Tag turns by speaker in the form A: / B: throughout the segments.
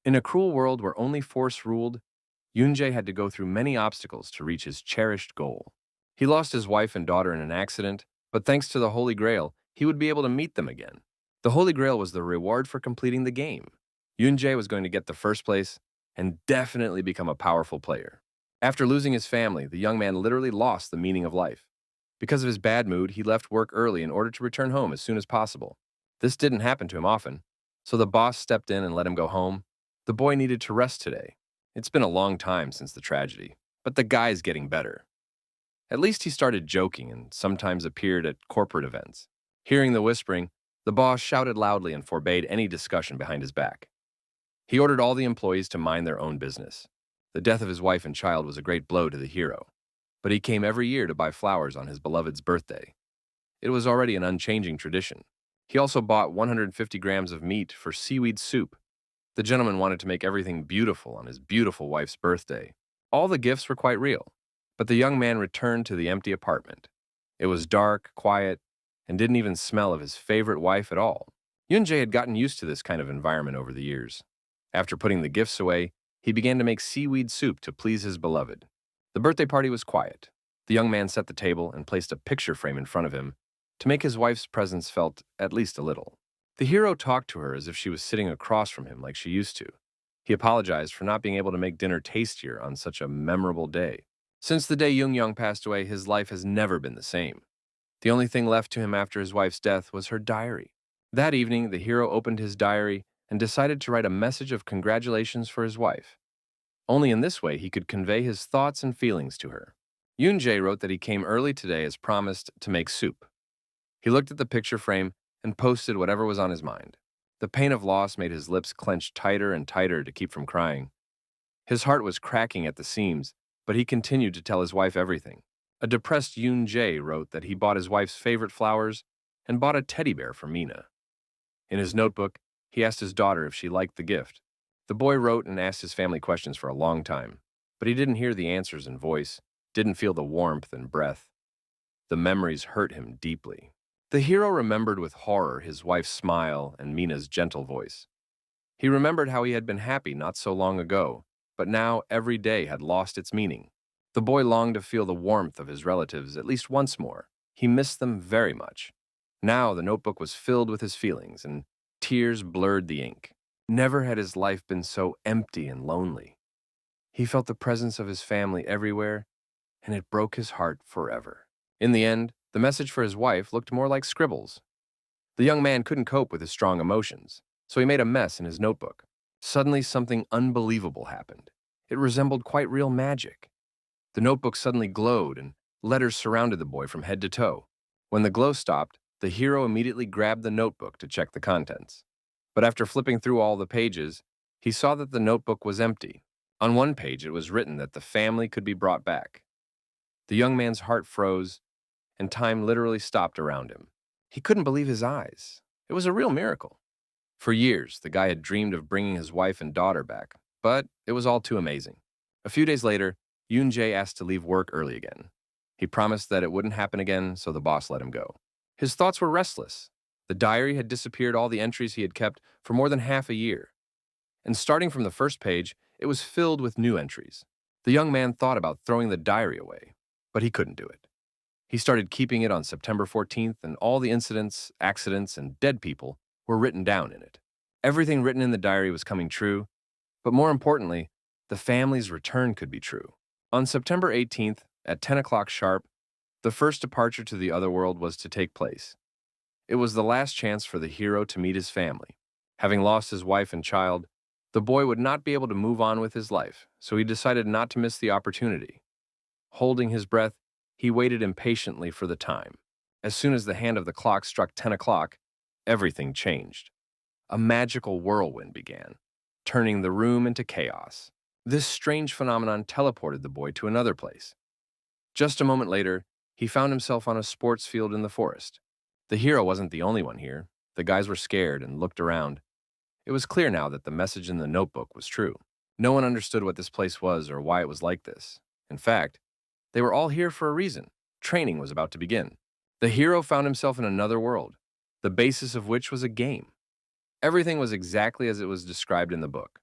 A: In a cruel world where only force ruled, Yunjae had to go through many obstacles to reach his cherished goal. He lost his wife and daughter in an accident, but thanks to the Holy Grail, he would be able to meet them again. The Holy Grail was the reward for completing the game. Yunjae was going to get the first place and definitely become a powerful player. After losing his family, the young man literally lost the meaning of life. Because of his bad mood, he left work early in order to return home as soon as possible. This didn't happen to him often, so the boss stepped in and let him go home. The boy needed to rest today. It's been a long time since the tragedy, but the guy's getting better. At least he started joking and sometimes appeared at corporate events. Hearing the whispering, the boss shouted loudly and forbade any discussion behind his back. He ordered all the employees to mind their own business. The death of his wife and child was a great blow to the hero, but he came every year to buy flowers on his beloved's birthday. It was already an unchanging tradition. He also bought 150 grams of meat for seaweed soup. The gentleman wanted to make everything beautiful on his beautiful wife's birthday. All the gifts were quite real, but the young man returned to the empty apartment. It was dark, quiet, and didn't even smell of his favorite wife at all. Yunjae had gotten used to this kind of environment over the years. After putting the gifts away, he began to make seaweed soup to please his beloved. The birthday party was quiet. The young man set the table and placed a picture frame in front of him to make his wife's presence felt at least a little. The hero talked to her as if she was sitting across from him like she used to. He apologized for not being able to make dinner tastier on such a memorable day. Since the day Young passed away, his life has never been the same. The only thing left to him after his wife's death was her diary. That evening, the hero opened his diary and decided to write a message of congratulations for his wife. Only in this way he could convey his thoughts and feelings to her. Yunjae wrote that he came early today as promised to make soup. He looked at the picture frame and posted whatever was on his mind. The pain of loss made his lips clench tighter and tighter to keep from crying. His heart was cracking at the seams, but he continued to tell his wife everything. A depressed Yunjae wrote that he bought his wife's favorite flowers and bought a teddy bear for Mina. In his notebook, he asked his daughter if she liked the gift. The boy wrote and asked his family questions for a long time, but he didn't hear the answers in voice, didn't feel the warmth and breath. The memories hurt him deeply. The hero remembered with horror his wife's smile and Mina's gentle voice. He remembered how he had been happy not so long ago, but now every day had lost its meaning. The boy longed to feel the warmth of his relatives at least once more. He missed them very much. Now the notebook was filled with his feelings, and tears blurred the ink. Never had his life been so empty and lonely. He felt the presence of his family everywhere, and it broke his heart forever. In the end, the message for his wife looked more like scribbles. The young man couldn't cope with his strong emotions, so he made a mess in his notebook. Suddenly, something unbelievable happened. It resembled quite real magic. The notebook suddenly glowed, and letters surrounded the boy from head to toe. When the glow stopped, the hero immediately grabbed the notebook to check the contents. But after flipping through all the pages, he saw that the notebook was empty. On one page, it was written that the family could be brought back. The young man's heart froze, and time literally stopped around him. He couldn't believe his eyes. It was a real miracle. For years, the guy had dreamed of bringing his wife and daughter back, but it was all too amazing. A few days later, Yunjae asked to leave work early again. He promised that it wouldn't happen again, so the boss let him go. His thoughts were restless. The diary had disappeared all the entries he had kept for more than half a year. And starting from the first page, it was filled with new entries. The young man thought about throwing the diary away, but he couldn't do it. He started keeping it on September 14th, and all the incidents, accidents, and dead people were written down in it. Everything written in the diary was coming true, but more importantly, the family's return could be true. On September 18th, at 10 o'clock sharp, the first departure to the other world was to take place. It was the last chance for the hero to meet his family. Having lost his wife and child, the boy would not be able to move on with his life, so he decided not to miss the opportunity. Holding his breath, he waited impatiently for the time. As soon as the hand of the clock struck 10 o'clock, everything changed. A magical whirlwind began, turning the room into chaos. This strange phenomenon teleported the boy to another place. Just a moment later, he found himself on a sports field in the forest. The hero wasn't the only one here. The guys were scared and looked around. It was clear now that the message in the notebook was true. No one understood what this place was or why it was like this. In fact, they were all here for a reason. Training was about to begin. The hero found himself in another world, the basis of which was a game. Everything was exactly as it was described in the book.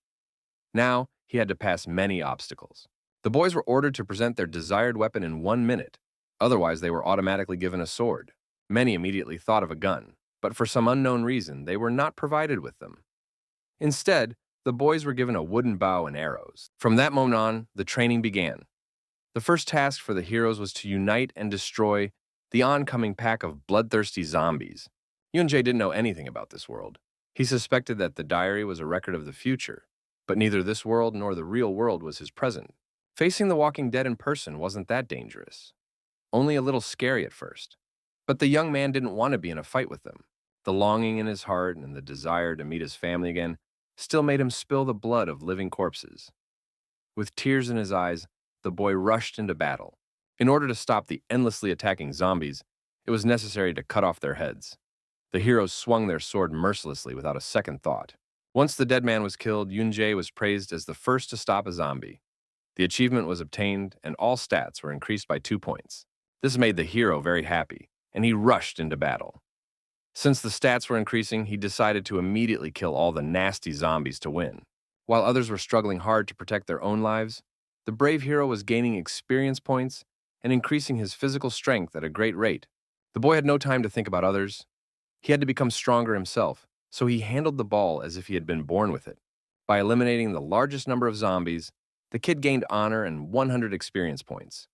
A: Now, he had to pass many obstacles. The boys were ordered to present their desired weapon in 1 minute. Otherwise, they were automatically given a sword. Many immediately thought of a gun, but for some unknown reason, they were not provided with them. Instead, the boys were given a wooden bow and arrows. From that moment on, the training began. The first task for the heroes was to unite and destroy the oncoming pack of bloodthirsty zombies. Yunjae didn't know anything about this world. He suspected that the diary was a record of the future, but neither this world nor the real world was his present. Facing the Walking Dead in person wasn't that dangerous. Only a little scary at first. But the young man didn't want to be in a fight with them. The longing in his heart and the desire to meet his family again still made him spill the blood of living corpses. With tears in his eyes, the boy rushed into battle. In order to stop the endlessly attacking zombies, it was necessary to cut off their heads. The heroes swung their sword mercilessly without a second thought. Once the dead man was killed, Yunjae was praised as the first to stop a zombie. The achievement was obtained, and all stats were increased by 2 points. This made the hero very happy, and he rushed into battle. Since the stats were increasing, he decided to immediately kill all the nasty zombies to win. While others were struggling hard to protect their own lives, the brave hero was gaining experience points and increasing his physical strength at a great rate. The boy had no time to think about others. He had to become stronger himself, so he handled the ball as if he had been born with it. By eliminating the largest number of zombies, the kid gained honor and 100 experience points.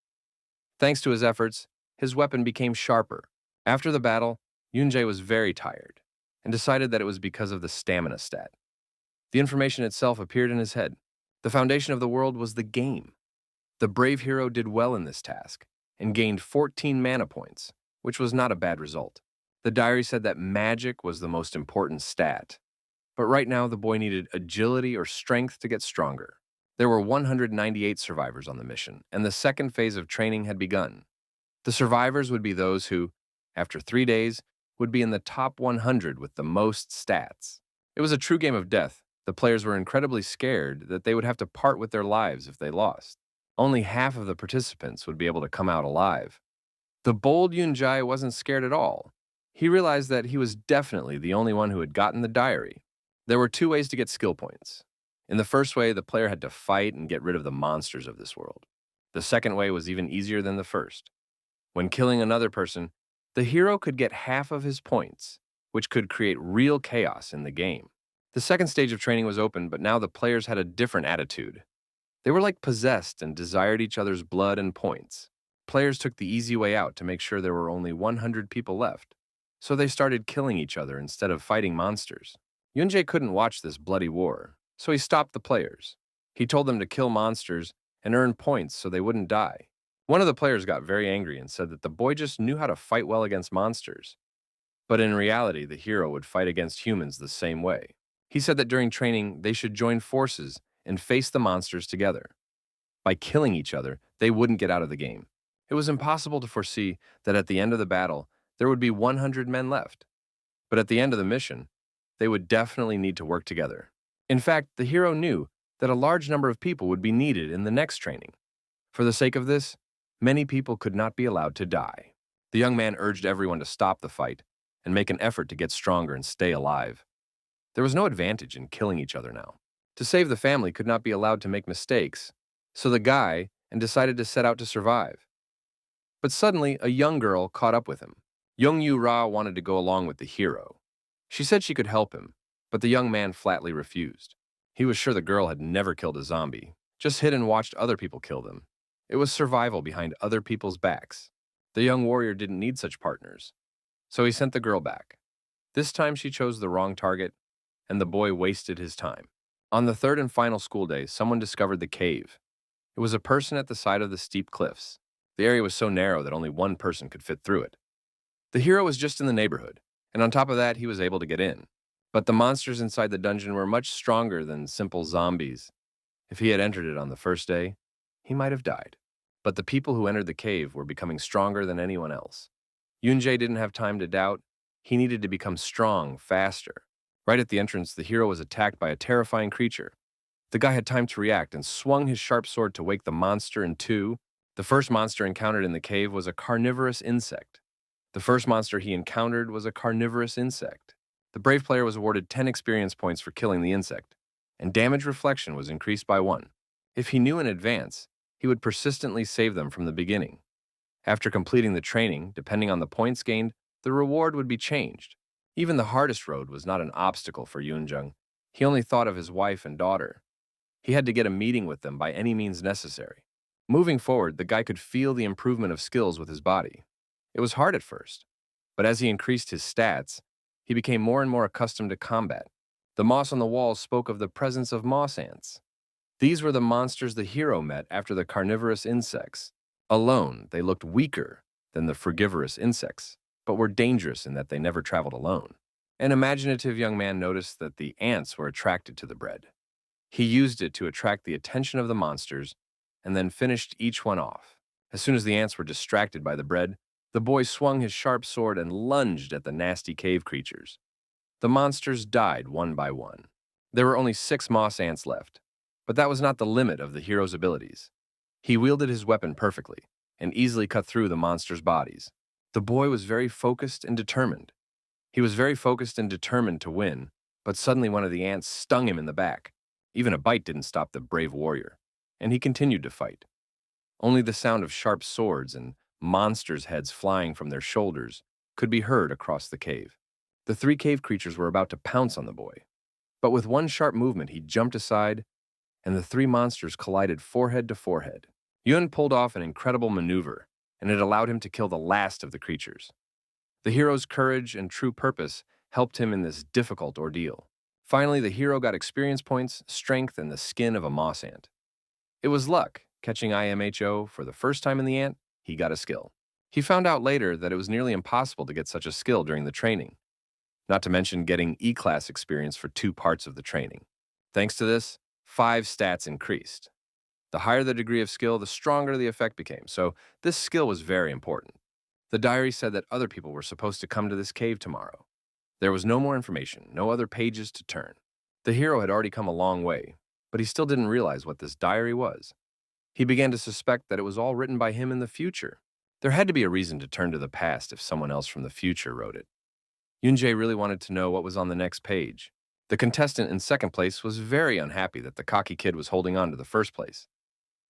A: Thanks to his efforts, his weapon became sharper. After the battle, Yunjae was very tired and decided that it was because of the stamina stat. The information itself appeared in his head. The foundation of the world was the game. The brave hero did well in this task and gained 14 mana points, which was not a bad result. The diary said that magic was the most important stat, but right now the boy needed agility or strength to get stronger. There were 198 survivors on the mission, and the second phase of training had begun. The survivors would be those who, after 3 days, would be in the top 100 with the most stats. It was a true game of death. The players were incredibly scared that they would have to part with their lives if they lost. Only half of the participants would be able to come out alive. The bold Yunjae wasn't scared at all. He realized that he was definitely the only one who had gotten the diary. There were 2 ways to get skill points. In the first way, the player had to fight and get rid of the monsters of this world. The second way was even easier than the first. When killing another person, the hero could get half of his points, which could create real chaos in the game. The second stage of training was open, but now the players had a different attitude. They were like possessed and desired each other's blood and points. Players took the easy way out to make sure there were only 100 people left, so they started killing each other instead of fighting monsters. Yunjae couldn't watch this bloody war, so he stopped the players. He told them to kill monsters and earn points so they wouldn't die. One of the players got very angry and said that the boy just knew how to fight well against monsters. But in reality, the hero would fight against humans the same way. He said that during training, they should join forces and face the monsters together. By killing each other, they wouldn't get out of the game. It was impossible to foresee that at the end of the battle, there would be 100 men left. But at the end of the mission, they would definitely need to work together. In fact, the hero knew that a large number of people would be needed in the next training. For the sake of this, many people could not be allowed to die. The young man urged everyone to stop the fight and make an effort to get stronger and stay alive. There was no advantage in killing each other now. To save the family could not be allowed to make mistakes, so the guy decided to set out to survive. But suddenly, a young girl caught up with him. Young-Yu Ra wanted to go along with the hero. She said she could help him, but the young man flatly refused. He was sure the girl had never killed a zombie, just hid and watched other people kill them. It was survival behind other people's backs. The young warrior didn't need such partners, so he sent the girl back. This time she chose the wrong target, and the boy wasted his time. On the third and final school day, someone discovered the cave. It was a person at the side of the steep cliffs. The area was so narrow that only one person could fit through it. The hero was just in the neighborhood, and on top of that, he was able to get in. But the monsters inside the dungeon were much stronger than simple zombies. If he had entered it on the first day, he might have died. But the people who entered the cave were becoming stronger than anyone else. Yunjae didn't have time to doubt. He needed to become strong, faster. Right at the entrance, the hero was attacked by a terrifying creature. The guy had time to react and swung his sharp sword to wake the monster in two. The first monster encountered in the cave was a carnivorous insect. The brave player was awarded 10 experience points for killing the insect. and damage reflection was increased by 1. If he knew in advance, he would persistently save them from the beginning. After completing the training, depending on the points gained, the reward would be changed. Even the hardest road was not an obstacle for Yoonjung. He only thought of his wife and daughter. He had to get a meeting with them by any means necessary. Moving forward, the guy could feel the improvement of skills with his body. It was hard at first, but as he increased his stats, he became more and more accustomed to combat. The moss on the walls spoke of the presence of moss ants. These were the monsters the hero met after the carnivorous insects. Alone, they looked weaker than the frugivorous insects, but were dangerous in that they never traveled alone. An imaginative young man noticed that the ants were attracted to the bread. He used it to attract the attention of the monsters and then finished each one off. As soon as the ants were distracted by the bread, the boy swung his sharp sword and lunged at the nasty cave creatures. The monsters died one by one. There were only 6 moss ants left, but that was not the limit of the hero's abilities. He wielded his weapon perfectly and easily cut through the monsters' bodies. The boy was very focused and determined. He was very focused and determined to win, but suddenly one of the ants stung him in the back. Even a bite didn't stop the brave warrior, and he continued to fight. Only the sound of sharp swords and monsters' heads flying from their shoulders could be heard across the cave. The 3 cave creatures were about to pounce on the boy, but with one sharp movement he jumped aside, and the 3 monsters collided forehead to forehead. Yun pulled off an incredible maneuver, and it allowed him to kill the last of the creatures. The hero's courage and true purpose helped him in this difficult ordeal. Finally, the hero got experience points, strength, and the skin of a moss ant. It was luck. Catching IMHO for the first time in the ant, he got a skill. He found out later that it was nearly impossible to get such a skill during the training, not to mention getting E-class experience for 2 parts of the training. Thanks to this, 5 stats increased. The higher the degree of skill, the stronger the effect became, so this skill was very important. The diary said that other people were supposed to come to this cave tomorrow. There was no more information, no other pages to turn. The hero had already come a long way, but he still didn't realize what this diary was. He began to suspect that it was all written by him in the future. There had to be a reason to turn to the past if someone else from the future wrote it. Yoonjae really wanted to know what was on the next page. The contestant in second place was very unhappy that the cocky kid was holding on to the first place.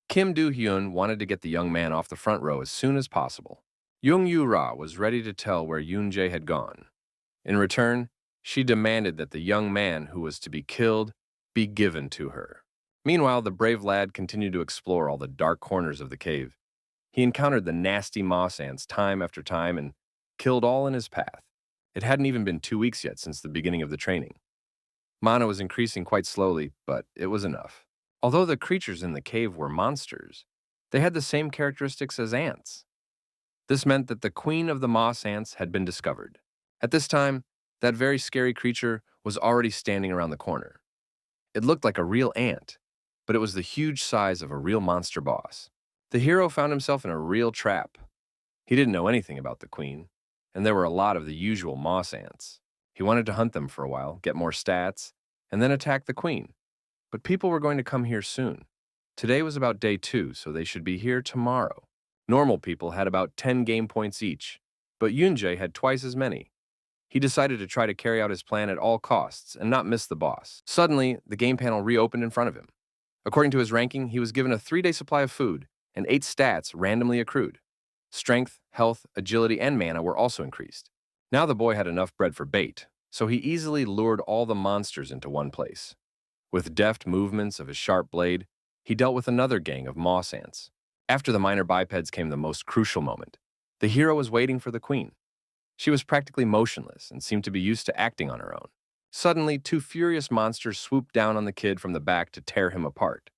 A: Kim Do-hyun wanted to get the young man off the front row as soon as possible. Jung Yu-ra was ready to tell where Yoonjae had gone. In return, she demanded that the young man who was to be killed be given to her. Meanwhile, the brave lad continued to explore all the dark corners of the cave. He encountered the nasty moss ants time after time and killed all in his path. It hadn't even been 2 weeks yet since the beginning of the training. Mana was increasing quite slowly, but it was enough. Although the creatures in the cave were monsters, they had the same characteristics as ants. This meant that the queen of the moss ants had been discovered. At this time, that very scary creature was already standing around the corner. It looked like a real ant, but it was the huge size of a real monster boss. The hero found himself in a real trap. He didn't know anything about the queen, and there were a lot of the usual moss ants. He wanted to hunt them for a while, get more stats, and then attack the queen. But people were going to come here soon. Today was about day 2, so they should be here tomorrow. Normal people had about 10 game points each, but Yoonjae had twice as many. He decided to try to carry out his plan at all costs and not miss the boss. Suddenly, the game panel reopened in front of him. According to his ranking, he was given a 3-day supply of food, and 8 stats randomly accrued. Strength, health, agility, and mana were also increased. Now the boy had enough bread for bait, so he easily lured all the monsters into one place. With deft movements of his sharp blade, he dealt with another gang of moss ants. After the minor bipeds came the most crucial moment. The hero was waiting for the queen. She was practically motionless and seemed to be used to acting on her own. Suddenly, 2 furious monsters swooped down on the kid from the back to tear him apart.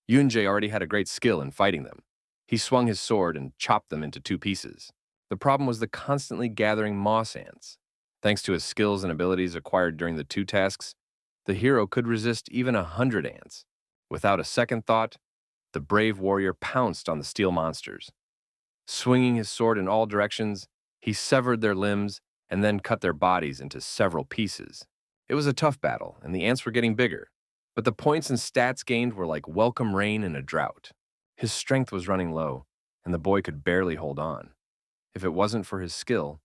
A: Yoonjae already had a great skill in fighting them. He swung his sword and chopped them into 2 pieces. The problem was the constantly gathering moss ants. Thanks to his skills and abilities acquired during the 2 tasks, the hero could resist even 100 ants. Without a second thought, the brave warrior pounced on the steel monsters. Swinging his sword in all directions, he severed their limbs and then cut their bodies into several pieces. It was a tough battle, and the ants were getting bigger, but the points and stats gained were like welcome rain in a drought. His strength was running low, and the boy could barely hold on. If it wasn't for his skill,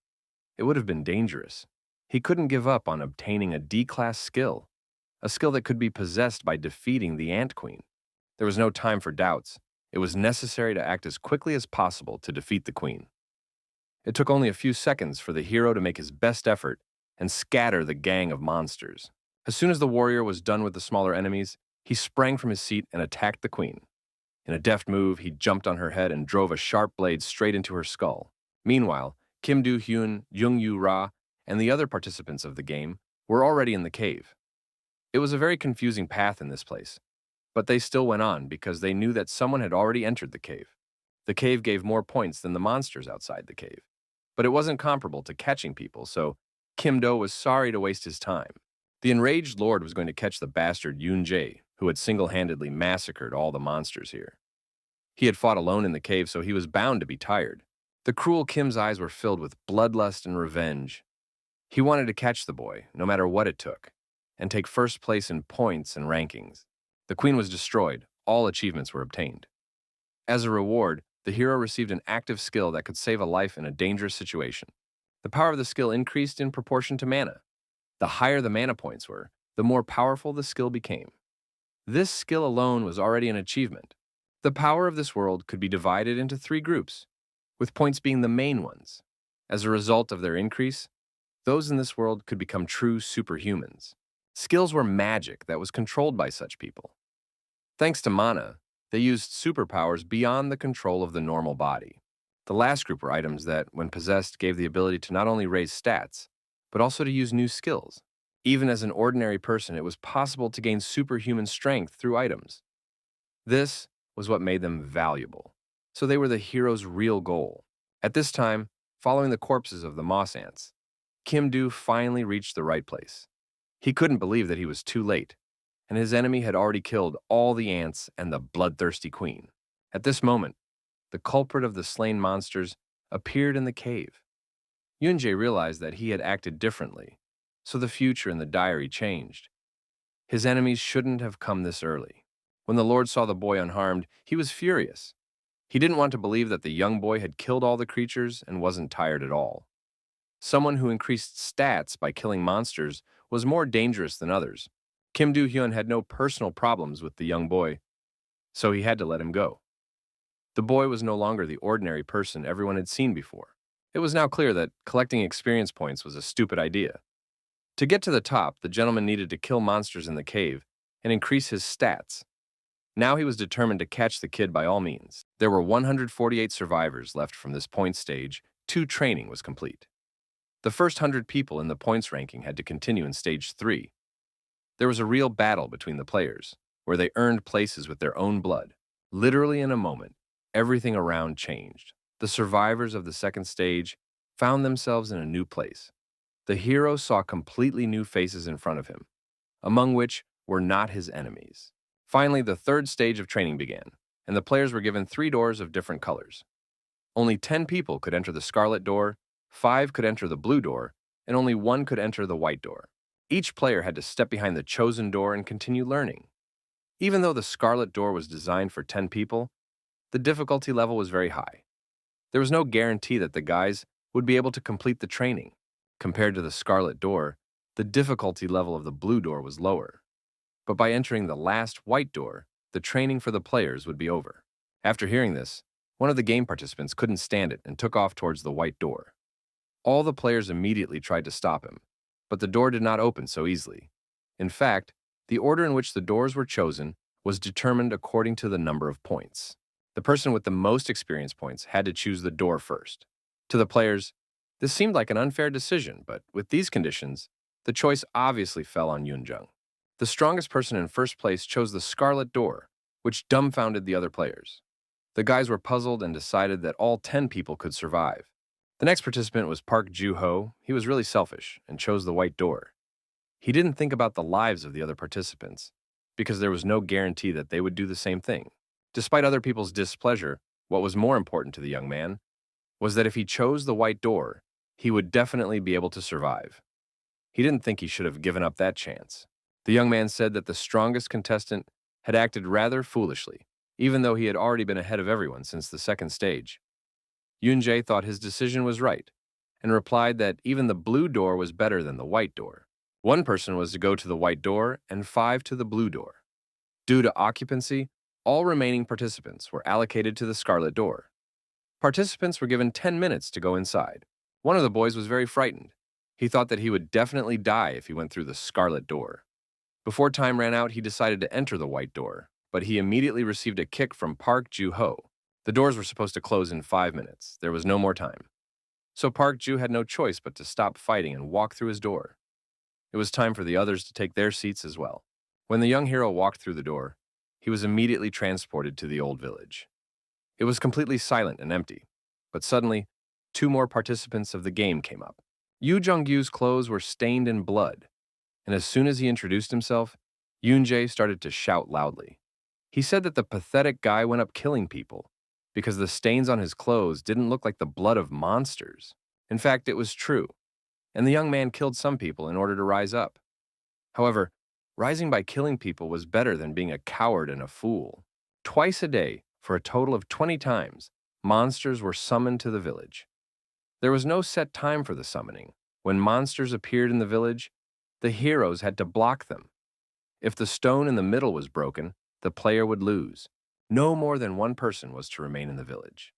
A: it would have been dangerous. He couldn't give up on obtaining a D-class skill. a skill that could be possessed by defeating the Ant Queen. There was no time for doubts. It was necessary to act as quickly as possible to defeat the queen. It took only a few seconds for the hero to make his best effort and scatter the gang of monsters. As soon as the warrior was done with the smaller enemies, he sprang from his seat and attacked the queen. In a deft move, he jumped on her head and drove a sharp blade straight into her skull. Meanwhile, Kim Do-hyun, Jung Yu-ra, and the other participants of the game were already in the cave. It was a very confusing path in this place, but they still went on because they knew that someone had already entered the cave. The cave gave more points than the monsters outside the cave, but it wasn't comparable to catching people, so Kim Do was sorry to waste his time. The enraged lord was going to catch the bastard Yoon Jae, who had single-handedly massacred all the monsters here. He had fought alone in the cave, so he was bound to be tired. The cruel Kim's eyes were filled with bloodlust and revenge. He wanted to catch the boy, no matter what it took, and take first place in points and rankings. The queen was destroyed. All achievements were obtained. As a reward, the hero received an active skill that could save a life in a dangerous situation. The power of the skill increased in proportion to mana. The higher the mana points were, the more powerful the skill became. This skill alone was already an achievement. The power of this world could be divided into 3 groups, with points being the main ones. As a result of their increase, those in this world could become true superhumans. Skills were magic that was controlled by such people. Thanks to mana, they used superpowers beyond the control of the normal body. The last group were items that, when possessed, gave the ability to not only raise stats, but also to use new skills. Even as an ordinary person, it was possible to gain superhuman strength through items. This was what made them valuable. So they were the hero's real goal. At this time, following the corpses of the moss ants, Kim Do finally reached the right place. He couldn't believe that he was too late, and his enemy had already killed all the ants and the bloodthirsty queen. At this moment, the culprit of the slain monsters appeared in the cave. Yoonjae realized that he had acted differently, so the future in the diary changed. His enemies shouldn't have come this early. When the Lord saw the boy unharmed, he was furious. He didn't want to believe that the young boy had killed all the creatures and wasn't tired at all. Someone who increased stats by killing monsters was more dangerous than others. Kim Do-hyun had no personal problems with the young boy, so he had to let him go. The boy was no longer the ordinary person everyone had seen before. It was now clear that collecting experience points was a stupid idea. To get to the top, the gentleman needed to kill monsters in the cave and increase his stats. Now he was determined to catch the kid by all means. There were 148 survivors left from this point stage. 2 training was complete. The first 100 people in the points ranking had to continue in stage 3. There was a real battle between the players, where they earned places with their own blood. Literally in a moment, everything around changed. The survivors of the second stage found themselves in a new place. The hero saw completely new faces in front of him, among which were not his enemies. Finally, the third stage of training began, and the players were given 3 doors of different colors. Only 10 people could enter the scarlet door, 5 could enter the blue door, and only 1 could enter the white door. Each player had to step behind the chosen door and continue learning. Even though the scarlet door was designed for 10 people, the difficulty level was very high. There was no guarantee that the guys would be able to complete the training. Compared to the scarlet door, the difficulty level of the blue door was lower. But by entering the last white door, the training for the players would be over. After hearing this, one of the game participants couldn't stand it and took off towards the white door. All the players immediately tried to stop him, but the door did not open so easily. In fact, the order in which the doors were chosen was determined according to the number of points. The person with the most experience points had to choose the door first. To the players, this seemed like an unfair decision, but with these conditions, the choice obviously fell on Yoonjung. The strongest person in first place chose the scarlet door, which dumbfounded the other players. The guys were puzzled and decided that all 10 people could survive. The next participant was Park Joo-ho. He was really selfish and chose the white door. He didn't think about the lives of the other participants, because there was no guarantee that they would do the same thing. Despite other people's displeasure, what was more important to the young man was that if he chose the white door, he would definitely be able to survive. He didn't think he should have given up that chance. The young man said that the strongest contestant had acted rather foolishly, even though he had already been ahead of everyone since the second stage. Yoonjae thought his decision was right, and replied that even the blue door was better than the white door. One person was to go to the white door and 5 to the blue door. Due to occupancy, all remaining participants were allocated to the scarlet door. Participants were given 10 minutes to go inside. One of the boys was very frightened. He thought that he would definitely die if he went through the scarlet door. Before time ran out, he decided to enter the white door, but he immediately received a kick from Park Ju-ho. The doors were supposed to close in 5 minutes. There was no more time. So Park Ju had no choice but to stop fighting and walk through his door. It was time for the others to take their seats as well. When the young hero walked through the door, he was immediately transported to the old village. It was completely silent and empty, but suddenly, 2 more participants of the game came up. Yu Jung-gyu's clothes were stained in blood, and as soon as he introduced himself, Yoon-jae started to shout loudly. He said that the pathetic guy went up killing people because the stains on his clothes didn't look like the blood of monsters. In fact, it was true, and the young man killed some people in order to rise up. However, rising by killing people was better than being a coward and a fool. Twice a day, for a total of 20 times, monsters were summoned to the village. There was no set time for the summoning. When monsters appeared in the village, the heroes had to block them. If the stone in the middle was broken, the player would lose. No more than one person was to remain in the village.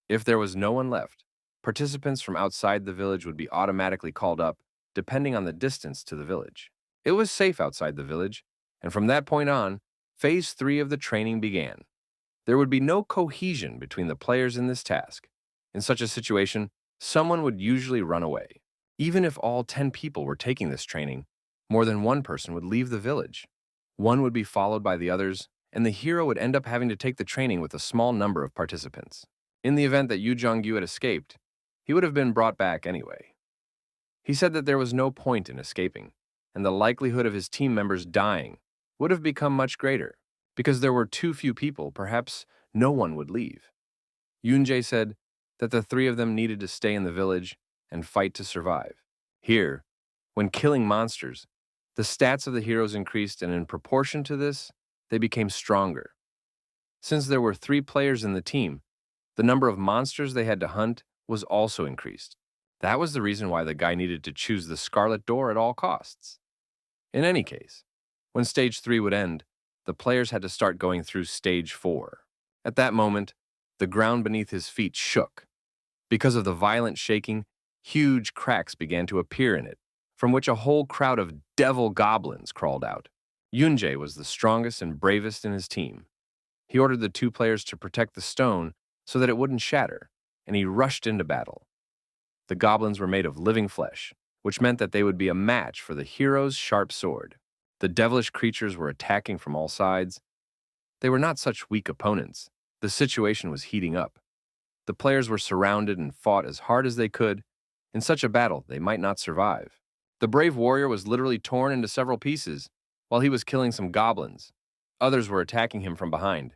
A: If there was no one left, participants from outside the village would be automatically called up, depending on the distance to the village. It was safe outside the village, and from that point on, Phase 3 of the training began. There would be no cohesion between the players in this task. In such a situation, someone would usually run away. Even if all 10 people were taking this training, more than one person would leave the village. One would be followed by the others, and the hero would end up having to take the training with a small number of participants. In the event that Yu Jong-gyu had escaped, he would have been brought back anyway. He said that there was no point in escaping, and the likelihood of his team members dying would have become much greater. Because there were too few people, perhaps no one would leave. Yoon-jae said that the 3 of them needed to stay in the village and fight to survive. Here, when killing monsters, the stats of the heroes increased, and in proportion to this, they became stronger. Since there were 3 players in the team, the number of monsters they had to hunt was also increased. That was the reason why the guy needed to choose the scarlet door at all costs. In any case, when Stage 3 would end, the players had to start going through Stage 4. At that moment, the ground beneath his feet shook. Because of the violent shaking, huge cracks began to appear in it, from which a whole crowd of devil goblins crawled out. Yoon-jae was the strongest and bravest in his team. He ordered the 2 players to protect the stone so that it wouldn't shatter, and he rushed into battle. The goblins were made of living flesh, which meant that they would be a match for the hero's sharp sword. The devilish creatures were attacking from all sides. They were not such weak opponents. The situation was heating up. The players were surrounded and fought as hard as they could. In such a battle, they might not survive. The brave warrior was literally torn into several pieces while he was killing some goblins. Others were attacking him from behind.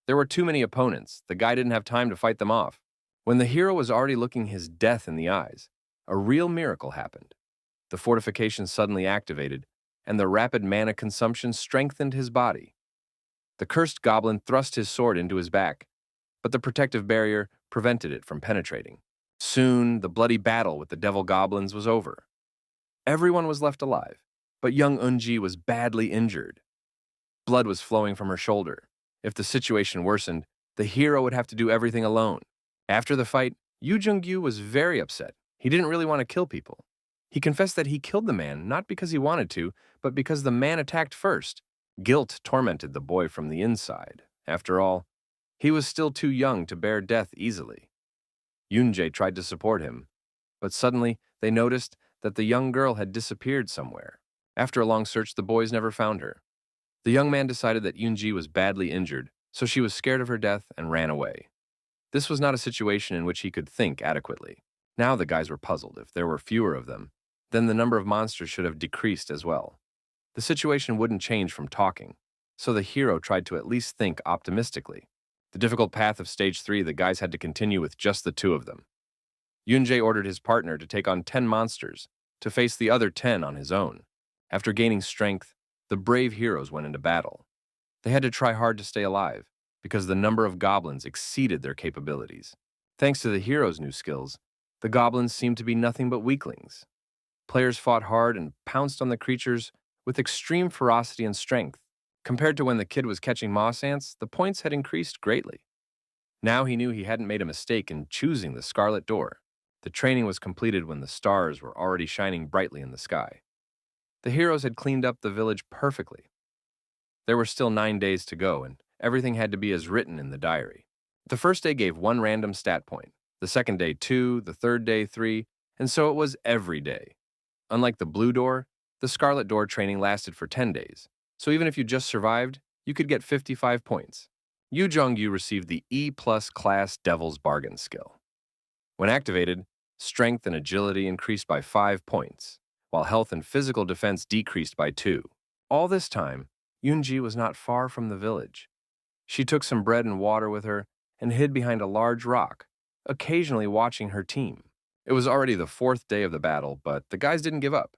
A: There were too many opponents. The guy didn't have time to fight them off. When the hero was already looking his death in the eyes, a real miracle happened. The fortification suddenly activated, and the rapid mana consumption strengthened his body. The cursed goblin thrust his sword into his back, but the protective barrier prevented it from penetrating. Soon, the bloody battle with the devil goblins was over. Everyone was left alive, but young Eunji was badly injured. Blood was flowing from her shoulder. If the situation worsened, the hero would have to do everything alone. After the fight, Yu Jung-gyu was very upset. He didn't really want to kill people. He confessed that he killed the man not because he wanted to, but because the man attacked first. Guilt tormented the boy from the inside. After all, he was still too young to bear death easily. Yoon-jae tried to support him, but suddenly they noticed that the young girl had disappeared somewhere. After a long search, the boys never found her. The young man decided that Yoon-ji was badly injured, so she was scared of her death and ran away. This was not a situation in which he could think adequately. Now the guys were puzzled. If there were fewer of them, then the number of monsters should have decreased as well. The situation wouldn't change from talking, so the hero tried to at least think optimistically. The difficult path of Stage 3, the guys had to continue with just the 2 of them. Yoon-jae ordered his partner to take on 10 monsters to face the other 10 on his own. After gaining strength, the brave heroes went into battle. They had to try hard to stay alive because the number of goblins exceeded their capabilities. Thanks to the heroes' new skills, the goblins seemed to be nothing but weaklings. Players fought hard and pounced on the creatures with extreme ferocity and strength. Compared to when the kid was catching moss ants, the points had increased greatly. Now he knew he hadn't made a mistake in choosing the Scarlet Door. The training was completed when the stars were already shining brightly in the sky. The heroes had cleaned up the village perfectly. There were still 9 days to go, and everything had to be as written in the diary. The first day gave 1 random stat point, the second day 2, the third day 3, and so it was every day. Unlike the Blue Door, the Scarlet Door training lasted for 10 days, so even if you just survived, you could get 55 points. Yu Jongyu received the E+ class Devil's Bargain skill. When activated, strength and agility increased by 5 points, while health and physical defense decreased by 2. All this time, Yunji was not far from the village. She took some bread and water with her and hid behind a large rock, occasionally watching her team. It was already the 4th day of the battle, but the guys didn't give up.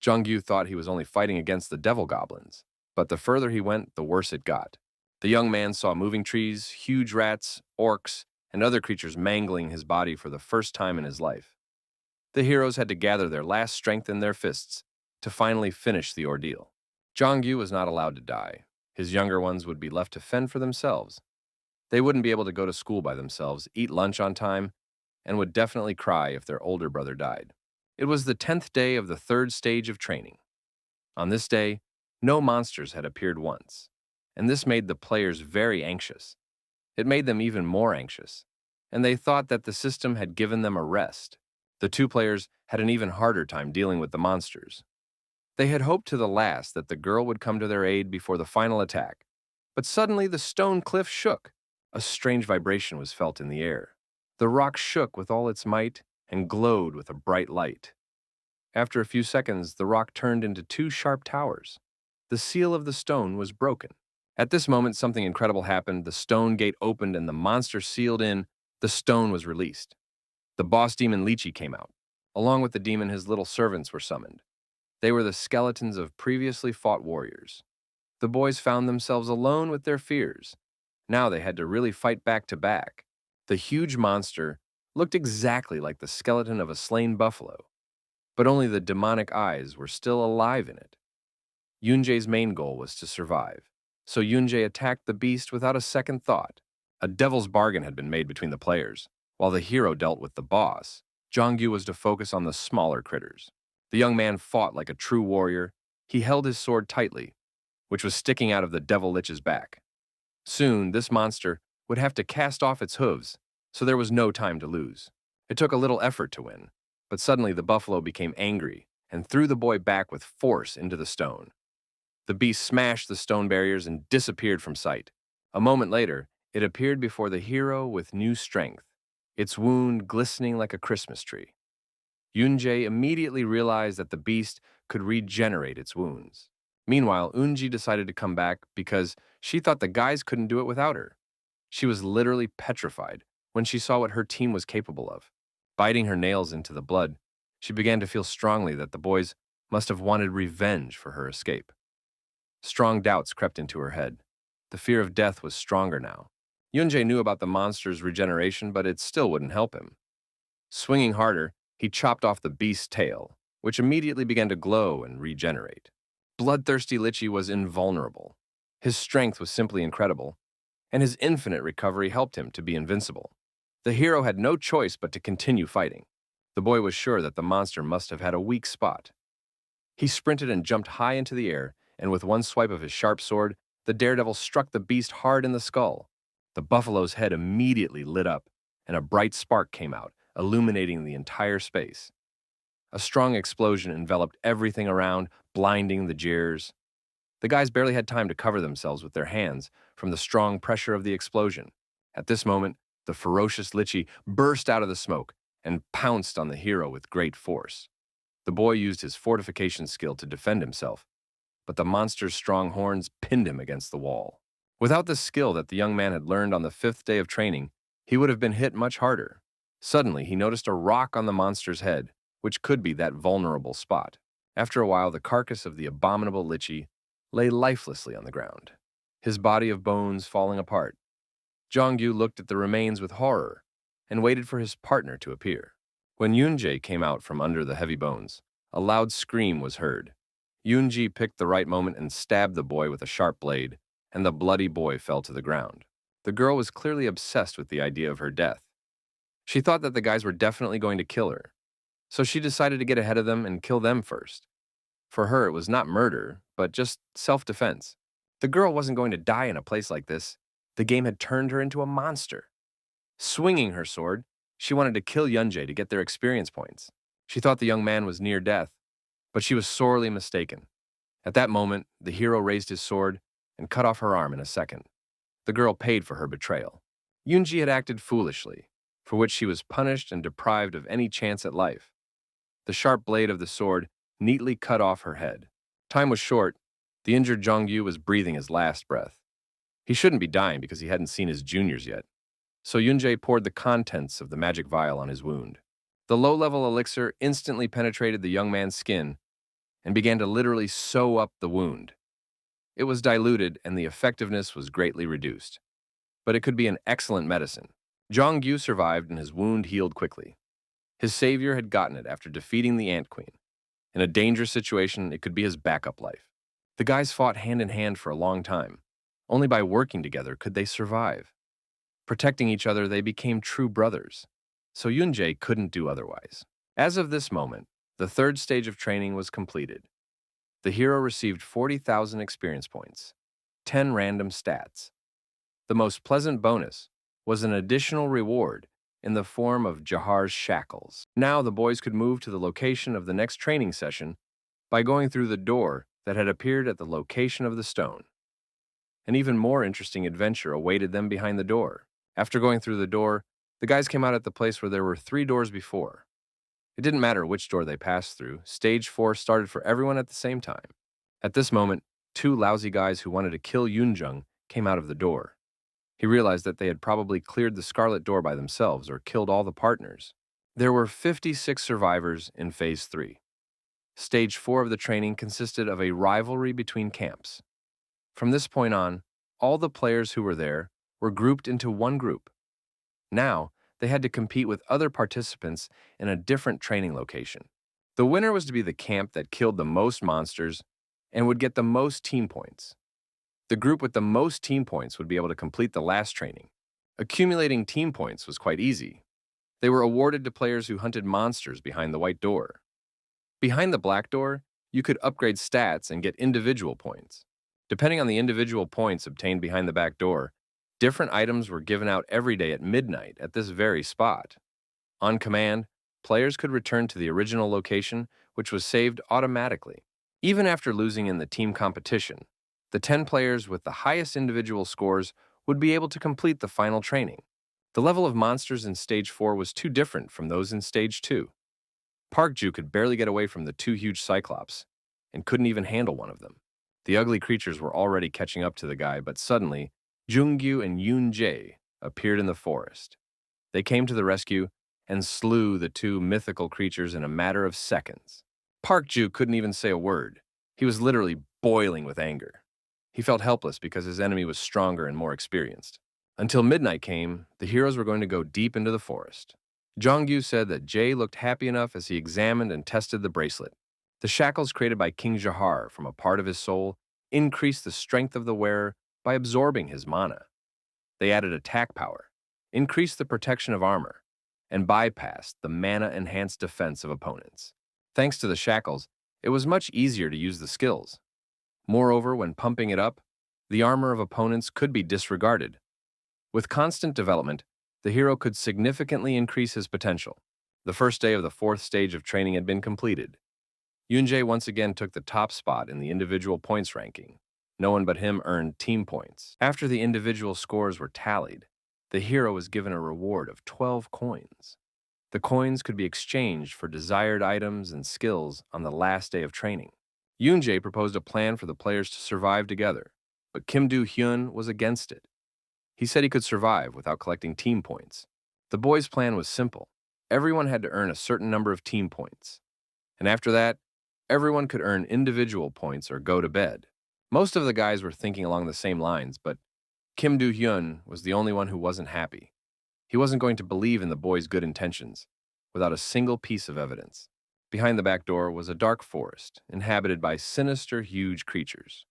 A: Jongyu thought he was only fighting against the devil goblins, but the further he went, the worse it got. The young man saw moving trees, huge rats, orcs, and other creatures mangling his body for the first time in his life. The heroes had to gather their last strength in their fists to finally finish the ordeal. Jongyu was not allowed to die. His younger ones would be left to fend for themselves. They wouldn't be able to go to school by themselves, eat lunch on time, and would definitely cry if their older brother died. It was the 10th day of the 3rd stage of training. On this day, no monsters had appeared once, and this made the players very anxious. It made them even more anxious, and they thought that the system had given them a rest. The 2 players had an even harder time dealing with the monsters. They had hoped to the last that the girl would come to their aid before the final attack, but suddenly the stone cliff shook. A strange vibration was felt in the air. The rock shook with all its might and glowed with a bright light. After a few seconds, the rock turned into 2 sharp towers. The seal of the stone was broken. At this moment, something incredible happened. The stone gate opened and the monster sealed in. The stone was released. The boss demon Lychee came out. Along with the demon, his little servants were summoned. They were the skeletons of previously fought warriors. The boys found themselves alone with their fears. Now they had to really fight back to back. The huge monster looked exactly like the skeleton of a slain buffalo, but only the demonic eyes were still alive in it. Yunjae's main goal was to survive, so Yunjae attacked the beast without a second thought. A devil's bargain had been made between the players. While the hero dealt with the boss, Jongyu was to focus on the smaller critters. The young man fought like a true warrior. He held his sword tightly, which was sticking out of the devil lich's back. Soon, this monster would have to cast off its hooves, so there was no time to lose. It took a little effort to win, but suddenly the buffalo became angry and threw the boy back with force into the stone. The beast smashed the stone barriers and disappeared from sight. A moment later, it appeared before the hero with new strength, its wound glistening like a Christmas tree. Yunjae immediately realized that the beast could regenerate its wounds. Meanwhile, Eunji decided to come back because she thought the guys couldn't do it without her. She was literally petrified when she saw what her team was capable of. Biting her nails into the blood, she began to feel strongly that the boys must have wanted revenge for her escape. Strong doubts crept into her head. The fear of death was stronger now. Yunjae knew about the monster's regeneration, but it still wouldn't help him. Swinging harder, he chopped off the beast's tail, which immediately began to glow and regenerate. Bloodthirsty Lychee was invulnerable. His strength was simply incredible, and his infinite recovery helped him to be invincible. The hero had no choice but to continue fighting. The boy was sure that the monster must have had a weak spot. He sprinted and jumped high into the air, and with one swipe of his sharp sword, the daredevil struck the beast hard in the skull. The buffalo's head immediately lit up, and a bright spark came out, illuminating the entire space. A strong explosion enveloped everything around, blinding the jeers. The guys barely had time to cover themselves with their hands from the strong pressure of the explosion. At this moment, the ferocious Lychee burst out of the smoke and pounced on the hero with great force. The boy used his fortification skill to defend himself, but the monster's strong horns pinned him against the wall. Without the skill that the young man had learned on the 5th day of training, he would have been hit much harder. Suddenly, he noticed a rock on the monster's head, which could be that vulnerable spot. After a while, the carcass of the abominable Lychee lay lifelessly on the ground, his body of bones falling apart. Jongyu looked at the remains with horror and waited for his partner to appear. When Yunjae came out from under the heavy bones, A loud scream was heard. Yoonji picked the right moment and stabbed the boy with a sharp blade, and the bloody boy fell to the ground. The girl was clearly obsessed with the idea of her death. She thought that the guys were definitely going to kill her, so she decided to get ahead of them and kill them first. For her, it was not murder, but just self-defense. The girl wasn't going to die in a place like this. The game had turned her into a monster. Swinging her sword, she wanted to kill Yunjae to get their experience points. She thought the young man was near death, but she was sorely mistaken. At that moment, the hero raised his sword and cut off her arm in a second. The girl paid for her betrayal. Yoonji had acted foolishly, for which she was punished and deprived of any chance at life. The sharp blade of the sword neatly cut off her head. Time was short. The injured Jongyu was breathing his last breath. He shouldn't be dying because he hadn't seen his juniors yet. So Yunjae poured the contents of the magic vial on his wound. The low-level elixir instantly penetrated the young man's skin and began to literally sew up the wound. It was diluted and the effectiveness was greatly reduced. But it could be an excellent medicine. Jongyu survived and his wound healed quickly. His savior had gotten it after defeating the Ant Queen. In a dangerous situation, it could be his backup life. The guys fought hand in hand for a long time. Only by working together could they survive. Protecting each other, they became true brothers. So Yunjae couldn't do otherwise. As of this moment, the third stage of training was completed. The hero received 40,000 experience points, 10 random stats. The most pleasant bonus was an additional reward in the form of Jahar's shackles. Now the boys could move to the location of the next training session by going through the door that had appeared at the location of the stone. An even more interesting adventure awaited them behind the door. After going through the door, the guys came out at the place where there were 3 doors before. It didn't matter which door they passed through. Stage 4 started for everyone at the same time. At this moment, 2 lousy guys who wanted to kill Yoonjung came out of the door. He realized that they had probably cleared the Scarlet Door by themselves or killed all the partners. There were 56 survivors in Phase 3. Stage 4 of the training consisted of a rivalry between camps. From this point on, all the players who were there were grouped into one group. Now, they had to compete with other participants in a different training location. The winner was to be the camp that killed the most monsters and would get the most team points. The group with the most team points would be able to complete the last training. Accumulating team points was quite easy. They were awarded to players who hunted monsters behind the white door. Behind the black door, you could upgrade stats and get individual points. Depending on the individual points obtained behind the back door, different items were given out every day at midnight at this very spot. On command, players could return to the original location, which was saved automatically. Even after losing in the team competition, the 10 players with the highest individual scores would be able to complete the final training. The level of monsters in Stage 4 was too different from those in Stage 2. Parkju could barely get away from the 2 huge cyclops, and couldn't even handle one of them. The ugly creatures were already catching up to the guy, but suddenly, Jungyu and Yoonjae appeared in the forest. They came to the rescue and slew the 2 mythical creatures in a matter of seconds. Parkju couldn't even say a word. He was literally boiling with anger. He felt helpless because his enemy was stronger and more experienced. Until midnight came, the heroes were going to go deep into the forest. Jongyu said that Jae looked happy enough as he examined and tested the bracelet. The shackles created by King Jahar from a part of his soul increased the strength of the wearer by absorbing his mana. They added attack power, increased the protection of armor, and bypassed the mana-enhanced defense of opponents. Thanks to the shackles, it was much easier to use the skills. Moreover, when pumping it up, the armor of opponents could be disregarded. With constant development, the hero could significantly increase his potential. The first day of the 4th stage of training had been completed. Yoonjae once again took the top spot in the individual points ranking. No one but him earned team points. After the individual scores were tallied, the hero was given a reward of 12 coins. The coins could be exchanged for desired items and skills on the last day of training. Yoonjae proposed a plan for the players to survive together, but Kim Do-hyun was against it. He said he could survive without collecting team points. The boys' plan was simple. Everyone had to earn a certain number of team points. And after that, everyone could earn individual points or go to bed. Most of the guys were thinking along the same lines, but Kim Do-hyun was the only one who wasn't happy. He wasn't going to believe in the boys' good intentions without a single piece of evidence. Behind the back door was a dark forest, inhabited by sinister, huge creatures.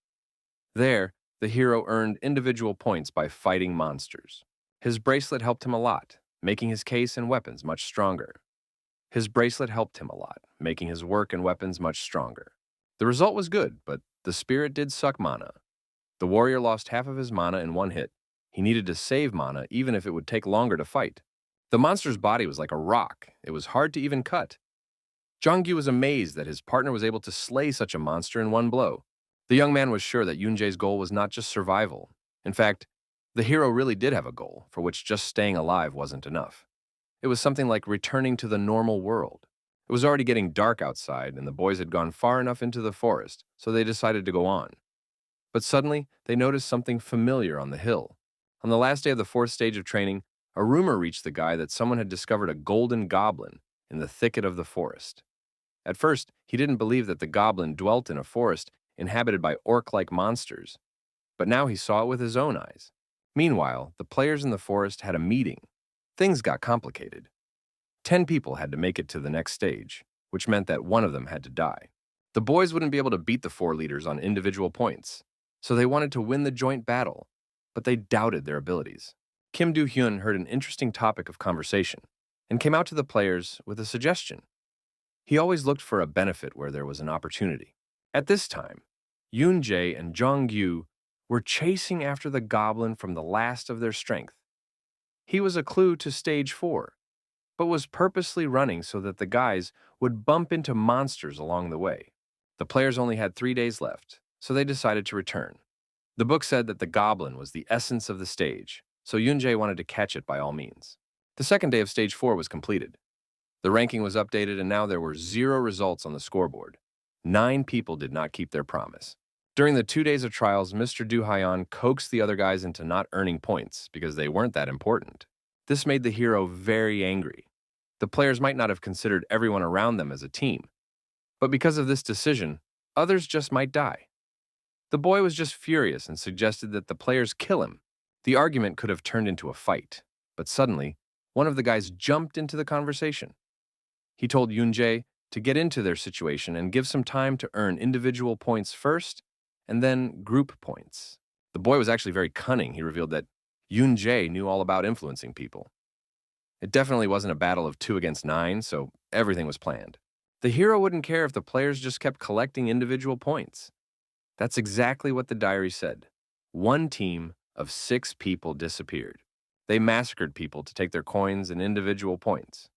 A: There, the hero earned individual points by fighting monsters. His bracelet helped him a lot, making his case and weapons much stronger. His bracelet helped him a lot, making his work and weapons much stronger. The result was good, but the spirit did suck mana. The warrior lost half of his mana in one hit. He needed to save mana even if it would take longer to fight. The monster's body was like a rock. It was hard to even cut. Jongyu was amazed that his partner was able to slay such a monster in one blow. The young man was sure that Yoonjae's goal was not just survival. In fact, the hero really did have a goal for which just staying alive wasn't enough. It was something like returning to the normal world. It was already getting dark outside, and the boys had gone far enough into the forest, so they decided to go on. But suddenly, they noticed something familiar on the hill. On the last day of the fourth stage of training, a rumor reached the guy that someone had discovered a golden goblin in the thicket of the forest. At first, he didn't believe that the goblin dwelt in a forest inhabited by orc-like monsters, but now he saw it with his own eyes. Meanwhile, the players in the forest had a meeting. Things got complicated. 10 people had to make it to the next stage, which meant that one of them had to die. The boys wouldn't be able to beat the 4 leaders on individual points, so they wanted to win the joint battle, but they doubted their abilities. Kim Do-hyun heard an interesting topic of conversation and came out to the players with a suggestion. He always looked for a benefit where there was an opportunity. At this time, Yoon-jae and Jong-yu were chasing after the goblin from the last of their strength. He was a clue to stage 4, but was purposely running so that the guys would bump into monsters along the way. The players only had 3 days left, so they decided to return. The book said that the goblin was the essence of the stage, so Yoon-jae wanted to catch it by all means. The second day of stage 4 was completed. The ranking was updated, and now there were 0 results on the scoreboard. 9 people did not keep their promise. During the 2 days of trials, Mr. Do-hyeon coaxed the other guys into not earning points because they weren't that important. This made the hero very angry. The players might not have considered everyone around them as a team, but because of this decision, others just might die. The boy was just furious and suggested that the players kill him. The argument could have turned into a fight, but suddenly, one of the guys jumped into the conversation. He told Yoon-jae to get into their situation and give some time to earn individual points first, and then group points. The boy was actually very cunning. He revealed that Yoon-jae knew all about influencing people. It definitely wasn't a battle of 2 against 9, so everything was planned. The hero wouldn't care if the players just kept collecting individual points. That's exactly what the diary said. One team of 6 people disappeared. They massacred people to take their coins and individual points.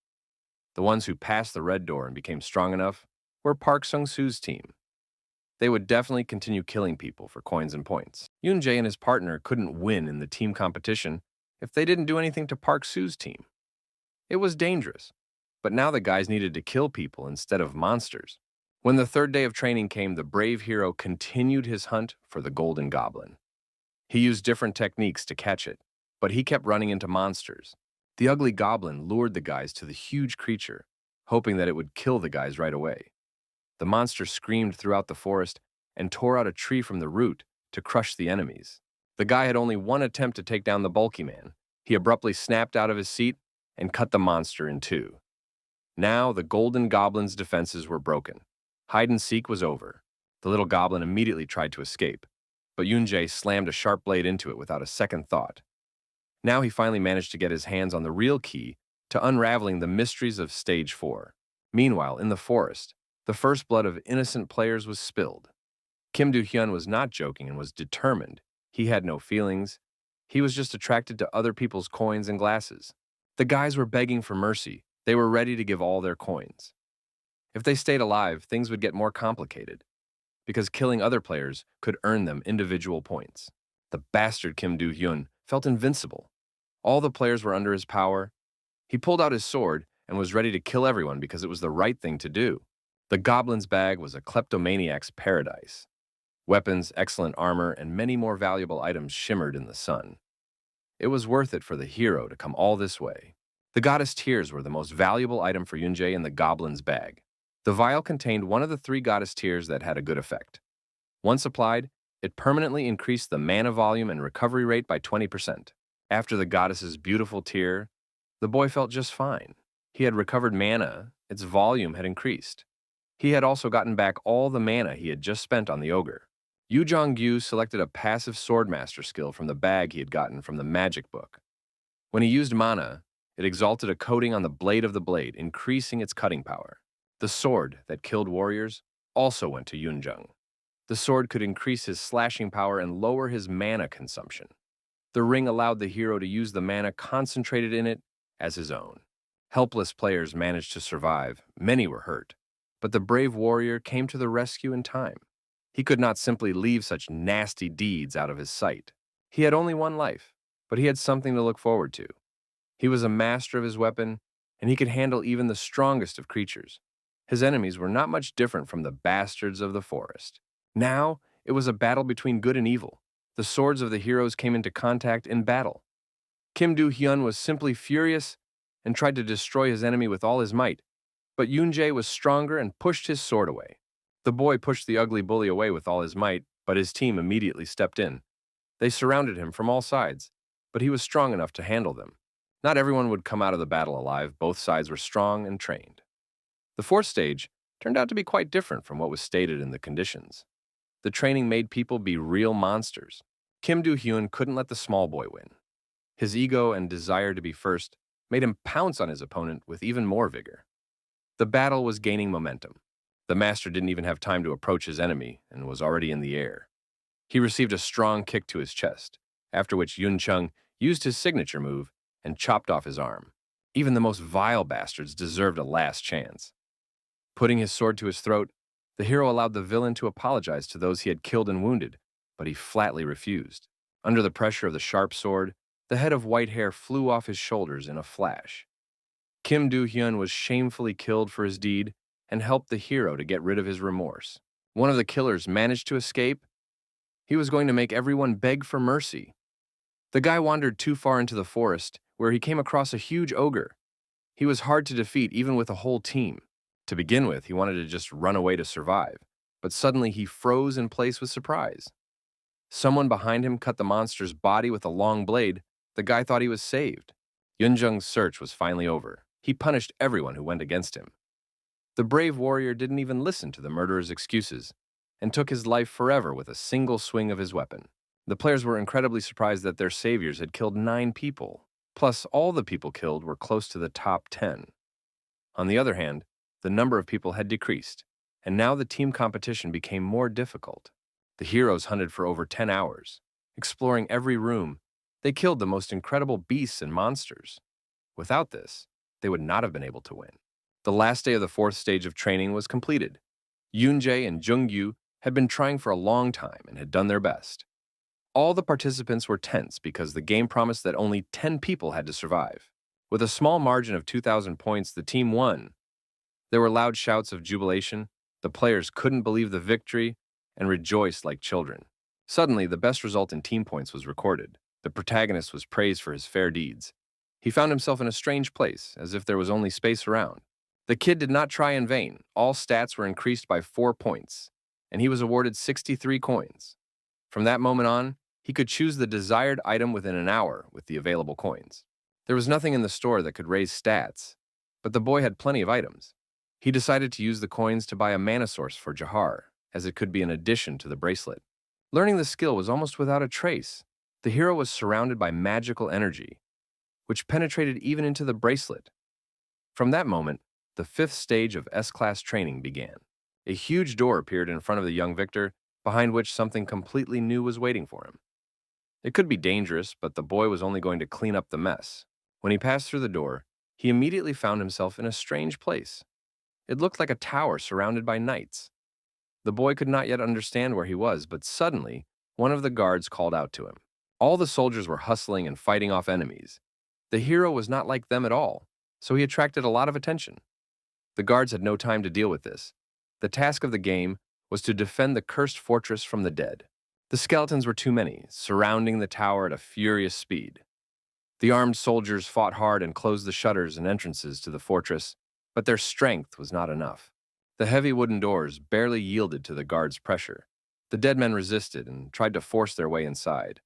A: The ones who passed the red door and became strong enough were Park Sung-soo's team. They would definitely continue killing people for coins and points. Yoon-jae and his partner couldn't win in the team competition if they didn't do anything to Park Soo's team. It was dangerous, but now the guys needed to kill people instead of monsters. When the 3rd day of training came, the brave hero continued his hunt for the golden goblin. He used different techniques to catch it, but he kept running into monsters. The ugly goblin lured the guys to the huge creature, hoping that it would kill the guys right away. The monster screamed throughout the forest and tore out a tree from the root to crush the enemies. The guy had only one attempt to take down the bulky man. He abruptly snapped out of his seat and cut the monster in 2. Now the golden goblin's defenses were broken. Hide and seek was over. The little goblin immediately tried to escape, but Yoon-jae slammed a sharp blade into it without a second thought. Now he finally managed to get his hands on the real key to unraveling the mysteries of Stage 4. Meanwhile, in the forest, the first blood of innocent players was spilled. Kim Do-hyun was not joking and was determined. He had no feelings. He was just attracted to other people's coins and glasses. The guys were begging for mercy. They were ready to give all their coins. If they stayed alive, things would get more complicated, because killing other players could earn them individual points. The bastard Kim Do-hyun felt invincible. All the players were under his power. He pulled out his sword and was ready to kill everyone because it was the right thing to do. The goblin's bag was a kleptomaniac's paradise. Weapons, excellent armor, and many more valuable items shimmered in the sun. It was worth it for the hero to come all this way. The goddess tears were the most valuable item for Yoon-jae in the goblin's bag. The vial contained one of the 3 goddess tears that had a good effect. Once applied, it permanently increased the mana volume and recovery rate by 20%. After the goddess's beautiful tear, the boy felt just fine. He had recovered mana, its volume had increased. He had also gotten back all the mana he had just spent on the ogre. Yu Jong-gyu selected a passive swordmaster skill from the bag he had gotten from the magic book. When he used mana, it exalted a coating on the blade of the blade, increasing its cutting power. The sword that killed warriors also went to Yunjung. The sword could increase his slashing power and lower his mana consumption. The ring allowed the hero to use the mana concentrated in it as his own. Helpless players managed to survive. Many were hurt. But the brave warrior came to the rescue in time. He could not simply leave such nasty deeds out of his sight. He had only one life, but he had something to look forward to. He was a master of his weapon, and he could handle even the strongest of creatures. His enemies were not much different from the bastards of the forest. Now, it was a battle between good and evil. The swords of the heroes came into contact in battle. Kim Do-hyun was simply furious and tried to destroy his enemy with all his might, but Yoon-jae was stronger and pushed his sword away. The boy pushed the ugly bully away with all his might, but his team immediately stepped in. They surrounded him from all sides, but he was strong enough to handle them. Not everyone would come out of the battle alive. Both sides were strong and trained. The fourth stage turned out to be quite different from what was stated in the conditions. The training made people be real monsters. Kim Do-hyun couldn't let the small boy win. His ego and desire to be first made him pounce on his opponent with even more vigor. The battle was gaining momentum. The master didn't even have time to approach his enemy and was already in the air. He received a strong kick to his chest, after which Yun Chung used his signature move and chopped off his arm. Even the most vile bastards deserved a last chance. Putting his sword to his throat, the hero allowed the villain to apologize to those he had killed and wounded, but he flatly refused. Under the pressure of the sharp sword, the head of white hair flew off his shoulders in a flash. Kim Do-hyun was shamefully killed for his deed and helped the hero to get rid of his remorse. One of the killers managed to escape. He was going to make everyone beg for mercy. The guy wandered too far into the forest, where he came across a huge ogre. He was hard to defeat even with a whole team. To begin with, he wanted to just run away to survive, but suddenly he froze in place with surprise. Someone behind him cut the monster's body with a long blade. The guy thought he was saved. Yunjung's search was finally over. He punished everyone who went against him. The brave warrior didn't even listen to the murderer's excuses and took his life forever with a single swing of his weapon. The players were incredibly surprised that their saviors had killed 9 people, plus all the people killed were close to the top 10. On the other hand, the number of people had decreased, and now the team competition became more difficult. The heroes hunted for over 10 hours, exploring every room. They killed the most incredible beasts and monsters. Without this, they would not have been able to win. The last day of the fourth stage of training was completed. Yoon-jae and Jung-gyu had been trying for a long time and had done their best. All the participants were tense because the game promised that only 10 people had to survive. With a small margin of 2,000 points, the team won. There were loud shouts of jubilation. The players couldn't believe the victory and rejoiced like children. Suddenly, the best result in team points was recorded. The protagonist was praised for his fair deeds. He found himself in a strange place, as if there was only space around. The kid did not try in vain. All stats were increased by 4 points, and he was awarded 63 coins. From that moment on, he could choose the desired item within an hour with the available coins. There was nothing in the store that could raise stats, but the boy had plenty of items. He decided to use the coins to buy a mana source for Jahar, as it could be an addition to the bracelet. Learning the skill was almost without a trace. The hero was surrounded by magical energy, which penetrated even into the bracelet. From that moment, the 5th stage of S-class training began. A huge door appeared in front of the young victor, behind which something completely new was waiting for him. It could be dangerous, but the boy was only going to clean up the mess. When he passed through the door, he immediately found himself in a strange place. It looked like a tower surrounded by knights. The boy could not yet understand where he was, but suddenly, one of the guards called out to him. All the soldiers were hustling and fighting off enemies. The hero was not like them at all, so he attracted a lot of attention. The guards had no time to deal with this. The task of the game was to defend the cursed fortress from the dead. The skeletons were too many, surrounding the tower at a furious speed. The armed soldiers fought hard and closed the shutters and entrances to the fortress, but their strength was not enough. The heavy wooden doors barely yielded to the guards' pressure. The dead men resisted and tried to force their way inside.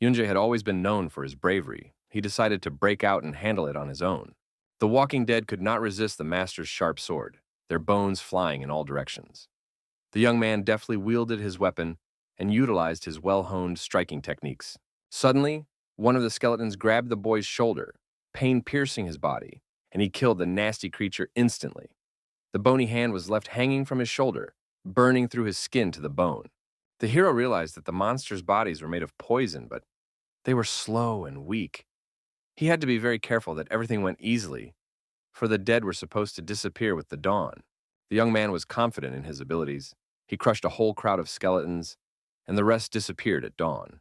A: Yoon-jae had always been known for his bravery. He decided to break out and handle it on his own. The walking dead could not resist the master's sharp sword. their bones flying in all directions. The young man deftly wielded his weapon and utilized his well-honed striking techniques. Suddenly, one of the skeletons grabbed the boy's shoulder, pain piercing his body, and he killed the nasty creature instantly. The bony hand was left hanging from his shoulder, burning through his skin to the bone. The hero realized that the monsters' bodies were made of poison, but they were slow and weak. He had to be very careful that everything went easily, for the dead were supposed to disappear with the dawn. The young man was confident in his abilities. He crushed a whole crowd of skeletons, and the rest disappeared at dawn.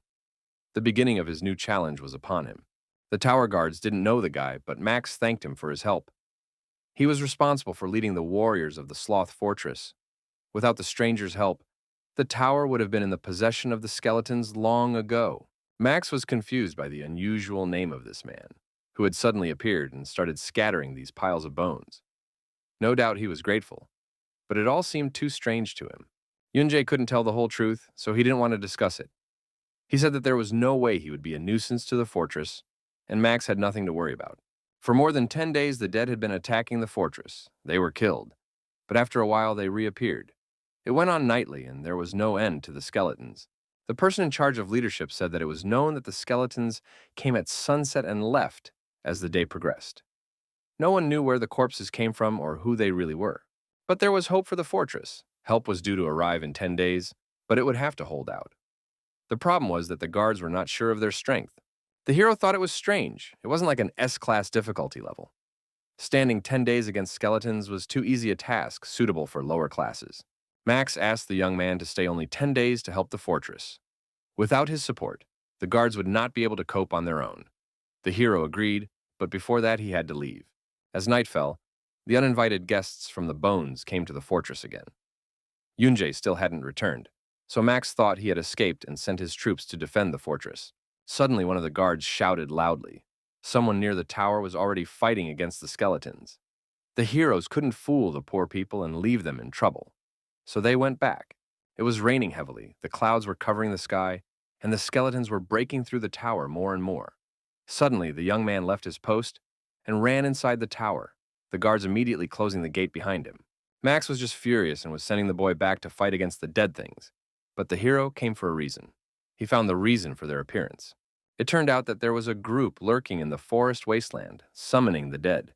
A: The beginning of his new challenge was upon him. The tower guards didn't know the guy, but Max thanked him for his help. He was responsible for leading the warriors of the Sloth Fortress. Without the stranger's help, the tower would have been in the possession of the skeletons long ago. Max was confused by the unusual name of this man, who had suddenly appeared and started scattering these piles of bones. No doubt he was grateful, but it all seemed too strange to him. Yunjae couldn't tell the whole truth, so he didn't want to discuss it. He said that there was no way he would be a nuisance to the fortress, and Max had nothing to worry about. For more than 10 days, the dead had been attacking the fortress. They were killed, but after a while they reappeared. It went on nightly, and there was no end to the skeletons. The person in charge of leadership said that it was known that the skeletons came at sunset and left as the day progressed. No one knew where the corpses came from or who they really were. But there was hope for the fortress. Help was due to arrive in 10 days, but it would have to hold out. The problem was that the guards were not sure of their strength. The hero thought it was strange. It wasn't like an S-class difficulty level. Standing 10 days against skeletons was too easy a task suitable for lower classes. Max asked the young man to stay only 10 days to help the fortress. Without his support, the guards would not be able to cope on their own. The hero agreed, but before that he had to leave. As night fell, the uninvited guests from the Bones came to the fortress again. Yunjae still hadn't returned, so Max thought he had escaped and sent his troops to defend the fortress. Suddenly, one of the guards shouted loudly. Someone near the tower was already fighting against the skeletons. The heroes couldn't fool the poor people and leave them in trouble, so they went back. It was raining heavily, the clouds were covering the sky, and the skeletons were breaking through the tower more and more. Suddenly, the young man left his post and ran inside the tower, the guards immediately closing the gate behind him. Max was just furious and was sending the boy back to fight against the dead things. But the hero came for a reason. He found the reason for their appearance. It turned out that there was a group lurking in the forest wasteland, summoning the dead.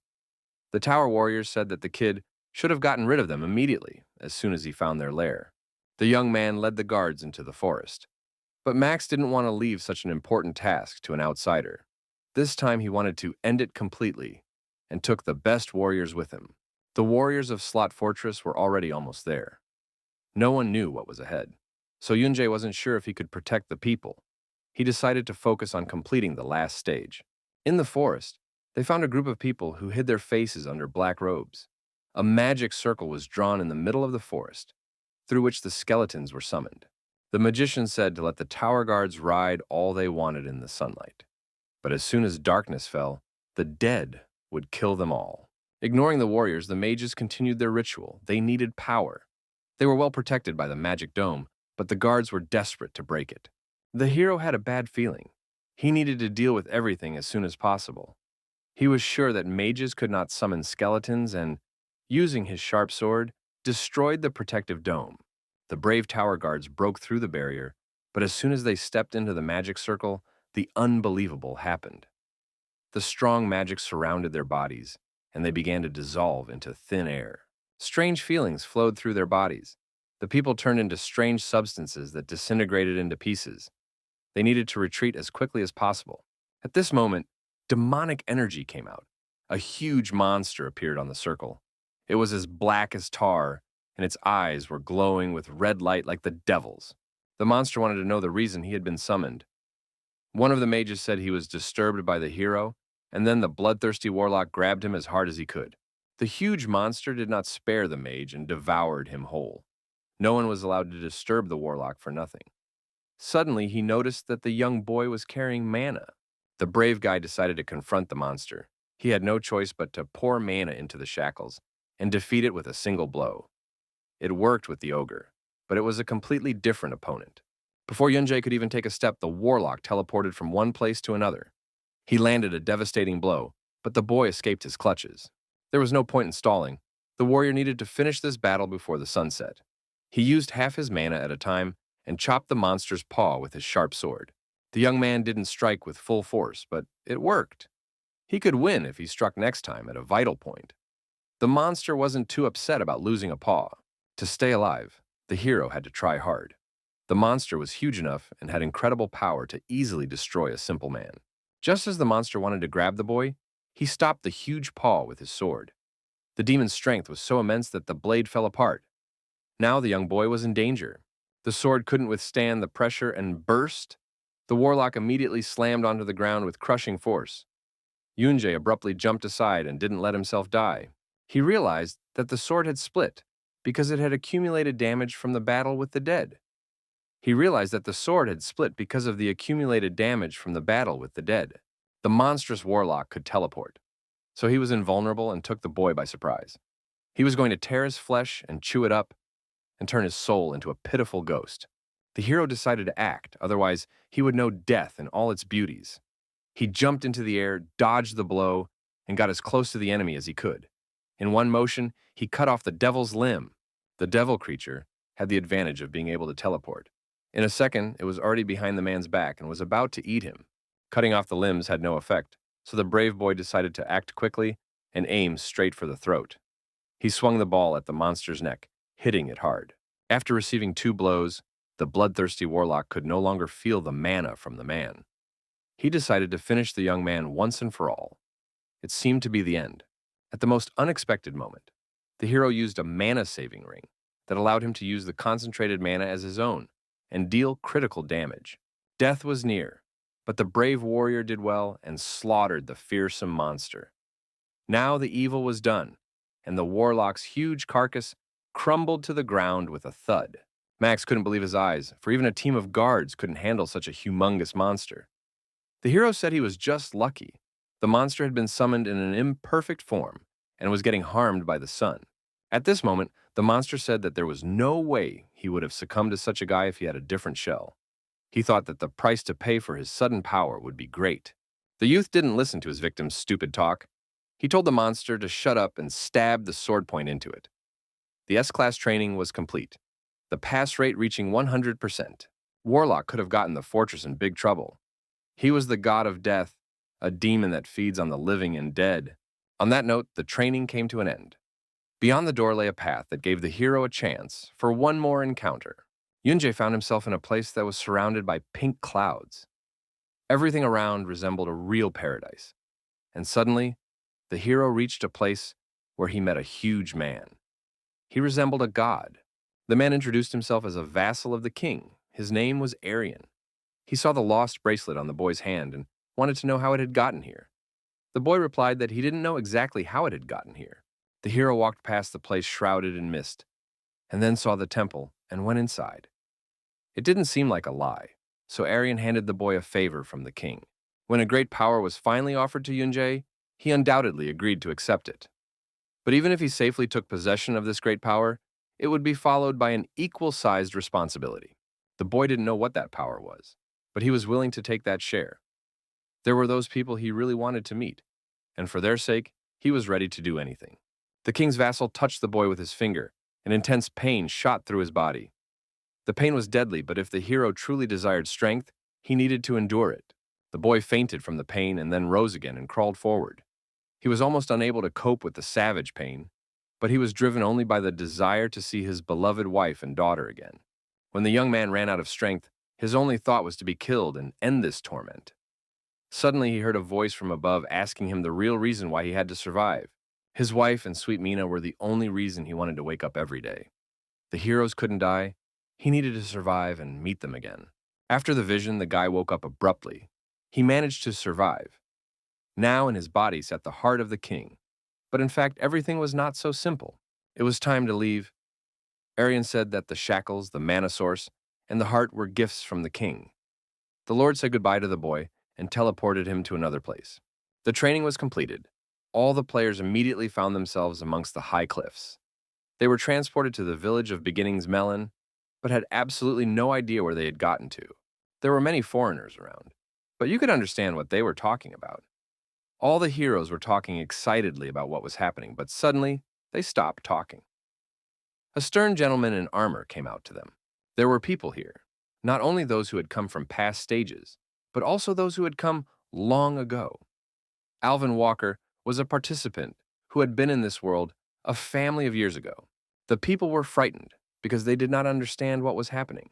A: The tower warriors said that the kid should have gotten rid of them immediately, as soon as he found their lair. The young man led the guards into the forest. But Max didn't want to leave such an important task to an outsider. This time he wanted to end it completely, and took the best warriors with him. The warriors of Slot Fortress were already almost there. No one knew what was ahead, so Yunjae wasn't sure if he could protect the people. He decided to focus on completing the last stage. In the forest, they found a group of people who hid their faces under black robes. A magic circle was drawn in the middle of the forest, through which the skeletons were summoned. The magician said to let the tower guards ride all they wanted in the sunlight. But as soon as darkness fell, the dead would kill them all. Ignoring the warriors, the mages continued their ritual. They needed power. They were well protected by the magic dome, but the guards were desperate to break it. The hero had a bad feeling. He needed to deal with everything as soon as possible. He was sure that mages could not summon skeletons and, using his sharp sword, destroyed the protective dome. The brave tower guards broke through the barrier, but as soon as they stepped into the magic circle, the unbelievable happened. The strong magic surrounded their bodies, and they began to dissolve into thin air. Strange feelings flowed through their bodies. The people turned into strange substances that disintegrated into pieces. They needed to retreat as quickly as possible. At this moment, demonic energy came out. A huge monster appeared on the circle. It was as black as tar, and its eyes were glowing with red light like the devil's. The monster wanted to know the reason he had been summoned. One of the mages said he was disturbed by the hero, and then the bloodthirsty warlock grabbed him as hard as he could. The huge monster did not spare the mage and devoured him whole. No one was allowed to disturb the warlock for nothing. Suddenly, he noticed that the young boy was carrying mana. The brave guy decided to confront the monster. He had no choice but to pour mana into the shackles and defeat it with a single blow. It worked with the ogre, but it was a completely different opponent. Before Yunjae could even take a step, the warlock teleported from one place to another. He landed a devastating blow, but the boy escaped his clutches. There was no point in stalling. The warrior needed to finish this battle before the sun set. He used half his mana at a time and chopped the monster's paw with his sharp sword. The young man didn't strike with full force, but it worked. He could win if he struck next time at a vital point. The monster wasn't too upset about losing a paw. To stay alive, the hero had to try hard. The monster was huge enough and had incredible power to easily destroy a simple man. Just as the monster wanted to grab the boy, he stopped the huge paw with his sword. The demon's strength was so immense that the blade fell apart. Now the young boy was in danger. The sword couldn't withstand the pressure and burst. The warlock immediately slammed onto the ground with crushing force. Yunjie abruptly jumped aside and didn't let himself die. He realized that the sword had split because it had accumulated damage from the battle with the dead. He realized that the sword had split because of the accumulated damage from the battle with the dead. The monstrous warlock could teleport, so he was invulnerable and took the boy by surprise. He was going to tear his flesh and chew it up and turn his soul into a pitiful ghost. The hero decided to act, otherwise he would know death in all its beauties. He jumped into the air, dodged the blow, and got as close to the enemy as he could. In one motion, he cut off the devil's limb. The devil creature had the advantage of being able to teleport. In a second, it was already behind the man's back and was about to eat him. Cutting off the limbs had no effect, so the brave boy decided to act quickly and aim straight for the throat. He swung the ball at the monster's neck, hitting it hard. After receiving 2 blows, the bloodthirsty warlock could no longer feel the mana from the man. He decided to finish the young man once and for all. It seemed to be the end. At the most unexpected moment, the hero used a mana-saving ring that allowed him to use the concentrated mana as his own and deal critical damage. Death was near, but the brave warrior did well and slaughtered the fearsome monster. Now the evil was done, and the warlock's huge carcass crumbled to the ground with a thud. Max couldn't believe his eyes, for even a team of guards couldn't handle such a humongous monster. The hero said he was just lucky. The monster had been summoned in an imperfect form and was getting harmed by the sun. At this moment, the monster said that there was no way he would have succumbed to such a guy if he had a different shell. He thought that the price to pay for his sudden power would be great. The youth didn't listen to his victim's stupid talk. He told the monster to shut up and stabbed the sword point into it. The S-class training was complete, the pass rate reaching 100%. Warlock could have gotten the fortress in big trouble. He was the god of death, a demon that feeds on the living and dead. On that note, the training came to an end. Beyond the door lay a path that gave the hero a chance for one more encounter. Yunjie found himself in a place that was surrounded by pink clouds. Everything around resembled a real paradise. And suddenly, the hero reached a place where he met a huge man. He resembled a god. The man introduced himself as a vassal of the king. His name was Arian. He saw the lost bracelet on the boy's hand and wanted to know how it had gotten here. The boy replied that he didn't know exactly how it had gotten here. The hero walked past the place shrouded in mist, and then saw the temple and went inside. It didn't seem like a lie, so Arian handed the boy a favor from the king. When a great power was finally offered to Yunjie, he undoubtedly agreed to accept it. But even if he safely took possession of this great power, it would be followed by an equal-sized responsibility. The boy didn't know what that power was, but he was willing to take that share. There were those people he really wanted to meet, and for their sake, he was ready to do anything. The king's vassal touched the boy with his finger, and intense pain shot through his body. The pain was deadly, but if the hero truly desired strength, he needed to endure it. The boy fainted from the pain and then rose again and crawled forward. He was almost unable to cope with the savage pain, but he was driven only by the desire to see his beloved wife and daughter again. When the young man ran out of strength, his only thought was to be killed and end this torment. Suddenly he heard a voice from above asking him the real reason why he had to survive. His wife and sweet Mina were the only reason he wanted to wake up every day. The heroes couldn't die. He needed to survive and meet them again. After the vision, the guy woke up abruptly. He managed to survive. Now in his body sat the heart of the king. But in fact, everything was not so simple. It was time to leave. Arian said that the shackles, the mana source, and the heart were gifts from the king. The Lord said goodbye to the boy and teleported him to another place. The training was completed. All the players immediately found themselves amongst the high cliffs. They were transported to the village of Beginnings Melon, but had absolutely no idea where they had gotten to. There were many foreigners around, but you could understand what they were talking about. All the heroes were talking excitedly about what was happening, but suddenly, they stopped talking. A stern gentleman in armor came out to them. There were people here, not only those who had come from past stages, but also those who had come long ago. Alvin Walker was a participant who had been in this world a family of years ago. The people were frightened because they did not understand what was happening.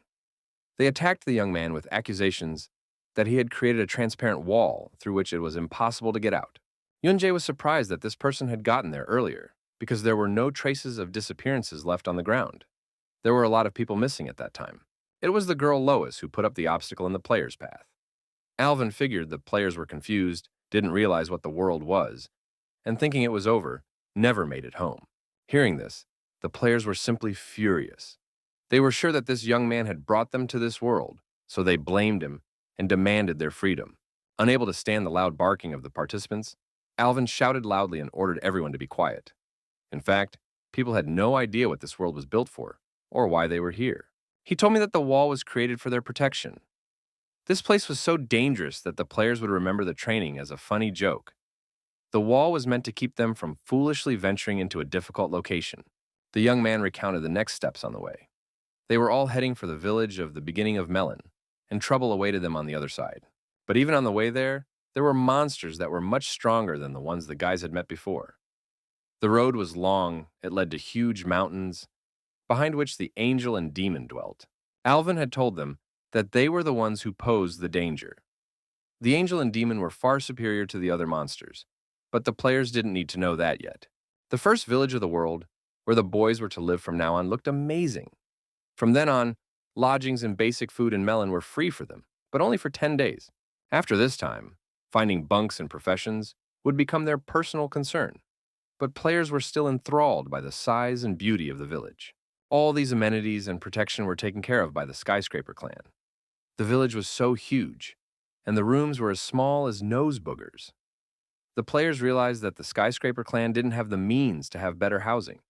A: They attacked the young man with accusations that he had created a transparent wall through which it was impossible to get out. Yunjae was surprised that this person had gotten there earlier because there were no traces of disappearances left on the ground. There were a lot of people missing at that time. It was the girl Lois who put up the obstacle in the player's path. Alvin figured the players were confused, didn't realize what the world was, and thinking it was over, never made it home. Hearing this, the players were simply furious. They were sure that this young man had brought them to this world, so they blamed him and demanded their freedom. Unable to stand the loud barking of the participants, Alvin shouted loudly and ordered everyone to be quiet. In fact, people had no idea what this world was built for, or why they were here. He told me that the wall was created for their protection. This place was so dangerous that the players would remember the training as a funny joke. The wall was meant to keep them from foolishly venturing into a difficult location. The young man recounted the next steps on the way. They were all heading for the village of the beginning of Melon, and trouble awaited them on the other side. But even on the way there were monsters that were much stronger than the ones the guys had met before. The road was long, it led to huge mountains, behind which the angel and demon dwelt. Alvin had told them that they were the ones who posed the danger. The angel and demon were far superior to the other monsters, but the players didn't need to know that yet. The first village of the world, where the boys were to live from now on, looked amazing. From then on, lodgings and basic food in Melon were free for them, but only for 10 days. After this time, finding bunks and professions would become their personal concern. But players were still enthralled by the size and beauty of the village. All these amenities and protection were taken care of by the Skyscraper clan. The village was so huge, and the rooms were as small as nose boogers. The players realized that the Skyscraper clan didn't have the means to have better housing.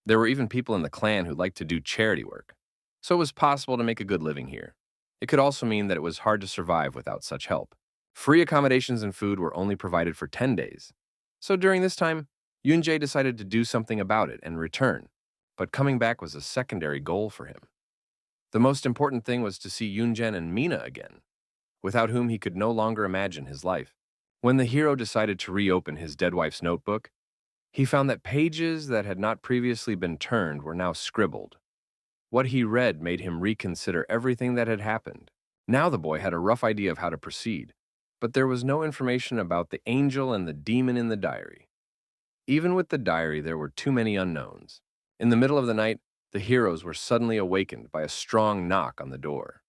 A: There were even people in the clan who liked to do charity work, so it was possible to make a good living here. It could also mean that it was hard to survive without such help. Free accommodations and food were only provided for 10 days. So during this time, Yunjae decided to do something about it and return, but coming back was a secondary goal for him. The most important thing was to see Yunjen and Mina again, without whom he could no longer imagine his life. When the hero decided to reopen his dead wife's notebook, he found that pages that had not previously been turned were now scribbled. What he read made him reconsider everything that had happened. Now the boy had a rough idea of how to proceed, but there was no information about the angel and the demon in the diary. Even with the diary, there were too many unknowns. In the middle of the night, the heroes were suddenly awakened by a strong knock on the door.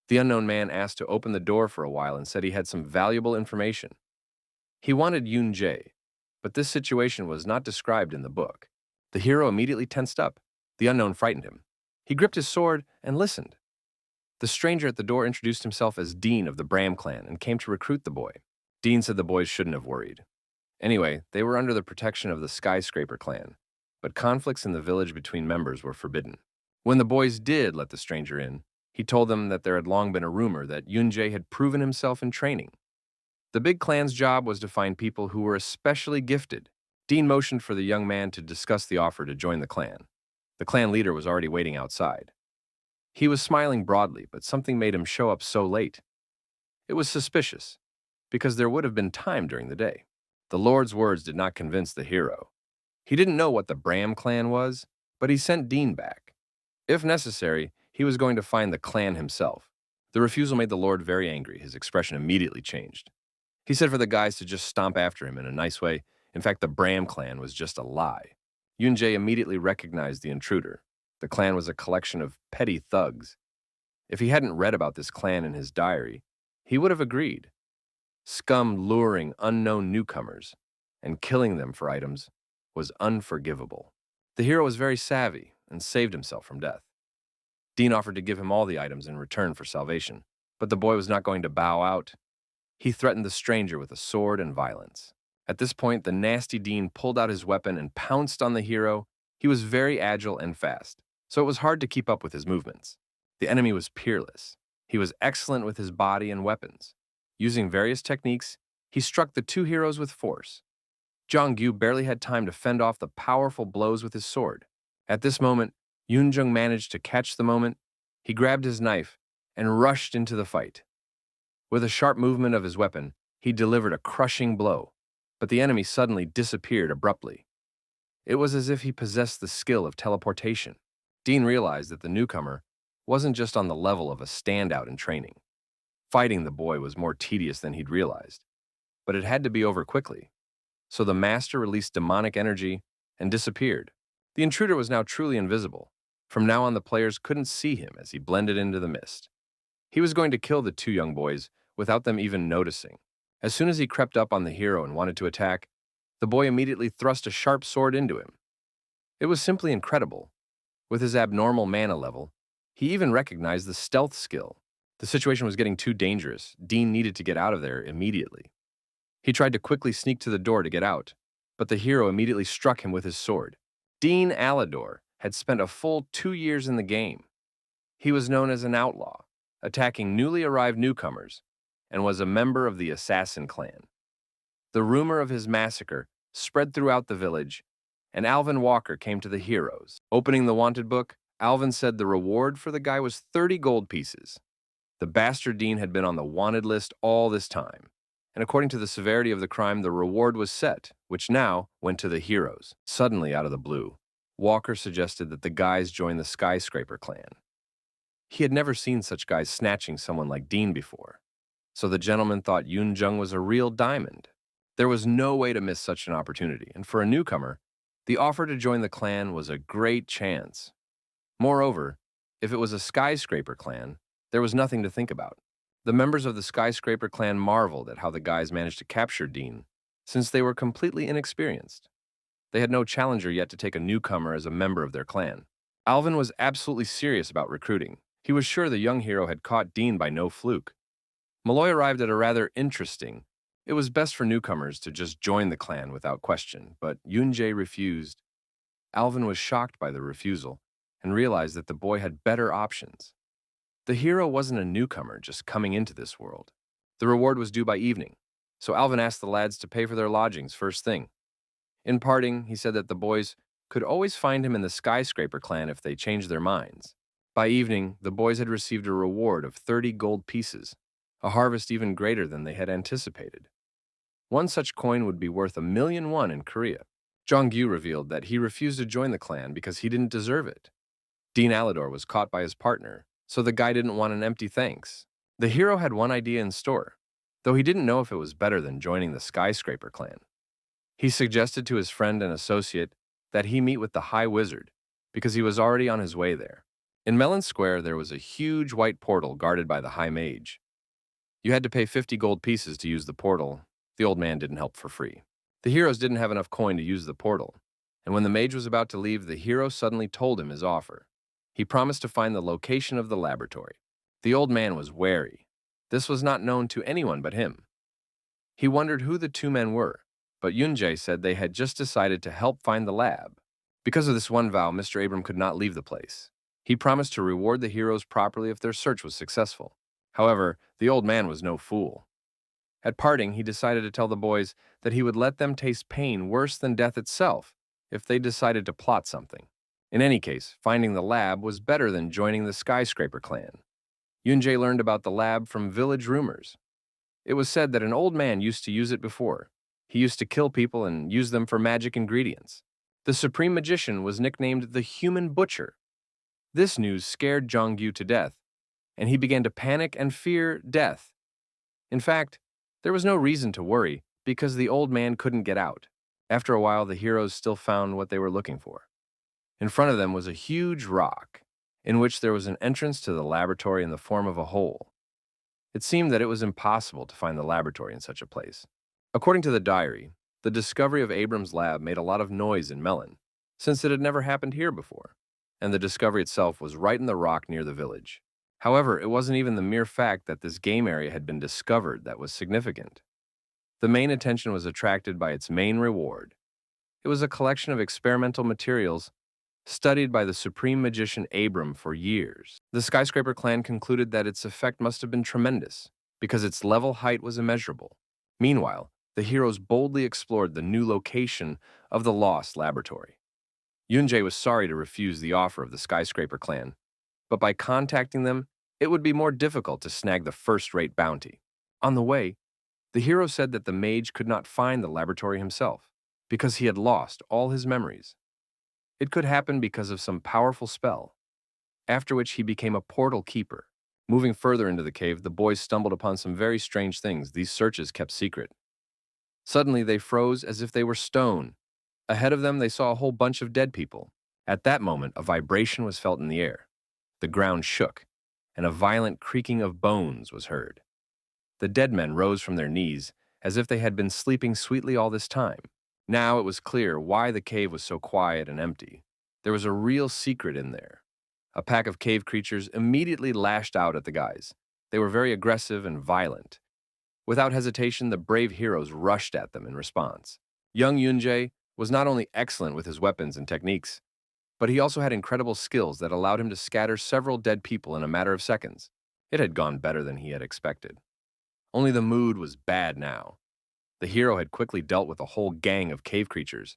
A: The unknown man asked to open the door for a while and said he had some valuable information. He wanted Yunjae, but this situation was not described in the book. The hero immediately tensed up. The unknown frightened him. He gripped his sword and listened. The stranger at the door introduced himself as Dean of the Bram clan and came to recruit the boy. Dean said the boys shouldn't have worried. Anyway, they were under the protection of the Skyscraper clan, but conflicts in the village between members were forbidden. When the boys did let the stranger in, he told them that there had long been a rumor that Yunjae had proven himself in training. The big clan's job was to find people who were especially gifted. Dean motioned for the young man to discuss the offer to join the clan. The clan leader was already waiting outside. He was smiling broadly, but something made him show up so late. It was suspicious, because there would have been time during the day. The Lord's words did not convince the hero. He didn't know what the Bram clan was, but he sent Dean back. If necessary, he was going to find the clan himself. The refusal made the Lord very angry. His expression immediately changed. He said for the guys to just stomp after him in a nice way. In fact, the Bram clan was just a lie. Yunjae immediately recognized the intruder. The clan was a collection of petty thugs. If he hadn't read about this clan in his diary, he would have agreed. Scum luring unknown newcomers and killing them for items was unforgivable. The hero was very savvy and saved himself from death. Dean offered to give him all the items in return for salvation, but the boy was not going to bow out. He threatened the stranger with a sword and violence. At this point, the nasty Dean pulled out his weapon and pounced on the hero. He was very agile and fast, so it was hard to keep up with his movements. The enemy was peerless. He was excellent with his body and weapons. Using various techniques, he struck the two heroes with force. Jong-gyu barely had time to fend off the powerful blows with his sword. At this moment, Yoon-jung managed to catch the moment. He grabbed his knife and rushed into the fight. With a sharp movement of his weapon, he delivered a crushing blow, but the enemy suddenly disappeared abruptly. It was as if he possessed the skill of teleportation. Dean realized that the newcomer wasn't just on the level of a standout in training. Fighting the boy was more tedious than he'd realized, but it had to be over quickly. So the master released demonic energy and disappeared. The intruder was now truly invisible. From now on, the players couldn't see him as he blended into the mist. He was going to kill the two young boys without them even noticing. As soon as he crept up on the hero and wanted to attack, the boy immediately thrust a sharp sword into him. It was simply incredible. With his abnormal mana level, he even recognized the stealth skill. The situation was getting too dangerous. Dean needed to get out of there immediately. He tried to quickly sneak to the door to get out, but the hero immediately struck him with his sword. Dean Alidor had spent a full 2 years in the game. He was known as an outlaw, attacking newly arrived newcomers, and was a member of the Assassin clan. The rumor of his massacre spread throughout the village, and Alvin Walker came to the heroes. Opening the wanted book, Alvin said the reward for the guy was 30 gold pieces. The bastard Dean had been on the wanted list all this time, and according to the severity of the crime, the reward was set, which now went to the heroes. Suddenly, out of the blue, Walker suggested that the guys join the Skyscraper clan. He had never seen such guys snatching someone like Dean before, so the gentleman thought Yoon-jung was a real diamond. There was no way to miss such an opportunity, and for a newcomer, the offer to join the clan was a great chance. Moreover, if it was a Skyscraper clan, there was nothing to think about. The members of the Skyscraper clan marveled at how the guys managed to capture Dean, since they were completely inexperienced. They had no challenger yet to take a newcomer as a member of their clan. Alvin was absolutely serious about recruiting. He was sure the young hero had caught Dean by no fluke. Malloy arrived at a rather interesting. It was best for newcomers to just join the clan without question, but Yoon-jae refused. Alvin was shocked by the refusal and realized that the boy had better options. The hero wasn't a newcomer just coming into this world. The reward was due by evening, so Alvin asked the lads to pay for their lodgings first thing. In parting, he said that the boys could always find him in the Skyscraper clan if they changed their minds. By evening, the boys had received a reward of 30 gold pieces, a harvest even greater than they had anticipated. One such coin would be worth 1,000,000 won in Korea. Jong-gyu revealed that he refused to join the clan because he didn't deserve it. Dean Alidor was caught by his partner, so the guy didn't want an empty thanks. The hero had one idea in store, though he didn't know if it was better than joining the Skyscraper clan. He suggested to his friend and associate that he meet with the High Wizard, because he was already on his way there. In Melon Square, there was a huge white portal guarded by the High Mage. You had to pay 50 gold pieces to use the portal. The old man didn't help for free. The heroes didn't have enough coin to use the portal, and when the mage was about to leave, the hero suddenly told him his offer. He promised to find the location of the laboratory. The old man was wary. This was not known to anyone but him. He wondered who the two men were, but Yoon-jae said they had just decided to help find the lab. Because of this one vow, Mr. Abram could not leave the place. He promised to reward the heroes properly if their search was successful. However, the old man was no fool. At parting, he decided to tell the boys that he would let them taste pain worse than death itself if they decided to plot something. In any case, finding the lab was better than joining the Skyscraper clan. Yoon-jae learned about the lab from village rumors. It was said that an old man used to use it before. He used to kill people and use them for magic ingredients. The supreme magician was nicknamed the Human Butcher. This news scared Jong-gyu to death, and he began to panic and fear death. In fact, there was no reason to worry because the old man couldn't get out. After a while, the heroes still found what they were looking for. In front of them was a huge rock, in which there was an entrance to the laboratory in the form of a hole. It seemed that it was impossible to find the laboratory in such a place. According to the diary, the discovery of Abram's lab made a lot of noise in Melon, since it had never happened here before, and the discovery itself was right in the rock near the village. However, it wasn't even the mere fact that this game area had been discovered that was significant. The main attention was attracted by its main reward. It was a collection of experimental materials studied by the supreme magician Abram for years. The Skyscraper clan concluded that its effect must have been tremendous, because its level height was immeasurable. Meanwhile, the heroes boldly explored the new location of the lost laboratory. Yunjae was sorry to refuse the offer of the Skyscraper clan, but by contacting them, it would be more difficult to snag the first-rate bounty. On the way, the hero said that the mage could not find the laboratory himself because he had lost all his memories. It could happen because of some powerful spell, after which he became a portal keeper. Moving further into the cave, the boys stumbled upon some very strange things these searches kept secret. Suddenly, they froze as if they were stone. Ahead of them, they saw a whole bunch of dead people. At that moment, a vibration was felt in the air. The ground shook, and a violent creaking of bones was heard. The dead men rose from their knees, as if they had been sleeping sweetly all this time. Now it was clear why the cave was so quiet and empty. There was a real secret in there. A pack of cave creatures immediately lashed out at the guys. They were very aggressive and violent. Without hesitation, the brave heroes rushed at them in response. Young Yunjae was not only excellent with his weapons and techniques, but he also had incredible skills that allowed him to scatter several dead people in a matter of seconds. It had gone better than he had expected. Only the mood was bad now. The hero had quickly dealt with a whole gang of cave creatures,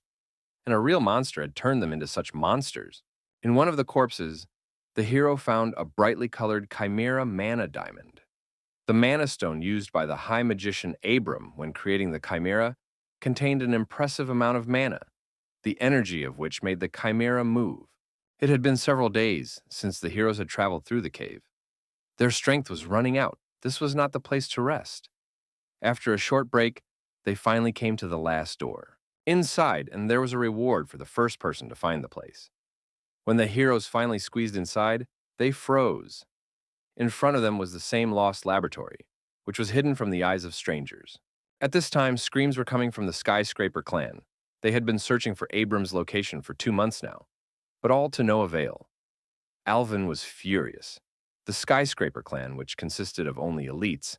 A: and a real monster had turned them into such monsters. In one of the corpses, the hero found a brightly colored chimera mana diamond. The mana stone used by the high magician Abram when creating the chimera contained an impressive amount of mana, the energy of which made the chimera move. It had been several days since the heroes had traveled through the cave. Their strength was running out. This was not the place to rest. After a short break, they finally came to the last door. Inside, and there was a reward for the first person to find the place. When the heroes finally squeezed inside, they froze. In front of them was the same lost laboratory, which was hidden from the eyes of strangers. At this time, screams were coming from the Skyscraper clan. They had been searching for Abram's location for 2 months now, but all to no avail. Alvin was furious. The Skyscraper clan, which consisted of only elites,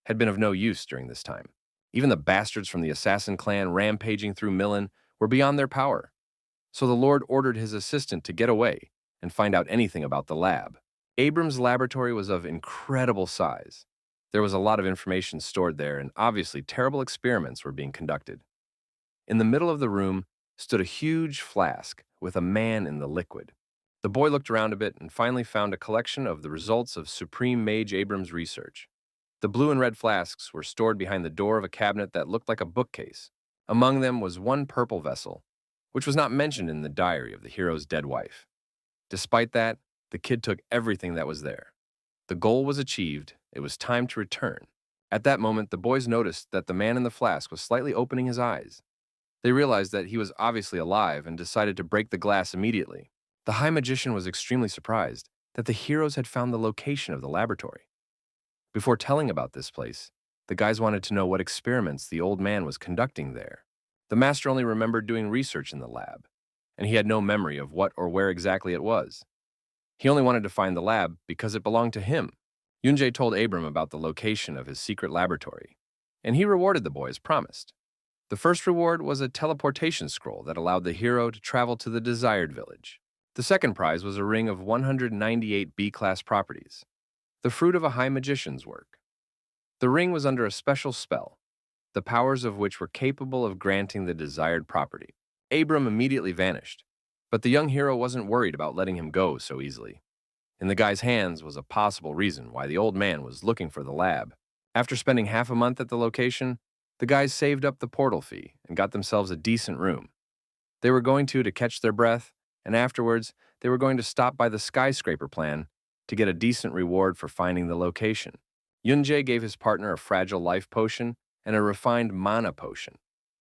A: had been of no use during this time. Even the bastards from the Assassin clan rampaging through Milan were beyond their power. So the Lord ordered his assistant to get away and find out anything about the lab. Abram's laboratory was of incredible size. There was a lot of information stored there, and obviously terrible experiments were being conducted. In the middle of the room stood a huge flask with a man in the liquid. The boy looked around a bit and finally found a collection of the results of Supreme Mage Abram's research. The blue and red flasks were stored behind the door of a cabinet that looked like a bookcase. Among them was one purple vessel, which was not mentioned in the diary of the hero's dead wife. Despite that, the kid took everything that was there. The goal was achieved. It was time to return. At that moment, the boys noticed that the man in the flask was slightly opening his eyes. They realized that he was obviously alive and decided to break the glass immediately. The High Magician was extremely surprised that the heroes had found the location of the laboratory. Before telling about this place, the guys wanted to know what experiments the old man was conducting there. The master only remembered doing research in the lab, and he had no memory of what or where exactly it was. He only wanted to find the lab because it belonged to him. Yunjae told Abram about the location of his secret laboratory, and he rewarded the boy as promised. The first reward was a teleportation scroll that allowed the hero to travel to the desired village. The second prize was a ring of 198 B-class properties, the fruit of a high magician's work. The ring was under a special spell, the powers of which were capable of granting the desired property. Abram immediately vanished, but the young hero wasn't worried about letting him go so easily. In the guy's hands was a possible reason why the old man was looking for the lab. After spending half a month at the location, the guys saved up the portal fee and got themselves a decent room. They were going to catch their breath, and afterwards, they were going to stop by the Skyscraper plan to get a decent reward for finding the location. Yunjae gave his partner a fragile life potion and a refined mana potion,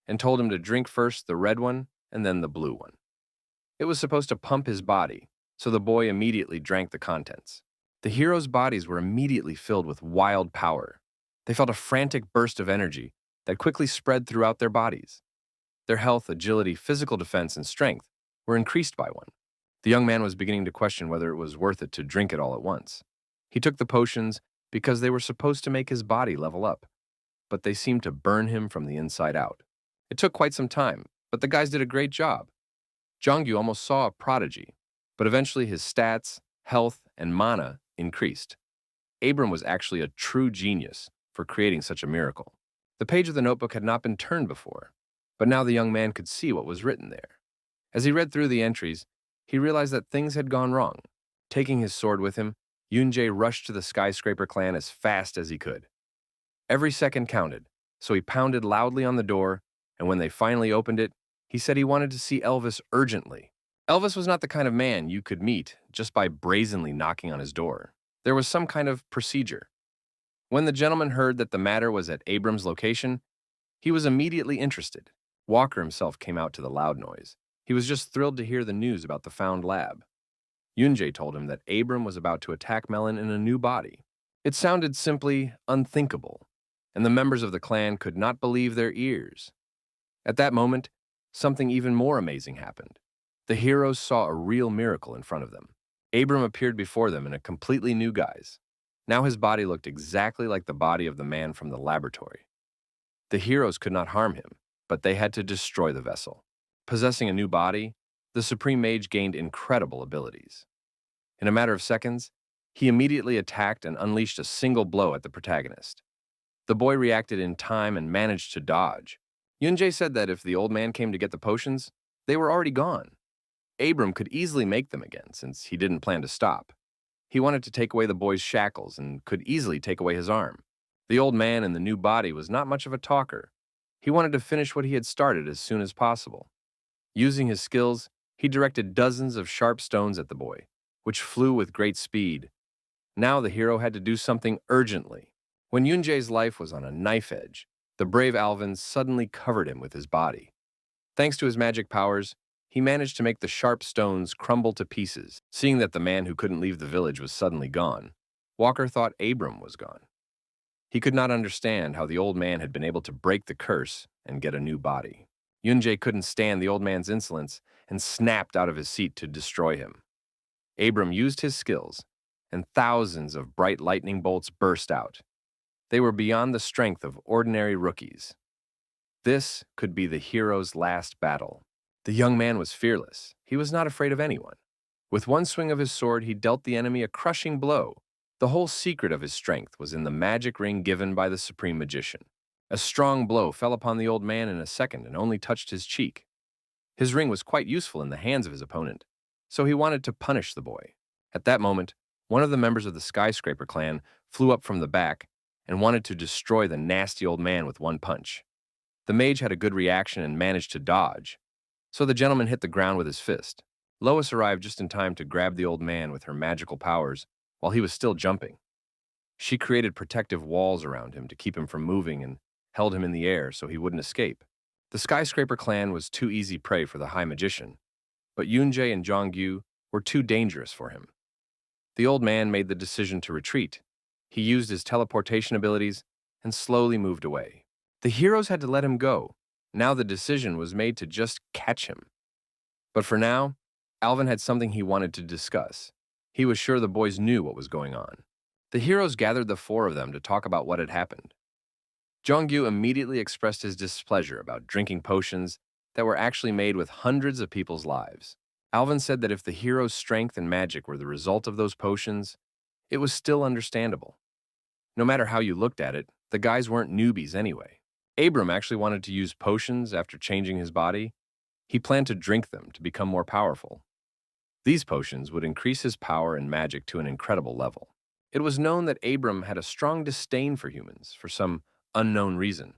A: and told him to drink first the red one and then the blue one. It was supposed to pump his body, so the boy immediately drank the contents. The heroes' bodies were immediately filled with wild power. They felt a frantic burst of energy that quickly spread throughout their bodies. Their health, agility, physical defense, and strength were increased by one. The young man was beginning to question whether it was worth it to drink it all at once. He took the potions because they were supposed to make his body level up, but they seemed to burn him from the inside out. It took quite some time, but the guys did a great job. Jongyu almost saw a prodigy, but eventually his stats, health, and mana increased. Abram was actually a true genius for creating such a miracle. The page of the notebook had not been turned before, but now the young man could see what was written there. As he read through the entries, he realized that things had gone wrong. Taking his sword with him, Yoonjae rushed to the skyscraper clan as fast as he could. Every second counted, so he pounded loudly on the door, and when they finally opened it, he said he wanted to see Elvis urgently. Elvis was not the kind of man you could meet just by brazenly knocking on his door. There was some kind of procedure. When the gentleman heard that the matter was at Abram's location, he was immediately interested. Walker himself came out to the loud noise. He was just thrilled to hear the news about the found lab. Yoonjae told him that Abram was about to attack Melon in a new body. It sounded simply unthinkable, and the members of the clan could not believe their ears. At that moment, something even more amazing happened. The heroes saw a real miracle in front of them. Abram appeared before them in a completely new guise. Now his body looked exactly like the body of the man from the laboratory. The heroes could not harm him, but they had to destroy the vessel. Possessing a new body, the Supreme Mage gained incredible abilities. In a matter of seconds, he immediately attacked and unleashed a single blow at the protagonist. The boy reacted in time and managed to dodge. Yoonjae said that if the old man came to get the potions, they were already gone. Abram could easily make them again, since he didn't plan to stop. He wanted to take away the boy's shackles and could easily take away his arm. The old man in the new body was not much of a talker. He wanted to finish what he had started as soon as possible. Using his skills, he directed dozens of sharp stones at the boy, which flew with great speed. Now the hero had to do something urgently. When Yoonjae's life was on a knife edge, the brave Alvin suddenly covered him with his body. Thanks to his magic powers, he managed to make the sharp stones crumble to pieces. Seeing that the man who couldn't leave the village was suddenly gone, Walker thought Abram was gone. He could not understand how the old man had been able to break the curse and get a new body. Yoonjae couldn't stand the old man's insolence and snapped out of his seat to destroy him. Abram used his skills, and thousands of bright lightning bolts burst out. They were beyond the strength of ordinary rookies. This could be the hero's last battle. The young man was fearless. He was not afraid of anyone. With one swing of his sword, he dealt the enemy a crushing blow. The whole secret of his strength was in the magic ring given by the Supreme Magician. A strong blow fell upon the old man in a second and only touched his cheek. His ring was quite useful in the hands of his opponent, so he wanted to punish the boy. At that moment, one of the members of the skyscraper clan flew up from the back and wanted to destroy the nasty old man with one punch. The mage had a good reaction and managed to dodge, so the gentleman hit the ground with his fist. Lois arrived just in time to grab the old man with her magical powers while he was still jumping. She created protective walls around him to keep him from moving and held him in the air so he wouldn't escape. The skyscraper clan was too easy prey for the High Magician, but Yoonjae and Jongyu were too dangerous for him. The old man made the decision to retreat. He used his teleportation abilities and slowly moved away. The heroes had to let him go. Now the decision was made to just catch him. But for now, Alvin had something he wanted to discuss. He was sure the boys knew what was going on. The heroes gathered the four of them to talk about what had happened. Jongyu immediately expressed his displeasure about drinking potions that were actually made with hundreds of people's lives. Alvin said that if the heroes' strength and magic were the result of those potions, it was still understandable. No matter how you looked at it, the guys weren't newbies anyway. Abram actually wanted to use potions after changing his body. He planned to drink them to become more powerful. These potions would increase his power and magic to an incredible level. It was known that Abram had a strong disdain for humans for some unknown reason.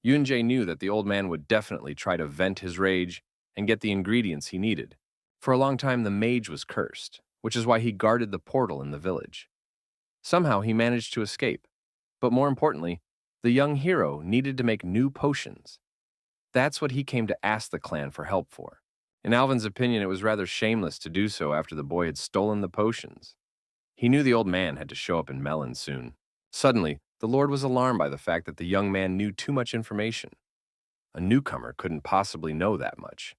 A: Yoonjae knew that the old man would definitely try to vent his rage and get the ingredients he needed. For a long time, the mage was cursed, which is why he guarded the portal in the village. Somehow, he managed to escape. But more importantly, the young hero needed to make new potions. That's what he came to ask the clan for help for. In Alvin's opinion, it was rather shameless to do so after the boy had stolen the potions. He knew the old man had to show up in Melon soon. Suddenly, the Lord was alarmed by the fact that the young man knew too much information. A newcomer couldn't possibly know that much.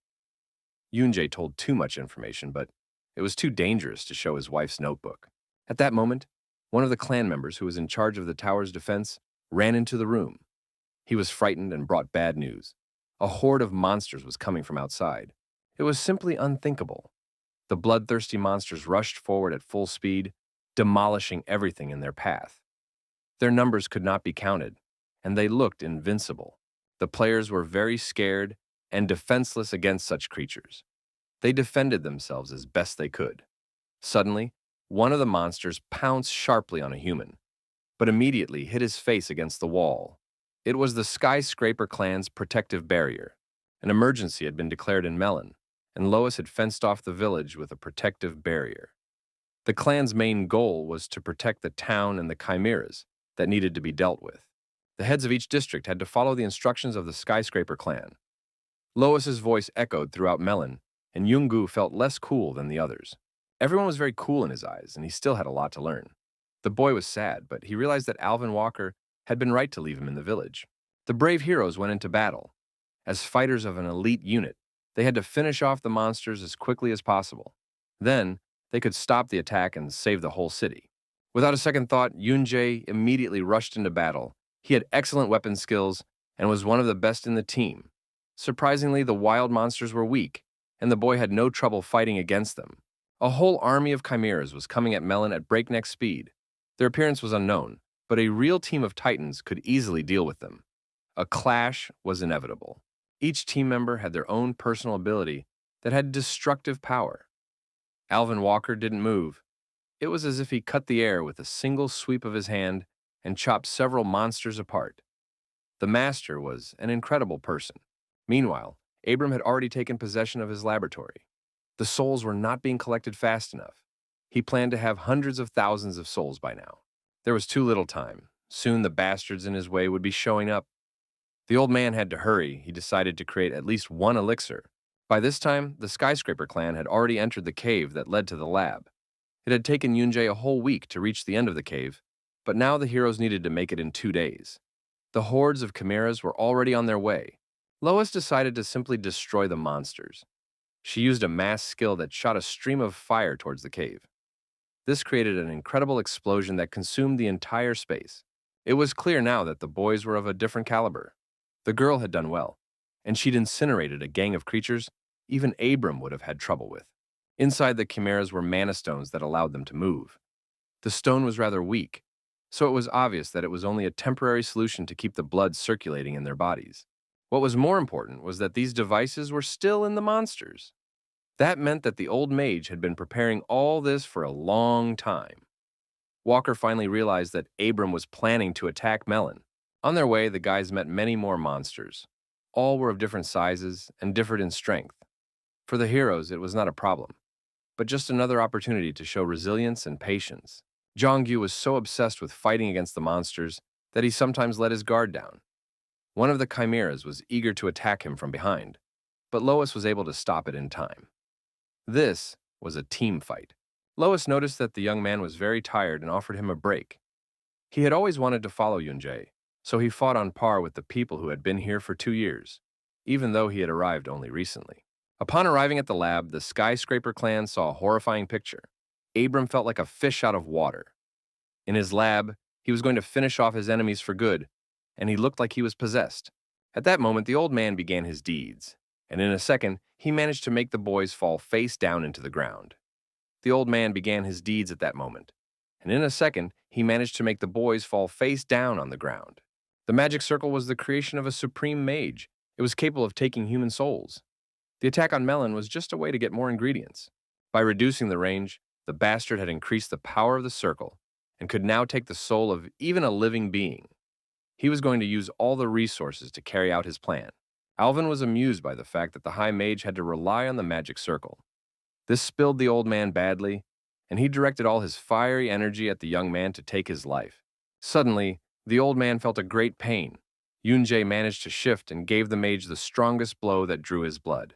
A: Yoonjae told too much information, but it was too dangerous to show his wife's notebook. At that moment, one of the clan members who was in charge of the tower's defense ran into the room. He was frightened and brought bad news. A horde of monsters was coming from outside. It was simply unthinkable. The bloodthirsty monsters rushed forward at full speed, demolishing everything in their path. Their numbers could not be counted, and they looked invincible. The players were very scared and defenseless against such creatures. They defended themselves as best they could. Suddenly, one of the monsters pounced sharply on a human, but immediately hit his face against the wall. It was the Skyscraper clan's protective barrier. An emergency had been declared in Melon, and Lois had fenced off the village with a protective barrier. The clan's main goal was to protect the town and the chimeras that needed to be dealt with. The heads of each district had to follow the instructions of the Skyscraper clan. Lois's voice echoed throughout Melon, and Yungu felt less cool than the others. Everyone was very cool in his eyes, and he still had a lot to learn. The boy was sad, but he realized that Alvin Walker had been right to leave him in the village. The brave heroes went into battle. As fighters of an elite unit, they had to finish off the monsters as quickly as possible. Then, they could stop the attack and save the whole city. Without a second thought, Yunjae immediately rushed into battle. He had excellent weapon skills and was one of the best in the team. Surprisingly, the wild monsters were weak, and the boy had no trouble fighting against them. A whole army of chimeras was coming at Melon at breakneck speed. Their appearance was unknown, but a real team of titans could easily deal with them. A clash was inevitable. Each team member had their own personal ability that had destructive power. Alvin Walker didn't move. It was as if he cut the air with a single sweep of his hand and chopped several monsters apart. The master was an incredible person. Meanwhile, Abram had already taken possession of his laboratory. The souls were not being collected fast enough. He planned to have hundreds of thousands of souls by now. There was too little time. Soon the bastards in his way would be showing up. The old man had to hurry. He decided to create at least one elixir. By this time, the Skyscraper clan had already entered the cave that led to the lab. It had taken Yunjae a whole week to reach the end of the cave, but now the heroes needed to make it in 2 days. The hordes of chimeras were already on their way. Lois decided to simply destroy the monsters. She used a mass skill that shot a stream of fire towards the cave. This created an incredible explosion that consumed the entire space. It was clear now that the boys were of a different caliber. The girl had done well, and she'd incinerated a gang of creatures even Abram would have had trouble with. Inside the chimeras were mana stones that allowed them to move. The stone was rather weak, so it was obvious that it was only a temporary solution to keep the blood circulating in their bodies. What was more important was that these devices were still in the monsters. That meant that the old mage had been preparing all this for a long time. Walker finally realized that Abram was planning to attack Melon. On their way, the guys met many more monsters. All were of different sizes and differed in strength. For the heroes, it was not a problem, but just another opportunity to show resilience and patience. Jongyu was so obsessed with fighting against the monsters that he sometimes let his guard down. One of the chimeras was eager to attack him from behind, but Lois was able to stop it in time. This was a team fight. Lois noticed that the young man was very tired and offered him a break. He had always wanted to follow Yunjae, so he fought on par with the people who had been here for 2 years, even though he had arrived only recently. Upon arriving at the lab, the Skyscraper clan saw a horrifying picture. Abram felt like a fish out of water. In his lab, he was going to finish off his enemies for good, and he looked like he was possessed. At that moment, the old man began his deeds, and in a second, he managed to make the boys fall face down into the ground. The old man began his deeds at that moment, and in a second, he managed to make the boys fall face down on the ground. The magic circle was the creation of a supreme mage. It was capable of taking human souls. The attack on Melon was just a way to get more ingredients. By reducing the range, the bastard had increased the power of the circle and could now take the soul of even a living being. He was going to use all the resources to carry out his plan. Alvin was amused by the fact that the High Mage had to rely on the magic circle. This spilled the old man badly, and he directed all his fiery energy at the young man to take his life. Suddenly, the old man felt a great pain. Yunjae managed to shift and gave the mage the strongest blow that drew his blood.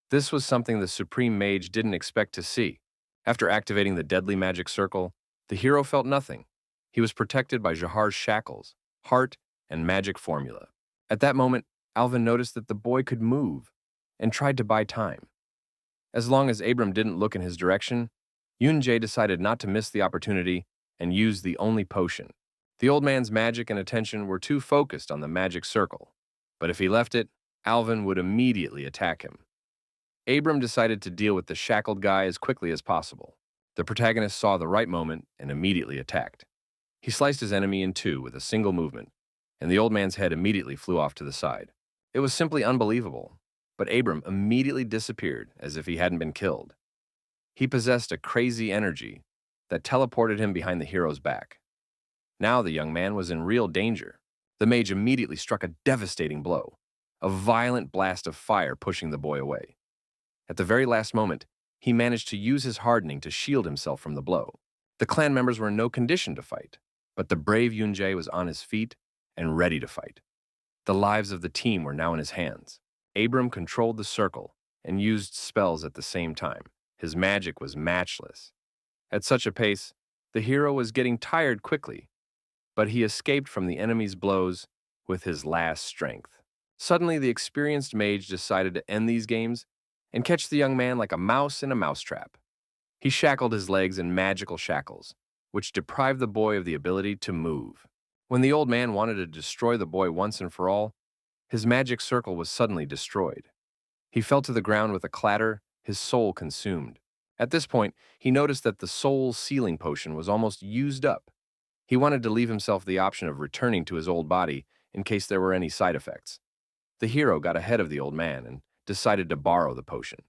A: This was something the Supreme Mage didn't expect to see. After activating the deadly magic circle, the hero felt nothing. He was protected by Jahar's shackles, heart, and magic formula. At that moment, Alvin noticed that the boy could move and tried to buy time. As long as Abram didn't look in his direction, Yunjae decided not to miss the opportunity and used the only potion. The old man's magic and attention were too focused on the magic circle, but if he left it, Alvin would immediately attack him. Abram decided to deal with the shackled guy as quickly as possible. The protagonist saw the right moment and immediately attacked. He sliced his enemy in two with a single movement. and the old man's head immediately flew off to the side. It was simply unbelievable, but Abram immediately disappeared as if he hadn't been killed. He possessed a crazy energy that teleported him behind the hero's back. Now the young man was in real danger. The mage immediately struck a devastating blow, a violent blast of fire pushing the boy away. At the very last moment, he managed to use his hardening to shield himself from the blow. The clan members were in no condition to fight, but the brave Yunjae was on his feet and ready to fight. The lives of the team were now in his hands. Abram controlled the circle and used spells at the same time. His magic was matchless. At such a pace, the hero was getting tired quickly, but he escaped from the enemy's blows with his last strength. Suddenly, the experienced mage decided to end these games and catch the young man like a mouse in a mousetrap. He shackled his legs in magical shackles, which deprived the boy of the ability to move. When the old man wanted to destroy the boy once and for all, his magic circle was suddenly destroyed. He fell to the ground with a clatter, his soul consumed. At this point, he noticed that the soul sealing potion was almost used up. He wanted to leave himself the option of returning to his old body in case there were any side effects. The hero got ahead of the old man and decided to borrow the potion.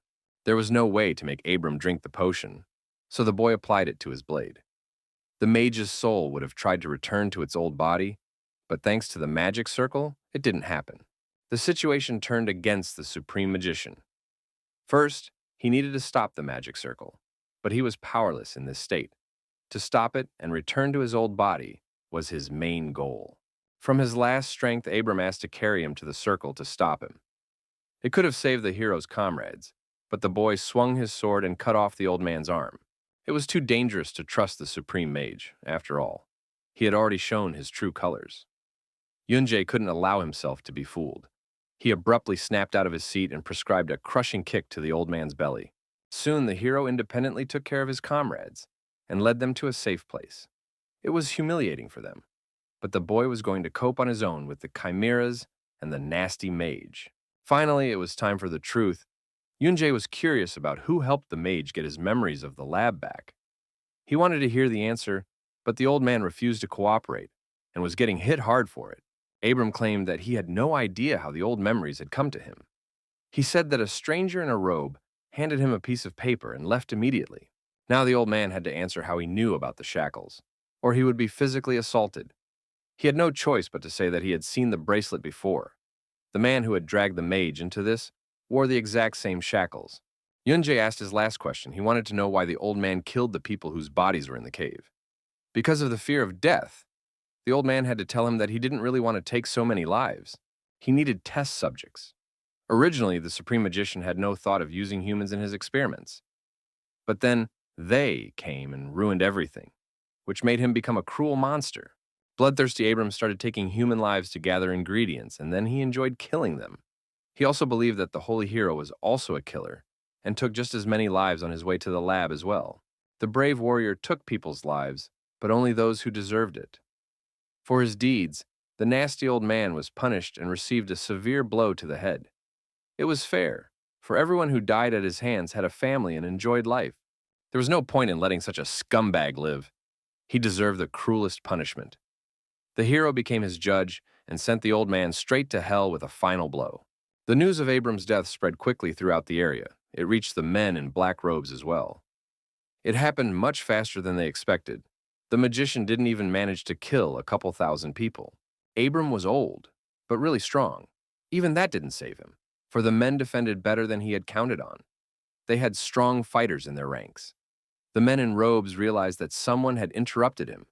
A: There was no way to make Abram drink the potion, so the boy applied it to his blade. The mage's soul would have tried to return to its old body, but thanks to the magic circle, it didn't happen. The situation turned against the supreme magician. First, he needed to stop the magic circle, but he was powerless in this state. To stop it and return to his old body was his main goal. From his last strength, Abram asked to carry him to the circle to stop him. It could have saved the hero's comrades, but the boy swung his sword and cut off the old man's arm. It was too dangerous to trust the supreme mage, after all. He had already shown his true colors. Yunjae couldn't allow himself to be fooled. He abruptly snapped out of his seat and prescribed a crushing kick to the old man's belly. Soon the hero independently took care of his comrades and led them to a safe place. It was humiliating for them, but the boy was going to cope on his own with the chimeras and the nasty mage. Finally, it was time for the truth. Yunjae was curious about who helped the mage get his memories of the lab back. He wanted to hear the answer, but the old man refused to cooperate and was getting hit hard for it. Abram claimed that he had no idea how the old memories had come to him. He said that a stranger in a robe handed him a piece of paper and left immediately. Now the old man had to answer how he knew about the shackles, or he would be physically assaulted. He had no choice but to say that he had seen the bracelet before. The man who had dragged the mage into this wore the exact same shackles. Yunjae asked his last question. He wanted to know why the old man killed the people whose bodies were in the cave. Because of the fear of death, the old man had to tell him that he didn't really want to take so many lives. He needed test subjects. Originally, the Supreme Magician had no thought of using humans in his experiments. But then they came and ruined everything, which made him become a cruel monster. Bloodthirsty Abrams started taking human lives to gather ingredients, and then he enjoyed killing them. He also believed that the holy hero was also a killer, and took just as many lives on his way to the lab as well. The brave warrior took people's lives, but only those who deserved it. For his deeds, the nasty old man was punished and received a severe blow to the head. It was fair, for everyone who died at his hands had a family and enjoyed life. There was no point in letting such a scumbag live. He deserved the cruelest punishment. The hero became his judge and sent the old man straight to hell with a final blow. The news of Abram's death spread quickly throughout the area. It reached the men in black robes as well. It happened much faster than they expected. The magician didn't even manage to kill a couple thousand people. Abram was old, but really strong. Even that didn't save him, for the men defended better than he had counted on. They had strong fighters in their ranks. The men in robes realized that someone had interrupted him.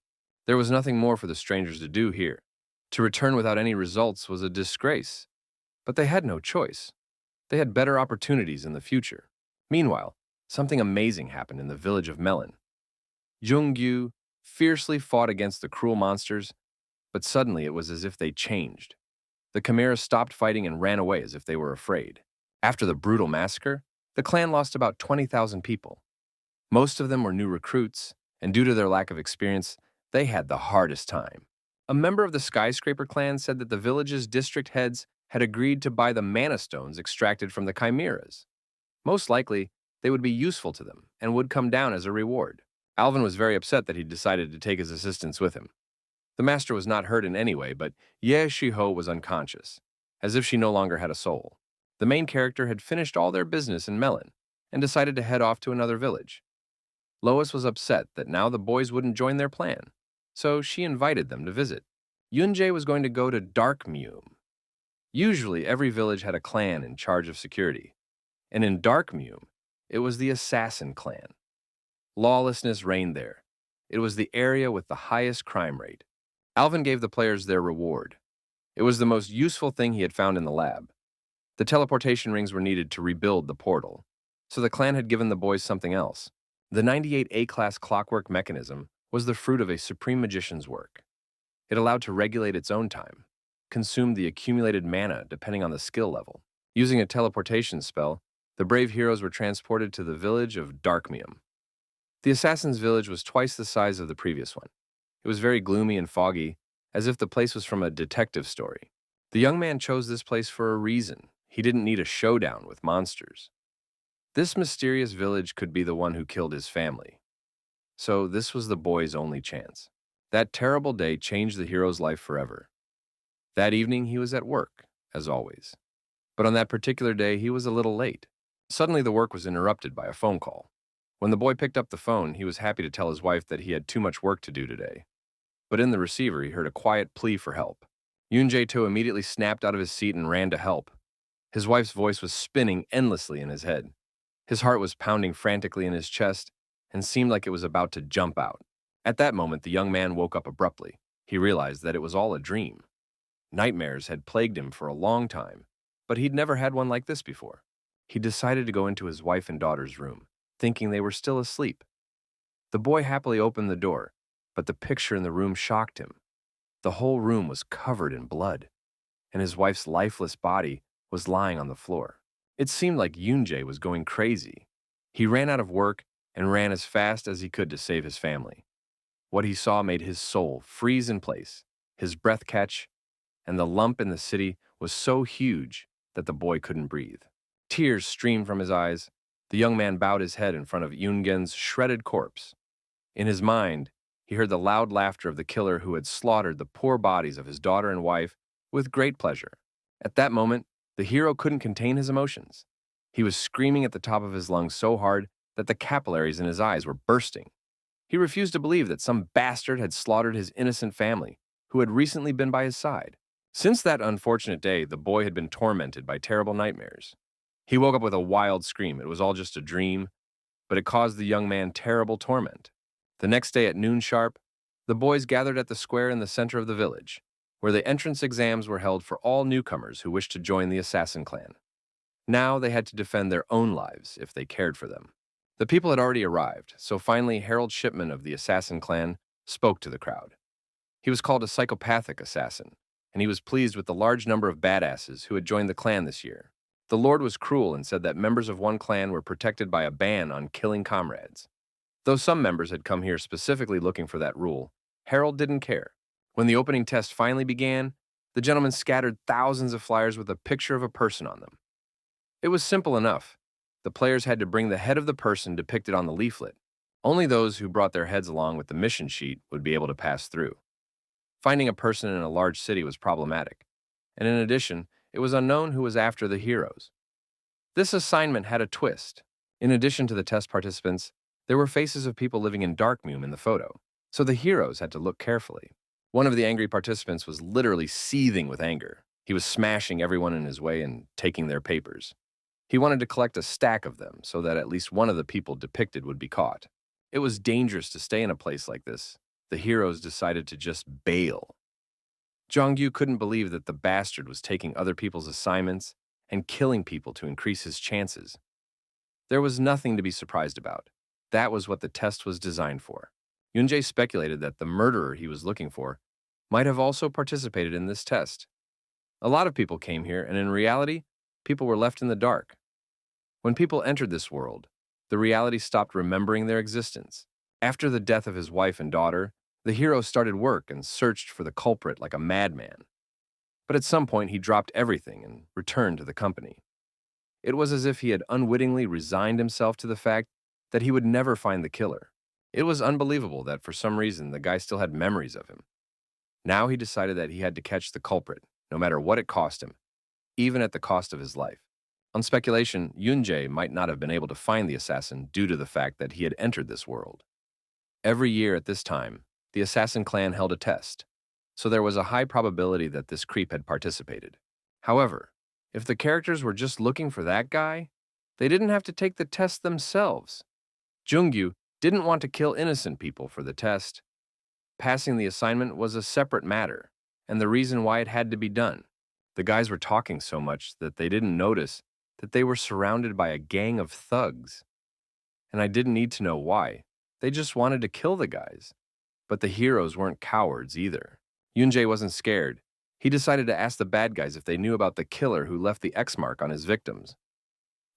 A: There was nothing more for the strangers to do here. To return without any results was a disgrace. But they had no choice. They had better opportunities in the future. Meanwhile, something amazing happened in the village of Melon. Jung-gyu fiercely fought against the cruel monsters, but suddenly it was as if they changed. The chimeras stopped fighting and ran away as if they were afraid. After the brutal massacre, the clan lost about 20,000 people. Most of them were new recruits, and due to their lack of experience, they had the hardest time. A member of the Skyscraper clan said that the village's district heads had agreed to buy the mana stones extracted from the chimeras. Most likely, they would be useful to them and would come down as a reward. Alvin was very upset that he decided to take his assistants with him. The master was not hurt in any way, but Ye Shiho was unconscious, as if she no longer had a soul. The main character had finished all their business in Melon and decided to head off to another village. Lois was upset that now the boys wouldn't join their plan, so she invited them to visit. Yunjae was going to go to Dark Meum. Usually, every village had a clan in charge of security, and in Dark Meum, it was the Assassin clan. Lawlessness reigned there. It was the area with the highest crime rate. Alvin gave the players their reward. It was the most useful thing he had found in the lab. The teleportation rings were needed to rebuild the portal, so the clan had given the boys something else. The 98 A-class clockwork mechanism was the fruit of a supreme magician's work. It allowed to regulate its own time, consumed the accumulated mana depending on the skill level. Using a teleportation spell, the brave heroes were transported to the village of Darkmeum. The assassin's village was twice the size of the previous one. It was very gloomy and foggy, as if the place was from a detective story. The young man chose this place for a reason. He didn't need a showdown with monsters. This mysterious village could be the one who killed his family. So this was the boy's only chance. That terrible day changed the hero's life forever. That evening he was at work, as always. But on that particular day he was a little late. Suddenly the work was interrupted by a phone call. When the boy picked up the phone, he was happy to tell his wife that he had too much work to do today. But in the receiver he heard a quiet plea for help. Yoonjae-to immediately snapped out of his seat and ran to help. His wife's voice was spinning endlessly in his head. His heart was pounding frantically in his chest and seemed like it was about to jump out. At that moment, the young man woke up abruptly. He realized that it was all a dream. Nightmares had plagued him for a long time, but he'd never had one like this before. He decided to go into his wife and daughter's room, thinking they were still asleep. The boy happily opened the door, but the picture in the room shocked him. The whole room was covered in blood, and his wife's lifeless body was lying on the floor. It seemed like Yoonjae was going crazy. He ran out of work and ran as fast as he could to save his family. What he saw made his soul freeze in place, his breath catch, and the lump in the city was so huge that the boy couldn't breathe. Tears streamed from his eyes. The young man bowed his head in front of Yoongen's shredded corpse. In his mind, he heard the loud laughter of the killer who had slaughtered the poor bodies of his daughter and wife with great pleasure. At that moment, the hero couldn't contain his emotions. He was screaming at the top of his lungs so hard that the capillaries in his eyes were bursting. He refused to believe that some bastard had slaughtered his innocent family, who had recently been by his side. Since that unfortunate day, the boy had been tormented by terrible nightmares. He woke up with a wild scream. It was all just a dream, but it caused the young man terrible torment. The next day at noon sharp, the boys gathered at the square in the center of the village, where the entrance exams were held for all newcomers who wished to join the assassin clan. Now they had to defend their own lives if they cared for them. The people had already arrived, so finally Harold Shipman of the assassin clan spoke to the crowd. He was called a psychopathic assassin, and he was pleased with the large number of badasses who had joined the clan this year. The Lord was cruel and said that members of one clan were protected by a ban on killing comrades. Though some members had come here specifically looking for that rule, Harold didn't care. When the opening test finally began, the gentleman scattered thousands of flyers with a picture of a person on them. It was simple enough. The players had to bring the head of the person depicted on the leaflet. Only those who brought their heads along with the mission sheet would be able to pass through. Finding a person in a large city was problematic, and in addition, it was unknown who was after the heroes. This assignment had a twist. In addition to the test participants, there were faces of people living in Darkmeum in the photo, so the heroes had to look carefully. One of the angry participants was literally seething with anger. He was smashing everyone in his way and taking their papers. He wanted to collect a stack of them so that at least one of the people depicted would be caught. It was dangerous to stay in a place like this. The heroes decided to just bail. Jongyu couldn't believe that the bastard was taking other people's assignments and killing people to increase his chances. There was nothing to be surprised about. That was what the test was designed for. Yoonjae speculated that the murderer he was looking for might have also participated in this test. A lot of people came here, and in reality, people were left in the dark. When people entered this world, the reality stopped remembering their existence. After the death of his wife and daughter, the hero started work and searched for the culprit like a madman. But at some point, he dropped everything and returned to the company. It was as if he had unwittingly resigned himself to the fact that he would never find the killer. It was unbelievable that for some reason the guy still had memories of him. Now he decided that he had to catch the culprit, no matter what it cost him, even at the cost of his life. On speculation, Yunjae might not have been able to find the assassin due to the fact that he had entered this world. Every year at this time, the assassin clan held a test, so there was a high probability that this creep had participated. However, if the characters were just looking for that guy, they didn't have to take the test themselves. Jungyu didn't want to kill innocent people for the test. Passing the assignment was a separate matter, and the reason why it had to be done. The guys were talking so much that they didn't notice that they were surrounded by a gang of thugs. And I didn't need to know why. They just wanted to kill the guys. But the heroes weren't cowards either. Yunjae wasn't scared. He decided to ask the bad guys if they knew about the killer who left the X mark on his victims.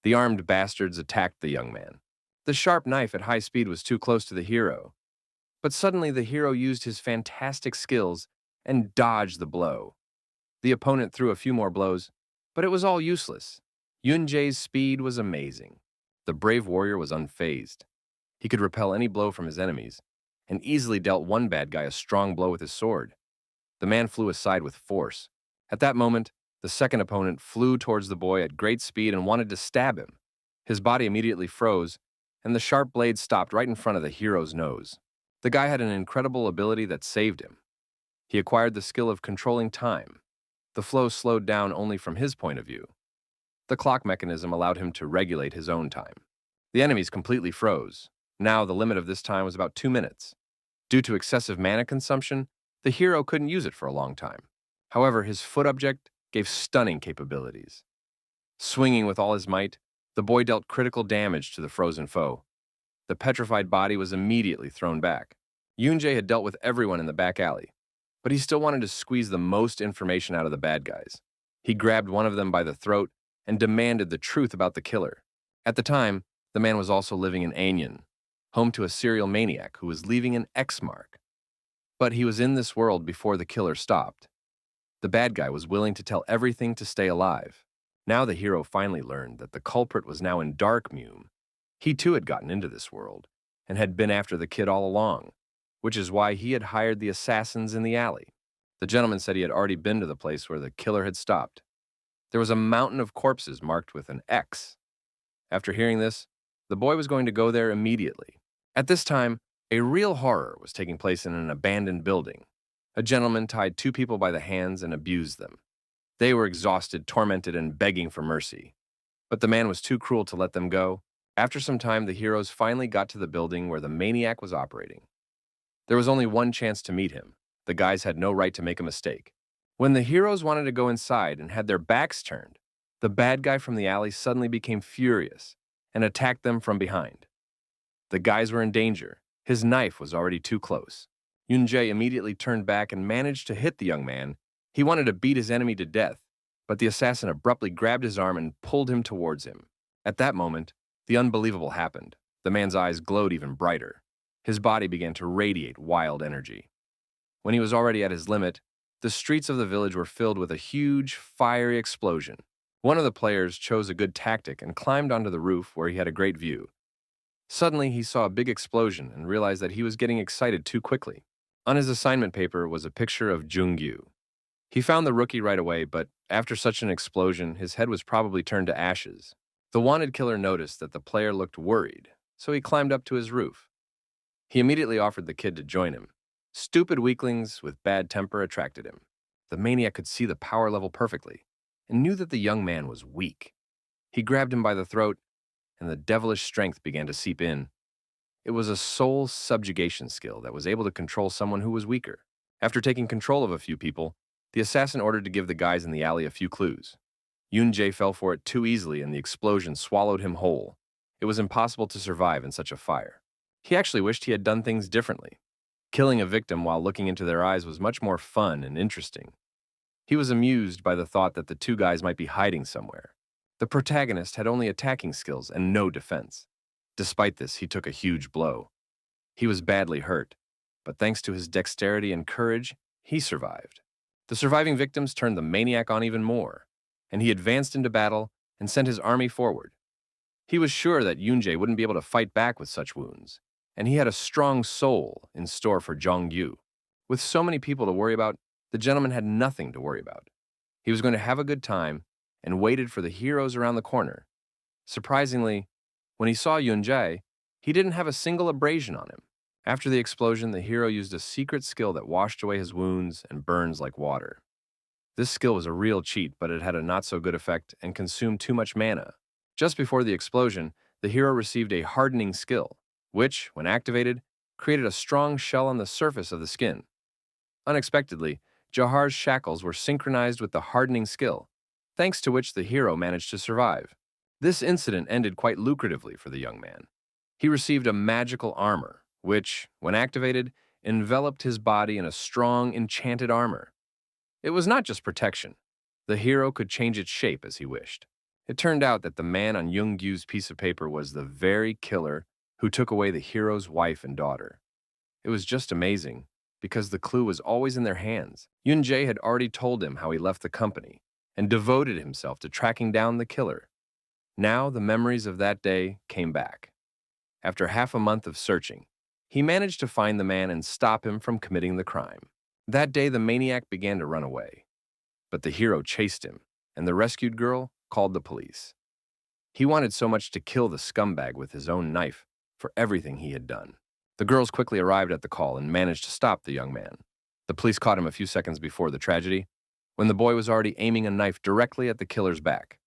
A: The armed bastards attacked the young man. The sharp knife at high speed was too close to the hero. But suddenly the hero used his fantastic skills and dodged the blow. The opponent threw a few more blows, but it was all useless. Yunjae's speed was amazing. The brave warrior was unfazed. He could repel any blow from his enemies, and easily dealt one bad guy a strong blow with his sword. The man flew aside with force. At that moment, the second opponent flew towards the boy at great speed and wanted to stab him. His body immediately froze, and the sharp blade stopped right in front of the hero's nose. The guy had an incredible ability that saved him. He acquired the skill of controlling time. The flow slowed down only from his point of view. The clock mechanism allowed him to regulate his own time. The enemies completely froze. Now the limit of this time was about 2 minutes. Due to excessive mana consumption, the hero couldn't use it for a long time. However, his foot object gave stunning capabilities. Swinging with all his might, the boy dealt critical damage to the frozen foe. The petrified body was immediately thrown back. Yunjae had dealt with everyone in the back alley, but he still wanted to squeeze the most information out of the bad guys. He grabbed one of them by the throat and demanded the truth about the killer. At the time, the man was also living in Anyan, home to a serial maniac who was leaving an X mark. But he was in this world before the killer stopped. The bad guy was willing to tell everything to stay alive. Now the hero finally learned that the culprit was now in Dark Mume. He too had gotten into this world and had been after the kid all along, which is why he had hired the assassins in the alley. The gentleman said he had already been to the place where the killer had stopped. There was a mountain of corpses marked with an X. After hearing this, the boy was going to go there immediately. At this time, a real horror was taking place in an abandoned building. A gentleman tied 2 people by the hands and abused them. They were exhausted, tormented, and begging for mercy. But the man was too cruel to let them go. After some time, the heroes finally got to the building where the maniac was operating. There was only one chance to meet him. The guys had no right to make a mistake. When the heroes wanted to go inside and had their backs turned, the bad guy from the alley suddenly became furious and attacked them from behind. The guys were in danger. His knife was already too close. Yunjae immediately turned back and managed to hit the young man. He wanted to beat his enemy to death, but the assassin abruptly grabbed his arm and pulled him towards him. At that moment, the unbelievable happened. The man's eyes glowed even brighter. His body began to radiate wild energy. When he was already at his limit, the streets of the village were filled with a huge, fiery explosion. One of the players chose a good tactic and climbed onto the roof where he had a great view. Suddenly, he saw a big explosion and realized that he was getting excited too quickly. On his assignment paper was a picture of Jungyu. He found the rookie right away, but after such an explosion, his head was probably turned to ashes. The wanted killer noticed that the player looked worried, so he climbed up to his roof. He immediately offered the kid to join him. Stupid weaklings with bad temper attracted him. The maniac could see the power level perfectly and knew that the young man was weak. He grabbed him by the throat, and the devilish strength began to seep in. It was a soul subjugation skill that was able to control someone who was weaker. After taking control of a few people, the assassin ordered to give the guys in the alley a few clues. Yunjae fell for it too easily and the explosion swallowed him whole. It was impossible to survive in such a fire. He actually wished he had done things differently. Killing a victim while looking into their eyes was much more fun and interesting. He was amused by the thought that the 2 guys might be hiding somewhere. The protagonist had only attacking skills and no defense. Despite this, he took a huge blow. He was badly hurt, but thanks to his dexterity and courage, he survived. The surviving victims turned the maniac on even more, and he advanced into battle and sent his army forward. He was sure that Yunjae wouldn't be able to fight back with such wounds, and he had a strong soul in store for Jongyu. With so many people to worry about, the gentleman had nothing to worry about. He was going to have a good time and waited for the heroes around the corner. Surprisingly, when he saw Yunjae, he didn't have a single abrasion on him. After the explosion, the hero used a secret skill that washed away his wounds and burns like water. This skill was a real cheat, but it had a not-so-good effect and consumed too much mana. Just before the explosion, the hero received a hardening skill, which, when activated, created a strong shell on the surface of the skin. Unexpectedly, Jahar's shackles were synchronized with the hardening skill, thanks to which the hero managed to survive. This incident ended quite lucratively for the young man. He received a magical armor, which, when activated, enveloped his body in a strong, enchanted armor. It was not just protection. The hero could change its shape as he wished. It turned out that the man on Yoongyu's piece of paper was the very killer who took away the hero's wife and daughter. It was just amazing, because the clue was always in their hands. Yoonjae had already told him how he left the company and devoted himself to tracking down the killer. Now the memories of that day came back. After half a month of searching, he managed to find the man and stop him from committing the crime. That day, the maniac began to run away, but the hero chased him, and the rescued girl called the police. He wanted so much to kill the scumbag with his own knife for everything he had done. The girls quickly arrived at the call and managed to stop the young man. The police caught him a few seconds before the tragedy, when the boy was already aiming a knife directly at the killer's back.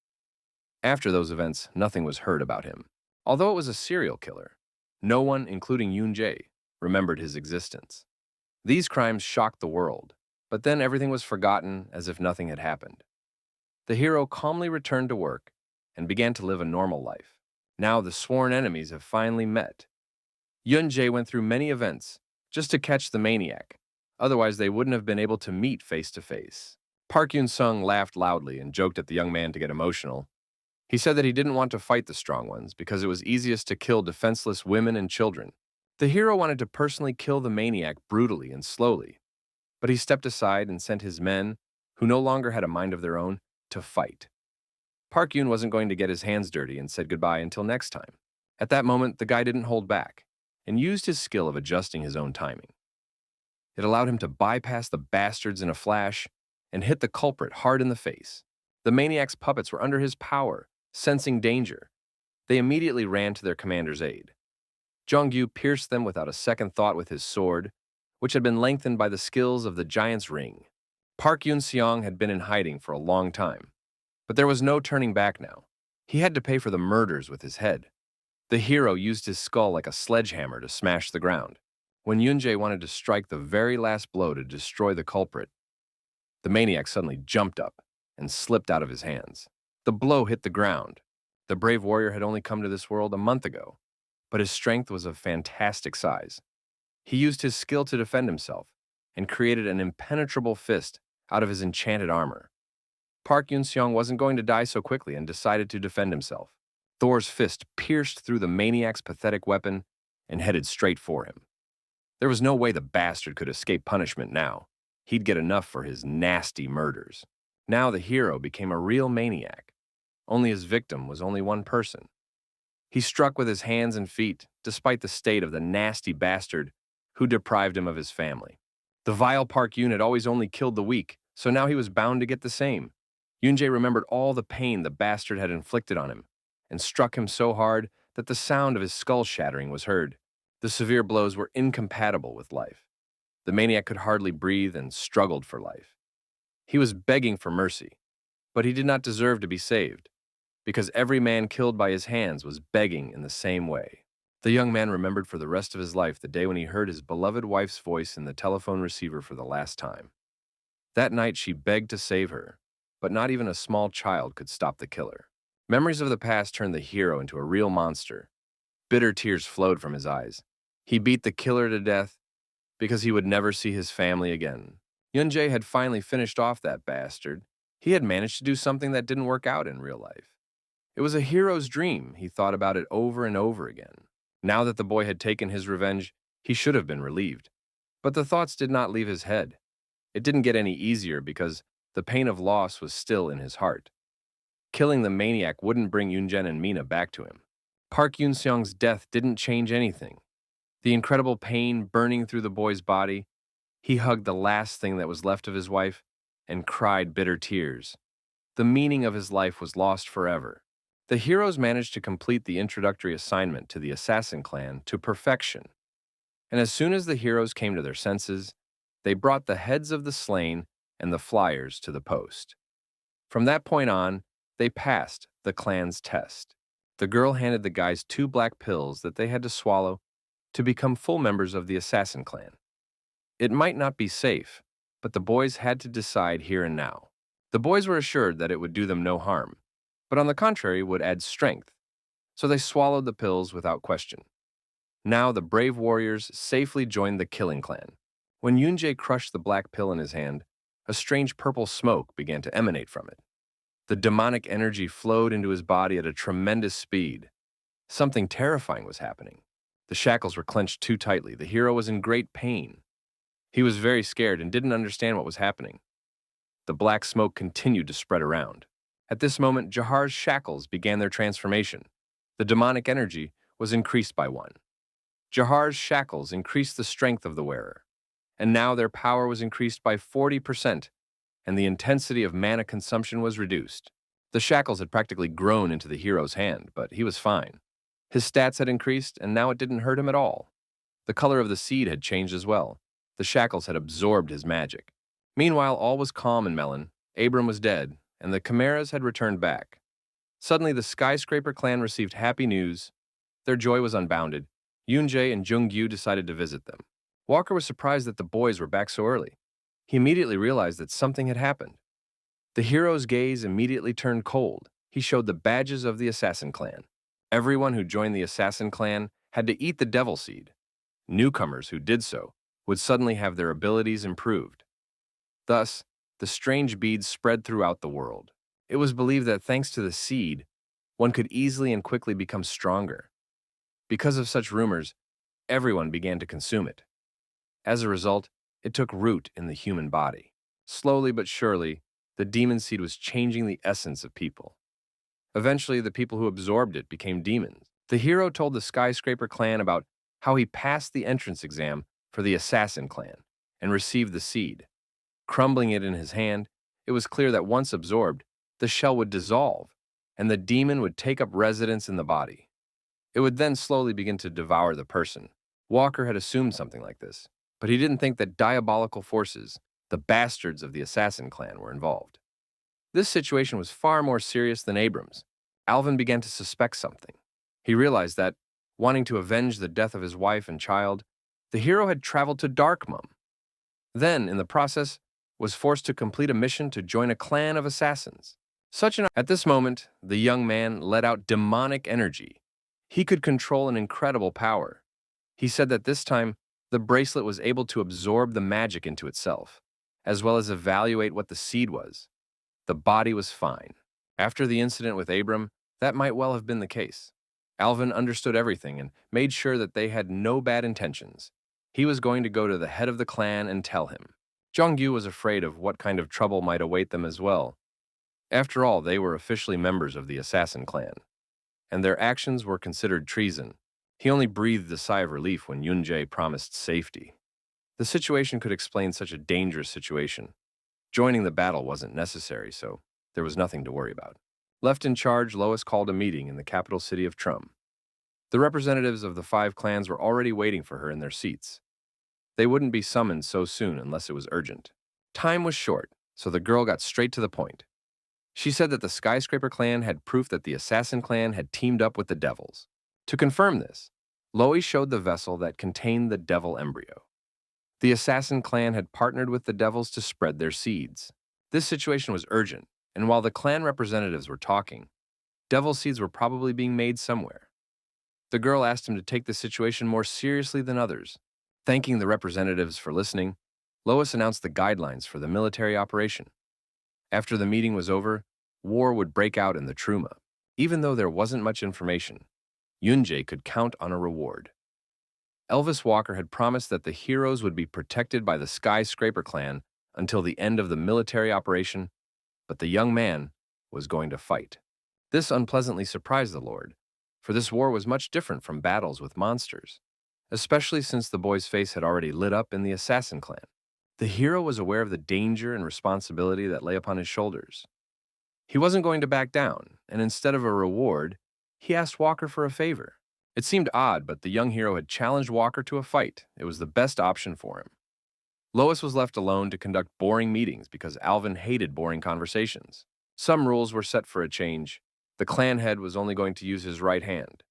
A: After those events, nothing was heard about him. Although it was a serial killer, no one, including Yoonjae, remembered his existence. These crimes shocked the world, but then everything was forgotten as if nothing had happened. The hero calmly returned to work and began to live a normal life. Now the sworn enemies have finally met. Yoonjae went through many events just to catch the maniac, otherwise they wouldn't have been able to meet face to face. Park Yoon-sung laughed loudly and joked at the young man to get emotional. He said that he didn't want to fight the strong ones because it was easiest to kill defenseless women and children. The hero wanted to personally kill the maniac brutally and slowly, but he stepped aside and sent his men, who no longer had a mind of their own, to fight. Park Yoon wasn't going to get his hands dirty and said goodbye until next time. At that moment, the guy didn't hold back and used his skill of adjusting his own timing. It allowed him to bypass the bastards in a flash and hit the culprit hard in the face. The maniac's puppets were under his power, sensing danger. They immediately ran to their commander's aid. Jongyu pierced them without a second thought with his sword, which had been lengthened by the skills of the giant's ring. Park Yoon-seong had been in hiding for a long time, but there was no turning back now. He had to pay for the murders with his head. The hero used his skull like a sledgehammer to smash the ground. When Yoonjae wanted to strike the very last blow to destroy the culprit, the maniac suddenly jumped up and slipped out of his hands. The blow hit the ground. The brave warrior had only come to this world a month ago, but his strength was of fantastic size. He used his skill to defend himself and created an impenetrable fist out of his enchanted armor. Park Yoon-seong wasn't going to die so quickly and decided to defend himself. Thor's fist pierced through the maniac's pathetic weapon and headed straight for him. There was no way the bastard could escape punishment now. He'd get enough for his nasty murders. Now the hero became a real maniac. Only his victim was only one person. He struck with his hands and feet, despite the state of the nasty bastard who deprived him of his family. The vile Park Yoon had always only killed the weak, so now he was bound to get the same. Yoonjae remembered all the pain the bastard had inflicted on him, and struck him so hard that the sound of his skull shattering was heard. The severe blows were incompatible with life. The maniac could hardly breathe and struggled for life. He was begging for mercy, but he did not deserve to be saved, because every man killed by his hands was begging in the same way. The young man remembered for the rest of his life the day when he heard his beloved wife's voice in the telephone receiver for the last time. That night she begged to save her, but not even a small child could stop the killer. Memories of the past turned the hero into a real monster. Bitter tears flowed from his eyes. He beat the killer to death because he would never see his family again. Yoonjae had finally finished off that bastard. He had managed to do something that didn't work out in real life. It was a hero's dream. He thought about it over and over again. Now that the boy had taken his revenge, he should have been relieved. But the thoughts did not leave his head. It didn't get any easier because the pain of loss was still in his heart. Killing the maniac wouldn't bring Yoonjin and Mina back to him. Park Yoon-seong's death didn't change anything. The incredible pain burning through the boy's body He hugged the last thing that was left of his wife and cried bitter tears. The meaning of his life was lost forever. The heroes managed to complete the introductory assignment to the assassin clan to perfection, and as soon as the heroes came to their senses, they brought the heads of the slain and the flyers to the post. From that point on, they passed the clan's test. The girl handed the guys 2 black pills that they had to swallow to become full members of the assassin clan. It might not be safe, but the boys had to decide here and now. The boys were assured that it would do them no harm, but on the contrary would add strength, so they swallowed the pills without question. Now the brave warriors safely joined the killing clan. When Yunjae crushed the black pill in his hand, a strange purple smoke began to emanate from it. The demonic energy flowed into his body at a tremendous speed. Something terrifying was happening. The shackles were clenched too tightly. The hero was in great pain. He was very scared and didn't understand what was happening. The black smoke continued to spread around. At this moment, Jahar's shackles began their transformation. The demonic energy was increased by 1. Jahar's shackles increased the strength of the wearer, and now their power was increased by 40%, and the intensity of mana consumption was reduced. The shackles had practically grown into the hero's hand, but he was fine. His stats had increased, and now it didn't hurt him at all. The color of the seed had changed as well. The shackles had absorbed his magic. Meanwhile, all was calm in Melon. Abram was dead, and the chimeras had returned back. Suddenly, the Skyscraper clan received happy news. Their joy was unbounded. Yoonjae and Jungyu decided to visit them. Walker was surprised that the boys were back so early. He immediately realized that something had happened. The hero's gaze immediately turned cold. He showed the badges of the Assassin clan. Everyone who joined the Assassin clan had to eat the devil seed. Newcomers who did so would suddenly have their abilities improved. Thus, the strange beads spread throughout the world. It was believed that thanks to the seed, one could easily and quickly become stronger. Because of such rumors, everyone began to consume it. As a result, it took root in the human body. Slowly but surely, the demon seed was changing the essence of people. Eventually, the people who absorbed it became demons. The hero told the Skyscraper clan about how he passed the entrance exam for the Assassin clan and received the seed. Crumbling it in his hand, it was clear that once absorbed, the shell would dissolve, and the demon would take up residence in the body. It would then slowly begin to devour the person. Walker had assumed something like this, but he didn't think that diabolical forces, the bastards of the Assassin clan, were involved. This situation was far more serious than Abram's. Alvin began to suspect something. He realized that, wanting to avenge the death of his wife and child, the hero had traveled to Darkmum. Then, in the process, was forced to complete a mission to join a clan of assassins. At this moment, the young man let out demonic energy. He could control an incredible power. He said that this time, the bracelet was able to absorb the magic into itself, as well as evaluate what the seed was. The body was fine. After the incident with Abram, that might well have been the case. Alvin understood everything and made sure that they had no bad intentions. He was going to go to the head of the clan and tell him. Jongyu was afraid of what kind of trouble might await them as well. After all, they were officially members of the Assassin clan, and their actions were considered treason. He only breathed a sigh of relief when Yunjae promised safety. The situation could explain such a dangerous situation. Joining the battle wasn't necessary, so there was nothing to worry about. Left in charge, Lois called a meeting in the capital city of Trum. The representatives of the 5 clans were already waiting for her in their seats. They wouldn't be summoned so soon unless it was urgent. Time was short, so the girl got straight to the point. She said that the Skyscraper clan had proof that the Assassin clan had teamed up with the Devils. To confirm this, Lois showed the vessel that contained the Devil embryo. The Assassin clan had partnered with the Devils to spread their seeds. This situation was urgent, and while the clan representatives were talking, Devil seeds were probably being made somewhere. The girl asked him to take the situation more seriously than others. Thanking the representatives for listening, Lois announced the guidelines for the military operation. After the meeting was over, war would break out in the Truma. Even though there wasn't much information, Yunjae could count on a reward. Elvis Walker had promised that the heroes would be protected by the Skyscraper clan until the end of the military operation, but the young man was going to fight. This unpleasantly surprised the Lord, for this war was much different from battles with monsters, especially since the boy's face had already lit up in the Assassin clan. The hero was aware of the danger and responsibility that lay upon his shoulders. He wasn't going to back down, and instead of a reward, he asked Walker for a favor. It seemed odd, but the young hero had challenged Walker to a fight. It was the best option for him. Lois was left alone to conduct boring meetings because Alvin hated boring conversations. Some rules were set for a change. The clan head was only going to use his right hand.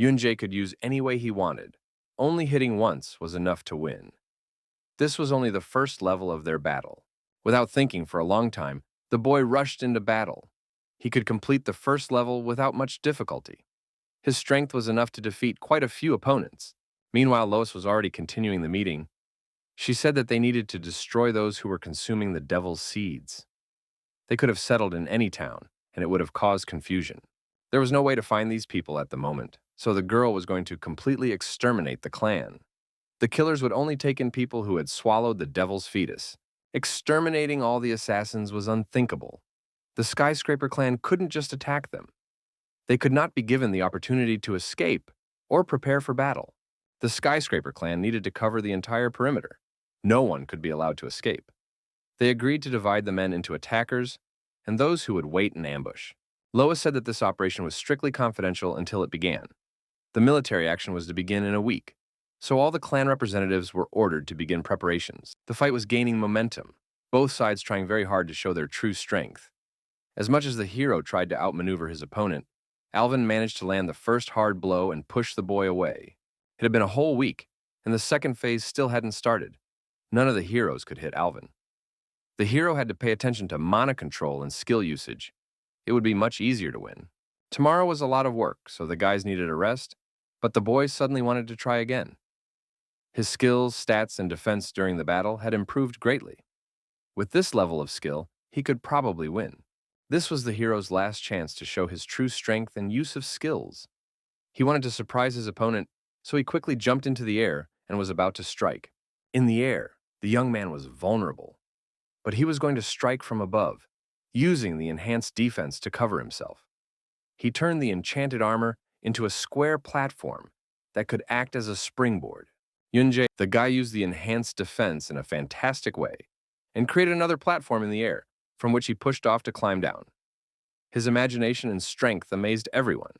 A: Yunjae could use any way he wanted. Only hitting once was enough to win. This was only the first level of their battle. Without thinking for a long time, the boy rushed into battle. He could complete the first level without much difficulty. His strength was enough to defeat quite a few opponents. Meanwhile, Lois was already continuing the meeting. She said that they needed to destroy those who were consuming the devil's seeds. They could have settled in any town, and it would have caused confusion. There was no way to find these people at the moment, so the girl was going to completely exterminate the clan. The killers would only take in people who had swallowed the devil's fetus. Exterminating all the assassins was unthinkable. The skyscraper clan couldn't just attack them. They could not be given the opportunity to escape or prepare for battle. The skyscraper clan needed to cover the entire perimeter. No one could be allowed to escape. They agreed to divide the men into attackers and those who would wait in ambush. Lois said that this operation was strictly confidential until it began. The military action was to begin in a week, so all the clan representatives were ordered to begin preparations. The fight was gaining momentum, both sides trying very hard to show their true strength. As much as the hero tried to outmaneuver his opponent, Alvin managed to land the first hard blow and push the boy away. It had been a whole week, and the second phase still hadn't started. None of the heroes could hit Alvin. The hero had to pay attention to mana control and skill usage. It would be much easier to win. Tomorrow was a lot of work, so the guys needed a rest, but the boy suddenly wanted to try again. His skills, stats, and defense during the battle had improved greatly. With this level of skill, he could probably win. This was the hero's last chance to show his true strength and use of skills. He wanted to surprise his opponent, so he quickly jumped into the air and was about to strike. In the air, the young man was vulnerable, but he was going to strike from above, using the enhanced defense to cover himself. He turned the enchanted armor into a square platform that could act as a springboard. Yunjae, the guy, used the enhanced defense in a fantastic way and created another platform in the air, from which he pushed off to climb down. His imagination and strength amazed everyone.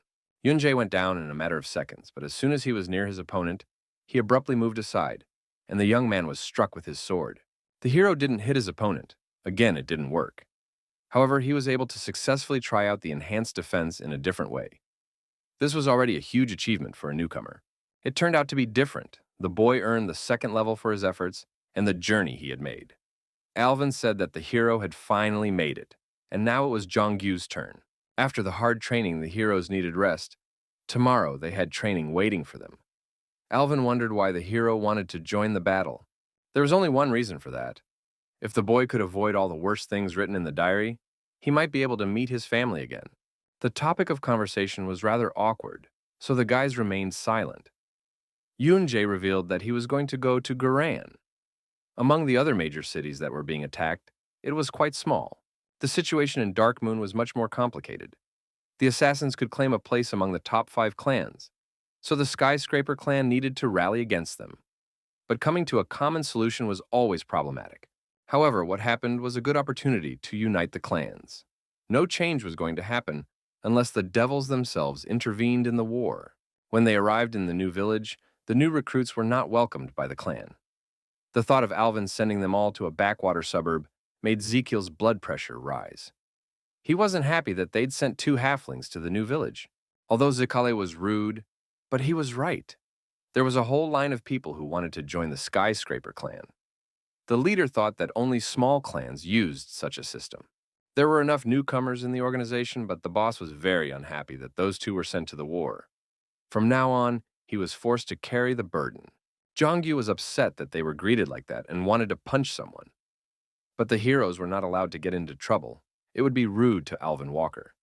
A: Yunjae went down in a matter of seconds, but as soon as he was near his opponent, he abruptly moved aside, and the young man was struck with his sword. The hero didn't hit his opponent. Again, it didn't work. However, he was able to successfully try out the enhanced defense in a different way. This was already a huge achievement for a newcomer. It turned out to be different. The boy earned the second level for his efforts and the journey he had made. Alvin said that the hero had finally made it, and now it was Jonggyu's turn. After the hard training, the heroes needed rest. Tomorrow, they had training waiting for them. Alvin wondered why the hero wanted to join the battle. There was only one reason for that. If the boy could avoid all the worst things written in the diary, he might be able to meet his family again. The topic of conversation was rather awkward, so the guys remained silent. Yunjae revealed that he was going to go to Guran. Among the other major cities that were being attacked, it was quite small. The situation in Dark Moon was much more complicated. The assassins could claim a place among the top 5 clans, so the Skyscraper clan needed to rally against them. But coming to a common solution was always problematic. However, what happened was a good opportunity to unite the clans. No change was going to happen unless the devils themselves intervened in the war. When they arrived in the new village, the new recruits were not welcomed by the clan. The thought of Alvin sending them all to a backwater suburb made Ezekiel's blood pressure rise. He wasn't happy that they'd sent 2 halflings to the new village. Although Zekale was rude, but he was right. There was a whole line of people who wanted to join the Skyscraper clan. The leader thought that only small clans used such a system. There were enough newcomers in the organization, but the boss was very unhappy that those 2 were sent to the war. From now on, he was forced to carry the burden. Jongyu was upset that they were greeted like that and wanted to punch someone. But the heroes were not allowed to get into trouble. It would be rude to Alvin Walker.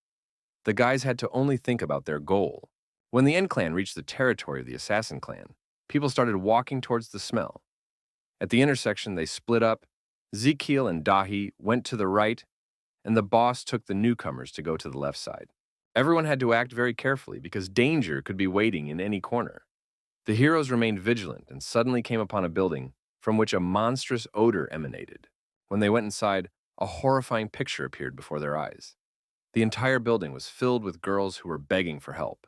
A: The guys had to only think about their goal. When the N clan reached the territory of the Assassin clan, people started walking towards the smell. At the intersection, they split up. Ezekiel and Dahi went to the right, and the boss took the newcomers to go to the left side. Everyone had to act very carefully because danger could be waiting in any corner. The heroes remained vigilant and suddenly came upon a building from which a monstrous odor emanated. When they went inside, a horrifying picture appeared before their eyes. The entire building was filled with girls who were begging for help.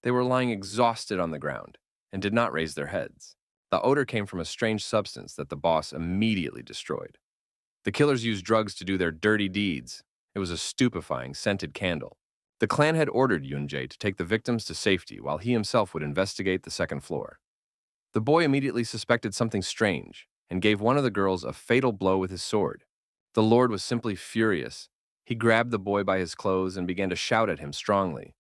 A: They were lying exhausted on the ground and did not raise their heads. The odor came from a strange substance that the boss immediately destroyed. The killers used drugs to do their dirty deeds. It was a stupefying, scented candle. The clan had ordered Yunjae to take the victims to safety while he himself would investigate the second floor. The boy immediately suspected something strange and gave one of the girls a fatal blow with his sword. The Lord was simply furious. He grabbed the boy by his clothes and began to shout at him strongly.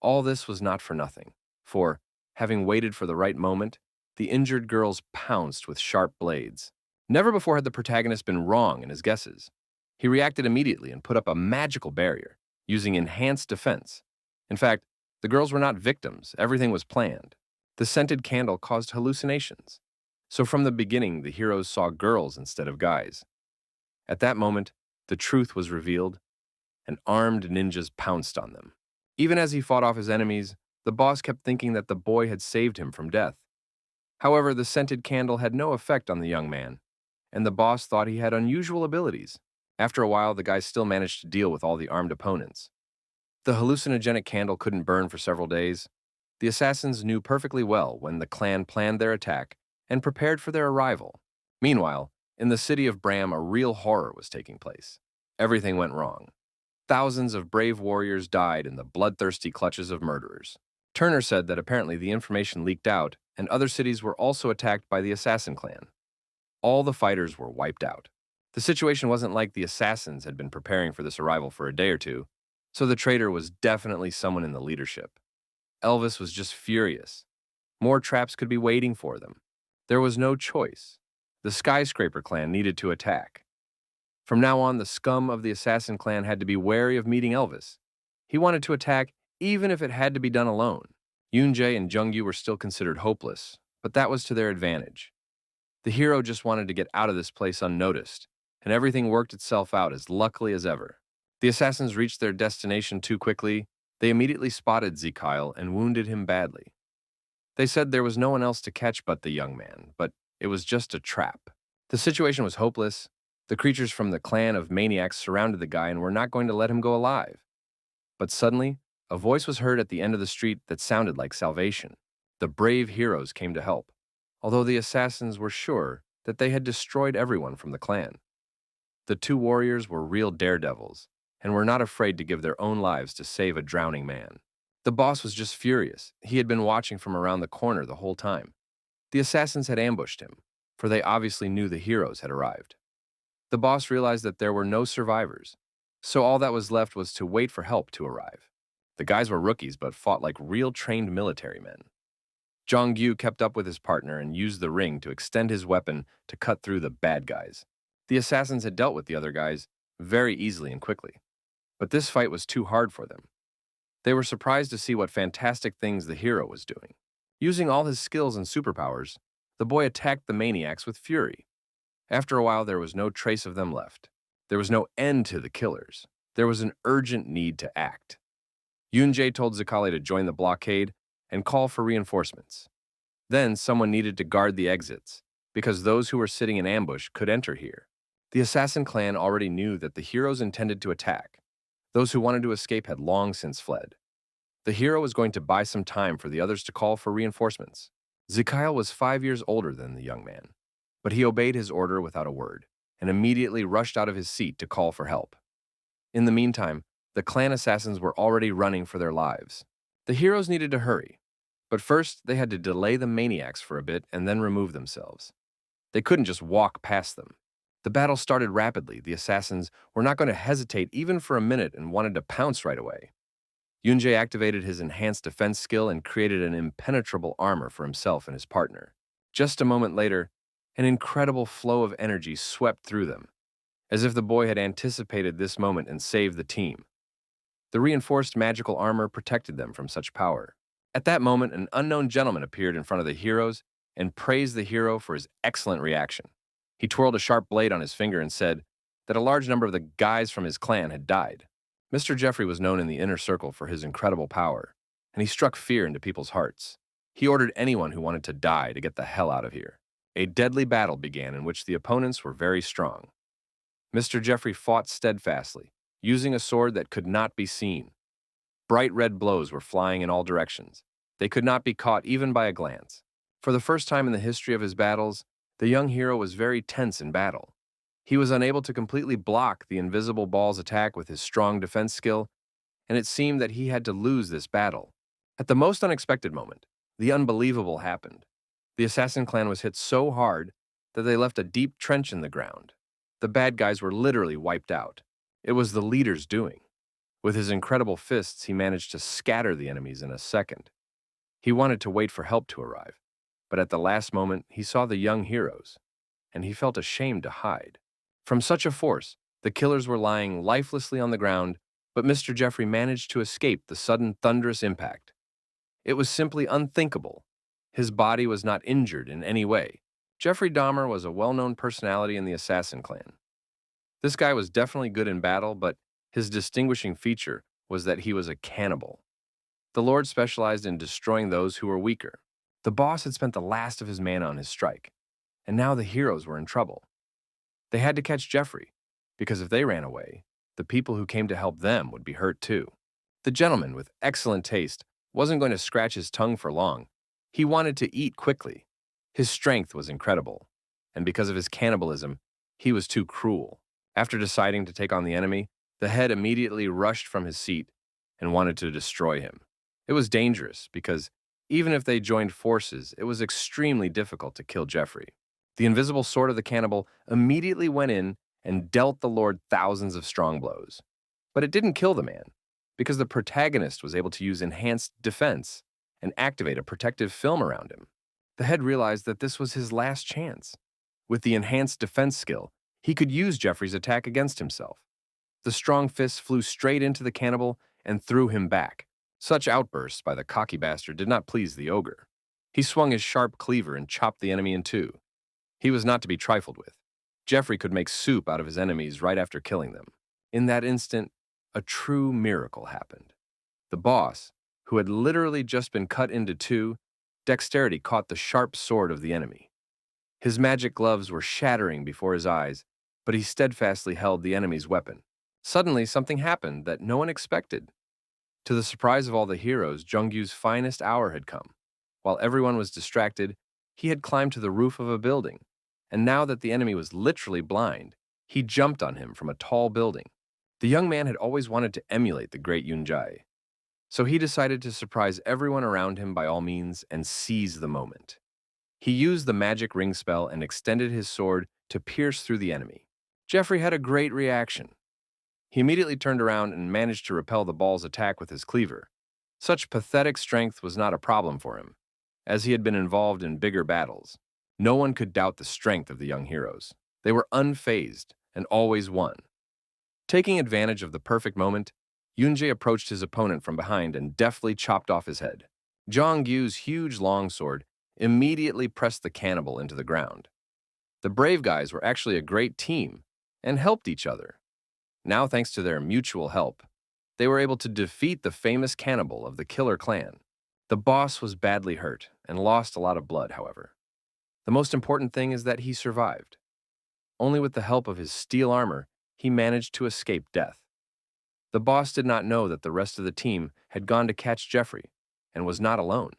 A: All this was not for nothing, for, having waited for the right moment, the injured girls pounced with sharp blades. Never before had the protagonist been wrong in his guesses. He reacted immediately and put up a magical barrier, using enhanced defense. In fact, the girls were not victims, everything was planned. The scented candle caused hallucinations. So from the beginning, the heroes saw girls instead of guys. At that moment, the truth was revealed, and armed ninjas pounced on them. Even as he fought off his enemies, the boss kept thinking that the boy had saved him from death. However, the scented candle had no effect on the young man, and the boss thought he had unusual abilities. After a while, the guy still managed to deal with all the armed opponents. The hallucinogenic candle couldn't burn for several days. The assassins knew perfectly well when the clan planned their attack and prepared for their arrival. Meanwhile, in the city of Bram, a real horror was taking place. Everything went wrong. Thousands of brave warriors died in the bloodthirsty clutches of murderers. Turner said that apparently the information leaked out, and other cities were also attacked by the assassin clan. All the fighters were wiped out. The situation wasn't like the assassins had been preparing for this arrival for a day or two, so the traitor was definitely someone in the leadership. Elvis was just furious. More traps could be waiting for them. There was no choice. The Skyscraper clan needed to attack. From now on, the scum of the assassin clan had to be wary of meeting Elvis. He wanted to attack even if it had to be done alone. Yoonjae and Jungyu were still considered hopeless, but that was to their advantage. The hero just wanted to get out of this place unnoticed, and everything worked itself out as luckily as ever. The assassins reached their destination too quickly. They immediately spotted Zekyle and wounded him badly. They said there was no one else to catch but the young man, but it was just a trap. The situation was hopeless. The creatures from the clan of maniacs surrounded the guy and were not going to let him go alive. But suddenly, a voice was heard at the end of the street that sounded like salvation. The brave heroes came to help, although the assassins were sure that they had destroyed everyone from the clan. The two warriors were real daredevils and were not afraid to give their own lives to save a drowning man. The boss was just furious. He had been watching from around the corner the whole time. The assassins had ambushed him, for they obviously knew the heroes had arrived. The boss realized that there were no survivors, so all that was left was to wait for help to arrive. The guys were rookies but fought like real trained military men. Jongyu kept up with his partner and used the ring to extend his weapon to cut through the bad guys. The assassins had dealt with the other guys very easily and quickly, but this fight was too hard for them. They were surprised to see what fantastic things the hero was doing. Using all his skills and superpowers, the boy attacked the maniacs with fury. After a while, there was no trace of them left. There was no end to the killers. There was an urgent need to act. Yoonjae told Zekyle to join the blockade and call for reinforcements. Then someone needed to guard the exits, because those who were sitting in ambush could enter here. The assassin clan already knew that the heroes intended to attack. Those who wanted to escape had long since fled. The hero was going to buy some time for the others to call for reinforcements. Zekyle was 5 years older than the young man, but he obeyed his order without a word and immediately rushed out of his seat to call for help. In the meantime, the clan assassins were already running for their lives. The heroes needed to hurry, but first they had to delay the maniacs for a bit and then remove themselves. They couldn't just walk past them. The battle started rapidly. The assassins were not going to hesitate even for a minute and wanted to pounce right away. Yoonjae activated his enhanced defense skill and created an impenetrable armor for himself and his partner. Just a moment later, an incredible flow of energy swept through them, as if the boy had anticipated this moment and saved the team. The reinforced magical armor protected them from such power. At that moment, an unknown gentleman appeared in front of the heroes and praised the hero for his excellent reaction. He twirled a sharp blade on his finger and said that a large number of the guys from his clan had died. Mr. Jeffrey was known in the inner circle for his incredible power, and he struck fear into people's hearts. He ordered anyone who wanted to die to get the hell out of here. A deadly battle began in which the opponents were very strong. Mr. Jeffrey fought steadfastly, using a sword that could not be seen. Bright red blows were flying in all directions. They could not be caught even by a glance. For the first time in the history of his battles, the young hero was very tense in battle. He was unable to completely block the invisible ball's attack with his strong defense skill, and it seemed that he had to lose this battle. At the most unexpected moment, the unbelievable happened. The assassin clan was hit so hard that they left a deep trench in the ground. The bad guys were literally wiped out. It was the leader's doing. With his incredible fists, he managed to scatter the enemies in a second. He wanted to wait for help to arrive, but at the last moment, he saw the young heroes, and he felt ashamed to hide. From such a force, the killers were lying lifelessly on the ground, but Mr. Jeffrey managed to escape the sudden thunderous impact. It was simply unthinkable. His body was not injured in any way. Jeffrey Dahmer was a well-known personality in the assassin clan. This guy was definitely good in battle, but his distinguishing feature was that he was a cannibal. The Lord specialized in destroying those who were weaker. The boss had spent the last of his mana on his strike, and now the heroes were in trouble. They had to catch Jeffrey, because if they ran away, the people who came to help them would be hurt too. The gentleman, with excellent taste, wasn't going to scratch his tongue for long. He wanted to eat quickly. His strength was incredible, and because of his cannibalism, he was too cruel. After deciding to take on the enemy, the head immediately rushed from his seat and wanted to destroy him. It was dangerous because even if they joined forces, it was extremely difficult to kill Jeffrey. The invisible sword of the cannibal immediately went in and dealt the Lord thousands of strong blows. But it didn't kill the man, because the protagonist was able to use enhanced defense and activate a protective film around him. The head realized that this was his last chance. With the enhanced defense skill, he could use Jeffrey's attack against himself. The strong fist flew straight into the cannibal and threw him back. Such outbursts by the cocky bastard did not please the ogre. He swung his sharp cleaver and chopped the enemy in two. He was not to be trifled with. Jeffrey could make soup out of his enemies right after killing them. In that instant, a true miracle happened. The boss, who had literally just been cut into two, dexterity caught the sharp sword of the enemy. His magic gloves were shattering before his eyes, but he steadfastly held the enemy's weapon. Suddenly, something happened that no one expected. To the surprise of all the heroes, Junggyu's finest hour had come. While everyone was distracted, he had climbed to the roof of a building, and now that the enemy was literally blind, he jumped on him from a tall building. The young man had always wanted to emulate the great Yunjai, so he decided to surprise everyone around him by all means and seize the moment. He used the magic ring spell and extended his sword to pierce through the enemy. Jeffrey had a great reaction. He immediately turned around and managed to repel the ball's attack with his cleaver. Such pathetic strength was not a problem for him, as he had been involved in bigger battles. No one could doubt the strength of the young heroes. They were unfazed and always won. Taking advantage of the perfect moment, Yunjie approached his opponent from behind and deftly chopped off his head. Jonggyu's huge longsword immediately pressed the cannibal into the ground. The brave guys were actually a great team and helped each other. Now, thanks to their mutual help, they were able to defeat the famous cannibal of the killer clan. The boss was badly hurt and lost a lot of blood, however. The most important thing is that he survived. Only with the help of his steel armor, he managed to escape death. The boss did not know that the rest of the team had gone to catch Jeffrey and was not alone.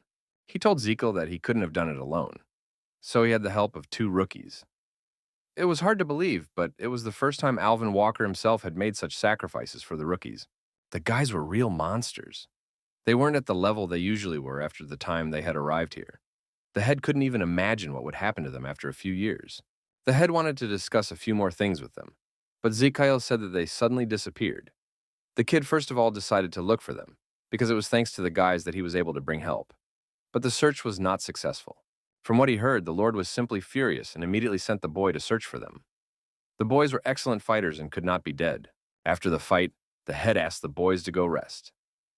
A: He told Zekel that he couldn't have done it alone, so he had the help of two rookies. It was hard to believe, but it was the first time Alvin Walker himself had made such sacrifices for the rookies. The guys were real monsters. They weren't at the level they usually were after the time they had arrived here. The head couldn't even imagine what would happen to them after a few years. The head wanted to discuss a few more things with them, but Zekiel said that they suddenly disappeared. The kid first of all decided to look for them, because it was thanks to the guys that he was able to bring help. But the search was not successful. From what he heard, the Lord was simply furious and immediately sent the boy to search for them. The boys were excellent fighters and could not be dead. After the fight, the head asked the boys to go rest.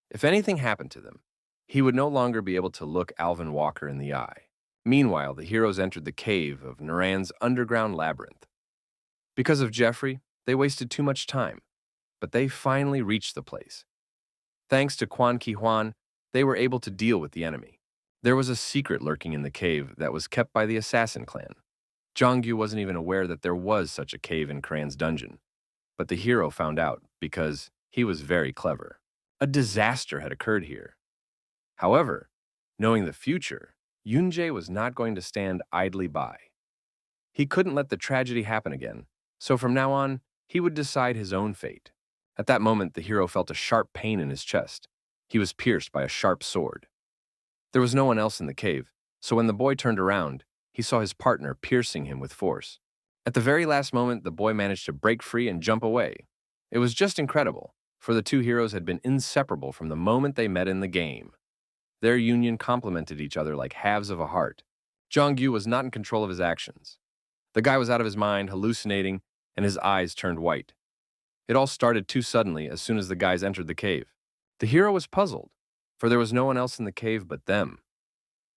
A: If anything happened to them, he would no longer be able to look Alvin Walker in the eye. Meanwhile, the heroes entered the cave of Naran's underground labyrinth. Because of Jeffrey, they wasted too much time, but they finally reached the place. Thanks to Quan Ki Huan, they were able to deal with the enemy. There was a secret lurking in the cave that was kept by the assassin clan. Jongyu wasn't even aware that there was such a cave in Kran's dungeon, but the hero found out because he was very clever. A disaster had occurred here. However, knowing the future, Yunjae was not going to stand idly by. He couldn't let the tragedy happen again, so from now on, he would decide his own fate. At that moment, the hero felt a sharp pain in his chest. He was pierced by a sharp sword. There was no one else in the cave, so when the boy turned around, he saw his partner piercing him with force. At the very last moment, the boy managed to break free and jump away. It was just incredible, for the two heroes had been inseparable from the moment they met in the game. Their union complemented each other like halves of a heart. Jongyu was not in control of his actions. The guy was out of his mind, hallucinating, and his eyes turned white. It all started too suddenly as soon as the guys entered the cave. The hero was puzzled, for there was no one else in the cave but them.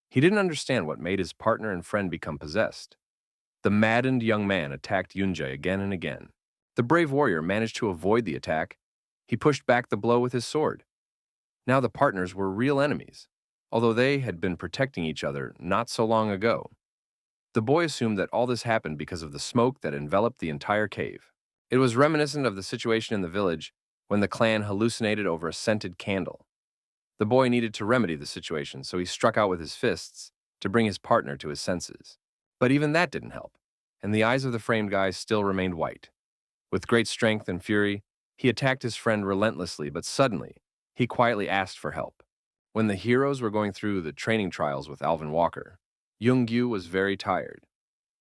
A: He didn't understand what made his partner and friend become possessed. The maddened young man attacked Yunjae again and again. The brave warrior managed to avoid the attack. He pushed back the blow with his sword. Now the partners were real enemies, although they had been protecting each other not so long ago. The boy assumed that all this happened because of the smoke that enveloped the entire cave. It was reminiscent of the situation in the village when the clan hallucinated over a scented candle. The boy needed to remedy the situation, so he struck out with his fists to bring his partner to his senses. But even that didn't help, and the eyes of the framed guy still remained white. With great strength and fury, he attacked his friend relentlessly, but suddenly, he quietly asked for help. When the heroes were going through the training trials with Alvin Walker, Yoongyu was very tired.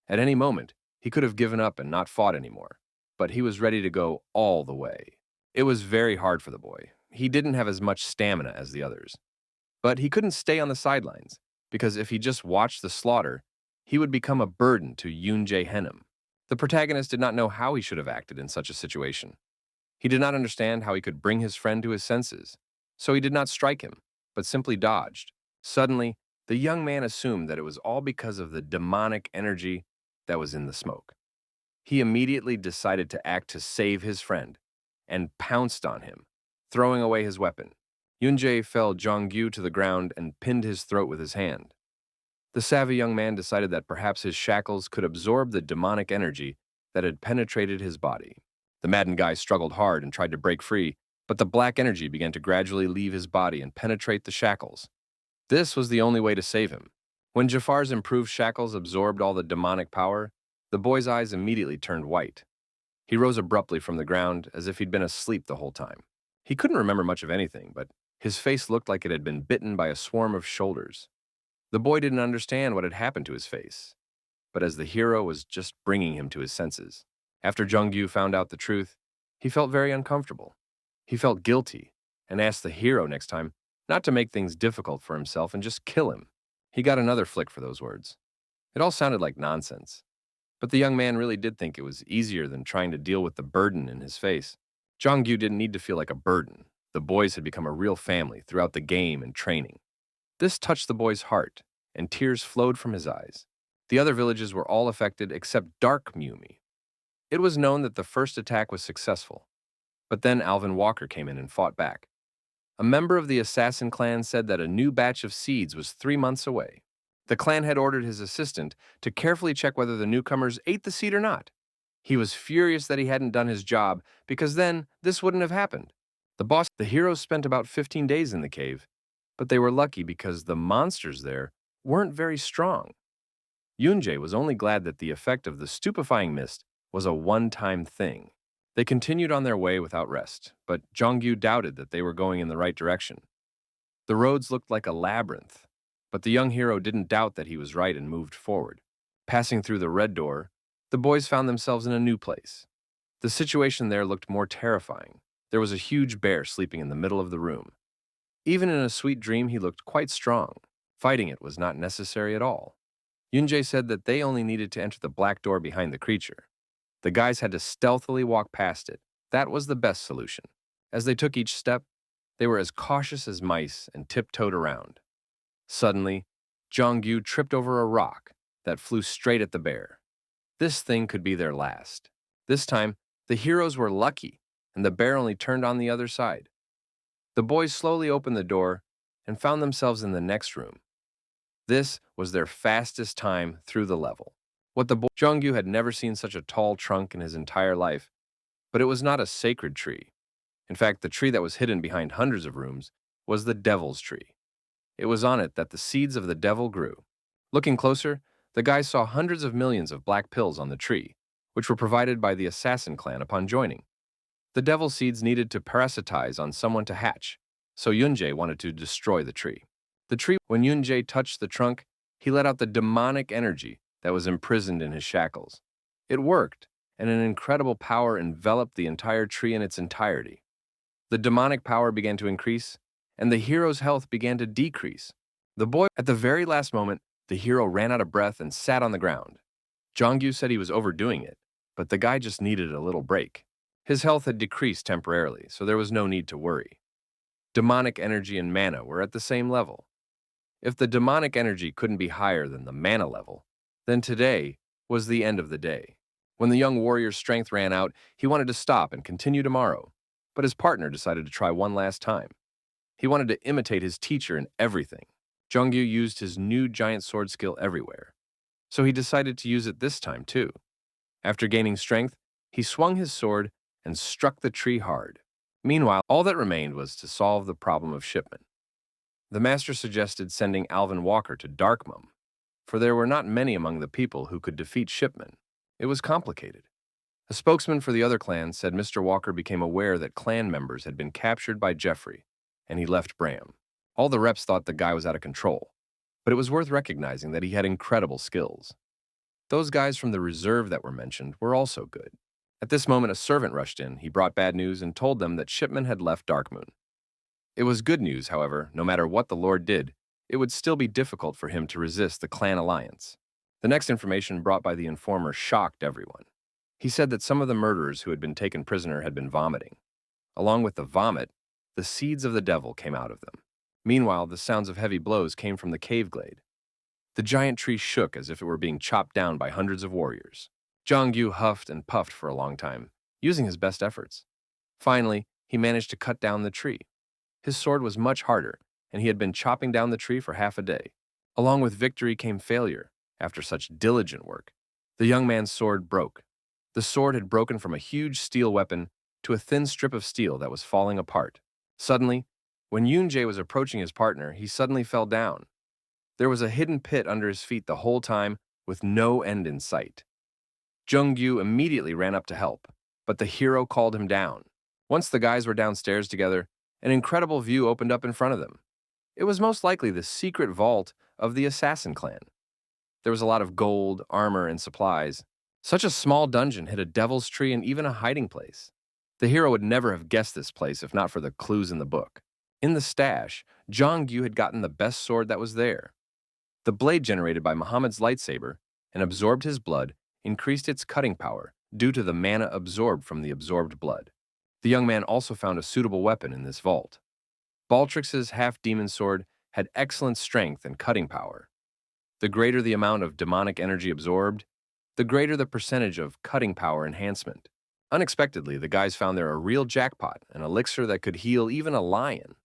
A: At any moment, he could have given up and not fought anymore, but he was ready to go all the way. It was very hard for the boy. He didn't have as much stamina as the others. But he couldn't stay on the sidelines, because if he just watched the slaughter, he would become a burden to Yoonjae Henim. The protagonist did not know how he should have acted in such a situation. He did not understand how he could bring his friend to his senses, so he did not strike him, but simply dodged. Suddenly, the young man assumed that it was all because of the demonic energy that was in the smoke. He immediately decided to act to save his friend and pounced on him, throwing away his weapon. Yunjae fell Jongyu to the ground and pinned his throat with his hand. The savvy young man decided that perhaps his shackles could absorb the demonic energy that had penetrated his body. The maddened guy struggled hard and tried to break free, but the black energy began to gradually leave his body and penetrate the shackles. This was the only way to save him. When Jafar's improved shackles absorbed all the demonic power, the boy's eyes immediately turned white. He rose abruptly from the ground as if he'd been asleep the whole time. He couldn't remember much of anything, but his face looked like it had been bitten by a swarm of shoulders. The boy didn't understand what had happened to his face, but as the hero was just bringing him to his senses. After Jongyu found out the truth, he felt very uncomfortable. He felt guilty and asked the hero next time not to make things difficult for himself and just kill him. He got another flick for those words. It all sounded like nonsense, but the young man really did think it was easier than trying to deal with the burden in his face. Jongyu didn't need to feel like a burden. The boys had become a real family throughout the game and training. This touched the boy's heart, and tears flowed from his eyes. The other villages were all affected except Dark Mumi. It was known that the first attack was successful, but then Alvin Walker came in and fought back. A member of the assassin clan said that a new batch of seeds was 3 months away. The clan had ordered his assistant to carefully check whether the newcomers ate the seed or not. He was furious that he hadn't done his job, because then this wouldn't have happened. The heroes spent about 15 days in the cave, but they were lucky because the monsters there weren't very strong. Yunjae was only glad that the effect of the stupefying mist was a one-time thing. They continued on their way without rest, but Jongyu doubted that they were going in the right direction. The roads looked like a labyrinth, but the young hero didn't doubt that he was right and moved forward. Passing through the red door, the boys found themselves in a new place. The situation there looked more terrifying. There was a huge bear sleeping in the middle of the room. Even in a sweet dream, he looked quite strong. Fighting it was not necessary at all. Yunjae said that they only needed to enter the black door behind the creature. The guys had to stealthily walk past it. That was the best solution. As they took each step, they were as cautious as mice and tiptoed around. Suddenly, Jongyu tripped over a rock that flew straight at the bear. This thing could be their last. This time, the heroes were lucky, and the bear only turned on the other side. The boys slowly opened the door and found themselves in the next room. This was their fastest time through the level. What the boy Jongyu had never seen such a tall trunk in his entire life, but it was not a sacred tree. In fact, the tree that was hidden behind hundreds of rooms was the devil's tree. It was on it that the seeds of the devil grew. Looking closer, the guy saw hundreds of millions of black pills on the tree, which were provided by the assassin clan upon joining. The devil seeds needed to parasitize on someone to hatch, so Yunjae wanted to destroy the tree. When Yunjae touched the trunk, he let out the demonic energy that was imprisoned in his shackles. It worked, and an incredible power enveloped the entire tree in its entirety. The demonic power began to increase, and the hero's health began to decrease. At the very last moment, the hero ran out of breath and sat on the ground. Jongyu said he was overdoing it, but the guy just needed a little break. His health had decreased temporarily, so there was no need to worry. Demonic energy and mana were at the same level. If the demonic energy couldn't be higher than the mana level, then today was the end of the day. When the young warrior's strength ran out, he wanted to stop and continue tomorrow, but his partner decided to try one last time. He wanted to imitate his teacher in everything. Jongyu used his new giant sword skill everywhere, so he decided to use it this time too. After gaining strength, he swung his sword and struck the tree hard. Meanwhile, all that remained was to solve the problem of shipment. The master suggested sending Alvin Walker to Darkmum, for there were not many among the people who could defeat Shipman. It was complicated. A spokesman for the other clans said Mr. Walker became aware that clan members had been captured by Jeffrey, and he left Bram. All the reps thought the guy was out of control, but it was worth recognizing that he had incredible skills. Those guys from the reserve that were mentioned were also good. At this moment, a servant rushed in. He brought bad news and told them that Shipman had left Darkmoon. It was good news, however. No matter what the Lord did, it would still be difficult for him to resist the clan alliance. The next information brought by the informer shocked everyone. He said that some of the murderers who had been taken prisoner had been vomiting. Along with the vomit, the seeds of the devil came out of them. Meanwhile, the sounds of heavy blows came from the cave glade. The giant tree shook as if it were being chopped down by hundreds of warriors. Jongyu huffed and puffed for a long time, using his best efforts. Finally, he managed to cut down the tree. His sword was much harder, and he had been chopping down the tree for half a day. Along with victory came failure. After such diligent work, the young man's sword broke. The sword had broken from a huge steel weapon to a thin strip of steel that was falling apart. Suddenly, when Yoonjae was approaching his partner, he suddenly fell down. There was a hidden pit under his feet the whole time, with no end in sight. Jungyu immediately ran up to help, but the hero called him down. Once the guys were downstairs together, an incredible view opened up in front of them. It was most likely the secret vault of the assassin clan. There was a lot of gold, armor, and supplies. Such a small dungeon hid a devil's tree and even a hiding place. The hero would never have guessed this place if not for the clues in the book. In the stash, Jongyu had gotten the best sword that was there. The blade generated by Muhammad's lightsaber and absorbed his blood increased its cutting power due to the mana absorbed from the absorbed blood. The young man also found a suitable weapon in this vault. Baltrix's half-demon sword had excellent strength and cutting power. The greater the amount of demonic energy absorbed, the greater the percentage of cutting power enhancement. Unexpectedly, the guys found there a real jackpot, an elixir that could heal even a lion.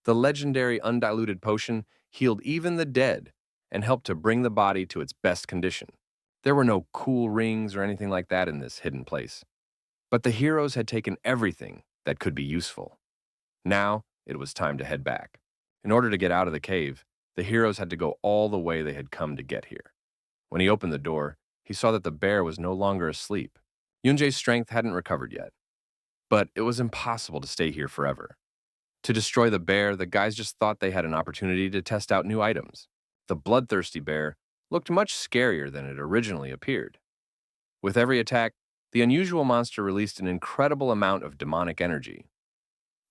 A: The legendary undiluted potion healed even the dead and helped to bring the body to its best condition. There were no cool rings or anything like that in this hidden place. But the heroes had taken everything that could be useful. Now, it was time to head back. In order to get out of the cave, the heroes had to go all the way they had come to get here. When he opened the door, he saw that the bear was no longer asleep. Yunjae's strength hadn't recovered yet. But it was impossible to stay here forever. To destroy the bear, the guys just thought they had an opportunity to test out new items. The bloodthirsty bear looked much scarier than it originally appeared. With every attack, the unusual monster released an incredible amount of demonic energy.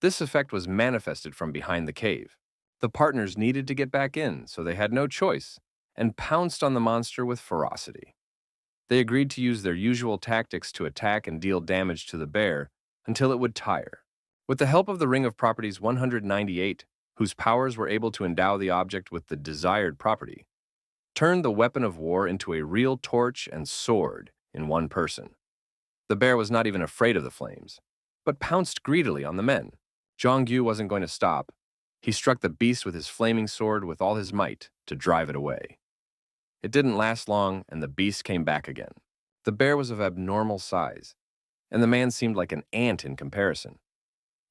A: This effect was manifested from behind the cave. The partners needed to get back in, so they had no choice, and pounced on the monster with ferocity. They agreed to use their usual tactics to attack and deal damage to the bear until it would tire. With the help of the Ring of Properties 198, whose powers were able to endow the object with the desired property, turned the weapon of war into a real torch and sword in one person. The bear was not even afraid of the flames, but pounced greedily on the men. Jongyu wasn't going to stop. He struck the beast with his flaming sword with all his might to drive it away. It didn't last long, and the beast came back again. The bear was of abnormal size, and the man seemed like an ant in comparison.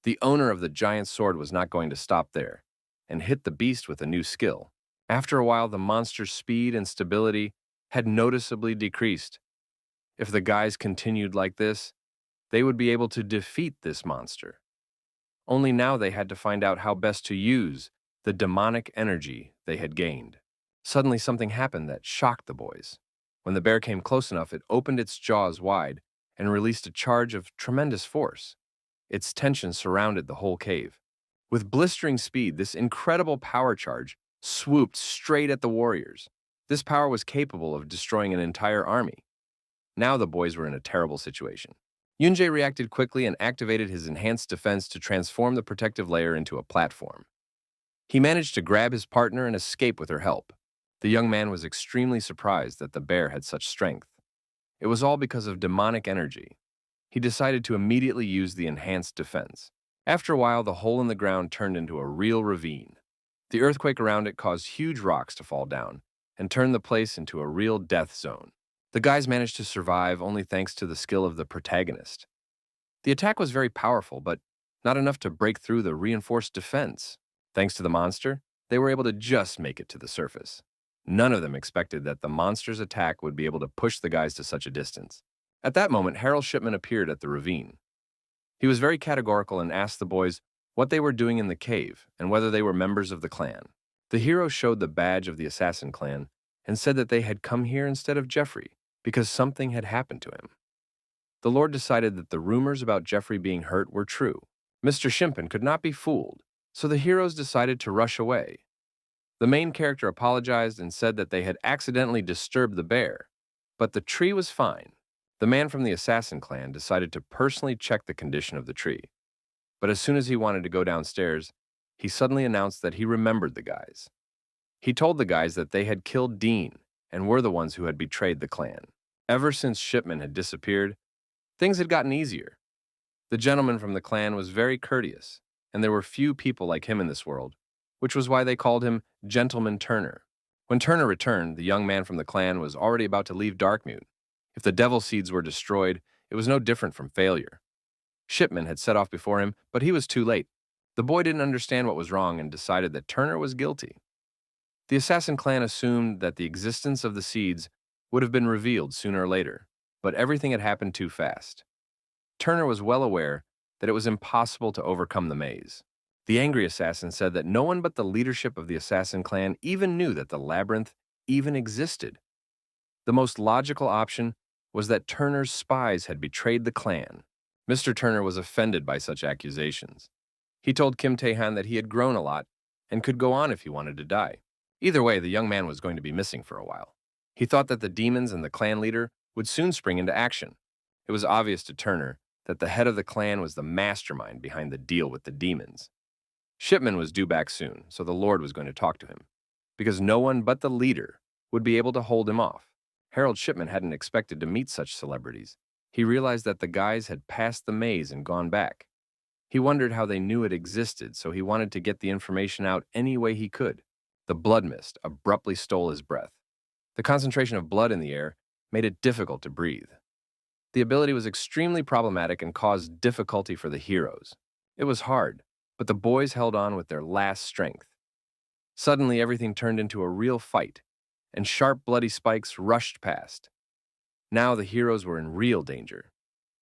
A: The owner of the giant sword was not going to stop there, and hit the beast with a new skill. After a while, the monster's speed and stability had noticeably decreased. If the guys continued like this, they would be able to defeat this monster. Only now they had to find out how best to use the demonic energy they had gained. Suddenly, something happened that shocked the boys. When the bear came close enough, it opened its jaws wide and released a charge of tremendous force. Its tension surrounded the whole cave. With blistering speed, this incredible power charge swooped straight at the warriors. This power was capable of destroying an entire army. Now the boys were in a terrible situation. Yunjae reacted quickly and activated his enhanced defense to transform the protective layer into a platform. He managed to grab his partner and escape with her help. The young man was extremely surprised that the bear had such strength. It was all because of demonic energy. He decided to immediately use the enhanced defense. After a while, the hole in the ground turned into a real ravine. The earthquake around it caused huge rocks to fall down and turned the place into a real death zone. The guys managed to survive only thanks to the skill of the protagonist. The attack was very powerful, but not enough to break through the reinforced defense. Thanks to the monster, they were able to just make it to the surface. None of them expected that the monster's attack would be able to push the guys to such a distance. At that moment, Harold Shipman appeared at the ravine. He was very categorical and asked the boys what they were doing in the cave and whether they were members of the clan. The hero showed the badge of the assassin clan and said that they had come here instead of Jeffrey because something had happened to him. The Lord decided that the rumors about Jeffrey being hurt were true. Mr. Shimpan could not be fooled, so the heroes decided to rush away. The main character apologized and said that they had accidentally disturbed the bear, but the tree was fine. The man from the assassin clan decided to personally check the condition of the tree. But as soon as he wanted to go downstairs, he suddenly announced that he remembered the guys. He told the guys that they had killed Dean and were the ones who had betrayed the clan. Ever since Shipman had disappeared, things had gotten easier. The gentleman from the clan was very courteous, and there were few people like him in this world, which was why they called him Gentleman Turner. When Turner returned, the young man from the clan was already about to leave Darkmute. If the devil seeds were destroyed, it was no different from failure. Shipman had set off before him, but he was too late. The boy didn't understand what was wrong and decided that Turner was guilty. The assassin clan assumed that the existence of the seeds would have been revealed sooner or later, but everything had happened too fast. Turner was well aware that it was impossible to overcome the maze. The angry assassin said that no one but the leadership of the assassin clan even knew that the labyrinth even existed. The most logical option was that Turner's spies had betrayed the clan. Mr. Turner was offended by such accusations. He told Kim Tae-han that he had grown a lot and could go on if he wanted to die. Either way, the young man was going to be missing for a while. He thought that the demons and the clan leader would soon spring into action. It was obvious to Turner that the head of the clan was the mastermind behind the deal with the demons. Shipman was due back soon, so the Lord was going to talk to him, because no one but the leader would be able to hold him off. Harold Shipman hadn't expected to meet such celebrities. He realized that the guys had passed the maze and gone back. He wondered how they knew it existed, so he wanted to get the information out any way he could. The blood mist abruptly stole his breath. The concentration of blood in the air made it difficult to breathe. The ability was extremely problematic and caused difficulty for the heroes. It was hard, but the boys held on with their last strength. Suddenly, everything turned into a real fight, and sharp, bloody spikes rushed past. Now the heroes were in real danger,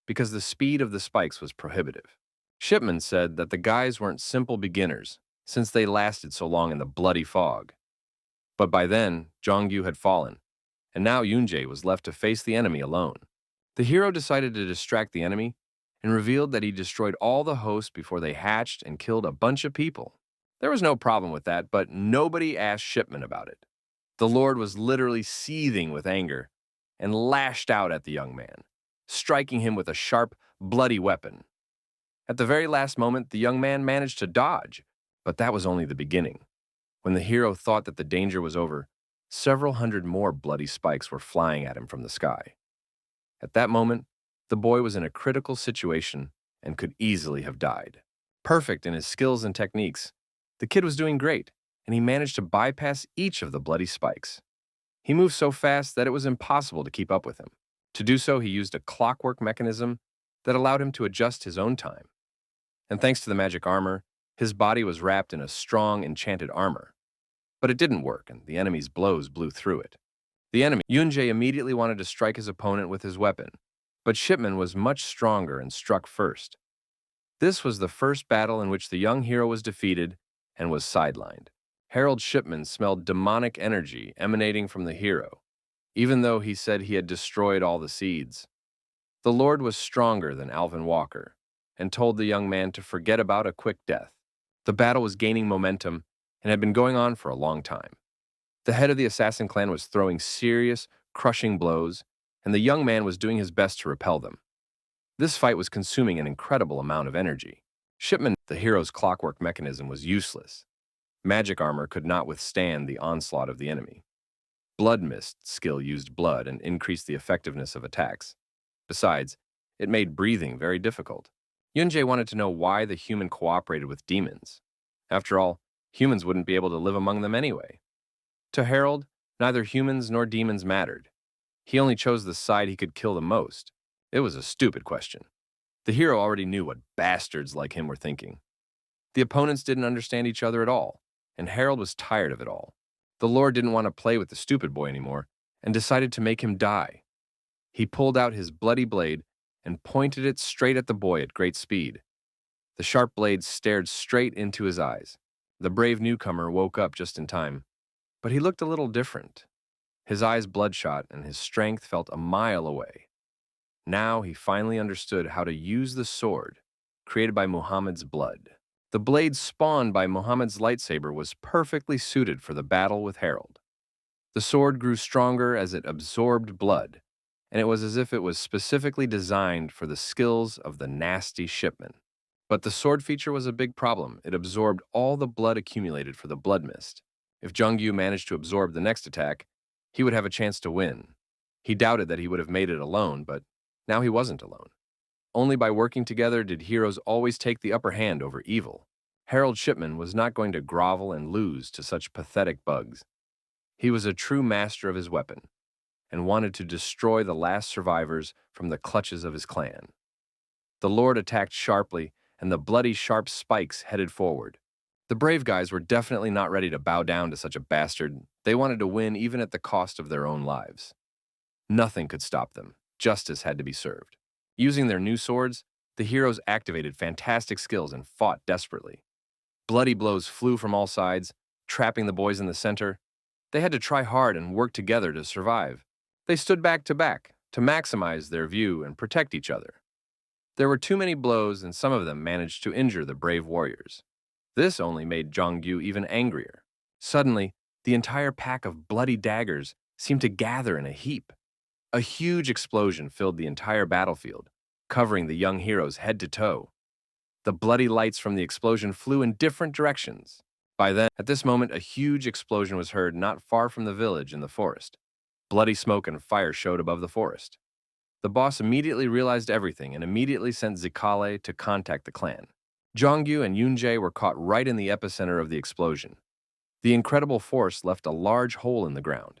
A: because the speed of the spikes was prohibitive. Shipman said that the guys weren't simple beginners, since they lasted so long in the bloody fog. But by then, Jongyu had fallen, and now Yoonjae was left to face the enemy alone. The hero decided to distract the enemy and revealed that he destroyed all the hosts before they hatched and killed a bunch of people. There was no problem with that, but nobody asked Shipman about it. The Lord was literally seething with anger and lashed out at the young man, striking him with a sharp, bloody weapon. At the very last moment, the young man managed to dodge, but that was only the beginning. When the hero thought that the danger was over, several hundred more bloody spikes were flying at him from the sky. At that moment, the boy was in a critical situation and could easily have died. Perfect in his skills and techniques, the kid was doing great, and he managed to bypass each of the bloody spikes. He moved so fast that it was impossible to keep up with him. To do so, he used a clockwork mechanism that allowed him to adjust his own time. And thanks to the magic armor, his body was wrapped in a strong, enchanted armor. But it didn't work, and the enemy's blows blew through it. The enemy, Yunjae, immediately wanted to strike his opponent with his weapon, but Shipman was much stronger and struck first. This was the first battle in which the young hero was defeated and was sidelined. Harold Shipman smelled demonic energy emanating from the hero, even though he said he had destroyed all the seeds. The Lord was stronger than Alvin Walker and told the young man to forget about a quick death. The battle was gaining momentum and had been going on for a long time. The head of the assassin clan was throwing serious, crushing blows, and the young man was doing his best to repel them. This fight was consuming an incredible amount of energy. Shipman, the hero's clockwork mechanism, was useless. Magic armor could not withstand the onslaught of the enemy. Blood Mist skill used blood and increased the effectiveness of attacks. Besides, it made breathing very difficult. Yunjae wanted to know why the human cooperated with demons. After all, humans wouldn't be able to live among them anyway. To Harold, neither humans nor demons mattered. He only chose the side he could kill the most. It was a stupid question. The hero already knew what bastards like him were thinking. The opponents didn't understand each other at all, and Harold was tired of it all. The Lord didn't want to play with the stupid boy anymore and decided to make him die. He pulled out his bloody blade and pointed it straight at the boy at great speed. The sharp blade stared straight into his eyes. The brave newcomer woke up just in time, but he looked a little different. His eyes bloodshot and his strength felt a mile away. Now he finally understood how to use the sword created by Muhammad's blood. The blade spawned by Muhammad's lightsaber was perfectly suited for the battle with Harold. The sword grew stronger as it absorbed blood, and it was as if it was specifically designed for the skills of the nasty Shipman. But the sword feature was a big problem. It absorbed all the blood accumulated for the blood mist. If Jungyu managed to absorb the next attack, he would have a chance to win. He doubted that he would have made it alone, but now he wasn't alone. Only by working together did heroes always take the upper hand over evil. Harold Shipman was not going to grovel and lose to such pathetic bugs. He was a true master of his weapon and wanted to destroy the last survivors from the clutches of his clan. The Lord attacked sharply, and the bloody sharp spikes headed forward. The brave guys were definitely not ready to bow down to such a bastard. They wanted to win even at the cost of their own lives. Nothing could stop them. Justice had to be served. Using their new swords, the heroes activated fantastic skills and fought desperately. Bloody blows flew from all sides, trapping the boys in the center. They had to try hard and work together to survive. They stood back to maximize their view and protect each other. There were too many blows, and some of them managed to injure the brave warriors. This only made Jongyu even angrier. Suddenly, the entire pack of bloody daggers seemed to gather in a heap. A huge explosion filled the entire battlefield, covering the young heroes head to toe. The bloody lights from the explosion flew in different directions. At this moment, a huge explosion was heard not far from the village in the forest. Bloody smoke and fire showed above the forest. The boss immediately realized everything and immediately sent Zikale to contact the clan. Jongyu and Yunjae were caught right in the epicenter of the explosion. The incredible force left a large hole in the ground.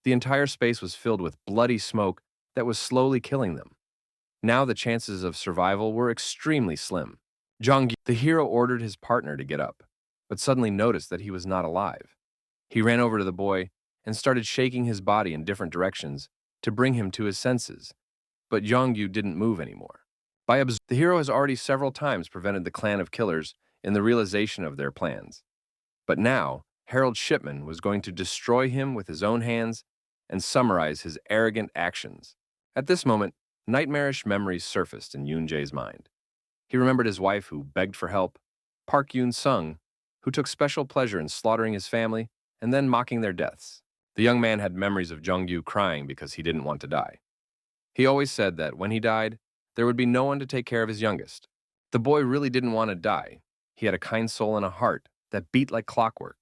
A: The entire space was filled with bloody smoke that was slowly killing them. Now the chances of survival were extremely slim. Jongyu, the hero, ordered his partner to get up, but suddenly noticed that he was not alive. He ran over to the boy and started shaking his body in different directions to bring him to his senses. But Jongyu didn't move anymore. The hero has already several times prevented the clan of killers in the realization of their plans. But now, Harold Shipman was going to destroy him with his own hands and summarize his arrogant actions. At this moment, nightmarish memories surfaced in Yoonjae's mind. He remembered his wife who begged for help, Park Yoon-sung, who took special pleasure in slaughtering his family and then mocking their deaths. The young man had memories of Jongyu crying because he didn't want to die. He always said that when he died, there would be no one to take care of his youngest. The boy really didn't want to die. He had a kind soul and a heart that beat like clockwork.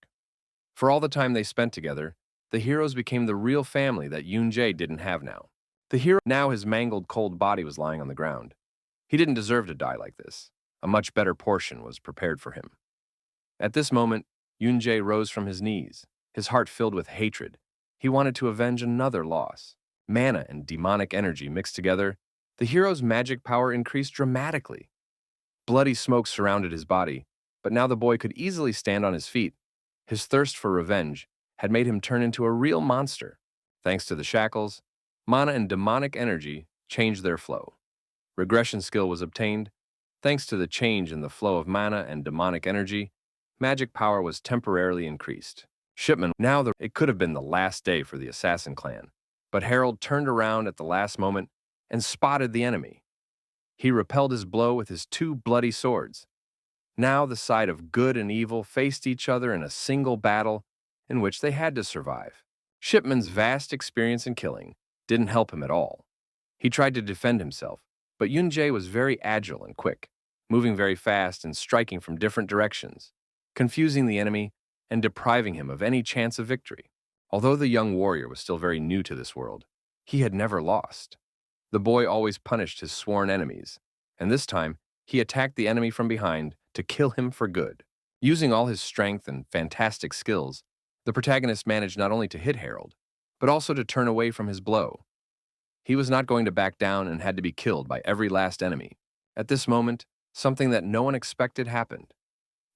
A: For all the time they spent together, the heroes became the real family that Yoonjae didn't have now. Now his mangled, cold body was lying on the ground. He didn't deserve to die like this. A much better portion was prepared for him. At this moment, Yoonjae rose from his knees, his heart filled with hatred. He wanted to avenge another loss. Mana and demonic energy mixed together, the hero's magic power increased dramatically. Bloody smoke surrounded his body, but now the boy could easily stand on his feet. His thirst for revenge had made him turn into a real monster. Thanks to the shackles, mana and demonic energy changed their flow. Regression skill was obtained. Thanks to the change in the flow of mana and demonic energy, magic power was temporarily increased. Shipman, it could have been the last day for the assassin clan, but Harold turned around at the last moment and spotted the enemy. He repelled his blow with his two bloody swords. Now the side of good and evil faced each other in a single battle in which they had to survive. Shipman's vast experience in killing didn't help him at all. He tried to defend himself, but Yunjae was very agile and quick, moving very fast and striking from different directions, confusing the enemy and depriving him of any chance of victory. Although the young warrior was still very new to this world, he had never lost. The boy always punished his sworn enemies, and this time he attacked the enemy from behind to kill him for good. Using all his strength and fantastic skills, the protagonist managed not only to hit Harold, but also to turn away from his blow. He was not going to back down and had to be killed by every last enemy. At this moment, something that no one expected happened.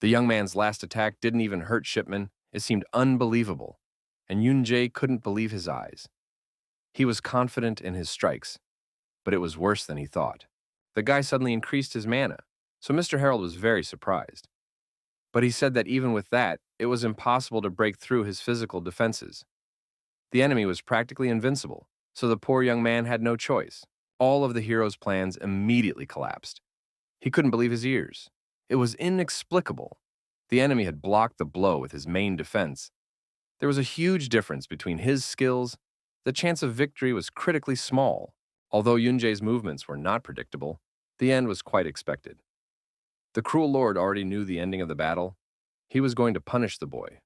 A: The young man's last attack didn't even hurt Shipman. It seemed unbelievable, and Yunjae couldn't believe his eyes. He was confident in his strikes, but it was worse than he thought. The guy suddenly increased his mana, so Mr. Harold was very surprised. But he said that even with that, it was impossible to break through his physical defenses. The enemy was practically invincible, so the poor young man had no choice. All of the hero's plans immediately collapsed. He couldn't believe his ears. It was inexplicable. The enemy had blocked the blow with his main defense. There was a huge difference between his skills. The chance of victory was critically small. Although Yunjae's movements were not predictable, the end was quite expected. The cruel lord already knew the ending of the battle. He was going to punish the boy.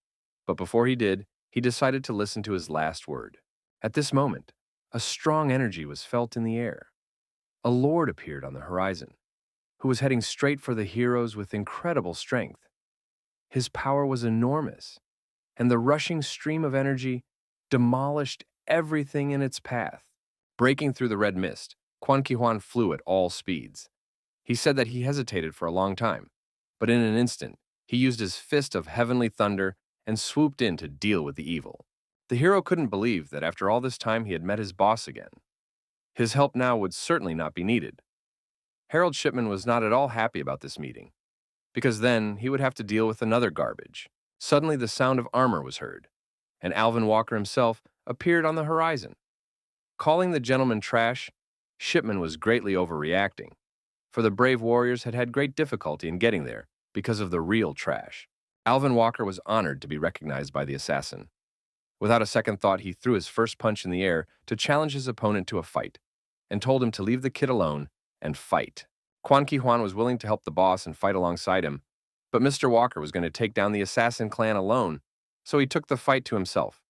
A: But before he did, he decided to listen to his last word. At this moment, a strong energy was felt in the air. A lord appeared on the horizon, who was heading straight for the heroes with incredible strength. His power was enormous, and the rushing stream of energy demolished everything in its path. Breaking through the red mist, Quan Kihuan flew at all speeds. He said that he hesitated for a long time, but in an instant, he used his fist of heavenly thunder and swooped in to deal with the evil. The hero couldn't believe that after all this time he had met his boss again. His help now would certainly not be needed. Harold Shipman was not at all happy about this meeting, because then he would have to deal with another garbage. Suddenly the sound of armor was heard, and Alvin Walker himself appeared on the horizon. Calling the gentleman trash, Shipman was greatly overreacting, for the brave warriors had had great difficulty in getting there because of the real trash. Alvin Walker was honored to be recognized by the assassin. Without a second thought, he threw his first punch in the air to challenge his opponent to a fight, and told him to leave the kid alone and fight. Quan Kihuan was willing to help the boss and fight alongside him, but Mr. Walker was going to take down the assassin clan alone, so he took the fight to himself.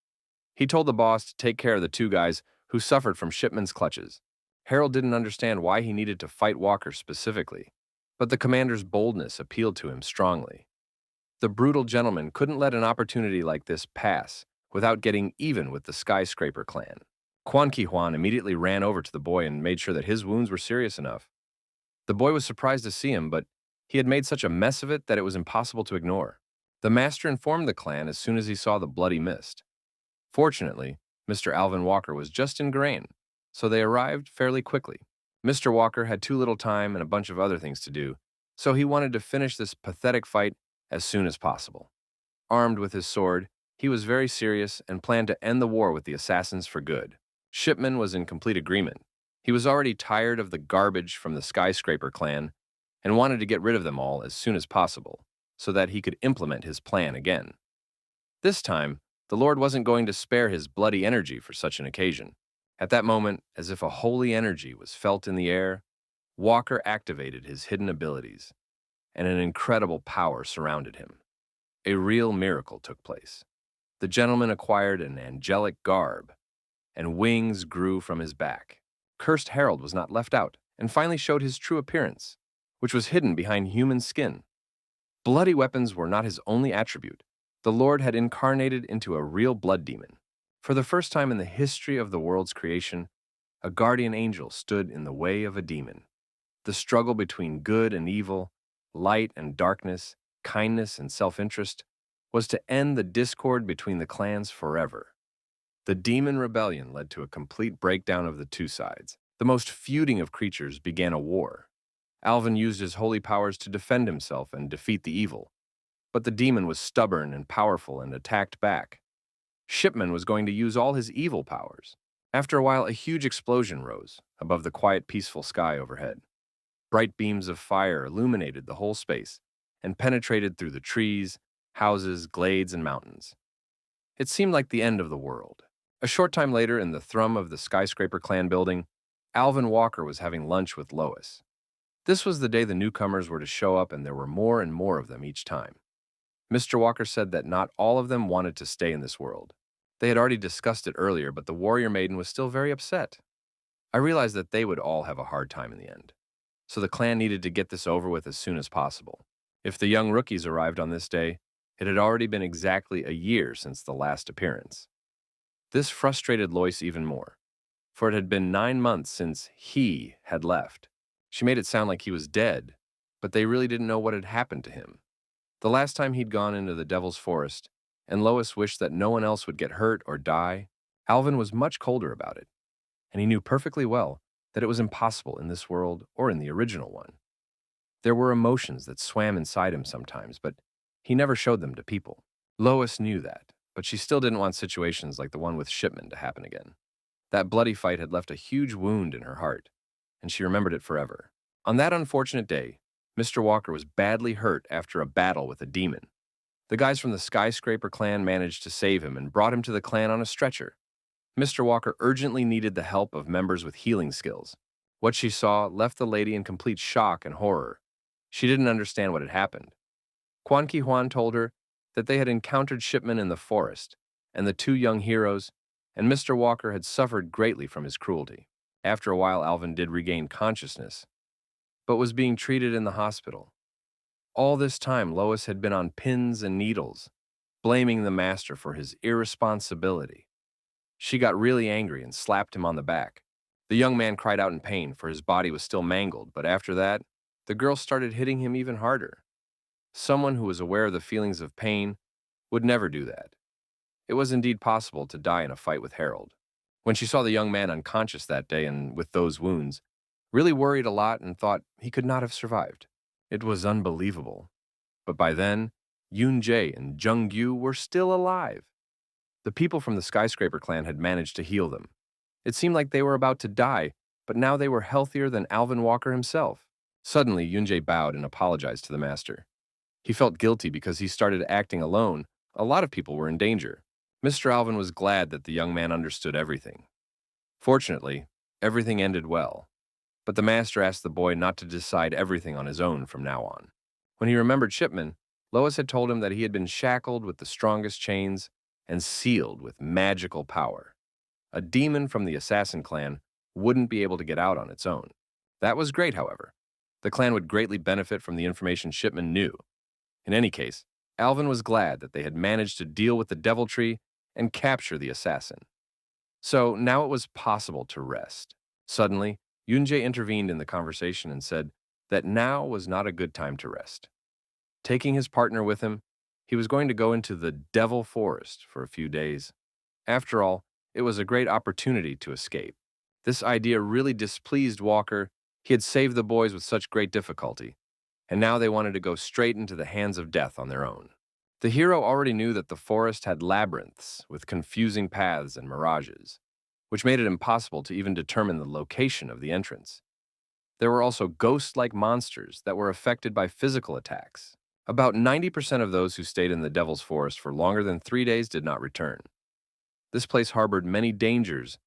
A: He told the boss to take care of the two guys who suffered from Shipman's clutches. Harold didn't understand why he needed to fight Walker specifically, but the commander's boldness appealed to him strongly. The brutal gentleman couldn't let an opportunity like this pass without getting even with the skyscraper clan. Quan Kihuan immediately ran over to the boy and made sure that his wounds were serious enough. The boy was surprised to see him, but he had made such a mess of it that it was impossible to ignore. The master informed the clan as soon as he saw the bloody mist. Fortunately, Mr. Alvin Walker was just in Grain, so they arrived fairly quickly. Mr. Walker had too little time and a bunch of other things to do, so he wanted to finish this pathetic fight as soon as possible. Armed with his sword, he was very serious and planned to end the war with the assassins for good. Shipman was in complete agreement. He was already tired of the garbage from the skyscraper clan and wanted to get rid of them all as soon as possible so that he could implement his plan again. This time, the Lord wasn't going to spare his bloody energy for such an occasion. At that moment, as if a holy energy was felt in the air, Walker activated his hidden abilities, and an incredible power surrounded him. A real miracle took place. The gentleman acquired an angelic garb, and wings grew from his back. Cursed Harold was not left out, and finally showed his true appearance, which was hidden behind human skin. Bloody weapons were not his only attribute. The Lord had incarnated into a real blood demon. For the first time in the history of the world's creation, a guardian angel stood in the way of a demon. The struggle between good and evil, light and darkness, kindness and self-interest, was to end the discord between the clans forever. The demon rebellion led to a complete breakdown of the two sides. The most feuding of creatures began a war. Alvin used his holy powers to defend himself and defeat the evil, but the demon was stubborn and powerful and attacked back. Shipman was going to use all his evil powers. After a while, a huge explosion rose above the quiet, peaceful sky overhead. Bright beams of fire illuminated the whole space and penetrated through the trees, houses, glades, and mountains. It seemed like the end of the world. A short time later, in the thrum of the skyscraper clan building, Alvin Walker was having lunch with Lois. This was the day the newcomers were to show up, and there were more and more of them each time. Mr. Walker said that not all of them wanted to stay in this world. They had already discussed it earlier, but the warrior maiden was still very upset. I realized that they would all have a hard time in the end, so the clan needed to get this over with as soon as possible. If the young rookies arrived on this day, it had already been exactly a year since the last appearance. This frustrated Lois even more, for it had been 9 months since he had left. She made it sound like he was dead, but they really didn't know what had happened to him. The last time he'd gone into the Devil's Forest, and Lois wished that no one else would get hurt or die, Alvin was much colder about it, and he knew perfectly well that it was impossible in this world or in the original one. There were emotions that swam inside him sometimes, but he never showed them to people. Lois knew that, but she still didn't want situations like the one with Shipman to happen again. That bloody fight had left a huge wound in her heart, and she remembered it forever. On that unfortunate day, Mr. Walker was badly hurt after a battle with a demon. The guys from the Skyscraper clan managed to save him and brought him to the clan on a stretcher. Mr. Walker urgently needed the help of members with healing skills. What she saw left the lady in complete shock and horror. She didn't understand what had happened. Quan Ki Huan told her that they had encountered Shipman in the forest, and the two young heroes, and Mr. Walker had suffered greatly from his cruelty. After a while, Alvin did regain consciousness, but was being treated in the hospital. All this time, Lois had been on pins and needles, blaming the master for his irresponsibility. She got really angry and slapped him on the back. The young man cried out in pain, for his body was still mangled, but after that, the girl started hitting him even harder. Someone who was aware of the feelings of pain would never do that. It was indeed possible to die in a fight with Harold. When she saw the young man unconscious that day and with those wounds, really worried a lot and thought he could not have survived. It was unbelievable. But by then, Yoon Jae and Jung Gyu were still alive. The people from the Skyscraper clan had managed to heal them. It seemed like they were about to die, but now they were healthier than Alvin Walker himself. Suddenly, Yoon Jae bowed and apologized to the master. He felt guilty because he started acting alone. A lot of people were in danger. Mr. Alvin was glad that the young man understood everything. Fortunately, everything ended well, but the master asked the boy not to decide everything on his own from now on. When he remembered Shipman, Lois had told him that he had been shackled with the strongest chains and sealed with magical power. A demon from the assassin clan wouldn't be able to get out on its own. That was great, however. The clan would greatly benefit from the information Shipman knew. In any case, Alvin was glad that they had managed to deal with the deviltry and capture the assassin. So now it was possible to rest. Suddenly, Yoonjae intervened in the conversation and said that now was not a good time to rest. Taking his partner with him, he was going to go into the Devil Forest for a few days. After all, it was a great opportunity to escape. This idea really displeased Walker. He had saved the boys with such great difficulty, and now they wanted to go straight into the hands of death on their own. The hero already knew that the forest had labyrinths with confusing paths and mirages, which made it impossible to even determine the location of the entrance. There were also ghost-like monsters that were affected by physical attacks. About 90% of those who stayed in the Devil's Forest for longer than 3 days did not return. This place harbored many dangers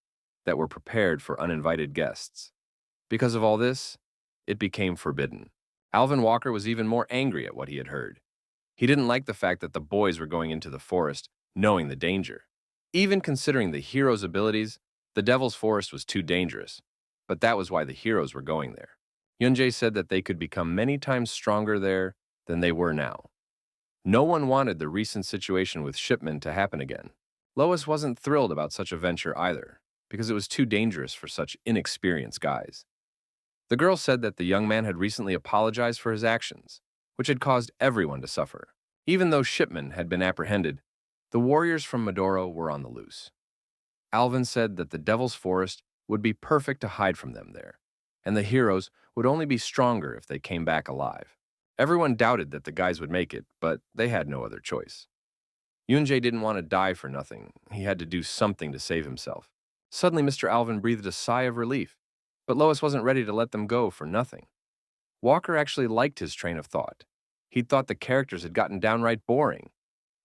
A: that were prepared for uninvited guests. Because of all this, it became forbidden. Alvin Walker was even more angry at what he had heard. He didn't like the fact that the boys were going into the forest knowing the danger. Even considering the heroes' abilities, the Devil's Forest was too dangerous, but that was why the heroes were going there. Yoonjae said that they could become many times stronger there than they were now. No one wanted the recent situation with Shipman to happen again. Lois wasn't thrilled about such a venture either, because it was too dangerous for such inexperienced guys. The girl said that the young man had recently apologized for his actions, which had caused everyone to suffer. Even though shipmen had been apprehended, the warriors from Medoro were on the loose. Alvin said that the Devil's Forest would be perfect to hide from them there, and the heroes would only be stronger if they came back alive. Everyone doubted that the guys would make it, but they had no other choice. Yunjae didn't want to die for nothing. He had to do something to save himself. Suddenly, Mr. Alvin breathed a sigh of relief, but Lois wasn't ready to let them go for nothing. Walker actually liked his train of thought. He'd thought the characters had gotten downright boring,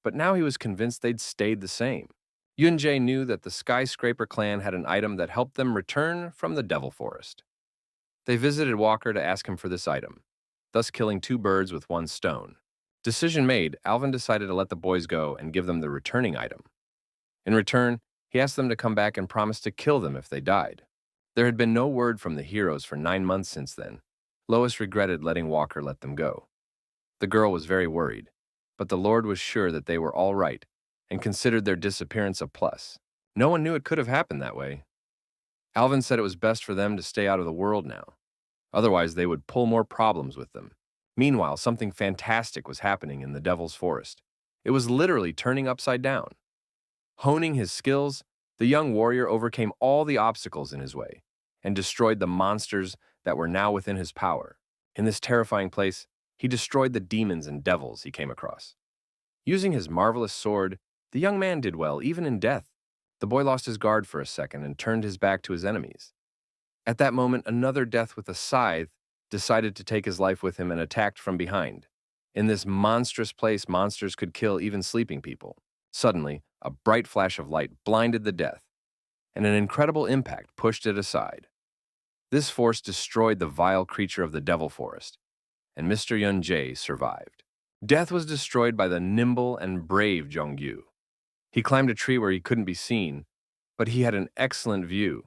A: but now he was convinced they'd stayed the same. Yunjae knew that the Skyscraper clan had an item that helped them return from the Devil Forest. They visited Walker to ask him for this item, thus killing two birds with one stone. Decision made, Alvin decided to let the boys go and give them the returning item. In return, he asked them to come back and promised to kill them if they died. There had been no word from the heroes for 9 months since then. Lois regretted letting Walker let them go. The girl was very worried, but the Lord was sure that they were all right and considered their disappearance a plus. No one knew it could have happened that way. Alvin said it was best for them to stay out of the world now. Otherwise, they would pull more problems with them. Meanwhile, something fantastic was happening in the Devil's Forest. It was literally turning upside down. Honing his skills, the young warrior overcame all the obstacles in his way and destroyed the monsters that were now within his power. In this terrifying place, he destroyed the demons and devils he came across. Using his marvelous sword, the young man did well, even in death. The boy lost his guard for a second and turned his back to his enemies. At that moment, another death with a scythe decided to take his life with him and attacked from behind. In this monstrous place, monsters could kill even sleeping people. Suddenly, a bright flash of light blinded the death, and an incredible impact pushed it aside. This force destroyed the vile creature of the Devil Forest, and Mr. Yunjae survived. Death was destroyed by the nimble and brave Jongyu. He climbed a tree where he couldn't be seen, but he had an excellent view.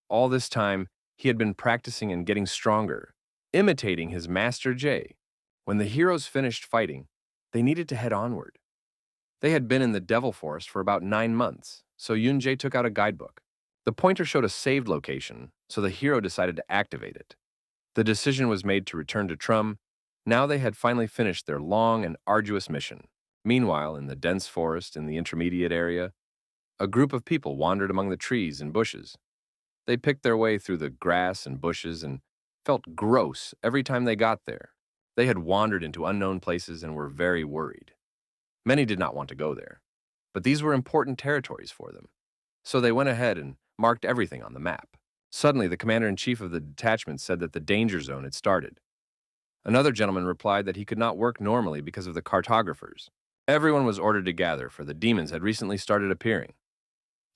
A: All this time, he had been practicing and getting stronger, imitating his master Jae. When the heroes finished fighting, they needed to head onward. They had been in the Devil Forest for about 9 months, so Yunjae took out a guidebook. The pointer showed a saved location, so the hero decided to activate it. The decision was made to return to Trum. Now they had finally finished their long and arduous mission. Meanwhile, in the dense forest in the intermediate area, a group of people wandered among the trees and bushes. They picked their way through the grass and bushes and felt gross every time they got there. They had wandered into unknown places and were very worried. Many did not want to go there, but these were important territories for them. So they went ahead and marked everything on the map. Suddenly, the commander-in-chief of the detachment said that the danger zone had started. Another gentleman replied that he could not work normally because of the cartographers. Everyone was ordered to gather, for the demons had recently started appearing.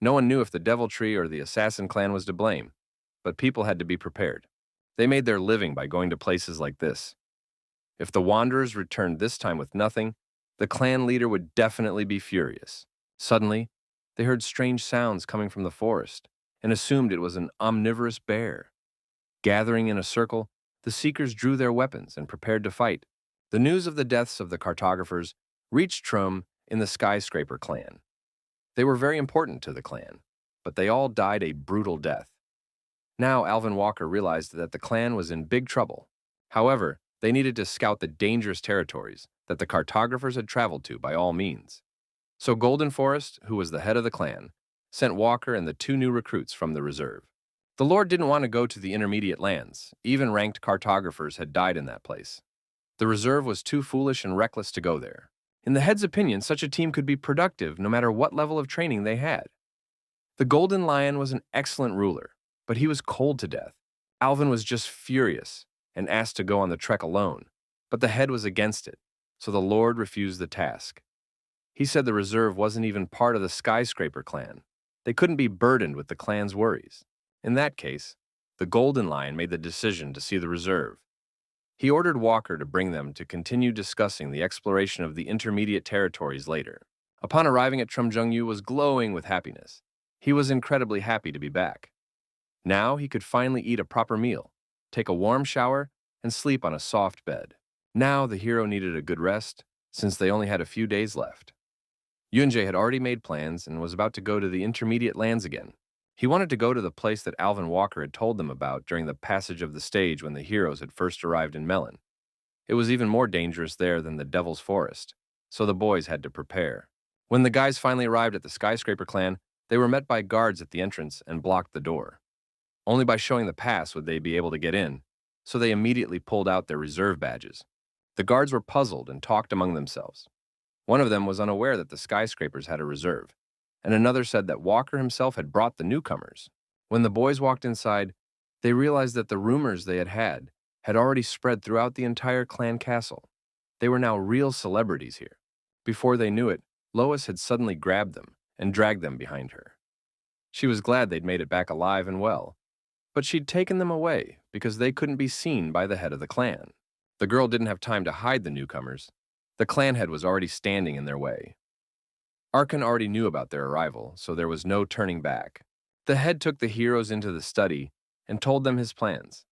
A: No one knew if the Devil Tree or the Assassin clan was to blame, but people had to be prepared. They made their living by going to places like this. If the Wanderers returned this time with nothing, the clan leader would definitely be furious. Suddenly, they heard strange sounds coming from the forest and assumed it was an omnivorous bear. Gathering in a circle, the Seekers drew their weapons and prepared to fight. The news of the deaths of the cartographers reached Trum in the Skyscraper clan. They were very important to the clan, but they all died a brutal death. Now Alvin Walker realized that the clan was in big trouble. However, they needed to scout the dangerous territories that the cartographers had traveled to by all means. So Golden Forest, who was the head of the clan, sent Walker and the 2 new recruits from the reserve. The Lord didn't want to go to the intermediate lands. Even ranked cartographers had died in that place. The reserve was too foolish and reckless to go there. In the head's opinion, such a team could be productive no matter what level of training they had. The Golden Lion was an excellent ruler, but he was cold to death. Alvin was just furious and asked to go on the trek alone, but the head was against it, so the Lord refused the task. He said the reserve wasn't even part of the Skyscraper clan. They couldn't be burdened with the clan's worries. In that case, the Golden Lion made the decision to see the reserve. He ordered Walker to bring them to continue discussing the exploration of the intermediate territories later. Upon arriving at Trum, Jungyu was glowing with happiness. He was incredibly happy to be back. Now he could finally eat a proper meal, take a warm shower, and sleep on a soft bed. Now the hero needed a good rest, since they only had a few days left. Yunjae had already made plans and was about to go to the intermediate lands again. He wanted to go to the place that Alvin Walker had told them about during the passage of the stage when the heroes had first arrived in Melon. It was even more dangerous there than the Devil's Forest, so the boys had to prepare. When the guys finally arrived at the Skyscraper clan, they were met by guards at the entrance and blocked the door. Only by showing the pass would they be able to get in, so they immediately pulled out their reserve badges. The guards were puzzled and talked among themselves. One of them was unaware that the Skyscrapers had a reserve, and another said that Walker himself had brought the newcomers. When the boys walked inside, they realized that the rumors they had already spread throughout the entire clan castle. They were now real celebrities here. Before they knew it, Lois had suddenly grabbed them and dragged them behind her. She was glad they'd made it back alive and well, but she'd taken them away because they couldn't be seen by the head of the clan. The girl didn't have time to hide the newcomers. The clan head was already standing in their way. Arkan already knew about their arrival, so there was no turning back. The head took the heroes into the study and told them his plans.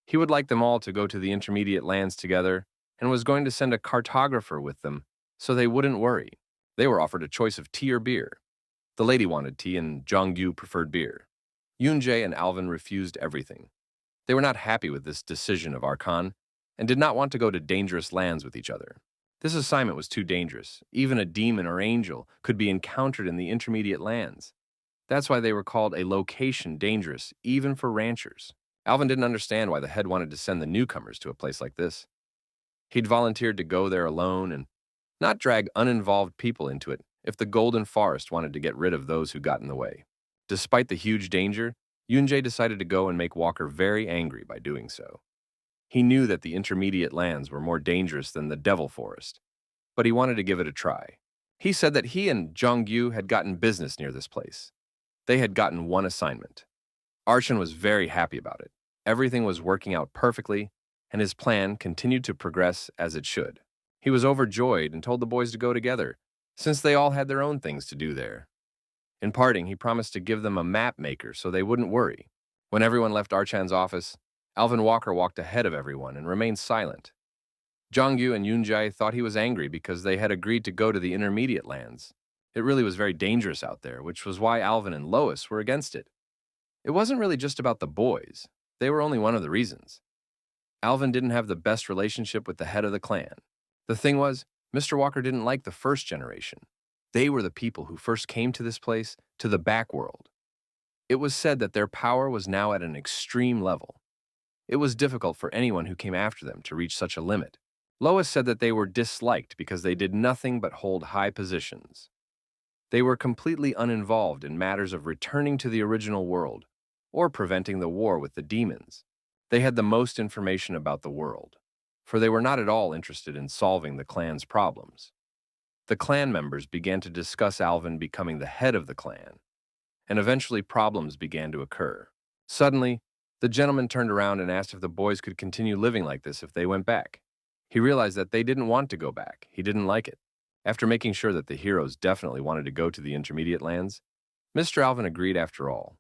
A: He would like them all to go to the intermediate lands together and was going to send a cartographer with them so they wouldn't worry. They were offered a choice of tea or beer. The lady wanted tea and Jongyu preferred beer. Yunjae and Alvin refused everything. They were not happy with this decision of Arkan and did not want to go to dangerous lands with each other. This assignment was too dangerous. Even a demon or angel could be encountered in the intermediate lands. That's why they were called a location dangerous, even for ranchers. Alvin didn't understand why the head wanted to send the newcomers to a place like this. He'd volunteered to go there alone and not drag uninvolved people into it if the Golden Forest wanted to get rid of those who got in the way. Despite the huge danger, Yunjae decided to go and make Walker very angry by doing so. He knew that the intermediate lands were more dangerous than the Devil Forest, but he wanted to give it a try. He said that he and Jongyu had gotten business near this place. They had gotten one assignment. Arshan was very happy about it. Everything was working out perfectly, and his plan continued to progress as it should. He was overjoyed and told the boys to go together, since they all had their own things to do there. In parting, he promised to give them a map maker so they wouldn't worry. When everyone left Archan's office, Alvin Walker walked ahead of everyone and remained silent. Jongyu and Yunjae thought he was angry because they had agreed to go to the intermediate lands. It really was very dangerous out there, which was why Alvin and Lois were against it. It wasn't really just about the boys. They were only one of the reasons. Alvin didn't have the best relationship with the head of the clan. The thing was, Mr. Walker didn't like the first generation. They were the people who first came to this place, to the back world. It was said that their power was now at an extreme level. It was difficult for anyone who came after them to reach such a limit. Lois said that they were disliked because they did nothing but hold high positions. They were completely uninvolved in matters of returning to the original world or preventing the war with the demons. They had the most information about the world, for they were not at all interested in solving the clan's problems. The clan members began to discuss Alvin becoming the head of the clan, and eventually problems began to occur. Suddenly, the gentleman turned around and asked if the boys could continue living like this if they went back. He realized that they didn't want to go back. He didn't like it. After making sure that the heroes definitely wanted to go to the intermediate lands, Mr. Alvin agreed after all.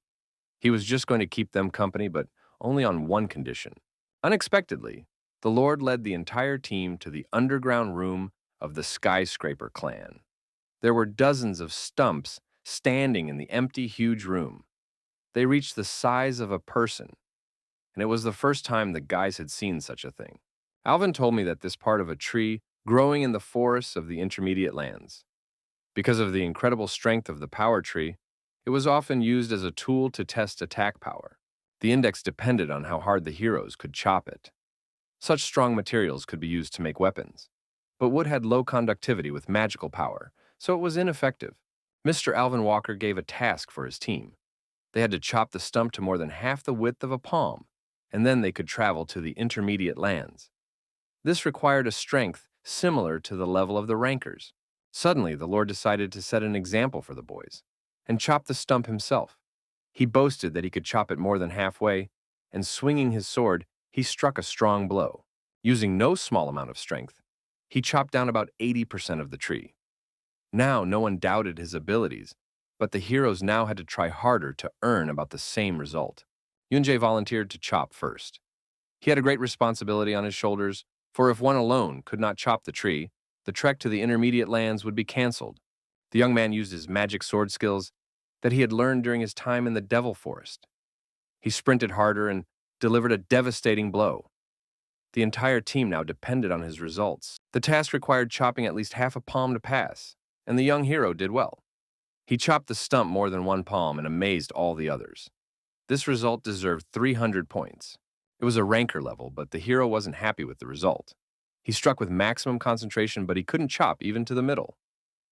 A: He was just going to keep them company, but only on one condition. Unexpectedly, the Lord led the entire team to the underground room of the Skyscraper clan. There were dozens of stumps standing in the empty, huge room. They reached the size of a person, and it was the first time the guys had seen such a thing. Alvin told me that this part of a tree growing in the forests of the intermediate lands. Because of the incredible strength of the power tree, it was often used as a tool to test attack power. The index depended on how hard the heroes could chop it. Such strong materials could be used to make weapons, but wood had low conductivity with magical power, so it was ineffective. Mr. Alvin Walker gave a task for his team. They had to chop the stump to more than half the width of a palm, and then they could travel to the intermediate lands. This required a strength similar to the level of the rankers. Suddenly, the Lord decided to set an example for the boys and chop the stump himself. He boasted that he could chop it more than halfway, and swinging his sword, he struck a strong blow. Using no small amount of strength, he chopped down about 80% of the tree. Now, no one doubted his abilities, but the heroes now had to try harder to earn about the same result. Yunjae volunteered to chop first. He had a great responsibility on his shoulders, for if one alone could not chop the tree, the trek to the intermediate lands would be canceled. The young man used his magic sword skills that he had learned during his time in the Devil Forest. He sprinted harder and delivered a devastating blow. The entire team now depended on his results. The task required chopping at least half a palm to pass, and the young hero did well. He chopped the stump more than one palm and amazed all the others. This result deserved 300 points. It was a ranker level, but the hero wasn't happy with the result. He struck with maximum concentration, but he couldn't chop even to the middle.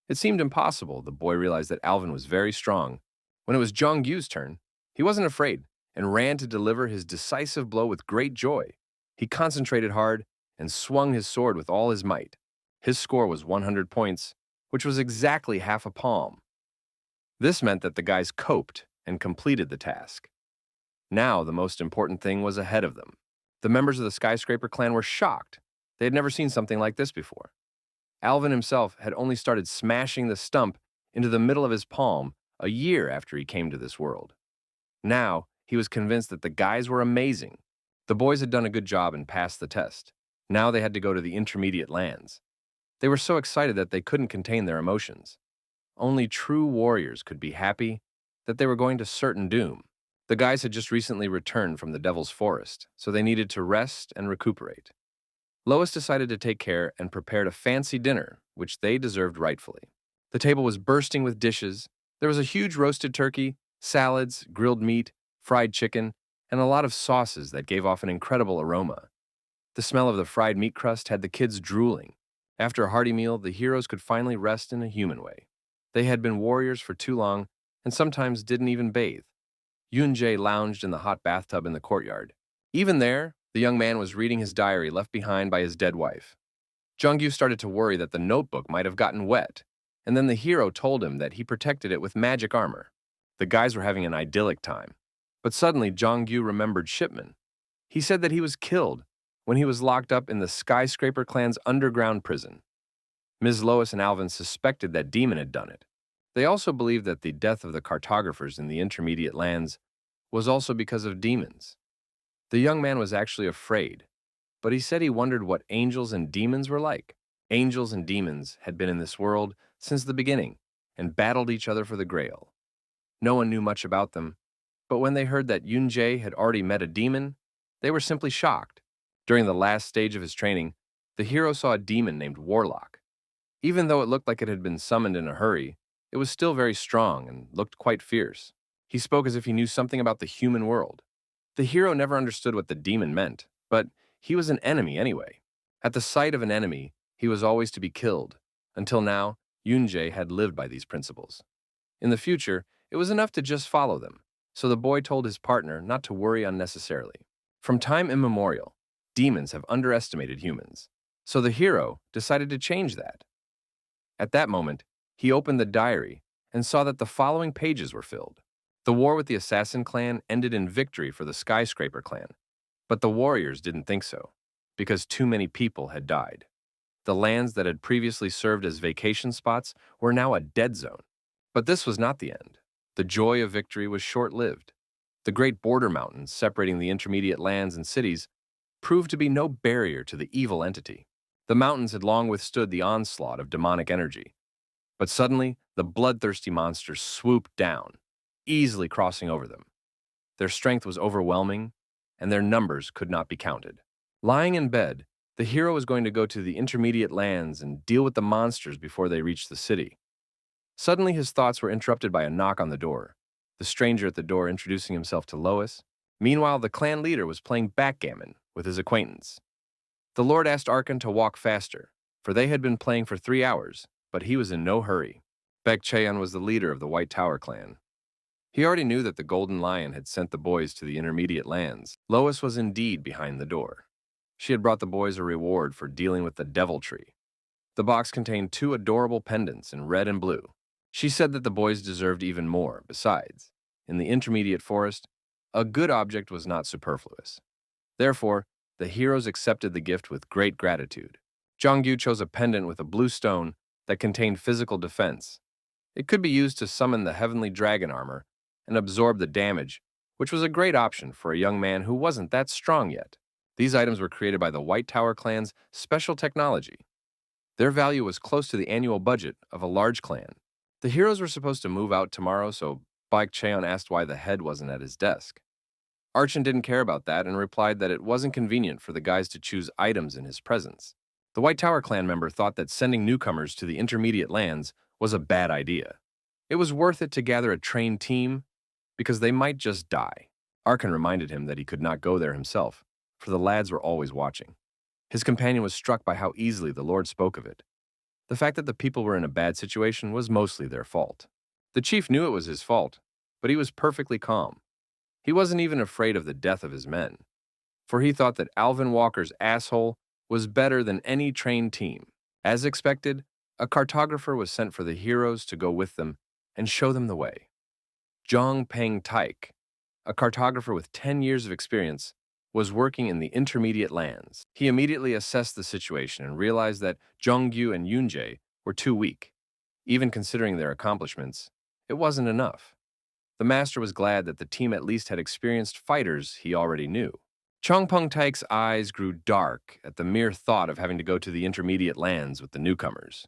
A: It seemed impossible. The boy realized that Alvin was very strong. When it was Jong-gyu's turn, he wasn't afraid and ran to deliver his decisive blow with great joy. He concentrated hard and swung his sword with all his might. His score was 100 points, which was exactly half a palm. This meant that the guys coped and completed the task. Now, the most important thing was ahead of them. The members of the Skyscraper clan were shocked. They had never seen something like this before. Alvin himself had only started smashing the stump into the middle of his palm a year after he came to this world. Now, he was convinced that the guys were amazing. The boys had done a good job and passed the test. Now they had to go to the intermediate lands. They were so excited that they couldn't contain their emotions. Only true warriors could be happy that they were going to certain doom. The guys had just recently returned from the Devil's Forest, so they needed to rest and recuperate. Lois decided to take care and prepared a fancy dinner, which they deserved rightfully. The table was bursting with dishes. There was a huge roasted turkey, salads, grilled meat, fried chicken, and a lot of sauces that gave off an incredible aroma. The smell of the fried meat crust had the kids drooling. After a hearty meal, the heroes could finally rest in a human way. They had been warriors for too long and sometimes didn't even bathe. Yoon-jae lounged in the hot bathtub in the courtyard. Even there, the young man was reading his diary left behind by his dead wife. Jung-gyu started to worry that the notebook might have gotten wet, and then the hero told him that he protected it with magic armor. The guys were having an idyllic time. But suddenly, Jung-gyu remembered Shipman. He said that he was killed when he was locked up in the Skyscraper clan's underground prison. Ms. Lois and Alvin suspected that Demon had done it. They also believed that the death of the cartographers in the intermediate lands was also because of demons. The young man was actually afraid, but he said he wondered what angels and demons were like. Angels and demons had been in this world since the beginning and battled each other for the Grail. No one knew much about them, but when they heard that Yoon-jae had already met a demon, they were simply shocked. During the last stage of his training, the hero saw a demon named Warlock. Even though it looked like it had been summoned in a hurry, it was still very strong and looked quite fierce. He spoke as if he knew something about the human world. The hero never understood what the demon meant, but he was an enemy anyway. At the sight of an enemy, he was always to be killed. Until now, Yoon-jae had lived by these principles. In the future, it was enough to just follow them, so the boy told his partner not to worry unnecessarily. From time immemorial, demons have underestimated humans, so the hero decided to change that. At that moment, he opened the diary and saw that the following pages were filled. The war with the Assassin clan ended in victory for the Skyscraper clan, but the warriors didn't think so, because too many people had died. The lands that had previously served as vacation spots were now a dead zone. But this was not the end. The joy of victory was short-lived. The great border mountains separating the intermediate lands and cities proved to be no barrier to the evil entity. The mountains had long withstood the onslaught of demonic energy. But suddenly, the bloodthirsty monsters swooped down, easily crossing over them. Their strength was overwhelming, and their numbers could not be counted. Lying in bed, the hero was going to go to the intermediate lands and deal with the monsters before they reached the city. Suddenly, his thoughts were interrupted by a knock on the door, the stranger at the door introducing himself to Lois. Meanwhile, the clan leader was playing backgammon with his acquaintance. The Lord asked Arkan to walk faster, for they had been playing for 3 hours, but he was in no hurry. Baek Cheon was the leader of the White Tower clan. He already knew that the Golden Lion had sent the boys to the intermediate lands. Lois was indeed behind the door. She had brought the boys a reward for dealing with the Devil Tree. The box contained 2 adorable pendants in red and blue. She said that the boys deserved even more. Besides, in the intermediate forest, a good object was not superfluous. Therefore, the heroes accepted the gift with great gratitude. Jong-gyu chose a pendant with a blue stone that contained physical defense. It could be used to summon the heavenly dragon armor and absorb the damage, which was a great option for a young man who wasn't that strong yet. These items were created by the White Tower clan's special technology. Their value was close to the annual budget of a large clan. The heroes were supposed to move out tomorrow, so Baek Cheon asked why the head wasn't at his desk. Archon didn't care about that and replied that it wasn't convenient for the guys to choose items in his presence. The White Tower clan member thought that sending newcomers to the intermediate lands was a bad idea. It was worth it to gather a trained team because they might just die. Archon reminded him that he could not go there himself, for the lads were always watching. His companion was struck by how easily the Lord spoke of it. The fact that the people were in a bad situation was mostly their fault. The chief knew it was his fault, but he was perfectly calm. He wasn't even afraid of the death of his men, for he thought that Alvin Walker's asshole was better than any trained team. As expected, a cartographer was sent for the heroes to go with them and show them the way. Jong Peng Taik, a cartographer with 10 years of experience, was working in the intermediate lands. He immediately assessed the situation and realized that Jongyu and Yunjae were too weak. Even considering their accomplishments, it wasn't enough. The master was glad that the team at least had experienced fighters he already knew. Chongpeng Taik's eyes grew dark at the mere thought of having to go to the intermediate lands with the newcomers.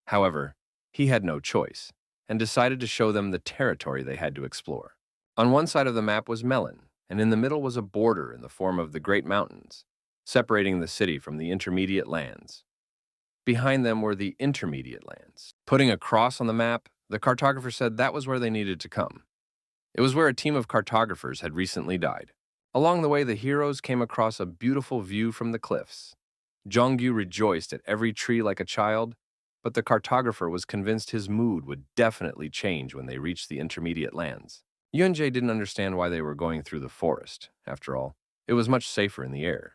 A: However, he had no choice, and decided to show them the territory they had to explore. On one side of the map was Melon, and in the middle was a border in the form of the Great Mountains, separating the city from the intermediate lands. Behind them were the intermediate lands. Putting a cross on the map, the cartographer said that was where they needed to come. It was where a team of cartographers had recently died. Along the way, the heroes came across a beautiful view from the cliffs. Jongyu rejoiced at every tree like a child, but the cartographer was convinced his mood would definitely change when they reached the intermediate lands. Yunjae didn't understand why they were going through the forest. After all, it was much safer in the air.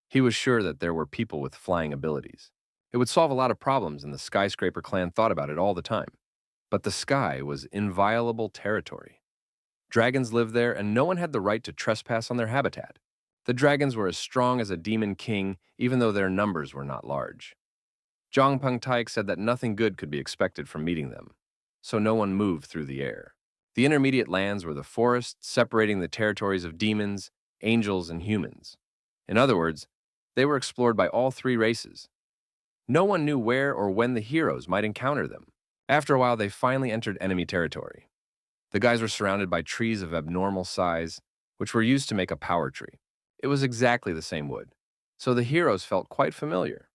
A: He was sure that there were people with flying abilities. It would solve a lot of problems, and the Skyscraper clan thought about it all the time. But the sky was inviolable territory. Dragons lived there, and no one had the right to trespass on their habitat. The dragons were as strong as a demon king, even though their numbers were not large. Jongpeng Taik said that nothing good could be expected from meeting them, so no one moved through the air. The intermediate lands were the forests separating the territories of demons, angels, and humans. In other words, they were explored by all three races. No one knew where or when the heroes might encounter them. After a while, they finally entered enemy territory. The guys were surrounded by trees of abnormal size, which were used to make a power tree. It was exactly the same wood, so the heroes felt quite familiar.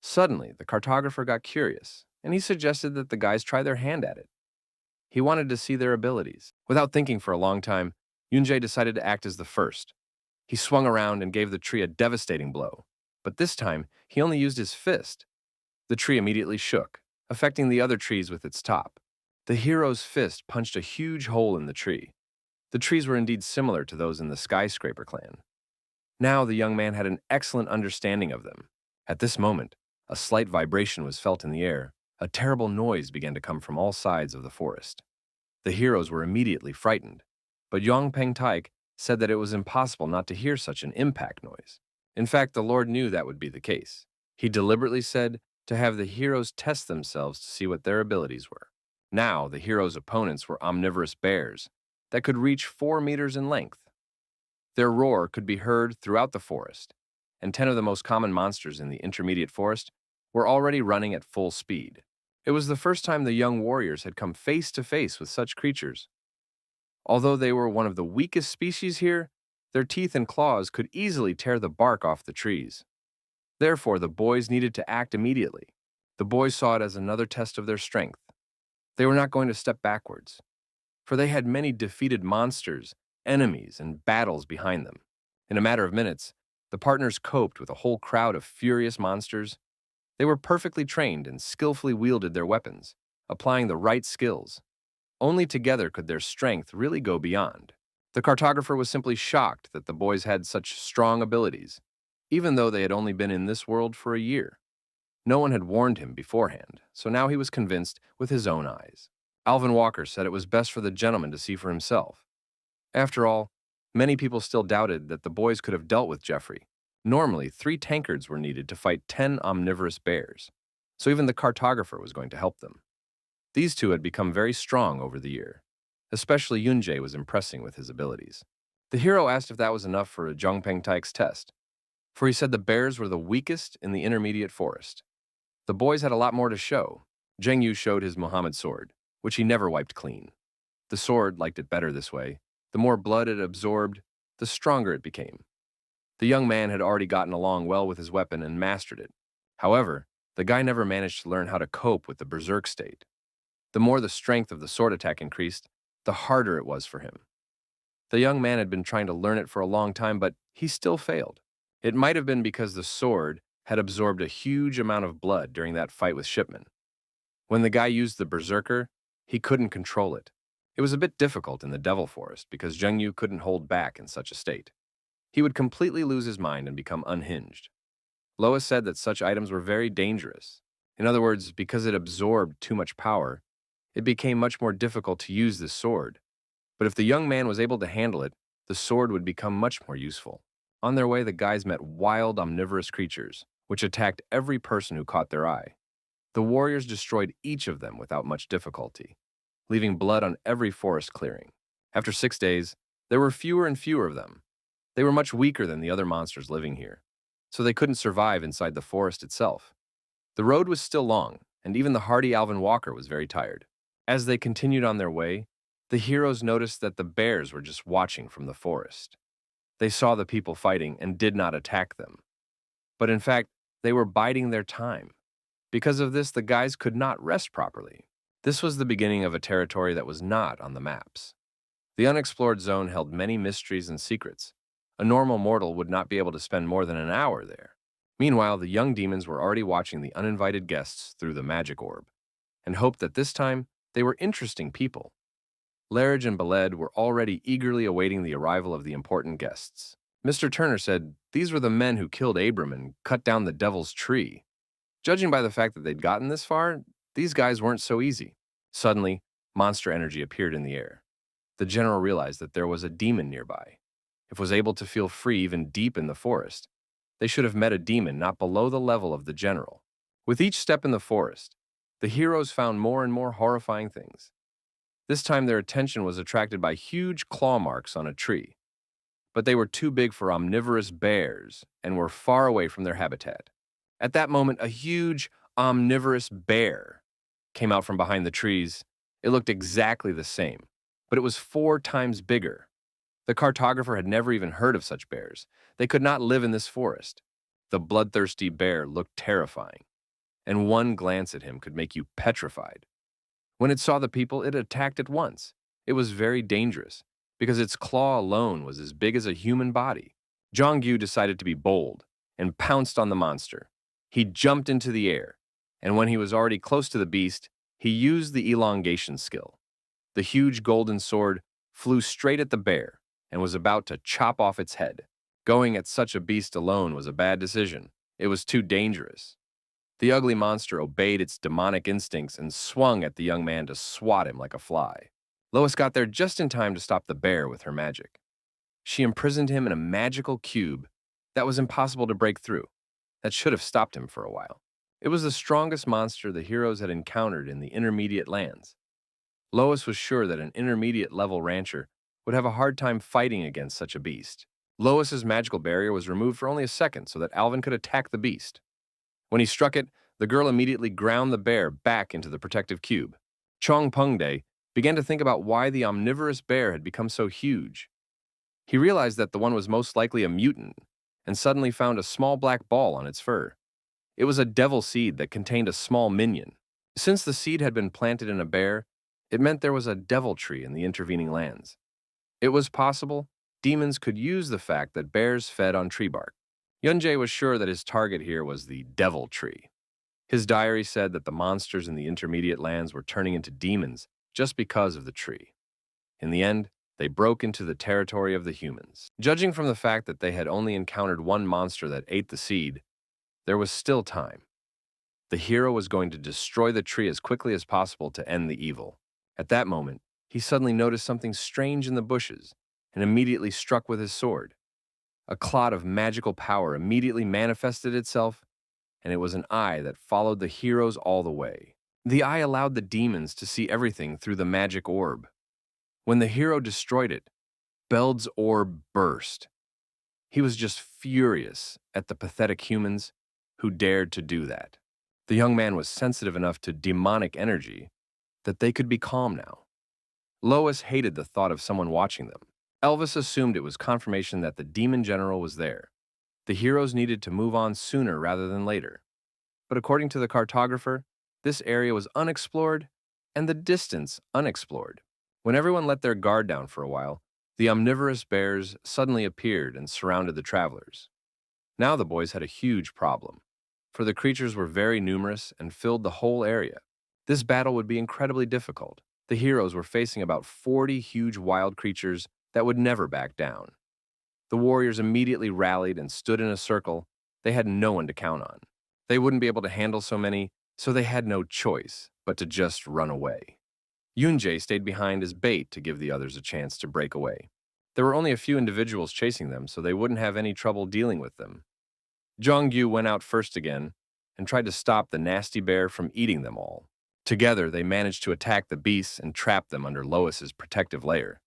A: Suddenly, the cartographer got curious, and he suggested that the guys try their hand at it. He wanted to see their abilities. Without thinking for a long time, Yunjae decided to act as the first. He swung around and gave the tree a devastating blow, but this time he only used his fist. The tree immediately shook, affecting the other trees with its top. The hero's fist punched a huge hole in the tree. The trees were indeed similar to those in the Skyscraper clan. Now the young man had an excellent understanding of them. At this moment, a slight vibration was felt in the air. A terrible noise began to come from all sides of the forest. The heroes were immediately frightened, but Yongpeng Taik said that it was impossible not to hear such an impact noise. In fact, the Lord knew that would be the case. He deliberately said to have the heroes test themselves to see what their abilities were. Now, the heroes' opponents were omnivorous bears that could reach 4 meters in length. Their roar could be heard throughout the forest, and 10 of the most common monsters in the intermediate forest were already running at full speed. It was the first time the young warriors had come face to face with such creatures. Although they were one of the weakest species here, their teeth and claws could easily tear the bark off the trees. Therefore, the boys needed to act immediately. The boys saw it as another test of their strength. They were not going to step backwards, for they had many defeated monsters, enemies, and battles behind them. In a matter of minutes, the partners coped with a whole crowd of furious monsters. They were perfectly trained and skillfully wielded their weapons, applying the right skills. Only together could their strength really go beyond. The cartographer was simply shocked that the boys had such strong abilities, even though they had only been in this world for a year. No one had warned him beforehand, so now he was convinced with his own eyes. Alvin Walker said it was best for the gentleman to see for himself. After all, many people still doubted that the boys could have dealt with Jeffrey. Normally, 3 tankards were needed to fight 10 omnivorous bears, so even the cartographer was going to help them. These two had become very strong over the year. Especially Yunjae was impressing with his abilities. The hero asked if that was enough for Jongpeng Taik's test, for he said the bears were the weakest in the intermediate forest. The boys had a lot more to show. Zheng Yu showed his Muhammad sword, which he never wiped clean. The sword liked it better this way. The more blood it absorbed, the stronger it became. The young man had already gotten along well with his weapon and mastered it. However, the guy never managed to learn how to cope with the berserk state. The more the strength of the sword attack increased, the harder it was for him. The young man had been trying to learn it for a long time, but he still failed. It might have been because the sword had absorbed a huge amount of blood during that fight with Shipman. When the guy used the berserker, he couldn't control it. It was a bit difficult in the Devil Forest because Zheng Yu couldn't hold back in such a state. He would completely lose his mind and become unhinged. Lois said that such items were very dangerous. In other words, because it absorbed too much power, it became much more difficult to use this sword. But if the young man was able to handle it, the sword would become much more useful. On their way, the guys met wild, omnivorous creatures, which attacked every person who caught their eye. The warriors destroyed each of them without much difficulty, leaving blood on every forest clearing. After 6 days, there were fewer and fewer of them. They were much weaker than the other monsters living here, so they couldn't survive inside the forest itself. The road was still long, and even the hardy Alvin Walker was very tired. As they continued on their way, the heroes noticed that the bears were just watching from the forest. They saw the people fighting and did not attack them. But in fact, they were biding their time. Because of this, the guys could not rest properly. This was the beginning of a territory that was not on the maps. The unexplored zone held many mysteries and secrets. A normal mortal would not be able to spend more than an hour there. Meanwhile, the young demons were already watching the uninvited guests through the magic orb, and hoped that this time they were interesting people. Larridge and Beled were already eagerly awaiting the arrival of the important guests. Mr. Turner said these were the men who killed Abram and cut down the devil's tree. Judging by the fact that they'd gotten this far, these guys weren't so easy. Suddenly, monster energy appeared in the air. The general realized that there was a demon nearby. If was able to feel free even deep in the forest, they should have met a demon not below the level of the general. With each step in the forest, the heroes found more and more horrifying things. This time their attention was attracted by huge claw marks on a tree. But they were too big for omnivorous bears and were far away from their habitat. At that moment, a huge, omnivorous bear came out from behind the trees. It looked exactly the same, but it was 4 times bigger. The cartographer had never even heard of such bears. They could not live in this forest. The bloodthirsty bear looked terrifying, and one glance at him could make you petrified. When it saw the people, it attacked at once. It was very dangerous, because its claw alone was as big as a human body. Zhang decided to be bold and pounced on the monster. He jumped into the air, and when he was already close to the beast, he used the elongation skill. The huge golden sword flew straight at the bear and was about to chop off its head. Going at such a beast alone was a bad decision. It was too dangerous. The ugly monster obeyed its demonic instincts and swung at the young man to swat him like a fly. Lois got there just in time to stop the bear with her magic. She imprisoned him in a magical cube that was impossible to break through. That should have stopped him for a while. It was the strongest monster the heroes had encountered in the intermediate lands. Lois was sure that an intermediate-level rancher would have a hard time fighting against such a beast. Lois's magical barrier was removed for only a second so that Alvin could attack the beast. When he struck it, the girl immediately ground the bear back into the protective cube. Chong Pengde began to think about why the omnivorous bear had become so huge. He realized that the one was most likely a mutant, and suddenly found a small black ball on its fur. It was a devil seed that contained a small minion. Since the seed had been planted in a bear, it meant there was a devil tree in the intervening lands. It was possible demons could use the fact that bears fed on tree bark. Yunjae was sure that his target here was the devil tree. His diary said that the monsters in the intermediate lands were turning into demons just because of the tree. In the end, they broke into the territory of the humans. Judging from the fact that they had only encountered one monster that ate the seed, there was still time. The hero was going to destroy the tree as quickly as possible to end the evil. At that moment, he suddenly noticed something strange in the bushes and immediately struck with his sword. A clot of magical power immediately manifested itself, and it was an eye that followed the heroes all the way. The eye allowed the demons to see everything through the magic orb. When the hero destroyed it, Beld's orb burst. He was just furious at the pathetic humans who dared to do that. The young man was sensitive enough to demonic energy that they could be calm now. Lois hated the thought of someone watching them. Elvis assumed it was confirmation that the demon general was there. The heroes needed to move on sooner rather than later. But according to the cartographer, this area was unexplored and the distance unexplored. When everyone let their guard down for a while, the omnivorous bears suddenly appeared and surrounded the travelers. Now the boys had a huge problem, for the creatures were very numerous and filled the whole area. This battle would be incredibly difficult. The heroes were facing about 40 huge wild creatures that would never back down. The warriors immediately rallied and stood in a circle. They had no one to count on. They wouldn't be able to handle so many, so they had no choice but to just run away. Yunjae stayed behind as bait to give the others a chance to break away. There were only a few individuals chasing them, so they wouldn't have any trouble dealing with them. Jongyu went out first again and tried to stop the nasty bear from eating them all. Together, they managed to attack the beasts and trap them under Lois's protective layer.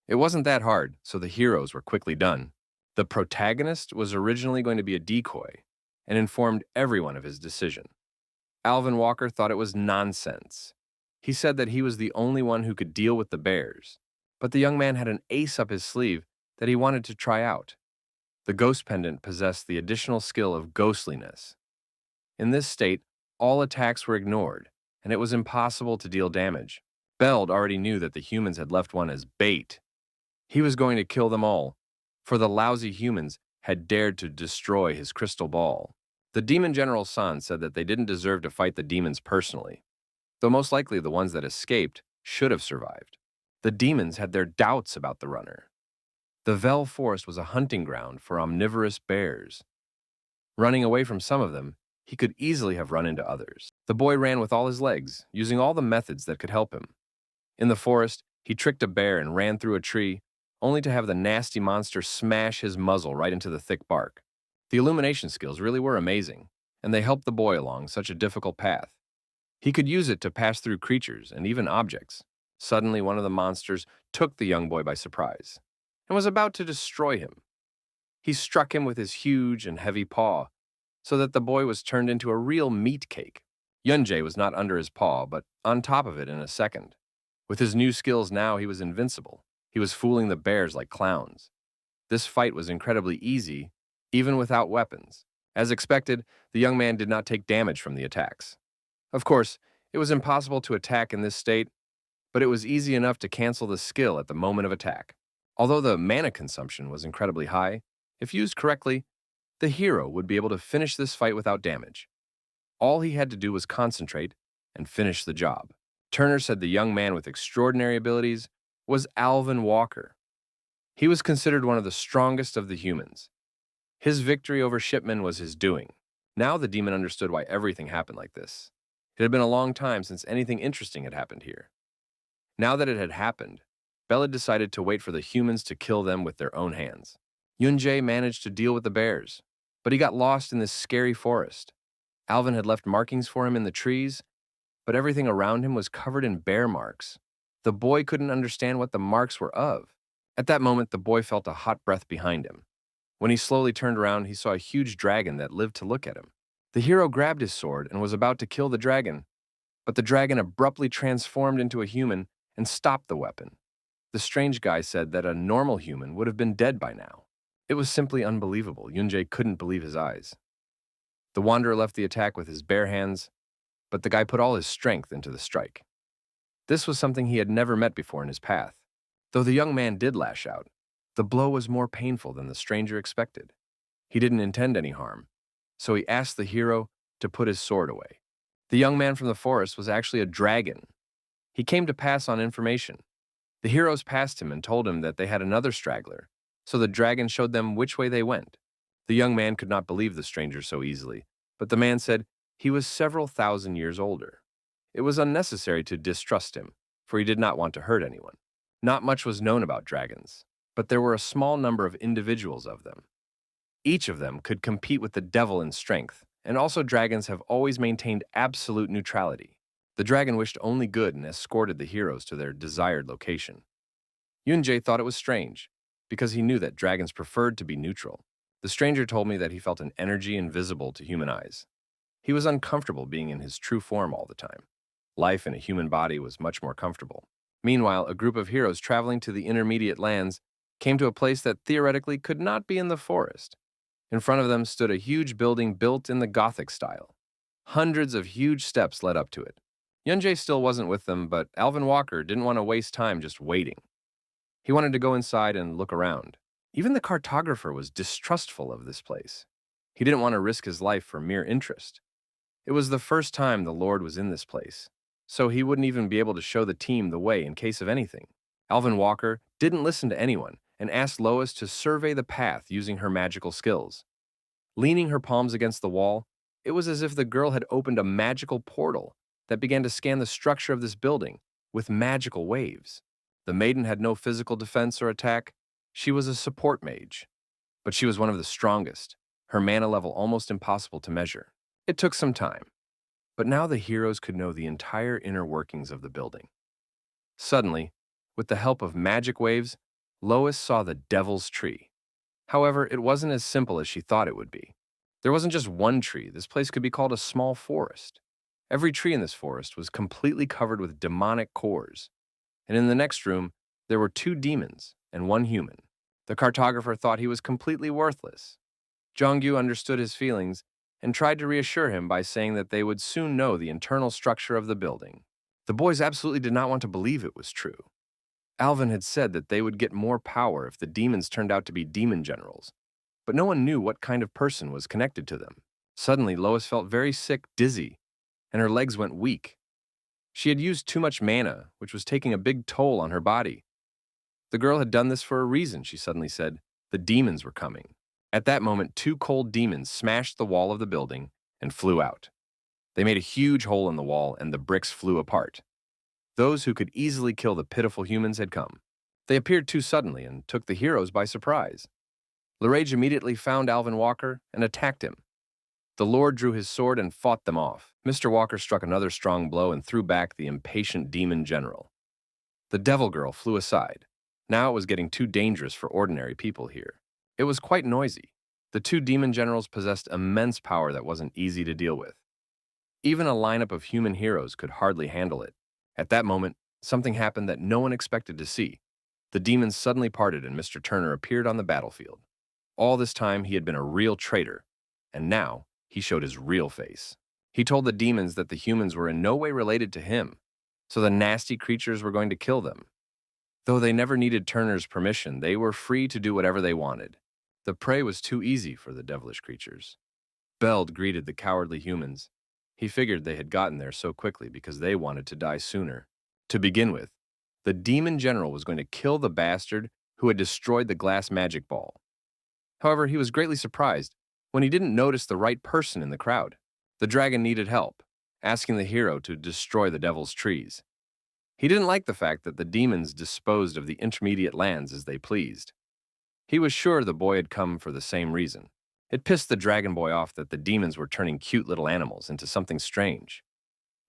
A: It wasn't that hard, so the heroes were quickly done. The protagonist was originally going to be a decoy and informed everyone of his decision. Alvin Walker thought it was nonsense. He said that he was the only one who could deal with the bears, but the young man had an ace up his sleeve that he wanted to try out. The ghost pendant possessed the additional skill of ghostliness. In this state, all attacks were ignored, and it was impossible to deal damage. Beld already knew that the humans had left one as bait. He was going to kill them all, for the lousy humans had dared to destroy his crystal ball. The demon General San said that they didn't deserve to fight the demons personally, though most likely the ones that escaped should have survived. The demons had their doubts about the runner. The Vel Forest was a hunting ground for omnivorous bears. Running away from some of them, he could easily have run into others. The boy ran with all his legs, using all the methods that could help him. In the forest, he tricked a bear and ran through a tree, only to have the nasty monster smash his muzzle right into the thick bark. The illumination skills really were amazing, and they helped the boy along such a difficult path. He could use it to pass through creatures and even objects. Suddenly, one of the monsters took the young boy by surprise and was about to destroy him. He struck him with his huge and heavy paw, so that the boy was turned into a real meat cake. Yunjae was not under his paw, but on top of it in a second. With his new skills now, he was invincible. He was fooling the bears like clowns. This fight was incredibly easy, even without weapons. As expected, the young man did not take damage from the attacks. Of course, it was impossible to attack in this state, but it was easy enough to cancel the skill at the moment of attack. Although the mana consumption was incredibly high, if used correctly, the hero would be able to finish this fight without damage. All he had to do was concentrate and finish the job. Turner said the young man with extraordinary abilities was Alvin Walker. He was considered one of the strongest of the humans. His victory over Shipman was his doing. Now the demon understood why everything happened like this. It had been a long time since anything interesting had happened here. Now that it had happened, Bella decided to wait for the humans to kill them with their own hands. Yunjae managed to deal with the bears, but he got lost in this scary forest. Alvin had left markings for him in the trees, but everything around him was covered in bear marks. The boy couldn't understand what the marks were of. At that moment, the boy felt a hot breath behind him. When he slowly turned around, he saw a huge dragon that lived to look at him. The hero grabbed his sword and was about to kill the dragon, but the dragon abruptly transformed into a human and stopped the weapon. The strange guy said that a normal human would have been dead by now. It was simply unbelievable. Yunjae couldn't believe his eyes. The wanderer left the attack with his bare hands, but the guy put all his strength into the strike. This was something he had never met before in his path. Though the young man did lash out, the blow was more painful than the stranger expected. He didn't intend any harm, so he asked the hero to put his sword away. The young man from the forest was actually a dragon. He came to pass on information. The heroes passed him and told him that they had another straggler, so the dragon showed them which way they went. The young man could not believe the stranger so easily, but the man said he was several thousand years older. It was unnecessary to distrust him, for he did not want to hurt anyone. Not much was known about dragons, but there were a small number of individuals of them. Each of them could compete with the devil in strength, and also dragons have always maintained absolute neutrality. The dragon wished only good and escorted the heroes to their desired location. Yunjae thought it was strange, because he knew that dragons preferred to be neutral. The stranger told me that he felt an energy invisible to human eyes. He was uncomfortable being in his true form all the time. Life in a human body was much more comfortable. Meanwhile, a group of heroes traveling to the intermediate lands came to a place that theoretically could not be in the forest. In front of them stood a huge building built in the Gothic style. Hundreds of huge steps led up to it. Yunjay still wasn't with them, but Alvin Walker didn't want to waste time just waiting. He wanted to go inside and look around. Even the cartographer was distrustful of this place. He didn't want to risk his life for mere interest. It was the first time the Lord was in this place, so he wouldn't even be able to show the team the way in case of anything. Alvin Walker didn't listen to anyone and asked Lois to survey the path using her magical skills. Leaning her palms against the wall, it was as if the girl had opened a magical portal that began to scan the structure of this building with magical waves. The maiden had no physical defense or attack. She was a support mage, but she was one of the strongest, her mana level almost impossible to measure. It took some time, but now the heroes could know the entire inner workings of the building. Suddenly, with the help of magic waves, Lois saw the Devil's Tree. However, it wasn't as simple as she thought it would be. There wasn't just one tree. This place could be called a small forest. Every tree in this forest was completely covered with demonic cores. And in the next room, there were 2 demons and 1 human. The cartographer thought he was completely worthless. Jongyu understood his feelings and tried to reassure him by saying that they would soon know the internal structure of the building. The boys absolutely did not want to believe it was true. Alvin had said that they would get more power if the demons turned out to be demon generals, but no one knew what kind of person was connected to them. Suddenly, Lois felt very sick, dizzy, and her legs went weak. She had used too much mana, which was taking a big toll on her body. The girl had done this for a reason, she suddenly said. The demons were coming. At that moment, 2 cold demons smashed the wall of the building and flew out. They made a huge hole in the wall, and the bricks flew apart. Those who could easily kill the pitiful humans had come. They appeared too suddenly and took the heroes by surprise. Lorage immediately found Alvin Walker and attacked him. The Lord drew his sword and fought them off. Mr. Walker struck another strong blow and threw back the impatient demon general. The devil girl flew aside. Now it was getting too dangerous for ordinary people here. It was quite noisy. The 2 demon generals possessed immense power that wasn't easy to deal with. Even a lineup of human heroes could hardly handle it. At that moment, something happened that no one expected to see. The demons suddenly parted and Mr. Turner appeared on the battlefield. All this time, he had been a real traitor, and now he showed his real face. He told the demons that the humans were in no way related to him, so the nasty creatures were going to kill them. Though they never needed Turner's permission, they were free to do whatever they wanted. The prey was too easy for the devilish creatures. Beld greeted the cowardly humans. He figured they had gotten there so quickly because they wanted to die sooner. To begin with, the demon general was going to kill the bastard who had destroyed the glass magic ball. However, he was greatly surprised when he didn't notice the right person in the crowd. The dragon needed help, asking the hero to destroy the devil's trees. He didn't like the fact that the demons disposed of the intermediate lands as they pleased. He was sure the boy had come for the same reason. It pissed the dragon boy off that the demons were turning cute little animals into something strange.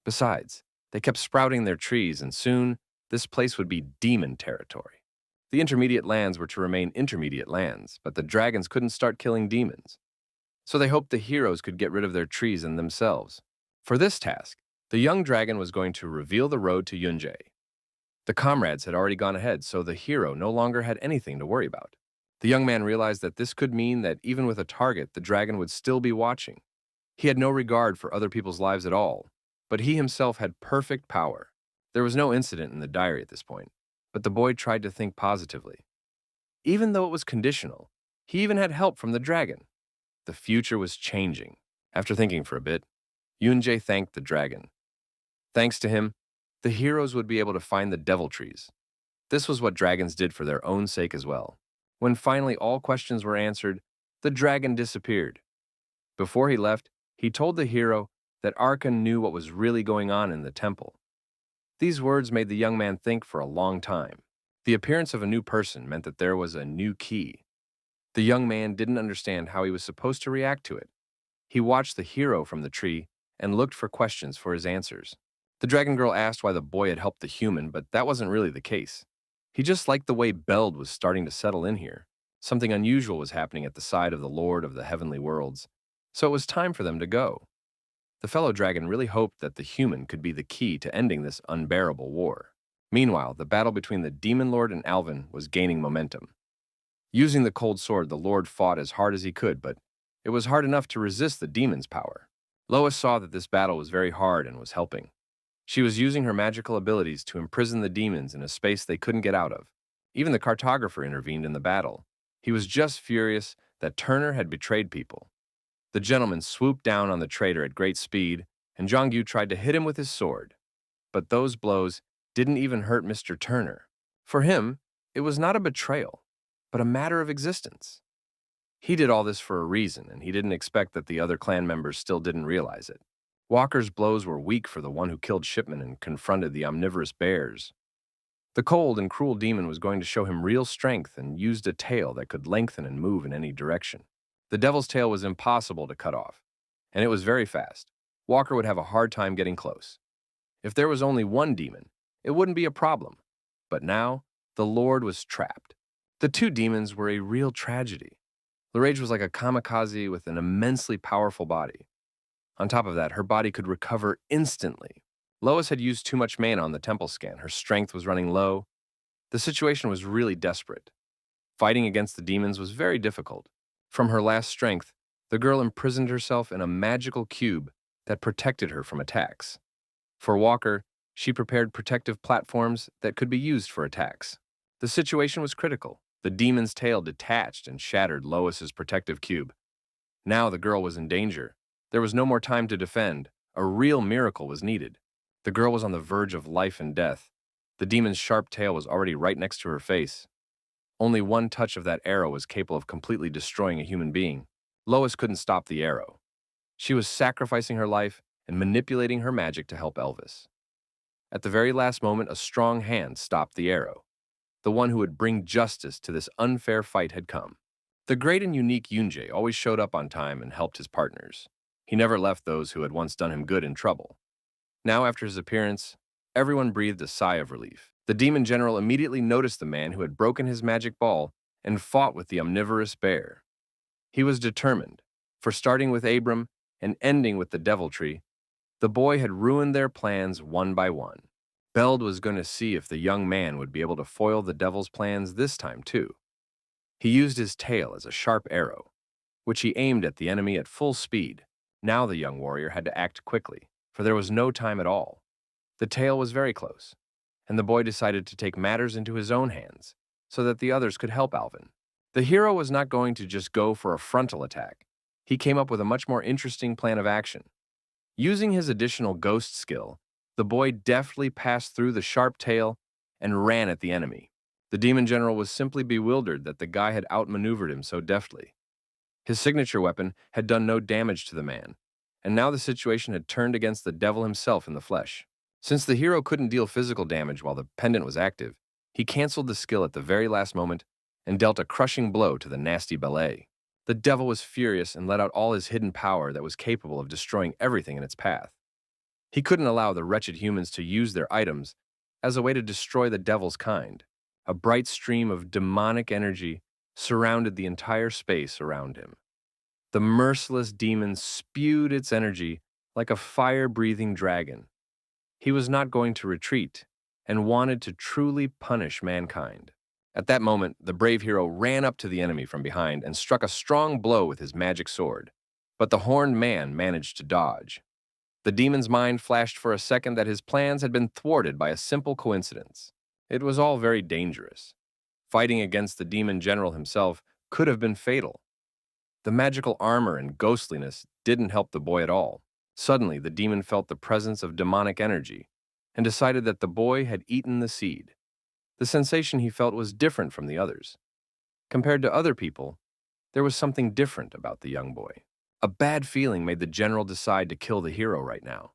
A: Besides, they kept sprouting their trees, and soon this place would be demon territory. The intermediate lands were to remain intermediate lands, but the dragons couldn't start killing demons. So they hoped the heroes could get rid of their trees and themselves. For this task, the young dragon was going to reveal the road to Yunjay. The comrades had already gone ahead, so the hero no longer had anything to worry about. The young man realized that this could mean that even with a target, the dragon would still be watching. He had no regard for other people's lives at all, but he himself had perfect power. There was no incident in the diary at this point, but the boy tried to think positively. Even though it was conditional, he even had help from the dragon. The future was changing. After thinking for a bit, Yunjay thanked the dragon. Thanks to him, the heroes would be able to find the devil trees. This was what dragons did for their own sake as well. When finally all questions were answered, the dragon disappeared. Before he left, he told the hero that Arkan knew what was really going on in the temple. These words made the young man think for a long time. The appearance of a new person meant that there was a new key. The young man didn't understand how he was supposed to react to it. He watched the hero from the tree and looked for questions for his answers. The dragon girl asked why the boy had helped the human, but that wasn't really the case. He just liked the way Beld was starting to settle in here. Something unusual was happening at the side of the Lord of the Heavenly Worlds, so it was time for them to go. The fellow dragon really hoped that the human could be the key to ending this unbearable war. Meanwhile, the battle between the demon lord and Alvin was gaining momentum. Using the cold sword, the lord fought as hard as he could, but it was hard enough to resist the demon's power. Lois saw that this battle was very hard and was helping. She was using her magical abilities to imprison the demons in a space they couldn't get out of. Even the cartographer intervened in the battle. He was just furious that Turner had betrayed people. The gentleman swooped down on the traitor at great speed, and Jongyu tried to hit him with his sword. But those blows didn't even hurt Mr. Turner. For him, it was not a betrayal, but a matter of existence. He did all this for a reason, and he didn't expect that the other clan members still didn't realize it. Walker's blows were weak for the one who killed Shipman and confronted the omnivorous bears. The cold and cruel demon was going to show him real strength and used a tail that could lengthen and move in any direction. The devil's tail was impossible to cut off, and it was very fast. Walker would have a hard time getting close. If there was only one demon, it wouldn't be a problem. But now, the Lord was trapped. The two demons were a real tragedy. Lorage was like a kamikaze with an immensely powerful body. On top of that, her body could recover instantly. Lois had used too much mana on the temple scan. Her strength was running low. The situation was really desperate. Fighting against the demons was very difficult. From her last strength, the girl imprisoned herself in a magical cube that protected her from attacks. For Walker, she prepared protective platforms that could be used for attacks. The situation was critical. The demon's tail detached and shattered Lois's protective cube. Now the girl was in danger. There was no more time to defend. A real miracle was needed. The girl was on the verge of life and death. The demon's sharp tail was already right next to her face. Only one touch of that arrow was capable of completely destroying a human being. Lois couldn't stop the arrow. She was sacrificing her life and manipulating her magic to help Elvis. At the very last moment, a strong hand stopped the arrow. The one who would bring justice to this unfair fight had come. The great and unique Yunjae always showed up on time and helped his partners. He never left those who had once done him good in trouble. Now, after his appearance, everyone breathed a sigh of relief. The demon general immediately noticed the man who had broken his magic ball and fought with the omnivorous bear. He was determined, for starting with Abram and ending with the deviltry, the boy had ruined their plans one by one. Beld was going to see if the young man would be able to foil the devil's plans this time too. He used his tail as a sharp arrow, which he aimed at the enemy at full speed. Now the young warrior had to act quickly, for there was no time at all. The tail was very close, and the boy decided to take matters into his own hands so that the others could help Alvin. The hero was not going to just go for a frontal attack. He came up with a much more interesting plan of action. Using his additional ghost skill, the boy deftly passed through the sharp tail and ran at the enemy. The demon general was simply bewildered that the guy had outmaneuvered him so deftly. His signature weapon had done no damage to the man, and now the situation had turned against the devil himself in the flesh. Since the hero couldn't deal physical damage while the pendant was active, he canceled the skill at the very last moment and dealt a crushing blow to the nasty ballet. The devil was furious and let out all his hidden power that was capable of destroying everything in its path. He couldn't allow the wretched humans to use their items as a way to destroy the devil's kind. A bright stream of demonic energy surrounded the entire space around him. The merciless demon spewed its energy like a fire-breathing dragon. He was not going to retreat and wanted to truly punish mankind. At that moment, the brave hero ran up to the enemy from behind and struck a strong blow with his magic sword. But the horned man managed to dodge. The demon's mind flashed for a second that his plans had been thwarted by a simple coincidence. It was all very dangerous. Fighting against the demon general himself could have been fatal. The magical armor and ghostliness didn't help the boy at all. Suddenly, the demon felt the presence of demonic energy and decided that the boy had eaten the seed. The sensation he felt was different from the others. Compared to other people, there was something different about the young boy. A bad feeling made the general decide to kill the hero right now,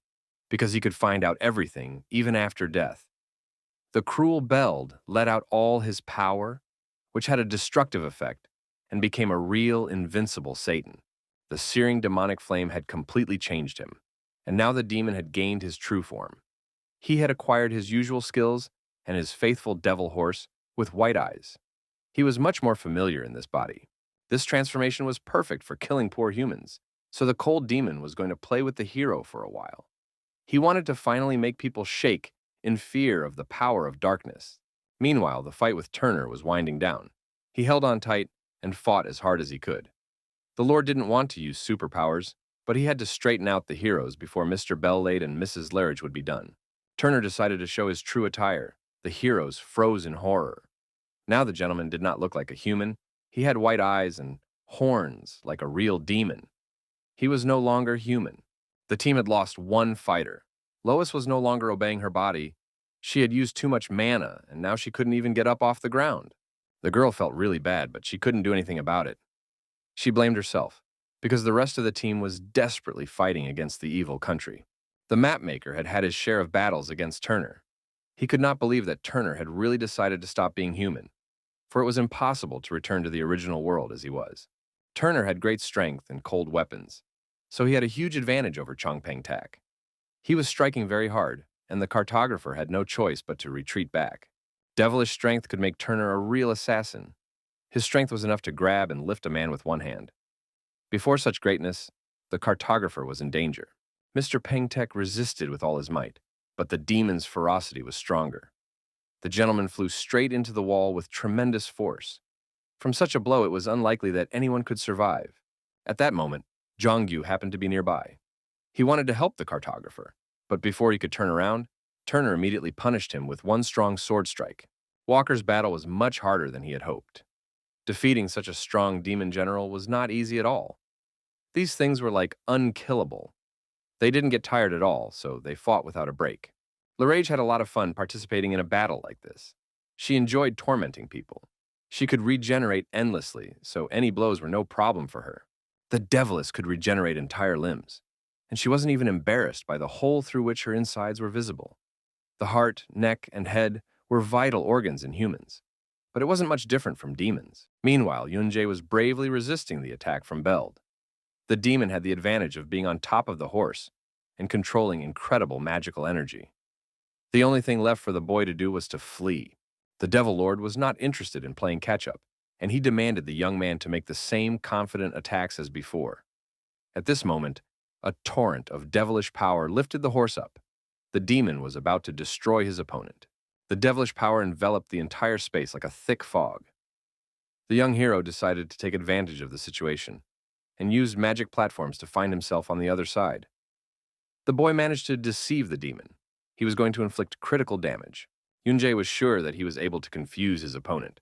A: because he could find out everything, even after death. The cruel Beld let out all his power, which had a destructive effect, and became a real, invincible Satan. The searing demonic flame had completely changed him, and now the demon had gained his true form. He had acquired his usual skills and his faithful devil horse with white eyes. He was much more familiar in this body. This transformation was perfect for killing poor humans. So the cold demon was going to play with the hero for a while. He wanted to finally make people shake in fear of the power of darkness. Meanwhile, the fight with Turner was winding down. He held on tight and fought as hard as he could. The Lord didn't want to use superpowers, but he had to straighten out the heroes before Mr. Belllade and Mrs. Larridge would be done. Turner decided to show his true attire. The heroes froze in horror. Now the gentleman did not look like a human. He had white eyes and horns like a real demon. He was no longer human. The team had lost one fighter. Lois was no longer obeying her body. She had used too much mana, and now she couldn't even get up off the ground. The girl felt really bad, but she couldn't do anything about it. She blamed herself, because the rest of the team was desperately fighting against the evil country. The mapmaker had had his share of battles against Turner. He could not believe that Turner had really decided to stop being human, for it was impossible to return to the original world as he was. Turner had great strength and cold weapons, so he had a huge advantage over Chongpeng Tak. He was striking very hard, and the cartographer had no choice but to retreat back. Devilish strength could make Turner a real assassin. His strength was enough to grab and lift a man with one hand. Before such greatness, the cartographer was in danger. Mr. Pengtek resisted with all his might, but the demon's ferocity was stronger. The gentleman flew straight into the wall with tremendous force. From such a blow, it was unlikely that anyone could survive. At that moment, Zhongyu happened to be nearby. He wanted to help the cartographer, but before he could turn around, Turner immediately punished him with one strong sword strike. Walker's battle was much harder than he had hoped. Defeating such a strong demon general was not easy at all. These things were like unkillable. They didn't get tired at all, so they fought without a break. Larage had a lot of fun participating in a battle like this. She enjoyed tormenting people. She could regenerate endlessly, so any blows were no problem for her. The Deviless could regenerate entire limbs, and she wasn't even embarrassed by the hole through which her insides were visible. The heart, neck, and head were vital organs in humans, but it wasn't much different from demons. Meanwhile, Yunjie was bravely resisting the attack from Beld. The demon had the advantage of being on top of the horse and controlling incredible magical energy. The only thing left for the boy to do was to flee. The Devil Lord was not interested in playing catch-up, and he demanded the young man to make the same confident attacks as before. At this moment, a torrent of devilish power lifted the horse up. The demon was about to destroy his opponent. The devilish power enveloped the entire space like a thick fog. The young hero decided to take advantage of the situation and used magic platforms to find himself on the other side. The boy managed to deceive the demon. He was going to inflict critical damage. Yunjie was sure that he was able to confuse his opponent.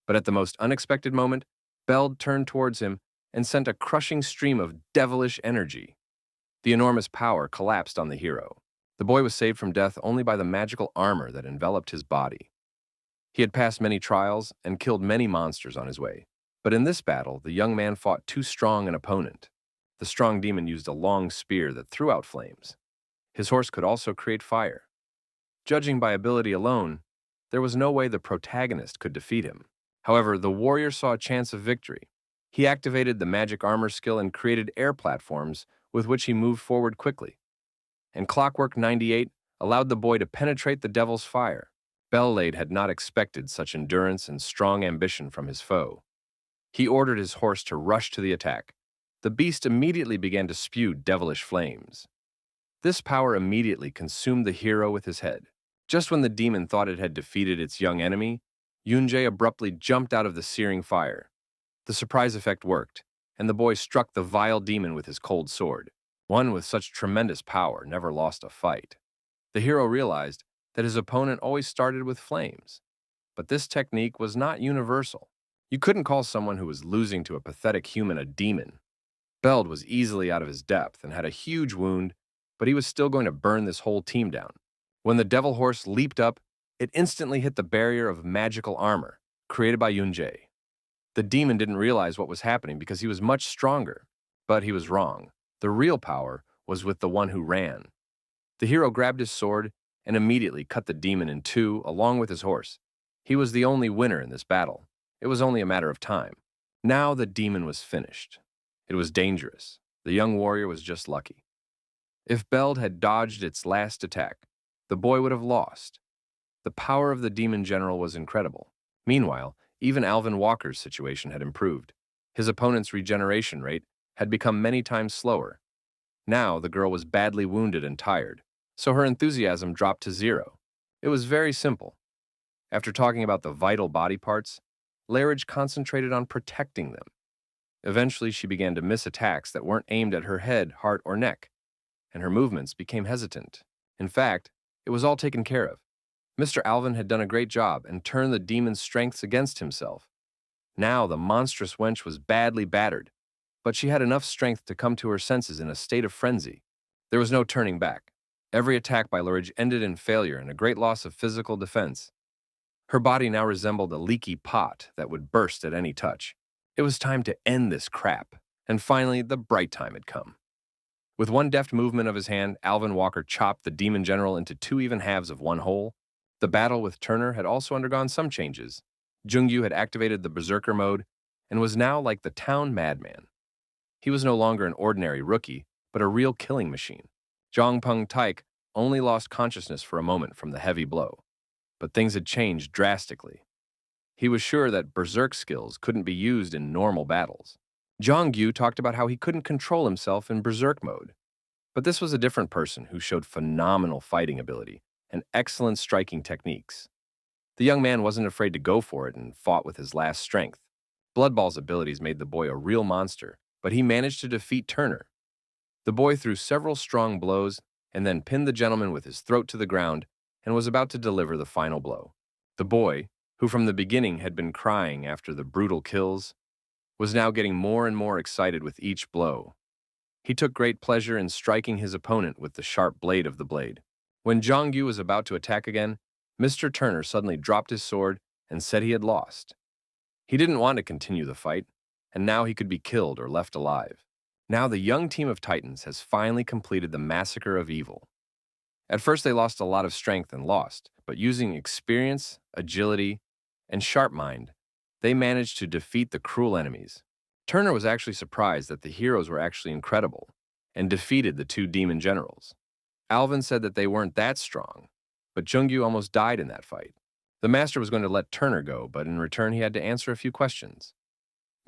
A: But at the most unexpected moment, Beld turned towards him and sent a crushing stream of devilish energy. The enormous power collapsed on the hero. The boy was saved from death only by the magical armor that enveloped his body. He had passed many trials and killed many monsters on his way. But in this battle, the young man fought too strong an opponent. The strong demon used a long spear that threw out flames. His horse could also create fire. Judging by ability alone, there was no way the protagonist could defeat him. However, the warrior saw a chance of victory. He activated the magic armor skill and created air platforms with which he moved forward quickly. And Clockwork 98 allowed the boy to penetrate the devil's fire. Belllade had not expected such endurance and strong ambition from his foe. He ordered his horse to rush to the attack. The beast immediately began to spew devilish flames. This power immediately consumed the hero with his head. Just when the demon thought it had defeated its young enemy, Yunjie abruptly jumped out of the searing fire. The surprise effect worked, and the boy struck the vile demon with his cold sword. One with such tremendous power never lost a fight. The hero realized that his opponent always started with flames. But this technique was not universal. You couldn't call someone who was losing to a pathetic human a demon. Beld was easily out of his depth and had a huge wound, but he was still going to burn this whole team down. When the devil horse leaped up, it instantly hit the barrier of magical armor created by Yunjie. The demon didn't realize what was happening because he was much stronger, but he was wrong. The real power was with the one who ran. The hero grabbed his sword and immediately cut the demon in two along with his horse. He was the only winner in this battle. It was only a matter of time. Now the demon was finished. It was dangerous. The young warrior was just lucky. If Beld had dodged its last attack, the boy would have lost. The power of the demon general was incredible. Meanwhile, even Alvin Walker's situation had improved. His opponent's regeneration rate had become many times slower. Now the girl was badly wounded and tired, so her enthusiasm dropped to zero. It was very simple. After talking about the vital body parts, Larridge concentrated on protecting them. Eventually, she began to miss attacks that weren't aimed at her head, heart, or neck, and her movements became hesitant. In fact, it was all taken care of. Mr. Alvin had done a great job and turned the demon's strengths against himself. Now the monstrous wench was badly battered, but she had enough strength to come to her senses in a state of frenzy. There was no turning back. Every attack by Larridge ended in failure and a great loss of physical defense. Her body now resembled a leaky pot that would burst at any touch. It was time to end this crap, and finally the bright time had come. With one deft movement of his hand, Alvin Walker chopped the demon general into two even halves of one whole. The battle with Turner had also undergone some changes. Jungyu had activated the berserker mode and was now like the town madman. He was no longer an ordinary rookie, but a real killing machine. Jongpung Taik only lost consciousness for a moment from the heavy blow, but things had changed drastically. He was sure that berserk skills couldn't be used in normal battles. Jongyu talked about how he couldn't control himself in berserk mode, but this was a different person who showed phenomenal fighting ability and excellent striking techniques. The young man wasn't afraid to go for it and fought with his last strength. Blood Ball's abilities made the boy a real monster, but he managed to defeat Turner. The boy threw several strong blows and then pinned the gentleman with his throat to the ground and was about to deliver the final blow. The boy, who from the beginning had been crying after the brutal kills, was now getting more and more excited with each blow. He took great pleasure in striking his opponent with the sharp blade of the blade. When Jongyu was about to attack again, Mr. Turner suddenly dropped his sword and said he had lost. He didn't want to continue the fight, and now he could be killed or left alive. Now the young team of Titans has finally completed the massacre of evil. At first they lost a lot of strength and lost, but using experience, agility, and sharp mind, they managed to defeat the cruel enemies. Turner was actually surprised that the heroes were actually incredible and defeated the two demon generals. Alvin said that they weren't that strong, but Jungyu almost died in that fight. The master was going to let Turner go, but in return he had to answer a few questions.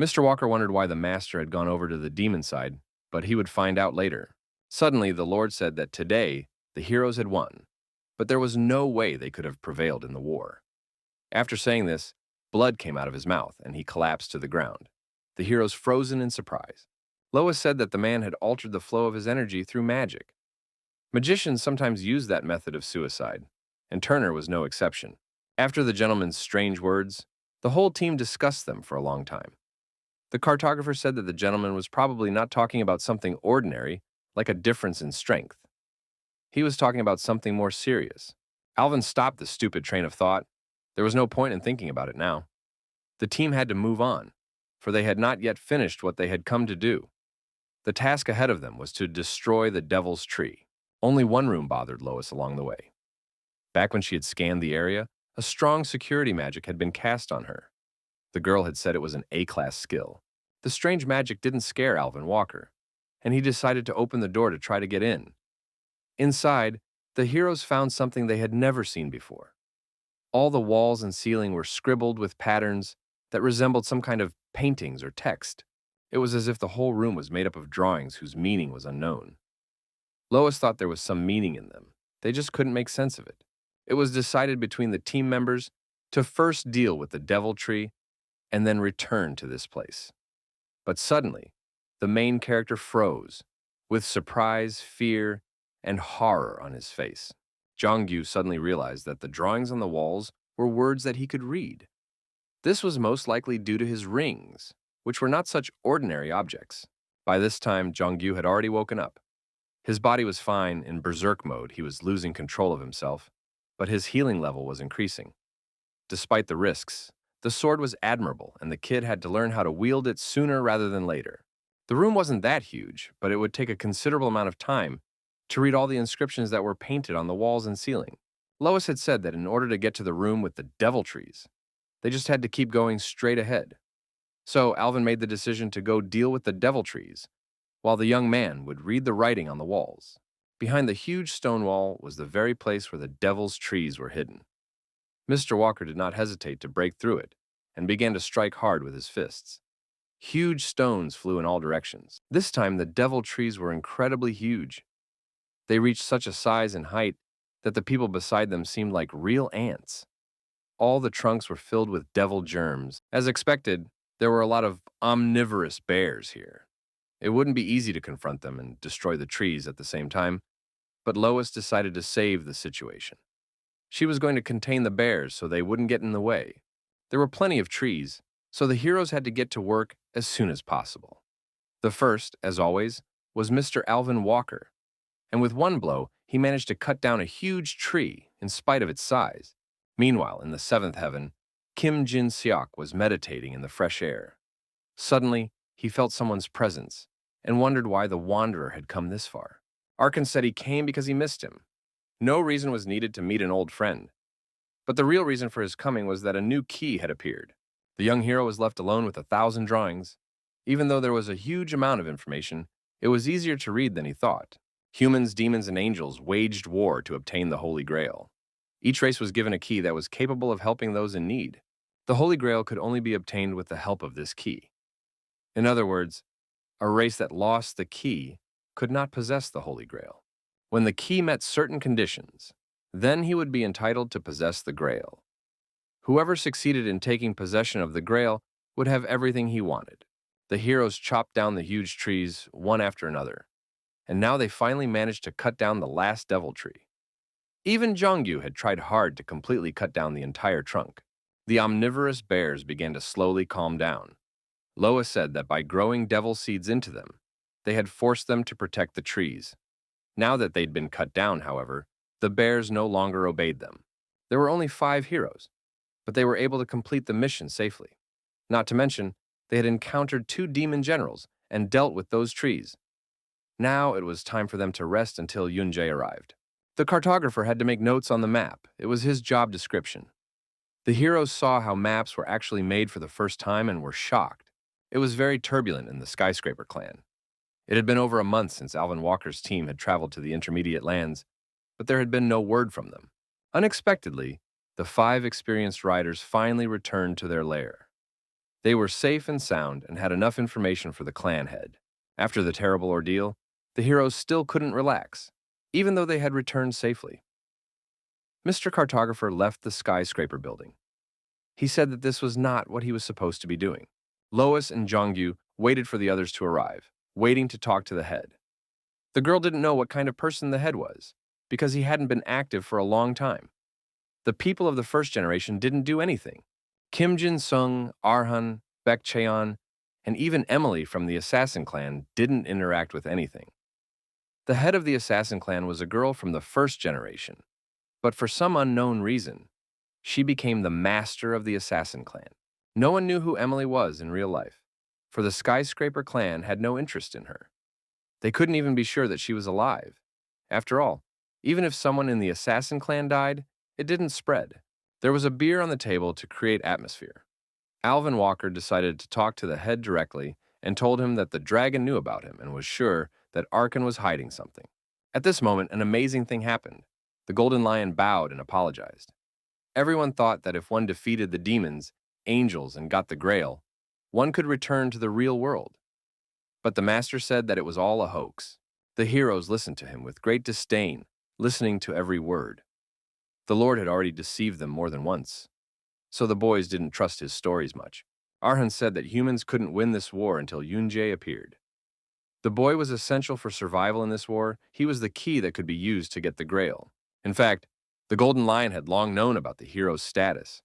A: Mr. Walker wondered why the master had gone over to the demon side, but he would find out later. Suddenly, the Lord said that today the heroes had won, but there was no way they could have prevailed in the war. After saying this, blood came out of his mouth, and he collapsed to the ground. The heroes frozen in surprise. Lois said that the man had altered the flow of his energy through magic. Magicians sometimes use that method of suicide, and Turner was no exception. After the gentleman's strange words, the whole team discussed them for a long time. The cartographer said that the gentleman was probably not talking about something ordinary, like a difference in strength. He was talking about something more serious. Alvin stopped the stupid train of thought. There was no point in thinking about it now. The team had to move on, for they had not yet finished what they had come to do. The task ahead of them was to destroy the Devil's Tree. Only one room bothered Lois along the way. Back when she had scanned the area, a strong security magic had been cast on her. The girl had said it was an A-class skill. The strange magic didn't scare Alvin Walker, and he decided to open the door to try to get in. Inside, the heroes found something they had never seen before. All the walls and ceiling were scribbled with patterns that resembled some kind of paintings or text. It was as if the whole room was made up of drawings whose meaning was unknown. Lois thought there was some meaning in them. They just couldn't make sense of it. It was decided between the team members to first deal with the Devil Tree and then return to this place. But suddenly, the main character froze, with surprise, fear, and horror on his face. Jongyu suddenly realized that the drawings on the walls were words that he could read. This was most likely due to his rings, which were not such ordinary objects. By this time, Jongyu had already woken up. His body was fine. In berserk mode, he was losing control of himself, but his healing level was increasing. Despite the risks, the sword was admirable, and the kid had to learn how to wield it sooner rather than later. The room wasn't that huge, but it would take a considerable amount of time to read all the inscriptions that were painted on the walls and ceiling. Lois had said that in order to get to the room with the devil trees, they just had to keep going straight ahead. So Alvin made the decision to go deal with the devil trees, while the young man would read the writing on the walls. Behind the huge stone wall was the very place where the devil's trees were hidden. Mr. Walker did not hesitate to break through it, and began to strike hard with his fists. Huge stones flew in all directions. This time, the devil trees were incredibly huge. They reached such a size and height that the people beside them seemed like real ants. All the trunks were filled with devil germs. As expected, there were a lot of omnivorous bears here. It wouldn't be easy to confront them and destroy the trees at the same time, but Lois decided to save the situation. She was going to contain the bears so they wouldn't get in the way. There were plenty of trees, so the heroes had to get to work as soon as possible. The first, as always, was Mr. Alvin Walker, and with one blow, he managed to cut down a huge tree in spite of its size. Meanwhile, in the seventh heaven, Kim Jin-seok was meditating in the fresh air. Suddenly, he felt someone's presence and wondered why the wanderer had come this far. Arkan said he came because he missed him. No reason was needed to meet an old friend. But the real reason for his coming was that a new key had appeared. The young hero was left alone with 1,000 drawings. Even though there was a huge amount of information, it was easier to read than he thought. Humans, demons, and angels waged war to obtain the Holy Grail. Each race was given a key that was capable of helping those in need. The Holy Grail could only be obtained with the help of this key. In other words, a race that lost the key could not possess the Holy Grail. When the key met certain conditions, then he would be entitled to possess the Grail. Whoever succeeded in taking possession of the Grail would have everything he wanted. The heroes chopped down the huge trees one after another, and now they finally managed to cut down the last devil tree. Even Jongyu had tried hard to completely cut down the entire trunk. The omnivorous bears began to slowly calm down. Lois said that by growing devil seeds into them, they had forced them to protect the trees. Now that they'd been cut down, however, the bears no longer obeyed them. There were only 5 heroes, but they were able to complete the mission safely. Not to mention, they had encountered 2 demon generals and dealt with those trees. Now it was time for them to rest until Yunjae arrived. The cartographer had to make notes on the map. It was his job description. The heroes saw how maps were actually made for the first time and were shocked. It was very turbulent in the Skyscraper clan. It had been over a month since Alvin Walker's team had traveled to the intermediate lands, but there had been no word from them. Unexpectedly, the 5 experienced riders finally returned to their lair. They were safe and sound and had enough information for the clan head. After the terrible ordeal, the heroes still couldn't relax, even though they had returned safely. Mr. Cartographer left the Skyscraper building. He said that this was not what he was supposed to be doing. Lois and Jongyu waited for the others to arrive, waiting to talk to the head. The girl didn't know what kind of person the head was, because he hadn't been active for a long time. The people of the first generation didn't do anything. Kim Jin-sung, Arhan, Baek Cheon, and even Emily from the Assassin clan didn't interact with anything. The head of the Assassin clan was a girl from the first generation, but for some unknown reason, she became the master of the Assassin clan. No one knew who Emily was in real life, for the Skyscraper clan had no interest in her. They couldn't even be sure that she was alive. After all, even if someone in the Assassin clan died, it didn't spread. There was a beer on the table to create atmosphere. Alvin Walker decided to talk to the head directly and told him that the dragon knew about him and was sure that Arkan was hiding something. At this moment, an amazing thing happened. The Golden Lion bowed and apologized. Everyone thought that if one defeated the demons, angels, and got the Grail, one could return to the real world. But the master said that it was all a hoax. The heroes listened to him with great disdain, listening to every word. The Lord had already deceived them more than once, so the boys didn't trust his stories much. Arhan said that humans couldn't win this war until Yunjae appeared. The boy was essential for survival in this war. He was the key that could be used to get the Grail. In fact, the Golden Lion had long known about the hero's status.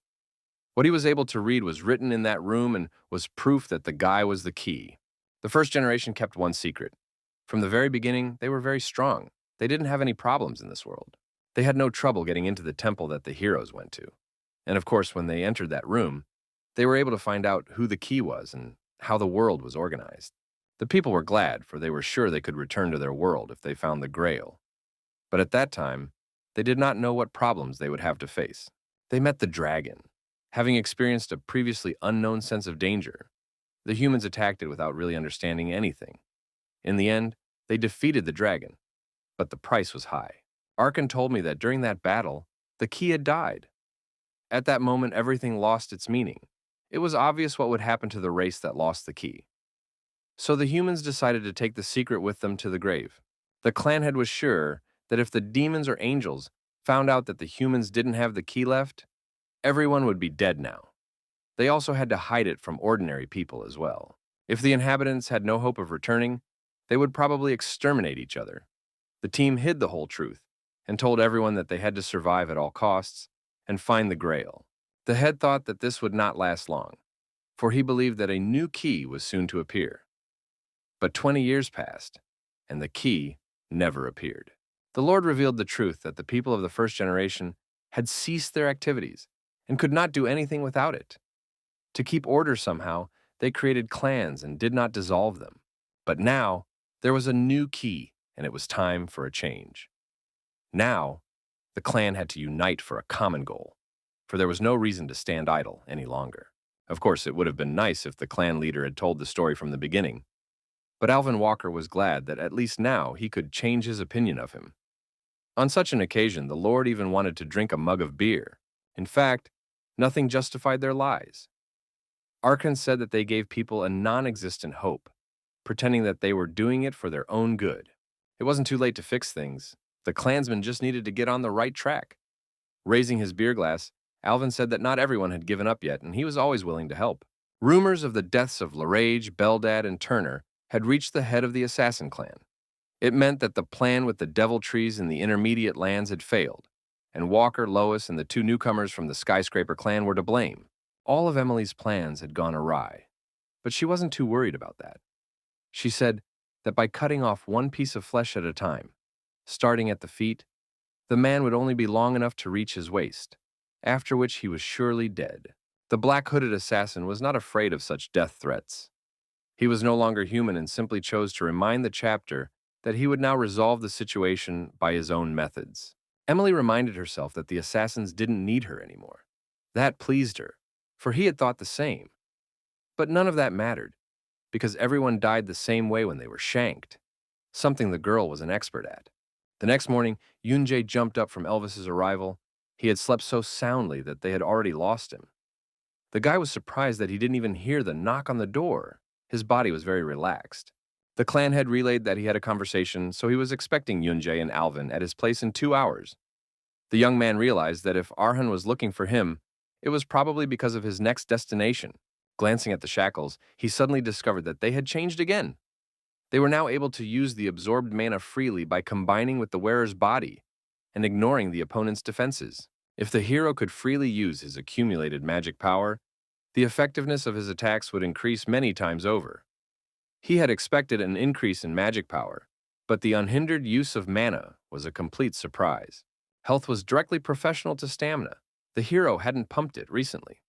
A: What he was able to read was written in that room and was proof that the guy was the key. The first generation kept one secret. From the very beginning, they were very strong. They didn't have any problems in this world. They had no trouble getting into the temple that the heroes went to. And of course, when they entered that room, they were able to find out who the key was and how the world was organized. The people were glad, for they were sure they could return to their world if they found the Grail. But at that time, they did not know what problems they would have to face. They met the dragon. Having experienced a previously unknown sense of danger, the humans attacked it without really understanding anything. In the end, they defeated the dragon, but the price was high. Arkan told me that during that battle, the key had died. At that moment, everything lost its meaning. it was obvious what would happen to the race that lost the key. So the humans decided to take the secret with them to the grave. The clan head was sure that if the demons or angels found out that the humans didn't have the key left, everyone would be dead now. They also had to hide it from ordinary people as well. If the inhabitants had no hope of returning, they would probably exterminate each other. The team hid the whole truth and told everyone that they had to survive at all costs and find the Grail. The head thought that this would not last long, for he believed that a new key was soon to appear. But 20 years passed, and the key never appeared. The Lord revealed the truth that the people of the first generation had ceased their activities and could not do anything without it. To keep order somehow, they created clans and did not dissolve them. But now, there was a new key, and it was time for a change. Now, the clan had to unite for a common goal, for there was no reason to stand idle any longer. Of course, it would have been nice if the clan leader had told the story from the beginning, but Alvin Walker was glad that at least now he could change his opinion of him. On such an occasion, the Lord even wanted to drink a mug of beer. In fact, nothing justified their lies. Archon said that they gave people a non-existent hope, pretending that they were doing it for their own good. It wasn't too late to fix things. The clansmen just needed to get on the right track. Raising his beer glass, Alvin said that not everyone had given up yet, and he was always willing to help. Rumors of the deaths of Larage, Beldad, and Turner had reached the head of the assassin clan. It meant that the plan with the devil trees in the intermediate lands had failed, and Walker, Lois, and the two newcomers from the Skyscraper clan were to blame. All of Emily's plans had gone awry, but she wasn't too worried about that. She said that by cutting off one piece of flesh at a time, starting at the feet, the man would only be long enough to reach his waist, after which he was surely dead. The black-hooded assassin was not afraid of such death threats. He was no longer human and simply chose to remind the chapter that he would now resolve the situation by his own methods. Emily reminded herself that the assassins didn't need her anymore. That pleased her, for he had thought the same. But none of that mattered, because everyone died the same way when they were shanked, something the girl was an expert at. The next morning, Yoonjae jumped up from Elvis's arrival. He had slept so soundly that they had already lost him. The guy was surprised that he didn't even hear the knock on the door. His body was very relaxed. The clan head relayed that he had a conversation, so he was expecting Yoonjae and Alvin at his place in 2 hours. The young man realized that if Arhan was looking for him, it was probably because of his next destination. Glancing at the shackles, he suddenly discovered that they had changed again. They were now able to use the absorbed mana freely by combining with the wearer's body and ignoring the opponent's defenses. If the hero could freely use his accumulated magic power, the effectiveness of his attacks would increase many times over. He had expected an increase in magic power, but the unhindered use of mana was a complete surprise. Health was directly proportional to stamina. The hero hadn't pumped it recently.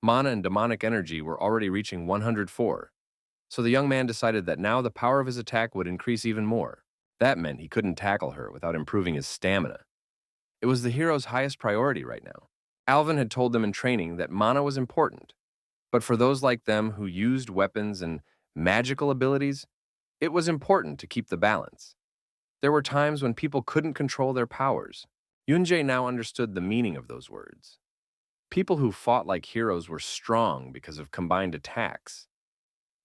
A: Mana and demonic energy were already reaching 104, so the young man decided that now the power of his attack would increase even more. That meant he couldn't tackle her without improving his stamina. It was the hero's highest priority right now. Alvin had told them in training that mana was important, but for those like them who used weapons and magical abilities, it was important to keep the balance. There were times when people couldn't control their powers. Yoonjae now understood the meaning of those words. People who fought like heroes were strong because of combined attacks.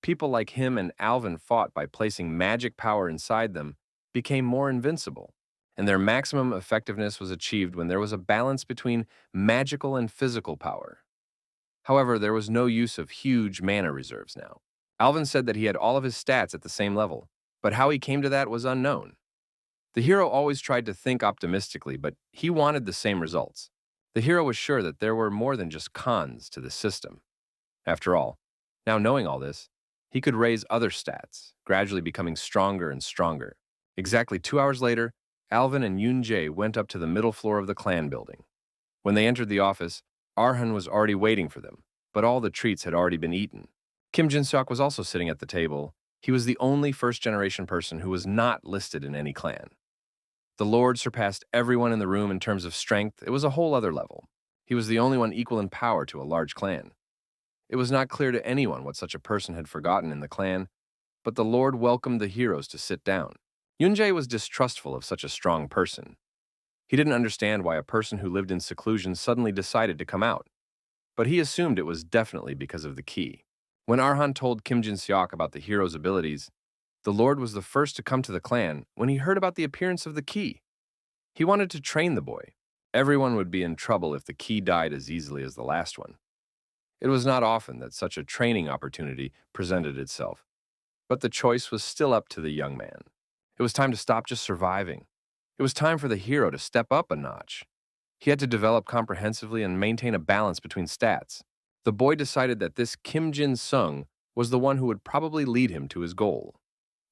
A: People like him and Alvin fought by placing magic power inside them, became more invincible, and their maximum effectiveness was achieved when there was a balance between magical and physical power. However, there was no use of huge mana reserves now. Alvin said that he had all of his stats at the same level, but how he came to that was unknown. The hero always tried to think optimistically, but he wanted the same results. The hero was sure that there were more than just cons to the system. After all, now knowing all this, he could raise other stats, gradually becoming stronger and stronger. Exactly 2 hours later, Alvin and Yoonjae went up to the middle floor of the clan building. When they entered the office, Arhan was already waiting for them, but all the treats had already been eaten. Kim Jin-seok was also sitting at the table. He was the only first-generation person who was not listed in any clan. The Lord surpassed everyone in the room in terms of strength. It was a whole other level. He was the only one equal in power to a large clan. It was not clear to anyone what such a person had forgotten in the clan, but the Lord welcomed the heroes to sit down. Yoonjae was distrustful of such a strong person. He didn't understand why a person who lived in seclusion suddenly decided to come out. but he assumed it was definitely because of the key. When Arhan told Kim Jin-seok about the hero's abilities, the Lord was the first to come to the clan when he heard about the appearance of the key. He wanted to train the boy. Everyone would be in trouble if the key died as easily as the last one. It was not often that such a training opportunity presented itself, but the choice was still up to the young man. It was time to stop just surviving. It was time for the hero to step up a notch. He had to develop comprehensively and maintain a balance between stats. The boy decided that this Kim Jin-sung was the one who would probably lead him to his goal.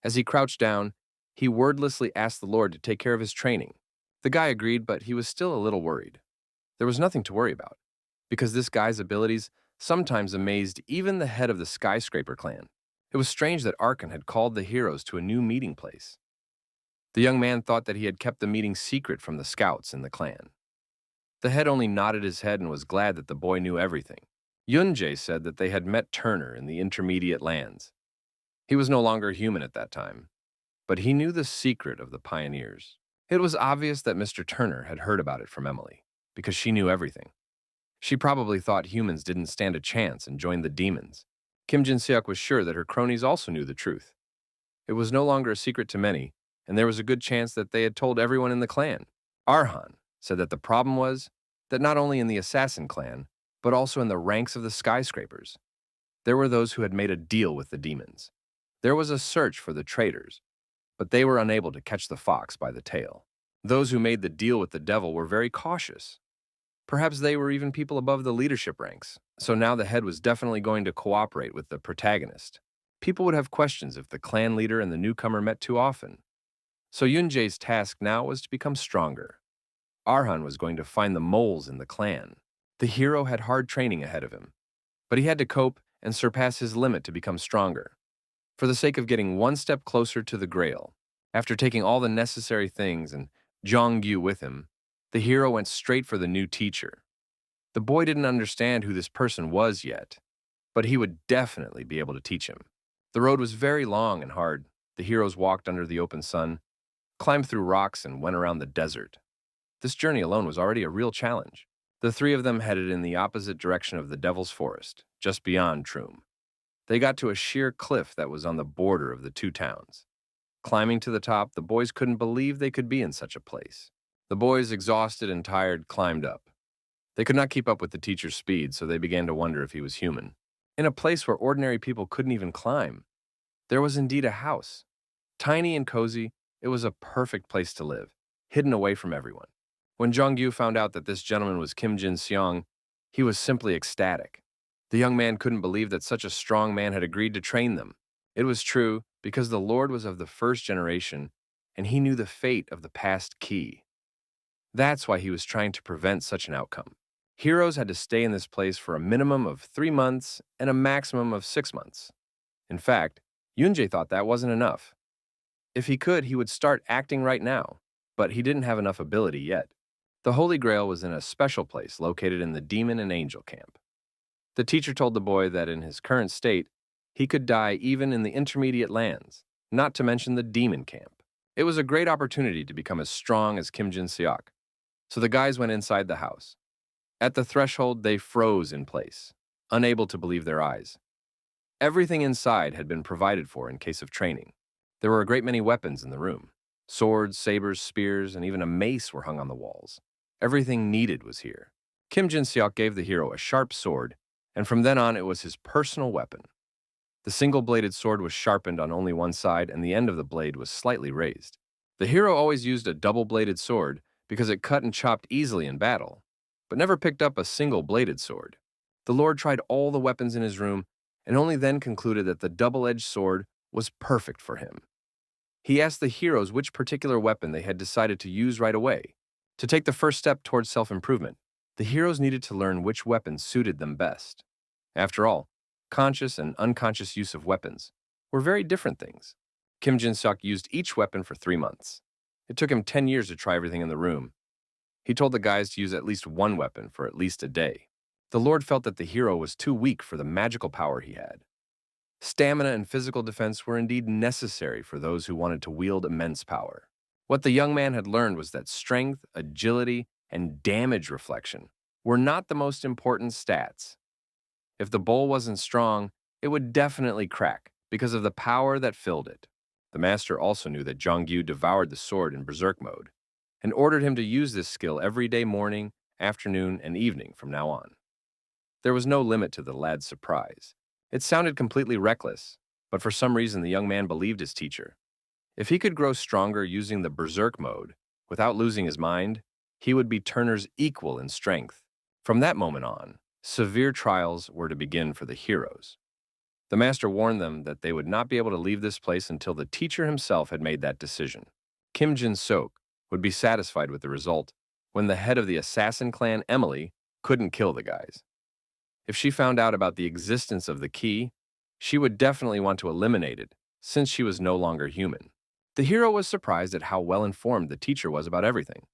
A: As he crouched down, he wordlessly asked the Lord to take care of his training. The guy agreed, but he was still a little worried. There was nothing to worry about, because this guy's abilities sometimes amazed even the head of the skyscraper clan. It was strange that Arkan had called the heroes to a new meeting place. The young man thought that he had kept the meeting secret from the scouts in the clan. The head only nodded his head and was glad that the boy knew everything. Yunjae said that they had met Turner in the intermediate lands. He was no longer human at that time, but he knew the secret of the pioneers. It was obvious that Mr. Turner had heard about it from Emily, because she knew everything. She probably thought humans didn't stand a chance and joined the demons. Kim Jin-seok was sure that her cronies also knew the truth. It was no longer a secret to many, and there was a good chance that they had told everyone in the clan. Arhan said that the problem was that not only in the assassin clan, but also in the ranks of the skyscrapers, there were those who had made a deal with the demons. There was a search for the traitors, but they were unable to catch the fox by the tail. Those who made the deal with the devil were very cautious. Perhaps they were even people above the leadership ranks, so now the head was definitely going to cooperate with the protagonist. People would have questions if the clan leader and the newcomer met too often. So Yunjae's task now was to become stronger. Arhan was going to find the moles in the clan. The hero had hard training ahead of him, but he had to cope and surpass his limit to become stronger. For the sake of getting one step closer to the Grail, after taking all the necessary things and Jongyu with him, the hero went straight for the new teacher. The boy didn't understand who this person was yet, but he would definitely be able to teach him. The road was very long and hard. The heroes walked under the open sun, climbed through rocks, and went around the desert. This journey alone was already a real challenge. The three of them headed in the opposite direction of the Devil's Forest, just beyond Troom. They got to a sheer cliff that was on the border of the two towns. Climbing to the top, the boys couldn't believe they could be in such a place. The boys, exhausted and tired, climbed up. They could not keep up with the teacher's speed, so they began to wonder if he was human. In a place where ordinary people couldn't even climb, there was indeed a house. Tiny and cozy, it was a perfect place to live, hidden away from everyone. When Jongyu found out that this gentleman was Kim Jin-seong, he was simply ecstatic. The young man couldn't believe that such a strong man had agreed to train them. It was true, because the Lord was of the first generation, and he knew the fate of the past key. That's why he was trying to prevent such an outcome. Heroes had to stay in this place for a minimum of 3 months and a maximum of 6 months. In fact, Yunjae thought that wasn't enough. If he could, he would start acting right now, but he didn't have enough ability yet. The Holy Grail was in a special place located in the Demon and Angel camp. The teacher told the boy that in his current state, he could die even in the intermediate lands, not to mention the Demon camp. It was a great opportunity to become as strong as Kim Jin-seok. So the guys went inside the house. At the threshold, they froze in place, unable to believe their eyes. Everything inside had been provided for in case of training. There were a great many weapons in the room. Swords, sabers, spears, and even a mace were hung on the walls. Everything needed was here. Kim Jin-seok gave the hero a sharp sword, and from then on it was his personal weapon. The single-bladed sword was sharpened on only one side, and the end of the blade was slightly raised. The hero always used a double-bladed sword because it cut and chopped easily in battle, but never picked up a single-bladed sword. The Lord tried all the weapons in his room, and only then concluded that the double-edged sword was perfect for him. He asked the heroes which particular weapon they had decided to use right away. To take the first step towards self-improvement, the heroes needed to learn which weapon suited them best. After all, conscious and unconscious use of weapons were very different things. Kim Jin-seok used each weapon for 3 months. It took him 10 years to try everything in the room. He told the guys to use at least one weapon for at least a day. The Lord felt that the hero was too weak for the magical power he had. Stamina and physical defense were indeed necessary for those who wanted to wield immense power. What the young man had learned was that strength, agility, and damage reflection were not the most important stats. If the bowl wasn't strong, it would definitely crack because of the power that filled it. The master also knew that Jongyu devoured the sword in berserk mode and ordered him to use this skill every day morning, afternoon, and evening from now on. There was no limit to the lad's surprise. It sounded completely reckless, but for some reason the young man believed his teacher. If he could grow stronger using the berserk mode without losing his mind, he would be Turner's equal in strength. From that moment on, severe trials were to begin for the heroes. The master warned them that they would not be able to leave this place until the teacher himself had made that decision. Kim Jin-sok would be satisfied with the result when the head of the assassin clan, Emily, couldn't kill the guys. If she found out about the existence of the key, she would definitely want to eliminate it, since she was no longer human. The hero was surprised at how well informed the teacher was about everything.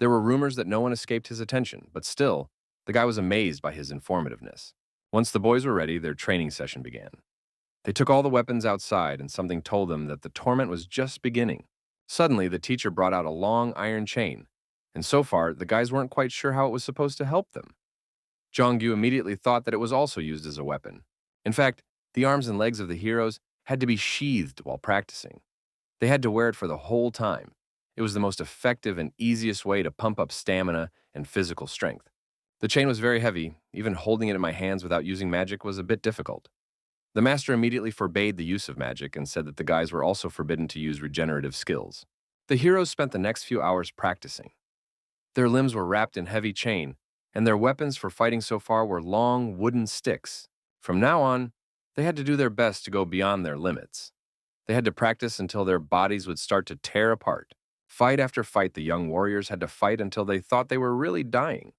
A: There were rumors that no one escaped his attention, but still, the guy was amazed by his informativeness. Once the boys were ready, their training session began. They took all the weapons outside, and something told them that the torment was just beginning. Suddenly, the teacher brought out a long iron chain, and so far, the guys weren't quite sure how it was supposed to help them. Jongyu immediately thought that it was also used as a weapon. In fact, the arms and legs of the heroes had to be sheathed while practicing. They had to wear it for the whole time. It was the most effective and easiest way to pump up stamina and physical strength. The chain was very heavy. Even holding it in my hands without using magic was a bit difficult. The master immediately forbade the use of magic and said that the guys were also forbidden to use regenerative skills. The heroes spent the next few hours practicing. Their limbs were wrapped in heavy chain, and their weapons for fighting so far were long wooden sticks. From now on, they had to do their best to go beyond their limits. They had to practice until their bodies would start to tear apart. Fight after fight, the young warriors had to fight until they thought they were really dying.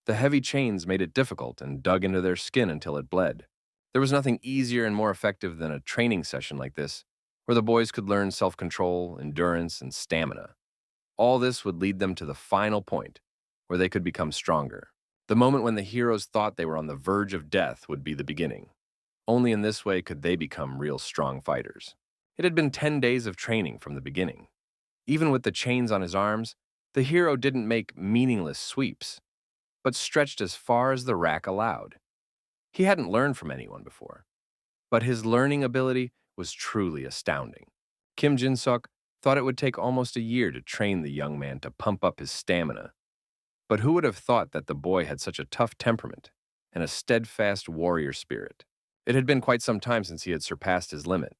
A: The heavy chains made it difficult and dug into their skin until it bled. There was nothing easier and more effective than a training session like this, where the boys could learn self-control, endurance, and stamina. All this would lead them to the final point, where they could become stronger. The moment when the heroes thought they were on the verge of death would be the beginning. Only in this way could they become real strong fighters. It had been 10 days of training from the beginning. Even with the chains on his arms, the hero didn't make meaningless sweeps, but stretched as far as the rack allowed. He hadn't learned from anyone before, but his learning ability was truly astounding. Kim Jin-sok thought it would take almost a year to train the young man to pump up his stamina. But who would have thought that the boy had such a tough temperament and a steadfast warrior spirit? It had been quite some time since he had surpassed his limit.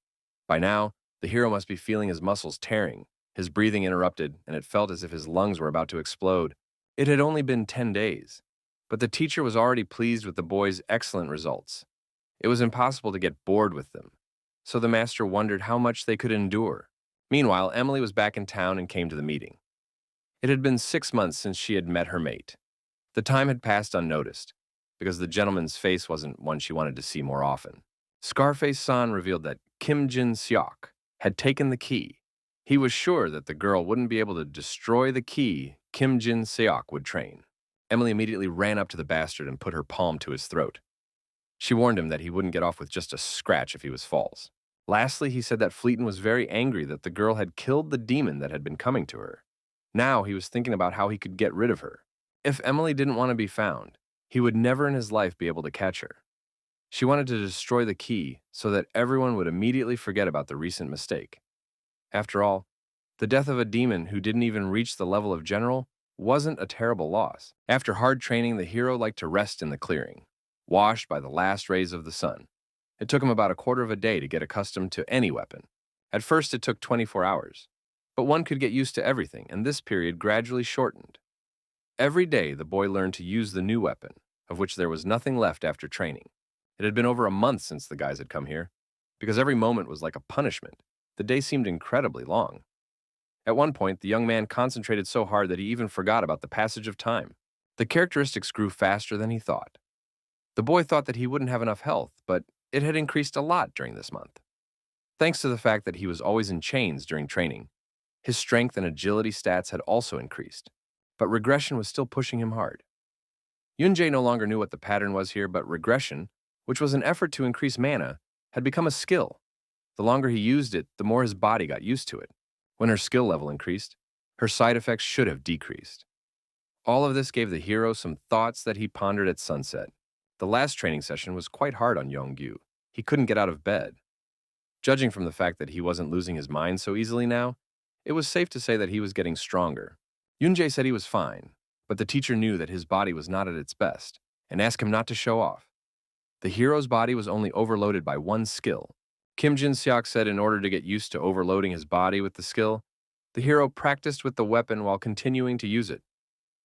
A: By now, the hero must be feeling his muscles tearing, his breathing interrupted, and it felt as if his lungs were about to explode. It had only been 10 days, but the teacher was already pleased with the boys' excellent results. It was impossible to get bored with them, so the master wondered how much they could endure. Meanwhile, Emily was back in town and came to the meeting. It had been 6 months since she had met her mate. The time had passed unnoticed, because the gentleman's face wasn't one she wanted to see more often. Scarface-san revealed that Kim Jin-seok had taken the key. He was sure that the girl wouldn't be able to destroy the key Kim Jin-seok would train. Emily immediately ran up to the bastard and put her palm to his throat. She warned him that he wouldn't get off with just a scratch if he was false. Lastly, he said that Fleeton was very angry that the girl had killed the demon that had been coming to her. Now he was thinking about how he could get rid of her. If Emily didn't want to be found, he would never in his life be able to catch her. She wanted to destroy the key so that everyone would immediately forget about the recent mistake. After all, the death of a demon who didn't even reach the level of general wasn't a terrible loss. After hard training, the hero liked to rest in the clearing, washed by the last rays of the sun. It took him about a quarter of a day to get accustomed to any weapon. At first, it took 24 hours, but one could get used to everything, and this period gradually shortened. Every day, the boy learned to use the new weapon, of which there was nothing left after training. It had been over a month since the guys had come here, because every moment was like a punishment. The day seemed incredibly long. At one point, the young man concentrated so hard that he even forgot about the passage of time. The characteristics grew faster than he thought. The boy thought that he wouldn't have enough health, but it had increased a lot during this month. Thanks to the fact that he was always in chains during training, his strength and agility stats had also increased, but regression was still pushing him hard. Yunjae no longer knew what the pattern was here, but regression, which was an effort to increase mana, had become a skill. The longer he used it, the more his body got used to it. When her skill level increased, her side effects should have decreased. All of this gave the hero some thoughts that he pondered at sunset. The last training session was quite hard on Yongyu. He couldn't get out of bed. Judging from the fact that he wasn't losing his mind so easily now, it was safe to say that he was getting stronger. Yunjae said he was fine, but the teacher knew that his body was not at its best and asked him not to show off. The hero's body was only overloaded by one skill. Kim Jin-seok said in order to get used to overloading his body with the skill, the hero practiced with the weapon while continuing to use it.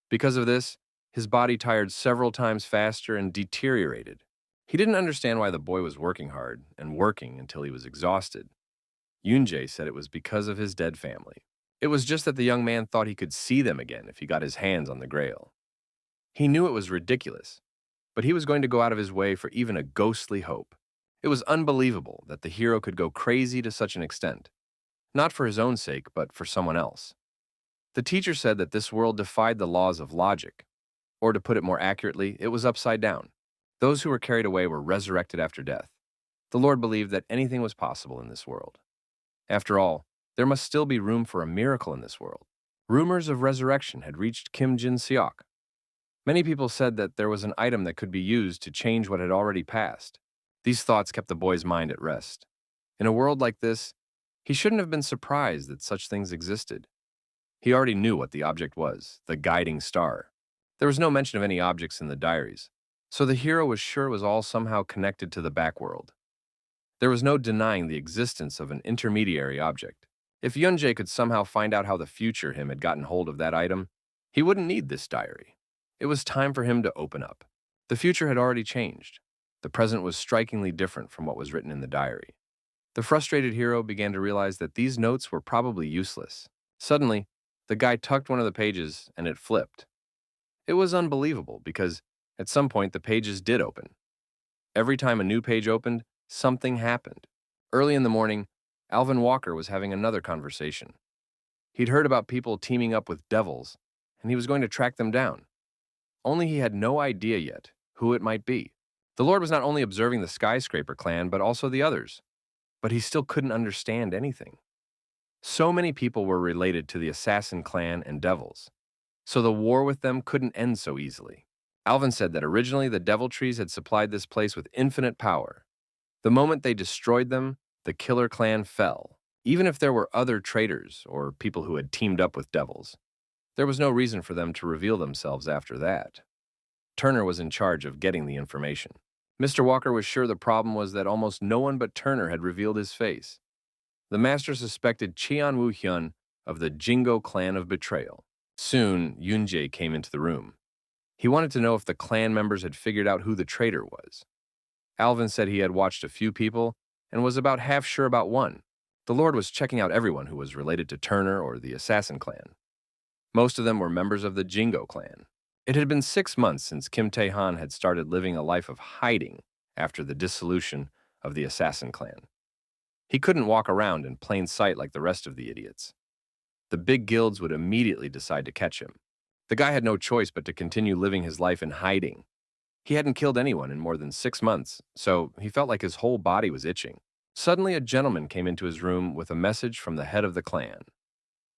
A: Because of this, his body tired several times faster and deteriorated. He didn't understand why the boy was working hard and working until he was exhausted. Yunjae said it was because of his dead family. It was just that the young man thought he could see them again if he got his hands on the grail. He knew it was ridiculous, but he was going to go out of his way for even a ghostly hope. It was unbelievable that the hero could go crazy to such an extent, not for his own sake, but for someone else. The teacher said that this world defied the laws of logic, or to put it more accurately, it was upside down. Those who were carried away were resurrected after death. The Lord believed that anything was possible in this world. After all, there must still be room for a miracle in this world. Rumors of resurrection had reached Kim Jin-seok. Many people said that there was an item that could be used to change what had already passed. These thoughts kept the boy's mind at rest. In a world like this, he shouldn't have been surprised that such things existed. He already knew what the object was, the guiding star. There was no mention of any objects in the diaries, so the hero was sure it was all somehow connected to the backworld. There was no denying the existence of an intermediary object. If Yunjae could somehow find out how the future him had gotten hold of that item, he wouldn't need this diary. It was time for him to open up. The future had already changed. The present was strikingly different from what was written in the diary. The frustrated hero began to realize that these notes were probably useless. Suddenly, the guy tucked one of the pages and it flipped. It was unbelievable because at some point the pages did open. Every time a new page opened, something happened. Early in the morning, Alvin Walker was having another conversation. He'd heard about people teaming up with devils, and he was going to track them down. Only he had no idea yet who it might be. The Lord was not only observing the skyscraper clan, but also the others. But he still couldn't understand anything. So many people were related to the assassin clan and devils, so the war with them couldn't end so easily. Alvin said that originally the devil trees had supplied this place with infinite power. The moment they destroyed them, the killer clan fell. Even if there were other traitors or people who had teamed up with devils, there was no reason for them to reveal themselves after that. Turner was in charge of getting the information. Mr. Walker was sure the problem was that almost no one but Turner had revealed his face. The master suspected Cheon Woo-hyun of the Jingo clan of betrayal. Soon, Yunjae came into the room. He wanted to know if the clan members had figured out who the traitor was. Alvin said he had watched a few people and was about half sure about one. The Lord was checking out everyone who was related to Turner or the assassin clan. Most of them were members of the Jingo clan. It had been 6 months since Kim Tae-han had started living a life of hiding after the dissolution of the assassin clan. He couldn't walk around in plain sight like the rest of the idiots. The big guilds would immediately decide to catch him. The guy had no choice but to continue living his life in hiding. He hadn't killed anyone in more than 6 months, so he felt like his whole body was itching. Suddenly, a gentleman came into his room with a message from the head of the clan.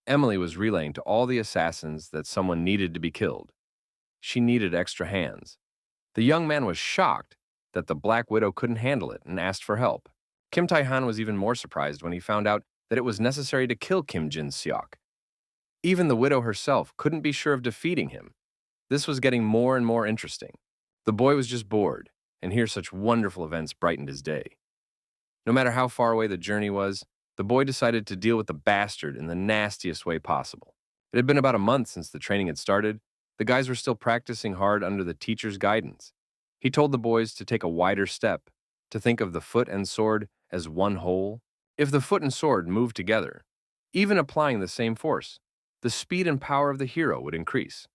A: Emily was relaying to all the assassins that someone needed to be killed. She needed extra hands. The young man was shocked that the Black Widow couldn't handle it and asked for help. Kim Tae-han was even more surprised when he found out that it was necessary to kill Kim Jin-seok. Even the widow herself couldn't be sure of defeating him. This was getting more and more interesting. The boy was just bored, and here such wonderful events brightened his day. No matter how far away the journey was, the boy decided to deal with the bastard in the nastiest way possible. It had been about a month since the training had started. The guys were still practicing hard under the teacher's guidance. He told the boys to take a wider step, to think of the foot and sword as one whole. If the foot and sword moved together, even applying the same force, the speed and power of the hero would increase.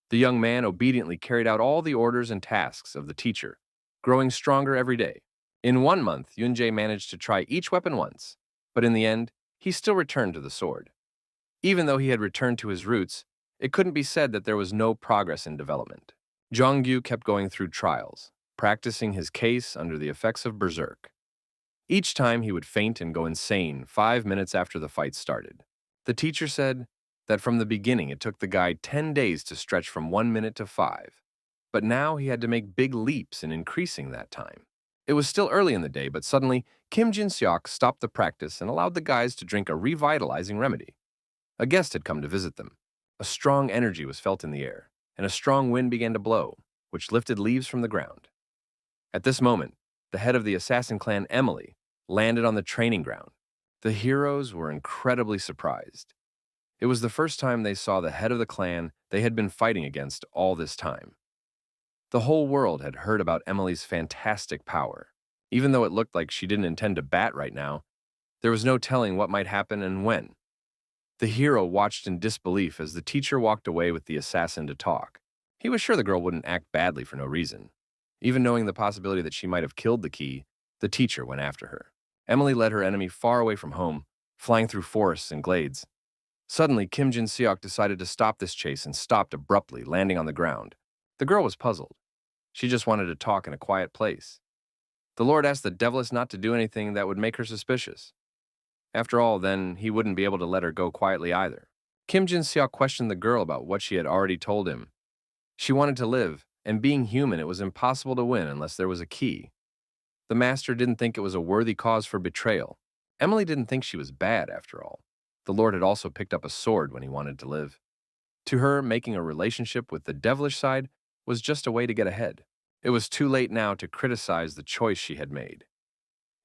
A: The young man obediently carried out all the orders and tasks of the teacher, growing stronger every day. In 1 month, Yunjae managed to try each weapon once, but in the end, he still returned to the sword. Even though he had returned to his roots, it couldn't be said that there was no progress in development. Jongyu kept going through trials, practicing his case under the effects of berserk. Each time he would faint and go insane 5 minutes after the fight started. The teacher said, that from the beginning it took the guy 10 days to stretch from 1 minute to 5. But now he had to make big leaps in increasing that time. It was still early in the day, but suddenly Kim Jin-seok stopped the practice and allowed the guys to drink a revitalizing remedy. A guest had come to visit them. A strong energy was felt in the air, and a strong wind began to blow, which lifted leaves from the ground. At this moment, the head of the assassin clan, Emily, landed on the training ground. The heroes were incredibly surprised. It was the first time they saw the head of the clan they had been fighting against all this time. The whole world had heard about Emily's fantastic power. Even though it looked like she didn't intend to bat right now, there was no telling what might happen and when. The hero watched in disbelief as the teacher walked away with the assassin to talk. He was sure the girl wouldn't act badly for no reason. Even knowing the possibility that she might have killed the key, the teacher went after her. Emily led her enemy far away from home, flying through forests and glades. Suddenly, Kim Jin-seok decided to stop this chase and stopped abruptly, landing on the ground. The girl was puzzled. She just wanted to talk in a quiet place. The Lord asked the Deviless not to do anything that would make her suspicious. After all, then, he wouldn't be able to let her go quietly either. Kim Jin-seok questioned the girl about what she had already told him. She wanted to live, and being human, it was impossible to win unless there was a key. The master didn't think it was a worthy cause for betrayal. Emily didn't think she was bad, after all. The Lord had also picked up a sword when he wanted to live. To her, making a relationship with the devilish side was just a way to get ahead. It was too late now to criticize the choice she had made.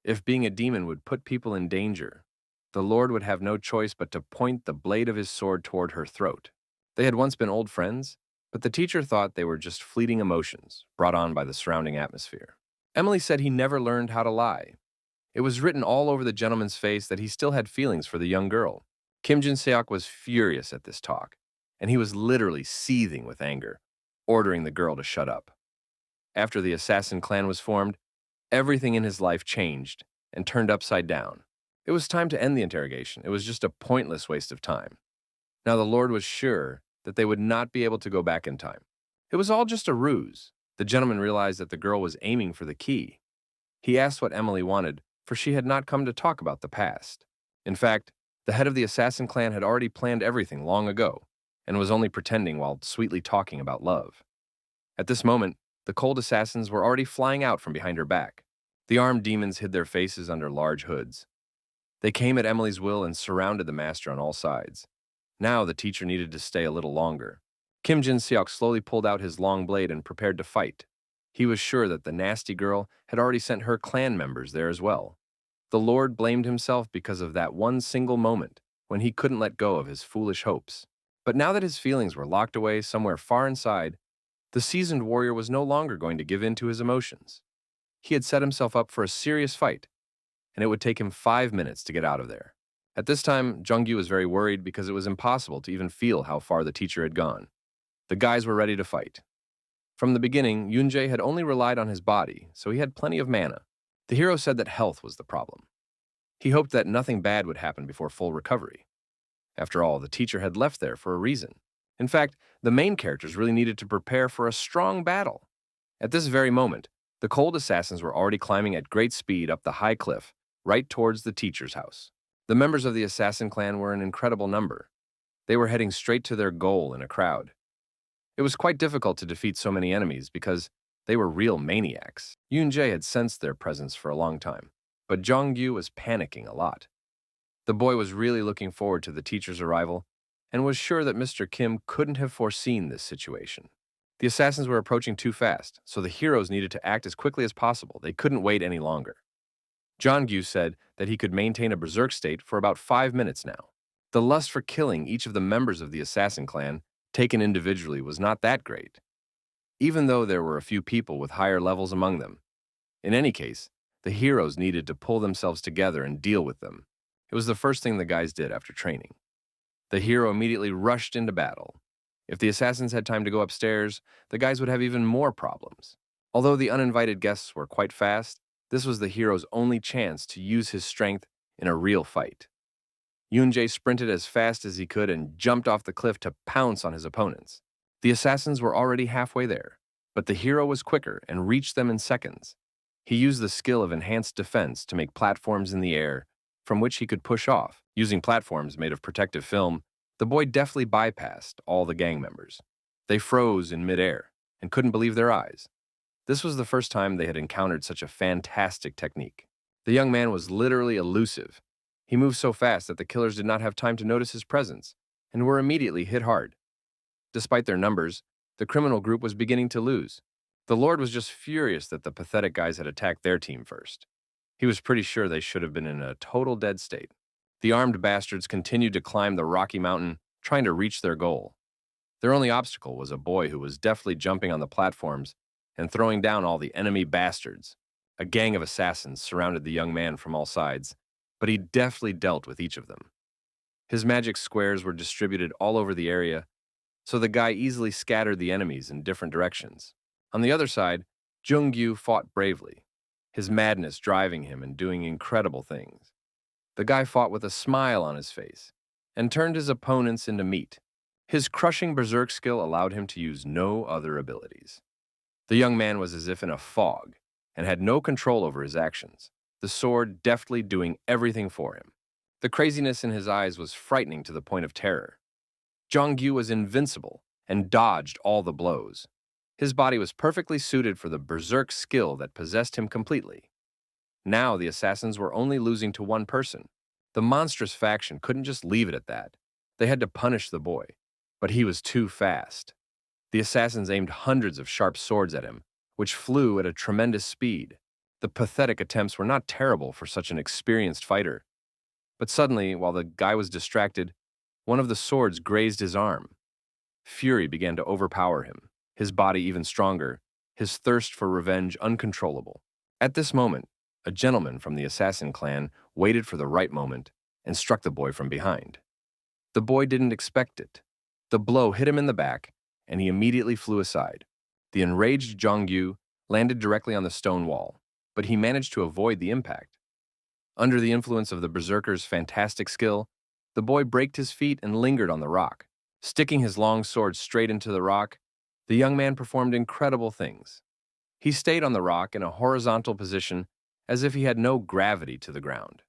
A: If being a demon would put people in danger, the Lord would have no choice but to point the blade of his sword toward her throat. They had once been old friends, but the teacher thought they were just fleeting emotions brought on by the surrounding atmosphere. Emily said he never learned how to lie. It was written all over the gentleman's face that he still had feelings for the young girl. Kim Jin-seok was furious at this talk, and he was literally seething with anger, ordering the girl to shut up. After the assassin clan was formed, everything in his life changed and turned upside down. It was time to end the interrogation. It was just a pointless waste of time. Now the Lord was sure that they would not be able to go back in time. It was all just a ruse. The gentleman realized that the girl was aiming for the key. He asked what Emily wanted, for she had not come to talk about the past. In fact, the head of the assassin clan had already planned everything long ago, and was only pretending while sweetly talking about love. At this moment, the cold assassins were already flying out from behind her back. The armed demons hid their faces under large hoods. They came at Emily's will and surrounded the master on all sides. Now the teacher needed to stay a little longer. Kim Jin-seok slowly pulled out his long blade and prepared to fight. He was sure that the nasty girl had already sent her clan members there as well. The Lord blamed himself because of that one single moment when he couldn't let go of his foolish hopes. But now that his feelings were locked away somewhere far inside, the seasoned warrior was no longer going to give in to his emotions. He had set himself up for a serious fight, and it would take him 5 minutes to get out of there. At this time, Jung-gyu was very worried because it was impossible to even feel how far the teacher had gone. The guys were ready to fight. From the beginning, Yoon-jae had only relied on his body, so he had plenty of mana. The hero said that health was the problem. He hoped that nothing bad would happen before full recovery. After all, the teacher had left there for a reason. In fact, the main characters really needed to prepare for a strong battle. At this very moment, the cold assassins were already climbing at great speed up the high cliff, right towards the teacher's house. The members of the assassin clan were an incredible number. They were heading straight to their goal in a crowd. It was quite difficult to defeat so many enemies because they were real maniacs. Yoon-jae had sensed their presence for a long time, but Jung-gyu was panicking a lot. The boy was really looking forward to the teacher's arrival and was sure that Mr. Kim couldn't have foreseen this situation. The assassins were approaching too fast, so the heroes needed to act as quickly as possible. They couldn't wait any longer. Jung-gyu said that he could maintain a berserk state for about 5 minutes now. The lust for killing each of the members of the assassin clan, taken individually, was not that great, even though there were a few people with higher levels among them. In any case, the heroes needed to pull themselves together and deal with them. It was the first thing the guys did after training. The hero immediately rushed into battle. If the assassins had time to go upstairs, the guys would have even more problems. Although the uninvited guests were quite fast, this was the hero's only chance to use his strength in a real fight. Yoon-jae sprinted as fast as he could and jumped off the cliff to pounce on his opponents. The assassins were already halfway there, but the hero was quicker and reached them in seconds. He used the skill of enhanced defense to make platforms in the air from which he could push off. Using platforms made of protective film, The boy deftly bypassed all the gang members. They froze in midair and couldn't believe their eyes. This was the first time they had encountered such a fantastic technique. The young man was literally elusive. He moved so fast that the killers did not have time to notice his presence and were immediately hit hard. Despite their numbers, the criminal group was beginning to lose. The Lord was just furious that the pathetic guys had attacked their team first. He was pretty sure they should have been in a total dead state. The armed bastards continued to climb the rocky mountain, trying to reach their goal. Their only obstacle was a boy who was deftly jumping on the platforms and throwing down all the enemy bastards. A gang of assassins surrounded the young man from all sides, but he deftly dealt with each of them. His magic squares were distributed all over the area, so the guy easily scattered the enemies in different directions. On the other side, Jung-gyu fought bravely, his madness driving him and doing incredible things. The guy fought with a smile on his face and turned his opponents into meat. His crushing berserk skill allowed him to use no other abilities. The young man was as if in a fog and had no control over his actions, the sword deftly doing everything for him. The craziness in his eyes was frightening to the point of terror. Jong-gyu was invincible and dodged all the blows. His body was perfectly suited for the berserk skill that possessed him completely. Now the assassins were only losing to one person. The monstrous faction couldn't just leave it at that. They had to punish the boy, but he was too fast. The assassins aimed hundreds of sharp swords at him, which flew at a tremendous speed. The pathetic attempts were not terrible for such an experienced fighter. But suddenly, while the guy was distracted, one of the swords grazed his arm. Fury began to overpower him, his body even stronger, his thirst for revenge uncontrollable. At this moment, a gentleman from the assassin clan waited for the right moment and struck the boy from behind. The boy didn't expect it. The blow hit him in the back, and he immediately flew aside. The enraged Jong-gyu landed directly on the stone wall, but he managed to avoid the impact. Under the influence of the berserker's fantastic skill, the boy braked his feet and lingered on the rock. Sticking his long sword straight into the rock, the young man performed incredible things. He stayed on the rock in a horizontal position as if he had no gravity to the ground.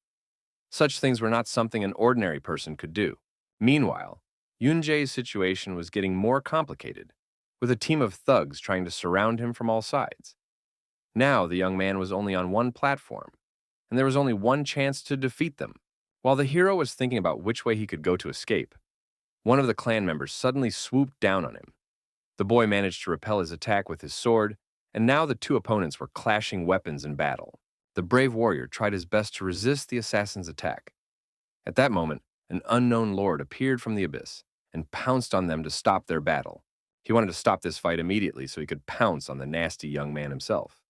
A: Such things were not something an ordinary person could do. Meanwhile, Yoon-jae's situation was getting more complicated, with a team of thugs trying to surround him from all sides. Now the young man was only on one platform, and there was only one chance to defeat them. While the hero was thinking about which way he could go to escape, one of the clan members suddenly swooped down on him. The boy managed to repel his attack with his sword, and now the two opponents were clashing weapons in battle. The brave warrior tried his best to resist the assassin's attack. At that moment, an unknown lord appeared from the abyss and pounced on them to stop their battle. He wanted to stop this fight immediately so he could pounce on the nasty young man himself.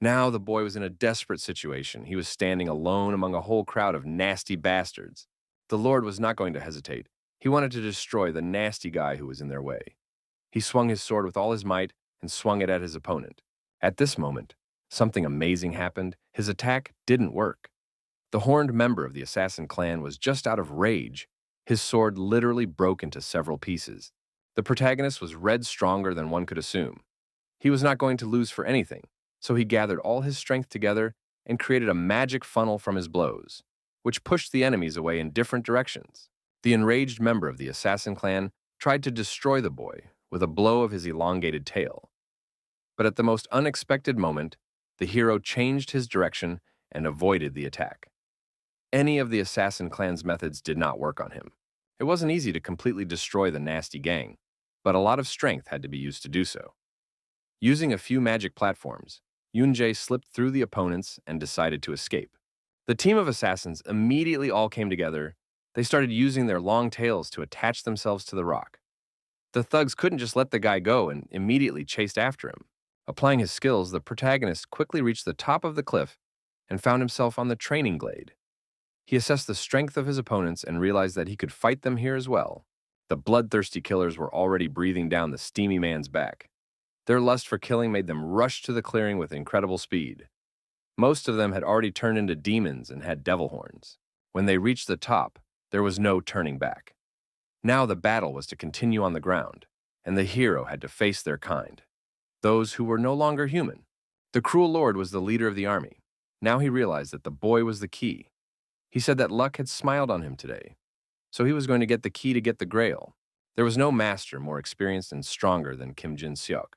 A: Now the boy was in a desperate situation. He was standing alone among a whole crowd of nasty bastards. The lord was not going to hesitate. He wanted to destroy the nasty guy who was in their way. He swung his sword with all his might and swung it at his opponent. At this moment, something amazing happened. His attack didn't work. The horned member of the assassin clan was just out of rage. His sword literally broke into several pieces. The protagonist was red stronger than one could assume. He was not going to lose for anything, so he gathered all his strength together and created a magic funnel from his blows, which pushed the enemies away in different directions. The enraged member of the assassin clan tried to destroy the boy with a blow of his elongated tail. But at the most unexpected moment, the hero changed his direction and avoided the attack. Any of the assassin clan's methods did not work on him. It wasn't easy to completely destroy the nasty gang, but a lot of strength had to be used to do so. Using a few magic platforms, Yoon-jae slipped through the opponents and decided to escape. The team of assassins immediately all came together. They started using their long tails to attach themselves to the rock. The thugs couldn't just let the guy go and immediately chased after him. Applying his skills, the protagonist quickly reached the top of the cliff and found himself on the training glade. He assessed the strength of his opponents and realized that he could fight them here as well. The bloodthirsty killers were already breathing down the steamy man's back. Their lust for killing made them rush to the clearing with incredible speed. Most of them had already turned into demons and had devil horns. When they reached the top, there was no turning back. Now the battle was to continue on the ground, and the hero had to face their kind, those who were no longer human. The cruel lord was the leader of the army. Now he realized that the boy was the key. He said that luck had smiled on him today. so he was going to get the key to get the grail. There was no master more experienced and stronger than Kim Jin-seok.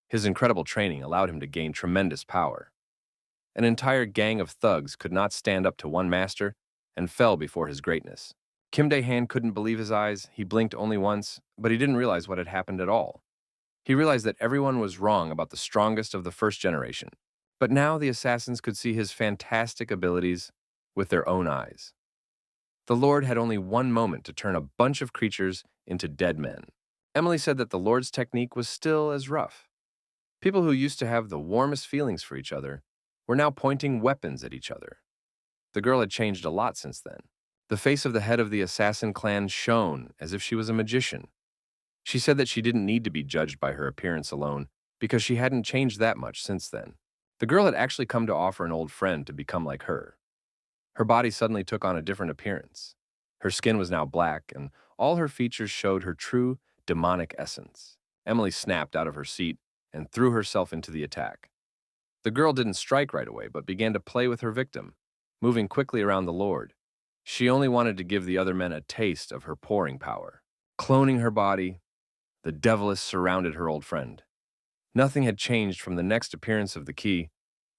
A: His incredible training allowed him to gain tremendous power. An entire gang of thugs could not stand up to one master and fell before his greatness. Kim Dae-han couldn't believe his eyes. He blinked only once, but he didn't realize what had happened at all. He realized that everyone was wrong about the strongest of the first generation. But now the assassins could see his fantastic abilities with their own eyes. The Lord had only one moment to turn a bunch of creatures into dead men. Emily said that the Lord's technique was still as rough. People who used to have the warmest feelings for each other were now pointing weapons at each other. The girl had changed a lot since then. The face of the head of the assassin clan shone as if she was a magician. She said that she didn't need to be judged by her appearance alone because she hadn't changed that much since then. The girl had actually come to offer an old friend to become like her. Her body suddenly took on a different appearance. Her skin was now black, and all her features showed her true demonic essence. Emily snapped out of her seat and threw herself into the attack. The girl didn't strike right away, but began to play with her victim, moving quickly around the Lord. She only wanted to give the other men a taste of her pouring power. Cloning her body, the devilish surrounded her old friend. Nothing had changed from the next appearance of the key.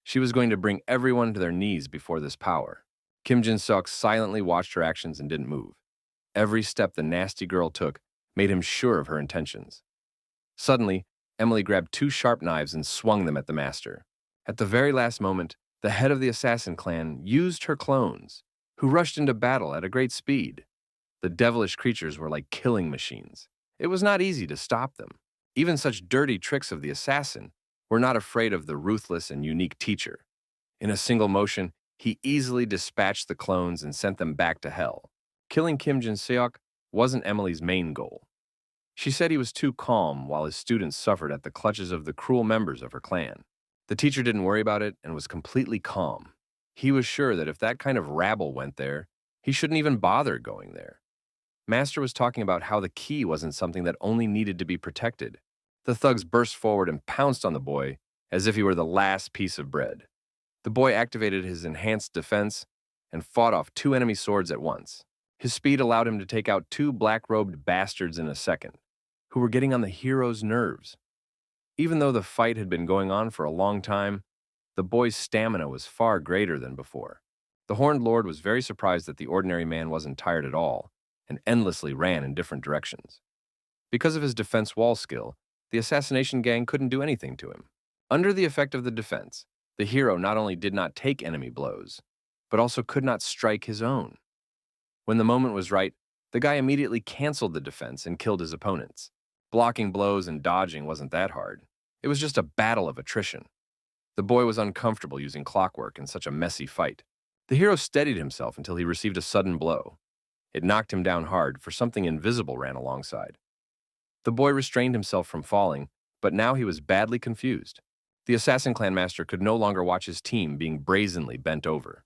A: She was going to bring everyone to their knees before this power. Kim Jin-seok silently watched her actions and didn't move. Every step the nasty girl took made him sure of her intentions. Suddenly, Emily grabbed two sharp knives and swung them at the master. At the very last moment, the head of the assassin clan used her clones, who rushed into battle at a great speed. The devilish creatures were like killing machines. It was not easy to stop them. Even such dirty tricks of the assassin were not afraid of the ruthless and unique teacher. In a single motion, he easily dispatched the clones and sent them back to hell. Killing Kim Jin-seok wasn't Emily's main goal. She said he was too calm while his students suffered at the clutches of the cruel members of her clan. The teacher didn't worry about it and was completely calm. He was sure that if that kind of rabble went there, he shouldn't even bother going there. Master was talking about how the key wasn't something that only needed to be protected. The thugs burst forward and pounced on the boy as if he were the last piece of bread. The boy activated his enhanced defense and fought off two enemy swords at once. His speed allowed him to take out two black-robed bastards in a second, who were getting on the hero's nerves. Even though the fight had been going on for a long time, the boy's stamina was far greater than before. The Horned Lord was very surprised that the ordinary man wasn't tired at all and endlessly ran in different directions. Because of his defense wall skill, the assassination gang couldn't do anything to him. Under the effect of the defense, the hero not only did not take enemy blows, but also could not strike his own. When the moment was right, the guy immediately canceled the defense and killed his opponents. Blocking blows and dodging wasn't that hard. It was just a battle of attrition. The boy was uncomfortable using clockwork in such a messy fight. The hero steadied himself until he received a sudden blow. It knocked him down hard, for something invisible ran alongside. The boy restrained himself from falling, but now he was badly confused. The assassin clan master could no longer watch his team being brazenly bent over.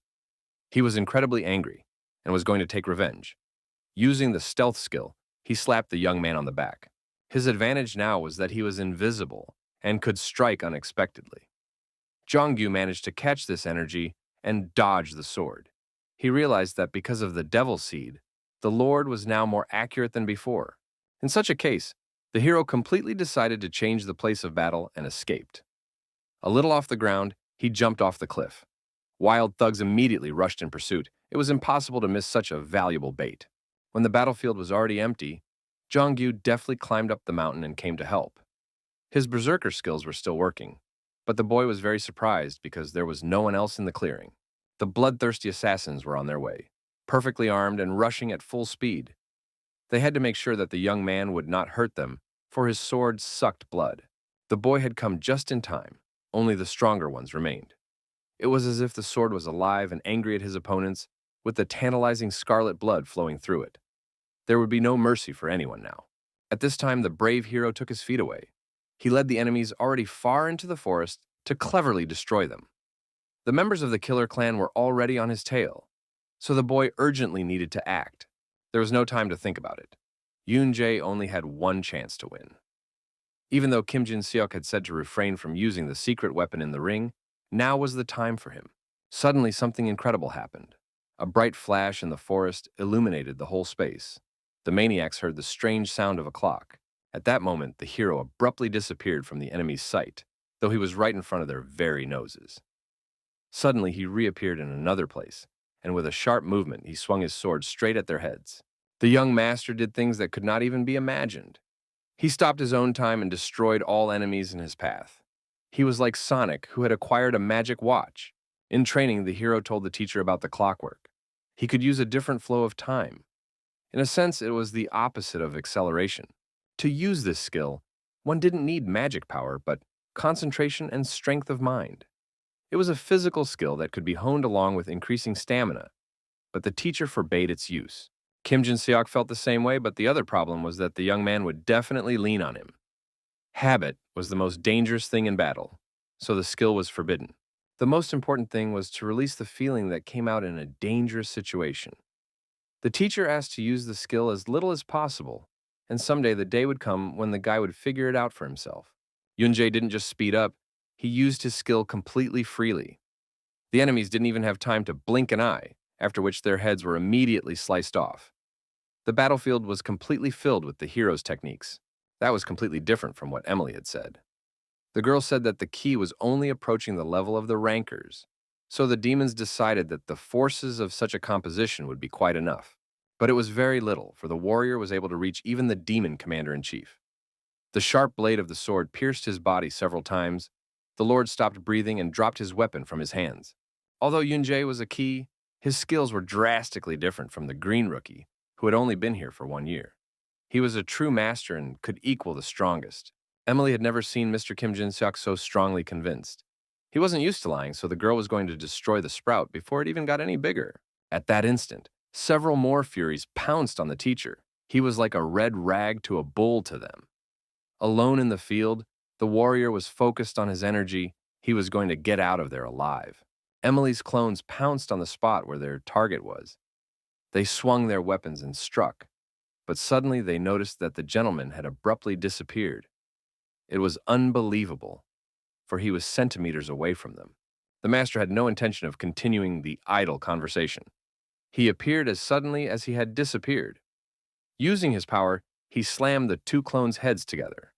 A: He was incredibly angry and was going to take revenge. Using the stealth skill, he slapped the young man on the back. His advantage now was that he was invisible and could strike unexpectedly. Jongyu managed to catch this energy and dodge the sword. He realized that because of the devil seed, the Lord was now more accurate than before. In such a case, the hero completely decided to change the place of battle and escaped. A little off the ground, he jumped off the cliff. Wild thugs immediately rushed in pursuit. It was impossible to miss such a valuable bait. When the battlefield was already empty, Jongyu deftly climbed up the mountain and came to help. His berserker skills were still working, but the boy was very surprised because there was no one else in the clearing. The bloodthirsty assassins were on their way, perfectly armed and rushing at full speed. They had to make sure that the young man would not hurt them, for his sword sucked blood. The boy had come just in time. Only the stronger ones remained. It was as if the sword was alive and angry at his opponents, with the tantalizing scarlet blood flowing through it. There would be no mercy for anyone now. At this time, the brave hero took his feet away. He led the enemies already far into the forest to cleverly destroy them. The members of the killer clan were already on his tail, so the boy urgently needed to act. There was no time to think about it. Yoon-jae only had one chance to win. Even though Kim Jin-seok had said to refrain from using the secret weapon in the ring, now was the time for him. Suddenly, something incredible happened. A bright flash in the forest illuminated the whole space. The maniacs heard the strange sound of a clock. At that moment, the hero abruptly disappeared from the enemy's sight, though he was right in front of their very noses. Suddenly, he reappeared in another place, and with a sharp movement, he swung his sword straight at their heads. The young master did things that could not even be imagined. He stopped his own time and destroyed all enemies in his path. He was like Sonic, who had acquired a magic watch. In training, the hero told the teacher about the clockwork. He could use a different flow of time. In a sense, it was the opposite of acceleration. To use this skill, one didn't need magic power, but concentration and strength of mind. It was a physical skill that could be honed along with increasing stamina, but the teacher forbade its use. Kim Jin-seok felt the same way, but the other problem was that the young man would definitely lean on him. Habit was the most dangerous thing in battle, so the skill was forbidden. The most important thing was to release the feeling that came out in a dangerous situation. The teacher asked to use the skill as little as possible, and someday the day would come when the guy would figure it out for himself. Yoon-jae didn't just speed up, he used his skill completely freely. The enemies didn't even have time to blink an eye, after which their heads were immediately sliced off. The battlefield was completely filled with the hero's techniques. That was completely different from what Emily had said. The girl said that the key was only approaching the level of the rankers, so the demons decided that the forces of such a composition would be quite enough. But it was very little, for the warrior was able to reach even the demon commander-in-chief. The sharp blade of the sword pierced his body several times. The lord stopped breathing and dropped his weapon from his hands. Although Yoon-jae was a key, his skills were drastically different from the green rookie, who had only been here for 1 year. He was a true master and could equal the strongest. Emily had never seen Mr. Kim Jin-seok so strongly convinced. He wasn't used to lying, so the girl was going to destroy the sprout before it even got any bigger. At that instant, several more furies pounced on the teacher. He was like a red rag to a bull to them. Alone in the field, the warrior was focused on his energy. He was going to get out of there alive. Emily's clones pounced on the spot where their target was. They swung their weapons and struck, but suddenly they noticed that the gentleman had abruptly disappeared. It was unbelievable, for he was centimeters away from them. The master had no intention of continuing the idle conversation. He appeared as suddenly as he had disappeared. Using his power, he slammed the two clones' heads together.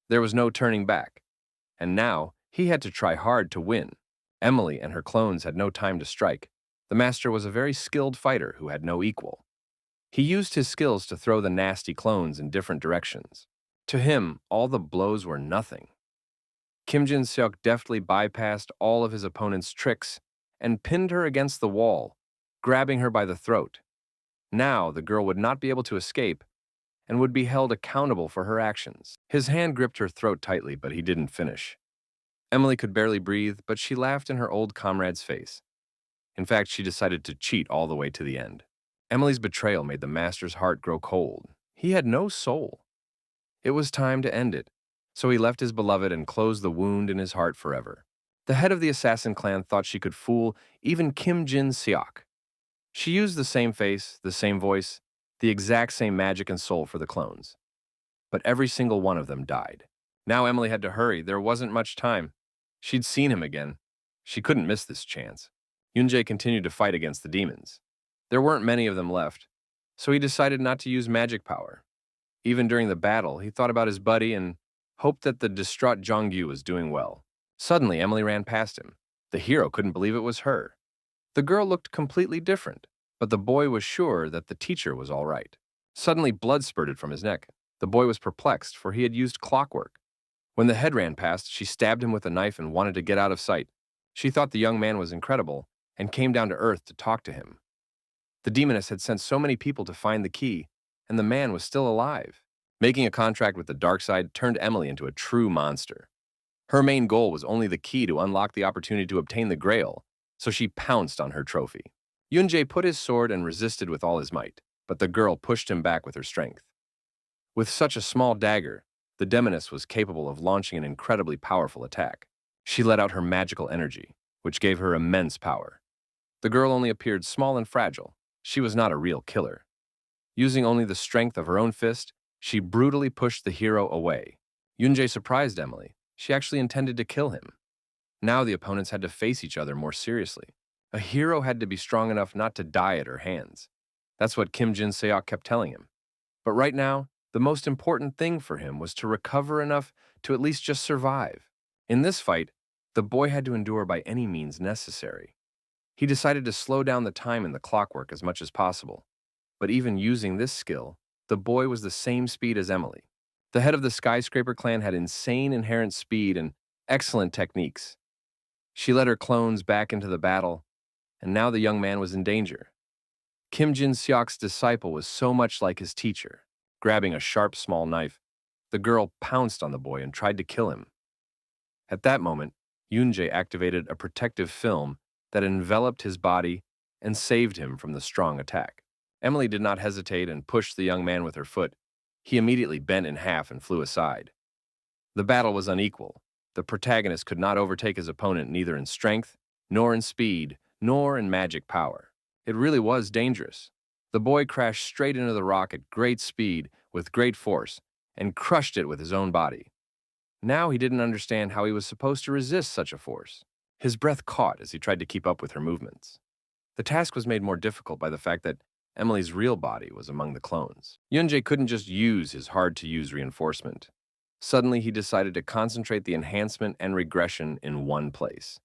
A: There was no turning back, and now he had to try hard to win. Emily and her clones had no time to strike. The master was a very skilled fighter who had no equal. He used his skills to throw the nasty clones in different directions. To him, all the blows were nothing. Kim Jin-seok deftly bypassed all of his opponent's tricks and pinned her against the wall, grabbing her by the throat. Now the girl would not be able to escape and would be held accountable for her actions. His hand gripped her throat tightly, but he didn't finish. Emily could barely breathe, but she laughed in her old comrade's face. In fact, she decided to cheat all the way to the end. Emily's betrayal made the master's heart grow cold. He had no soul. It was time to end it, so he left his beloved and closed the wound in his heart forever. The head of the assassin clan thought she could fool even Kim Jin-seok. She used the same face, the same voice, the exact same magic and soul for the clones. But every single one of them died. Now Emily had to hurry. There wasn't much time. She'd seen him again. She couldn't miss this chance. Yoon-jae continued to fight against the demons. There weren't many of them left, so he decided not to use magic power. Even during the battle, he thought about his buddy and hoped that the distraught Jongyu was doing well. Suddenly, Emily ran past him. The hero couldn't believe it was her. The girl looked completely different, but the boy was sure that the teacher was all right. Suddenly, blood spurted from his neck. The boy was perplexed, for he had used clockwork. When the head ran past, she stabbed him with a knife and wanted to get out of sight. She thought the young man was incredible and came down to earth to talk to him. The demoness had sent so many people to find the key, and the man was still alive. Making a contract with the dark side turned Emily into a true monster. Her main goal was only the key to unlock the opportunity to obtain the Grail, so she pounced on her trophy. Yoon-jae put his sword and resisted with all his might, but the girl pushed him back with her strength. With such a small dagger, the demoness was capable of launching an incredibly powerful attack. She let out her magical energy, which gave her immense power. The girl only appeared small and fragile. She was not a real killer. Using only the strength of her own fist, she brutally pushed the hero away. Yoon-jae surprised Emily. She actually intended to kill him. Now the opponents had to face each other more seriously. A hero had to be strong enough not to die at her hands. That's what Kim Jin-seok kept telling him. But right now, the most important thing for him was to recover enough to at least just survive. In this fight, the boy had to endure by any means necessary. He decided to slow down the time in the clockwork as much as possible. But even using this skill, the boy was the same speed as Emily. The head of the skyscraper clan had insane inherent speed and excellent techniques. She led her clones back into the battle, and now the young man was in danger. Kim Jin-seok's disciple was so much like his teacher. Grabbing a sharp, small knife, the girl pounced on the boy and tried to kill him. At that moment, Yoonjae activated a protective film that enveloped his body and saved him from the strong attack. Emily did not hesitate and pushed the young man with her foot. He immediately bent in half and flew aside. The battle was unequal. The protagonist could not overtake his opponent neither in strength, nor in speed, nor in magic power. It really was dangerous. The boy crashed straight into the rock at great speed with great force and crushed it with his own body. Now he didn't understand how he was supposed to resist such a force. His breath caught as he tried to keep up with her movements. The task was made more difficult by the fact that Emily's real body was among the clones. Yoonjae couldn't just use his hard-to-use reinforcement. Suddenly, he decided to concentrate the enhancement and regression in one place.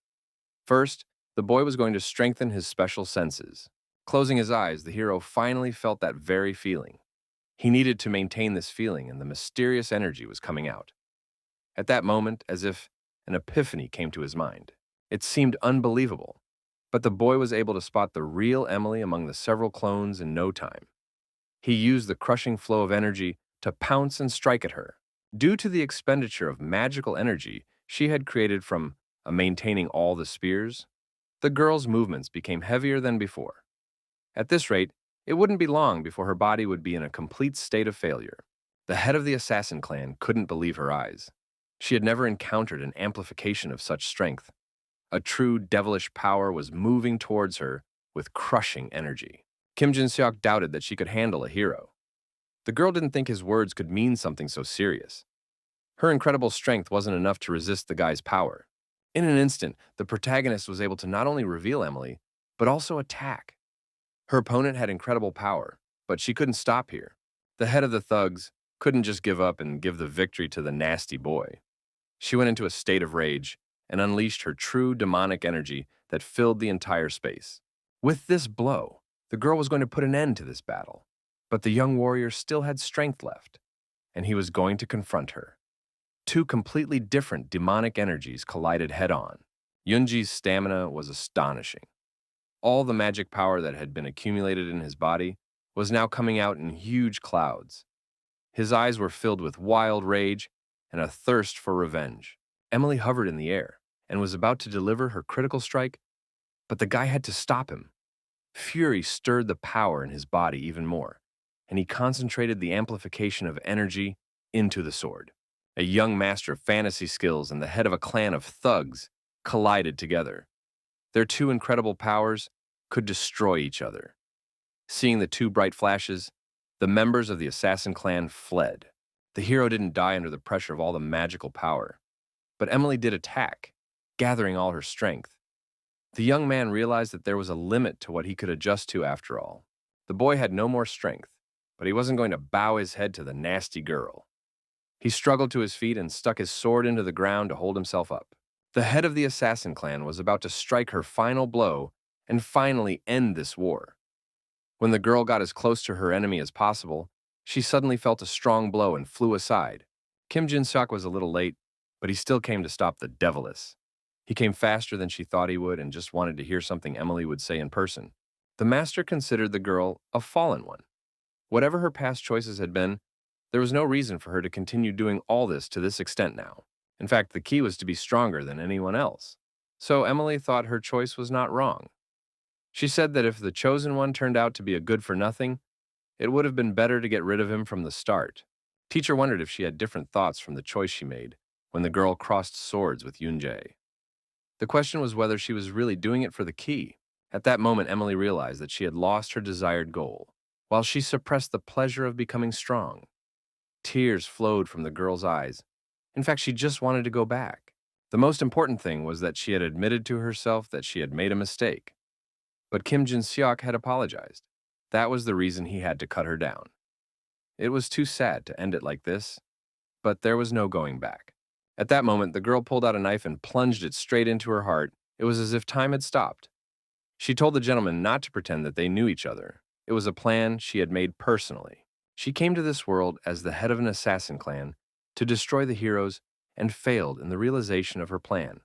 A: First, the boy was going to strengthen his special senses. Closing his eyes, the hero finally felt that very feeling. He needed to maintain this feeling, and the mysterious energy was coming out. At that moment, as if an epiphany came to his mind. It seemed unbelievable, but the boy was able to spot the real Emily among the several clones in no time. He used the crushing flow of energy to pounce and strike at her. Due to the expenditure of magical energy she had created from maintaining all the spears, the girl's movements became heavier than before. At this rate, it wouldn't be long before her body would be in a complete state of failure. The head of the assassin clan couldn't believe her eyes. She had never encountered an amplification of such strength. A true devilish power was moving towards her with crushing energy. Kim Jin-seok doubted that she could handle a hero. The girl didn't think his words could mean something so serious. Her incredible strength wasn't enough to resist the guy's power. In an instant, the protagonist was able to not only reveal Emily, but also attack. Her opponent had incredible power, but she couldn't stop here. The head of the thugs couldn't just give up and give the victory to the nasty boy. She went into a state of rage and unleashed her true demonic energy that filled the entire space. With this blow, the girl was going to put an end to this battle. But the young warrior still had strength left, and he was going to confront her. Two completely different demonic energies collided head-on. Yoonji's stamina was astonishing. All the magic power that had been accumulated in his body was now coming out in huge clouds. His eyes were filled with wild rage and a thirst for revenge. Emily hovered in the air and was about to deliver her critical strike, but the guy had to stop him. Fury stirred the power in his body even more, and he concentrated the amplification of energy into the sword. A young master of fantasy skills and the head of a clan of thugs collided together. Their two incredible powers could destroy each other. Seeing the two bright flashes, the members of the assassin clan fled. The hero didn't die under the pressure of all the magical power, but Emily did attack, gathering all her strength. The young man realized that there was a limit to what he could adjust to after all. The boy had no more strength, but he wasn't going to bow his head to the nasty girl. He struggled to his feet and stuck his sword into the ground to hold himself up. The head of the assassin clan was about to strike her final blow and finally end this war. When the girl got as close to her enemy as possible, she suddenly felt a strong blow and flew aside. Kim Jin-seok was a little late, but he still came to stop the deviless. He came faster than she thought he would and just wanted to hear something Emily would say in person. The master considered the girl a fallen one. Whatever her past choices had been, there was no reason for her to continue doing all this to this extent now. In fact, the key was to be stronger than anyone else. So Emily thought her choice was not wrong. She said that if the chosen one turned out to be a good-for-nothing, it would have been better to get rid of him from the start. Teacher wondered if she had different thoughts from the choice she made when the girl crossed swords with Yoonjae. The question was whether she was really doing it for the key. At that moment, Emily realized that she had lost her desired goal, while she suppressed the pleasure of becoming strong. Tears flowed from the girl's eyes. In fact, she just wanted to go back. The most important thing was that she had admitted to herself that she had made a mistake. but Kim Jin-seok had apologized. That was the reason he had to cut her down. It was too sad to end it like this, but there was no going back. At that moment, the girl pulled out a knife and plunged it straight into her heart. It was as if time had stopped. She told the gentleman not to pretend that they knew each other. It was a plan she had made personally. She came to this world as the head of an assassin clan to destroy the heroes and failed in the realization of her plan.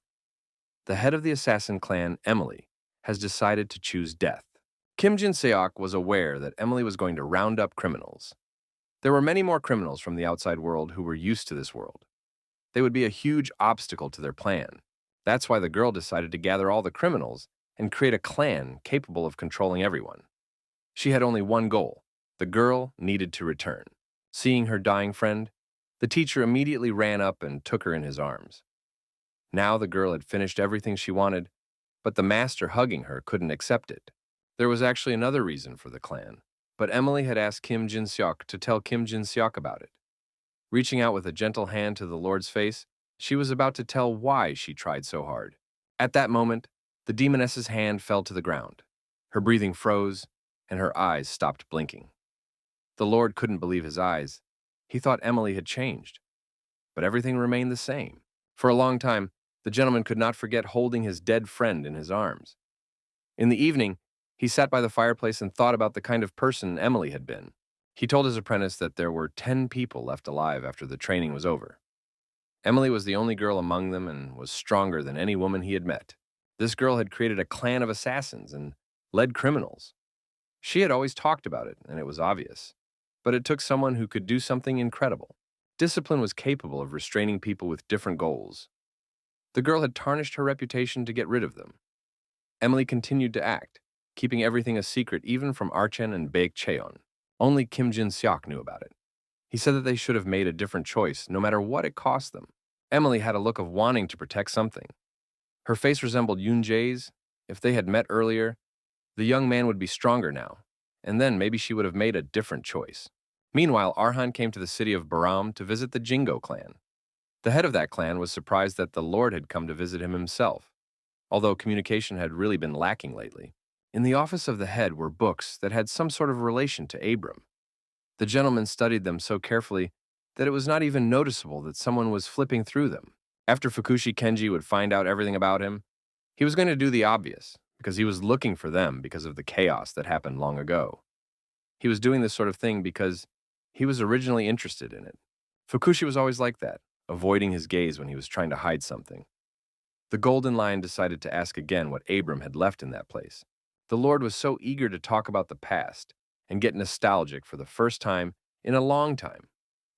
A: The head of the assassin clan, Emily, has decided to choose death. Kim Jin-seok was aware that Emily was going to round up criminals. There were many more criminals from the outside world who were used to this world. They would be a huge obstacle to their plan. That's why the girl decided to gather all the criminals and create a clan capable of controlling everyone. She had only one goal. The girl needed to return. Seeing her dying friend, the teacher immediately ran up and took her in his arms. Now the girl had finished everything she wanted, but the master hugging her couldn't accept it. There was actually another reason for the clan, but Emily had asked Kim Jin-seok to tell Kim Jin-seok about it. Reaching out with a gentle hand to the Lord's face, she was about to tell why she tried so hard. At that moment, the demoness's hand fell to the ground. Her breathing froze, and her eyes stopped blinking. The Lord couldn't believe his eyes. He thought Emily had changed, but everything remained the same. For a long time, the gentleman could not forget holding his dead friend in his arms. In the evening, he sat by the fireplace and thought about the kind of person Emily had been. He told his apprentice that there were 10 people left alive after the training was over. Emily was the only girl among them and was stronger than any woman he had met. This girl had created a clan of assassins and led criminals. She had always talked about it, and it was obvious. But it took someone who could do something incredible. Discipline was capable of restraining people with different goals. The girl had tarnished her reputation to get rid of them. Emily continued to act, keeping everything a secret even from Archen and Baek Cheon. Only Kim Jin-seok knew about it. He said that they should have made a different choice, no matter what it cost them. Emily had a look of wanting to protect something. Her face resembled Yoon Jae's. If they had met earlier, the young man would be stronger now, and then maybe she would have made a different choice. Meanwhile, Arhan came to the city of Baram to visit the Jingo clan. The head of that clan was surprised that the Lord had come to visit him himself, although communication had really been lacking lately. In the office of the head were books that had some sort of relation to Abram. The gentleman studied them so carefully that it was not even noticeable that someone was flipping through them. After Fukushi Kenji would find out everything about him, he was going to do the obvious, because he was looking for them because of the chaos that happened long ago. He was doing this sort of thing because he was originally interested in it. Fukushi was always like that, avoiding his gaze when he was trying to hide something. The Golden Lion decided to ask again what Abram had left in that place. The Lord was so eager to talk about the past and get nostalgic for the first time in a long time.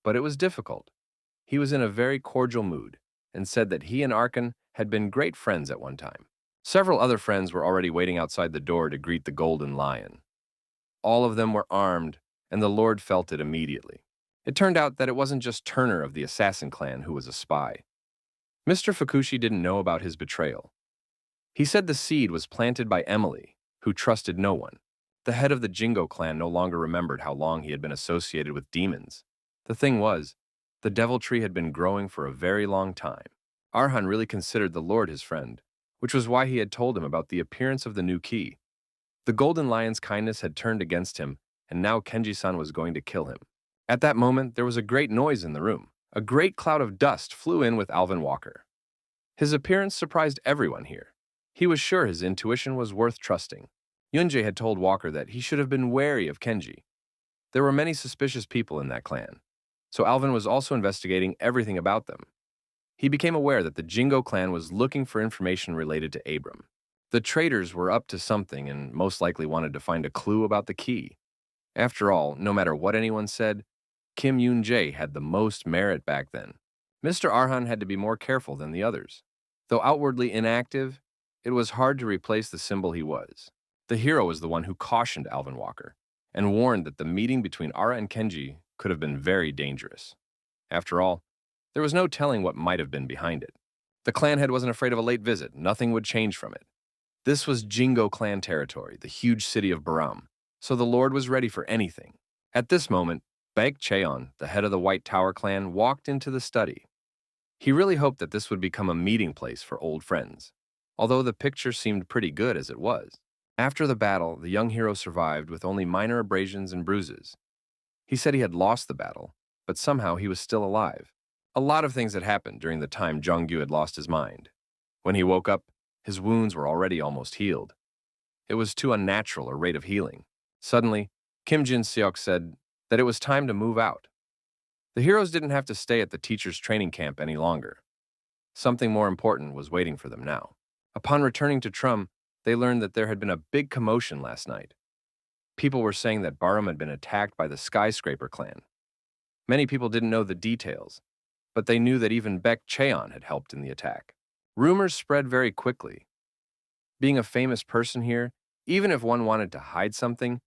A: But it was difficult. He was in a very cordial mood and said that he and Arkan had been great friends at one time. Several other friends were already waiting outside the door to greet the Golden Lion. All of them were armed, and the Lord felt it immediately. It turned out that it wasn't just Turner of the Assassin clan who was a spy. Mr. Fukushi didn't know about his betrayal. He said the seed was planted by Emily, who trusted no one. The head of the Jingo clan no longer remembered how long he had been associated with demons. The thing was, the devil tree had been growing for a very long time. Arhan really considered the Lord his friend, which was why he had told him about the appearance of the new key. The Golden Lion's kindness had turned against him, and now Kenji-san was going to kill him. At that moment, there was a great noise in the room. A great cloud of dust flew in with Alvin Walker. His appearance surprised everyone here. He was sure his intuition was worth trusting. Yunjae had told Walker that he should have been wary of Kenji. There were many suspicious people in that clan, so Alvin was also investigating everything about them. He became aware that the Jingo clan was looking for information related to Abram. The traitors were up to something and most likely wanted to find a clue about the key. After all, no matter what anyone said, Kim Yoon-jae had the most merit back then. Mr. Arhan had to be more careful than the others. Though outwardly inactive, it was hard to replace the symbol he was. The hero was the one who cautioned Alvin Walker and warned that the meeting between Ara and Kenji could have been very dangerous. After all, there was no telling what might have been behind it. The clan head wasn't afraid of a late visit. Nothing would change from it. This was Jingo clan territory, the huge city of Baram, so the Lord was ready for anything. At this moment, Baek Cheon, the head of the White Tower clan, walked into the study. He really hoped that this would become a meeting place for old friends, although the picture seemed pretty good as it was. After the battle, the young hero survived with only minor abrasions and bruises. He said he had lost the battle, but somehow he was still alive. A lot of things had happened during the time Jongyu had lost his mind. When he woke up, his wounds were already almost healed. It was too unnatural a rate of healing. Suddenly, Kim Jin-seok said that it was time to move out. The heroes didn't have to stay at the teacher's training camp any longer. Something more important was waiting for them now. Upon returning to Trum, they learned that there had been a big commotion last night. People were saying that Barum had been attacked by the Skyscraper clan. Many people didn't know the details, but they knew that even Baek Cheon had helped in the attack. Rumors spread very quickly. Being a famous person here, even if one wanted to hide something,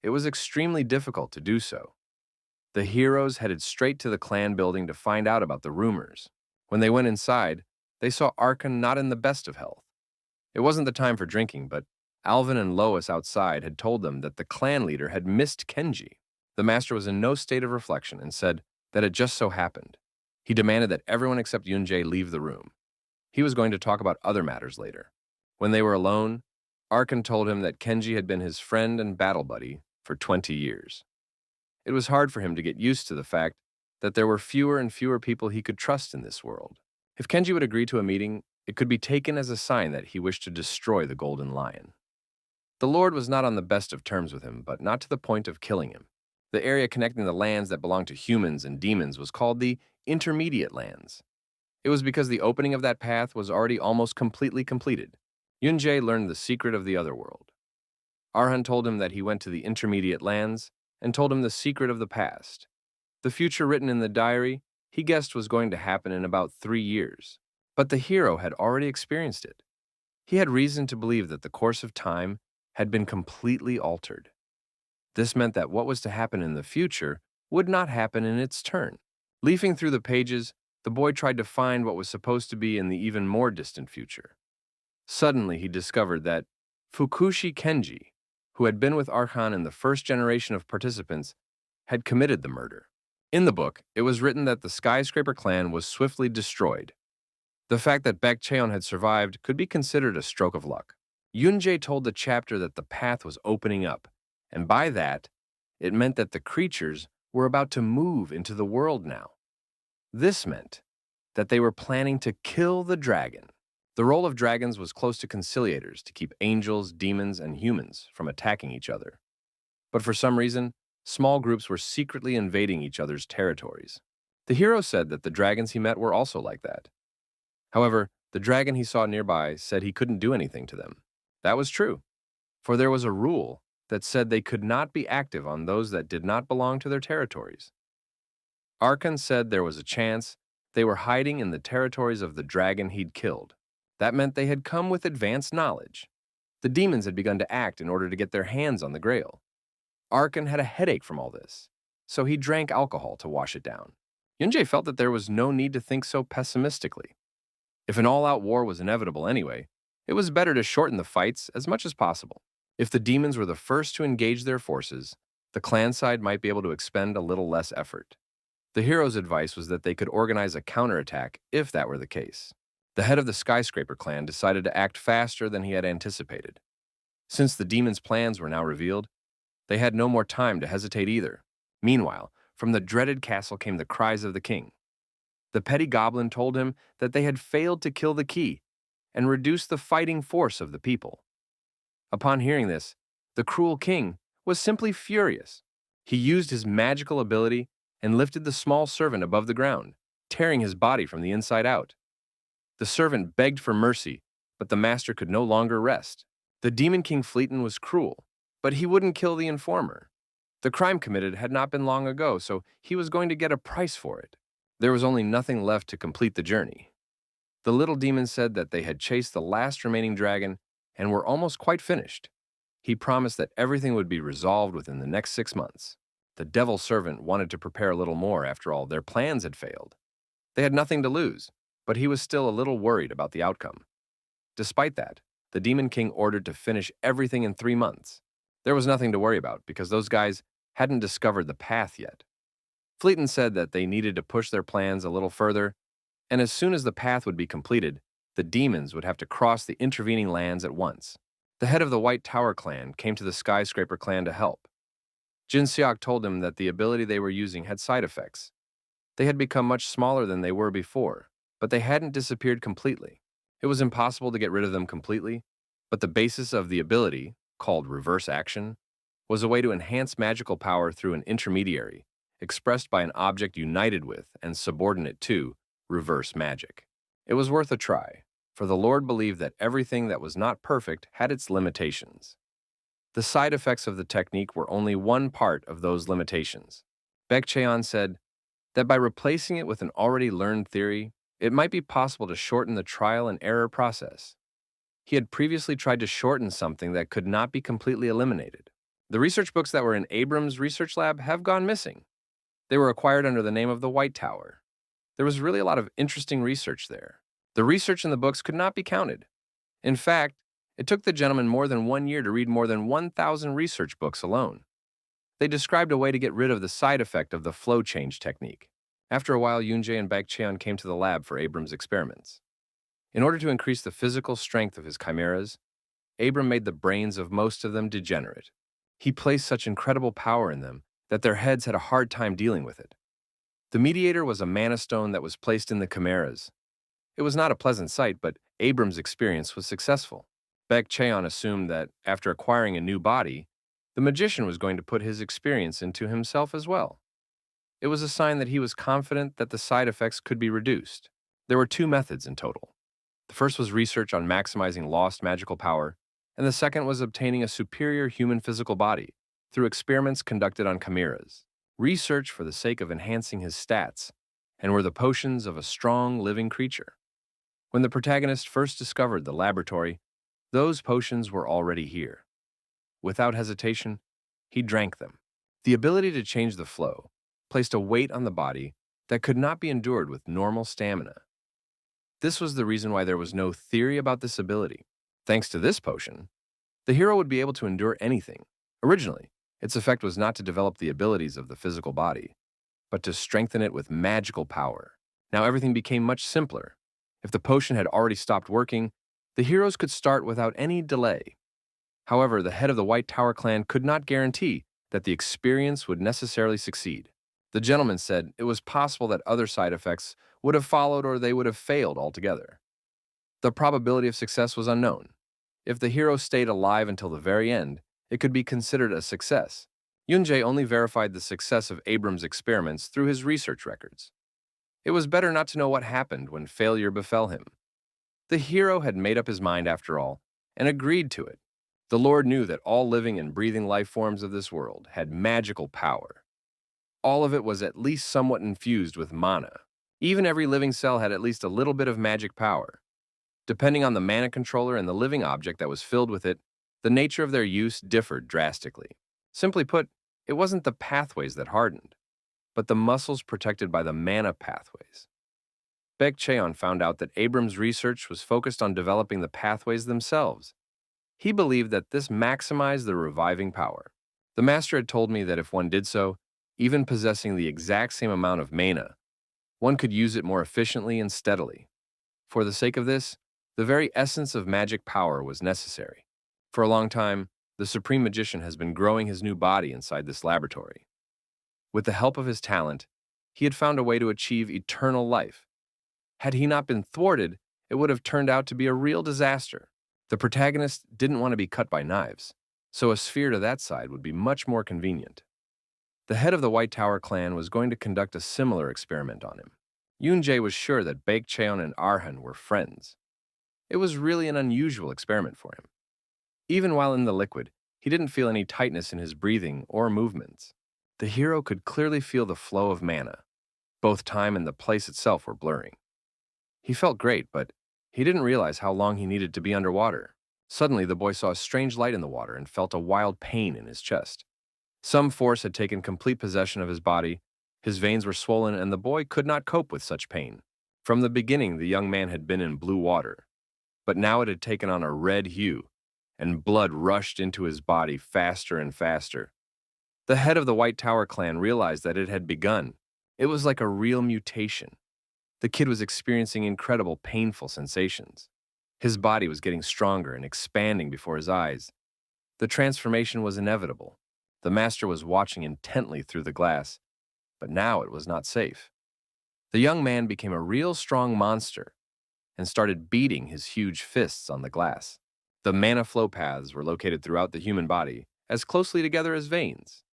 A: it was extremely difficult to do so. The heroes headed straight to the clan building to find out about the rumors. When they went inside, they saw Arkan not in the best of health. It wasn't the time for drinking, but Alvin and Lois outside had told them that the clan leader had missed Kenji. The master was in no state of reflection and said that it just so happened. He demanded that everyone except Yunjae leave the room. He was going to talk about other matters later. When they were alone, Arkan told him that Kenji had been his friend and battle buddy for 20 years. It was hard for him to get used to the fact that there were fewer and fewer people he could trust in this world. If Kenji would agree to a meeting, it could be taken as a sign that he wished to destroy the Golden Lion. The Lord was not on the best of terms with him, but not to the point of killing him. The area connecting the lands that belonged to humans and demons was called the Intermediate Lands. It was because the opening of that path was already almost completely completed. Yunjae learned the secret of the other world. Arhan told him that he went to the Intermediate Lands and told him the secret of the past. The future written in the diary, he guessed was going to happen in about 3 years. But the hero had already experienced it. He had reason to believe that the course of time had been completely altered. This meant that what was to happen in the future would not happen in its turn. Leafing through the pages, the boy tried to find what was supposed to be in the even more distant future. Suddenly, he discovered that Fukushi Kenji, who had been with Arhan in the first generation of participants, had committed the murder. In the book, it was written that the Skyscraper clan was swiftly destroyed. The fact that Baek Cheon had survived could be considered a stroke of luck. Yunjae told the chapter that the path was opening up, and by that, it meant that the creatures were about to move into the world now. This meant that they were planning to kill the dragon. The role of dragons was close to conciliators to keep angels, demons, and humans from attacking each other. But for some reason, small groups were secretly invading each other's territories. The hero said that the dragons he met were also like that. However, the dragon he saw nearby said he couldn't do anything to them. That was true, for there was a rule that said they could not be active on those that did not belong to their territories. Arkan said there was a chance they were hiding in the territories of the dragon he'd killed. That meant they had come with advanced knowledge. The demons had begun to act in order to get their hands on the Grail. Arkan had a headache from all this, so he drank alcohol to wash it down. Yunjae felt that there was no need to think so pessimistically. If an all-out war was inevitable anyway, it was better to shorten the fights as much as possible. If the demons were the first to engage their forces, the clan side might be able to expend a little less effort. The hero's advice was that they could organize a counterattack if that were the case. The head of the Skyscraper clan decided to act faster than he had anticipated. Since the demons' plans were now revealed, they had no more time to hesitate either. Meanwhile, from the dreaded castle came the cries of the king. The petty goblin told him that they had failed to kill the key and reduce the fighting force of the people. Upon hearing this, the cruel king was simply furious. He used his magical ability and lifted the small servant above the ground, tearing his body from the inside out. The servant begged for mercy, but the master could no longer rest. The demon king Fleeton was cruel, but he wouldn't kill the informer. The crime committed had not been long ago, so he was going to get a price for it. There was only nothing left to complete the journey. The little demon said that they had chased the last remaining dragon and were almost quite finished. He promised that everything would be resolved within the next 6 months. The devil servant wanted to prepare a little more. After all, their plans had failed. They had nothing to lose, but he was still a little worried about the outcome. Despite that, the demon king ordered to finish everything in 3 months. There was nothing to worry about because those guys hadn't discovered the path yet. Fleeton said that they needed to push their plans a little further, and as soon as the path would be completed, the demons would have to cross the intervening lands at once. The head of the White Tower clan came to the Skyscraper clan to help. Jin Seok told him that the ability they were using had side effects. They had become much smaller than they were before, but they hadn't disappeared completely. It was impossible to get rid of them completely, but the basis of the ability, called reverse action, was a way to enhance magical power through an intermediary, expressed by an object united with and subordinate to reverse magic. It was worth a try, for the Lord believed that everything that was not perfect had its limitations. The side effects of the technique were only one part of those limitations. Baek Cheon said that by replacing it with an already learned theory, it might be possible to shorten the trial and error process. He had previously tried to shorten something that could not be completely eliminated. The research books that were in Abram's research lab have gone missing. They were acquired under the name of the White Tower. There was really a lot of interesting research there. The research in the books could not be counted. In fact, it took the gentleman more than 1 year to read more than 1,000 research books alone. They described a way to get rid of the side effect of the flow change technique. After a while, Yoonjae and Baek Cheon came to the lab for Abram's experiments. In order to increase the physical strength of his chimeras, Abram made the brains of most of them degenerate. He placed such incredible power in them that their heads had a hard time dealing with it. The mediator was a mana stone that was placed in the chimeras. It was not a pleasant sight, but Abram's experience was successful. Baek Cheon assumed that, after acquiring a new body, the magician was going to put his experience into himself as well. It was a sign that he was confident that the side effects could be reduced. There were 2 methods in total. The first was research on maximizing lost magical power, and the second was obtaining a superior human physical body through experiments conducted on chimeras. Research for the sake of enhancing his stats, and were the potions of a strong living creature. When the protagonist first discovered the laboratory, those potions were already here. Without hesitation, he drank them. The ability to change the flow placed a weight on the body that could not be endured with normal stamina. This was the reason why there was no theory about this ability. Thanks to this potion, the hero would be able to endure anything. Originally, its effect was not to develop the abilities of the physical body, but to strengthen it with magical power. Now everything became much simpler. If the potion had already stopped working, the heroes could start without any delay. However, the head of the White Tower clan could not guarantee that the experience would necessarily succeed. The gentleman said it was possible that other side effects would have followed or they would have failed altogether. The probability of success was unknown. If the hero stayed alive until the very end, it could be considered a success. Yoonjae only verified the success of Abram's experiments through his research records. It was better not to know what happened when failure befell him. The hero had made up his mind after all, and agreed to it. The Lord knew that all living and breathing life forms of this world had magical power. All of it was at least somewhat infused with mana. Even every living cell had at least a little bit of magic power. Depending on the mana controller and the living object that was filled with it, the nature of their use differed drastically. Simply put, it wasn't the pathways that hardened, but the muscles protected by the mana pathways. Baek Cheon found out that Abram's research was focused on developing the pathways themselves. He believed that this maximized the reviving power. The master had told me that if one did so, even possessing the exact same amount of mana, one could use it more efficiently and steadily. For the sake of this, the very essence of magic power was necessary. For a long time, the Supreme Magician has been growing his new body inside this laboratory. With the help of his talent, he had found a way to achieve eternal life. Had he not been thwarted, it would have turned out to be a real disaster. The protagonist didn't want to be cut by knives, so a sphere to that side would be much more convenient. The head of the White Tower clan was going to conduct a similar experiment on him. Yoonjae was sure that Baek Cheon and Arhan were friends. It was really an unusual experiment for him. Even while in the liquid, he didn't feel any tightness in his breathing or movements. The hero could clearly feel the flow of mana. Both time and the place itself were blurring. He felt great, but he didn't realize how long he needed to be underwater. Suddenly, the boy saw a strange light in the water and felt a wild pain in his chest. Some force had taken complete possession of his body. His veins were swollen, and the boy could not cope with such pain. From the beginning, the young man had been in blue water, but now it had taken on a red hue, and blood rushed into his body faster and faster. The head of the White Tower clan realized that it had begun. It was like a real mutation. The kid was experiencing incredible painful sensations. His body was getting stronger and expanding before his eyes. The transformation was inevitable. The master was watching intently through the glass, but now it was not safe. The young man became a real strong monster and started beating his huge fists on the glass. The mana flow paths were located throughout the human body, as closely together as veins.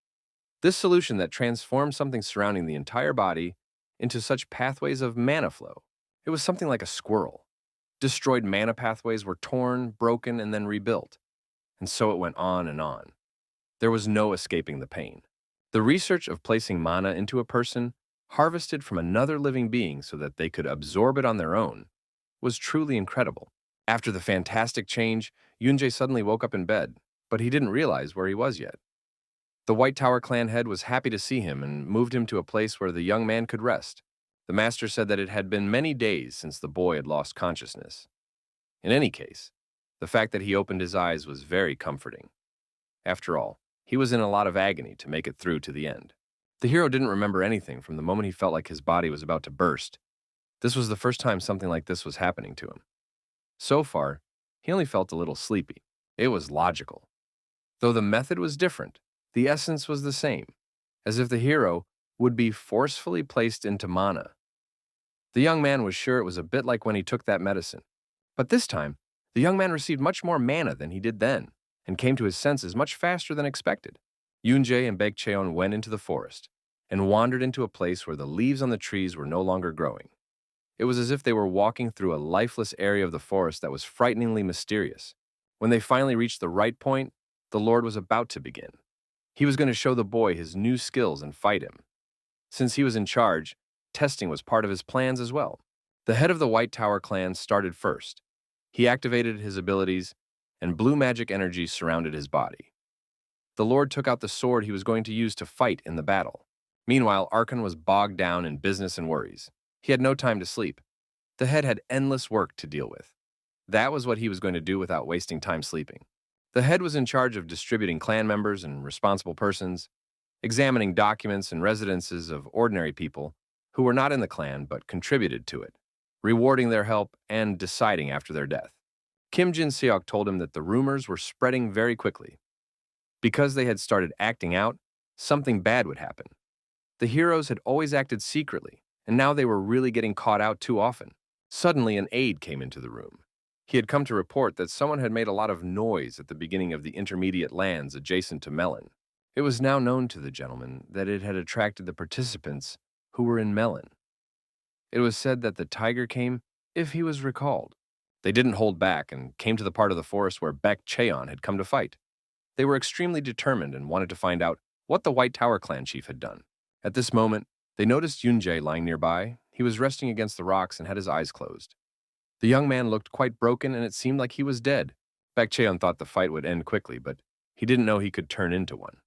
A: This solution that transformed something surrounding the entire body into such pathways of mana flow. It was something like a squirrel. Destroyed mana pathways were torn, broken, and then rebuilt. And so it went on and on. There was no escaping the pain. The research of placing mana into a person, harvested from another living being so that they could absorb it on their own, was truly incredible. After the fantastic change, Yunjae suddenly woke up in bed, but he didn't realize where he was yet. The White Tower clan head was happy to see him and moved him to a place where the young man could rest. The master said that it had been many days since the boy had lost consciousness. In any case, the fact that he opened his eyes was very comforting. After all, he was in a lot of agony to make it through to the end. The hero didn't remember anything from the moment he felt like his body was about to burst. This was the first time something like this was happening to him. So far, he only felt a little sleepy. It was logical. Though the method was different, the essence was the same, as if the hero would be forcefully placed into mana. The young man was sure it was a bit like when he took that medicine. But this time, the young man received much more mana than he did then, and came to his senses much faster than expected. Yunjae and Baekcheon went into the forest, and wandered into a place where the leaves on the trees were no longer growing. It was as if they were walking through a lifeless area of the forest that was frighteningly mysterious. When they finally reached the right point, the Lord was about to begin. He was going to show the boy his new skills and fight him. Since he was in charge, testing was part of his plans as well. The head of the White Tower clan started first. He activated his abilities, and blue magic energy surrounded his body. The Lord took out the sword he was going to use to fight in the battle. Meanwhile, Archon was bogged down in business and worries. He had no time to sleep. The head had endless work to deal with. That was what he was going to do without wasting time sleeping. The head was in charge of distributing clan members and responsible persons, examining documents and residences of ordinary people who were not in the clan but contributed to it, rewarding their help and deciding after their death. Kim Jin-seok told him that the rumors were spreading very quickly. Because they had started acting out, something bad would happen. The heroes had always acted secretly, and now they were really getting caught out too often. Suddenly, an aide came into the room. He had come to report that someone had made a lot of noise at the beginning of the intermediate lands adjacent to Melon. It was now known to the gentleman that it had attracted the participants who were in Melon. It was said that the tiger came if he was recalled. They didn't hold back and came to the part of the forest where Baekcheon had come to fight. They were extremely determined and wanted to find out what the White Tower clan chief had done. At this moment, they noticed Yunjae lying nearby. He was resting against the rocks and had his eyes closed. The young man looked quite broken, and it seemed like he was dead. Baekcheon thought the fight would end quickly, but he didn't know he could turn into one.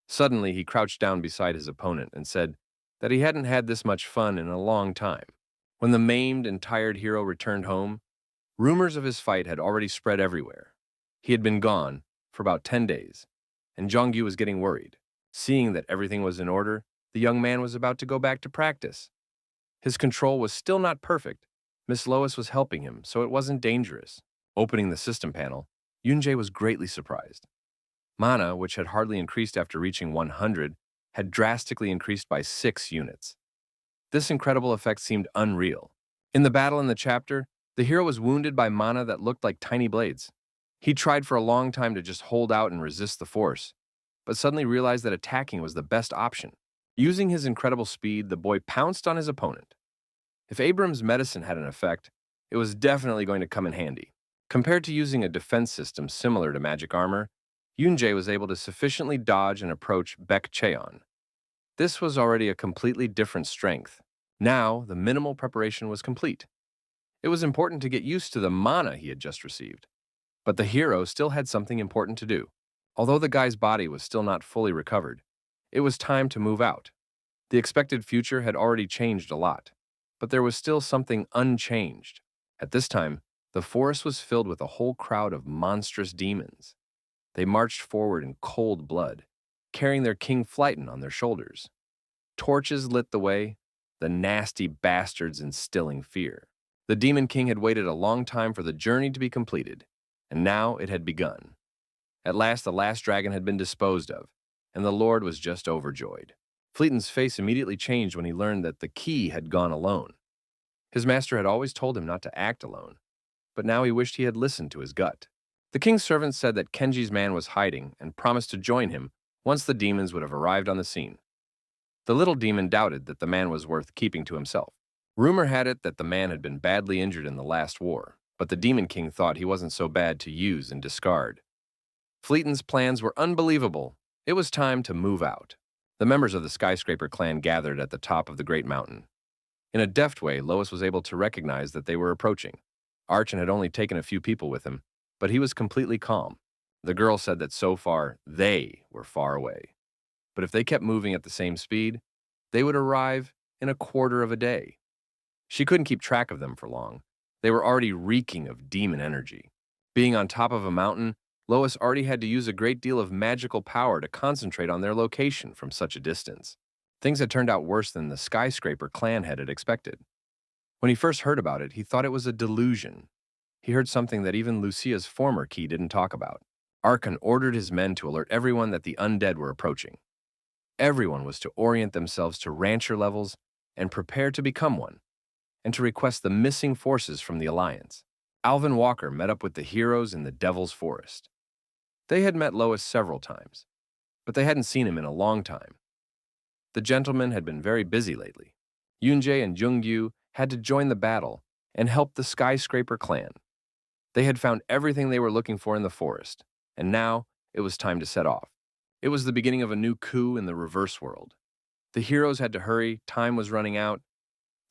A: Suddenly, he crouched down beside his opponent and said that he hadn't had this much fun in a long time. When the maimed and tired hero returned home, rumors of his fight had already spread everywhere. He had been gone for about 10 days, and Jongyu was getting worried. Seeing that everything was in order, the young man was about to go back to practice. His control was still not perfect. Miss Lois was helping him, so it wasn't dangerous. Opening the system panel, Yunjae was greatly surprised. Mana, which had hardly increased after reaching 100, had drastically increased by 6 units. This incredible effect seemed unreal. In the battle in the chapter, the hero was wounded by mana that looked like tiny blades. He tried for a long time to just hold out and resist the force, but suddenly realized that attacking was the best option. Using his incredible speed, the boy pounced on his opponent. If Abram's medicine had an effect, it was definitely going to come in handy. Compared to using a defense system similar to magic armor, Yunjae was able to sufficiently dodge and approach Baekcheon. This was already a completely different strength. Now, the minimal preparation was complete. It was important to get used to the mana he had just received. But the hero still had something important to do. Although the guy's body was still not fully recovered, it was time to move out. The expected future had already changed a lot, but there was still something unchanged. At this time, the forest was filled with a whole crowd of monstrous demons. They marched forward in cold blood, carrying their King Flighton on their shoulders. Torches lit the way, the nasty bastards instilling fear. The Demon King had waited a long time for the journey to be completed, and now it had begun. At last, the last dragon had been disposed of, and the Lord was just overjoyed. Fleeton's face immediately changed when he learned that the key had gone alone. His master had always told him not to act alone, but now he wished he had listened to his gut. The king's servant said that Kenji's man was hiding and promised to join him once the demons would have arrived on the scene. The little demon doubted that the man was worth keeping to himself. Rumor had it that the man had been badly injured in the last war, but the Demon King thought he wasn't so bad to use and discard. Fleeton's plans were unbelievable. It was time to move out. The members of the Skyscraper clan gathered at the top of the great mountain. In a deft way, Lois was able to recognize that they were approaching. Archon had only taken a few people with him, but he was completely calm. The girl said that so far, they were far away. But if they kept moving at the same speed, they would arrive in a quarter of a day. She couldn't keep track of them for long. They were already reeking of demon energy. Being on top of a mountain, Lois already had to use a great deal of magical power to concentrate on their location from such a distance. Things had turned out worse than the Skyscraper clan had expected. When he first heard about it, he thought it was a delusion. He heard something that even Lucia's former key didn't talk about. Archon ordered his men to alert everyone that the undead were approaching. Everyone was to orient themselves to rancher levels and prepare to become one, and to request the missing forces from the Alliance. Alvin Walker met up with the heroes in the Devil's Forest. They had met Lois several times, but they hadn't seen him in a long time. The gentleman had been very busy lately. Yoonjae and Jungyu had to join the battle and help the Skyscraper clan. They had found everything they were looking for in the forest, and now it was time to set off. It was the beginning of a new coup in the reverse world. The heroes had to hurry, time was running out,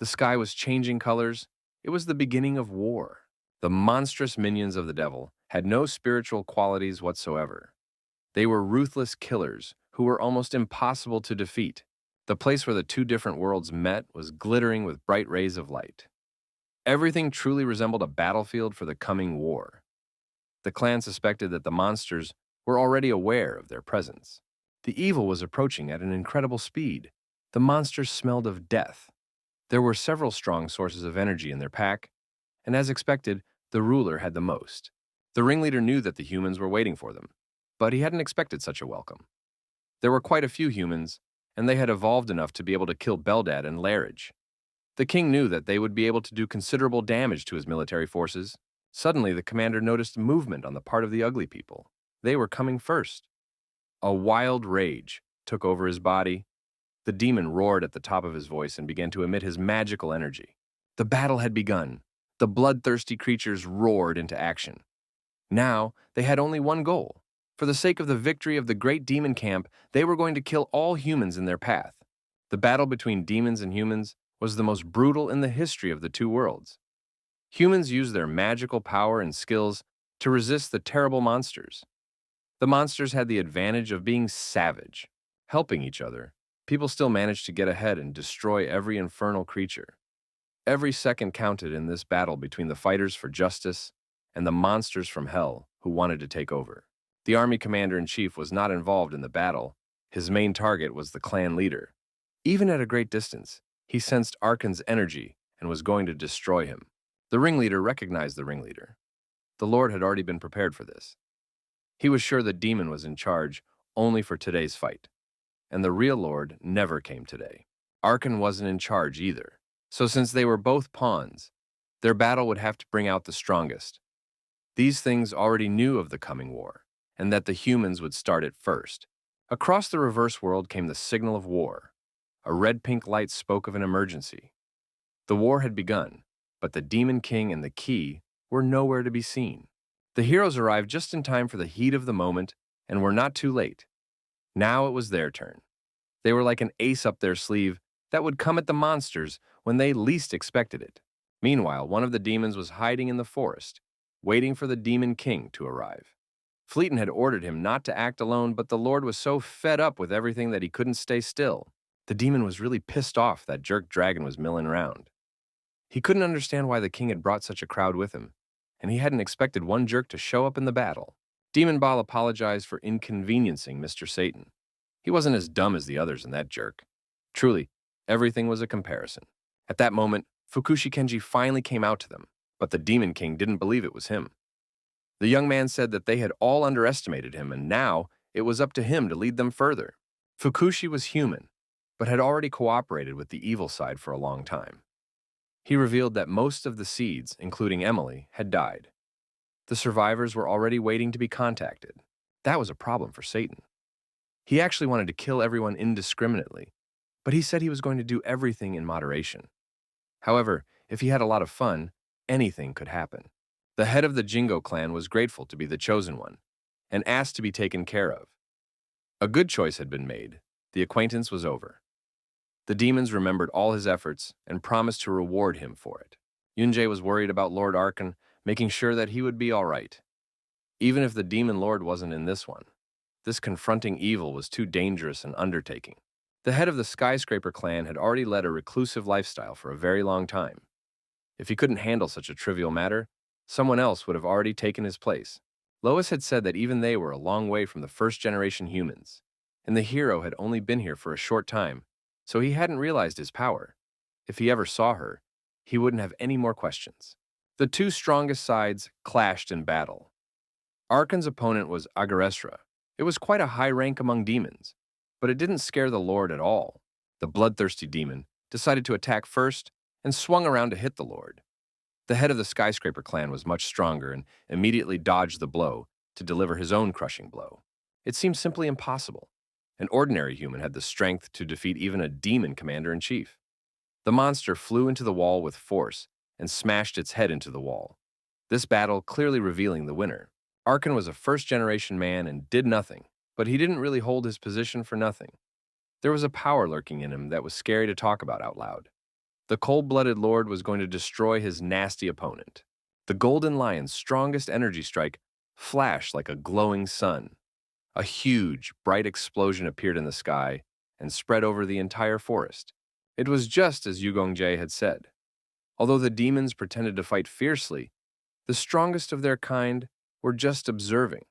A: the sky was changing colors. It was the beginning of war. The monstrous minions of the devil had no spiritual qualities whatsoever. They were ruthless killers who were almost impossible to defeat. The place where the two different worlds met was glittering with bright rays of light. Everything truly resembled a battlefield for the coming war. The clan suspected that the monsters were already aware of their presence. The evil was approaching at an incredible speed. The monsters smelled of death. There were several strong sources of energy in their pack, and as expected, the ruler had the most. The ringleader knew that the humans were waiting for them, but he hadn't expected such a welcome. There were quite a few humans, and they had evolved enough to be able to kill Beldad and Larridge. The king knew that they would be able to do considerable damage to his military forces. Suddenly, the commander noticed movement on the part of the ugly people. They were coming first. A wild rage took over his body. The demon roared at the top of his voice and began to emit his magical energy. The battle had begun. The bloodthirsty creatures roared into action. Now, they had only one goal. For the sake of the victory of the great demon camp, they were going to kill all humans in their path. The battle between demons and humans was the most brutal in the history of the two worlds. Humans used their magical power and skills to resist the terrible monsters. The monsters had the advantage of being savage, helping each other. People still managed to get ahead and destroy every infernal creature. Every second counted in this battle between the fighters for justice and the monsters from hell who wanted to take over. The army commander-in-chief was not involved in the battle. His main target was the clan leader. Even at a great distance, he sensed Archon's energy and was going to destroy him. The ringleader recognized the ringleader. The Lord had already been prepared for this. He was sure the demon was in charge only for today's fight, and the real Lord never came today. Archon wasn't in charge either, so since they were both pawns, their battle would have to bring out the strongest. These things already knew of the coming war, and that the humans would start it first. Across the reverse world came the signal of war. A red-pink light spoke of an emergency. The war had begun, but the Demon King and the Key were nowhere to be seen. The heroes arrived just in time for the heat of the moment and were not too late. Now it was their turn. They were like an ace up their sleeve that would come at the monsters when they least expected it. Meanwhile, one of the demons was hiding in the forest, waiting for the Demon King to arrive. Fleeton had ordered him not to act alone, but the Lord was so fed up with everything that he couldn't stay still. The demon was really pissed off that Jerk Dragon was milling around. He couldn't understand why the king had brought such a crowd with him, and he hadn't expected one jerk to show up in the battle. Demon Ball apologized for inconveniencing Mr. Satan. He wasn't as dumb as the others in that jerk. Truly, everything was a comparison. At that moment, Fukushi Kenji finally came out to them, but the Demon King didn't believe it was him. The young man said that they had all underestimated him, and now it was up to him to lead them further. Fukushi was human, but had already cooperated with the evil side for a long time. He revealed that most of the seeds, including Emily, had died. The survivors were already waiting to be contacted. That was a problem for Satan. He actually wanted to kill everyone indiscriminately, but he said he was going to do everything in moderation. However, if he had a lot of fun, anything could happen. The head of the Jingo clan was grateful to be the chosen one, and asked to be taken care of. A good choice had been made. The acquaintance was over. The demons remembered all his efforts and promised to reward him for it. Yunjae was worried about Lord Arkan, making sure that he would be all right. Even if the demon lord wasn't in this one, this confronting evil was too dangerous an undertaking. The head of the skyscraper clan had already led a reclusive lifestyle for a very long time. If he couldn't handle such a trivial matter, someone else would have already taken his place. Lois had said that even they were a long way from the first-generation humans, and the hero had only been here for a short time, so he hadn't realized his power. If he ever saw her, he wouldn't have any more questions. The two strongest sides clashed in battle. Arkan's opponent was Agaresra. It was quite a high rank among demons, but it didn't scare the Lord at all. The bloodthirsty demon decided to attack first and swung around to hit the Lord. The head of the skyscraper clan was much stronger and immediately dodged the blow to deliver his own crushing blow. It seemed simply impossible. An ordinary human had the strength to defeat even a demon commander-in-chief. The monster flew into the wall with force and smashed its head into the wall. This battle clearly revealing the winner. Arkan was a first-generation man and did nothing, but he didn't really hold his position for nothing. There was a power lurking in him that was scary to talk about out loud. The cold-blooded lord was going to destroy his nasty opponent. The golden lion's strongest energy strike flashed like a glowing sun. A huge, bright explosion appeared in the sky and spread over the entire forest. It was just as Yugongjae had said. Although the demons pretended to fight fiercely, the strongest of their kind were just observing.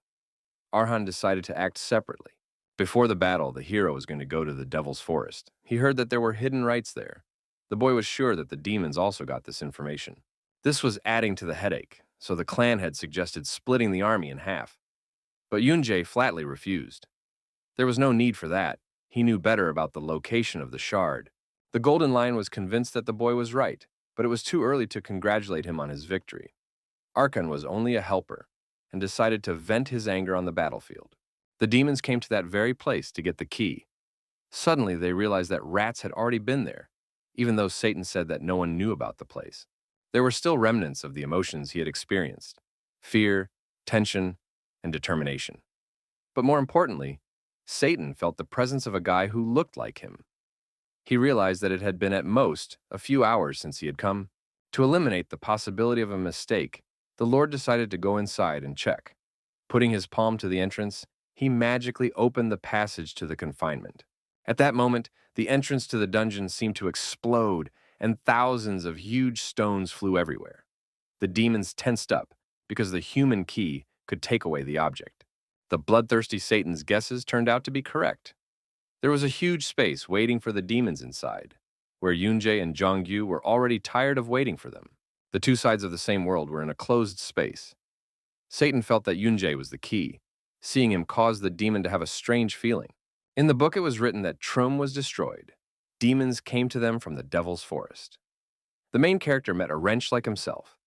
A: Arhan decided to act separately. Before the battle, the hero was going to go to the Devil's Forest. He heard that there were hidden rites there. The boy was sure that the demons also got this information. This was adding to the headache, so the clan had suggested splitting the army in half. But Yunjae flatly refused. There was no need for that. He knew better about the location of the shard. The Golden Lion was convinced that the boy was right, but it was too early to congratulate him on his victory. Arkan was only a helper, and decided to vent his anger on the battlefield. The demons came to that very place to get the key. Suddenly, they realized that rats had already been there, even though Satan said that no one knew about the place. There were still remnants of the emotions he had experienced: fear, tension, and determination. But more importantly, Satan felt the presence of a guy who looked like him. He realized that it had been at most a few hours since he had come. To eliminate the possibility of a mistake, the Lord decided to go inside and check. Putting his palm to the entrance, he magically opened the passage to the confinement. At that moment, the entrance to the dungeon seemed to explode, and thousands of huge stones flew everywhere. The demons tensed up, because the human key could take away the object. The bloodthirsty Satan's guesses turned out to be correct. There was a huge space waiting for the demons inside, where Yunjae and Jongyu were already tired of waiting for them. The two sides of the same world were in a closed space. Satan felt that Yunjae was the key. Seeing him caused the demon to have a strange feeling. In the book it was written that Trum was destroyed. Demons came to them from the Devil's Forest. The main character met a wrench like himself.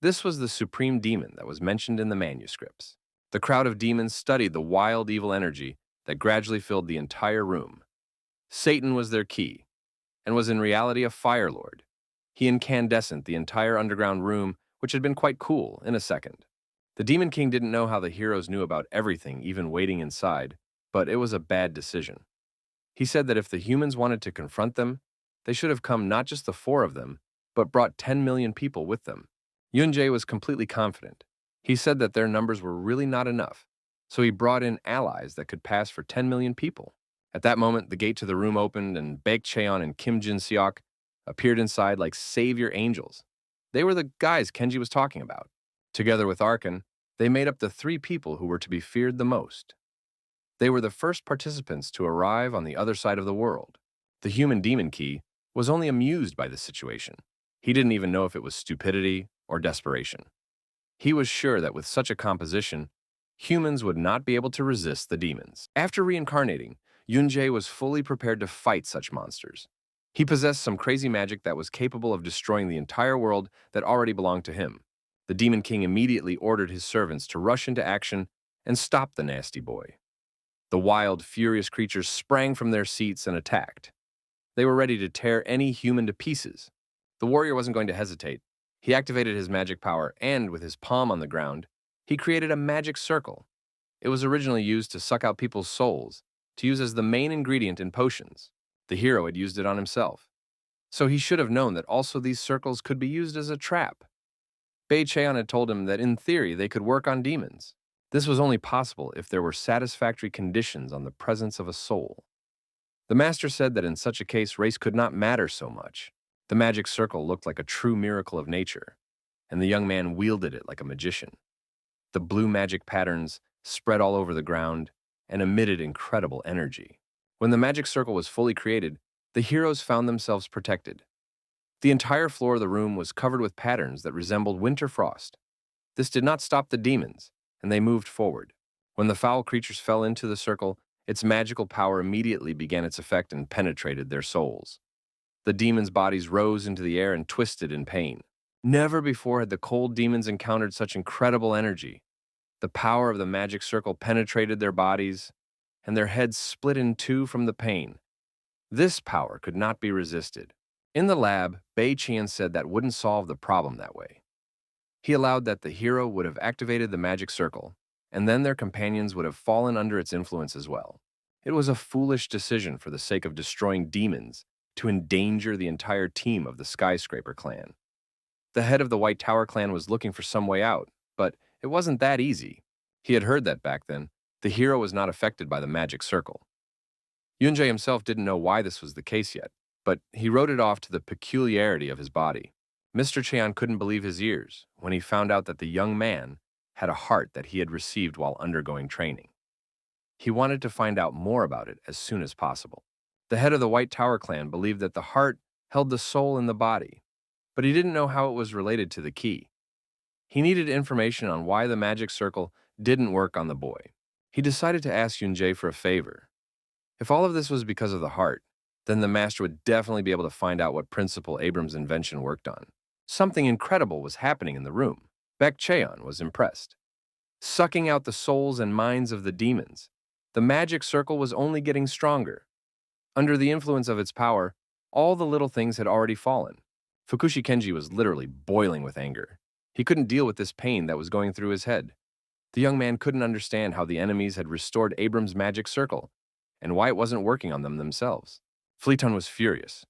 A: This was the supreme demon that was mentioned in the manuscripts. The crowd of demons studied the wild evil energy that gradually filled the entire room. Satan was their key, and was in reality a fire lord. He incandescent the entire underground room, which had been quite cool, in a second. The Demon King didn't know how the heroes knew about everything, even waiting inside, but it was a bad decision. He said that if the humans wanted to confront them, they should have come not just the 4 of them, but brought 10 million people with them. Yunjae was completely confident. He said that their numbers were really not enough, so he brought in allies that could pass for 10 million people. At that moment, the gate to the room opened, and Baek Cheon and Kim Jin Seok appeared inside like savior angels. They were the guys Kenji was talking about. Together with Arkan, they made up the 3 people who were to be feared the most. They were the first participants to arrive on the other side of the world. The human demon key was only amused by the situation. He didn't even know if it was stupidity or desperation. He was sure that with such a composition, humans would not be able to resist the demons. After reincarnating, Yunjae was fully prepared to fight such monsters. He possessed some crazy magic that was capable of destroying the entire world that already belonged to him. The Demon King immediately ordered his servants to rush into action and stop the nasty boy. The wild, furious creatures sprang from their seats and attacked. They were ready to tear any human to pieces. The warrior wasn't going to hesitate. He activated his magic power, and with his palm on the ground, he created a magic circle. It was originally used to suck out people's souls, to use as the main ingredient in potions. The hero had used it on himself. So he should have known that also these circles could be used as a trap. Bei Cheon had told him that in theory they could work on demons. This was only possible if there were satisfactory conditions on the presence of a soul. The master said that in such a case race could not matter so much. The magic circle looked like a true miracle of nature, and the young man wielded it like a magician. The blue magic patterns spread all over the ground and emitted incredible energy. When the magic circle was fully created, the heroes found themselves protected. The entire floor of the room was covered with patterns that resembled winter frost. This did not stop the demons, and they moved forward. When the foul creatures fell into the circle, its magical power immediately began its effect and penetrated their souls. The demons' bodies rose into the air and twisted in pain. Never before had the cold demons encountered such incredible energy. The power of the magic circle penetrated their bodies, and their heads split in two from the pain. This power could not be resisted. In the lab, Bei Qian said that wouldn't solve the problem that way. He allowed that the hero would have activated the magic circle, and then their companions would have fallen under its influence as well. It was a foolish decision for the sake of destroying demons to endanger the entire team of the Skyscraper clan. The head of the White Tower clan was looking for some way out, but it wasn't that easy. He had heard that back then, the hero was not affected by the magic circle. Yunjae himself didn't know why this was the case yet, but he wrote it off to the peculiarity of his body. Mr. Cheon couldn't believe his ears when he found out that the young man had a heart that he had received while undergoing training. He wanted to find out more about it as soon as possible. The head of the White Tower clan believed that the heart held the soul in the body, but he didn't know how it was related to the key. He needed information on why the magic circle didn't work on the boy. He decided to ask Yunjae for a favor. If all of this was because of the heart, then the master would definitely be able to find out what principle Abram's invention worked on. Something incredible was happening in the room. Baek Cheon was impressed. Sucking out the souls and minds of the demons, the magic circle was only getting stronger. Under the influence of its power, all the little things had already fallen. Fukushi Kenji was literally boiling with anger. He couldn't deal with this pain that was going through his head. The young man couldn't understand how the enemies had restored Abram's magic circle, and why it wasn't working on them themselves. Fleeton was furious.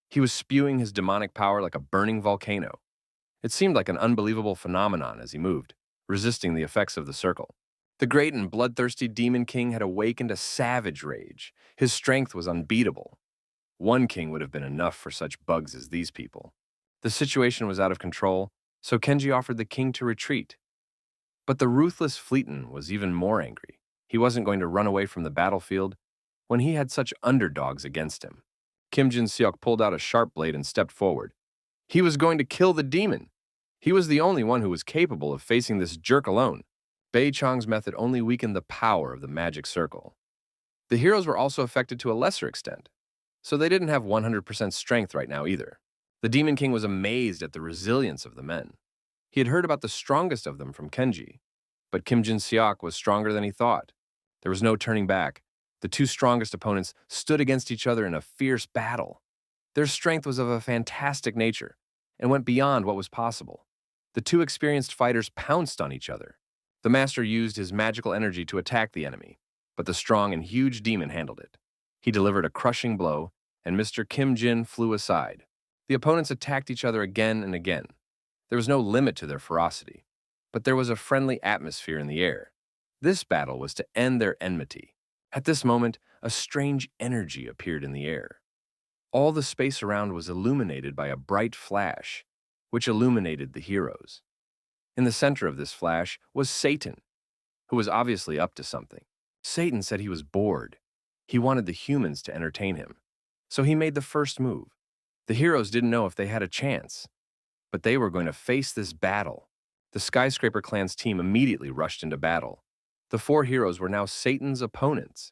A: He was spewing his demonic power like a burning volcano. It seemed like an unbelievable phenomenon as he moved, resisting the effects of the circle. The great and bloodthirsty Demon King had awakened a savage rage. His strength was unbeatable. One king would have been enough for such bugs as these people. The situation was out of control, so Kenji offered the king to retreat. But the ruthless Fleeton was even more angry. He wasn't going to run away from the battlefield when he had such underdogs against him. Kim Jin-seok pulled out a sharp blade and stepped forward. He was going to kill the demon. He was the only one who was capable of facing this jerk alone. Bei Chong's method only weakened the power of the magic circle. The heroes were also affected to a lesser extent, so they didn't have 100% strength right now either. The Demon King was amazed at the resilience of the men. He had heard about the strongest of them from Kenji, but Kim Jin-seok was stronger than he thought. There was no turning back. The two strongest opponents stood against each other in a fierce battle. Their strength was of a fantastic nature and went beyond what was possible. The two experienced fighters pounced on each other. The master used his magical energy to attack the enemy, but the strong and huge demon handled it. He delivered a crushing blow, and Mr. Kim Jin flew aside. The opponents attacked each other again and again. There was no limit to their ferocity, but there was a friendly atmosphere in the air. This battle was to end their enmity. At this moment, a strange energy appeared in the air. All the space around was illuminated by a bright flash, which illuminated the heroes. In the center of this flash was Satan, who was obviously up to something. Satan said he was bored. He wanted the humans to entertain him. So he made the first move. The heroes didn't know if they had a chance. but they were going to face this battle. The Skyscraper Clan's team immediately rushed into battle. The four heroes were now Satan's opponents.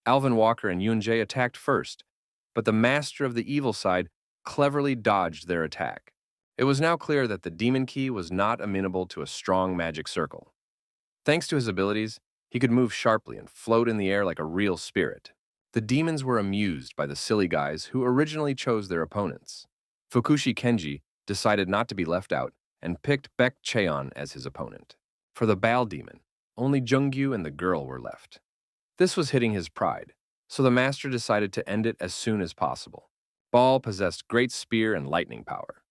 A: Alvin Walker and Yunjae attacked first, but the master of the evil side cleverly dodged their attack. It was now clear that the Demon Key was not amenable to a strong magic circle. Thanks to his abilities, he could move sharply and float in the air like a real spirit. The demons were amused by the silly guys who originally chose their opponents. Fukushi Kenji decided not to be left out and picked Baek Cheon as his opponent. For the Baal demon, only Jungyu and the girl were left. This was hitting his pride, so the master decided to end it as soon as possible. Baal possessed great spear and lightning power.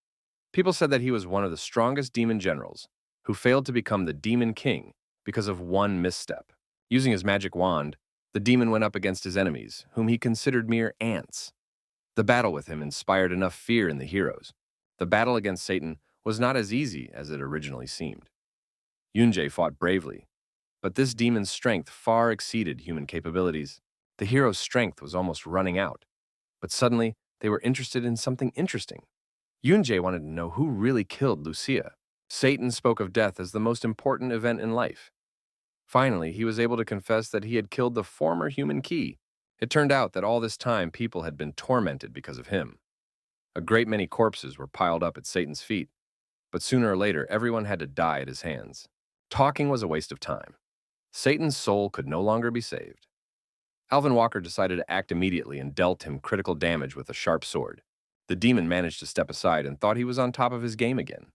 A: People said that he was one of the strongest demon generals, who failed to become the Demon King because of one misstep. Using his magic wand, the demon went up against his enemies, whom he considered mere ants. The battle with him inspired enough fear in the heroes. The battle against Satan was not as easy as it originally seemed. Yunjae fought bravely, but this demon's strength far exceeded human capabilities. The hero's strength was almost running out, but suddenly they were interested in something interesting. Yunjae wanted to know who really killed Lucia. Satan spoke of death as the most important event in life. Finally, he was able to confess that he had killed the former human key. It turned out that all this time people had been tormented because of him. A great many corpses were piled up at Satan's feet, but sooner or later everyone had to die at his hands. Talking was a waste of time. Satan's soul could no longer be saved. Alvin Walker decided to act immediately and dealt him critical damage with a sharp sword. The demon managed to step aside and thought he was on top of his game again.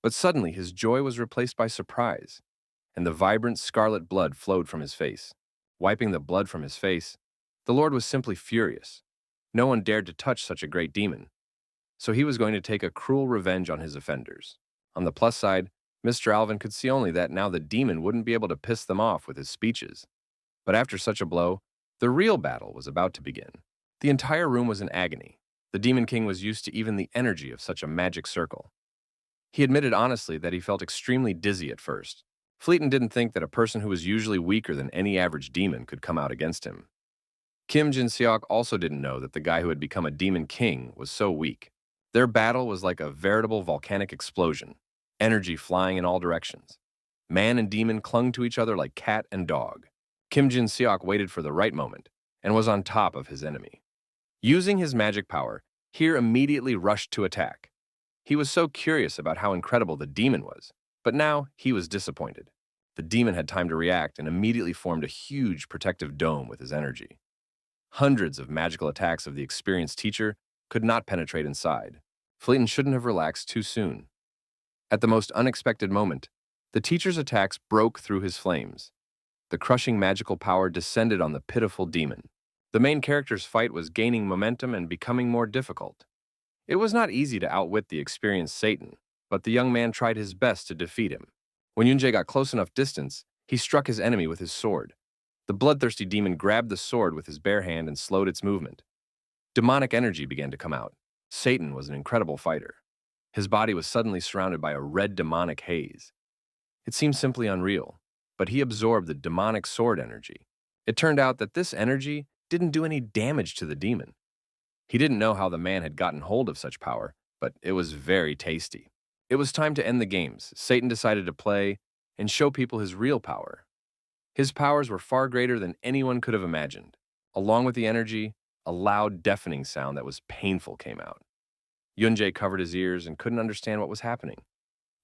A: But suddenly his joy was replaced by surprise, and the vibrant scarlet blood flowed from his face. Wiping the blood from his face, the Lord was simply furious. No one dared to touch such a great demon, so he was going to take a cruel revenge on his offenders. On the plus side, Mr. Alvin could see only that now the demon wouldn't be able to piss them off with his speeches. But after such a blow, the real battle was about to begin. The entire room was in agony. The Demon King was used to even the energy of such a magic circle. He admitted honestly that he felt extremely dizzy at first. Fleeton didn't think that a person who was usually weaker than any average demon could come out against him. Kim Jin-seok also didn't know that the guy who had become a Demon King was so weak. Their battle was like a veritable volcanic explosion, energy flying in all directions. Man and demon clung to each other like cat and dog. Kim Jin-seok waited for the right moment and was on top of his enemy. Using his magic power, Heer immediately rushed to attack. He was so curious about how incredible the demon was, but now he was disappointed. The demon had time to react and immediately formed a huge protective dome with his energy. Hundreds of magical attacks of the experienced teacher could not penetrate inside. Fleeton shouldn't have relaxed too soon. At the most unexpected moment, the teacher's attacks broke through his flames. The crushing magical power descended on the pitiful demon. The main character's fight was gaining momentum and becoming more difficult. It was not easy to outwit the experienced Satan, but the young man tried his best to defeat him. When Yunjae got close enough distance, he struck his enemy with his sword. The bloodthirsty demon grabbed the sword with his bare hand and slowed its movement. Demonic energy began to come out. Satan was an incredible fighter. His body was suddenly surrounded by a red demonic haze. It seemed simply unreal, but he absorbed the demonic sword energy. It turned out that this energy didn't do any damage to the demon. He didn't know how the man had gotten hold of such power, but it was very tasty. It was time to end the games. Satan decided to play and show people his real power. His powers were far greater than anyone could have imagined. Along with the energy, a loud, deafening sound that was painful came out. Yunjae covered his ears and couldn't understand what was happening.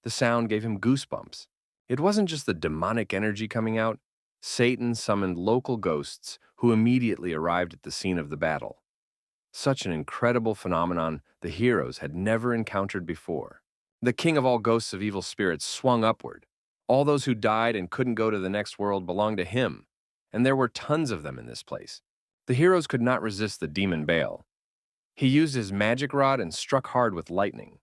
A: The sound gave him goosebumps. It wasn't just the demonic energy coming out. Satan summoned local ghosts who immediately arrived at the scene of the battle. Such an incredible phenomenon the heroes had never encountered before. The king of all ghosts of evil spirits swung upward. All those who died and couldn't go to the next world belonged to him, and there were tons of them in this place. The heroes could not resist the demon Baal. He used his magic rod and struck hard with lightning.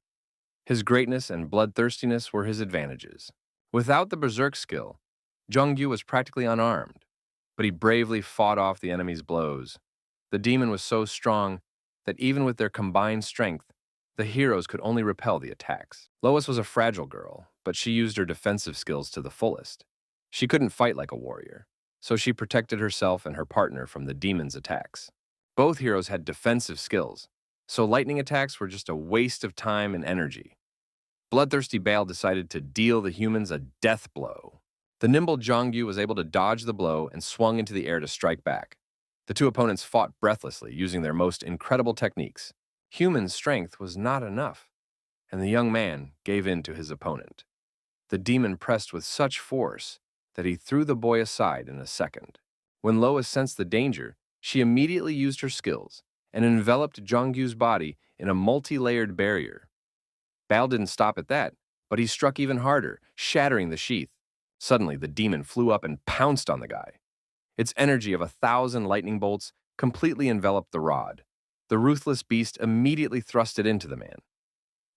A: His greatness and bloodthirstiness were his advantages. Without the berserk skill, Jungyu was practically unarmed, but he bravely fought off the enemy's blows. The demon was so strong that even with their combined strength, the heroes could only repel the attacks. Lois was a fragile girl, but she used her defensive skills to the fullest. She couldn't fight like a warrior, so she protected herself and her partner from the demon's attacks. Both heroes had defensive skills, so lightning attacks were just a waste of time and energy. Bloodthirsty Baal decided to deal the humans a death blow. The nimble Jongyu was able to dodge the blow and swung into the air to strike back. The two opponents fought breathlessly, using their most incredible techniques. Human strength was not enough, and the young man gave in to his opponent. The demon pressed with such force that he threw the boy aside in a second. When Lois sensed the danger, she immediately used her skills and enveloped Jongyu's body in a multi-layered barrier. Baal didn't stop at that, but he struck even harder, shattering the sheath. Suddenly, the demon flew up and pounced on the guy. Its energy of 1,000 lightning bolts completely enveloped the rod. The ruthless beast immediately thrust it into the man.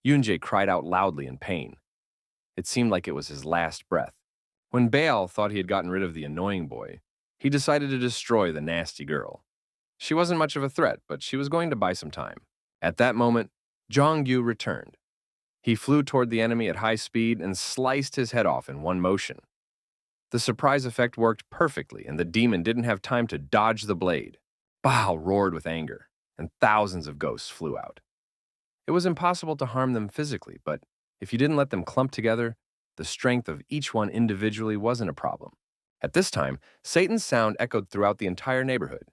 A: Yunjae cried out loudly in pain. It seemed like it was his last breath. When Baal thought he had gotten rid of the annoying boy, he decided to destroy the nasty girl. She wasn't much of a threat, but she was going to buy some time. At that moment, Jongyu returned. He flew toward the enemy at high speed and sliced his head off in one motion. The surprise effect worked perfectly, and the demon didn't have time to dodge the blade. Baal roared with anger, and thousands of ghosts flew out. It was impossible to harm them physically, but if you didn't let them clump together, the strength of each one individually wasn't a problem. At this time, Satan's sound echoed throughout the entire neighborhood,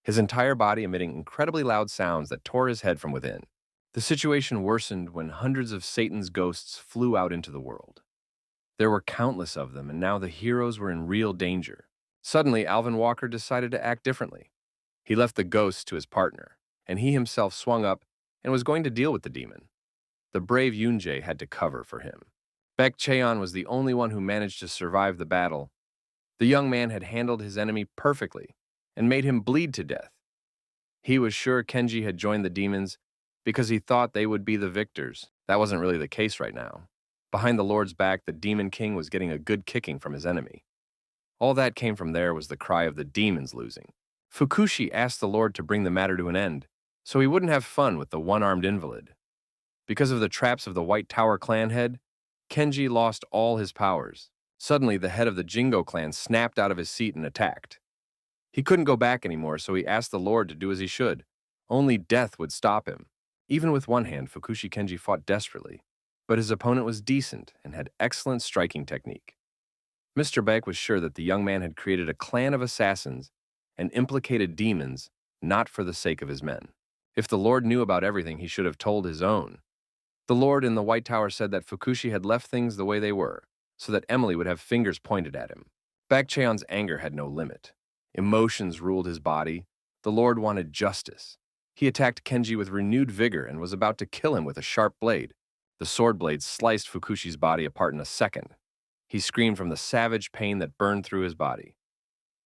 A: his entire body emitting incredibly loud sounds that tore his head from within. The situation worsened when hundreds of Satan's ghosts flew out into the world. There were countless of them, and now the heroes were in real danger. Suddenly, Alvin Walker decided to act differently. He left the ghosts to his partner, and he himself swung up and was going to deal with the demon. The brave Yunjae had to cover for him. Baek Cheon was the only one who managed to survive the battle. The young man had handled his enemy perfectly and made him bleed to death. He was sure Kenji had joined the demons because he thought they would be the victors. That wasn't really the case right now. Behind the Lord's back, the Demon King was getting a good kicking from his enemy. All that came from there was the cry of the demons losing. Fukushi asked the Lord to bring the matter to an end, so he wouldn't have fun with the one-armed invalid. Because of the traps of the White Tower clan head, Kenji lost all his powers. Suddenly, the head of the Jingo clan snapped out of his seat and attacked. He couldn't go back anymore, so he asked the Lord to do as he should. Only death would stop him. Even with one hand, Fukushi Kenji fought desperately, but his opponent was decent and had excellent striking technique. Mr. Baek was sure that the young man had created a clan of assassins and implicated demons, not for the sake of his men. If the Lord knew about everything, he should have told his own. The Lord in the White Tower said that Fukushi had left things the way they were, so that Emily would have fingers pointed at him. Baek Cheon's anger had no limit. Emotions ruled his body. The Lord wanted justice. He attacked Kenji with renewed vigor and was about to kill him with a sharp blade. The sword blade sliced Fukushi's body apart in a second. He screamed from the savage pain that burned through his body.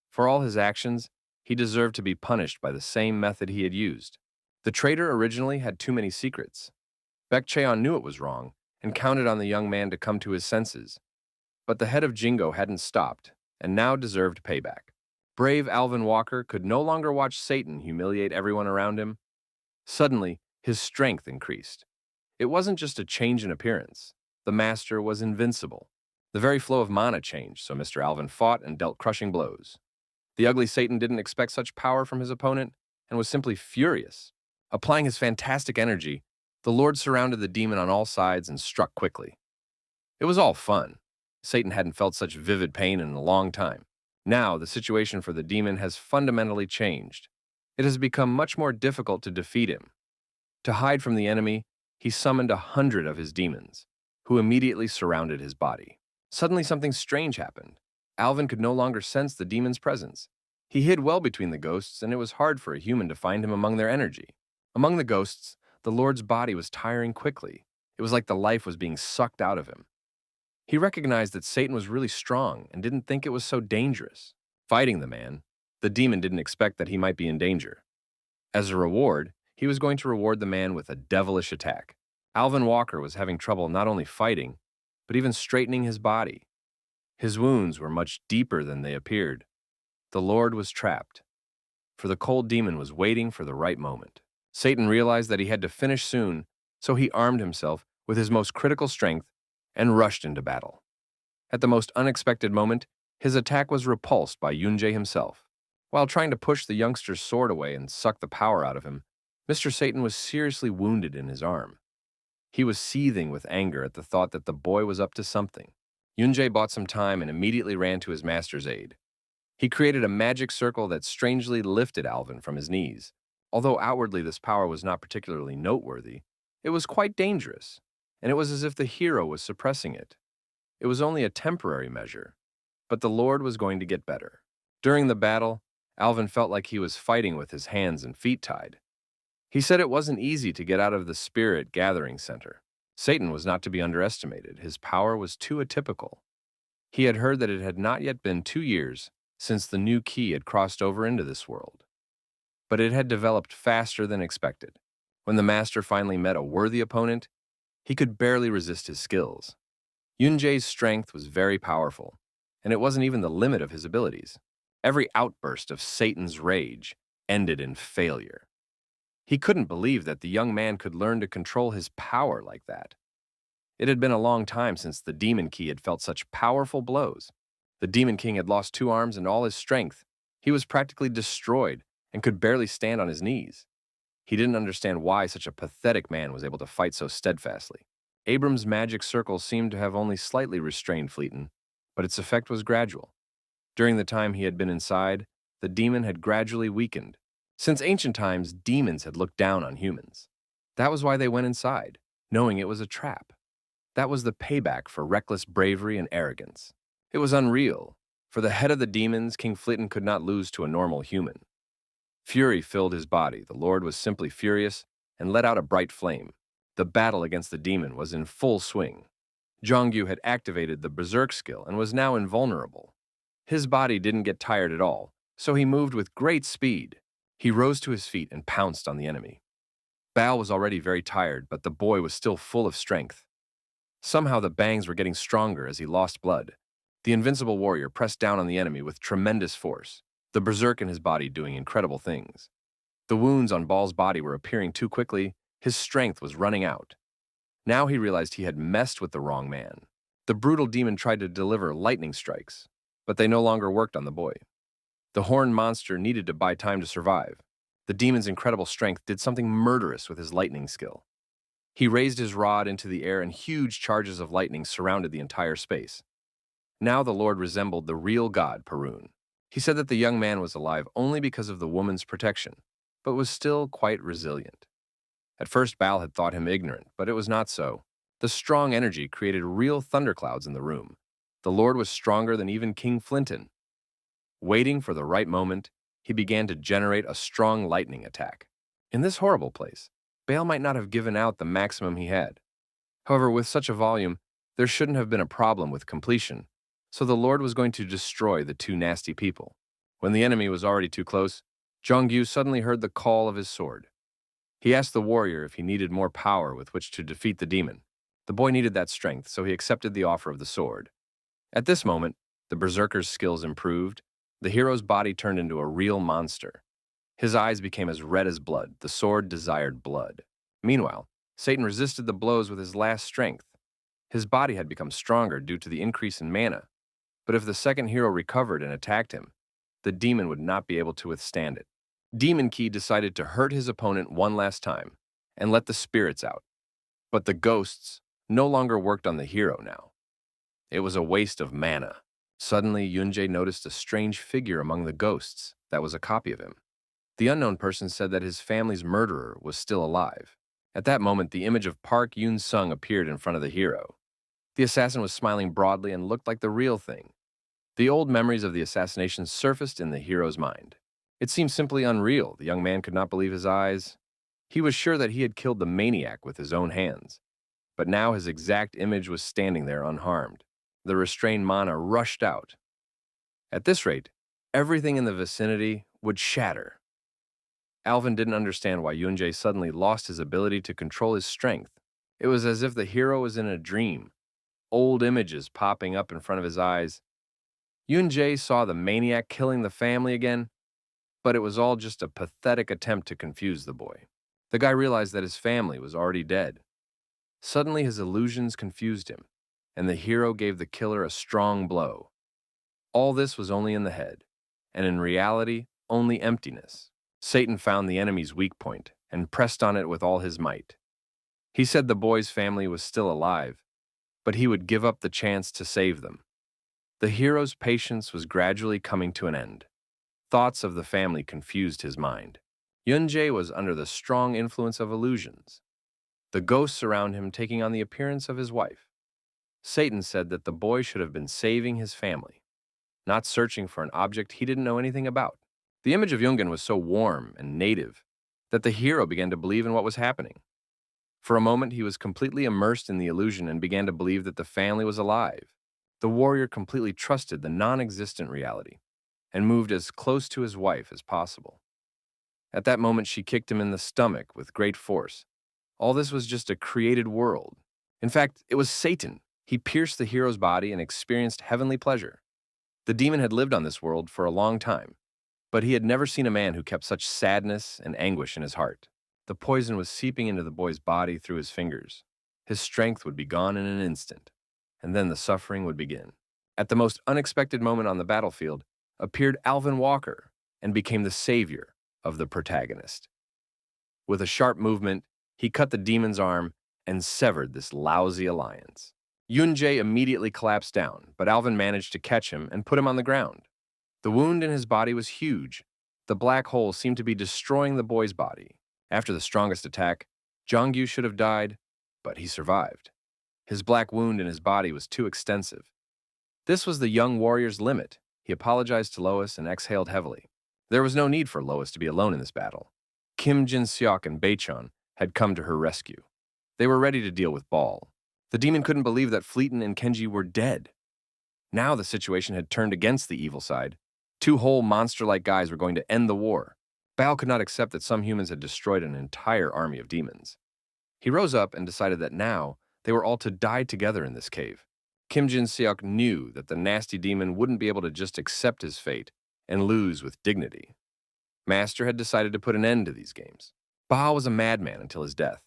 A: For all his actions, he deserved to be punished by the same method he had used. The traitor originally had too many secrets. Baek Cheon knew it was wrong and counted on the young man to come to his senses. But the head of Jingo hadn't stopped and now deserved payback. Brave Alvin Walker could no longer watch Satan humiliate everyone around him. Suddenly, his strength increased. It wasn't just a change in appearance. The master was invincible. The very flow of mana changed, so Mr. Alvin fought and dealt crushing blows. The ugly Satan didn't expect such power from his opponent and was simply furious. Applying his fantastic energy, the Lord surrounded the demon on all sides and struck quickly. It was all fun. Satan hadn't felt such vivid pain in a long time. Now, the situation for the demon has fundamentally changed. It has become much more difficult to defeat him. To hide from the enemy, he summoned 100 of his demons, who immediately surrounded his body. Suddenly, something strange happened. Alvin could no longer sense the demon's presence. He hid well between the ghosts, and it was hard for a human to find him among their energy. Among the ghosts, the Lord's body was tiring quickly. It was like the life was being sucked out of him. He recognized that Satan was really strong and didn't think it was so dangerous. Fighting the man, the demon didn't expect that he might be in danger. As a reward, he was going to reward the man with a devilish attack. Alvin Walker was having trouble not only fighting, but even straightening his body. His wounds were much deeper than they appeared. The Lord was trapped, for the cold demon was waiting for the right moment. Satan realized that he had to finish soon, so he armed himself with his most critical strength and rushed into battle. At the most unexpected moment, his attack was repulsed by Yunjae himself. While trying to push the youngster's sword away and suck the power out of him, Mr. Satan was seriously wounded in his arm. He was seething with anger at the thought that the boy was up to something. Yunjae bought some time and immediately ran to his master's aid. He created a magic circle that strangely lifted Alvin from his knees. Although outwardly this power was not particularly noteworthy, it was quite dangerous, and it was as if the hero was suppressing it. It was only a temporary measure, but the Lord was going to get better. During the battle, Alvin felt like he was fighting with his hands and feet tied. He said it wasn't easy to get out of the spirit gathering center. Satan was not to be underestimated. His power was too atypical. He had heard that it had not yet been 2 years since the new key had crossed over into this world. But it had developed faster than expected. When the master finally met a worthy opponent, he could barely resist his skills. Yunjae's strength was very powerful, and it wasn't even the limit of his abilities. Every outburst of Satan's rage ended in failure. He couldn't believe that the young man could learn to control his power like that. It had been a long time since the Demon Key had felt such powerful blows. The Demon King had lost 2 arms and all his strength. He was practically destroyed and could barely stand on his knees. He didn't understand why such a pathetic man was able to fight so steadfastly. Abram's magic circle seemed to have only slightly restrained Fleeton, but its effect was gradual. During the time he had been inside, the demon had gradually weakened. Since ancient times, demons had looked down on humans. That was why they went inside, knowing it was a trap. That was the payback for reckless bravery and arrogance. It was unreal. For the head of the demons, King Fleeton could not lose to a normal human. Fury filled his body. The Lord was simply furious and let out a bright flame. The battle against the demon was in full swing. Jongyu had activated the Berserk skill and was now invulnerable. His body didn't get tired at all, so he moved with great speed. He rose to his feet and pounced on the enemy. Bao was already very tired, but the boy was still full of strength. Somehow the bangs were getting stronger as he lost blood. The invincible warrior pressed down on the enemy with tremendous force, the berserk in his body doing incredible things. The wounds on Bao's body were appearing too quickly. His strength was running out. Now he realized he had messed with the wrong man. The brutal demon tried to deliver lightning strikes, but they no longer worked on the boy. The horned monster needed to buy time to survive. The demon's incredible strength did something murderous with his lightning skill. He raised his rod into the air and huge charges of lightning surrounded the entire space. Now the Lord resembled the real god, Perun. He said that the young man was alive only because of the woman's protection, but was still quite resilient. At first, Baal had thought him ignorant, but it was not so. The strong energy created real thunderclouds in the room. The Lord was stronger than even King Flinton. Waiting for the right moment, he began to generate a strong lightning attack. In this horrible place, Baal might not have given out the maximum he had. However, with such a volume, there shouldn't have been a problem with completion, so the Lord was going to destroy the two nasty people. When the enemy was already too close, Jongyu suddenly heard the call of his sword. He asked the warrior if he needed more power with which to defeat the demon. The boy needed that strength, so he accepted the offer of the sword. At this moment, the berserker's skills improved. The hero's body turned into a real monster. His eyes became as red as blood. The sword desired blood. Meanwhile, Satan resisted the blows with his last strength. His body had become stronger due to the increase in mana. But if the second hero recovered and attacked him, the demon would not be able to withstand it. Demon Key decided to hurt his opponent one last time and let the spirits out. But the ghosts no longer worked on the hero now. It was a waste of mana. Suddenly, Yunjae noticed a strange figure among the ghosts that was a copy of him. The unknown person said that his family's murderer was still alive. At that moment, the image of Park Yoon-sung appeared in front of the hero. The assassin was smiling broadly and looked like the real thing. The old memories of the assassination surfaced in the hero's mind. It seemed simply unreal. The young man could not believe his eyes. He was sure that he had killed the maniac with his own hands. But now his exact image was standing there unharmed. The restrained mana rushed out. At this rate, everything in the vicinity would shatter. Alvin didn't understand why Yunjae suddenly lost his ability to control his strength. It was as if the hero was in a dream, old images popping up in front of his eyes. Yunjae saw the maniac killing the family again, but it was all just a pathetic attempt to confuse the boy. The guy realized that his family was already dead. Suddenly his illusions confused him, and the hero gave the killer a strong blow. All this was only in the head, and in reality, only emptiness. Satan found the enemy's weak point and pressed on it with all his might. He said the boy's family was still alive, but he would give up the chance to save them. The hero's patience was gradually coming to an end. Thoughts of the family confused his mind. Yunjae was under the strong influence of illusions, the ghosts around him taking on the appearance of his wife. Satan said that the boy should have been saving his family, not searching for an object he didn't know anything about. The image of Yungen was so warm and native that the hero began to believe in what was happening. For a moment, he was completely immersed in the illusion and began to believe that the family was alive. The warrior completely trusted the non-existent reality and moved as close to his wife as possible. At that moment, she kicked him in the stomach with great force. All this was just a created world. In fact, it was Satan. He pierced the hero's body and experienced heavenly pleasure. The demon had lived on this world for a long time, but he had never seen a man who kept such sadness and anguish in his heart. The poison was seeping into the boy's body through his fingers. His strength would be gone in an instant, and then the suffering would begin. At the most unexpected moment on the battlefield appeared Alvin Walker and became the savior of the protagonist. With a sharp movement, he cut the demon's arm and severed this lousy alliance. Yunjae immediately collapsed down, but Alvin managed to catch him and put him on the ground. The wound in his body was huge. The black hole seemed to be destroying the boy's body. After the strongest attack, Jongyu should have died, but he survived. His black wound in his body was too extensive. This was the young warrior's limit. He apologized to Lois and exhaled heavily. There was no need for Lois to be alone in this battle. Kim Jin-seok and Baechon had come to her rescue. They were ready to deal with Ball. The demon couldn't believe that Fleeton and Kenji were dead. Now the situation had turned against the evil side. Two whole monster-like guys were going to end the war. Baal could not accept that some humans had destroyed an entire army of demons. He rose up and decided that now they were all to die together in this cave. Kim Jin-seok knew that the nasty demon wouldn't be able to just accept his fate and lose with dignity. Master had decided to put an end to these games. Baal was a madman until his death.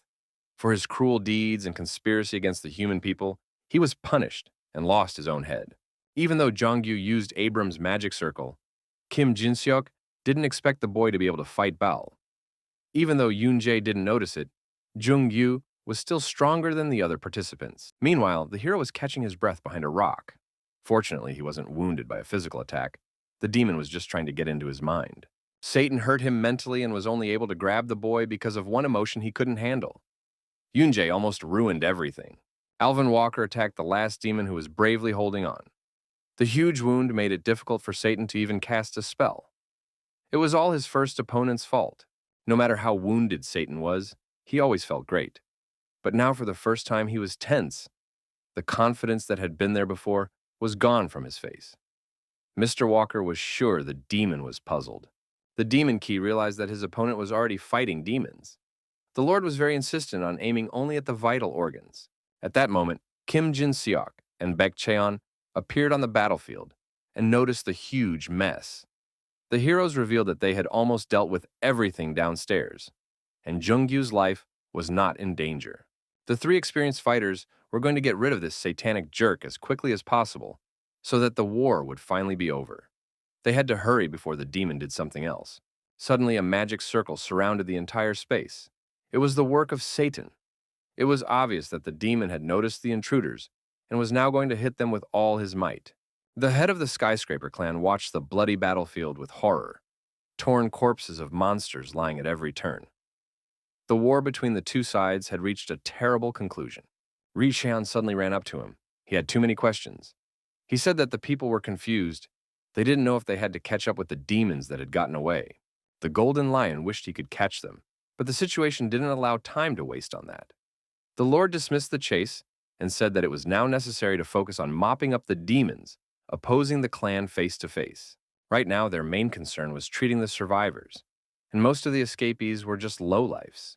A: For his cruel deeds and conspiracy against the human people, he was punished and lost his own head. Even though Jongyu used Abram's magic circle, Kim Jin-seok didn't expect the boy to be able to fight Baal. Even though Yoon-jae didn't notice it, Jung-yu was still stronger than the other participants. Meanwhile, the hero was catching his breath behind a rock. Fortunately, he wasn't wounded by a physical attack. The demon was just trying to get into his mind. Satan hurt him mentally and was only able to grab the boy because of one emotion he couldn't handle. Yoon-jae almost ruined everything. Alvin Walker attacked the last demon who was bravely holding on. The huge wound made it difficult for Satan to even cast a spell. It was all his first opponent's fault. No matter how wounded Satan was, he always felt great. But now for the first time he was tense. The confidence that had been there before was gone from his face. Mr. Walker was sure the demon was puzzled. The demon key realized that his opponent was already fighting demons. The Lord was very insistent on aiming only at the vital organs. At that moment, Kim Jin-seok and Baek Cheon appeared on the battlefield and noticed the huge mess. The heroes revealed that they had almost dealt with everything downstairs, and Jung-gyu's life was not in danger. The three experienced fighters were going to get rid of this satanic jerk as quickly as possible so that the war would finally be over. They had to hurry before the demon did something else. Suddenly, a magic circle surrounded the entire space. It was the work of Satan. It was obvious that the demon had noticed the intruders and was now going to hit them with all his might. The head of the Skyscraper clan watched the bloody battlefield with horror, torn corpses of monsters lying at every turn. The war between the two sides had reached a terrible conclusion. Ri Xian suddenly ran up to him. He had too many questions. He said that the people were confused. They didn't know if they had to catch up with the demons that had gotten away. The Golden Lion wished he could catch them, but the situation didn't allow time to waste on that. The Lord dismissed the chase and said that it was now necessary to focus on mopping up the demons opposing the clan face to face. Right now, their main concern was treating the survivors, and most of the escapees were just lowlifes.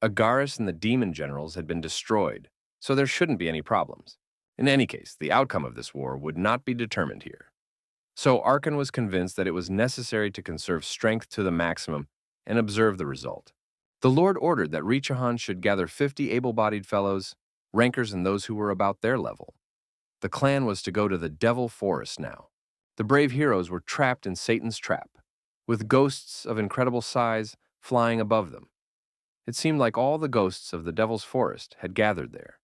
A: Agaris and the demon generals had been destroyed, so there shouldn't be any problems. In any case, the outcome of this war would not be determined here. So Arkan was convinced that it was necessary to conserve strength to the maximum and observe the result. The Lord ordered that Richahan should gather 50 able-bodied fellows, rankers and those who were about their level. The clan was to go to the Devil Forest now. The brave heroes were trapped in Satan's trap, with ghosts of incredible size flying above them. It seemed like all the ghosts of the Devil's Forest had gathered there.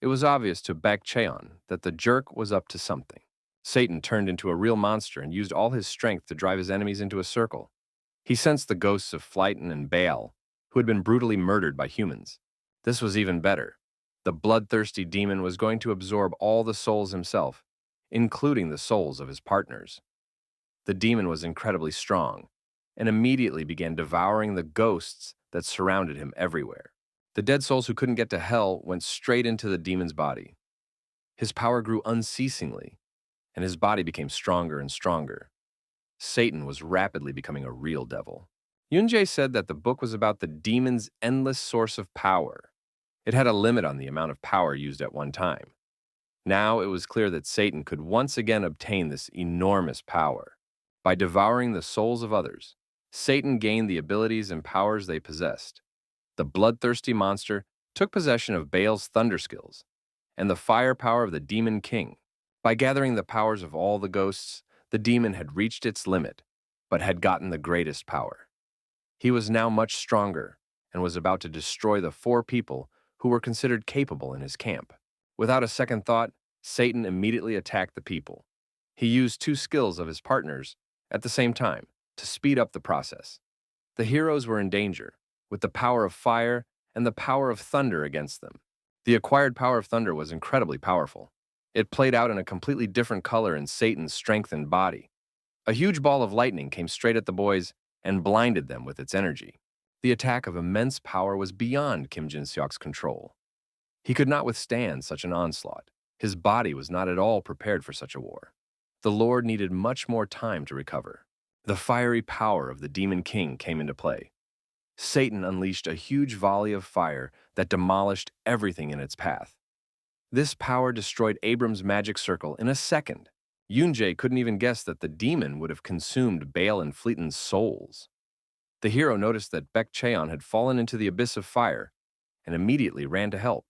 A: It was obvious to Baek Cheon that the jerk was up to something. Satan turned into a real monster and used all his strength to drive his enemies into a circle. He sensed the ghosts of Flighton and Baal, who had been brutally murdered by humans. This was even better. The bloodthirsty demon was going to absorb all the souls himself, including the souls of his partners. The demon was incredibly strong, and immediately began devouring the ghosts that surrounded him everywhere. The dead souls who couldn't get to hell went straight into the demon's body. His power grew unceasingly, and his body became stronger and stronger. Satan was rapidly becoming a real devil. Yunjae said that the book was about the demon's endless source of power. It had a limit on the amount of power used at one time. Now it was clear that Satan could once again obtain this enormous power. By devouring the souls of others, Satan gained the abilities and powers they possessed. The bloodthirsty monster took possession of Baal's thunder skills and the firepower of the Demon King. By gathering the powers of all the ghosts, the demon had reached its limit, but had gotten the greatest power. He was now much stronger and was about to destroy the 4 people who were considered capable in his camp. Without a second thought, Satan immediately attacked the people. He used 2 skills of his partners at the same time to speed up the process. The heroes were in danger, with the power of fire and the power of thunder against them. The acquired power of thunder was incredibly powerful. It played out in a completely different color in Satan's strengthened body. A huge ball of lightning came straight at the boys and blinded them with its energy. The attack of immense power was beyond Kim Jin-seok's control. He could not withstand such an onslaught. His body was not at all prepared for such a war. The Lord needed much more time to recover. The fiery power of the Demon King came into play. Satan unleashed a huge volley of fire that demolished everything in its path. This power destroyed Abram's magic circle in a second. Yunjae couldn't even guess that the demon would have consumed Baal and Fleeton's souls. The hero noticed that Baek Cheon had fallen into the abyss of fire and immediately ran to help.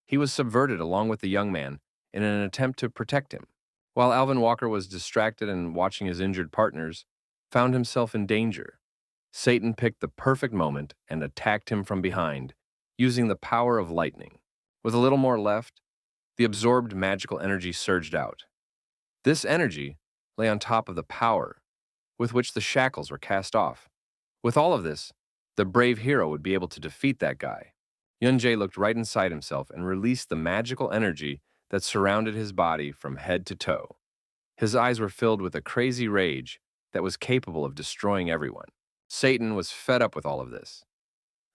A: He was subverted along with the young man in an attempt to protect him. While Alvin Walker was distracted and watching his injured partners, found himself in danger. Satan picked the perfect moment and attacked him from behind, using the power of lightning. With a little more left, the absorbed magical energy surged out. This energy lay on top of the power with which the shackles were cast off. With all of this, the brave hero would be able to defeat that guy. Yunjae looked right inside himself and released the magical energy that surrounded his body from head to toe. His eyes were filled with a crazy rage that was capable of destroying everyone. Satan was fed up with all of this,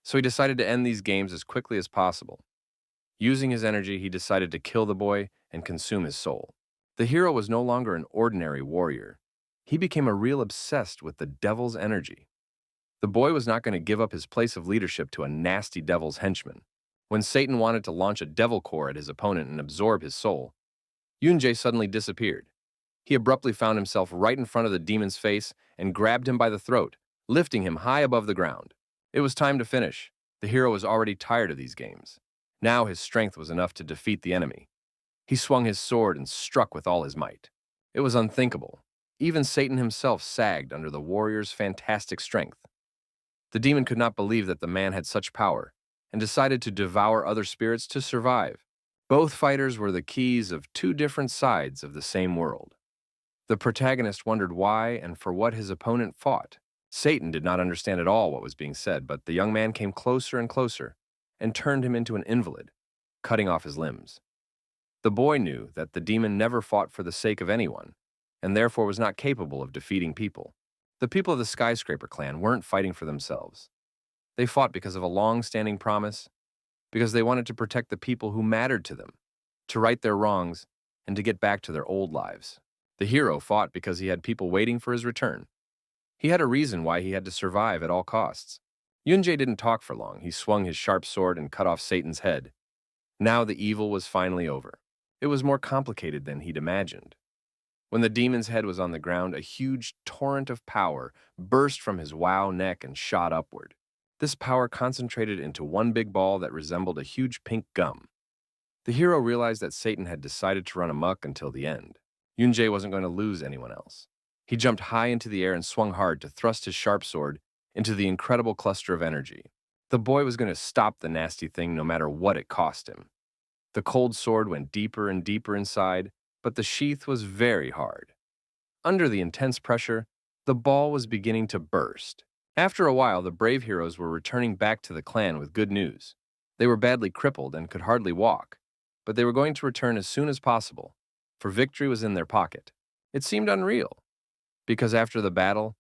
A: so he decided to end these games as quickly as possible. Using his energy, he decided to kill the boy and consume his soul. The hero was no longer an ordinary warrior. He became a real obsessed with the devil's energy. The boy was not going to give up his place of leadership to a nasty devil's henchman. When Satan wanted to launch a devil core at his opponent and absorb his soul, Yunjae suddenly disappeared. He abruptly found himself right in front of the demon's face and grabbed him by the throat, lifting him high above the ground. It was time to finish. The hero was already tired of these games. Now his strength was enough to defeat the enemy. He swung his sword and struck with all his might. It was unthinkable. Even Satan himself sagged under the warrior's fantastic strength. The demon could not believe that the man had such power, and decided to devour other spirits to survive. Both fighters were the keys of 2 different sides of the same world. The protagonist wondered why and for what his opponent fought. Satan did not understand at all what was being said, but the young man came closer and closer and turned him into an invalid, cutting off his limbs. The boy knew that the demon never fought for the sake of anyone, and therefore was not capable of defeating people. The people of the Skyscraper clan weren't fighting for themselves. They fought because of a long-standing promise, because they wanted to protect the people who mattered to them, to right their wrongs, and to get back to their old lives. The hero fought because he had people waiting for his return. He had a reason why he had to survive at all costs. Yunjae didn't talk for long. He swung his sharp sword and cut off Satan's head. Now the evil was finally over. It was more complicated than he'd imagined. When the demon's head was on the ground, a huge torrent of power burst from his wow neck and shot upward. This power concentrated into one big ball that resembled a huge pink gum. The hero realized that Satan had decided to run amok until the end. Yunjae wasn't going to lose anyone else. He jumped high into the air and swung hard to thrust his sharp sword into the incredible cluster of energy. The boy was going to stop the nasty thing no matter what it cost him. The cold sword went deeper and deeper inside, but the sheath was very hard. Under the intense pressure, the ball was beginning to burst. After a while, the brave heroes were returning back to the clan with good news. They were badly crippled and could hardly walk, but they were going to return as soon as possible, for victory was in their pocket. It seemed unreal, because after the battle,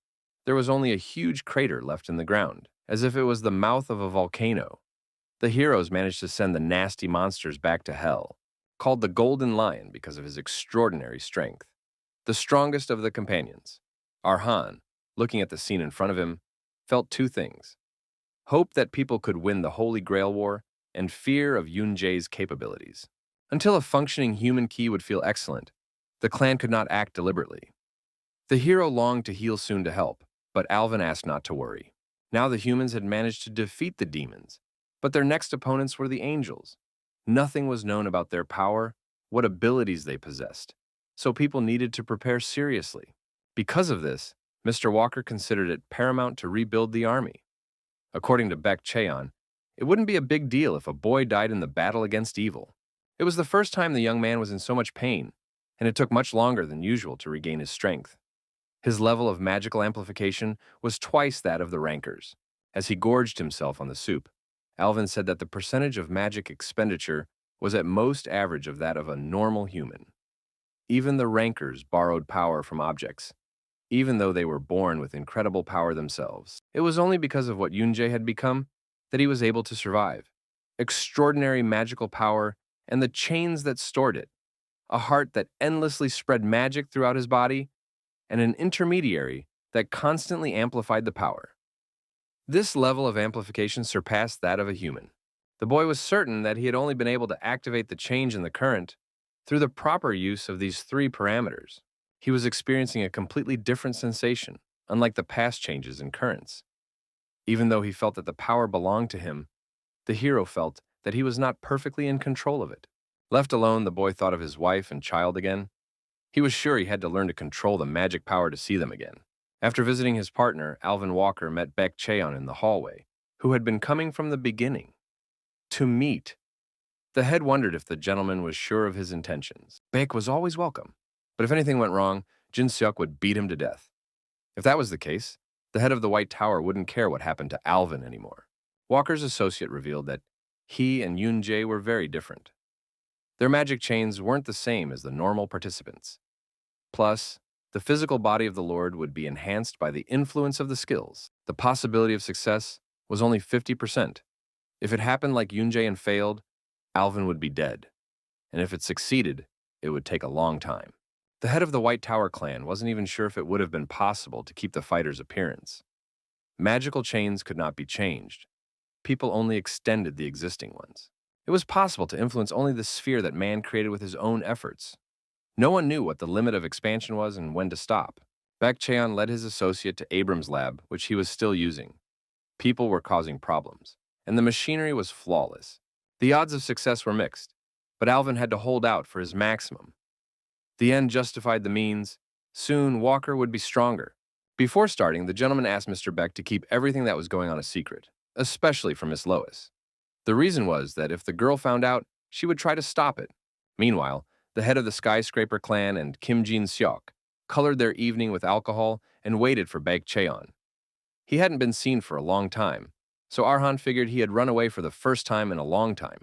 A: there was only a huge crater left in the ground, as if it was the mouth of a volcano. The heroes managed to send the nasty monsters back to hell, called the Golden Lion because of his extraordinary strength. The strongest of the companions, Arhan, looking at the scene in front of him, felt two things: hope that people could win the Holy Grail War, and fear of Yunjae's capabilities. Until a functioning human key would feel excellent, the clan could not act deliberately. The hero longed to heal soon to help, but Alvin asked not to worry. Now the humans had managed to defeat the demons, but their next opponents were the angels. Nothing was known about their power, what abilities they possessed, so people needed to prepare seriously. Because of this, Mr. Walker considered it paramount to rebuild the army. According to Baek Cheon, it wouldn't be a big deal if a boy died in the battle against evil. It was the first time the young man was in so much pain, and it took much longer than usual to regain his strength. His level of magical amplification was twice that of the rankers. As he gorged himself on the soup, Alvin said that the percentage of magic expenditure was at most average of that of a normal human. Even the rankers borrowed power from objects, even though they were born with incredible power themselves. It was only because of what Yunjae had become that he was able to survive. Extraordinary magical power and the chains that stored it, a heart that endlessly spread magic throughout his body, and an intermediary that constantly amplified the power. This level of amplification surpassed that of a human. The boy was certain that he had only been able to activate the change in the current through the proper use of these three parameters. He was experiencing a completely different sensation, unlike the past changes in currents. Even though he felt that the power belonged to him, the hero felt that he was not perfectly in control of it. Left alone, the boy thought of his wife and child again. He was sure he had to learn to control the magic power to see them again. After visiting his partner, Alvin Walker met Baek Cheon in the hallway, who had been coming from the beginning. To meet. The head wondered if the gentleman was sure of his intentions. Baek was always welcome, but if anything went wrong, Jin Seok would beat him to death. If that was the case, the head of the White Tower wouldn't care what happened to Alvin anymore. Walker's associate revealed that he and Yunjae were very different. Their magic chains weren't the same as the normal participants. Plus, the physical body of the Lord would be enhanced by the influence of the skills. The possibility of success was only 50%. If it happened like Yunjae and failed, Alvin would be dead. And if it succeeded, it would take a long time. The head of the White Tower clan wasn't even sure if it would have been possible to keep the fighter's appearance. Magical chains could not be changed. People only extended the existing ones. It was possible to influence only the sphere that man created with his own efforts. No one knew what the limit of expansion was and when to stop. Baek Cheon led his associate to Abram's lab, which he was still using. People were causing problems, and the machinery was flawless. The odds of success were mixed, but Alvin had to hold out for his maximum. The end justified the means. Soon, Walker would be stronger. Before starting, the gentleman asked Mr. Beck to keep everything that was going on a secret, especially from Miss Lois. The reason was that if the girl found out, she would try to stop it. Meanwhile, the head of the Skyscraper clan and Kim Jin-seok colored their evening with alcohol and waited for Baek Cheon. He hadn't been seen for a long time, so Arhan figured he had run away for the first time in a long time.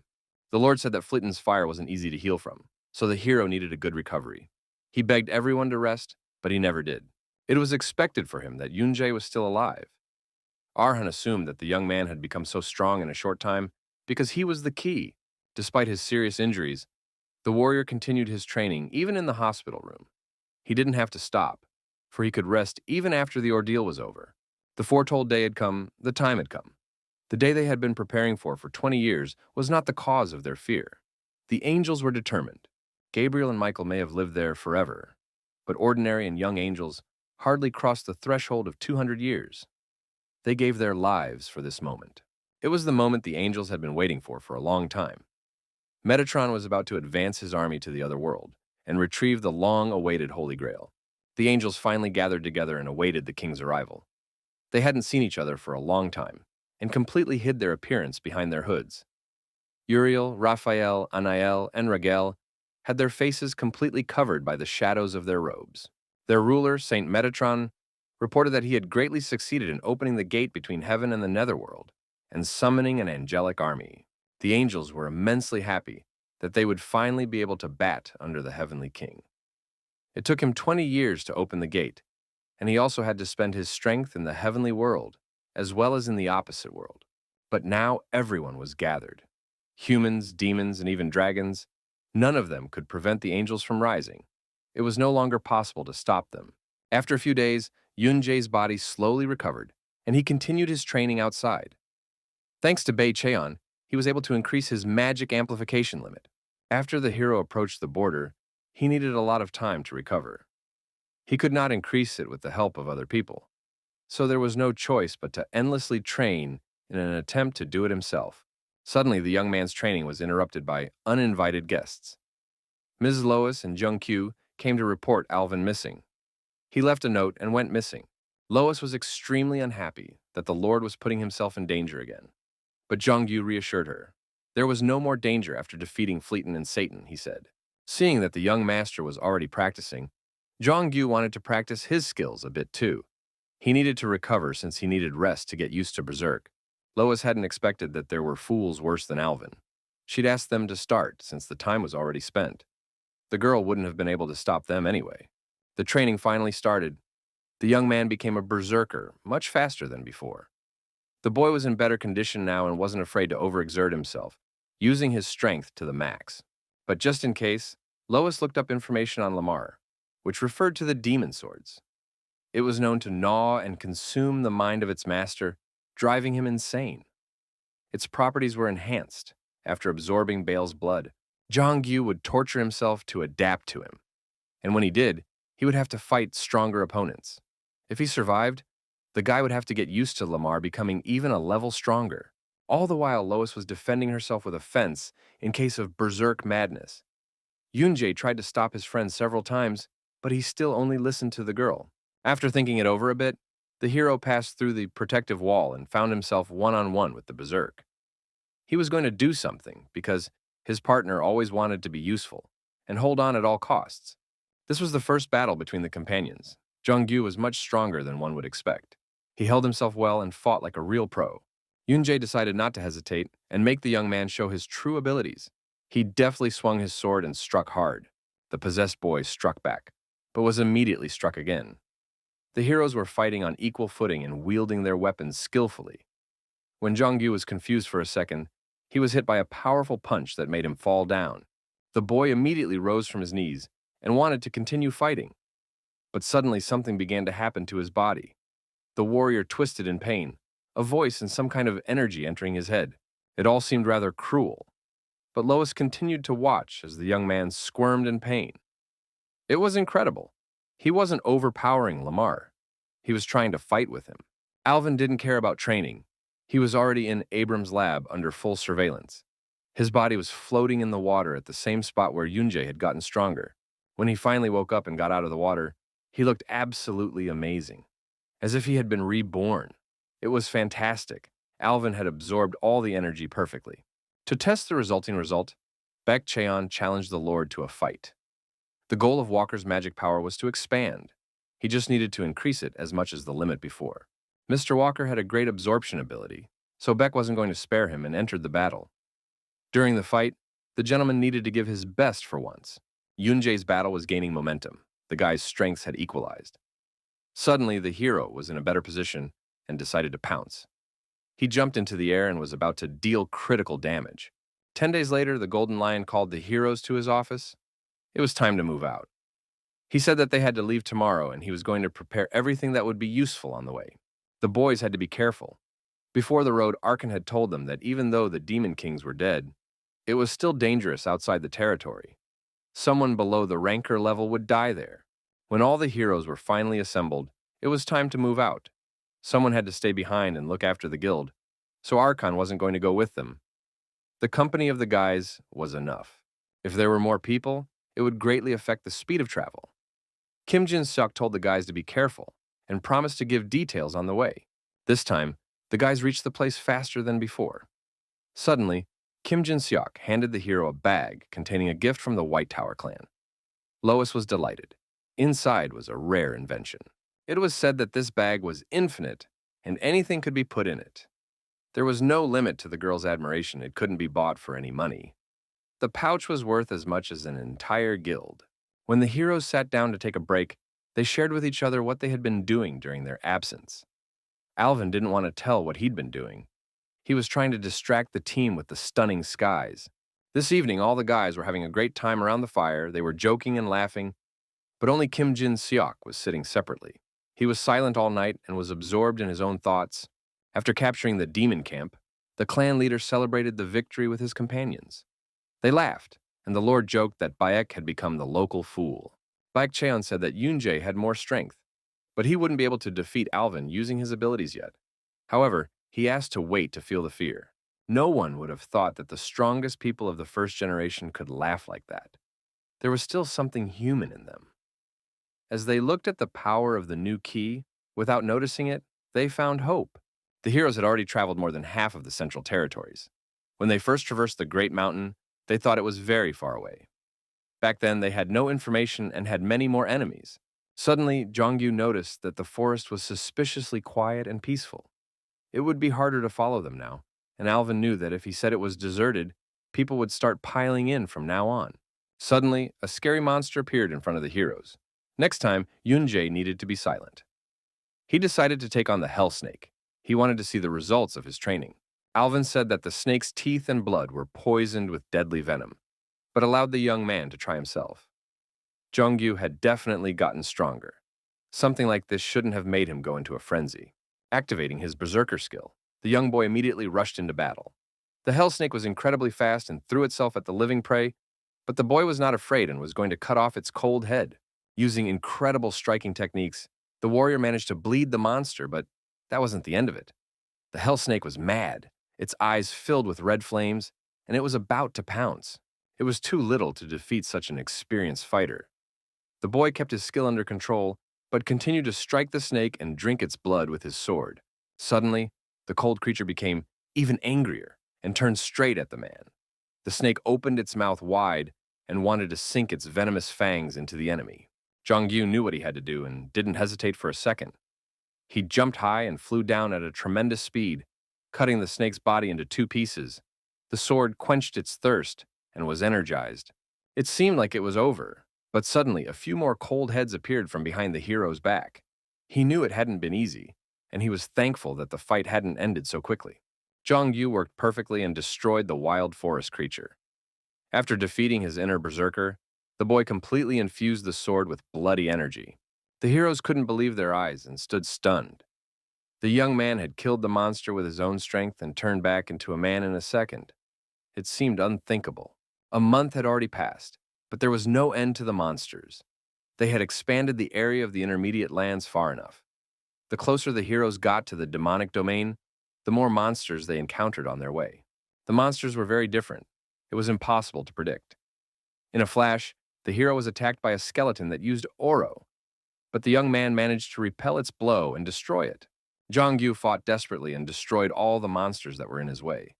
A: The Lord said that Flitton's fire wasn't easy to heal from, so the hero needed a good recovery. He begged everyone to rest, but he never did. It was expected for him that Yunjae was still alive. Arhan assumed that the young man had become so strong in a short time because he was the key. Despite his serious injuries, the warrior continued his training even in the hospital room. He didn't have to stop, for he could rest even after the ordeal was over. The foretold day had come, the time had come. The day they had been preparing for 20 years was not the cause of their fear. The angels were determined. Gabriel and Michael may have lived there forever, but ordinary and young angels hardly crossed the threshold of 200 years. They gave their lives for this moment. It was the moment the angels had been waiting for a long time. Metatron was about to advance his army to the other world and retrieve the long-awaited Holy Grail. The angels finally gathered together and awaited the king's arrival. They hadn't seen each other for a long time. and completely hid their appearance behind their hoods. Uriel, Raphael, Anael, and Ragel had their faces completely covered by the shadows of their robes. Their ruler, Saint Metatron, reported that he had greatly succeeded in opening the gate between heaven and the netherworld and summoning an angelic army. The angels were immensely happy that they would finally be able to bat under the heavenly king. It took him 20 years to open the gate, and he also had to spend his strength in the heavenly world as well as in the opposite world. But now everyone was gathered. Humans, demons, and even dragons, none of them could prevent the angels from rising. It was no longer possible to stop them. After a few days, Yunjae's body slowly recovered, and he continued his training outside. Thanks to Bei Cheon, he was able to increase his magic amplification limit. After the hero approached the border, he needed a lot of time to recover. He could not increase it with the help of other people, so there was no choice but to endlessly train in an attempt to do it himself. Suddenly, the young man's training was interrupted by uninvited guests. Ms. Lois and Jung Kyu came to report Alvin missing. He left a note and went missing. Lois was extremely unhappy that the Lord was putting himself in danger again. But Jung Kyu reassured her. There was no more danger after defeating Fleeton and Satan, he said. Seeing that the young master was already practicing, Jung Kyu wanted to practice his skills a bit too. He needed to recover since he needed rest to get used to Berserk. Lois hadn't expected that there were fools worse than Alvin. She'd asked them to start since the time was already spent. The girl wouldn't have been able to stop them anyway. The training finally started. The young man became a berserker much faster than before. The boy was in better condition now and wasn't afraid to overexert himself, using his strength to the max. But just in case, Lois looked up information on Lamar, which referred to the demon swords. It was known to gnaw and consume the mind of its master, driving him insane. Its properties were enhanced after absorbing Bale's blood. Jung Kyu would torture himself to adapt to him, and when he did, he would have to fight stronger opponents. If he survived, the guy would have to get used to Lamar becoming even a level stronger. All the while, Lois was defending herself with a fence in case of berserk madness. Yunjae tried to stop his friend several times, but he still only listened to the girl. After thinking it over a bit, the hero passed through the protective wall and found himself one-on-one with the berserk. He was going to do something because his partner always wanted to be useful and hold on at all costs. This was the first battle between the companions. Jung Kyu was much stronger than one would expect. He held himself well and fought like a real pro. Yunjae decided not to hesitate and make the young man show his true abilities. He deftly swung his sword and struck hard. The possessed boy struck back, but was immediately struck again. The heroes were fighting on equal footing and wielding their weapons skillfully. When Jung Kyu was confused for a second, he was hit by a powerful punch that made him fall down. The boy immediately rose from his knees and wanted to continue fighting. But suddenly something began to happen to his body. The warrior twisted in pain, a voice and some kind of energy entering his head. It all seemed rather cruel. But Lois continued to watch as the young man squirmed in pain. It was incredible. He wasn't overpowering Lamar. He was trying to fight with him. Alvin didn't care about training. He was already in Abram's lab under full surveillance. His body was floating in the water at the same spot where Yunjae had gotten stronger. When he finally woke up and got out of the water, he looked absolutely amazing, as if he had been reborn. It was fantastic. Alvin had absorbed all the energy perfectly. To test the resulting result, Baek Cheon challenged the Lord to a fight. The goal of Walker's magic power was to expand. He just needed to increase it as much as the limit before. Mr. Walker had a great absorption ability, so Beck wasn't going to spare him and entered the battle. During the fight, the gentleman needed to give his best for once. Yunjae's battle was gaining momentum. The guy's strengths had equalized. Suddenly, the hero was in a better position and decided to pounce. He jumped into the air and was about to deal critical damage. 10 days later, the Golden Lion called the heroes to his office. It was time to move out. He said that they had to leave tomorrow and he was going to prepare everything that would be useful on the way. The boys had to be careful. Before the road, Arkan had told them that even though the Demon Kings were dead, it was still dangerous outside the territory. Someone below the Ranker level would die there. When all the heroes were finally assembled, it was time to move out. Someone had to stay behind and look after the guild, so Arkan wasn't going to go with them. The company of the guys was enough. If there were more people, it would greatly affect the speed of travel. Kim Jin-suk told the guys to be careful and promised to give details on the way. This time, the The guys reached the place faster than before. Suddenly, Kim Jin-seok handed the hero a bag containing a gift from the White Tower clan. Lois was delighted. Inside was a rare invention. It was said that this bag was infinite and anything could be put in it. There was no limit to the girl's admiration. It couldn't be bought for any money. The pouch was worth as much as an entire guild. When the heroes sat down to take a break, they shared with each other what they had been doing during their absence. Alvin didn't want to tell what he'd been doing. He was trying to distract the team with the stunning skies. This evening, all the guys were having a great time around the fire. They were joking and laughing, but only Kim Jin-seok was sitting separately. He was silent all night and was absorbed in his own thoughts. After capturing the demon camp, the clan leader celebrated the victory with his companions. They laughed, and the lord joked that Baek had become the local fool. Baek Cheon said that Yoonjae had more strength, but he wouldn't be able to defeat Alvin using his abilities yet. However, he asked to wait to feel the fear. No one would have thought that the strongest people of the first generation could laugh like that. There was still something human in them. As they looked at the power of the new key, without noticing it, they found hope. The heroes had already traveled more than half of the Central Territories. When they first traversed the Great Mountain, they thought it was very far away. Back then, they had no information and had many more enemies. Suddenly, Jongyu noticed that the forest was suspiciously quiet and peaceful. It would be harder to follow them now, and Alvin knew that if he said it was deserted, people would start piling in from now on. Suddenly, a scary monster appeared in front of the heroes. Next time, Yoonjae needed to be silent. He decided to take on the Hell Snake. He wanted to see the results of his training. Alvin said that the snake's teeth and blood were poisoned with deadly venom, but allowed the young man to try himself. Jongyu had definitely gotten stronger. Something like this shouldn't have made him go into a frenzy. Activating his berserker skill, the young boy immediately rushed into battle. The Hell Snake was incredibly fast and threw itself at the living prey, but the boy was not afraid and was going to cut off its cold head. Using incredible striking techniques, the warrior managed to bleed the monster, but that wasn't the end of it. The Hell Snake was mad, its eyes filled with red flames, and it was about to pounce. It was too little to defeat such an experienced fighter. The boy kept his skill under control, but continued to strike the snake and drink its blood with his sword. Suddenly, the cold creature became even angrier and turned straight at the man. The snake opened its mouth wide and wanted to sink its venomous fangs into the enemy. Jongyu knew what he had to do and didn't hesitate for a second. He jumped high and flew down at a tremendous speed, cutting the snake's body into two pieces. The sword quenched its thirst and was energized. It seemed like it was over, but suddenly a few more cold heads appeared from behind the hero's back. He knew it hadn't been easy, and he was thankful that the fight hadn't ended so quickly. Jongyu worked perfectly and destroyed the wild forest creature. After defeating his inner berserker, the boy completely infused the sword with bloody energy. The heroes couldn't believe their eyes and stood stunned. The young man had killed the monster with his own strength and turned back into a man in a second. It seemed unthinkable. A month had already passed, but there was no end to the monsters. They had expanded the area of the intermediate lands far enough. The closer the heroes got to the demonic domain, the more monsters they encountered on their way. The monsters were very different. It was impossible to predict. In a flash, the hero was attacked by a skeleton that used oro, but the young man managed to repel its blow and destroy it. Jongyu fought desperately and destroyed all the monsters that were in his way.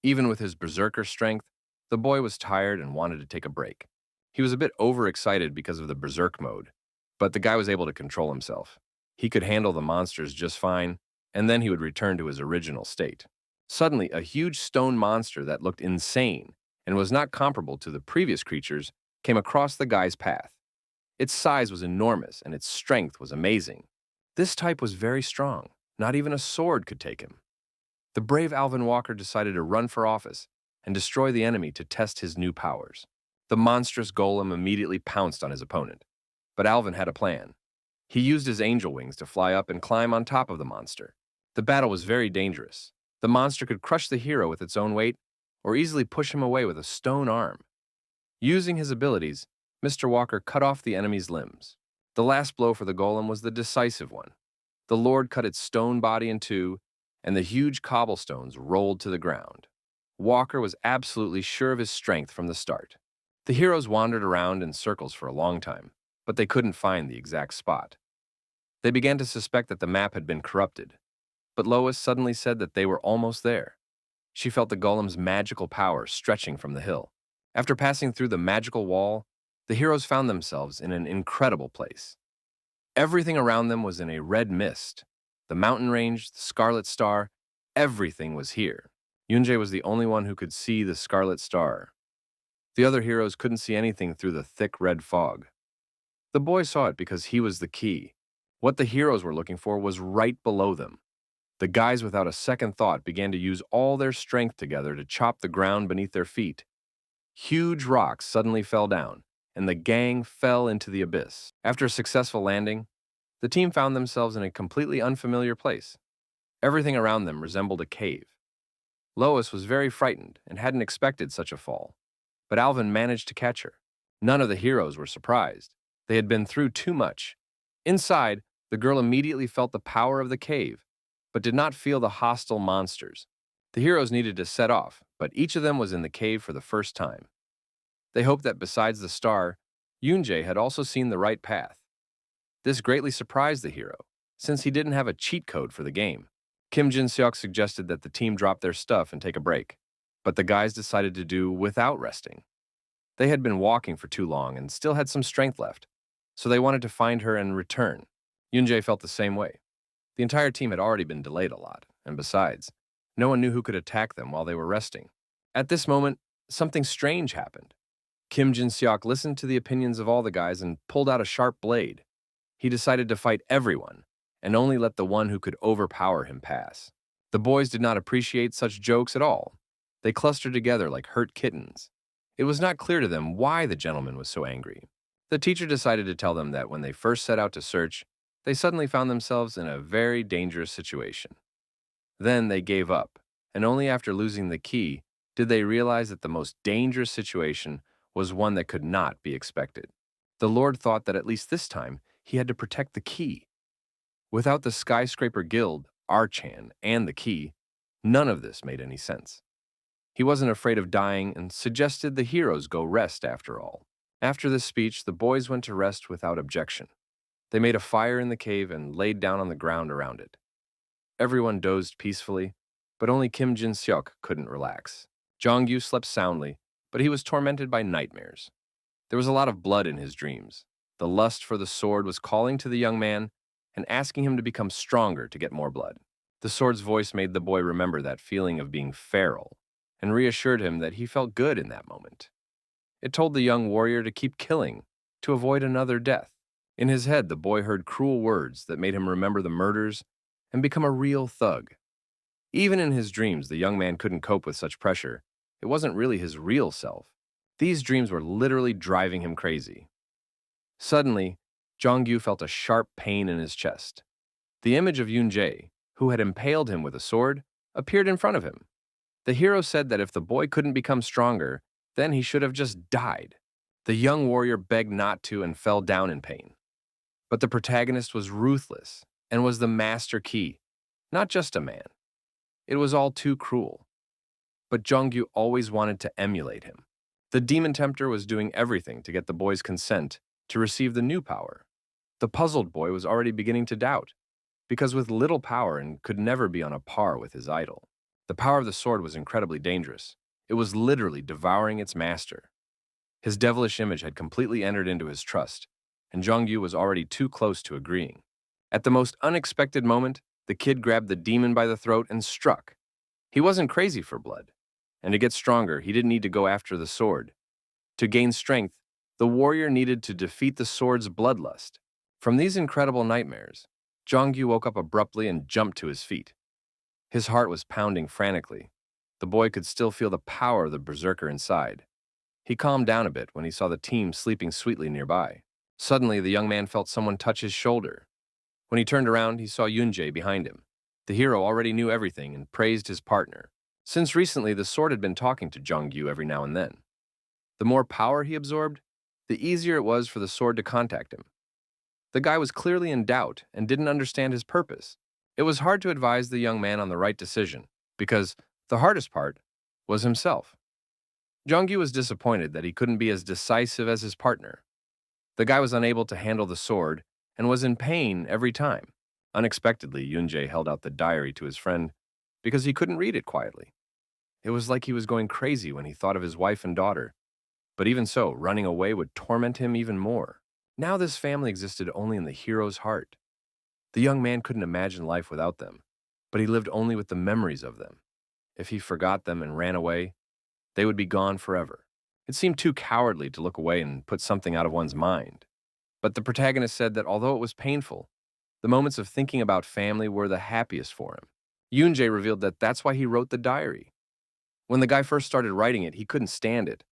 A: Even with his berserker strength, the boy was tired and wanted to take a break. He was a bit overexcited because of the berserk mode, but the guy was able to control himself. He could handle the monsters just fine, and then he would return to his original state. Suddenly, a huge stone monster that looked insane and was not comparable to the previous creatures came across the guy's path. Its size was enormous and its strength was amazing. This type was very strong. Not even a sword could take him. The brave Alvin Walker decided to run for office and destroy the enemy to test his new powers. The monstrous golem immediately pounced on his opponent, but Alvin had a plan. He used his angel wings to fly up and climb on top of the monster. The battle was very dangerous. The monster could crush the hero with its own weight or easily push him away with a stone arm. Using his abilities, Mr. Walker cut off the enemy's limbs. The last blow for the golem was the decisive one. The Lord cut its stone body in two, and the huge cobblestones rolled to the ground. Walker was absolutely sure of his strength from the start. The heroes wandered around in circles for a long time, but they couldn't find the exact spot. They began to suspect that the map had been corrupted, but Lois suddenly said that they were almost there. She felt the golem's magical power stretching from the hill. After passing through the magical wall, the heroes found themselves in an incredible place. Everything around them was in a red mist. The mountain range, the Scarlet Star, everything was here. Yunjae was the only one who could see the Scarlet Star. The other heroes couldn't see anything through the thick red fog. The boy saw it because he was the key. What the heroes were looking for was right below them. The guys, without a second thought, began to use all their strength together to chop the ground beneath their feet. Huge rocks suddenly fell down, and the gang fell into the abyss. After a successful landing, the team found themselves in a completely unfamiliar place. Everything around them resembled a cave. Lois was very frightened and hadn't expected such a fall, but Alvin managed to catch her. None of the heroes were surprised. They had been through too much. Inside, the girl immediately felt the power of the cave, but did not feel the hostile monsters. The heroes needed to set off, but each of them was in the cave for the first time. They hoped that besides the star, Yoonjae had also seen the right path. This greatly surprised the hero, since he didn't have a cheat code for the game. Kim Jin-seok suggested that the team drop their stuff and take a break, but the guys decided to do without resting. They had been walking for too long and still had some strength left, so they wanted to find her and return. Yoonjae felt the same way. The entire team had already been delayed a lot, and besides, no one knew who could attack them while they were resting. At this moment, something strange happened. Kim Jin-seok listened to the opinions of all the guys and pulled out a sharp blade. He decided to fight everyone, and only let the one who could overpower him pass. The boys did not appreciate such jokes at all. They clustered together like hurt kittens. It was not clear to them why the gentleman was so angry. The teacher decided to tell them that when they first set out to search, they suddenly found themselves in a very dangerous situation. Then they gave up, and only after losing the key did they realize that the most dangerous situation was one that could not be expected. The Lord thought that at least this time he had to protect the key. Without the skyscraper guild, Archan, and the key, none of this made any sense. He wasn't afraid of dying and suggested the heroes go rest after all. After this speech, the boys went to rest without objection. They made a fire in the cave and laid down on the ground around it. Everyone dozed peacefully, but only Kim Jin-seok couldn't relax. Jong-yu slept soundly, but he was tormented by nightmares. There was a lot of blood in his dreams. The lust for the sword was calling to the young man and asking him to become stronger to get more blood. The sword's voice made the boy remember that feeling of being feral and reassured him that he felt good in that moment. It told the young warrior to keep killing, to avoid another death. In his head, the boy heard cruel words that made him remember the murders and become a real thug. Even in his dreams, the young man couldn't cope with such pressure. It wasn't really his real self. These dreams were literally driving him crazy. Suddenly, Jong-yu felt a sharp pain in his chest. The image of Yoon-jae, who had impaled him with a sword, appeared in front of him. The hero said that if the boy couldn't become stronger, then he should have just died. The young warrior begged not to and fell down in pain. But the protagonist was ruthless and was the master key, not just a man. It was all too cruel. But Jong-yu always wanted to emulate him. The demon tempter was doing everything to get the boy's consent to receive the new power. The puzzled boy was already beginning to doubt, because with little power and could never be on a par with his idol. The power of the sword was incredibly dangerous. It was literally devouring its master. His devilish image had completely entered into his trust, and Jong-yu was already too close to agreeing. At the most unexpected moment, the kid grabbed the demon by the throat and struck. He wasn't crazy for blood, and to get stronger, he didn't need to go after the sword. To gain strength, the warrior needed to defeat the sword's bloodlust. From these incredible nightmares, Jong-yu woke up abruptly and jumped to his feet. His heart was pounding frantically. The boy could still feel the power of the berserker inside. He calmed down a bit when he saw the team sleeping sweetly nearby. Suddenly, the young man felt someone touch his shoulder. When he turned around, he saw Yoon-jae behind him. The hero already knew everything and praised his partner. Since recently, the sword had been talking to Jong-yu every now and then. The more power he absorbed, the easier it was for the sword to contact him. The guy was clearly in doubt and didn't understand his purpose. It was hard to advise the young man on the right decision, because the hardest part was himself. Jong-yu was disappointed that he couldn't be as decisive as his partner. The guy was unable to handle the sword and was in pain every time. Unexpectedly, Yunjae held out the diary to his friend because he couldn't read it quietly. It was like he was going crazy when he thought of his wife and daughter, but even so, running away would torment him even more. Now this family existed only in the hero's heart. The young man couldn't imagine life without them, but he lived only with the memories of them. If he forgot them and ran away, they would be gone forever. It seemed too cowardly to look away and put something out of one's mind. But the protagonist said that although it was painful, the moments of thinking about family were the happiest for him. Yoonjae revealed that that's why he wrote the diary. When the guy first started writing it, he couldn't stand it,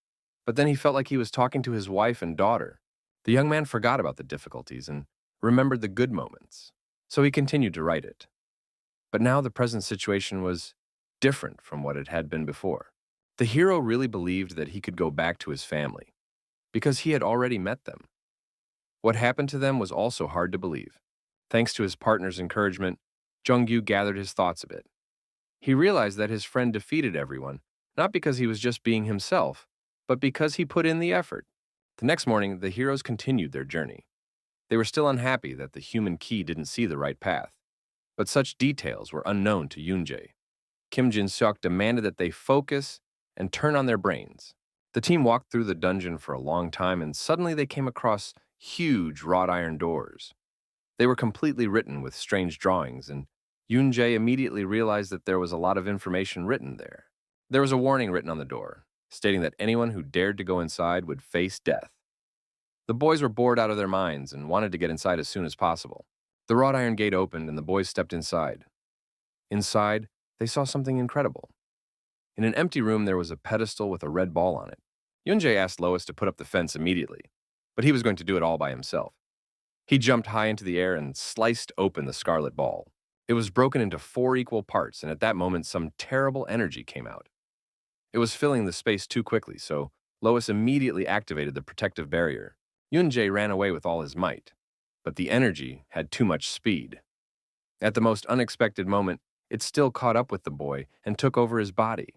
A: but then he felt like he was talking to his wife and daughter. The young man forgot about the difficulties and remembered the good moments, so he continued to write it. But now the present situation was different from what it had been before. The hero really believed that he could go back to his family, because he had already met them. What happened to them was also hard to believe. Thanks to his partner's encouragement, Jung-gyu gathered his thoughts a bit. He realized that his friend defeated everyone, not because he was just being himself, but because he put in the effort. The next morning, the heroes continued their journey. They were still unhappy that the human key didn't see the right path, but such details were unknown to Yoonjae. Kim Jin-seok demanded that they focus and turn on their brains. The team walked through the dungeon for a long time, and suddenly they came across huge wrought iron doors. They were completely written with strange drawings, and Yoonjae immediately realized that there was a lot of information written there. There was a warning written on the door, stating that anyone who dared to go inside would face death. The boys were bored out of their minds and wanted to get inside as soon as possible. The wrought iron gate opened and the boys stepped inside. Inside, they saw something incredible. In an empty room, there was a pedestal with a red ball on it. Yoonjae asked Lois to put up the fence immediately, but he was going to do it all by himself. He jumped high into the air and sliced open the scarlet ball. It was broken into 4 equal parts, and at that moment, some terrible energy came out. It was filling the space too quickly, so Lois immediately activated the protective barrier. Yoonjae ran away with all his might, but the energy had too much speed. At the most unexpected moment, it still caught up with the boy and took over his body.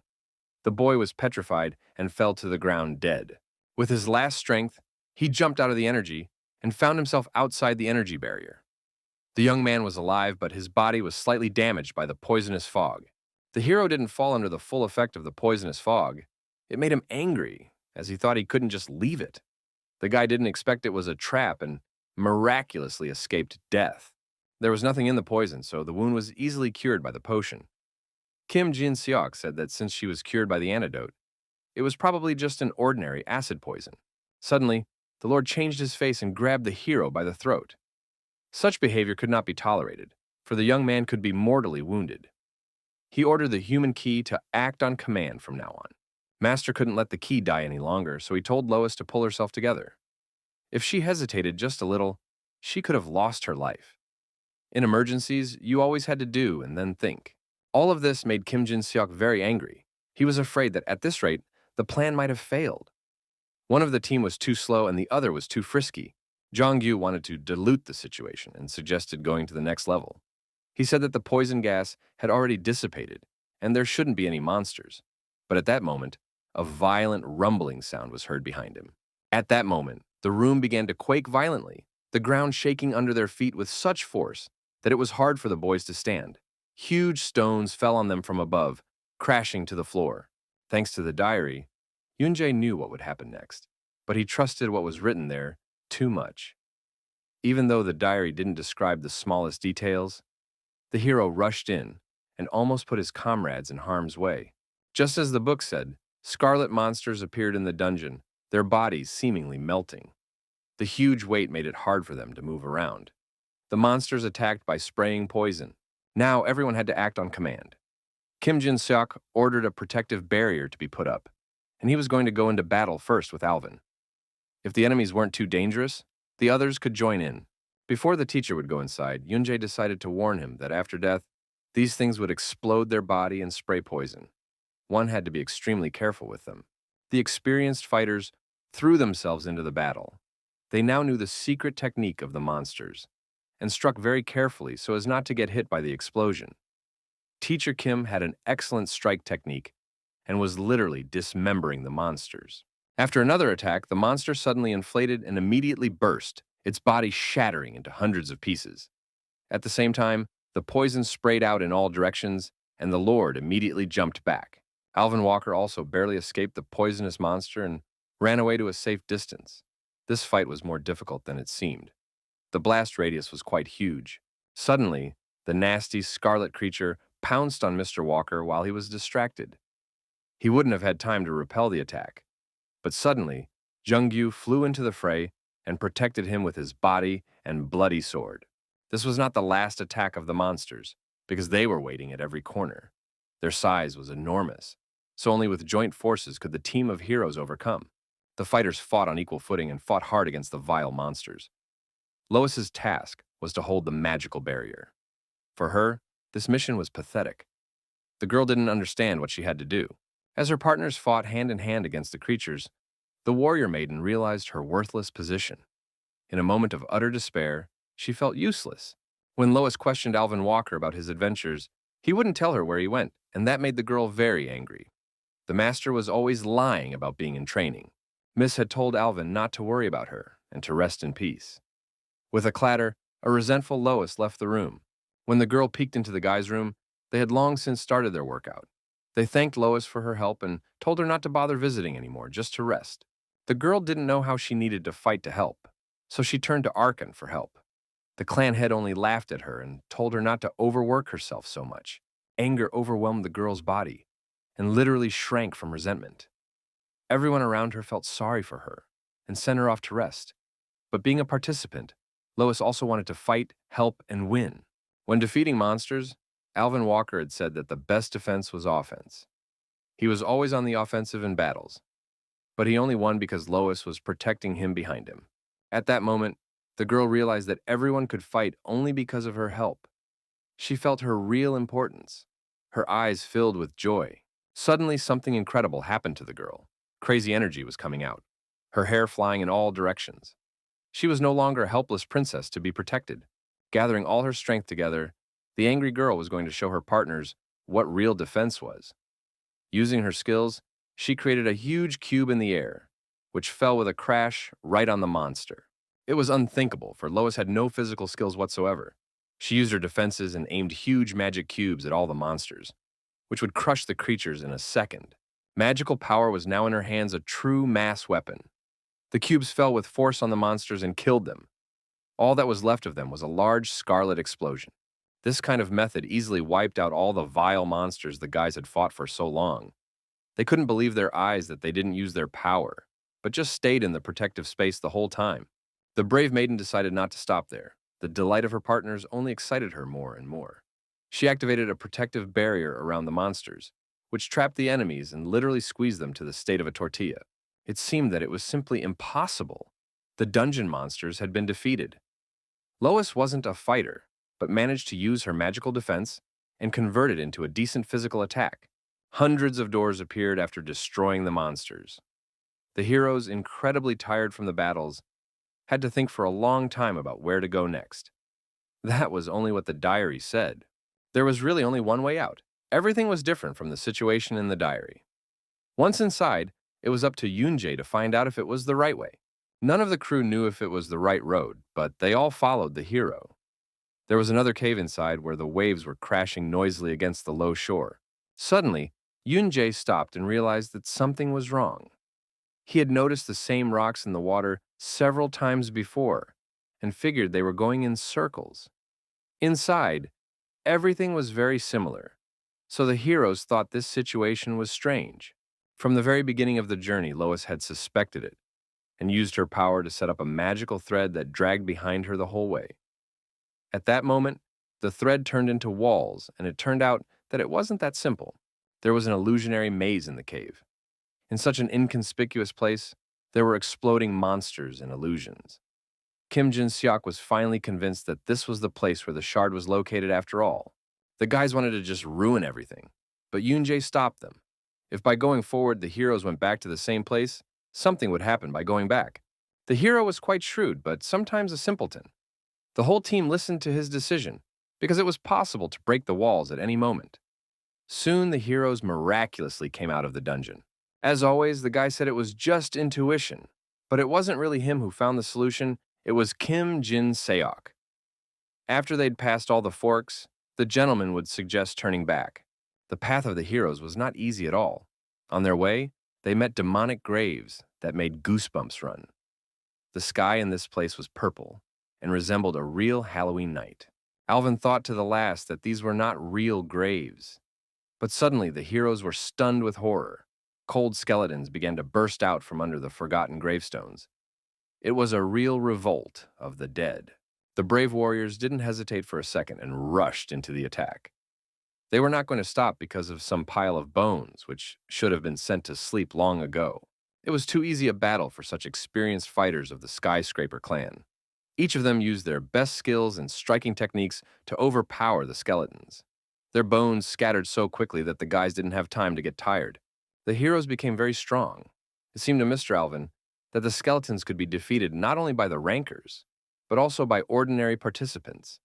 A: The boy was petrified and fell to the ground dead. With his last strength, he jumped out of the energy and found himself outside the energy barrier. The young man was alive, but his body was slightly damaged by the poisonous fog. The hero didn't fall under the full effect of the poisonous fog. It made him angry, as he thought he couldn't just leave it. The guy didn't expect it was a trap and miraculously escaped death. There was nothing in the poison, so the wound was easily cured by the potion. Kim Jin-seok said that since she was cured by the antidote, it was probably just an ordinary acid poison. Suddenly, the Lord changed his face and grabbed the hero by the throat. Such behavior could not be tolerated, for the young man could be mortally wounded. He ordered the human key to act on command from now on. Master couldn't let the key die any longer, so he told Lois to pull herself together. If she hesitated just a little, she could have lost her life. In emergencies, you always had to do and then think. All of this made Kim Jin-seok very angry. He was afraid that at this rate, the plan might have failed. One of the team was too slow and the other was too frisky. Jong-gyu wanted to dilute the situation and suggested going to the next level. He said that the poison gas had already dissipated and there shouldn't be any monsters. But at that moment, a violent rumbling sound was heard behind him. At that moment, the room began to quake violently, the ground shaking under their feet with such force that it was hard for the boys to stand. Huge stones fell on them from above, crashing to the floor. Thanks to the diary, Yoonjae knew what would happen next, but he trusted what was written there too much. Even though the diary didn't describe the smallest details, the hero rushed in and almost put his comrades in harm's way. Just as the book said, scarlet monsters appeared in the dungeon, their bodies seemingly melting. The huge weight made it hard for them to move around. The monsters attacked by spraying poison. Now everyone had to act on command. Kim Jin-seok ordered a protective barrier to be put up, and he was going to go into battle first with Alvin. If the enemies weren't too dangerous, the others could join in. Before the teacher would go inside, Yoonjae decided to warn him that after death, these things would explode their body and spray poison. One had to be extremely careful with them. The experienced fighters threw themselves into the battle. They now knew the secret technique of the monsters and struck very carefully so as not to get hit by the explosion. Teacher Kim had an excellent strike technique and was literally dismembering the monsters. After another attack, the monster suddenly inflated and immediately burst, its body shattering into hundreds of pieces. At the same time, the poison sprayed out in all directions, and the Lord immediately jumped back. Alvin Walker also barely escaped the poisonous monster and ran away to a safe distance. This fight was more difficult than it seemed. The blast radius was quite huge. Suddenly, the nasty scarlet creature pounced on Mr. Walker while he was distracted. He wouldn't have had time to repel the attack. But suddenly, Jungyu flew into the fray and protected him with his body and bloody sword. This was not the last attack of the monsters, because they were waiting at every corner. Their size was enormous, so only with joint forces could the team of heroes overcome. The fighters fought on equal footing and fought hard against the vile monsters. Lois's task was to hold the magical barrier. For her, this mission was pathetic. The girl didn't understand what she had to do. As her partners fought hand in hand against the creatures, the warrior maiden realized her worthless position. In a moment of utter despair, she felt useless. When Lois questioned Alvin Walker about his adventures, he wouldn't tell her where he went, and that made the girl very angry. The master was always lying about being in training. Miss had told Alvin not to worry about her and to rest in peace. With a clatter, a resentful Lois left the room. When the girl peeked into the guys' room, they had long since started their workout. They thanked Lois for her help and told her not to bother visiting anymore, just to rest. The girl didn't know how she needed to fight to help, so she turned to Arkan for help. The clan head only laughed at her and told her not to overwork herself so much. Anger overwhelmed the girl's body and literally shrank from resentment. Everyone around her felt sorry for her and sent her off to rest. But being a participant, Lois also wanted to fight, help, and win. When defeating monsters, Alvin Walker had said that the best defense was offense. He was always on the offensive in battles, but he only won because Lois was protecting him behind him. At that moment, the girl realized that everyone could fight only because of her help. She felt her real importance. Her eyes filled with joy. Suddenly, something incredible happened to the girl. Crazy energy was coming out, her hair flying in all directions. She was no longer a helpless princess to be protected. Gathering all her strength together, the angry girl was going to show her partners what real defense was. Using her skills, she created a huge cube in the air, which fell with a crash right on the monster. It was unthinkable, for Lois had no physical skills whatsoever. She used her defenses and aimed huge magic cubes at all the monsters, which would crush the creatures in a second. Magical power was now in her hands, a true mass weapon. The cubes fell with force on the monsters and killed them. All that was left of them was a large scarlet explosion. This kind of method easily wiped out all the vile monsters the guys had fought for so long. They couldn't believe their eyes that they didn't use their power, but just stayed in the protective space the whole time. The brave maiden decided not to stop there. The delight of her partners only excited her more and more. She activated a protective barrier around the monsters, which trapped the enemies and literally squeezed them to the state of a tortilla. It seemed that it was simply impossible. The dungeon monsters had been defeated. Lois wasn't a fighter, but managed to use her magical defense and convert it into a decent physical attack. Hundreds of doors appeared after destroying the monsters. The heroes, incredibly tired from the battles, had to think for a long time about where to go next. That was only what the diary said. There was really only one way out. Everything was different from the situation in the diary. Once inside, it was up to Yoonjae to find out if it was the right way. None of the crew knew if it was the right road, but they all followed the hero. There was another cave inside where the waves were crashing noisily against the low shore. Suddenly, Yoonjae stopped and realized that something was wrong. He had noticed the same rocks in the water several times before and figured they were going in circles. Inside, everything was very similar, so the heroes thought this situation was strange. From the very beginning of the journey, Lois had suspected it and used her power to set up a magical thread that dragged behind her the whole way. At that moment, the thread turned into walls, and it turned out that it wasn't that simple. There was an illusionary maze in the cave. In such an inconspicuous place, there were exploding monsters and illusions. Kim Jin-seok was finally convinced that this was the place where the shard was located after all. The guys wanted to just ruin everything, but Yoonjae stopped them. If by going forward the heroes went back to the same place, something would happen by going back. The hero was quite shrewd, but sometimes a simpleton. The whole team listened to his decision, because it was possible to break the walls at any moment. Soon the heroes miraculously came out of the dungeon. As always, the guy said it was just intuition, but it wasn't really him who found the solution, it was Kim Jin-seok. After they'd passed all the forks, the gentleman would suggest turning back. The path of the heroes was not easy at all. On their way, they met demonic graves that made goosebumps run. The sky in this place was purple and resembled a real Halloween night. Alvin thought to the last that these were not real graves. But suddenly the heroes were stunned with horror. Cold skeletons began to burst out from under the forgotten gravestones. It was a real revolt of the dead. The brave warriors didn't hesitate for a second and rushed into the attack. They were not going to stop because of some pile of bones, which should have been sent to sleep long ago. It was too easy a battle for such experienced fighters of the Skyscraper clan. Each of them used their best skills and striking techniques to overpower the skeletons. Their bones scattered so quickly that the guys didn't have time to get tired. The heroes became very strong. It seemed to Mr. Alvin that the skeletons could be defeated not only by the rankers, but also by ordinary participants.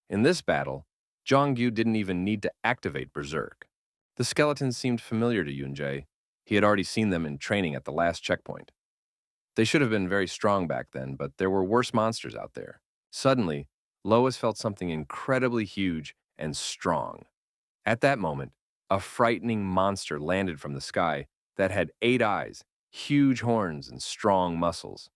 A: In this battle, Jongyu didn't even need to activate Berserk. The skeletons seemed familiar to Yunjae. He had already seen them in training at the last checkpoint. They should have been very strong back then, but there were worse monsters out there. Suddenly, Lois felt something incredibly huge and strong. At that moment, a frightening monster landed from the sky that had 8 eyes, huge horns, and strong muscles.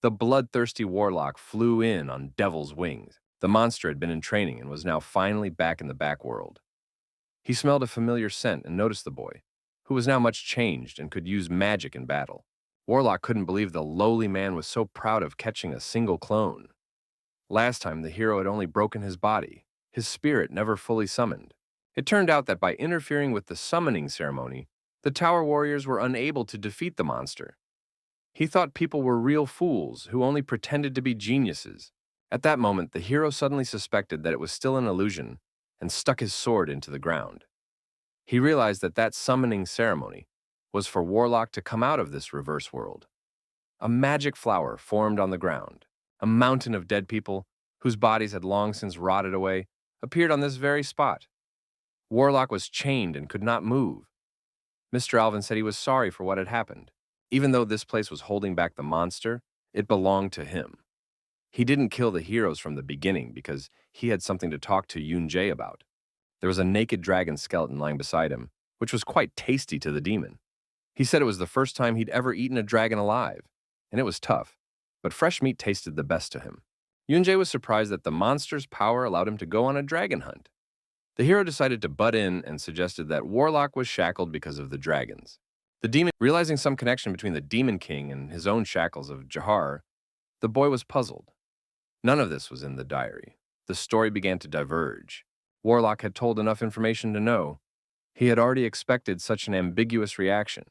A: The bloodthirsty warlock flew in on devil's wings. The monster had been in training and was now finally back in the back world. He smelled a familiar scent and noticed the boy, who was now much changed and could use magic in battle. Warlock couldn't believe the lowly man was so proud of catching a single clone. Last time, the hero had only broken his body, his spirit never fully summoned. It turned out that by interfering with the summoning ceremony, the Tower Warriors were unable to defeat the monster. He thought people were real fools who only pretended to be geniuses. At that moment, the hero suddenly suspected that it was still an illusion and stuck his sword into the ground. He realized that that summoning ceremony was for Warlock to come out of this reverse world. A magic flower formed on the ground. A mountain of dead people, whose bodies had long since rotted away, appeared on this very spot. Warlock was chained and could not move. Mr. Alvin said he was sorry for what had happened. Even though this place was holding back the monster, it belonged to him. He didn't kill the heroes from the beginning because he had something to talk to Yunjae about. There was a naked dragon skeleton lying beside him, which was quite tasty to the demon. He said it was the first time he'd ever eaten a dragon alive, and it was tough, but fresh meat tasted the best to him. Yunjae was surprised that the monster's power allowed him to go on a dragon hunt. The hero decided to butt in and suggested that Warlock was shackled because of the dragons. The demon, realizing some connection between the Demon King and his own shackles of Jahar, the boy was puzzled. None of this was in the diary. The story began to diverge. Warlock had told enough information to know. He had already expected such an ambiguous reaction.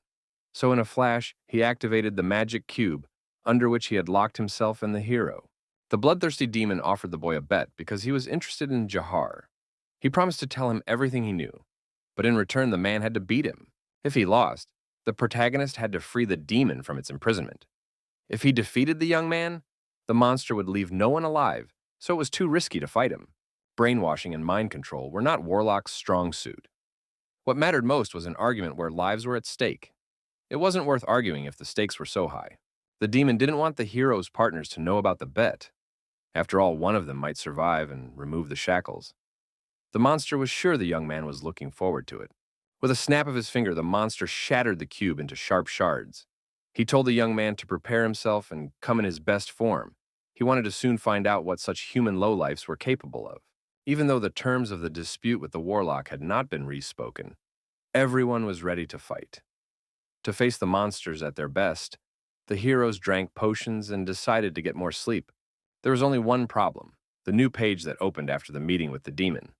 A: So in a flash, he activated the magic cube, under which he had locked himself and the hero. The bloodthirsty demon offered the boy a bet because he was interested in Jahar. He promised to tell him everything he knew, but in return the man had to beat him. If he lost, the protagonist had to free the demon from its imprisonment. If he defeated the young man, the monster would leave no one alive, so it was too risky to fight him. Brainwashing and mind control were not Warlock's strong suit. What mattered most was an argument where lives were at stake. It wasn't worth arguing if the stakes were so high. The demon didn't want the hero's partners to know about the bet. After all, one of them might survive and remove the shackles. The monster was sure the young man was looking forward to it. With a snap of his finger, the monster shattered the cube into sharp shards. He told the young man to prepare himself and come in his best form. He wanted to soon find out what such human lowlifes were capable of. Even though the terms of the dispute with the warlock had not been respoken, everyone was ready to fight. To face the monsters at their best, the heroes drank potions and decided to get more sleep. There was only one problem: the new page that opened after the meeting with the demon.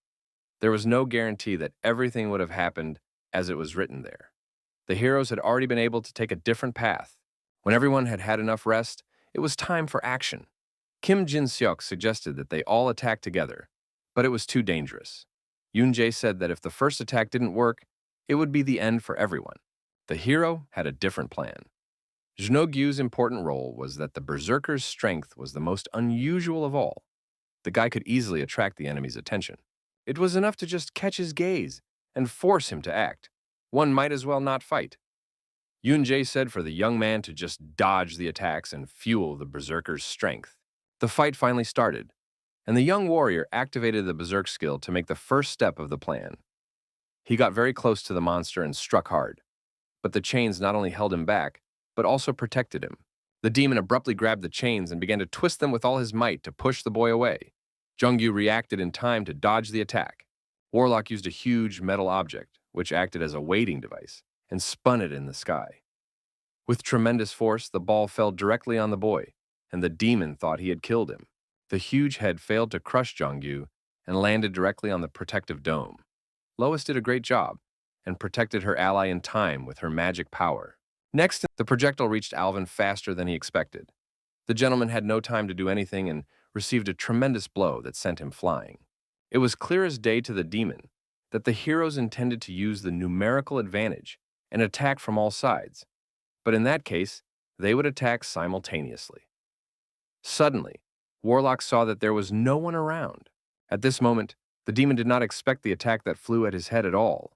A: There was no guarantee that everything would have happened as it was written there. The heroes had already been able to take a different path. When everyone had had enough rest, it was time for action. Kim Jin-seok suggested that they all attack together, but it was too dangerous. Yoon-jae said that if the first attack didn't work, it would be the end for everyone. The hero had a different plan. Jno-gyu's important role was that the berserker's strength was the most unusual of all. The guy could easily attract the enemy's attention. It was enough to just catch his gaze and force him to act. One might as well not fight. Yoon-jae said for the young man to just dodge the attacks and fuel the berserker's strength. The fight finally started, and the young warrior activated the berserk skill to make the first step of the plan. He got very close to the monster and struck hard, but the chains not only held him back, but also protected him. The demon abruptly grabbed the chains and began to twist them with all his might to push the boy away. Jungyu reacted in time to dodge the attack. Warlock used a huge metal object, which acted as a weighting device, and spun it in the sky. With tremendous force, the ball fell directly on the boy, and the demon thought he had killed him. The huge head failed to crush Jungyu and landed directly on the protective dome. Lois did a great job and protected her ally in time with her magic power. Next, the projectile reached Alvin faster than he expected. The gentleman had no time to do anything and received a tremendous blow that sent him flying. It was clear as day to the demon that the heroes intended to use the numerical advantage and attack from all sides, but in that case, they would attack simultaneously. Suddenly, Warlock saw that there was no one around. At this moment, the demon did not expect the attack that flew at his head at all.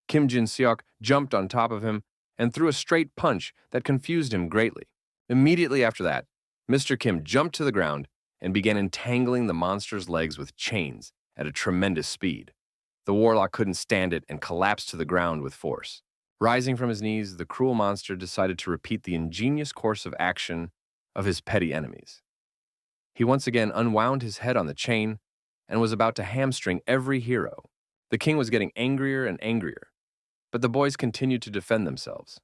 A: Kim Jin-seok jumped on top of him and threw a straight punch that confused him greatly. Immediately after that, Mr. Kim jumped to the ground and began entangling the monster's legs with chains at a tremendous speed. The warlock couldn't stand it and collapsed to the ground with force. Rising from his knees, the cruel monster decided to repeat the ingenious course of action of his petty enemies. He once again unwound his head on the chain and was about to hamstring every hero. The king was getting angrier and angrier, but the boys continued to defend themselves.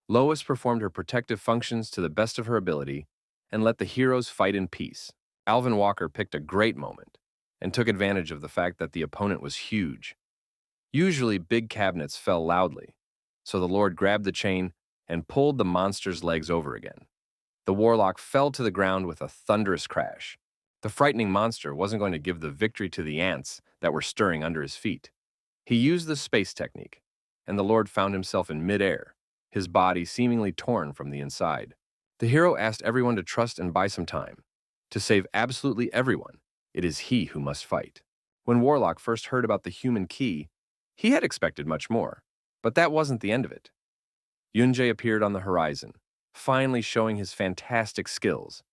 A: Lois performed her protective functions to the best of her ability and let the heroes fight in peace. Alvin Walker picked a great moment and took advantage of the fact that the opponent was huge. Usually, big cabinets fell loudly, so the Lord grabbed the chain and pulled the monster's legs over again. The warlock fell to the ground with a thunderous crash. The frightening monster wasn't going to give the victory to the ants that were stirring under his feet. He used the space technique, and the Lord found himself in midair, his body seemingly torn from the inside. The hero asked everyone to trust and buy some time. To save absolutely everyone, it is he who must fight. When Warlock first heard about the human key, he had expected much more, but that wasn't the end of it. Yunjae appeared on the horizon, finally showing his fantastic skills.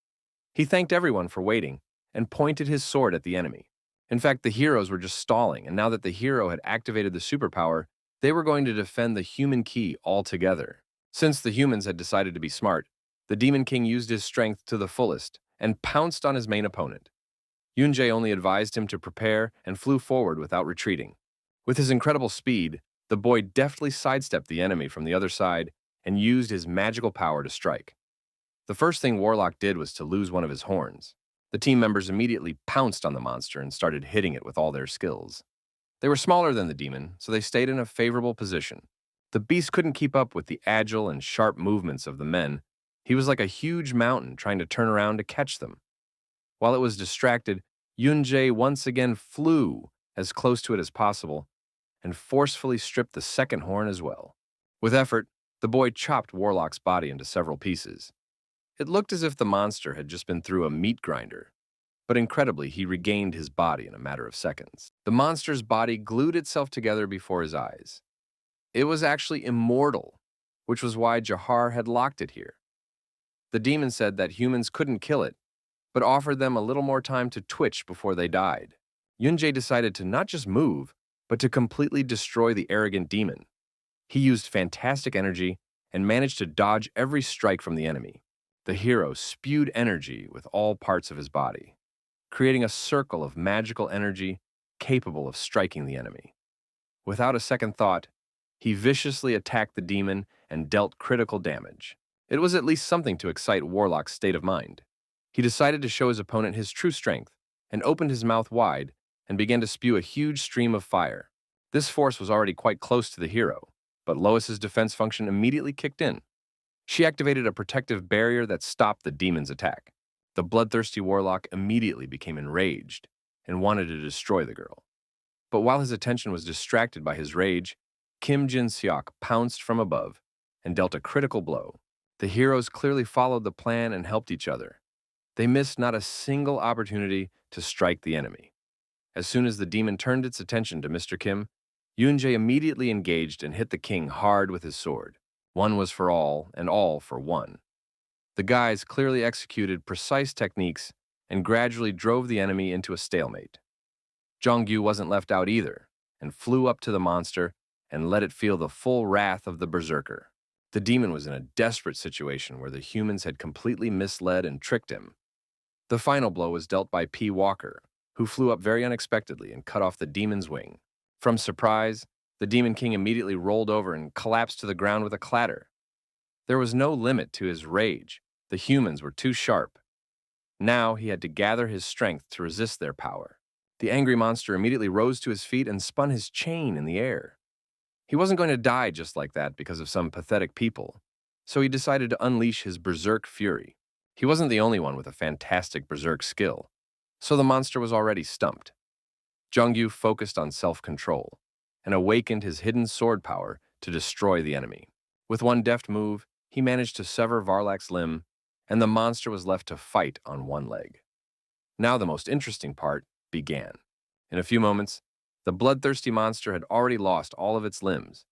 A: He thanked everyone for waiting and pointed his sword at the enemy. In fact, the heroes were just stalling, and now that the hero had activated the superpower, they were going to defend the human key altogether. Since the humans had decided to be smart, the Demon King used his strength to the fullest and pounced on his main opponent. Yunjae only advised him to prepare and flew forward without retreating. With his incredible speed, the boy deftly sidestepped the enemy from the other side and used his magical power to strike. The first thing Warlock did was to lose one of his horns. The team members immediately pounced on the monster and started hitting it with all their skills. They were smaller than the demon, so they stayed in a favorable position. The beast couldn't keep up with the agile and sharp movements of the men. He was like a huge mountain trying to turn around to catch them. While it was distracted, Yunjae once again flew as close to it as possible and forcefully stripped the second horn as well. With effort, the boy chopped Warlock's body into several pieces. It looked as if the monster had just been through a meat grinder, but incredibly, he regained his body in a matter of seconds. The monster's body glued itself together before his eyes. It was actually immortal, which was why Jahar had locked it here. The demon said that humans couldn't kill it, but offered them a little more time to twitch before they died. Yunjae decided to not just move, but to completely destroy the arrogant demon. He used fantastic energy and managed to dodge every strike from the enemy. The hero spewed energy with all parts of his body, creating a circle of magical energy capable of striking the enemy. Without a second thought, he viciously attacked the demon and dealt critical damage. It was at least something to excite Warlock's state of mind. He decided to show his opponent his true strength and opened his mouth wide and began to spew a huge stream of fire. This force was already quite close to the hero, but Lois's defense function immediately kicked in. She activated a protective barrier that stopped the demon's attack. The bloodthirsty warlock immediately became enraged and wanted to destroy the girl. But while his attention was distracted by his rage, Kim Jin-seok pounced from above and dealt a critical blow. The heroes clearly followed the plan and helped each other. They missed not a single opportunity to strike the enemy. As soon as the demon turned its attention to Mr. Kim, Yunjae immediately engaged and hit the king hard with his sword. One was for all, and all for one. The guys clearly executed precise techniques and gradually drove the enemy into a stalemate. Jongyu wasn't left out either, and flew up to the monster and let it feel the full wrath of the berserker. The demon was in a desperate situation where the humans had completely misled and tricked him. The final blow was dealt by P. Walker, who flew up very unexpectedly and cut off the demon's wing. From surprise, the Demon King immediately rolled over and collapsed to the ground with a clatter. There was no limit to his rage. The humans were too sharp. Now he had to gather his strength to resist their power. The angry monster immediately rose to his feet and spun his chain in the air. He wasn't going to die just like that because of some pathetic people, so he decided to unleash his berserk fury. He wasn't the only one with a fantastic berserk skill, so the monster was already stumped. Jongyu focused on self-control and awakened his hidden sword power to destroy the enemy. With one deft move, he managed to sever Varlak's limb, and the monster was left to fight on one leg. Now the most interesting part began. In a few moments, the bloodthirsty monster had already lost all of its limbs.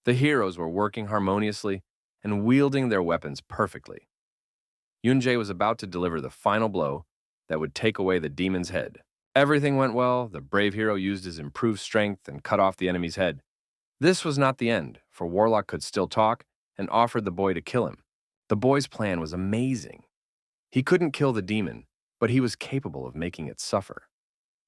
A: The heroes were working harmoniously and wielding their weapons perfectly. Yunjae was about to deliver the final blow that would take away the demon's head. Everything went well. The brave hero used his improved strength and cut off the enemy's head. This was not the end, for Warlock could still talk and offered the boy to kill him. The boy's plan was amazing. He couldn't kill the demon, but he was capable of making it suffer.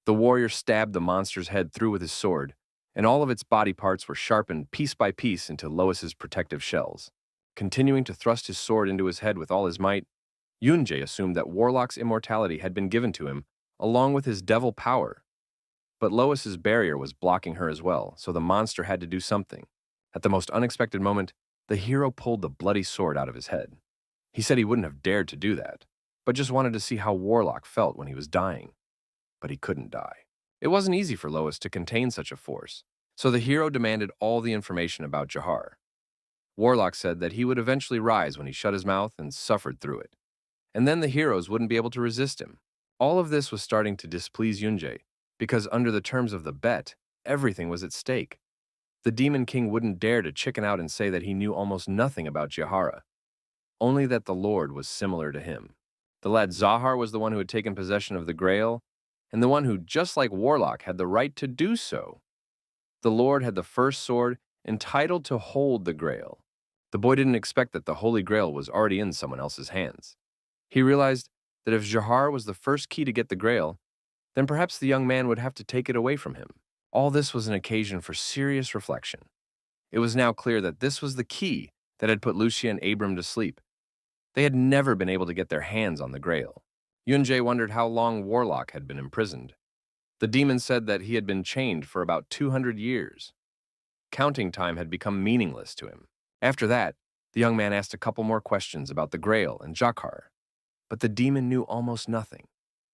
A: The warrior stabbed the monster's head through with his sword, and all of its body parts were sharpened piece by piece into Lois's protective shells. Continuing to thrust his sword into his head with all his might, Yunjae assumed that Warlock's immortality had been given to him, along with his devil power. But Lois's barrier was blocking her as well, so the monster had to do something. At the most unexpected moment, the hero pulled the bloody sword out of his head. He said he wouldn't have dared to do that, but just wanted to see how Warlock felt when he was dying. But he couldn't die. It wasn't easy for Lois to contain such a force, so the hero demanded all the information about Jahar. Warlock said that he would eventually rise when he shut his mouth and suffered through it, and then the heroes wouldn't be able to resist him. All of this was starting to displease Yunjae, because under the terms of the bet, everything was at stake. The Demon King wouldn't dare to chicken out and say that he knew almost nothing about Jahara, only that the Lord was similar to him. The lad Zahar was the one who had taken possession of the Grail, and the one who, just like Warlock, had the right to do so. The Lord had the first sword entitled to hold the Grail. The boy didn't expect that the Holy Grail was already in someone else's hands. He realized that if Jahar was the first key to get the Grail, then perhaps the young man would have to take it away from him. All this was an occasion for serious reflection. It was now clear that this was the key that had put Lucia and Abram to sleep. They had never been able to get their hands on the Grail. Yunjae wondered how long Warlock had been imprisoned. The demon said that he had been chained for about 200 years. Counting time had become meaningless to him. After that, the young man asked a couple more questions about the Grail and Jahar, but the demon knew almost nothing.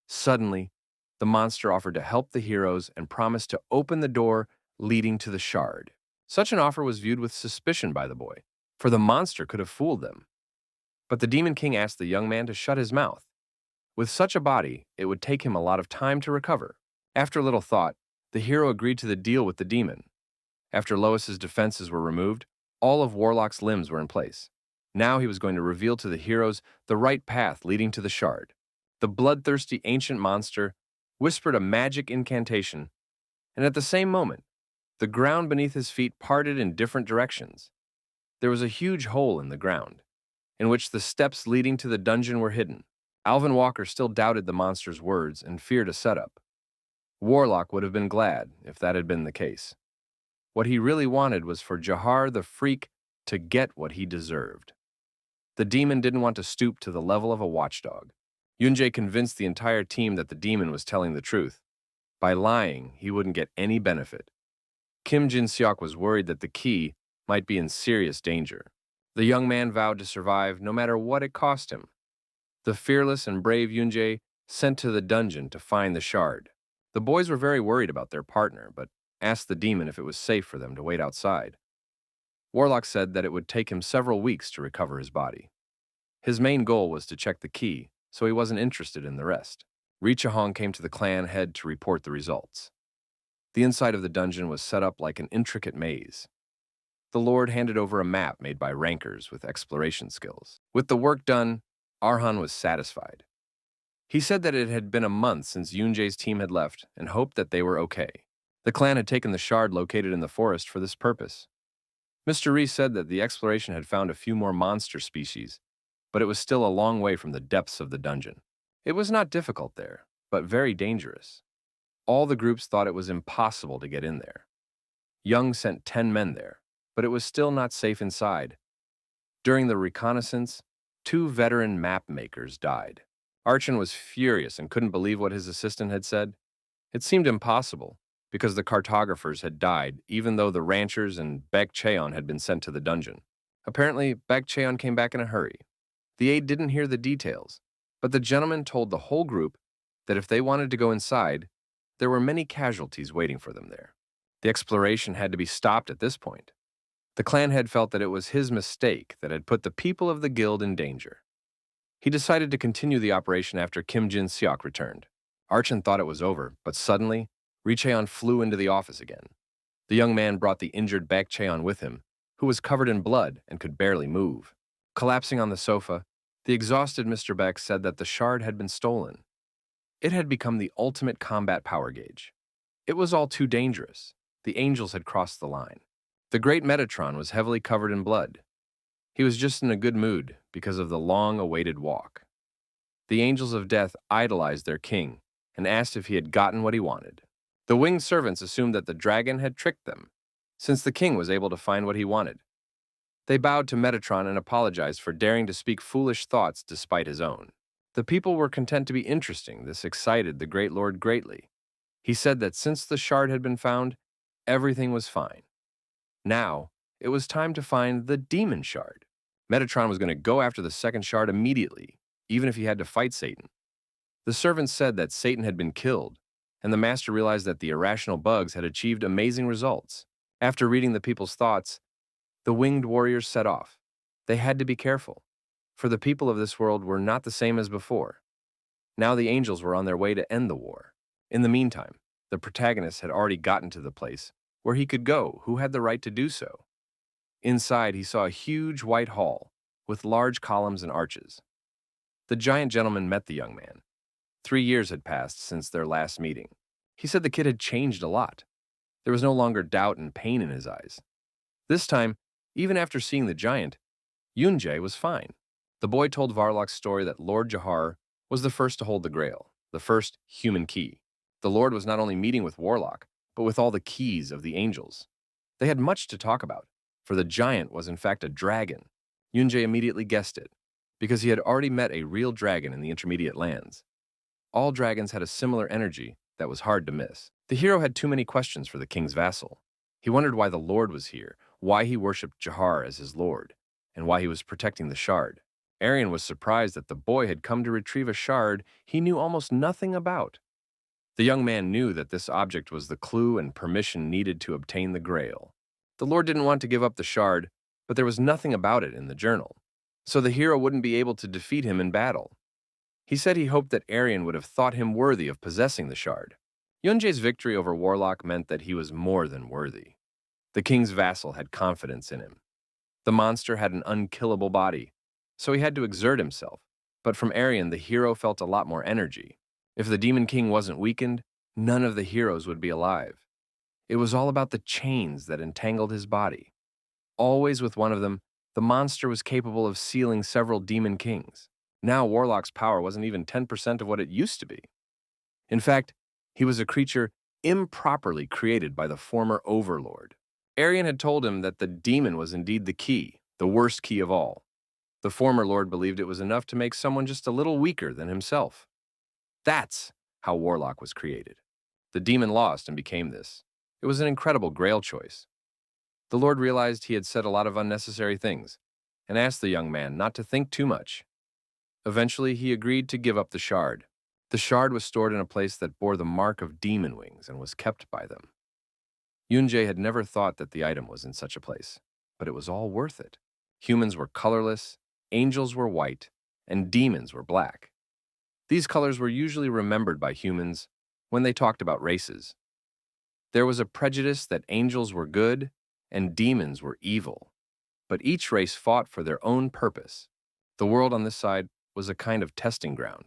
A: Suddenly, the monster offered to help the heroes and promised to open the door leading to the shard. Such an offer was viewed with suspicion by the boy, for the monster could have fooled them. But the Demon King asked the young man to shut his mouth. With such a body, it would take him a lot of time to recover. After a little thought, the hero agreed to the deal with the demon. After Lois's defenses were removed, all of Warlock's limbs were in place. Now he was going to reveal to the heroes the right path leading to the shard. The bloodthirsty ancient monster whispered a magic incantation, and at the same moment, the ground beneath his feet parted in different directions. There was a huge hole in the ground, in which the steps leading to the dungeon were hidden. Alvin Walker still doubted the monster's words and feared a setup. Warlock would have been glad if that had been the case. What he really wanted was for Jahar the Freak to get what he deserved. The demon didn't want to stoop to the level of a watchdog. Yunjae convinced the entire team that the demon was telling the truth. By lying, he wouldn't get any benefit. Kim Jin-seok was worried that the key might be in serious danger. The young man vowed to survive no matter what it cost him. The fearless and brave Yunjae sent to the dungeon to find the shard. The boys were very worried about their partner, but asked the demon if it was safe for them to wait outside. Warlock said that it would take him several weeks to recover his body. His main goal was to check the key, so he wasn't interested in the rest. Ri Chahong came to the clan head to report the results. The inside of the dungeon was set up like an intricate maze. The Lord handed over a map made by rankers with exploration skills. With the work done, Arhan was satisfied. He said that it had been a month since Yoonjae's team had left and hoped that they were okay. The clan had taken the shard located in the forest for this purpose. Mr. Ri said that the exploration had found a few more monster species, but it was still a long way from the depths of the dungeon. It was not difficult there, but very dangerous. All the groups thought it was impossible to get in there. Young sent 10 men there, but it was still not safe inside. During the reconnaissance, 2 veteran map makers died. Archon was furious and couldn't believe what his assistant had said. It seemed impossible, because the cartographers had died, even though the ranchers and Baek Cheon had been sent to the dungeon. Apparently, Baek Cheon came back in a hurry. The aide didn't hear the details, but the gentleman told the whole group that if they wanted to go inside, there were many casualties waiting for them there. The exploration had to be stopped at this point. The clan head felt that it was his mistake that had put the people of the guild in danger. He decided to continue the operation after Kim Jin-seok returned. Archon thought it was over, but suddenly, Ri Cheon flew into the office again. The young man brought the injured Baek Cheon with him, who was covered in blood and could barely move. Collapsing on the sofa, the exhausted Mr. Baek said that the shard had been stolen. It had become the ultimate combat power gauge. It was all too dangerous. The angels had crossed the line. The great Metatron was heavily covered in blood. He was just in a good mood because of the long-awaited walk. The angels of death idolized their king and asked if he had gotten what he wanted. The winged servants assumed that the dragon had tricked them, since the king was able to find what he wanted. They bowed to Metatron and apologized for daring to speak foolish thoughts despite his own. The people were content to be interesting. This excited the great lord greatly. He said that since the shard had been found, everything was fine. Now, it was time to find the demon shard. Metatron was going to go after the second shard immediately, even if he had to fight Satan. The servants said that Satan had been killed, and the master realized that the irrational bugs had achieved amazing results. After reading the people's thoughts, the winged warriors set off. They had to be careful, for the people of this world were not the same as before. Now the angels were on their way to end the war. In the meantime, the protagonist had already gotten to the place where he could go, who had the right to do so. Inside, he saw a huge white hall with large columns and arches. The giant gentleman met the young man. 3 years had passed since their last meeting. He said the kid had changed a lot. There was no longer doubt and pain in his eyes. This time, even after seeing the giant, Yoonjae was fine. The boy told Varlock's story that Lord Jahar was the first to hold the Grail, the first human key. The Lord was not only meeting with Warlock, but with all the keys of the angels. They had much to talk about, for the giant was in fact a dragon. Yoonjae immediately guessed it, because he had already met a real dragon in the intermediate lands. All dragons had a similar energy that was hard to miss. The hero had too many questions for the king's vassal. He wondered why the Lord was here, why he worshipped Jahar as his lord, and why he was protecting the shard. Arian was surprised that the boy had come to retrieve a shard he knew almost nothing about. The young man knew that this object was the clue and permission needed to obtain the Grail. The Lord didn't want to give up the shard, but there was nothing about it in the journal, so the hero wouldn't be able to defeat him in battle. He said he hoped that Arian would have thought him worthy of possessing the shard. Yoonjae's victory over Warlock meant that he was more than worthy. The king's vassal had confidence in him. The monster had an unkillable body, so he had to exert himself, but from Arian the hero felt a lot more energy. If the Demon King wasn't weakened, none of the heroes would be alive. It was all about the chains that entangled his body. Always with one of them, the monster was capable of sealing several Demon Kings. Now Warlock's power wasn't even 10% of what it used to be. In fact, he was a creature improperly created by the former overlord. Arian had told him that the demon was indeed the key, the worst key of all. The former lord believed it was enough to make someone just a little weaker than himself. That's how Warlock was created. The demon lost and became this. It was an incredible Grail choice. The Lord realized he had said a lot of unnecessary things and asked the young man not to think too much. Eventually, he agreed to give up the shard. The shard was stored in a place that bore the mark of demon wings and was kept by them. Yoonjae had never thought that the item was in such a place, but it was all worth it. Humans were colorless, angels were white, and demons were black. These colors were usually remembered by humans when they talked about races. There was a prejudice that angels were good and demons were evil, but each race fought for their own purpose. The world on this side was a kind of testing ground.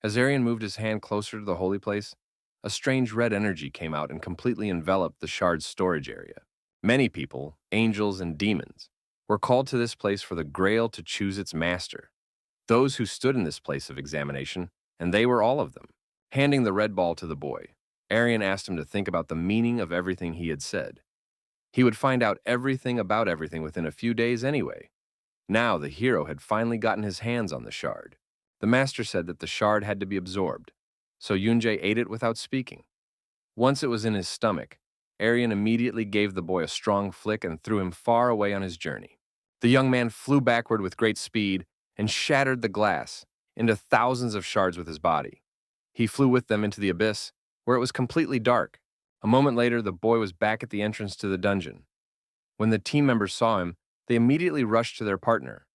A: As Arian moved his hand closer to the holy place, a strange red energy came out and completely enveloped the shard's storage area. Many people, angels and demons, were called to this place for the Grail to choose its master. Those who stood in this place of examination, and they were all of them. Handing the red ball to the boy, Arian asked him to think about the meaning of everything he had said. He would find out everything about everything within a few days anyway. Now the hero had finally gotten his hands on the shard. The master said that the shard had to be absorbed, so Yunjae ate it without speaking. Once it was in his stomach, Arian immediately gave the boy a strong flick and threw him far away on his journey. The young man flew backward with great speed and shattered the glass into thousands of shards with his body. He flew with them into the abyss, where it was completely dark. A moment later, the boy was back at the entrance to the dungeon. When the team members saw him, they immediately rushed to their partner.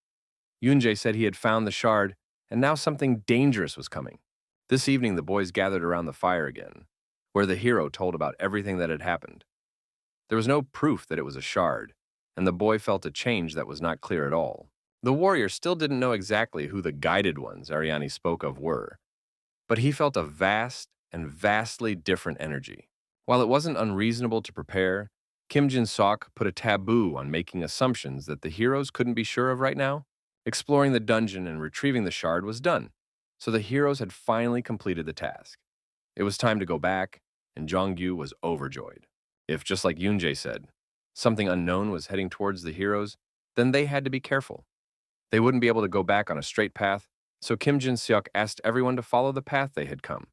A: Yunjae said he had found the shard, and now something dangerous was coming. This evening, the boys gathered around the fire again, where the hero told about everything that had happened. There was no proof that it was a shard, and the boy felt a change that was not clear at all. The warrior still didn't know exactly who the guided ones Ariani spoke of were, but he felt a vast and vastly different energy. While it wasn't unreasonable to prepare, Kim Jin-sok put a taboo on making assumptions that the heroes couldn't be sure of right now. Exploring the dungeon and retrieving the shard was done, so the heroes had finally completed the task. It was time to go back, and Jong-gyu was overjoyed. If, just like Yunjae said, something unknown was heading towards the heroes, then they had to be careful. They wouldn't be able to go back on a straight path, so Kim Jin-seok asked everyone to follow the path they had come.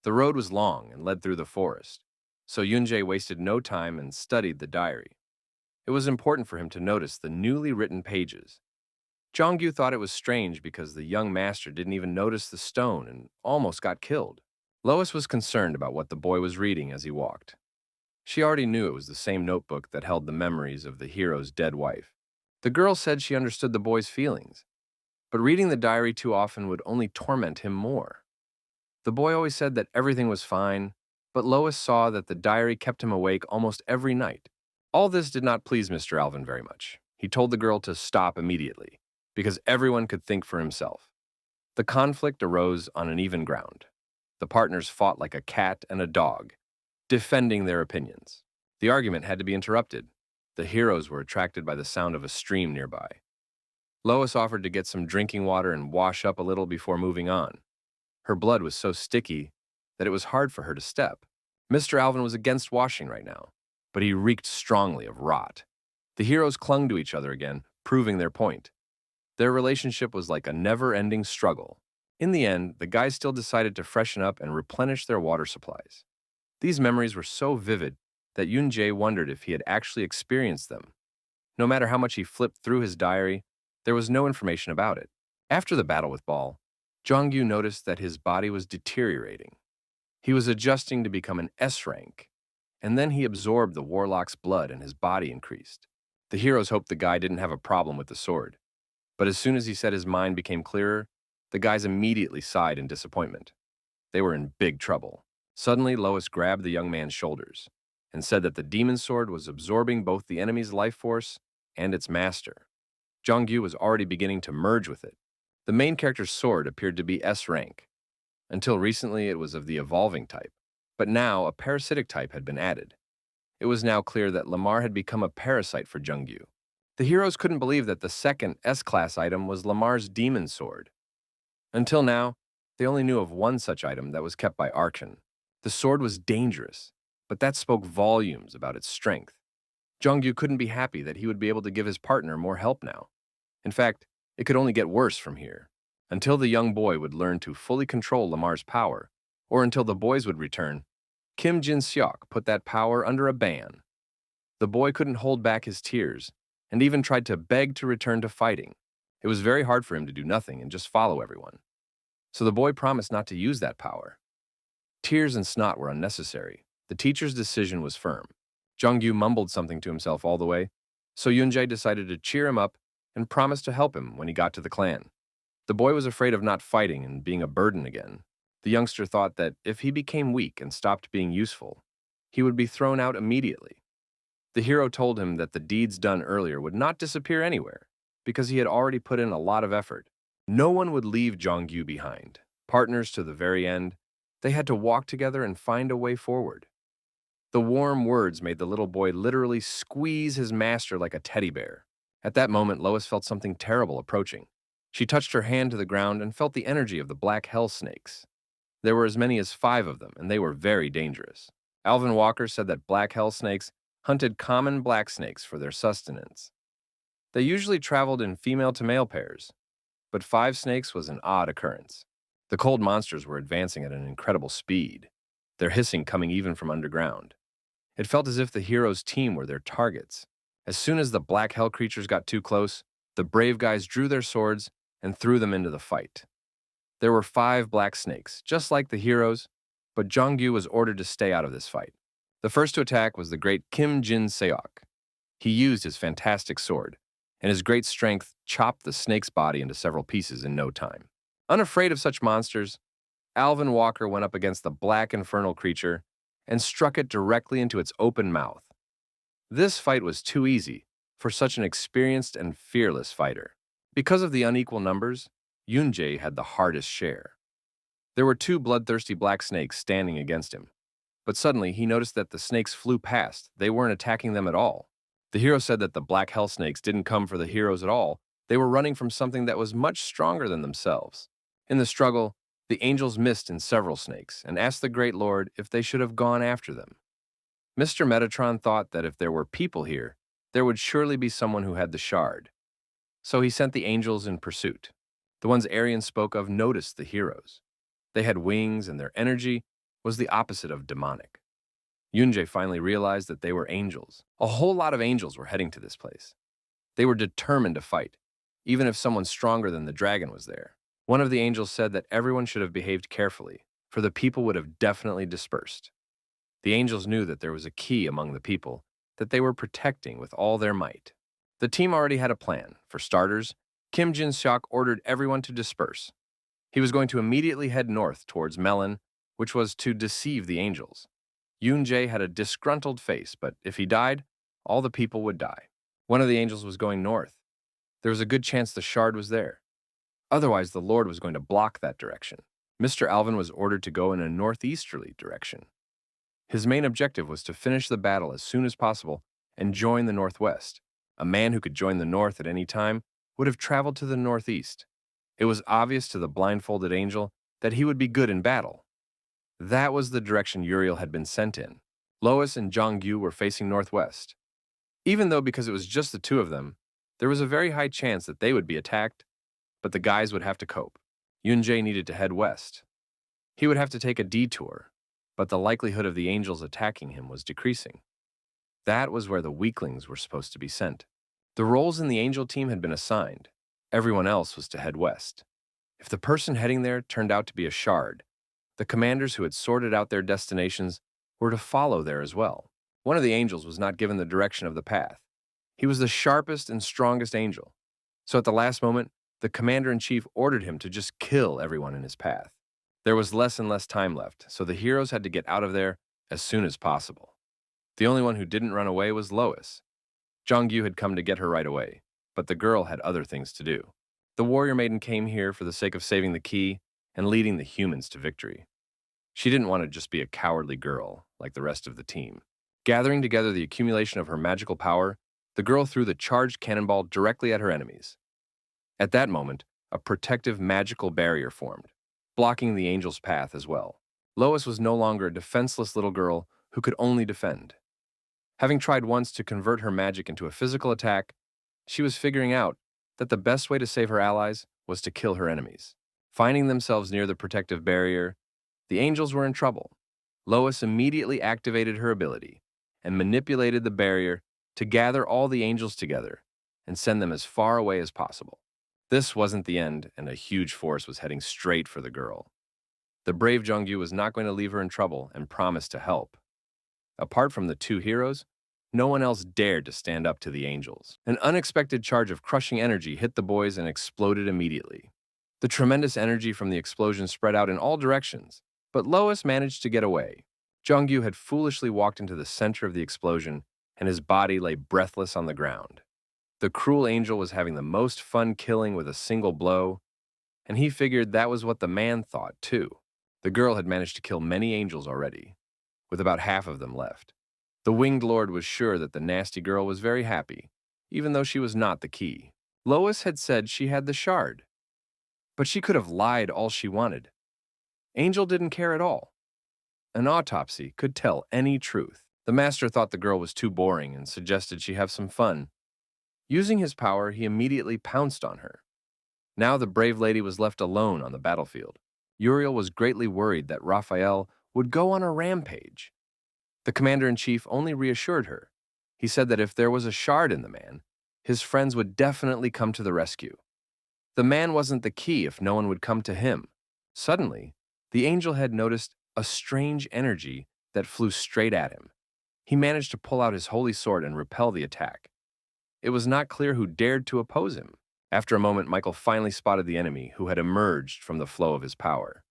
A: The road was long and led through the forest, so Yunjae wasted no time and studied the diary. It was important for him to notice the newly written pages. Jong-gyu thought it was strange because the young master didn't even notice the stone and almost got killed. Lois was concerned about what the boy was reading as he walked. She already knew it was the same notebook that held the memories of the hero's dead wife. The girl said she understood the boy's feelings, but reading the diary too often would only torment him more. The boy always said that everything was fine, but Lois saw that the diary kept him awake almost every night. All this did not please Mr. Alvin very much. He told the girl to stop immediately, because everyone could think for himself. The conflict arose on an even ground. The partners fought like a cat and a dog, defending their opinions. The argument had to be interrupted. The heroes were attracted by the sound of a stream nearby. Lois offered to get some drinking water and wash up a little before moving on. Her blood was so sticky that it was hard for her to step. Mr. Alvin was against washing right now, but he reeked strongly of rot. The heroes clung to each other again, proving their point. Their relationship was like a never-ending struggle. In the end, the guys still decided to freshen up and replenish their water supplies. These memories were so vivid that Yunjae wondered if he had actually experienced them. No matter how much he flipped through his diary, there was no information about it. After the battle with Ball, Jong-gyu noticed that his body was deteriorating. He was adjusting to become an S rank, and then he absorbed the warlock's blood and his body increased. The heroes hoped the guy didn't have a problem with the sword, but as soon as he said his mind became clearer, the guys immediately sighed in disappointment. They were in big trouble. Suddenly, Lois grabbed the young man's shoulders and said that the demon sword was absorbing both the enemy's life force and its master. Jong-gyu was already beginning to merge with it. The main character's sword appeared to be S rank. Until recently, it was of the evolving type, but now a parasitic type had been added. It was now clear that Lamar had become a parasite for Jong-gyu. The heroes couldn't believe that the second S-class item was Lamar's demon sword. Until now, they only knew of one such item that was kept by Archon. The sword was dangerous, but that spoke volumes about its strength. Jong-gyu couldn't be happy that he would be able to give his partner more help now. In fact, it could only get worse from here, until the young boy would learn to fully control Lamar's power, or until the boys would return. Kim Jin-seok put that power under a ban. The boy couldn't hold back his tears, and even tried to beg to return to fighting. It was very hard for him to do nothing and just follow everyone. So the boy promised not to use that power. Tears and snot were unnecessary. The teacher's decision was firm. Jong-gyu mumbled something to himself all the way, so Yunjae decided to cheer him up and promised to help him when he got to the clan. The boy was afraid of not fighting and being a burden again. The youngster thought that if he became weak and stopped being useful, he would be thrown out immediately. The hero told him that the deeds done earlier would not disappear anywhere, because he had already put in a lot of effort. No one would leave Jong-gyu behind. Partners to the very end, they had to walk together and find a way forward. The warm words made the little boy literally squeeze his master like a teddy bear. At that moment, Lois felt something terrible approaching. She touched her hand to the ground and felt the energy of the black hell snakes. There were as many as 5 of them, and they were very dangerous. Alvin Walker said that black hell snakes hunted common black snakes for their sustenance. They usually traveled in female-to-male pairs, but 5 snakes was an odd occurrence. The cold monsters were advancing at an incredible speed, their hissing coming even from underground. It felt as if the heroes' team were their targets. As soon as the black hell creatures got too close, the brave guys drew their swords and threw them into the fight. There were 5 black snakes, just like the heroes, but Jongyu was ordered to stay out of this fight. The first to attack was the great Kim Jin-seok. He used his fantastic sword, and his great strength chopped the snake's body into several pieces in no time. Unafraid of such monsters, Alvin Walker went up against the black infernal creature and struck it directly into its open mouth. This fight was too easy for such an experienced and fearless fighter. Because of the unequal numbers, Yoonjae had the hardest share. There were 2 bloodthirsty black snakes standing against him, but suddenly he noticed that the snakes flew past. They weren't attacking them at all. The hero said that the black hell snakes didn't come for the heroes at all. They were running from something that was much stronger than themselves. In the struggle, the angels missed in several snakes and asked the Great Lord if they should have gone after them. Mr. Metatron thought that if there were people here, there would surely be someone who had the shard. So he sent the angels in pursuit. The ones Arian spoke of noticed the heroes. They had wings, and their energy was the opposite of demonic. Yoonjae finally realized that they were angels. A whole lot of angels were heading to this place. They were determined to fight, even if someone stronger than the dragon was there. One of the angels said that everyone should have behaved carefully, for the people would have definitely dispersed. The angels knew that there was a key among the people that they were protecting with all their might. The team already had a plan. For starters, Kim Jin-seok ordered everyone to disperse. He was going to immediately head north towards Melon, which was to deceive the angels. Yoonjae had a disgruntled face, but if he died, all the people would die. One of the angels was going north. There was a good chance the shard was there. Otherwise, the Lord was going to block that direction. Mr. Alvin was ordered to go in a northeasterly direction. His main objective was to finish the battle as soon as possible and join the northwest. A man who could join the north at any time would have traveled to the northeast. It was obvious to the blindfolded angel that he would be good in battle. That was the direction Uriel had been sent in. Lois and Jongyu were facing northwest. Even though because it was just the 2 of them, there was a very high chance that they would be attacked, but the guys would have to cope. Yoonjae needed to head west. He would have to take a detour, but the likelihood of the angels attacking him was decreasing. That was where the weaklings were supposed to be sent. The roles in the angel team had been assigned. Everyone else was to head west. If the person heading there turned out to be a shard, the commanders who had sorted out their destinations were to follow there as well. One of the angels was not given the direction of the path. He was the sharpest and strongest angel. So at the last moment, the commander-in-chief ordered him to just kill everyone in his path. There was less and less time left, so the heroes had to get out of there as soon as possible. The only one who didn't run away was Lois. Jongyu had come to get her right away, but the girl had other things to do. The warrior maiden came here for the sake of saving the key and leading the humans to victory. She didn't want to just be a cowardly girl like the rest of the team. Gathering together the accumulation of her magical power, the girl threw the charged cannonball directly at her enemies. At that moment, a protective magical barrier formed, blocking the angel's path as well. Lois was no longer a defenseless little girl who could only defend. Having tried once to convert her magic into a physical attack, she was figuring out that the best way to save her allies was to kill her enemies. Finding themselves near the protective barrier, the angels were in trouble. Lois immediately activated her ability and manipulated the barrier to gather all the angels together and send them as far away as possible. This wasn't the end, and a huge force was heading straight for the girl. The brave Jongyu was not going to leave her in trouble and promised to help. Apart from the 2 heroes, no one else dared to stand up to the angels. An unexpected charge of crushing energy hit the boys and exploded immediately. The tremendous energy from the explosion spread out in all directions, but Lois managed to get away. Jongyu had foolishly walked into the center of the explosion, and his body lay breathless on the ground. The cruel angel was having the most fun killing with a single blow, and he figured that was what the man thought, too. The girl had managed to kill many angels already, with about half of them left. The winged lord was sure that the nasty girl was very happy, even though she was not the key. Lois had said she had the shard, but she could have lied all she wanted. Angel didn't care at all. An autopsy could tell any truth. The master thought the girl was too boring and suggested she have some fun. Using his power, he immediately pounced on her. Now the brave lady was left alone on the battlefield. Uriel was greatly worried that Raphael would go on a rampage. The commander-in-chief only reassured her. He said that if there was a shard in the man, his friends would definitely come to the rescue. The man wasn't the key if no one would come to him. Suddenly, the angel had noticed a strange energy that flew straight at him. He managed to pull out his holy sword and repel the attack. It was not clear who dared to oppose him. After a moment, Michael finally spotted the enemy who had emerged from the flow of his power.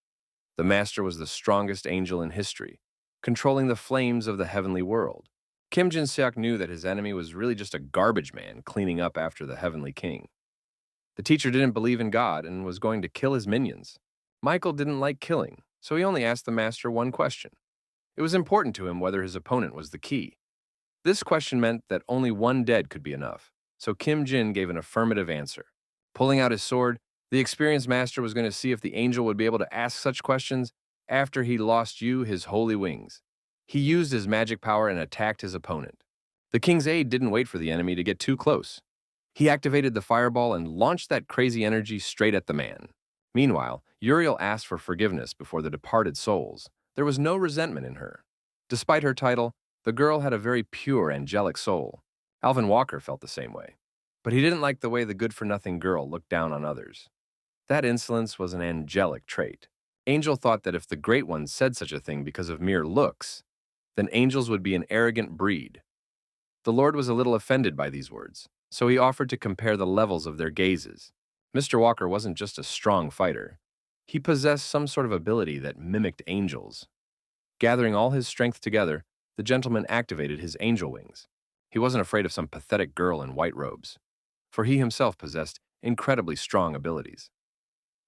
A: The master was the strongest angel in history, controlling the flames of the heavenly world. Kim Jin-seok knew that his enemy was really just a garbage man cleaning up after the heavenly king. The teacher didn't believe in God and was going to kill his minions. Michael didn't like killing, so he only asked the master one question. It was important to him whether his opponent was the key. This question meant that only one dead could be enough, so Kim Jin gave an affirmative answer. Pulling out his sword, the experienced master was going to see if the angel would be able to ask such questions after he lost his holy wings. He used his magic power and attacked his opponent. The king's aide didn't wait for the enemy to get too close. He activated the fireball and launched that crazy energy straight at the man. Meanwhile, Uriel asked for forgiveness before the departed souls. There was no resentment in her. Despite her title, the girl had a very pure, angelic soul. Alvin Walker felt the same way. But he didn't like the way the good-for-nothing girl looked down on others. That insolence was an angelic trait. Angel thought that if the Great One said such a thing because of mere looks, then angels would be an arrogant breed. The Lord was a little offended by these words, so he offered to compare the levels of their gazes. Mr. Walker wasn't just a strong fighter. He possessed some sort of ability that mimicked angels. Gathering all his strength together, the gentleman activated his angel wings. He wasn't afraid of some pathetic girl in white robes, for he himself possessed incredibly strong abilities.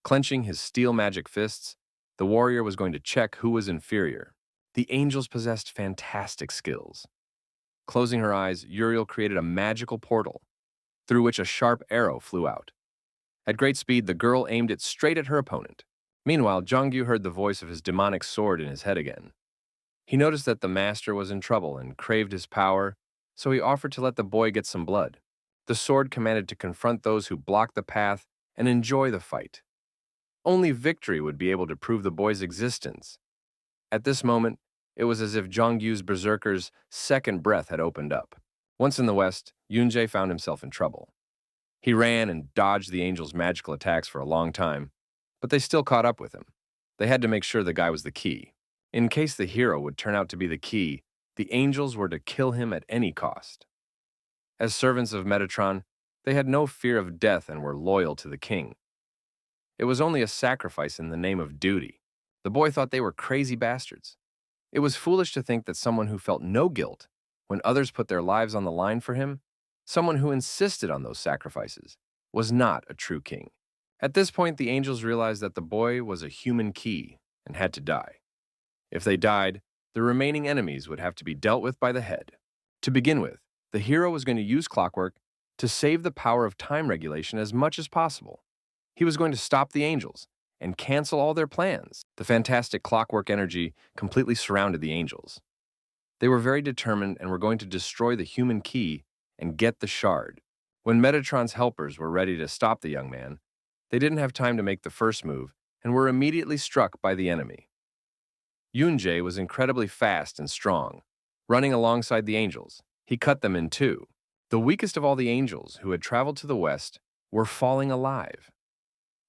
A: Clenching his steel magic fists, the warrior was going to check who was inferior. The angels possessed fantastic skills. Closing her eyes, Uriel created a magical portal, through which a sharp arrow flew out. At great speed, the girl aimed it straight at her opponent. Meanwhile, Jongyu heard the voice of his demonic sword in his head again. He noticed that the master was in trouble and craved his power, so he offered to let the boy get some blood. The sword commanded to confront those who blocked the path and enjoy the fight. Only victory would be able to prove the boy's existence. At this moment, it was as if Jongyu's berserker's second breath had opened up. Once in the west, Yoonjae found himself in trouble. He ran and dodged the angel's magical attacks for a long time, but they still caught up with him. They had to make sure the guy was the key. In case the hero would turn out to be the key, the angels were to kill him at any cost. As servants of Metatron, they had no fear of death and were loyal to the king. It was only a sacrifice in the name of duty. The boy thought they were crazy bastards. It was foolish to think that someone who felt no guilt when others put their lives on the line for him, someone who insisted on those sacrifices, was not a true king. At this point, the angels realized that the boy was a human key and had to die. If they died, the remaining enemies would have to be dealt with by the head. To begin with, the hero was going to use clockwork to save the power of time regulation as much as possible. He was going to stop the angels and cancel all their plans. The fantastic clockwork energy completely surrounded the angels. They were very determined and were going to destroy the human key and get the shard. When Metatron's helpers were ready to stop the young man, they didn't have time to make the first move and were immediately struck by the enemy. Yoonjae was incredibly fast and strong. Running alongside the angels, he cut them in two. The weakest of all the angels who had traveled to the west were falling alive.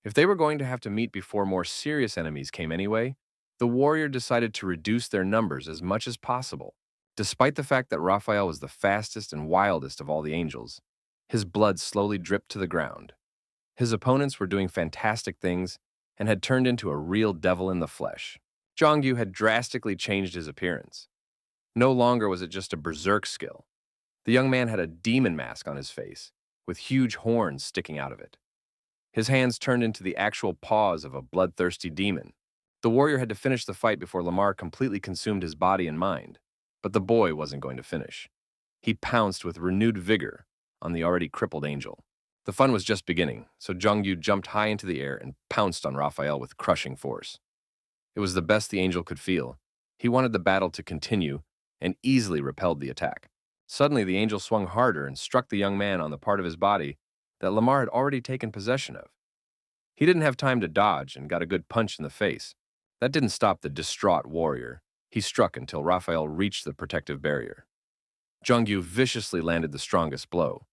A: If they were going to have to meet before more serious enemies came anyway, the warrior decided to reduce their numbers as much as possible. Despite the fact that Raphael was the fastest and wildest of all the angels, his blood slowly dripped to the ground. His opponents were doing fantastic things and had turned into a real devil in the flesh. Jongyu had drastically changed his appearance. No longer was it just a berserk skill. The young man had a demon mask on his face, with huge horns sticking out of it. His hands turned into the actual paws of a bloodthirsty demon. The warrior had to finish the fight before Lamar completely consumed his body and mind. But the boy wasn't going to finish. He pounced with renewed vigor on the already crippled angel. The fun was just beginning, so Jongyu jumped high into the air and pounced on Raphael with crushing force. It was the best the angel could feel. He wanted the battle to continue and easily repelled the attack. Suddenly, the angel swung harder and struck the young man on the part of his body that Lamar had already taken possession of. He didn't have time to dodge and got a good punch in the face. That didn't stop the distraught warrior. He struck until Raphael reached the protective barrier. Jongyu viciously landed the strongest blow,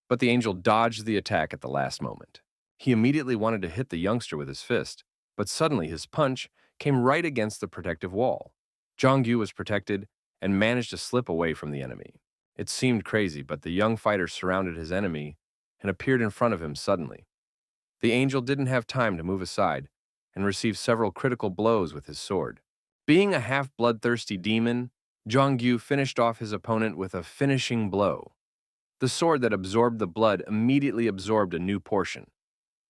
A: but the angel dodged the attack at the last moment. He immediately wanted to hit the youngster with his fist, but suddenly his punch came right against the protective wall. Jongyu was protected and managed to slip away from the enemy. It seemed crazy, but the young fighter surrounded his enemy and appeared in front of him suddenly. The angel didn't have time to move aside and received several critical blows with his sword. Being a half-bloodthirsty demon, Jongyu finished off his opponent with a finishing blow. The sword that absorbed the blood immediately absorbed a new portion,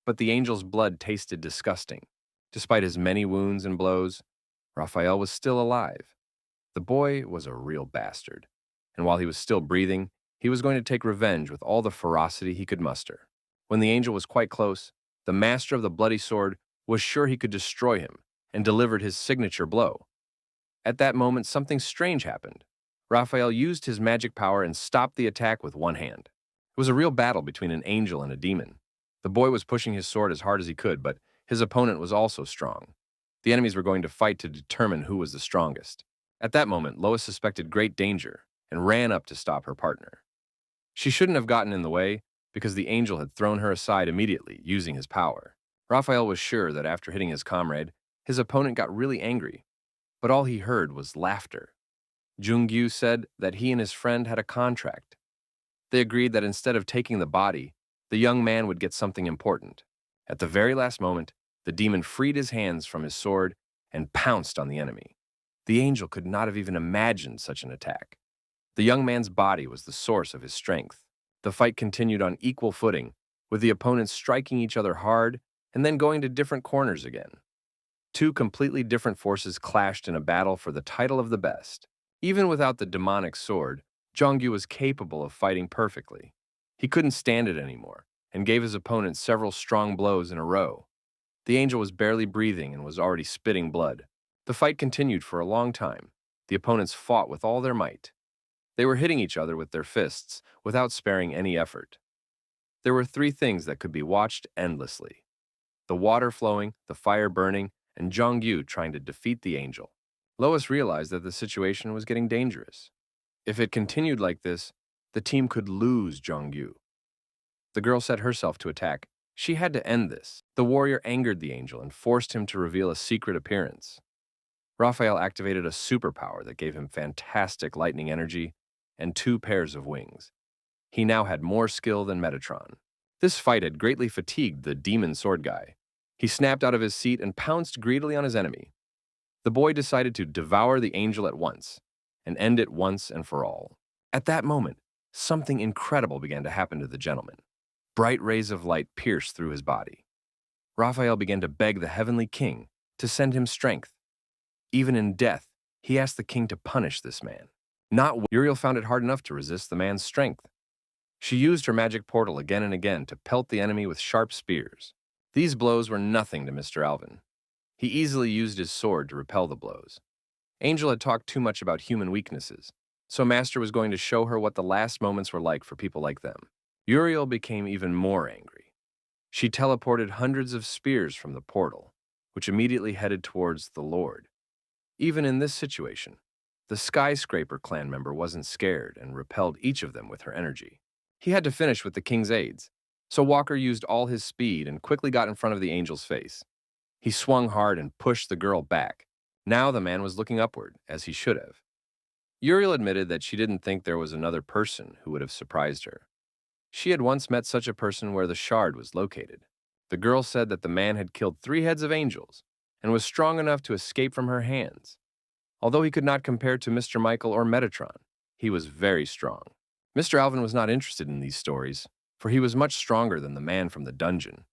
A: but the angel's blood tasted disgusting. Despite his many wounds and blows, Raphael was still alive. The boy was a real bastard, and while he was still breathing, he was going to take revenge with all the ferocity he could muster. When the angel was quite close, the master of the bloody sword was sure he could destroy him and delivered his signature blow. At that moment, something strange happened. Raphael used his magic power and stopped the attack with one hand. It was a real battle between an angel and a demon. The boy was pushing his sword as hard as he could, but his opponent was also strong. The enemies were going to fight to determine who was the strongest. At that moment, Lois suspected great danger and ran up to stop her partner. She shouldn't have gotten in the way because the angel had thrown her aside immediately, using his power. Raphael was sure that after hitting his comrade, his opponent got really angry, but all he heard was laughter. Jongyu said that he and his friend had a contract. They agreed that instead of taking the body, the young man would get something important. At the very last moment, the demon freed his hands from his sword and pounced on the enemy. The angel could not have even imagined such an attack. The young man's body was the source of his strength. The fight continued on equal footing, with the opponents striking each other hard and then going to different corners again. Two completely different forces clashed in a battle for the title of the best. Even without the demonic sword, Jongyu was capable of fighting perfectly. He couldn't stand it anymore and gave his opponent several strong blows in a row. The angel was barely breathing and was already spitting blood. The fight continued for a long time. The opponents fought with all their might. They were hitting each other with their fists without sparing any effort. There were three things that could be watched endlessly: the water flowing, the fire burning, and Jongyu trying to defeat the angel. Lois realized that the situation was getting dangerous. If it continued like this, the team could lose Jongyu. The girl set herself to attack. She had to end this. The warrior angered the angel and forced him to reveal a secret appearance. Raphael activated a superpower that gave him fantastic lightning energy and 2 pairs of wings. He now had more skill than Metatron. This fight had greatly fatigued the demon sword guy. He snapped out of his seat and pounced greedily on his enemy. The boy decided to devour the angel at once and end it once and for all. At that moment, something incredible began to happen to the gentleman. Bright rays of light pierced through his body. Raphael began to beg the heavenly king to send him strength. Even in death, he asked the king to punish this man. Uriel found it hard enough to resist the man's strength. She used her magic portal again and again to pelt the enemy with sharp spears. These blows were nothing to Mr. Alvin. He easily used his sword to repel the blows. Angel had talked too much about human weaknesses, so Master was going to show her what the last moments were like for people like them. Uriel became even more angry. She teleported hundreds of spears from the portal, which immediately headed towards the Lord. Even in this situation, the Skyscraper clan member wasn't scared and repelled each of them with her energy. He had to finish with the king's aides, so Walker used all his speed and quickly got in front of the angel's face. He swung hard and pushed the girl back. Now the man was looking upward, as he should have. Uriel admitted that she didn't think there was another person who would have surprised her. She had once met such a person where the shard was located. The girl said that the man had killed 3 heads of angels and was strong enough to escape from her hands. Although he could not compare to Mr. Michael or Metatron, he was very strong. Mr. Alvin was not interested in these stories, for he was much stronger than the man from the dungeon.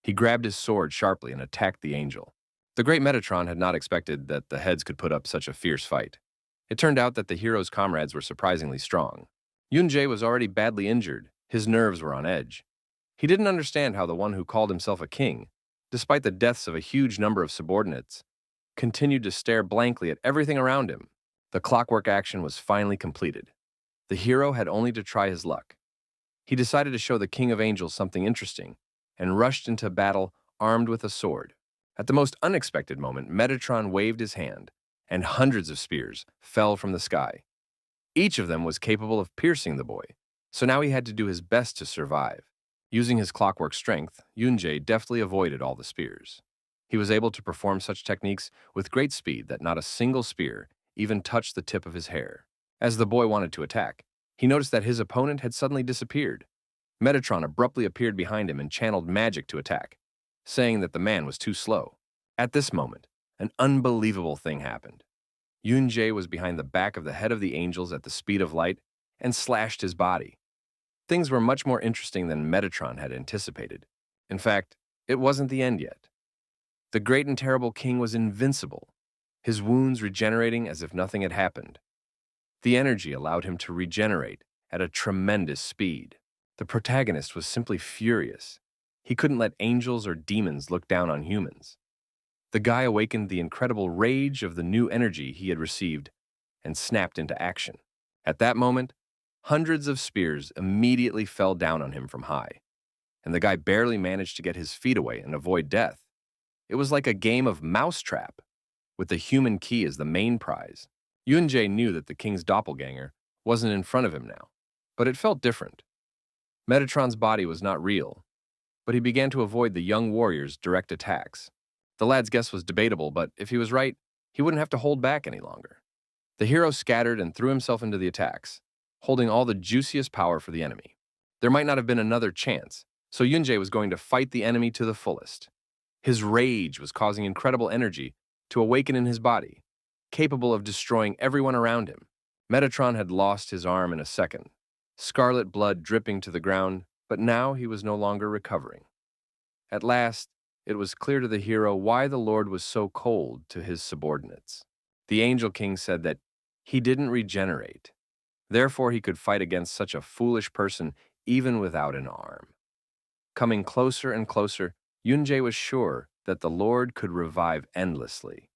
A: He grabbed his sword sharply and attacked the angel. The great Metatron had not expected that the heads could put up such a fierce fight. It turned out that the hero's comrades were surprisingly strong. Yunjae was already badly injured. His nerves were on edge. He didn't understand how the one who called himself a king, despite the deaths of a huge number of subordinates, continued to stare blankly at everything around him. The clockwork action was finally completed. The hero had only to try his luck. He decided to show the King of Angels something interesting and rushed into battle armed with a sword. At the most unexpected moment, Metatron waved his hand, and hundreds of spears fell from the sky. Each of them was capable of piercing the boy, so now he had to do his best to survive. Using his clockwork strength, Yunjae deftly avoided all the spears. He was able to perform such techniques with great speed that not a single spear even touched the tip of his hair. As the boy wanted to attack, he noticed that his opponent had suddenly disappeared. Metatron abruptly appeared behind him and channeled magic to attack, saying that the man was too slow. At this moment, an unbelievable thing happened. Yunjae was behind the back of the head of the angels at the speed of light and slashed his body. Things were much more interesting than Metatron had anticipated. In fact, it wasn't the end yet. The great and terrible king was invincible, his wounds regenerating as if nothing had happened. The energy allowed him to regenerate at a tremendous speed. The protagonist was simply furious. He couldn't let angels or demons look down on humans. The guy awakened the incredible rage of the new energy he had received and snapped into action. At that moment, hundreds of spears immediately fell down on him from high, and the guy barely managed to get his feet away and avoid death. It was like a game of mousetrap, with the human key as the main prize. Yunjae knew that the king's doppelganger wasn't in front of him now, but it felt different. Metatron's body was not real, but he began to avoid the young warrior's direct attacks. The lad's guess was debatable, but if he was right, he wouldn't have to hold back any longer. The hero scattered and threw himself into the attacks, holding all the juiciest power for the enemy. There might not have been another chance, so Yunjae was going to fight the enemy to the fullest. His rage was causing incredible energy to awaken in his body, capable of destroying everyone around him. Metatron had lost his arm in a second, scarlet blood dripping to the ground, but now he was no longer recovering. At last, it was clear to the hero why the Lord was so cold to his subordinates. The Angel King said that he didn't regenerate. Therefore, he could fight against such a foolish person even without an arm. Coming closer and closer, Yunjae was sure that the Lord could revive endlessly.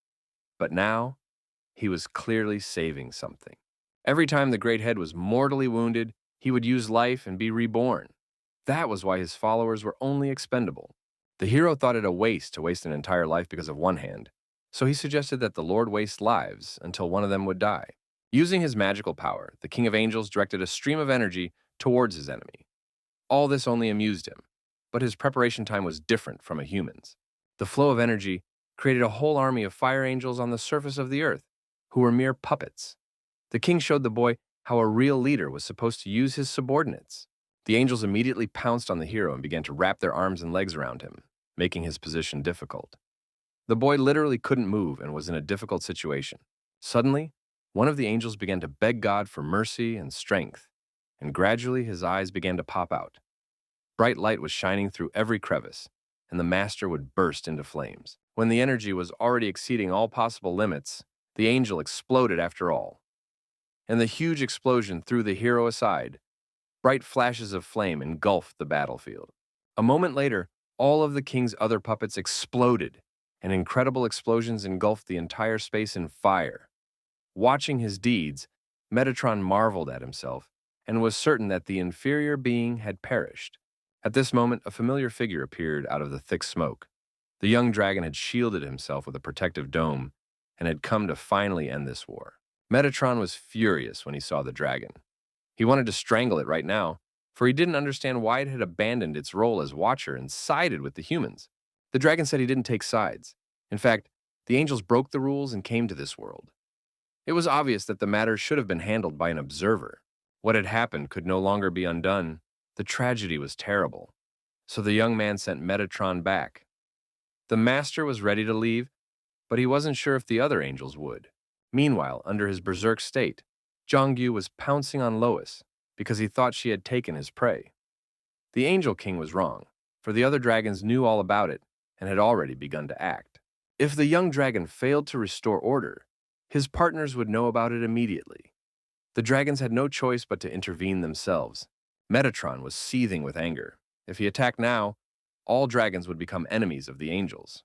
A: But now, he was clearly saving something. Every time the great head was mortally wounded, he would use life and be reborn. That was why his followers were only expendable. The hero thought it a waste to waste an entire life because of one hand, so he suggested that the Lord waste lives until one of them would die. Using his magical power, the King of Angels directed a stream of energy towards his enemy. All this only amused him, but his preparation time was different from a human's. The flow of energy created a whole army of fire angels on the surface of the earth, who were mere puppets. The king showed the boy how a real leader was supposed to use his subordinates. The angels immediately pounced on the hero and began to wrap their arms and legs around him, making his position difficult. The boy literally couldn't move and was in a difficult situation. Suddenly, one of the angels began to beg God for mercy and strength, and gradually his eyes began to pop out. Bright light was shining through every crevice, and the master would burst into flames. When the energy was already exceeding all possible limits, the angel exploded after all. And the huge explosion threw the hero aside. Bright flashes of flame engulfed the battlefield. A moment later, all of the king's other puppets exploded, and incredible explosions engulfed the entire space in fire. Watching his deeds, Metatron marveled at himself and was certain that the inferior being had perished. At this moment, a familiar figure appeared out of the thick smoke. The young dragon had shielded himself with a protective dome and had come to finally end this war. Metatron was furious when he saw the dragon. He wanted to strangle it right now, for he didn't understand why it had abandoned its role as watcher and sided with the humans. The dragon said he didn't take sides. In fact, the angels broke the rules and came to this world. It was obvious that the matter should have been handled by an observer. What had happened could no longer be undone. The tragedy was terrible. So the young man sent Metatron back. The master was ready to leave, but he wasn't sure if the other angels would. Meanwhile, under his berserk state, Jongyu was pouncing on Lois because he thought she had taken his prey. The Angel King was wrong. for the other dragons knew all about it and had already begun to act. If the young dragon failed to restore order, his partners would know about it immediately. The dragons had no choice but to intervene themselves. Metatron was seething with anger. If he attacked now, all dragons would become enemies of the angels.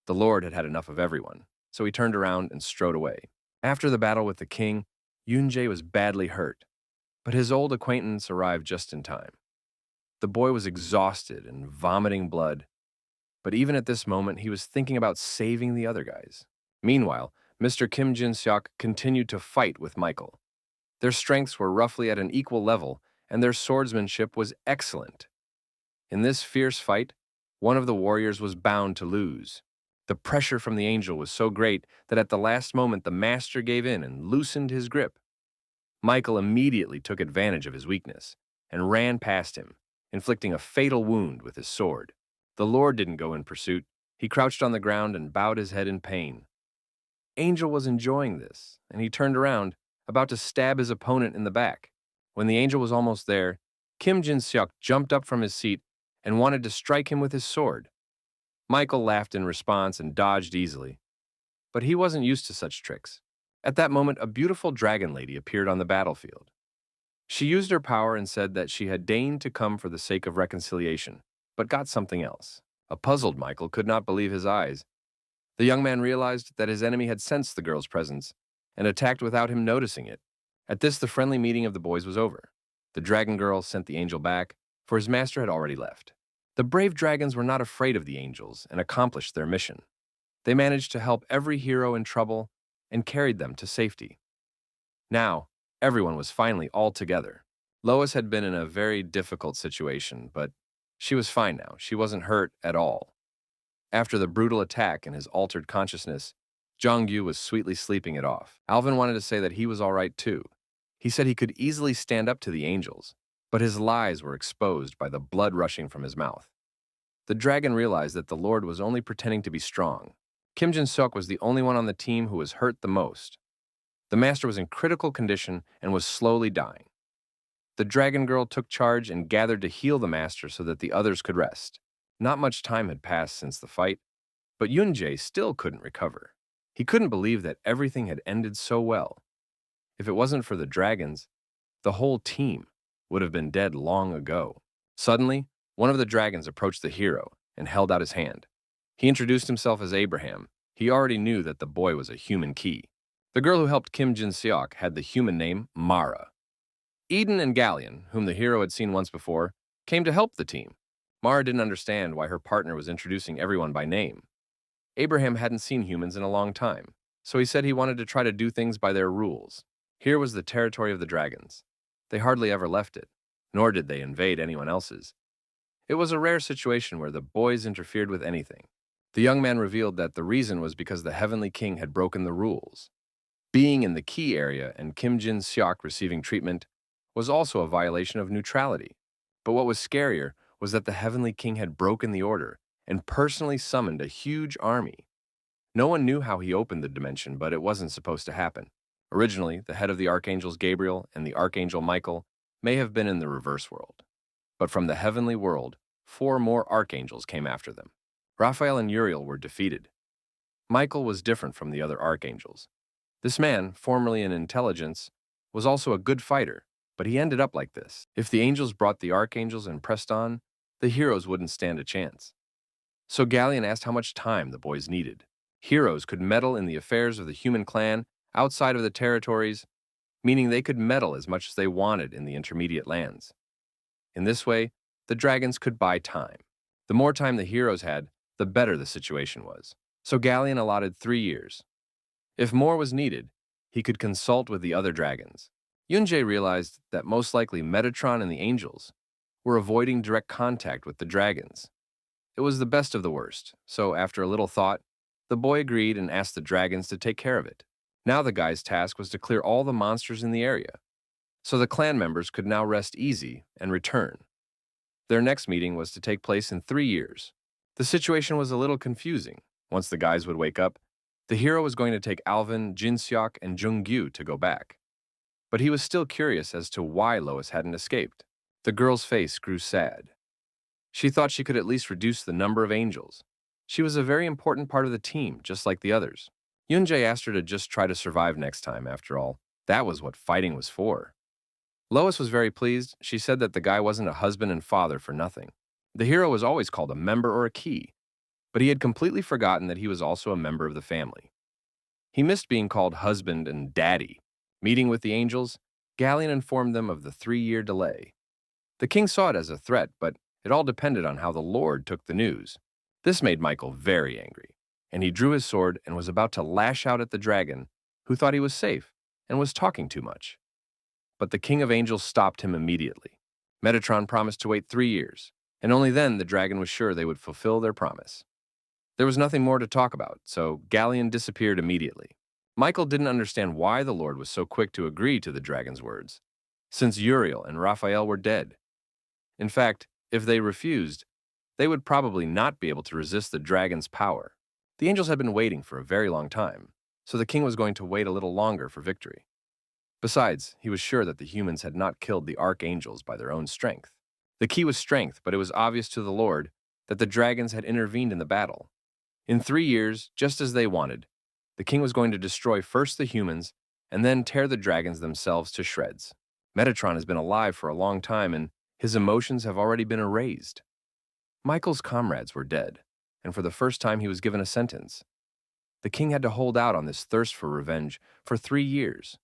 A: The Lord had had enough of everyone, so he turned around and strode away. After the battle with the king, Yunjae was badly hurt, but his old acquaintance arrived just in time. The boy was exhausted and vomiting blood, but even at this moment, he was thinking about saving the other guys. Meanwhile, Mr. Kim Jin-seok continued to fight with Michael. Their strengths were roughly at an equal level, and their swordsmanship was excellent. In this fierce fight, one of the warriors was bound to lose. The pressure from the angel was so great that at the last moment the master gave in and loosened his grip. Michael immediately took advantage of his weakness and ran past him, inflicting a fatal wound with his sword. The Lord didn't go in pursuit. He crouched on the ground and bowed his head in pain. Angel was enjoying this, and he turned around, about to stab his opponent in the back. When the angel was almost there, Kim Jin-seok jumped up from his seat and wanted to strike him with his sword. Michael laughed in response and dodged easily, but he wasn't used to such tricks. At that moment, a beautiful dragon lady appeared on the battlefield. She used her power and said that she had deigned to come for the sake of reconciliation, but got something else. A puzzled Michael could not believe his eyes. The young man realized that his enemy had sensed the girl's presence and attacked without him noticing it. At this, the friendly meeting of the boys was over. The dragon girl sent the angel back, for his master had already left. The brave dragons were not afraid of the angels and accomplished their mission. They managed to help every hero in trouble and carried them to safety. Now, everyone was finally all together. Lois had been in a very difficult situation, but she was fine now. She wasn't hurt at all. After the brutal attack and his altered consciousness, Jong-yu was sweetly sleeping it off. Alvin wanted to say that he was all right too. He said he could easily stand up to the angels, but his lies were exposed by the blood rushing from his mouth. The dragon realized that the Lord was only pretending to be strong. Kim Jin-seok was the only one on the team who was hurt the most. The master was in critical condition and was slowly dying. The dragon girl took charge and gathered to heal the master so that the others could rest. Not much time had passed since the fight, but Yunjae still couldn't recover. He couldn't believe that everything had ended so well. If it wasn't for the dragons, the whole team would have been dead long ago. Suddenly, one of the dragons approached the hero and held out his hand. He introduced himself as Abraham. He already knew that the boy was a human key. The girl who helped Kim Jin-seok had the human name Mara. Eden and Galleon, whom the hero had seen once before, came to help the team. Mara didn't understand why her partner was introducing everyone by name. Abraham hadn't seen humans in a long time, so he said he wanted to try to do things by their rules. Here was the territory of the dragons. They hardly ever left it, nor did they invade anyone else's. It was a rare situation where the boys interfered with anything. The young man revealed that the reason was because the Heavenly King had broken the rules. Being in the key area and Kim Jin-seok receiving treatment was also a violation of neutrality. But what was scarier was that the Heavenly King had broken the order and personally summoned a huge army. No one knew how he opened the dimension, but it wasn't supposed to happen. Originally, the head of the archangels Gabriel and the archangel Michael may have been in the reverse world. But from the heavenly world, 4 more archangels came after them. Raphael and Uriel were defeated. Michael was different from the other archangels. This man, formerly in intelligence, was also a good fighter, but he ended up like this. If the angels brought the archangels and pressed on, the heroes wouldn't stand a chance. So Galleon asked how much time the boys needed. Heroes could meddle in the affairs of the human clan outside of the territories, meaning they could meddle as much as they wanted in the intermediate lands. In this way, the dragons could buy time. The more time the heroes had, the better the situation was. So Galleon allotted 3 years. If more was needed, he could consult with the other dragons. Yunjae realized that most likely Metatron and the angels were avoiding direct contact with the dragons. It was the best of the worst, so after a little thought, the boy agreed and asked the dragons to take care of it. Now the guy's task was to clear all the monsters in the area, so the clan members could now rest easy and return. Their next meeting was to take place in 3 years. The situation was a little confusing. Once the guys would wake up, the hero was going to take Alvin, Jin-seok, and Jung-gyu to go back. But he was still curious as to why Lois hadn't escaped. The girl's face grew sad. She thought she could at least reduce the number of angels. She was a very important part of the team, just like the others. Yunjae asked her to just try to survive next time, after all. That was what fighting was for. Lois was very pleased. She said that the guy wasn't a husband and father for nothing. The hero was always called a member or a key, but he had completely forgotten that he was also a member of the family. He missed being called husband and daddy. Meeting with the angels, Galleon informed them of the 3-year delay. The king saw it as a threat, but it all depended on how the Lord took the news. This made Michael very angry, and he drew his sword and was about to lash out at the dragon, who thought he was safe and was talking too much. But the king of angels stopped him immediately. Metatron promised to wait 3 years, and only then the dragon was sure they would fulfill their promise. There was nothing more to talk about, so Galleon disappeared immediately. Michael didn't understand why the Lord was so quick to agree to the dragon's words, since Uriel and Raphael were dead. In fact, if they refused, they would probably not be able to resist the dragon's power. The angels had been waiting for a very long time, so the king was going to wait a little longer for victory. Besides, he was sure that the humans had not killed the archangels by their own strength. The key was strength, but it was obvious to the Lord that the dragons had intervened in the battle. In 3 years, just as they wanted, the king was going to destroy first the humans and then tear the dragons themselves to shreds. Metatron has been alive for a long time, and his emotions have already been erased. Michael's comrades were dead, and for the first time he was given a sentence. The king had to hold out on this thirst for revenge for 3 years,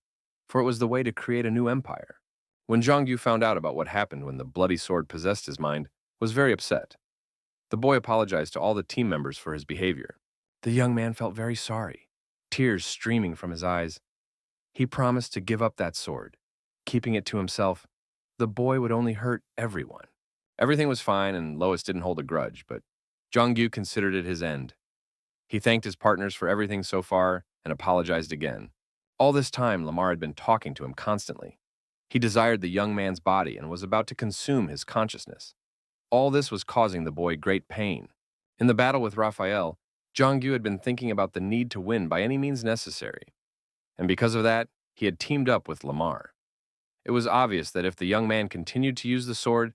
A: for it was the way to create a new empire. When Zhongyu found out about what happened when the bloody sword possessed his mind, was very upset. The boy apologized to all the team members for his behavior. The young man felt very sorry, tears streaming from his eyes. He promised to give up that sword. Keeping it to himself, the boy would only hurt everyone. Everything was fine and Lois didn't hold a grudge, but Zhongyu considered it his end. He thanked his partners for everything so far and apologized again. All this time, Lamar had been talking to him constantly. He desired the young man's body and was about to consume his consciousness. All this was causing the boy great pain. In the battle with Raphael, Zhongyu had been thinking about the need to win by any means necessary. And because of that, he had teamed up with Lamar. It was obvious that if the young man continued to use the sword,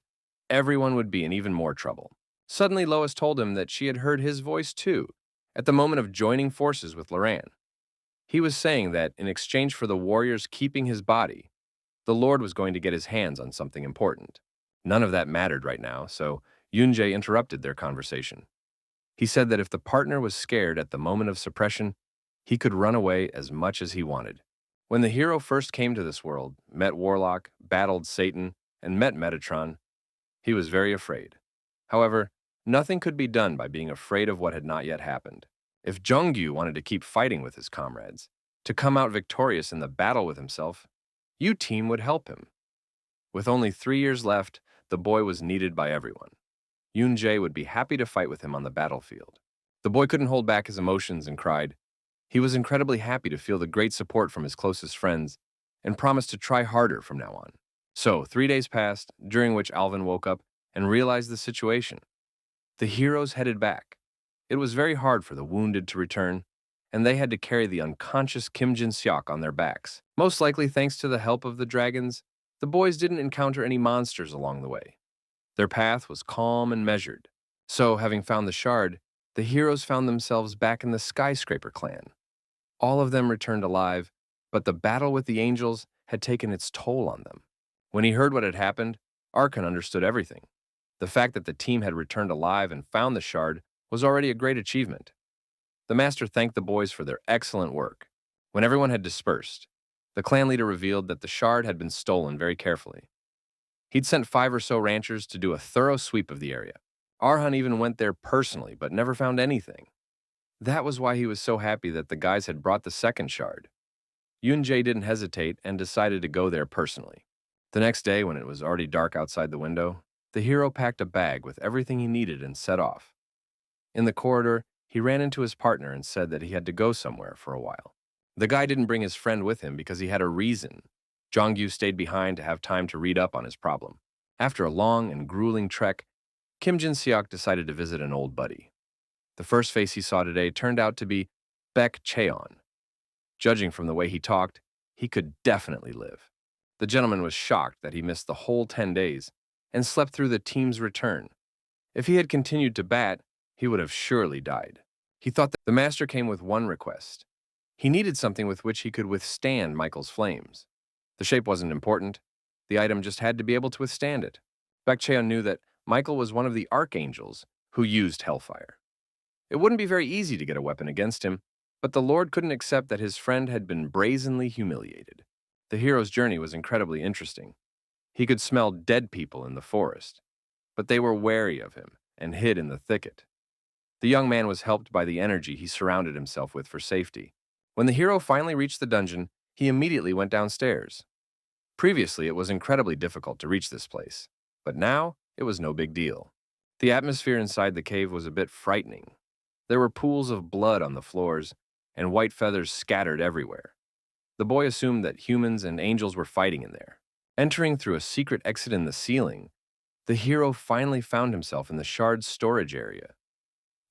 A: everyone would be in even more trouble. Suddenly, Lois told him that she had heard his voice too, at the moment of joining forces with Loran. He was saying that, in exchange for the warriors keeping his body, the Lord was going to get his hands on something important. None of that mattered right now, so Yunjae interrupted their conversation. He said that if the partner was scared at the moment of suppression, he could run away as much as he wanted. When the hero first came to this world, met Warlock, battled Satan, and met Metatron, he was very afraid. However, nothing could be done by being afraid of what had not yet happened. If Zhongyu wanted to keep fighting with his comrades, to come out victorious in the battle with himself, U-Team would help him. With only 3 years left, the boy was needed by everyone. Yunjae would be happy to fight with him on the battlefield. The boy couldn't hold back his emotions and cried. He was incredibly happy to feel the great support from his closest friends and promised to try harder from now on. So, 3 days passed, during which Alvin woke up and realized the situation. The heroes headed back. It was very hard for the wounded to return, and they had to carry the unconscious Kim Jin-seok on their backs. Most likely thanks to the help of the dragons, the boys didn't encounter any monsters along the way. Their path was calm and measured. So, having found the shard, the heroes found themselves back in the Skyscraper clan. All of them returned alive, but the battle with the angels had taken its toll on them. When he heard what had happened, Archon understood everything. The fact that the team had returned alive and found the shard was already a great achievement. The master thanked the boys for their excellent work. When everyone had dispersed, the clan leader revealed that the shard had been stolen very carefully. He'd sent 5 or so ranchers to do a thorough sweep of the area. Arhan even went there personally, but never found anything. That was why he was so happy that the guys had brought the second shard. Yunjae didn't hesitate and decided to go there personally. The next day, when it was already dark outside the window, the hero packed a bag with everything he needed and set off. In the corridor, he ran into his partner and said that he had to go somewhere for a while. The guy didn't bring his friend with him because he had a reason. Zhongyu stayed behind to have time to read up on his problem. After a long and grueling trek, Kim Jin-seok decided to visit an old buddy. The first face he saw today turned out to be Baek Cheon. Judging from the way he talked, he could definitely live. The gentleman was shocked that he missed the whole 10 days and slept through the team's return. If he had continued to bat, he would have surely died. He thought that the master came with one request. He needed something with which he could withstand Michael's flames. The shape wasn't important. The item just had to be able to withstand it. Baekcheon knew that Michael was one of the archangels who used hellfire. It wouldn't be very easy to get a weapon against him, but the Lord couldn't accept that his friend had been brazenly humiliated. The hero's journey was incredibly interesting. He could smell dead people in the forest, but they were wary of him and hid in the thicket. The young man was helped by the energy he surrounded himself with for safety. When the hero finally reached the dungeon, he immediately went downstairs. Previously, it was incredibly difficult to reach this place, but now it was no big deal. The atmosphere inside the cave was a bit frightening. There were pools of blood on the floors and white feathers scattered everywhere. The boy assumed that humans and angels were fighting in there. Entering through a secret exit in the ceiling, the hero finally found himself in the shard's storage area.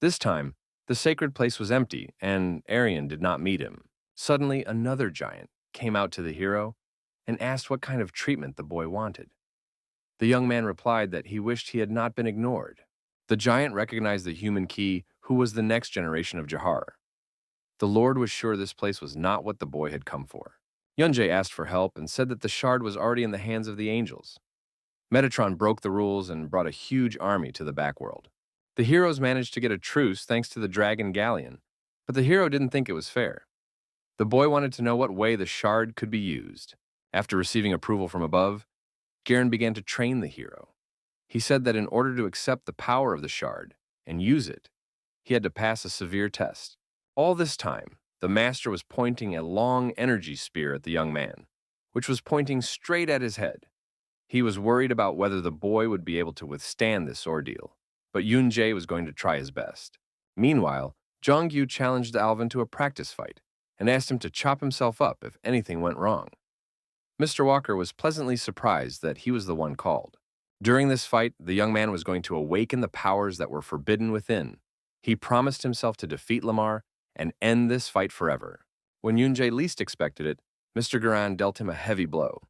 A: This time, the sacred place was empty, and Arian did not meet him. Suddenly, another giant came out to the hero and asked what kind of treatment the boy wanted. The young man replied that he wished he had not been ignored. The giant recognized the human key, who was the next generation of Jahar. The Lord was sure this place was not what the boy had come for. Yunjae asked for help and said that the shard was already in the hands of the angels. Metatron broke the rules and brought a huge army to the backworld. The heroes managed to get a truce thanks to the dragon galleon, but the hero didn't think it was fair. The boy wanted to know what way the shard could be used. After receiving approval from above, Garen began to train the hero. He said that in order to accept the power of the shard and use it, he had to pass a severe test. All this time, the master was pointing a long energy spear at the young man, which was pointing straight at his head. He was worried about whether the boy would be able to withstand this ordeal, but Yunjae was going to try his best. Meanwhile, Jongyu challenged Alvin to a practice fight and asked him to chop himself up if anything went wrong. Mr. Walker was pleasantly surprised that he was the one called. During this fight, the young man was going to awaken the powers that were forbidden within. He promised himself to defeat Lamar and end this fight forever. When Yunjae least expected it, Mr. Garan dealt him a heavy blow.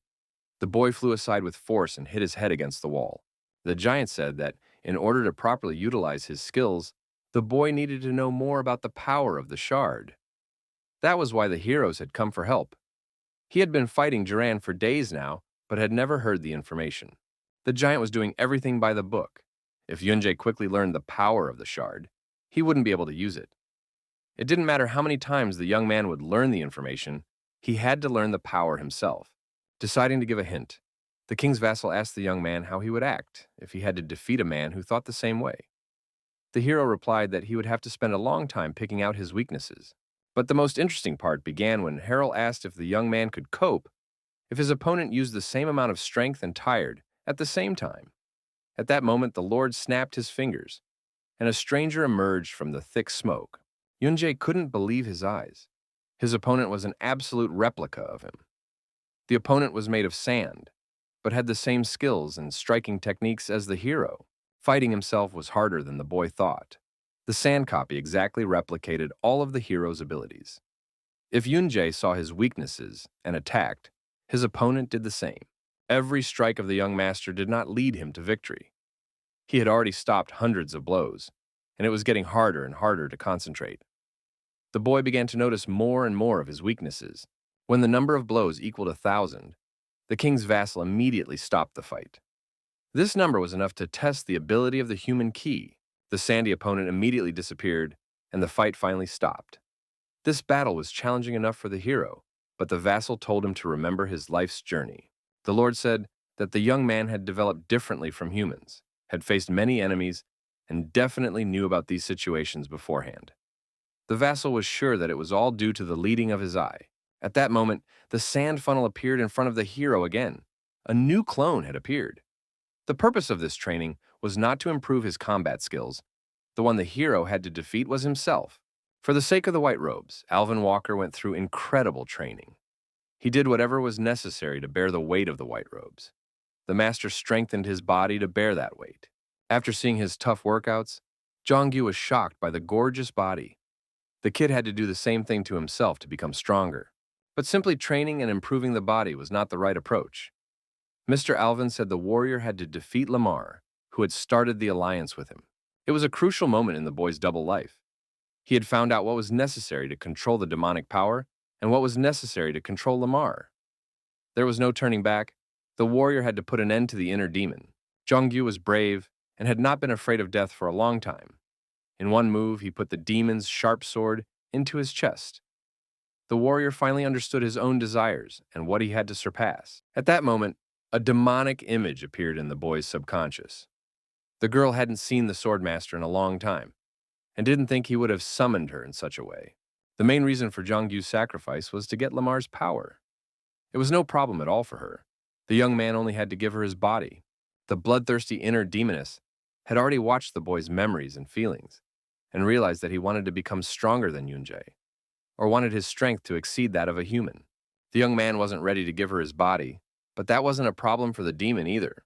A: The boy flew aside with force and hit his head against the wall. The giant said that in order to properly utilize his skills, the boy needed to know more about the power of the shard. That was why the heroes had come for help. He had been fighting Duran for days now, but had never heard the information. The giant was doing everything by the book. If Yunjae quickly learned the power of the shard, he wouldn't be able to use it. It didn't matter how many times the young man would learn the information, he had to learn the power himself. Deciding to give a hint, the king's vassal asked the young man how he would act if he had to defeat a man who thought the same way. The hero replied that he would have to spend a long time picking out his weaknesses. But the most interesting part began when Harold asked if the young man could cope if his opponent used the same amount of strength and tired at the same time. At that moment, the Lord snapped his fingers, and a stranger emerged from the thick smoke. Yunjae couldn't believe his eyes. His opponent was an absolute replica of him. The opponent was made of sand, but had the same skills and striking techniques as the hero. Fighting himself was harder than the boy thought. The sand copy exactly replicated all of the hero's abilities. If Yunjae saw his weaknesses and attacked, his opponent did the same. Every strike of the young master did not lead him to victory. He had already stopped hundreds of blows, and it was getting harder and harder to concentrate. The boy began to notice more and more of his weaknesses. When the number of blows equaled 1,000, the king's vassal immediately stopped the fight. This number was enough to test the ability of the human key. The sandy opponent immediately disappeared, and the fight finally stopped. This battle was challenging enough for the hero, but the vassal told him to remember his life's journey. The Lord said that the young man had developed differently from humans, had faced many enemies, and definitely knew about these situations beforehand. The vassal was sure that it was all due to the leading of his eye. At that moment, the sand funnel appeared in front of the hero again. A new clone had appeared. The purpose of this training was not to improve his combat skills. The one the hero had to defeat was himself. For the sake of the white robes, Alvin Walker went through incredible training. He did whatever was necessary to bear the weight of the white robes. The master strengthened his body to bear that weight. After seeing his tough workouts, Jongyu was shocked by the gorgeous body. The kid had to do the same thing to himself to become stronger. But simply training and improving the body was not the right approach. Mr. Alvin said the warrior had to defeat Lamar, who had started the alliance with him. It was a crucial moment in the boy's double life. He had found out what was necessary to control the demonic power and what was necessary to control Lamar. There was no turning back. The warrior had to put an end to the inner demon. Jongyu was brave and had not been afraid of death for a long time. In one move, he put the demon's sharp sword into his chest. The warrior finally understood his own desires and what he had to surpass. At that moment, a demonic image appeared in the boy's subconscious. The girl hadn't seen the swordmaster in a long time and didn't think he would have summoned her in such a way. The main reason for Jongyu's sacrifice was to get Lamar's power. It was no problem at all for her. The young man only had to give her his body. The bloodthirsty inner demoness had already watched the boy's memories and feelings and realized that he wanted to become stronger than Yunjae, or wanted his strength to exceed that of a human. The young man wasn't ready to give her his body, but that wasn't a problem for the demon either.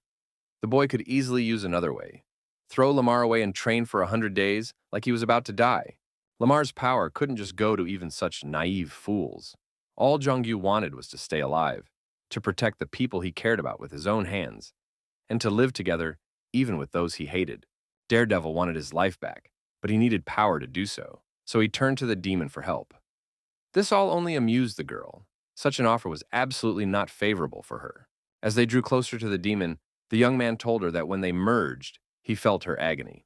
A: The boy could easily use another way. Throw Lamar away and train for 100 days like he was about to die. Lamar's power couldn't just go to even such naive fools. All Jongyu wanted was to stay alive, to protect the people he cared about with his own hands, and to live together even with those he hated. Daredevil wanted his life back, but he needed power to do so, so he turned to the demon for help. This all only amused the girl. Such an offer was absolutely not favorable for her. As they drew closer to the demon, the young man told her that when they merged, he felt her agony.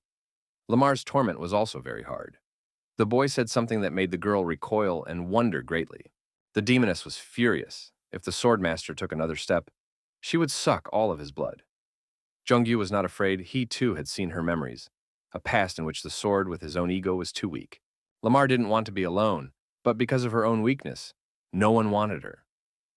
A: Lamar's torment was also very hard. The boy said something that made the girl recoil and wonder greatly. The demoness was furious. If the swordmaster took another step, she would suck all of his blood. Jongyu was not afraid. He too had seen her memories, a past in which the sword with his own ego was too weak. Lamar didn't want to be alone, but because of her own weakness, no one wanted her.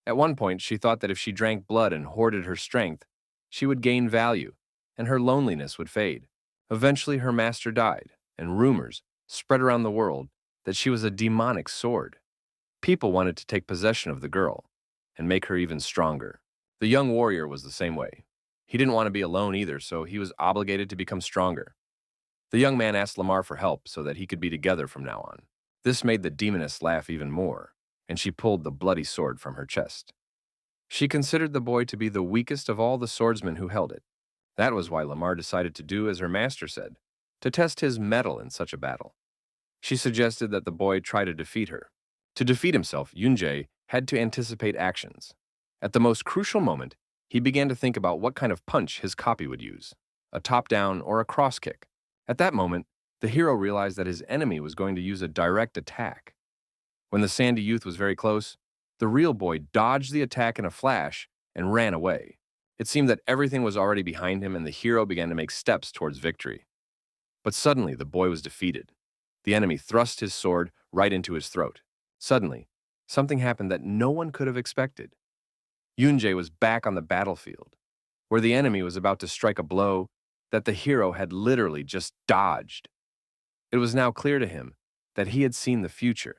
A: At one point, she thought that if she drank blood and hoarded her strength, she would gain value, and her loneliness would fade. Eventually, her master died, and rumors spread around the world that she was a demonic sword. People wanted to take possession of the girl and make her even stronger. The young warrior was the same way. He didn't want to be alone either, so he was obligated to become stronger. The young man asked Lamar for help so that he could be together from now on. This made the demoness laugh even more, and she pulled the bloody sword from her chest. She considered the boy to be the weakest of all the swordsmen who held it. That was why Lamar decided to do as her master said, to test his mettle in such a battle. She suggested that the boy try to defeat her. To defeat himself, Yunjae had to anticipate actions. At the most crucial moment, he began to think about what kind of punch his copy would use, a top-down or a cross-kick. At that moment, the hero realized that his enemy was going to use a direct attack. When the sandy youth was very close, the real boy dodged the attack in a flash and ran away. It seemed that everything was already behind him and the hero began to make steps towards victory. But suddenly, the boy was defeated. The enemy thrust his sword right into his throat. Suddenly, something happened that no one could have expected. Yunjae was back on the battlefield, where the enemy was about to strike a blow that the hero had literally just dodged. It was now clear to him that he had seen the future.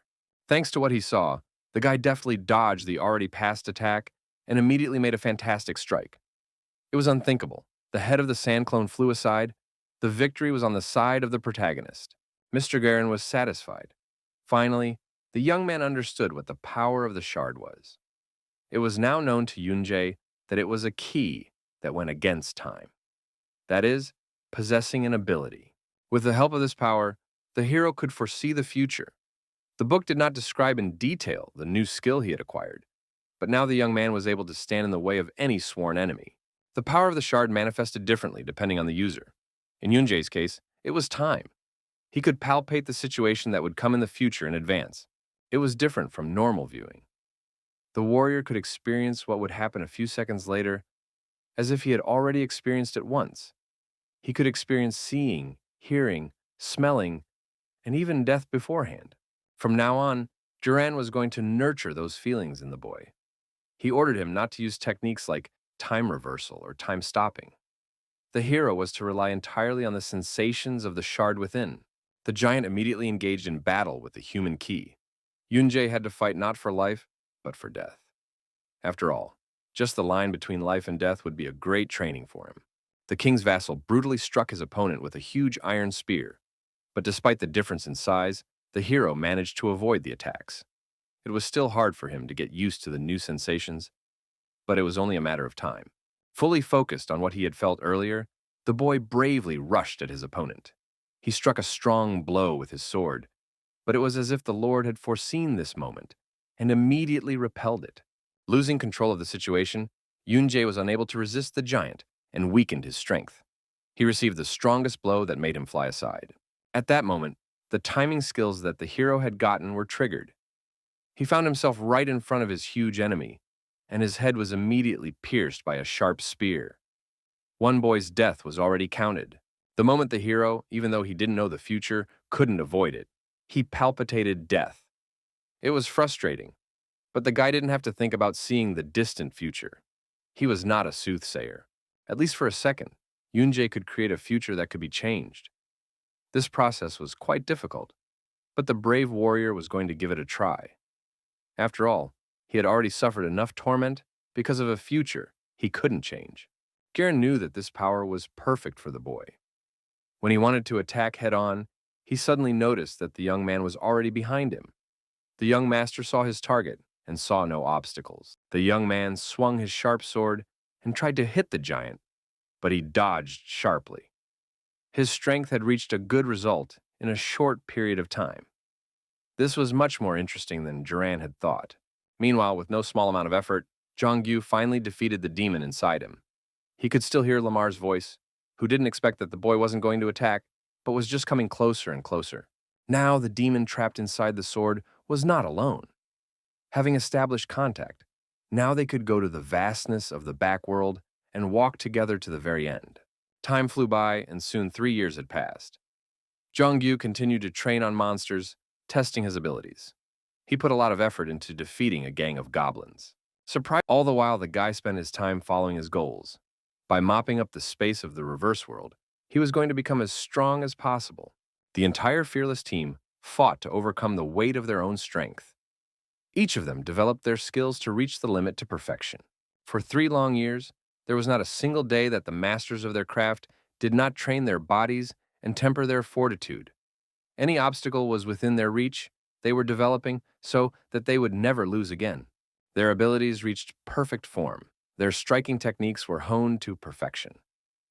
A: Thanks to what he saw, the guy deftly dodged the already past attack and immediately made a fantastic strike. It was unthinkable. The head of the sand clone flew aside. The victory was on the side of the protagonist. Mr. Garen was satisfied. Finally, the young man understood what the power of the shard was. It was now known to Yunjae that it was a key that went against time. That is, possessing an ability. With the help of this power, the hero could foresee the future. The book did not describe in detail the new skill he had acquired, but now the young man was able to stand in the way of any sworn enemy. The power of the shard manifested differently depending on the user. In Yunjae's case, it was time. He could palpate the situation that would come in the future in advance. It was different from normal viewing. The warrior could experience what would happen a few seconds later as if he had already experienced it once. He could experience seeing, hearing, smelling, and even death beforehand. From now on, Duran was going to nurture those feelings in the boy. He ordered him not to use techniques like time reversal or time stopping. The hero was to rely entirely on the sensations of the shard within. The giant immediately engaged in battle with the human key. Yunjae had to fight not for life, but for death. After all, just the line between life and death would be a great training for him. The king's vassal brutally struck his opponent with a huge iron spear, but despite the difference in size, the hero managed to avoid the attacks. It was still hard for him to get used to the new sensations, but it was only a matter of time. Fully focused on what he had felt earlier, The boy bravely rushed at his opponent. He struck a strong blow with his sword, but it was as if the Lord had foreseen this moment and immediately repelled it. Losing control of the situation, Yunjae was unable to resist the giant and weakened his strength. He received the strongest blow that made him fly aside. At that moment, the timing skills that the hero had gotten were triggered. He found himself right in front of his huge enemy, and his head was immediately pierced by a sharp spear. One boy's death was already counted. The moment the hero, even though he didn't know the future, couldn't avoid it, he palpitated death. It was frustrating, but the guy didn't have to think about seeing the distant future. He was not a soothsayer. At least for a second, Yunjae could create a future that could be changed. This process was quite difficult, but the brave warrior was going to give it a try. After all, he had already suffered enough torment because of a future he couldn't change. Garen knew that this power was perfect for the boy. When he wanted to attack head-on, he suddenly noticed that the young man was already behind him. The young master saw his target and saw no obstacles. The young man swung his sharp sword and tried to hit the giant, but he dodged sharply. His strength had reached a good result in a short period of time. This was much more interesting than Duran had thought. Meanwhile, with no small amount of effort, Jongyu finally defeated the demon inside him. He could still hear Lamar's voice, who didn't expect that the boy wasn't going to attack, but was just coming closer and closer. Now the demon trapped inside the sword was not alone. Having established contact, now they could go to the vastness of the backworld and walk together to the very end. Time flew by, and soon 3 years had passed. Jongyu continued to train on monsters, testing his abilities. He put a lot of effort into defeating a gang of goblins. All the while, the guy spent his time following his goals. By mopping up the space of the reverse world, he was going to become as strong as possible. The entire fearless team fought to overcome the weight of their own strength. Each of them developed their skills to reach the limit to perfection. For 3 long years, there was not a single day that the masters of their craft did not train their bodies and temper their fortitude. Any obstacle was within their reach, they were developing so that they would never lose again. Their abilities reached perfect form. Their striking techniques were honed to perfection.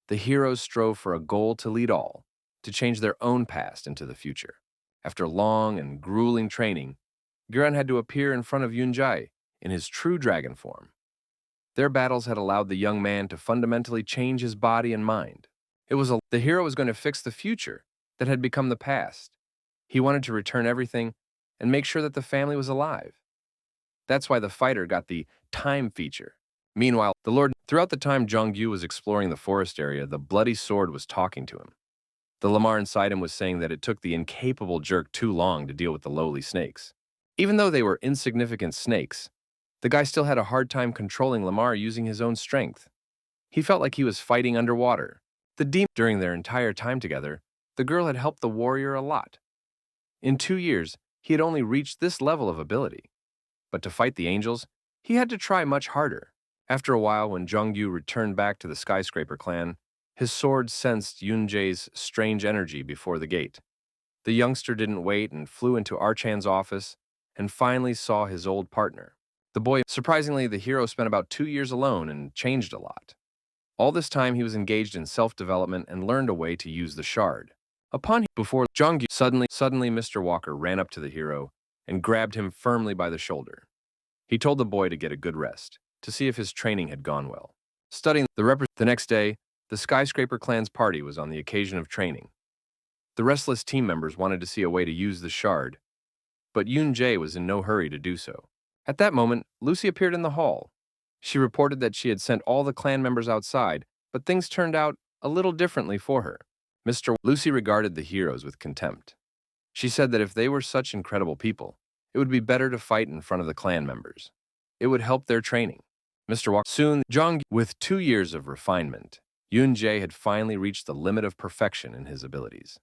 A: The heroes strove for a goal to lead all, to change their own past into the future. After long and grueling training, Guren had to appear in front of Yunjae in his true dragon form. Their battles had allowed the young man to fundamentally change his body and mind. The hero was going to fix the future that had become the past. He wanted to return everything and make sure that the family was alive. That's why the fighter got the time feature. Meanwhile, throughout the time Jongyu was exploring the forest area, the bloody sword was talking to him. The Lamar inside him was saying that it took the incapable jerk too long to deal with the lowly snakes. Even though they were insignificant snakes, the guy still had a hard time controlling Lamar using his own strength. He felt like he was fighting underwater. During their entire time together, the girl had helped the warrior a lot. In 2 years, he had only reached this level of ability. But to fight the angels, he had to try much harder. After a while, when Jongyu returned back to the skyscraper clan, his sword sensed Yunjae's strange energy before the gate. The youngster didn't wait and flew into Archan's office and finally saw his old partner. Surprisingly, the hero spent about 2 years alone and changed a lot. All this time, he was engaged in self-development and learned a way to use the shard. Before Jongyu, suddenly Mr. Walker ran up to the hero and grabbed him firmly by the shoulder. He told the boy to get a good rest, to see if his training had gone well. The next day, the skyscraper clan's party was on the occasion of training. The restless team members wanted to see a way to use the shard, but Yunjae was in no hurry to do so. At that moment, Lucy appeared in the hall. She reported that she had sent all the clan members outside, but things turned out a little differently for her. Lucy regarded the heroes with contempt. She said that if they were such incredible people, it would be better to fight in front of the clan members. It would help their training. Soon, with 2 years of refinement, Yunjae had finally reached the limit of perfection in his abilities.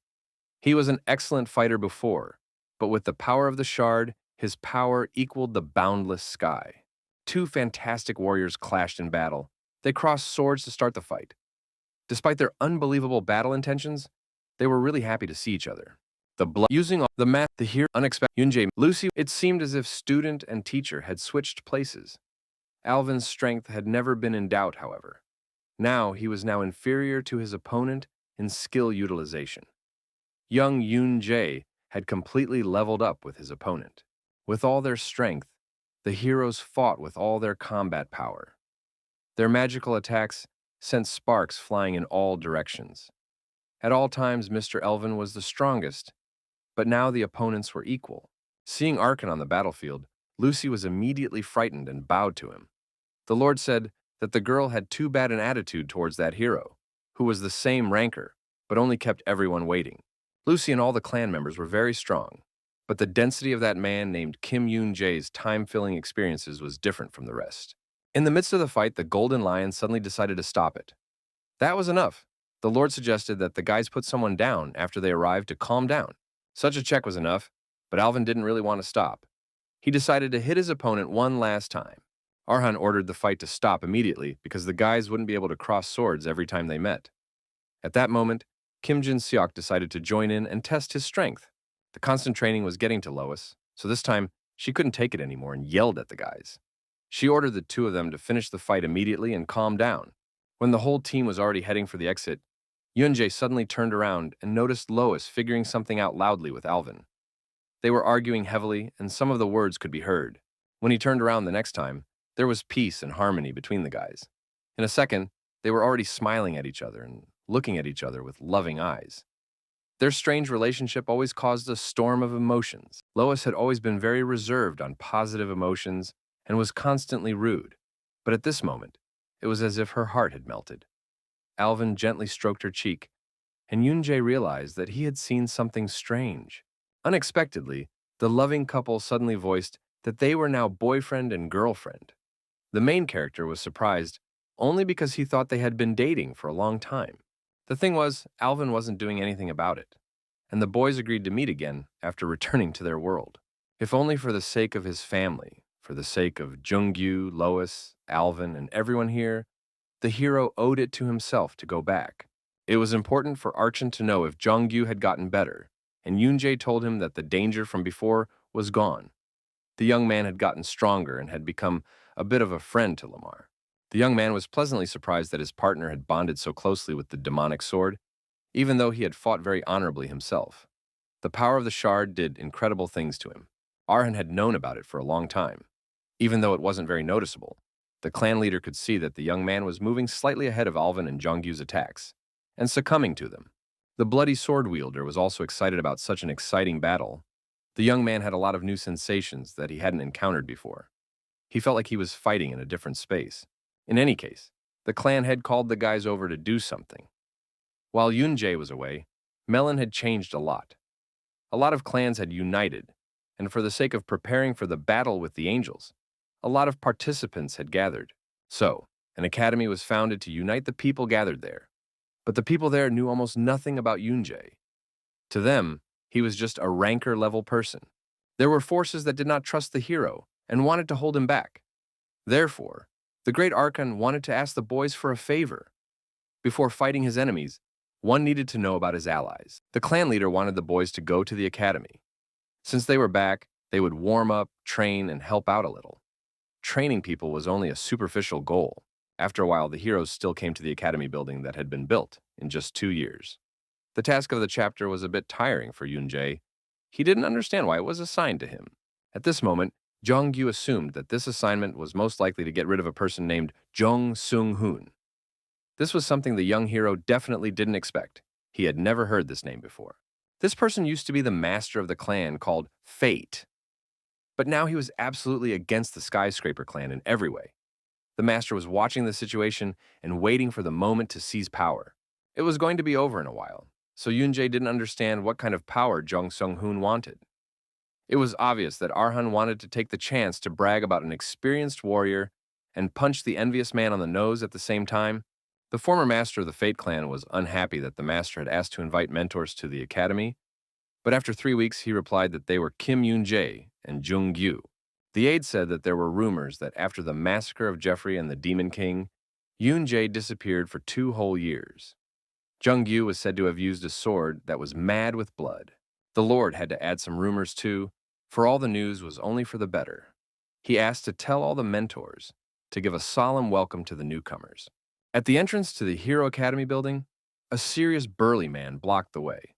A: He was an excellent fighter before, but with the power of the shard, his power equaled the boundless sky. 2 fantastic warriors clashed in battle. They crossed swords to start the fight. Despite their unbelievable battle intentions, they were really happy to see each other. Using all the math, the hero unexpected Yunjae, Lucy, it seemed as if student and teacher had switched places. Alvin's strength had never been in doubt, however. Now he was now inferior to his opponent in skill utilization. Young Yoon Jae had completely leveled up with his opponent. With all their strength, the heroes fought with all their combat power. Their magical attacks sent sparks flying in all directions. At all times, Mr. Elvin was the strongest, but now the opponents were equal. Seeing Arkan on the battlefield, Lucy was immediately frightened and bowed to him. The Lord said that the girl had too bad an attitude towards that hero, who was the same ranker, but only kept everyone waiting. Lucy and all the clan members were very strong, but the density of that man named Kim Yoon Jae's time-filling experiences was different from the rest. In the midst of the fight, the Golden Lion suddenly decided to stop it. That was enough. The Lord suggested that the guys put someone down after they arrived to calm down. Such a check was enough, but Alvin didn't really want to stop. He decided to hit his opponent one last time. Arhan ordered the fight to stop immediately because the guys wouldn't be able to cross swords every time they met. At that moment, Kim Jin-seok decided to join in and test his strength. The constant training was getting to Lois, so this time she couldn't take it anymore and yelled at the guys. She ordered the two of them to finish the fight immediately and calm down. When the whole team was already heading for the exit, Yoonjae suddenly turned around and noticed Lois figuring something out loudly with Alvin. They were arguing heavily, and some of the words could be heard. When he turned around the next time, there was peace and harmony between the guys. In a second, they were already smiling at each other and looking at each other with loving eyes. Their strange relationship always caused a storm of emotions. Lois had always been very reserved on positive emotions and was constantly rude, but at this moment, it was as if her heart had melted. Alvin gently stroked her cheek, and Yoonjae realized that he had seen something strange. Unexpectedly, the loving couple suddenly voiced that they were now boyfriend and girlfriend. The main character was surprised only because he thought they had been dating for a long time. The thing was, Alvin wasn't doing anything about it, and the boys agreed to meet again after returning to their world. If only for the sake of his family, for the sake of Jungyu, Lois, Alvin, and everyone here, the hero owed it to himself to go back. It was important for Archon to know if Jungyu had gotten better, and Yoonjae told him that the danger from before was gone. The young man had gotten stronger and had become a bit of a friend to Lamar. The young man was pleasantly surprised that his partner had bonded so closely with the demonic sword, even though he had fought very honorably himself. The power of the shard did incredible things to him. Arhan had known about it for a long time. Even though it wasn't very noticeable, the clan leader could see that the young man was moving slightly ahead of Alvin and Jongyu's attacks, and succumbing to them. The bloody sword wielder was also excited about such an exciting battle. The young man had a lot of new sensations that he hadn't encountered before. He felt like he was fighting in a different space. In any case, the clan head called the guys over to do something. While Yoonjae was away, Melon had changed a lot. A lot of clans had united, and for the sake of preparing for the battle with the angels, a lot of participants had gathered. So, an academy was founded to unite the people gathered there. But the people there knew almost nothing about Yoonjae. To them, he was just a ranker-level person. There were forces that did not trust the hero and wanted to hold him back. Therefore, the great Archon wanted to ask the boys for a favor. Before fighting his enemies, one needed to know about his allies. The clan leader wanted the boys to go to the academy. Since they were back, they would warm up, train, and help out a little. Training people was only a superficial goal. After a while, the heroes still came to the academy building that had been built in just 2 years. The task of the chapter was a bit tiring for Yoonjae. He didn't understand why it was assigned to him. At this moment, Jongyu assumed that this assignment was most likely to get rid of a person named Jung Sung-hoon. This was something the young hero definitely didn't expect. He had never heard this name before. This person used to be the master of the clan called Fate. But now he was absolutely against the Skyscraper clan in every way. The master was watching the situation and waiting for the moment to seize power. It was going to be over in a while, so Yoonjae didn't understand what kind of power Jung Sung-hoon wanted. It was obvious that Arhan wanted to take the chance to brag about an experienced warrior and punch the envious man on the nose at the same time. The former master of the Fate clan was unhappy that the master had asked to invite mentors to the academy, but after 3 weeks he replied that they were Kim Yoon-jae and Jung Gyu. The aide said that there were rumors that after the massacre of Jeffrey and the Demon King, Yoon-jae disappeared for 2 whole years. Jung Gyu was said to have used a sword that was mad with blood. The Lord had to add some rumors too, for all the news was only for the better. He asked to tell all the mentors to give a solemn welcome to the newcomers. At the entrance to the Hero Academy building, a serious burly man blocked the way.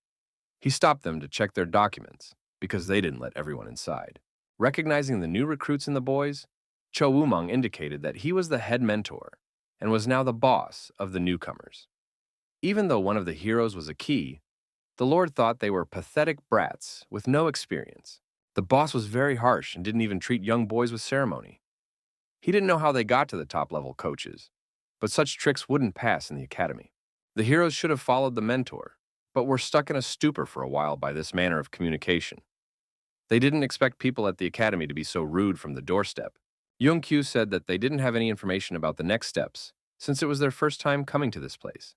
A: He stopped them to check their documents because they didn't let everyone inside. Recognizing the new recruits in the boys, Cho Wumong indicated that he was the head mentor and was now the boss of the newcomers. Even though one of the heroes was a key, the Lord thought they were pathetic brats with no experience. The boss was very harsh and didn't even treat young boys with ceremony. He didn't know how they got to the top-level coaches, but such tricks wouldn't pass in the academy. The heroes should have followed the mentor, but were stuck in a stupor for a while by this manner of communication. They didn't expect people at the academy to be so rude from the doorstep. Young-kyu said that they didn't have any information about the next steps, since it was their first time coming to this place.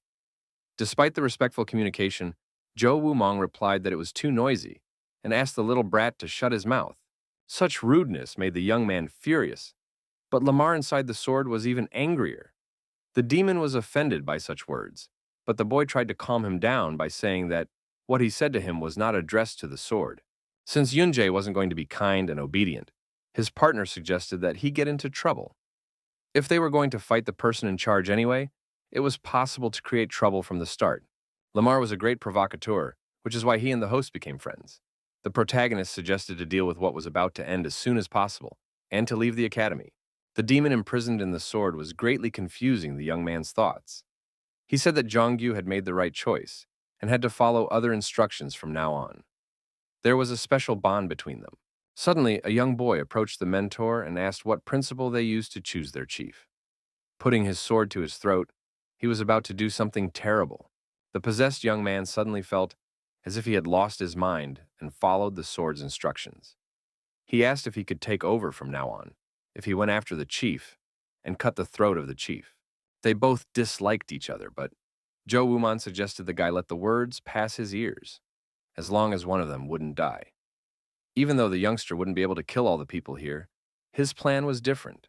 A: Despite the respectful communication, Jo Wumong replied that it was too noisy and asked the little brat to shut his mouth. Such rudeness made the young man furious, but Lamar inside the sword was even angrier. The demon was offended by such words, but the boy tried to calm him down by saying that what he said to him was not addressed to the sword. Since Yunjae wasn't going to be kind and obedient, his partner suggested that he get into trouble. If they were going to fight the person in charge anyway, it was possible to create trouble from the start. Lamar was a great provocateur, which is why he and the host became friends. The protagonist suggested to deal with what was about to end as soon as possible, and to leave the academy. The demon imprisoned in the sword was greatly confusing the young man's thoughts. He said that Jongyu had made the right choice, and had to follow other instructions from now on. There was a special bond between them. Suddenly, a young boy approached the mentor and asked what principle they used to choose their chief. Putting his sword to his throat, he was about to do something terrible. The possessed young man suddenly felt as if he had lost his mind and followed the sword's instructions. He asked if he could take over from now on, if he went after the chief and cut the throat of the chief. They both disliked each other, but Jo Wumong suggested the guy let the words pass his ears, as long as one of them wouldn't die. Even though the youngster wouldn't be able to kill all the people here, his plan was different.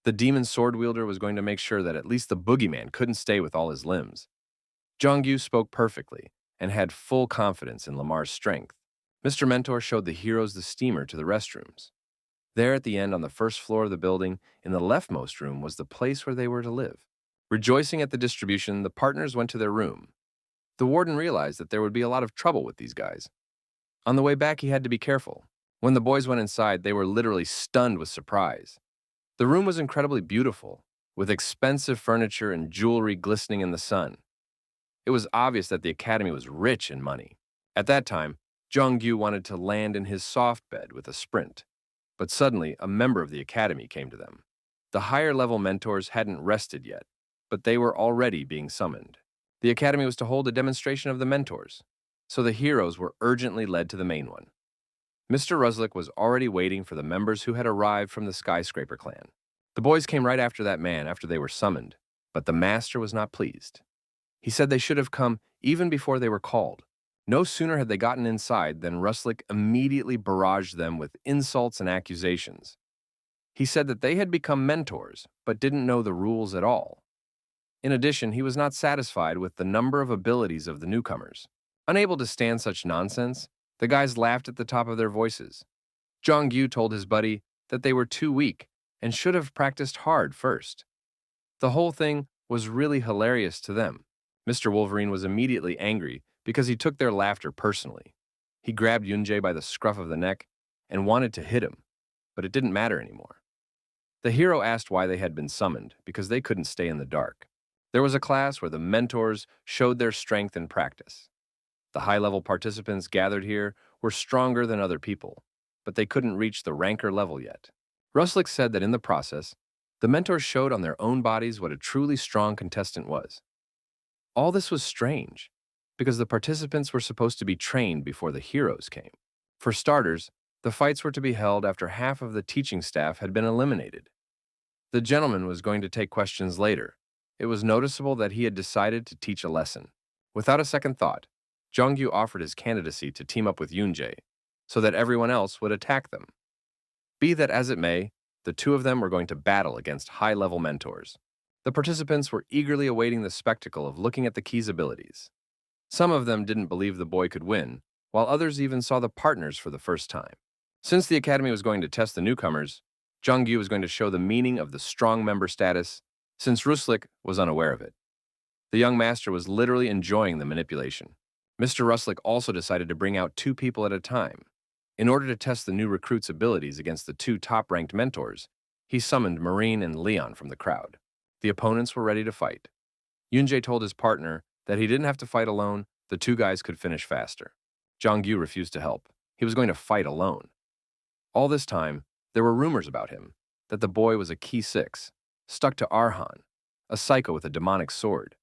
A: The demon sword wielder was going to make sure that at least the boogeyman couldn't stay with all his limbs. Jongyu spoke perfectly and had full confidence in Lamar's strength. Mr. Mentor showed the heroes the steamer to the restrooms. There at the end on the first floor of the building, in the leftmost room, was the place where they were to live. Rejoicing at the distribution, the partners went to their room. The warden realized that there would be a lot of trouble with these guys. On the way back, he had to be careful. When the boys went inside, they were literally stunned with surprise. The room was incredibly beautiful, with expensive furniture and jewelry glistening in the sun. It was obvious that the academy was rich in money. At that time, Jongyu wanted to land in his soft bed with a sprint. But suddenly, a member of the academy came to them. The higher-level mentors hadn't rested yet, but they were already being summoned. The academy was to hold a demonstration of the mentors, so the heroes were urgently led to the main one. Mr. Ruslick was already waiting for the members who had arrived from the Skyscraper clan. The boys came right after that man after they were summoned, but the master was not pleased. He said they should have come even before they were called. No sooner had they gotten inside than Ruslick immediately barraged them with insults and accusations. He said that they had become mentors, but didn't know the rules at all. In addition, he was not satisfied with the number of abilities of the newcomers. Unable to stand such nonsense, the guys laughed at the top of their voices. Jongyu told his buddy that they were too weak and should have practiced hard first. The whole thing was really hilarious to them. Mr. Wolverine was immediately angry because he took their laughter personally. He grabbed Yunjae by the scruff of the neck and wanted to hit him, but it didn't matter anymore. The hero asked why they had been summoned, because they couldn't stay in the dark. There was a class where the mentors showed their strength in practice. The high-level participants gathered here were stronger than other people, but they couldn't reach the ranker level yet. Ruslick said that in the process, the mentors showed on their own bodies what a truly strong contestant was. All this was strange, because the participants were supposed to be trained before the heroes came. For starters, the fights were to be held after half of the teaching staff had been eliminated. The gentleman was going to take questions later. It was noticeable that he had decided to teach a lesson. Without a second thought, Jongyu offered his candidacy to team up with Yunjae, so that everyone else would attack them. Be that as it may, the two of them were going to battle against high-level mentors. The participants were eagerly awaiting the spectacle of looking at the key's abilities. Some of them didn't believe the boy could win, while others even saw the partners for the first time. Since the academy was going to test the newcomers, Jongyu was going to show the meaning of the strong member status since Ruslik was unaware of it. The young master was literally enjoying the manipulation. Mr. Ruslik also decided to bring out 2 people at a time. In order to test the new recruit's abilities against the 2 top-ranked mentors, he summoned Marine and Leon from the crowd. The opponents were ready to fight. Yunjae told his partner that he didn't have to fight alone, the 2 guys could finish faster. Jongyu refused to help. He was going to fight alone. All this time, there were rumors about him, that the boy was a Key 6, stuck to Arhan, a psycho with a demonic sword.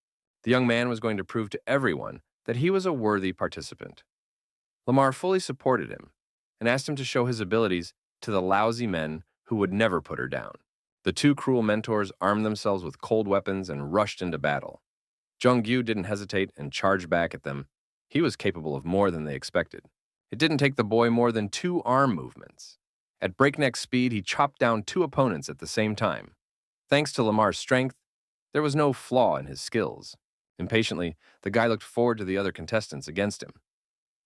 A: The young man was going to prove to everyone that he was a worthy participant. Lamar fully supported him and asked him to show his abilities to the lousy men who would never put her down. The 2 cruel mentors armed themselves with cold weapons and rushed into battle. Jongyu didn't hesitate and charged back at them. He was capable of more than they expected. It didn't take the boy more than 2 arm movements. At breakneck speed, he chopped down 2 opponents at the same time. Thanks to Lamar's strength, there was no flaw in his skills. Impatiently, the guy looked forward to the other contestants against him.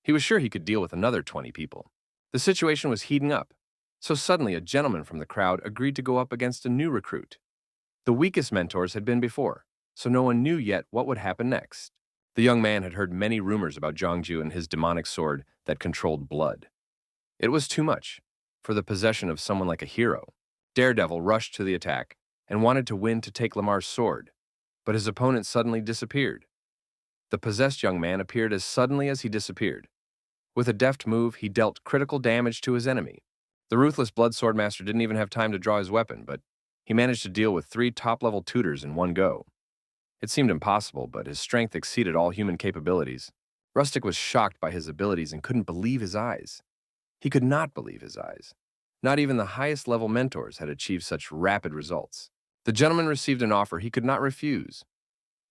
A: He was sure he could deal with another 20 people. The situation was heating up, so suddenly a gentleman from the crowd agreed to go up against a new recruit. The weakest mentors had been before, so no one knew yet what would happen next. The young man had heard many rumors about Jongju and his demonic sword that controlled blood. It was too much for the possession of someone like a hero. Daredevil rushed to the attack and wanted to win to take Lamar's sword, but his opponent suddenly disappeared. The possessed young man appeared as suddenly as he disappeared. With a deft move, he dealt critical damage to his enemy. The ruthless blood swordmaster didn't even have time to draw his weapon, but he managed to deal with 3 top-level tutors in one go. It seemed impossible, but his strength exceeded all human capabilities. Rustic was shocked by his abilities and couldn't believe his eyes. He could not believe his eyes. Not even the highest-level mentors had achieved such rapid results. The gentleman received an offer he could not refuse.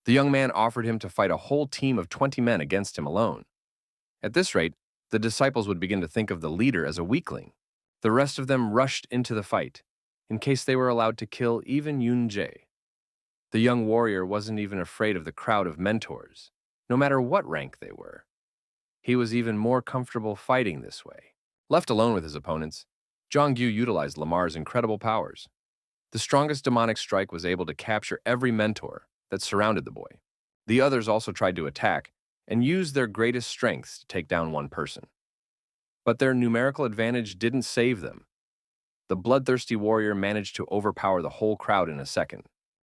A: The young man offered him to fight a whole team of 20 men against him alone. At this rate, the disciples would begin to think of the leader as a weakling. The rest of them rushed into the fight, in case they were allowed to kill even Yunjae. The young warrior wasn't even afraid of the crowd of mentors, no matter what rank they were. He was even more comfortable fighting this way. Left alone with his opponents, Jongyu utilized Lamar's incredible powers. The strongest demonic strike was able to capture every mentor that surrounded the boy. The others also tried to attack and used their greatest strengths to take down one person. But their numerical advantage didn't save them. The bloodthirsty warrior managed to overpower the whole crowd in a second.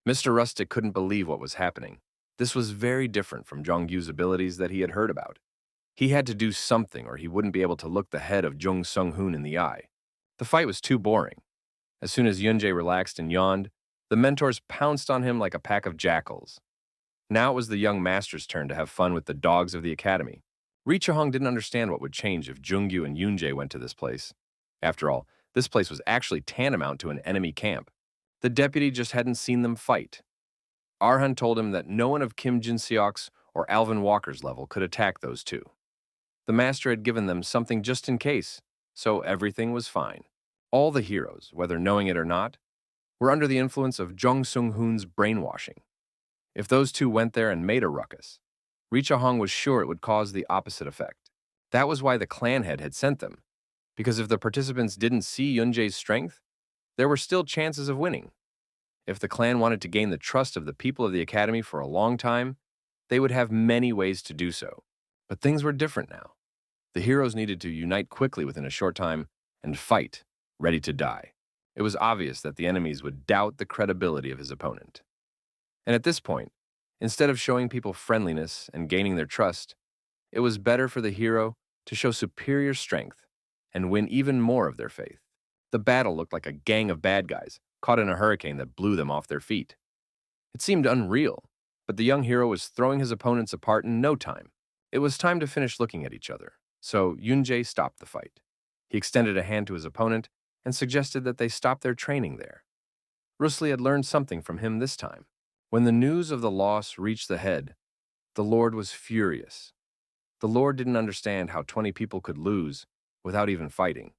A: Mr. Rustic couldn't believe what was happening. This was very different from Jongyu's abilities that he had heard about. He had to do something or he wouldn't be able to look the head of Jung Sung-hoon in the eye. The fight was too boring. As soon as Yunjae relaxed and yawned, the mentors pounced on him like a pack of jackals. Now it was the young master's turn to have fun with the dogs of the academy. Ri Chahong didn't understand what would change if Jungyu and Yunjae went to this place. After all, this place was actually tantamount to an enemy camp. The deputy just hadn't seen them fight. Arhan told him that no one of Kim Jin-seok's or Alvin Walker's level could attack those 2. The master had given them something just in case, so everything was fine. All the heroes, whether knowing it or not, were under the influence of Jung Sung-hoon's brainwashing. If those 2 went there and made a ruckus, Ri Chahong was sure it would cause the opposite effect. That was why the clan head had sent them, because if the participants didn't see Yunjae's strength, there were still chances of winning. If the clan wanted to gain the trust of the people of the academy for a long time, they would have many ways to do so. But things were different now. The heroes needed to unite quickly within a short time and fight, ready to die. It was obvious that the enemies would doubt the credibility of his opponent. And at this point, instead of showing people friendliness and gaining their trust, it was better for the hero to show superior strength and win even more of their faith. The battle looked like a gang of bad guys caught in a hurricane that blew them off their feet. It seemed unreal, but the young hero was throwing his opponents apart in no time. It was time to finish looking at each other, so Yunjae stopped the fight. He extended a hand to his opponent and suggested that they stop their training there. Rusli had learned something from him this time. When the news of the loss reached the head, the Lord was furious. The Lord didn't understand how 20 people could lose without even fighting.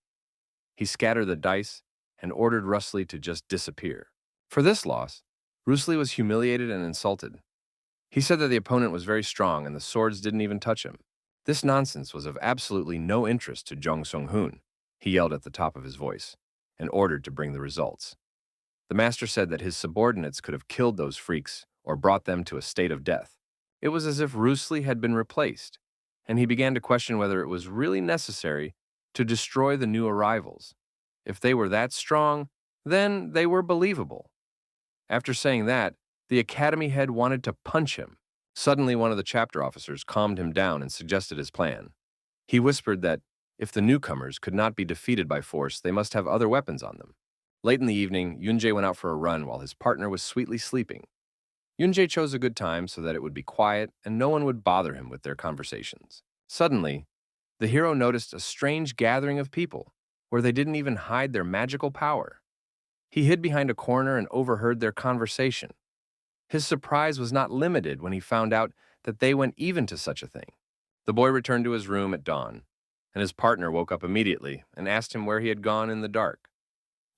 A: He scattered the dice and ordered Rusli to just disappear. For this loss, Rusli was humiliated and insulted. He said that the opponent was very strong and the swords didn't even touch him. This nonsense was of absolutely no interest to Jung Sung-hoon. He yelled at the top of his voice and ordered to bring the results. The master said that his subordinates could have killed those freaks or brought them to a state of death. It was as if Rusli had been replaced, and he began to question whether it was really necessary to destroy the new arrivals. If they were that strong, then they were believable. After saying that, the academy head wanted to punch him. Suddenly, one of the chapter officers calmed him down and suggested his plan. He whispered that if the newcomers could not be defeated by force, they must have other weapons on them. Late in the evening, Yunjae went out for a run while his partner was sweetly sleeping. Yunjae chose a good time so that it would be quiet and no one would bother him with their conversations. Suddenly, the hero noticed a strange gathering of people where they didn't even hide their magical power. He hid behind a corner and overheard their conversation. His surprise was not limited when he found out that they went even to such a thing. The boy returned to his room at dawn, and his partner woke up immediately and asked him where he had gone in the dark.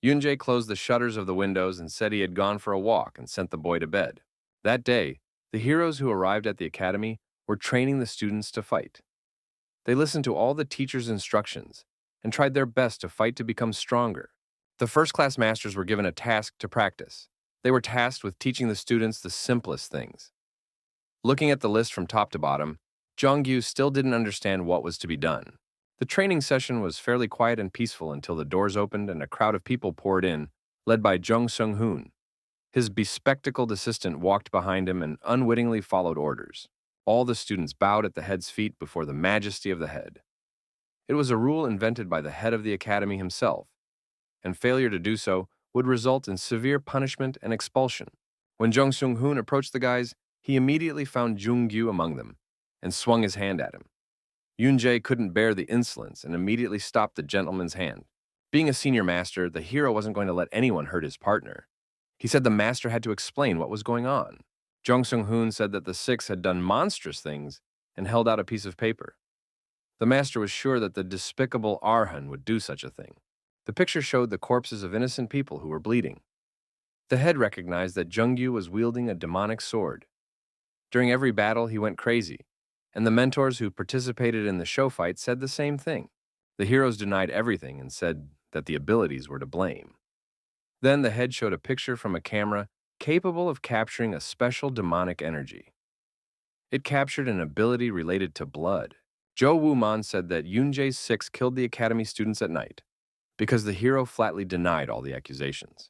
A: Yunjae closed the shutters of the windows and said he had gone for a walk and sent the boy to bed. That day, the heroes who arrived at the academy were training the students to fight. They listened to all the teachers' instructions and tried their best to fight to become stronger. The first-class masters were given a task to practice. They were tasked with teaching the students the simplest things. Looking at the list from top to bottom, Jongyu still didn't understand what was to be done. The training session was fairly quiet and peaceful until the doors opened and a crowd of people poured in, led by Jung Sung-hoon. His bespectacled assistant walked behind him and unwittingly followed orders. All the students bowed at the head's feet before the majesty of the head. It was a rule invented by the head of the academy himself, and failure to do so would result in severe punishment and expulsion. When Jung Sung-hoon approached the guys, he immediately found Jung-gyu among them and swung his hand at him. Yunjae couldn't bear the insolence and immediately stopped the gentleman's hand. Being a senior master, the hero wasn't going to let anyone hurt his partner. He said the master had to explain what was going on. Jung Sung-hoon said that the six had done monstrous things and held out a piece of paper. The master was sure that the despicable Arhan would do such a thing. The picture showed the corpses of innocent people who were bleeding. The head recognized that Jungyu was wielding a demonic sword. During every battle, he went crazy, and the mentors who participated in the show fight said the same thing. The heroes denied everything and said that the abilities were to blame. Then the head showed a picture from a camera capable of capturing a special demonic energy. It captured an ability related to blood. Jo Woo-man said that Yunjae's six killed the academy students at night because the hero flatly denied all the accusations,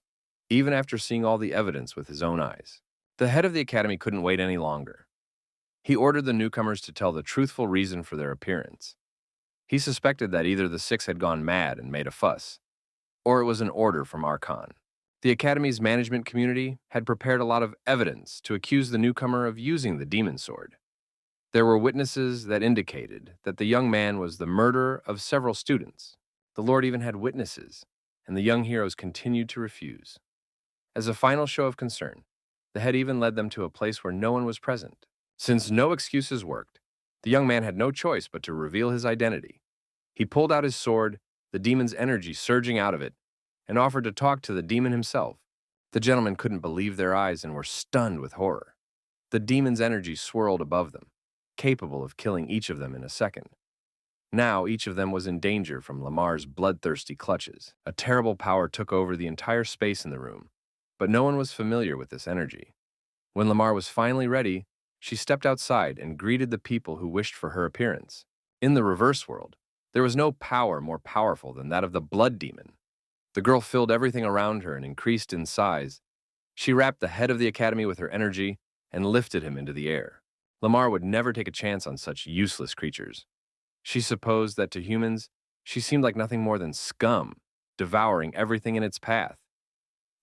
A: even after seeing all the evidence with his own eyes. The head of the academy couldn't wait any longer. He ordered the newcomers to tell the truthful reason for their appearance. He suspected that either the six had gone mad and made a fuss, or it was an order from Archon. The academy's management community had prepared a lot of evidence to accuse the newcomer of using the demon sword. There were witnesses that indicated that the young man was the murderer of several students. The Lord even had witnesses, and the young heroes continued to refuse. As a final show of concern, the head even led them to a place where no one was present. Since no excuses worked, the young man had no choice but to reveal his identity. He pulled out his sword, the demon's energy surging out of it, and offered to talk to the demon himself. The gentlemen couldn't believe their eyes and were stunned with horror. The demon's energy swirled above them, capable of killing each of them in a second. Now each of them was in danger from Lamar's bloodthirsty clutches. A terrible power took over the entire space in the room, but no one was familiar with this energy. When Lamar was finally ready, she stepped outside and greeted the people who wished for her appearance. In the reverse world, there was no power more powerful than that of the blood demon. The girl filled everything around her and increased in size. She wrapped the head of the academy with her energy and lifted him into the air. Lamar would never take a chance on such useless creatures. She supposed that to humans, she seemed like nothing more than scum, devouring everything in its path.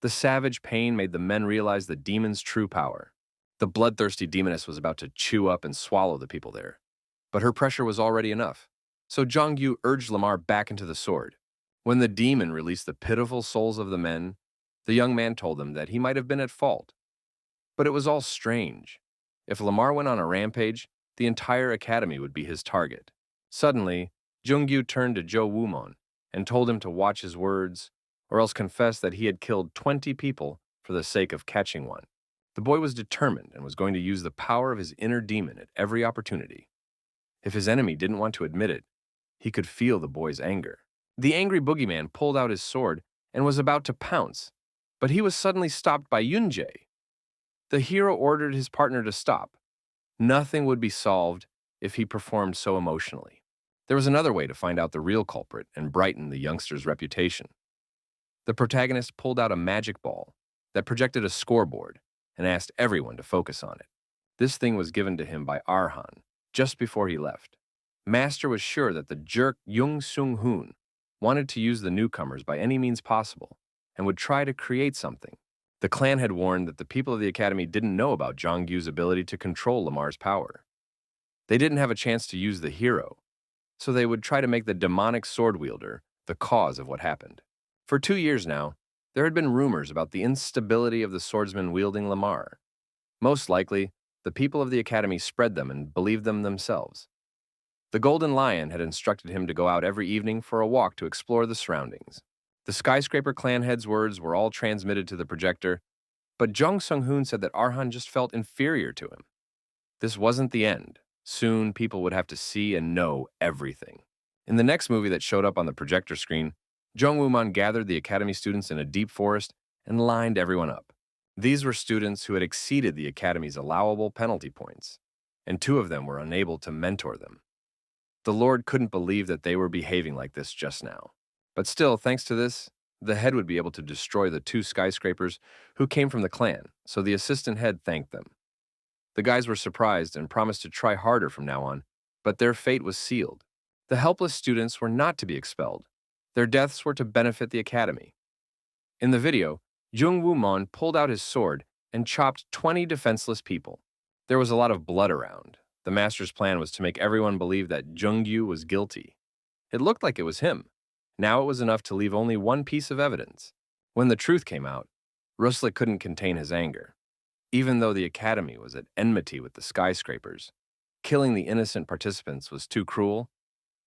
A: The savage pain made the men realize the demon's true power. The bloodthirsty demoness was about to chew up and swallow the people there. But her pressure was already enough, so Jongyu urged Lamar back into the sword. When the demon released the pitiful souls of the men, the young man told them that he might have been at fault. But it was all strange. If Lamar went on a rampage, the entire academy would be his target. Suddenly, Jungyu turned to Jo Woo-man and told him to watch his words, or else confess that he had killed 20 people for the sake of catching one. The boy was determined and was going to use the power of his inner demon at every opportunity. If his enemy didn't want to admit it, he could feel the boy's anger. The angry boogeyman pulled out his sword and was about to pounce. But he was suddenly stopped by Yunjae. The hero ordered his partner to stop. Nothing would be solved if he performed so emotionally. There was another way to find out the real culprit and brighten the youngster's reputation. The protagonist pulled out a magic ball that projected a scoreboard and asked everyone to focus on it. This thing was given to him by Arhan just before he left. Master was sure that the jerk Jung Sung-hoon wanted to use the newcomers by any means possible and would try to create something. The clan had warned that the people of the academy didn't know about Jonggyu's ability to control Lamar's power. They didn't have a chance to use the hero, so they would try to make the demonic sword wielder the cause of what happened. For 2 years now, there had been rumors about the instability of the swordsman wielding Lamar. Most likely, the people of the academy spread them and believed them themselves. The Golden Lion had instructed him to go out every evening for a walk to explore the surroundings. The skyscraper clan head's words were all transmitted to the projector, but Jung Sung-hoon said that Arhan just felt inferior to him. This wasn't the end. Soon, people would have to see and know everything. In the next movie that showed up on the projector screen, Jung Woo-man gathered the academy students in a deep forest and lined everyone up. These were students who had exceeded the academy's allowable penalty points, and 2 of them were unable to mentor them. The Lord couldn't believe that they were behaving like this just now. But still, thanks to this, the head would be able to destroy the 2 skyscrapers who came from the clan, so the assistant head thanked them. The guys were surprised and promised to try harder from now on, but their fate was sealed. The helpless students were not to be expelled. Their deaths were to benefit the academy. In the video, Jung Woo-man pulled out his sword and chopped 20 defenseless people. There was a lot of blood around. The master's plan was to make everyone believe that Jung-gyu was guilty. It looked like it was him. Now it was enough to leave only one piece of evidence. When the truth came out, Ruslik couldn't contain his anger. Even though the academy was at enmity with the skyscrapers, killing the innocent participants was too cruel.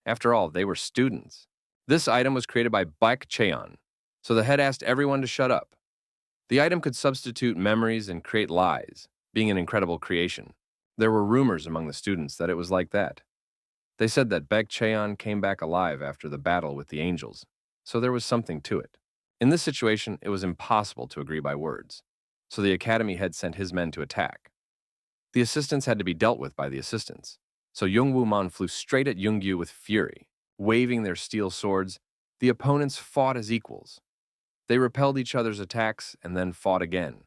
A: After all, they were students. This item was created by Baek Cheon, so the head asked everyone to shut up. The item could substitute memories and create lies, being an incredible creation. There were rumors among the students that it was like that. They said that Baek Cheon came back alive after the battle with the angels, so there was something to it. In this situation, it was impossible to agree by words, so the academy head sent his men to attack. The assistants had to be dealt with by the assistants, so Jung Woo-man flew straight at Jung-gyu with fury. Waving their steel swords, the opponents fought as equals. They repelled each other's attacks and then fought again.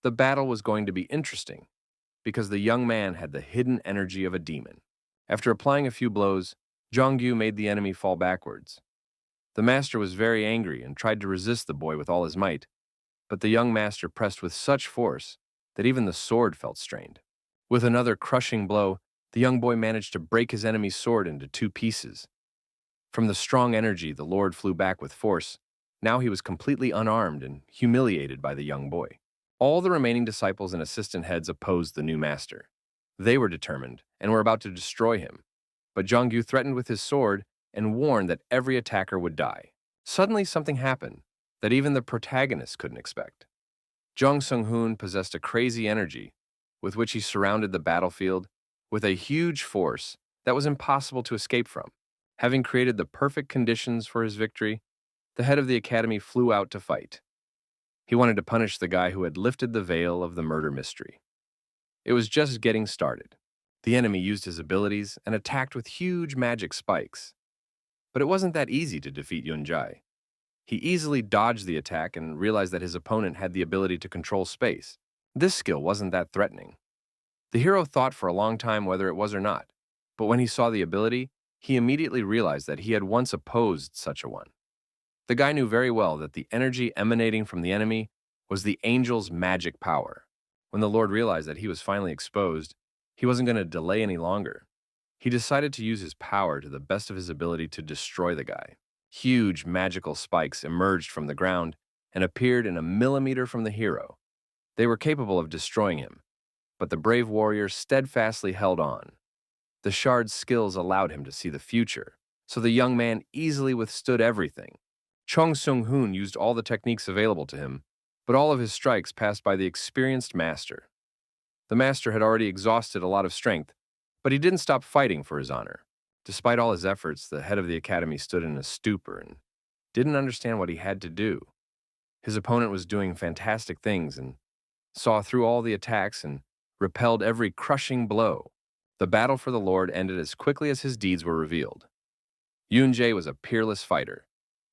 A: The battle was going to be interesting, because the young man had the hidden energy of a demon. After applying a few blows, Jong-gyu made the enemy fall backwards. The master was very angry and tried to resist the boy with all his might, but the young master pressed with such force that even the sword felt strained. With another crushing blow, the young boy managed to break his enemy's sword into 2 pieces. From the strong energy, the Lord flew back with force. Now he was completely unarmed and humiliated by the young boy. All the remaining disciples and assistant heads opposed the new master. They were determined and were about to destroy him. But Jong-gyu threatened with his sword and warned that every attacker would die. Suddenly something happened that even the protagonist couldn't expect. Jung Sung-hoon possessed a crazy energy with which he surrounded the battlefield with a huge force that was impossible to escape from. Having created the perfect conditions for his victory, the head of the academy flew out to fight. He wanted to punish the guy who had lifted the veil of the murder mystery. It was just getting started. The enemy used his abilities and attacked with huge magic spikes. But it wasn't that easy to defeat Yunjae. He easily dodged the attack and realized that his opponent had the ability to control space. This skill wasn't that threatening. The hero thought for a long time whether it was or not, but when he saw the ability, he immediately realized that he had once opposed such a one. The guy knew very well that the energy emanating from the enemy was the angel's magic power. When the Lord realized that he was finally exposed, he wasn't going to delay any longer. He decided to use his power to the best of his ability to destroy the guy. Huge magical spikes emerged from the ground and appeared in a millimeter from the hero. They were capable of destroying him, but the brave warrior steadfastly held on. The shard's skills allowed him to see the future, so the young man easily withstood everything. Chung Sung-hoon used all the techniques available to him, but all of his strikes passed by the experienced master. The master had already exhausted a lot of strength, but he didn't stop fighting for his honor. Despite all his efforts, the head of the academy stood in a stupor and didn't understand what he had to do. His opponent was doing fantastic things and saw through all the attacks and repelled every crushing blow. The battle for the Lord ended as quickly as his deeds were revealed. Yunjae was a peerless fighter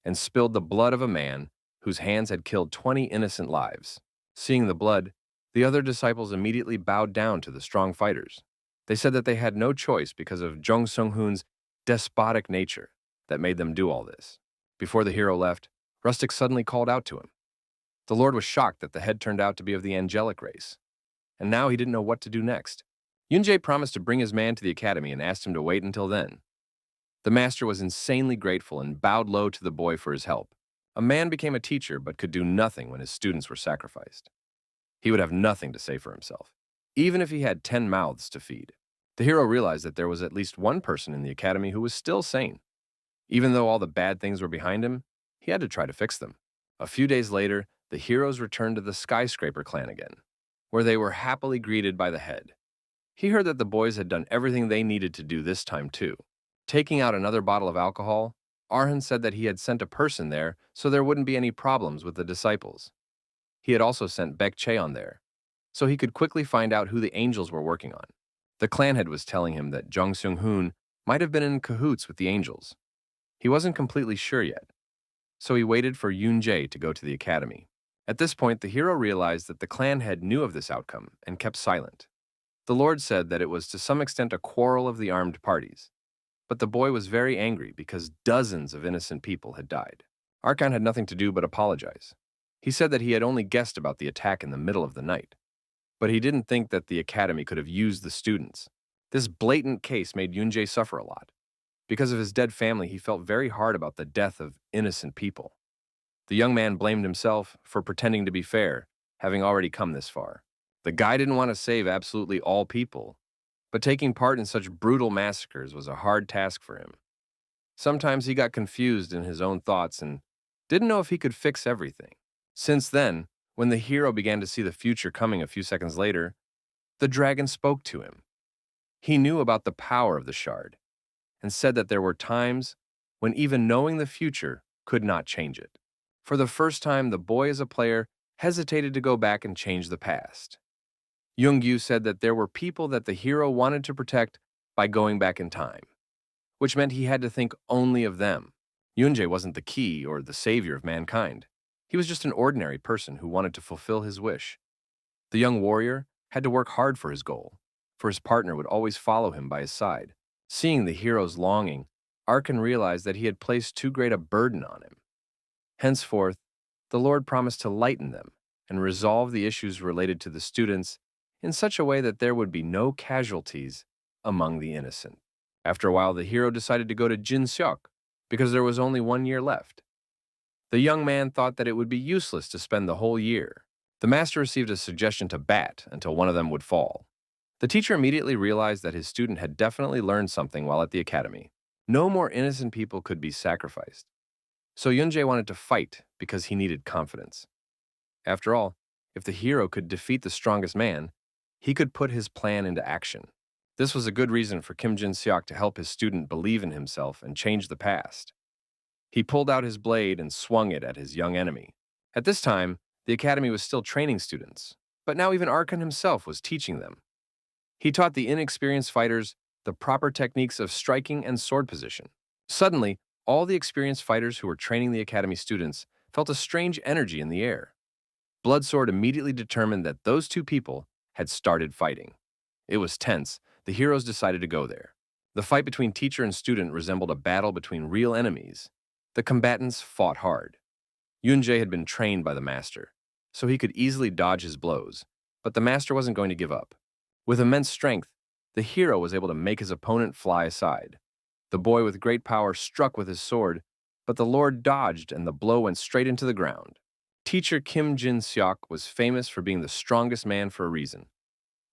A: and spilled the blood of a man whose hands had killed 20 innocent lives. Seeing the blood, the other disciples immediately bowed down to the strong fighters. They said that they had no choice because of Jung Sung-hoon's despotic nature that made them do all this. Before the hero left, Rustic suddenly called out to him. The Lord was shocked that the head turned out to be of the angelic race, and now he didn't know what to do next. Yunjae promised to bring his man to the academy and asked him to wait until then. The master was insanely grateful and bowed low to the boy for his help. A man became a teacher but could do nothing when his students were sacrificed. He would have nothing to say for himself, even if he had 10 mouths to feed. The hero realized that there was at least one person in the academy who was still sane. Even though all the bad things were behind him, he had to try to fix them. A few days later, the heroes returned to the skyscraper clan again, where they were happily greeted by the head. He heard that the boys had done everything they needed to do this time too. Taking out another bottle of alcohol, Arhan said that he had sent a person there so there wouldn't be any problems with the disciples. He had also sent Baek Cheon there, so he could quickly find out who the angels were working on. The clan head was telling him that Jung Sung-hoon might have been in cahoots with the angels. He wasn't completely sure yet, so he waited for Yunjae to go to the academy. At this point, the hero realized that the clan head knew of this outcome and kept silent. The Lord said that it was to some extent a quarrel of the armed parties, but the boy was very angry because dozens of innocent people had died. Arkan had nothing to do but apologize. He said that he had only guessed about the attack in the middle of the night, but he didn't think that the academy could have used the students. This blatant case made Yunjae suffer a lot. Because of his dead family, he felt very hard about the death of innocent people. The young man blamed himself for pretending to be fair, having already come this far. The guy didn't want to save absolutely all people, but taking part in such brutal massacres was a hard task for him. Sometimes he got confused in his own thoughts and didn't know if he could fix everything. Since then, when the hero began to see the future coming a few seconds later, the dragon spoke to him. He knew about the power of the shard and said that there were times when even knowing the future could not change it. For the first time, the boy as a player hesitated to go back and change the past. Young-gyu said that there were people that the hero wanted to protect by going back in time, which meant he had to think only of them. Yunjae wasn't the key or the savior of mankind. He was just an ordinary person who wanted to fulfill his wish. The young warrior had to work hard for his goal, for his partner would always follow him by his side. Seeing the hero's longing, Arkan realized that he had placed too great a burden on him. Henceforth, the Lord promised to lighten them and resolve the issues related to the students in such a way that there would be no casualties among the innocent. After a while, the hero decided to go to Jinseok because there was only 1 year left. The young man thought that it would be useless to spend the whole year. The master received a suggestion to bat until one of them would fall. The teacher immediately realized that his student had definitely learned something while at the academy. No more innocent people could be sacrificed. So Yunjae wanted to fight because he needed confidence. After all, if the hero could defeat the strongest man, he could put his plan into action. This was a good reason for Kim Jin-seok to help his student believe in himself and change the past. He pulled out his blade and swung it at his young enemy. At this time, the academy was still training students, but now even Arkan himself was teaching them. He taught the inexperienced fighters the proper techniques of striking and sword position. Suddenly, all the experienced fighters who were training the academy students felt a strange energy in the air. Bloodsword immediately determined that those two people had started fighting. It was tense. The heroes decided to go there. The fight between teacher and student resembled a battle between real enemies. The combatants fought hard. Yunjae had been trained by the master, so he could easily dodge his blows, but the master wasn't going to give up. With immense strength, the hero was able to make his opponent fly aside. The boy with great power struck with his sword, but the lord dodged and the blow went straight into the ground. Teacher Kim Jin-seok was famous for being the strongest man for a reason.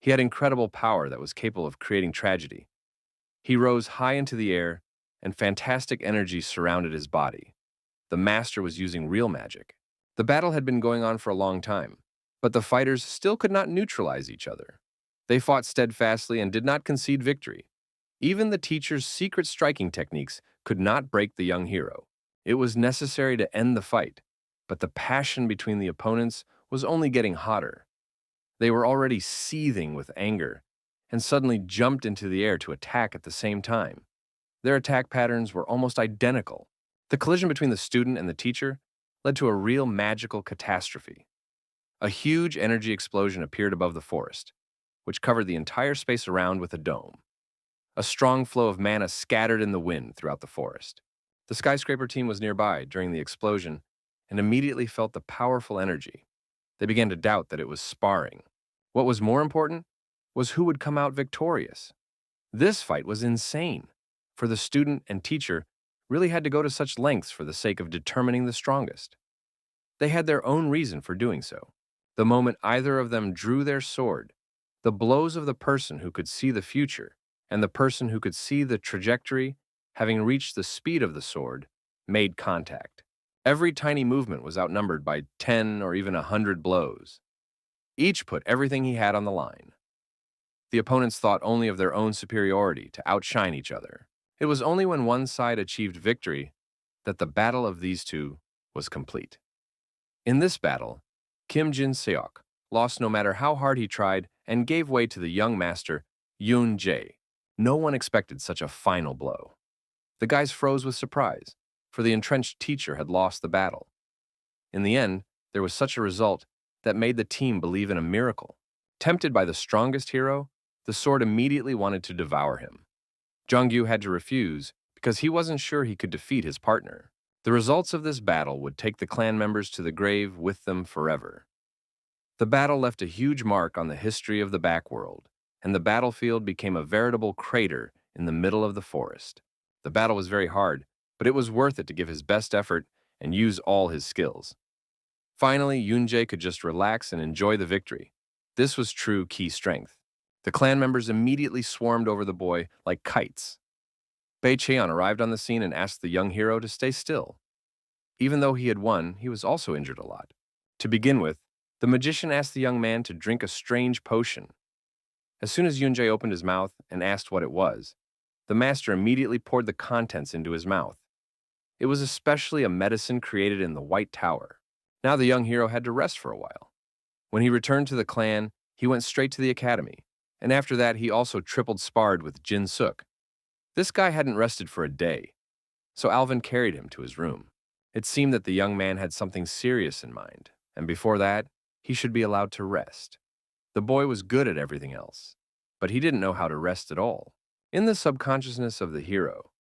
A: He had incredible power that was capable of creating tragedy. He rose high into the air, and fantastic energy surrounded his body. The master was using real magic. The battle had been going on for a long time, but the fighters still could not neutralize each other. They fought steadfastly and did not concede victory. Even the teacher's secret striking techniques could not break the young hero. It was necessary to end the fight. But the passion between the opponents was only getting hotter. They were already seething with anger and suddenly jumped into the air to attack at the same time. Their attack patterns were almost identical. The collision between the student and the teacher led to a real magical catastrophe. A huge energy explosion appeared above the forest, which covered the entire space around with a dome. A strong flow of mana scattered in the wind throughout the forest. The skyscraper team was nearby during the explosion and immediately felt the powerful energy. They began to doubt that it was sparring. What was more important was who would come out victorious. This fight was insane, for the student and teacher really had to go to such lengths for the sake of determining the strongest. They had their own reason for doing so. The moment either of them drew their sword, the blows of the person who could see the future and the person who could see the trajectory, having reached the speed of the sword, made contact. Every tiny movement was outnumbered by 10 or even 100 blows. Each put everything he had on the line. The opponents thought only of their own superiority to outshine each other. It was only when one side achieved victory that the battle of these two was complete. In this battle, Kim Jin-seok lost no matter how hard he tried and gave way to the young master, Yoon Jae. No one expected such a final blow. The guys froze with surprise, for the entrenched teacher had lost the battle. In the end, there was such a result that made the team believe in a miracle. Tempted by the strongest hero, the sword immediately wanted to devour him. Jongyu had to refuse because he wasn't sure he could defeat his partner. The results of this battle would take the clan members to the grave with them forever. The battle left a huge mark on the history of the backworld, and the battlefield became a veritable crater in the middle of the forest. The battle was very hard, but it was worth it to give his best effort and use all his skills. Finally, Yoonjae could just relax and enjoy the victory. This was true key strength. The clan members immediately swarmed over the boy like kites. Bae Cheon arrived on the scene and asked the young hero to stay still. Even though he had won, he was also injured a lot. To begin with, the magician asked the young man to drink a strange potion. As soon as Yoonjae opened his mouth and asked what it was, the master immediately poured the contents into his mouth. It was especially a medicine created in the White Tower. Now the young hero had to rest for a while. When he returned to the clan, he went straight to the academy, and after that he also tripled sparred with Jin Suk. This guy hadn't rested for a day, so Alvin carried him to his room. It seemed that the young man had something serious in mind, and before that, he should be allowed to rest. The boy was good at everything else, but he didn't know how to rest at all. In the subconsciousness of the hero,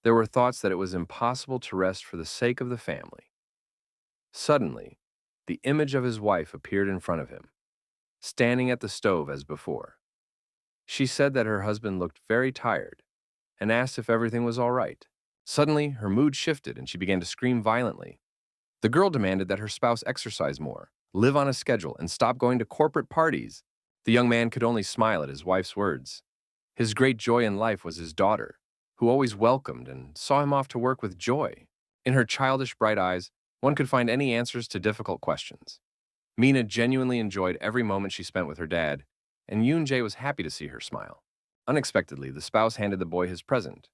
A: there were thoughts that it was impossible to rest for the sake of the family. Suddenly, the image of his wife appeared in front of him, standing at the stove as before. She said that her husband looked very tired and asked if everything was all right. Suddenly, her mood shifted and she began to scream violently. The girl demanded that her spouse exercise more, live on a schedule, and stop going to corporate parties. The young man could only smile at his wife's words. His great joy in life was his daughter, who always welcomed and saw him off to work with joy. In her childish bright eyes, one could find any answers to difficult questions. Mina genuinely enjoyed every moment she spent with her dad, and Yoon-jae was happy to see her smile. Unexpectedly, the spouse handed the boy his present.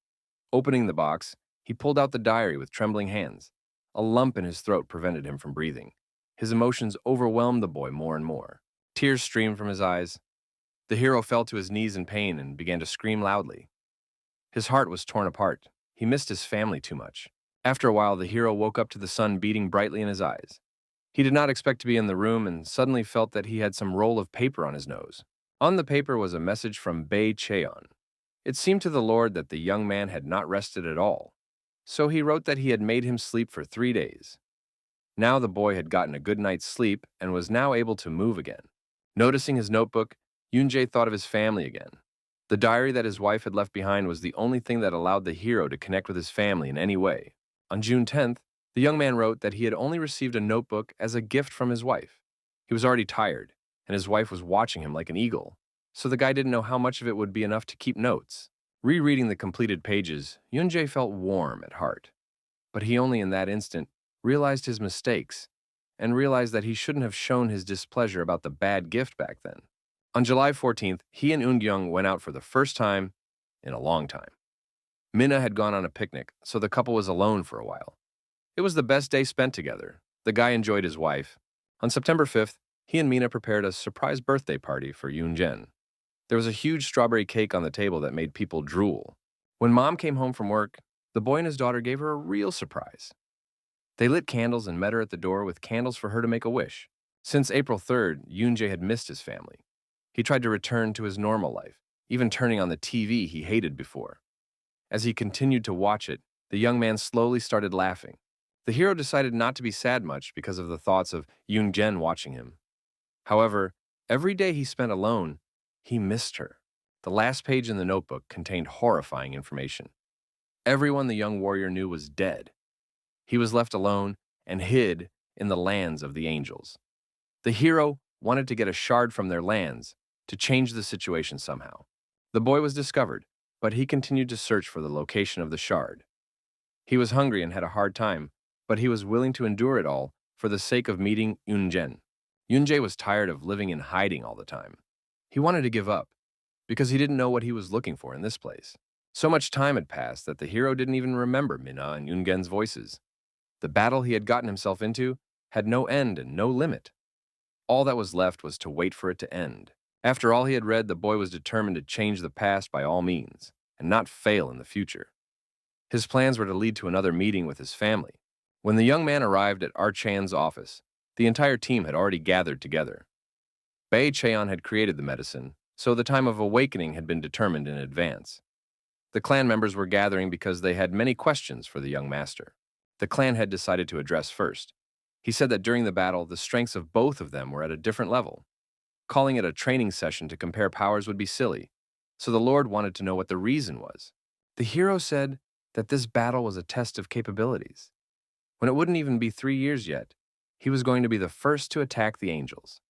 A: Opening the box, he pulled out the diary with trembling hands. A lump in his throat prevented him from breathing. His emotions overwhelmed the boy more and more. Tears streamed from his eyes. The hero fell to his knees in pain and began to scream loudly. His heart was torn apart. He missed his family too much. After a while, the hero woke up to the sun beating brightly in his eyes. He did not expect to be in the room and suddenly felt that he had some roll of paper on his nose. On the paper was a message from Bae Cheon. It seemed to the Lord that the young man had not rested at all, so he wrote that he had made him sleep for 3 days. Now the boy had gotten a good night's sleep and was now able to move again. Noticing his notebook, Yoon-jae thought of his family again. The diary that his wife had left behind was the only thing that allowed the hero to connect with his family in any way. On June 10th, the young man wrote that he had only received a notebook as a gift from his wife. He was already tired, and his wife was watching him like an eagle, so the guy didn't know how much of it would be enough to keep notes. Rereading the completed pages, Yoon-jae felt warm at heart. But he only in that instant realized his mistakes and realized that he shouldn't have shown his displeasure about the bad gift back then. On July 14th, he and Eun-gyung went out for the first time in a long time. Minna had gone on a picnic, so the couple was alone for a while. It was the best day spent together. The guy enjoyed his wife. On September 5th, he and Mina prepared a surprise birthday party for Yoonjen. There was a huge strawberry cake on the table that made people drool. When Mom came home from work, the boy and his daughter gave her a real surprise. They lit candles and met her at the door with candles for her to make a wish. Since April 3rd, Yoonjae had missed his family. He tried to return to his normal life, even turning on the TV he hated before. As he continued to watch it, the young man slowly started laughing. The hero decided not to be sad much because of the thoughts of Yoonjen watching him. However, every day he spent alone, he missed her. The last page in the notebook contained horrifying information. Everyone the young warrior knew was dead. He was left alone and hid in the lands of the angels. The hero wanted to get a shard from their lands to change the situation somehow. The boy was discovered, but he continued to search for the location of the shard. He was hungry and had a hard time, but he was willing to endure it all for the sake of meeting Yoonjen. Yoonjae was tired of living in hiding all the time. He wanted to give up, because he didn't know what he was looking for in this place. So much time had passed that the hero didn't even remember Mina and Yoongen's voices. The battle he had gotten himself into had no end and no limit. All that was left was to wait for it to end. After all he had read, the boy was determined to change the past by all means, and not fail in the future. His plans were to lead to another meeting with his family. When the young man arrived at Archan's office, the entire team had already gathered together. Bae Cheon had created the medicine, so the time of awakening had been determined in advance. The clan members were gathering because they had many questions for the young master. The clan head decided to address first. He said that during the battle, the strengths of both of them were at a different level. Calling it a training session to compare powers would be silly, so the Lord wanted to know what the reason was. The hero said that this battle was a test of capabilities. When it wouldn't even be 3 years yet, he was going to be the first to attack the angels.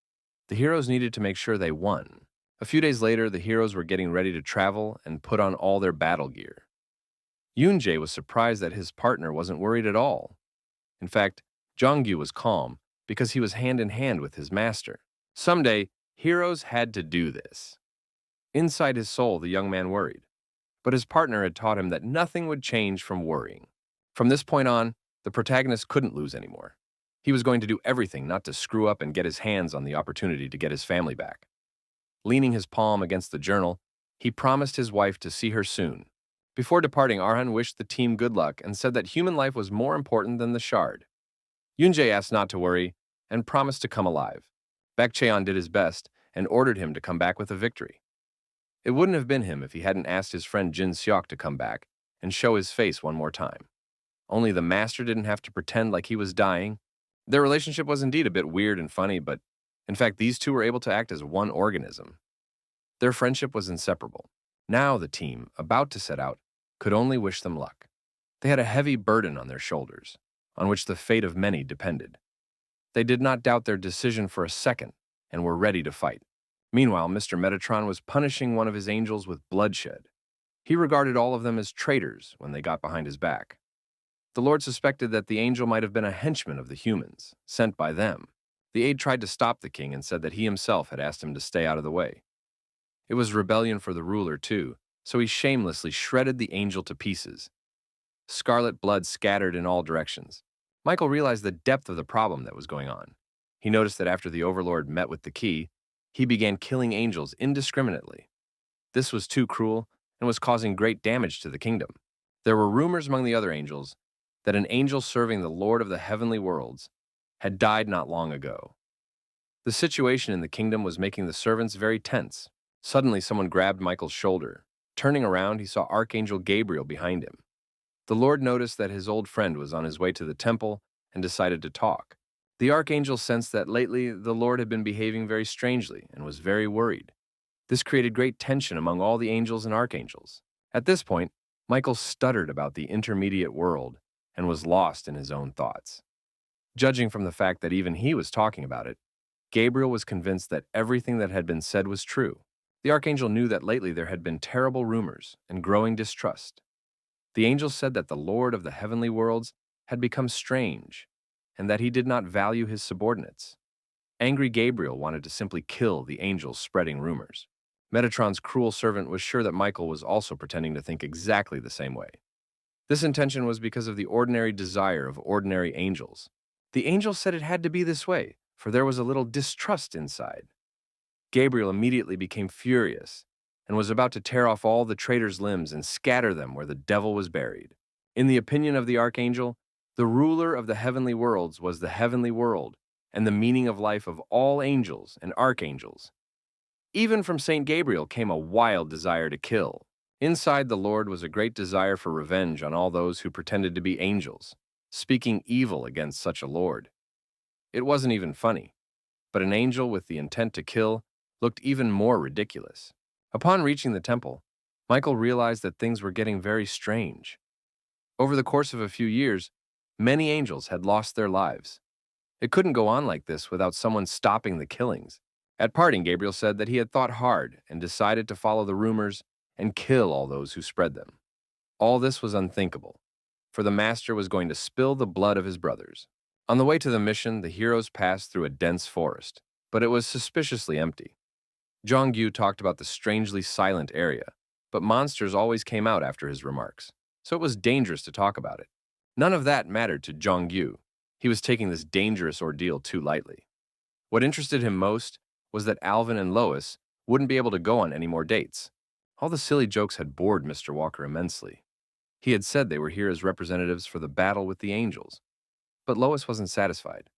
A: The heroes needed to make sure they won. A few days later, the heroes were getting ready to travel and put on all their battle gear. Yoonjae was surprised that his partner wasn't worried at all. In fact, Jongyu was calm because he was hand in hand with his master. Someday, heroes had to do this. Inside his soul, the young man worried, but his partner had taught him that nothing would change from worrying. From this point on, the protagonist couldn't lose anymore. He was going to do everything not to screw up and get his hands on the opportunity to get his family back. Leaning his palm against the journal, he promised his wife to see her soon. Before departing, Arhan wished the team good luck and said that human life was more important than the shard. Yoonjae asked not to worry and promised to come alive. Baek Cheon did his best and ordered him to come back with a victory. It wouldn't have been him if he hadn't asked his friend Jin Seok to come back and show his face one more time. Only the master didn't have to pretend like he was dying. Their relationship was indeed a bit weird and funny, but in fact, these two were able to act as one organism. Their friendship was inseparable. Now the team, about to set out, could only wish them luck. They had a heavy burden on their shoulders, on which the fate of many depended. They did not doubt their decision for a second and were ready to fight. Meanwhile, Mr. Metatron was punishing one of his angels with bloodshed. He regarded all of them as traitors when they got behind his back. The Lord suspected that the angel might have been a henchman of the humans, sent by them. The aide tried to stop the king and said that he himself had asked him to stay out of the way. It was rebellion for the ruler, too, so he shamelessly shredded the angel to pieces. Scarlet blood scattered in all directions. Michael realized the depth of the problem that was going on. He noticed that after the overlord met with the key, he began killing angels indiscriminately. This was too cruel and was causing great damage to the kingdom. There were rumors among the other angels that an angel serving the Lord of the heavenly worlds had died not long ago. The situation in the kingdom was making the servants very tense. Suddenly, someone grabbed Michael's shoulder. Turning around, he saw Archangel Gabriel behind him. The Lord noticed that his old friend was on his way to the temple and decided to talk. The Archangel sensed that lately the Lord had been behaving very strangely and was very worried. This created great tension among all the angels and archangels. At this point, Michael stuttered about the intermediate world and was lost in his own thoughts. Judging from the fact that even he was talking about it, Gabriel was convinced that everything that had been said was true. The archangel knew that lately there had been terrible rumors and growing distrust. The angel said that the Lord of the heavenly worlds had become strange and that he did not value his subordinates. Angry Gabriel wanted to simply kill the angels spreading rumors. Metatron's cruel servant was sure that Michael was also pretending to think exactly the same way. This intention was because of the ordinary desire of ordinary angels. The angel said it had to be this way, for there was a little distrust inside. Gabriel immediately became furious and was about to tear off all the traitors' limbs and scatter them where the devil was buried. In the opinion of the archangel, the ruler of the heavenly worlds was the heavenly world and the meaning of life of all angels and archangels. Even from Saint Gabriel came a wild desire to kill. Inside the Lord was a great desire for revenge on all those who pretended to be angels, speaking evil against such a Lord. It wasn't even funny, but an angel with the intent to kill looked even more ridiculous. Upon reaching the temple, Michael realized that things were getting very strange. Over the course of a few years, many angels had lost their lives. It couldn't go on like this without someone stopping the killings. At parting, Gabriel said that he had thought hard and decided to follow the rumors and kill all those who spread them. All this was unthinkable, for the master was going to spill the blood of his brothers. On the way to the mission, the heroes passed through a dense forest, but it was suspiciously empty. Jong-gyu talked about the strangely silent area, but monsters always came out after his remarks, so it was dangerous to talk about it. None of that mattered to Jong-gyu. He was taking this dangerous ordeal too lightly. What interested him most was that Alvin and Lois wouldn't be able to go on any more dates. All the silly jokes had bored Mr. Walker immensely. He had said they were here as representatives for the battle with the angels. But Lois wasn't satisfied.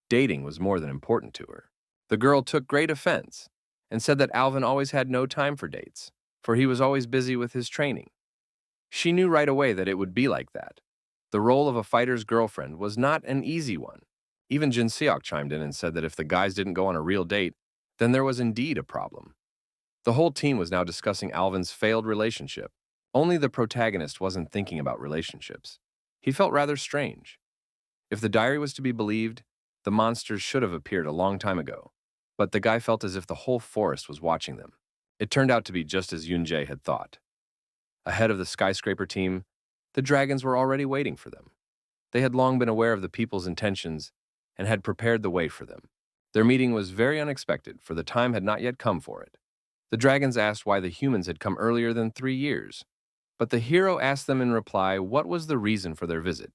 A: Dating was more than important to her. The girl took great offense and said that Alvin always had no time for dates, for he was always busy with his training. She knew right away that it would be like that. The role of a fighter's girlfriend was not an easy one. Even Jin Seok chimed in and said that if the guys didn't go on a real date, then there was indeed a problem. The whole team was now discussing Alvin's failed relationship. Only the protagonist wasn't thinking about relationships. He felt rather strange. If the diary was to be believed, the monsters should have appeared a long time ago, but the guy felt as if the whole forest was watching them. It turned out to be just as Yoon-jae had thought. Ahead of the skyscraper team, the dragons were already waiting for them. They had long been aware of the people's intentions and had prepared the way for them. Their meeting was very unexpected, for the time had not yet come for it. The dragons asked why the humans had come earlier than 3 years, but the hero asked them in reply what was the reason for their visit.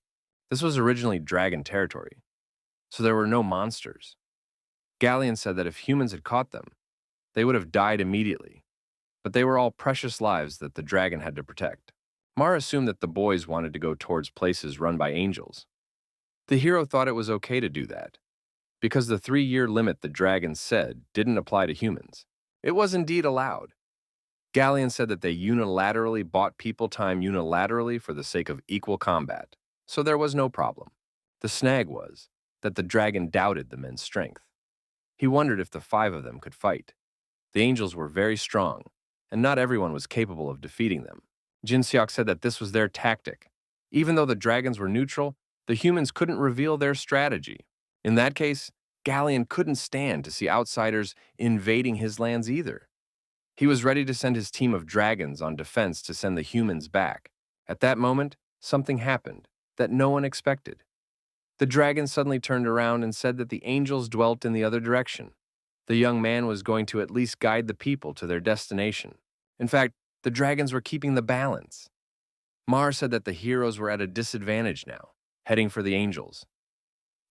A: This was originally dragon territory, so there were no monsters. Galleon said that if humans had caught them, they would have died immediately, but they were all precious lives that the dragon had to protect. Mar assumed that the boys wanted to go towards places run by angels. The hero thought it was okay to do that, because the 3-year limit the dragon said didn't apply to humans. It was indeed allowed. Galleon said that they unilaterally bought people time unilaterally for the sake of equal combat, so there was no problem. The snag was that the dragon doubted the men's strength. He wondered if the 5 of them could fight. The angels were very strong, and not everyone was capable of defeating them. Jin Seok said that this was their tactic. Even though the dragons were neutral, the humans couldn't reveal their strategy. In that case, Galleon couldn't stand to see outsiders invading his lands either. He was ready to send his team of dragons on defense to send the humans back. At that moment, something happened that no one expected. The dragon suddenly turned around and said that the angels dwelt in the other direction. The young man was going to at least guide the people to their destination. In fact, the dragons were keeping the balance. Mar said that the heroes were at a disadvantage now, heading for the angels.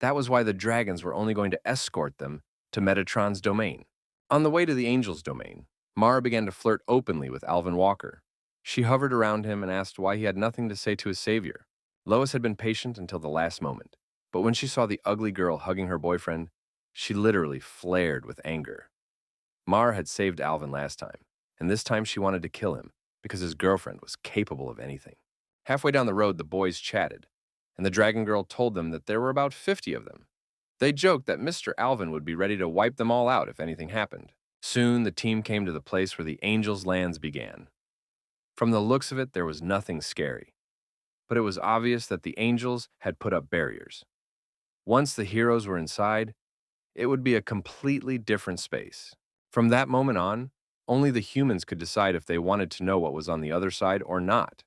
A: That was why the dragons were only going to escort them to Metatron's domain. On the way to the angels' domain, Mar began to flirt openly with Alvin Walker. She hovered around him and asked why he had nothing to say to his savior. Lois had been patient until the last moment, but when she saw the ugly girl hugging her boyfriend, she literally flared with anger. Mar had saved Alvin last time, and this time she wanted to kill him because his girlfriend was capable of anything. Halfway down the road, the boys chatted, and the dragon girl told them that there were about 50 of them. They joked that Mr. Alvin would be ready to wipe them all out if anything happened. Soon, the team came to the place where the angels' lands began. From the looks of it, there was nothing scary, but it was obvious that the angels had put up barriers. Once the heroes were inside, it would be a completely different space. From that moment on, only the humans could decide if they wanted to know what was on the other side or not.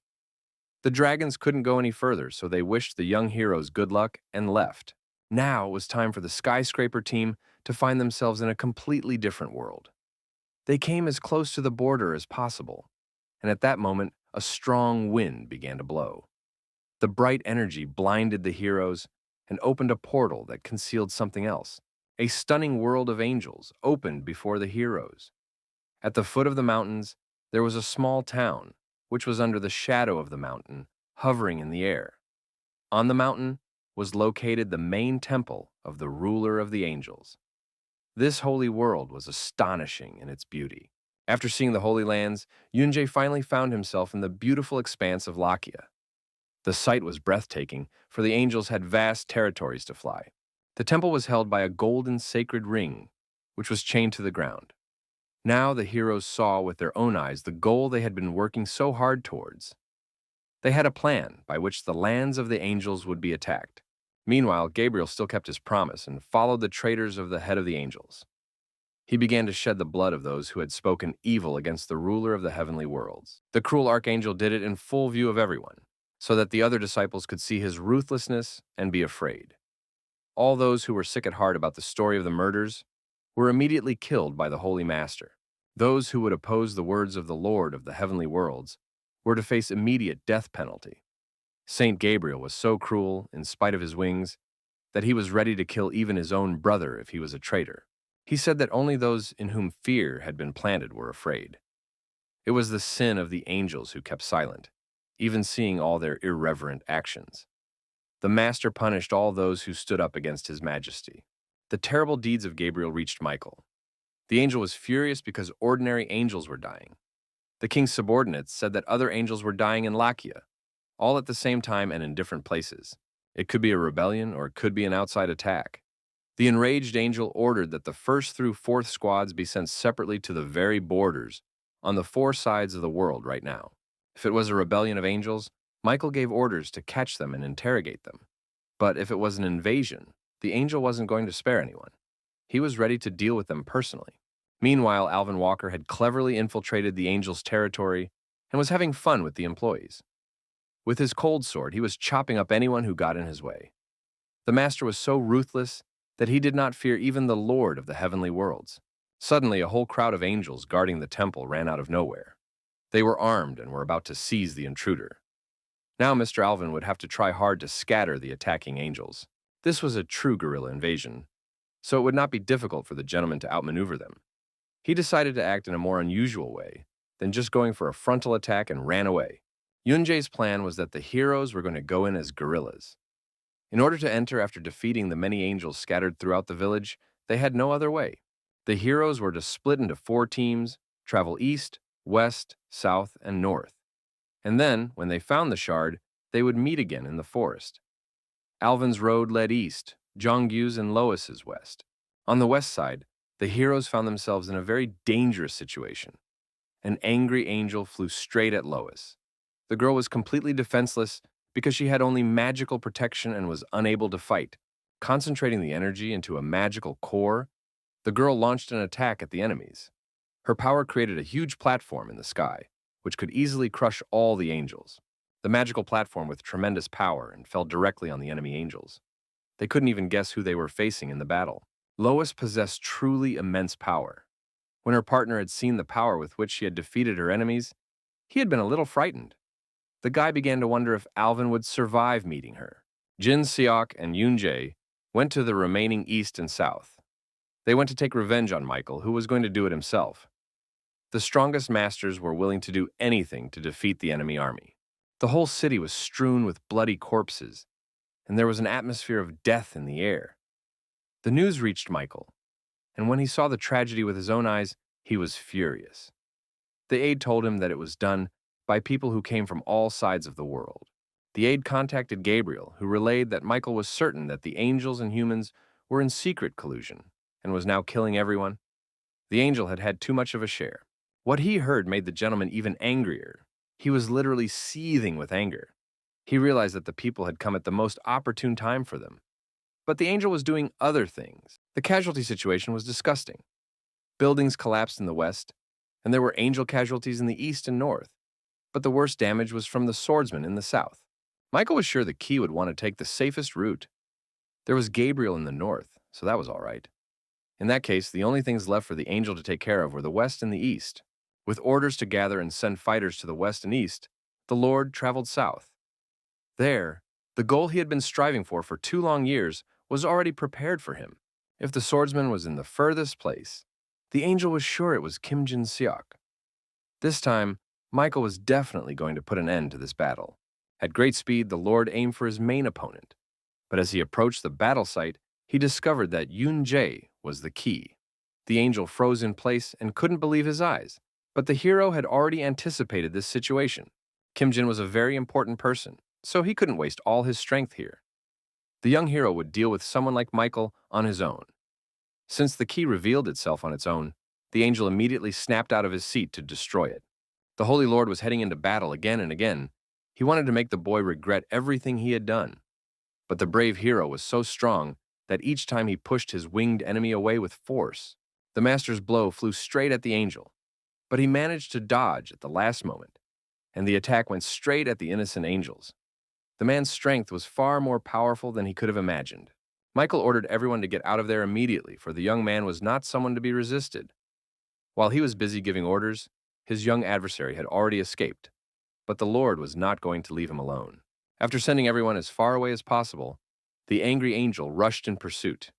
A: The dragons couldn't go any further, so they wished the young heroes good luck and left. Now it was time for the skyscraper team to find themselves in a completely different world. They came as close to the border as possible, and at that moment, a strong wind began to blow. The bright energy blinded the heroes, and opened a portal that concealed something else. A stunning world of angels opened before the heroes. At the foot of the mountains, there was a small town, which was under the shadow of the mountain, hovering in the air. On the mountain was located the main temple of the ruler of the angels. This holy world was astonishing in its beauty. After seeing the Holy Lands, Yunjay finally found himself in the beautiful expanse of Lakia. The sight was breathtaking, for the angels had vast territories to fly. The temple was held by a golden sacred ring, which was chained to the ground. Now the heroes saw with their own eyes the goal they had been working so hard towards. They had a plan by which the lands of the angels would be attacked. Meanwhile, Gabriel still kept his promise and followed the traitors of the head of the angels. He began to shed the blood of those who had spoken evil against the ruler of the heavenly worlds. The cruel archangel did it in full view of everyone, so that the other disciples could see his ruthlessness and be afraid. All those who were sick at heart about the story of the murders were immediately killed by the Holy Master. Those who would oppose the words of the Lord of the heavenly worlds were to face immediate death penalty. Saint Gabriel was so cruel, in spite of his wings, that he was ready to kill even his own brother if he was a traitor. He said that only those in whom fear had been planted were afraid. It was the sin of the angels who kept silent, even seeing all their irreverent actions. The Master punished all those who stood up against his majesty. The terrible deeds of Gabriel reached Michael. The angel was furious because ordinary angels were dying. The king's subordinates said that other angels were dying in Lakia, all at the same time and in different places. It could be a rebellion or it could be an outside attack. The enraged angel ordered that the 1st through 4th squads be sent separately to the very borders on the 4 sides of the world right now. If it was a rebellion of angels, Michael gave orders to catch them and interrogate them. But if it was an invasion, the angel wasn't going to spare anyone. He was ready to deal with them personally. Meanwhile, Alvin Walker had cleverly infiltrated the angels' territory and was having fun with the employees. With his cold sword, he was chopping up anyone who got in his way. The Master was so ruthless that he did not fear even the Lord of the heavenly worlds. Suddenly, a whole crowd of angels guarding the temple ran out of nowhere. They were armed and were about to seize the intruder. Now Mr. Alvin would have to try hard to scatter the attacking angels. This was a true guerrilla invasion, so it would not be difficult for the gentleman to outmaneuver them. He decided to act in a more unusual way than just going for a frontal attack and ran away. Yunjay's plan was that the heroes were going to go in as guerrillas. In order to enter after defeating the many angels scattered throughout the village, they had no other way. The heroes were to split into 4 teams, travel east, west, south, and north. And then, when they found the shard, they would meet again in the forest. Alvin's road led east, Jongyu's and Lois's west. On the west side, the heroes found themselves in a very dangerous situation. An angry angel flew straight at Lois. The girl was completely defenseless because she had only magical protection and was unable to fight. Concentrating the energy into a magical core, the girl launched an attack at the enemies. Her power created a huge platform in the sky, which could easily crush all the angels. The magical platform with tremendous power and fell directly on the enemy angels. They couldn't even guess who they were facing in the battle. Lois possessed truly immense power. When her partner had seen the power with which she had defeated her enemies, he had been a little frightened. The guy began to wonder if Alvin would survive meeting her. Jin Seok and Yunjae went to the remaining east and south. They went to take revenge on Michael, who was going to do it himself. The strongest masters were willing to do anything to defeat the enemy army. The whole city was strewn with bloody corpses, and there was an atmosphere of death in the air. The news reached Michael, and when he saw the tragedy with his own eyes, he was furious. The aide told him that it was done by people who came from all sides of the world. The aide contacted Gabriel, who relayed that Michael was certain that the angels and humans were in secret collusion and was now killing everyone. The angel had had too much of a share. What he heard made the gentleman even angrier. He was literally seething with anger. He realized that the people had come at the most opportune time for them. But the angel was doing other things. The casualty situation was disgusting. Buildings collapsed in the west, and there were angel casualties in the east and north. But the worst damage was from the swordsman in the south. Michael was sure the key would want to take the safest route. There was Gabriel in the north, so that was all right. In that case, the only things left for the angel to take care of were the west and the east. With orders to gather and send fighters to the west and east, the Lord traveled south. There, The goal he had been striving for 2 long years was already prepared for him. If the swordsman was in the furthest place, the angel was sure it was Kim Jin-seok. This time, Michael was definitely going to put an end to this battle. At great speed, the Lord aimed for his main opponent. But as he approached the battle site, he discovered that Yoon-jae was the key. The angel froze in place and couldn't believe his eyes. But the hero had already anticipated this situation. Kim Jin was a very important person, so he couldn't waste all his strength here. The young hero would deal with someone like Michael on his own. Since the key revealed itself on its own, the angel immediately snapped out of his seat to destroy it. The Holy Lord was heading into battle again and again. He wanted to make the boy regret everything he had done. But the brave hero was so strong that each time he pushed his winged enemy away with force, the master's blow flew straight at the angel. But he managed to dodge at the last moment, and the attack went straight at the innocent angels. The man's strength was far more powerful than he could have imagined. Michael ordered everyone to get out of there immediately, for the young man was not someone to be resisted. While he was busy giving orders, his young adversary had already escaped, but the Lord was not going to leave him alone. After sending everyone as far away as possible, the angry angel rushed in pursuit.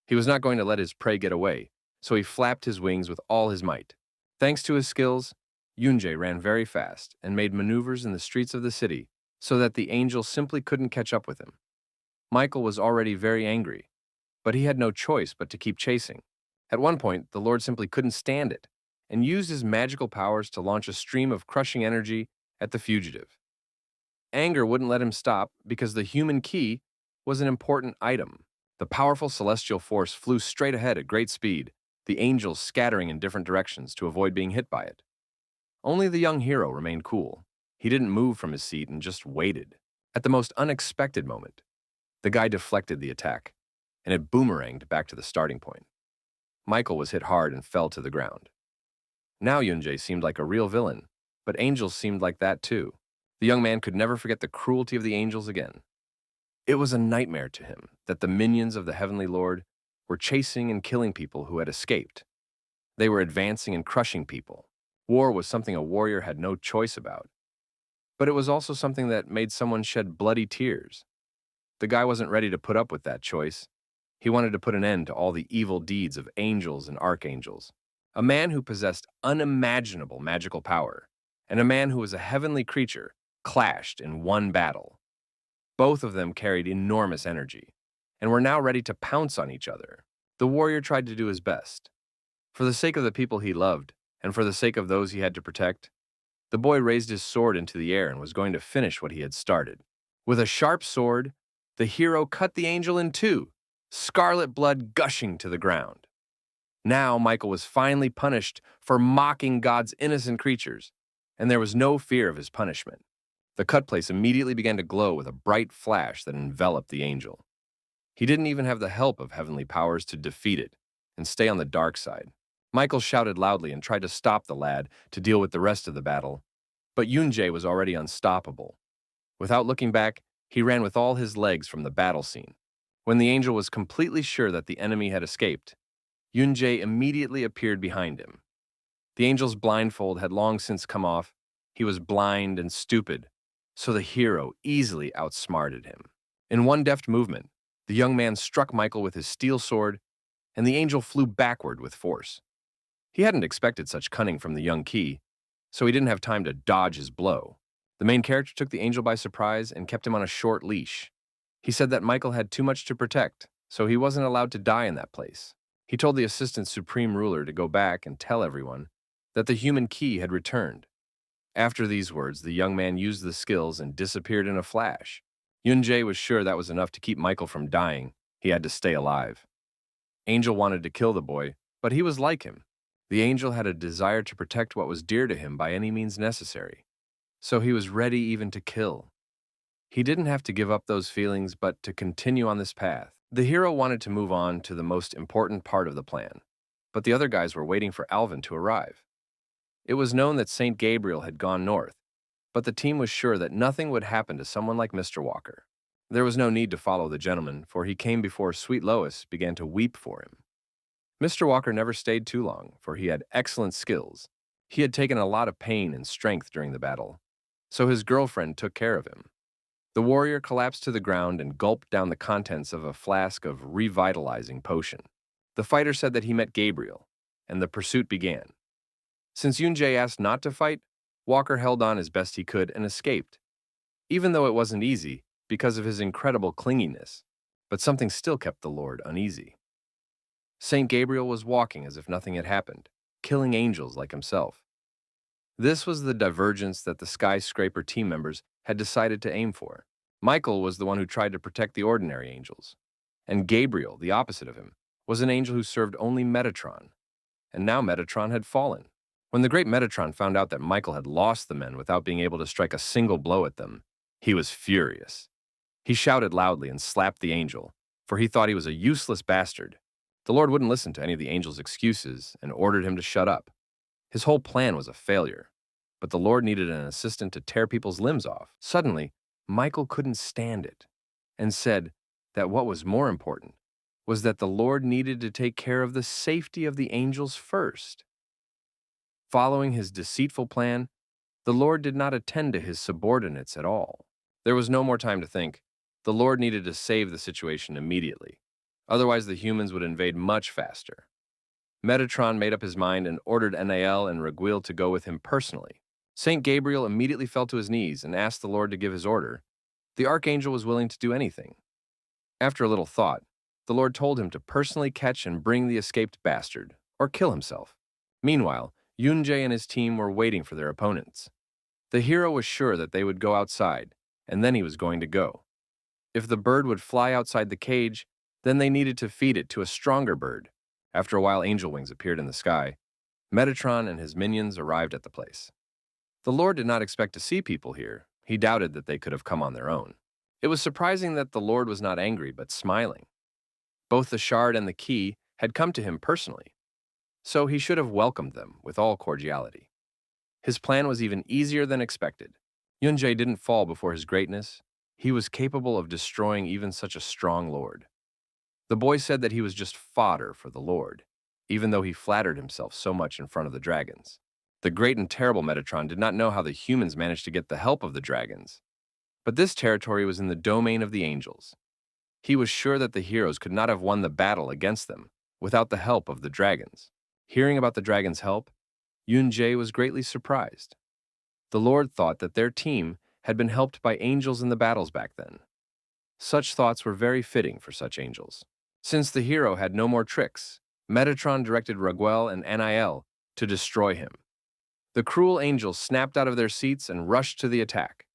A: He was not going to let his prey get away, so he flapped his wings with all his might. Thanks to his skills, Yoon-jae ran very fast and made maneuvers in the streets of the city so that the angel simply couldn't catch up with him. Michael was already very angry, but he had no choice but to keep chasing. At one point, the Lord simply couldn't stand it and used his magical powers to launch a stream of crushing energy at the fugitive. Anger wouldn't let him stop because the human key was an important item. The powerful celestial force flew straight ahead at great speed, the angels scattering in different directions to avoid being hit by it. Only the young hero remained cool. He didn't move from his seat and just waited. At the most unexpected moment, the guy deflected the attack, and it boomeranged back to the starting point. Michael was hit hard and fell to the ground. Now Yoon-jae seemed like a real villain, but angels seemed like that too. The young man could never forget the cruelty of the angels again. It was a nightmare to him that the minions of the Heavenly Lord were chasing and killing people who had escaped. They were advancing and crushing people. War was something a warrior had no choice about. But it was also something that made someone shed bloody tears. The guy wasn't ready to put up with that choice. He wanted to put an end to all the evil deeds of angels and archangels. A man who possessed unimaginable magical power and a man who was a heavenly creature clashed in one battle. Both of them carried enormous energy and were now ready to pounce on each other. The warrior tried to do his best. For the sake of the people he loved and for the sake of those he had to protect, the boy raised his sword into the air and was going to finish what he had started. With a sharp sword, the hero cut the angel in two, scarlet blood gushing to the ground. Now Michael was finally punished for mocking God's innocent creatures, and there was no fear of his punishment. The cut place immediately began to glow with a bright flash that enveloped the angel. He didn't even have the help of heavenly powers to defeat it and stay on the dark side. Michael shouted loudly and tried to stop the lad to deal with the rest of the battle, but Yoon-jae was already unstoppable. Without looking back, he ran with all his legs from the battle scene. When the angel was completely sure that the enemy had escaped, Yoon-jae immediately appeared behind him. The angel's blindfold had long since come off. He was blind and stupid, so the hero easily outsmarted him. In one deft movement, the young man struck Michael with his steel sword, and the angel flew backward with force. He hadn't expected such cunning from the young key, so he didn't have time to dodge his blow. The main character took the angel by surprise and kept him on a short leash. He said that Michael had too much to protect, so he wasn't allowed to die in that place. He told the assistant supreme ruler to go back and tell everyone that the human key had returned. After these words, the young man used the skills and disappeared in a flash. Yoon-jae was sure that was enough to keep Michael from dying. He had to stay alive. Angel wanted to kill the boy, but he was like him. The angel had a desire to protect what was dear to him by any means necessary, so he was ready even to kill. He didn't have to give up those feelings, but to continue on this path. The hero wanted to move on to the most important part of the plan, but the other guys were waiting for Alvin to arrive. It was known that St. Gabriel had gone north, but the team was sure that nothing would happen to someone like Mr. Walker. There was no need to follow the gentleman, for he came before sweet Lois began to weep for him. Mr. Walker never stayed too long, for he had excellent skills. He had taken a lot of pain and strength during the battle, so his girlfriend took care of him. The warrior collapsed to the ground and gulped down the contents of a flask of revitalizing potion. The fighter said that he met Gabriel, and the pursuit began. Since Yunjae asked not to fight, Walker held on as best he could and escaped, even though it wasn't easy because of his incredible clinginess, but something still kept the Lord uneasy. Saint Gabriel was walking as if nothing had happened, killing angels like himself. This was the divergence that the skyscraper team members had decided to aim for. Michael was the one who tried to protect the ordinary angels, and Gabriel, the opposite of him, was an angel who served only Metatron. And now Metatron had fallen. When the great Metatron found out that Michael had lost the men without being able to strike a single blow at them, he was furious. He shouted loudly and slapped the angel, for he thought he was a useless bastard. The Lord wouldn't listen to any of the angel's excuses and ordered him to shut up. His whole plan was a failure, but the Lord needed an assistant to tear people's limbs off. Suddenly, Michael couldn't stand it and said that what was more important was that the Lord needed to take care of the safety of the angels first. Following his deceitful plan, the Lord did not attend to his subordinates at all. There was no more time to think. The Lord needed to save the situation immediately. Otherwise, the humans would invade much faster. Metatron made up his mind and ordered Nael and Raguil to go with him personally. Saint Gabriel immediately fell to his knees and asked the Lord to give his order. The archangel was willing to do anything. After a little thought, the Lord told him to personally catch and bring the escaped bastard, or kill himself. Meanwhile, Yunjae and his team were waiting for their opponents. The hero was sure that they would go outside, and then he was going to go. If the bird would fly outside the cage, then they needed to feed it to a stronger bird. After a while, angel wings appeared in the sky. Metatron and his minions arrived at the place. The Lord did not expect to see people here. He doubted that they could have come on their own. It was surprising that the Lord was not angry, but smiling. Both the shard and the key had come to him personally, so he should have welcomed them with all cordiality. His plan was even easier than expected. Yunjae didn't fall before his greatness. He was capable of destroying even such a strong lord. The boy said that he was just fodder for the Lord, even though he flattered himself so much in front of the dragons. The great and terrible Metatron did not know how the humans managed to get the help of the dragons. But this territory was in the domain of the angels. He was sure that the heroes could not have won the battle against them without the help of the dragons. Hearing about the dragons' help, Yunjae was greatly surprised. The Lord thought that their team had been helped by angels in the battles back then. Such thoughts were very fitting for such angels. Since the hero had no more tricks, Metatron directed Raguel and Aniel to destroy him. The cruel angels snapped out of their seats and rushed to the attack.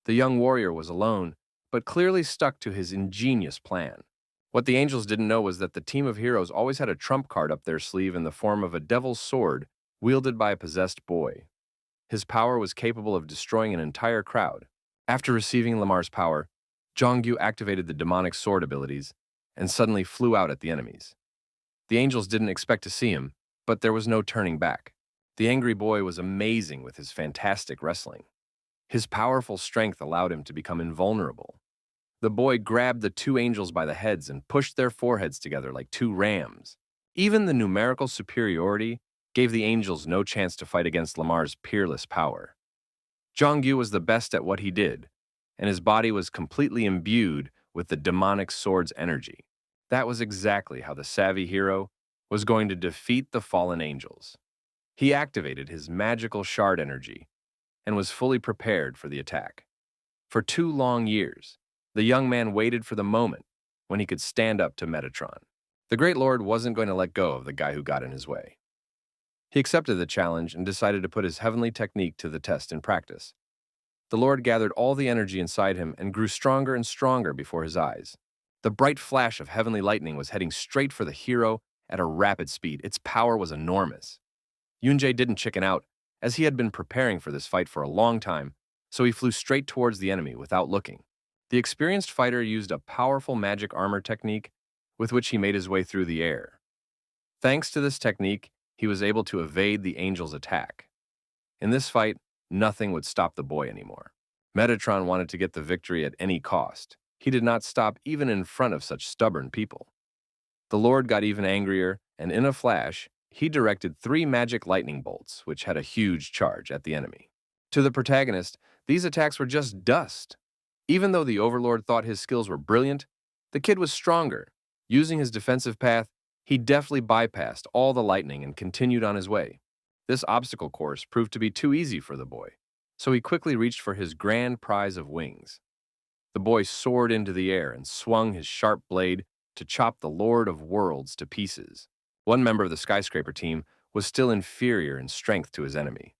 A: The young warrior was alone, but clearly stuck to his ingenious plan. What the angels didn't know was that the team of heroes always had a trump card up their sleeve in the form of a devil's sword wielded by a possessed boy. His power was capable of destroying an entire crowd. After receiving Lamar's power, Jongyu activated the demonic sword abilities and suddenly flew out at the enemies. The angels didn't expect to see him, but there was no turning back. The angry boy was amazing with his fantastic wrestling. His powerful strength allowed him to become invulnerable. The boy grabbed the two angels by the heads and pushed their foreheads together like two rams. Even the numerical superiority gave the angels no chance to fight against Lamar's peerless power. Jongyu was the best at what he did, and his body was completely imbued with the demonic sword's energy. That was exactly how the savvy hero was going to defeat the fallen angels. He activated his magical shard energy and was fully prepared for the attack. For 2 long years, the young man waited for the moment when he could stand up to Metatron. The Great Lord wasn't going to let go of the guy who got in his way. He accepted the challenge and decided to put his heavenly technique to the test in practice. The Lord gathered all the energy inside him and grew stronger and stronger before his eyes. The bright flash of heavenly lightning was heading straight for the hero at a rapid speed. Its power was enormous. Yunjae didn't chicken out, as he had been preparing for this fight for a long time, so he flew straight towards the enemy without looking. The experienced fighter used a powerful magic armor technique with which he made his way through the air. Thanks to this technique, he was able to evade the angel's attack. In this fight, nothing would stop the boy anymore. Metatron wanted to get the victory at any cost. He did not stop even in front of such stubborn people. The Lord got even angrier, and in a flash, he directed 3 magic lightning bolts, which had a huge charge at the enemy. To the protagonist, these attacks were just dust. Even though the Overlord thought his skills were brilliant, the kid was stronger. Using his defensive path, he deftly bypassed all the lightning and continued on his way. This obstacle course proved to be too easy for the boy, so he quickly reached for his grand prize of wings. The boy soared into the air and swung his sharp blade to chop the Lord of Worlds to pieces. One member of the skyscraper team was still inferior in strength to his enemy.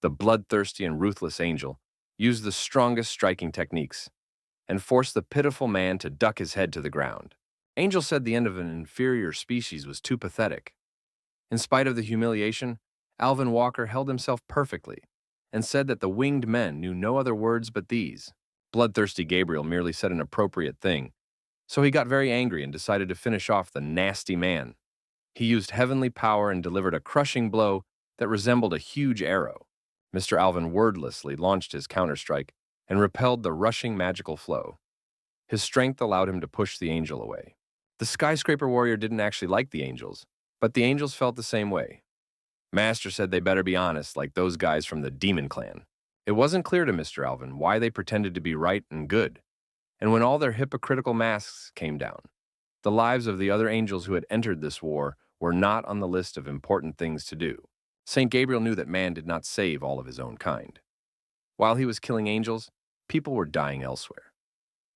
A: The bloodthirsty and ruthless angel used the strongest striking techniques and forced the pitiful man to duck his head to the ground. Angel said the end of an inferior species was too pathetic. In spite of the humiliation, Alvin Walker held himself perfectly and said that the winged men knew no other words but these. Bloodthirsty Gabriel merely said an appropriate thing, so he got very angry and decided to finish off the nasty man. He used heavenly power and delivered a crushing blow that resembled a huge arrow. Mr. Alvin wordlessly launched his counterstrike and repelled the rushing magical flow. His strength allowed him to push the angel away. The skyscraper warrior didn't actually like the angels, but the angels felt the same way. Master said they better be honest, like those guys from the Demon Clan. It wasn't clear to Mr. Alvin why they pretended to be right and good, and when all their hypocritical masks came down, the lives of the other angels who had entered this war were not on the list of important things to do. St. Gabriel knew that man did not save all of his own kind. While he was killing angels, people were dying elsewhere.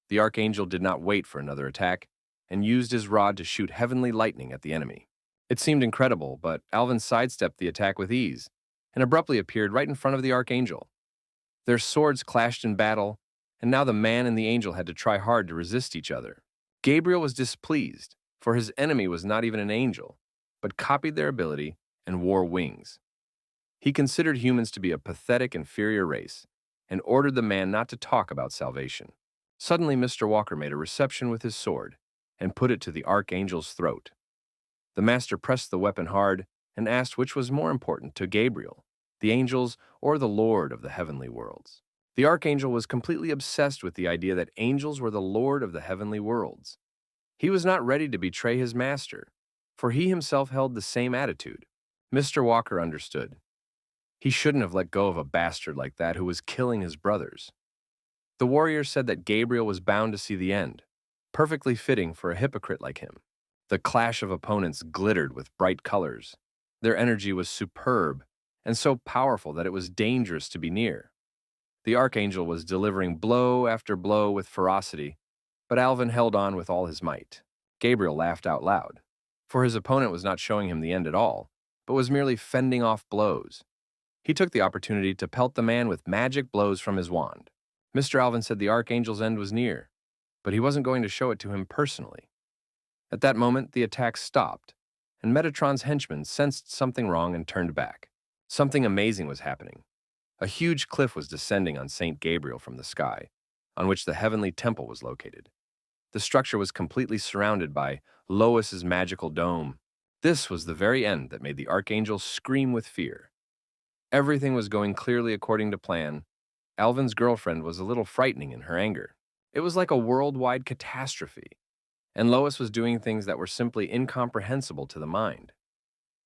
A: The archangel did not wait for another attack and used his rod to shoot heavenly lightning at the enemy. It seemed incredible, but Alvin sidestepped the attack with ease and abruptly appeared right in front of the archangel. Their swords clashed in battle, and now the man and the angel had to try hard to resist each other. Gabriel was displeased, for his enemy was not even an angel, but copied their ability and wore wings. He considered humans to be a pathetic, inferior race and ordered the man not to talk about salvation. Suddenly, Mr. Walker made a reception with his sword and put it to the archangel's throat. The master pressed the weapon hard and asked which was more important to Gabriel, the angels or the Lord of the heavenly worlds. The archangel was completely obsessed with the idea that angels were the Lord of the heavenly worlds. He was not ready to betray his master, for he himself held the same attitude. Mr. Walker understood. He shouldn't have let go of a bastard like that who was killing his brothers. The warrior said that Gabriel was bound to see the end, perfectly fitting for a hypocrite like him. The clash of opponents glittered with bright colors. Their energy was superb and so powerful that it was dangerous to be near. The archangel was delivering blow after blow with ferocity, but Alvin held on with all his might. Gabriel laughed out loud, for his opponent was not showing him the end at all, but was merely fending off blows. He took the opportunity to pelt the man with magic blows from his wand. Mr. Alvin said the archangel's end was near, but he wasn't going to show it to him personally. At that moment, the attack stopped, and Metatron's henchman sensed something wrong and turned back. Something amazing was happening. A huge cliff was descending on St. Gabriel from the sky, on which the heavenly temple was located. The structure was completely surrounded by Lois's magical dome. This was the very end that made the archangel scream with fear. Everything was going clearly according to plan. Alvin's girlfriend was a little frightening in her anger. It was like a worldwide catastrophe, and Lois was doing things that were simply incomprehensible to the mind.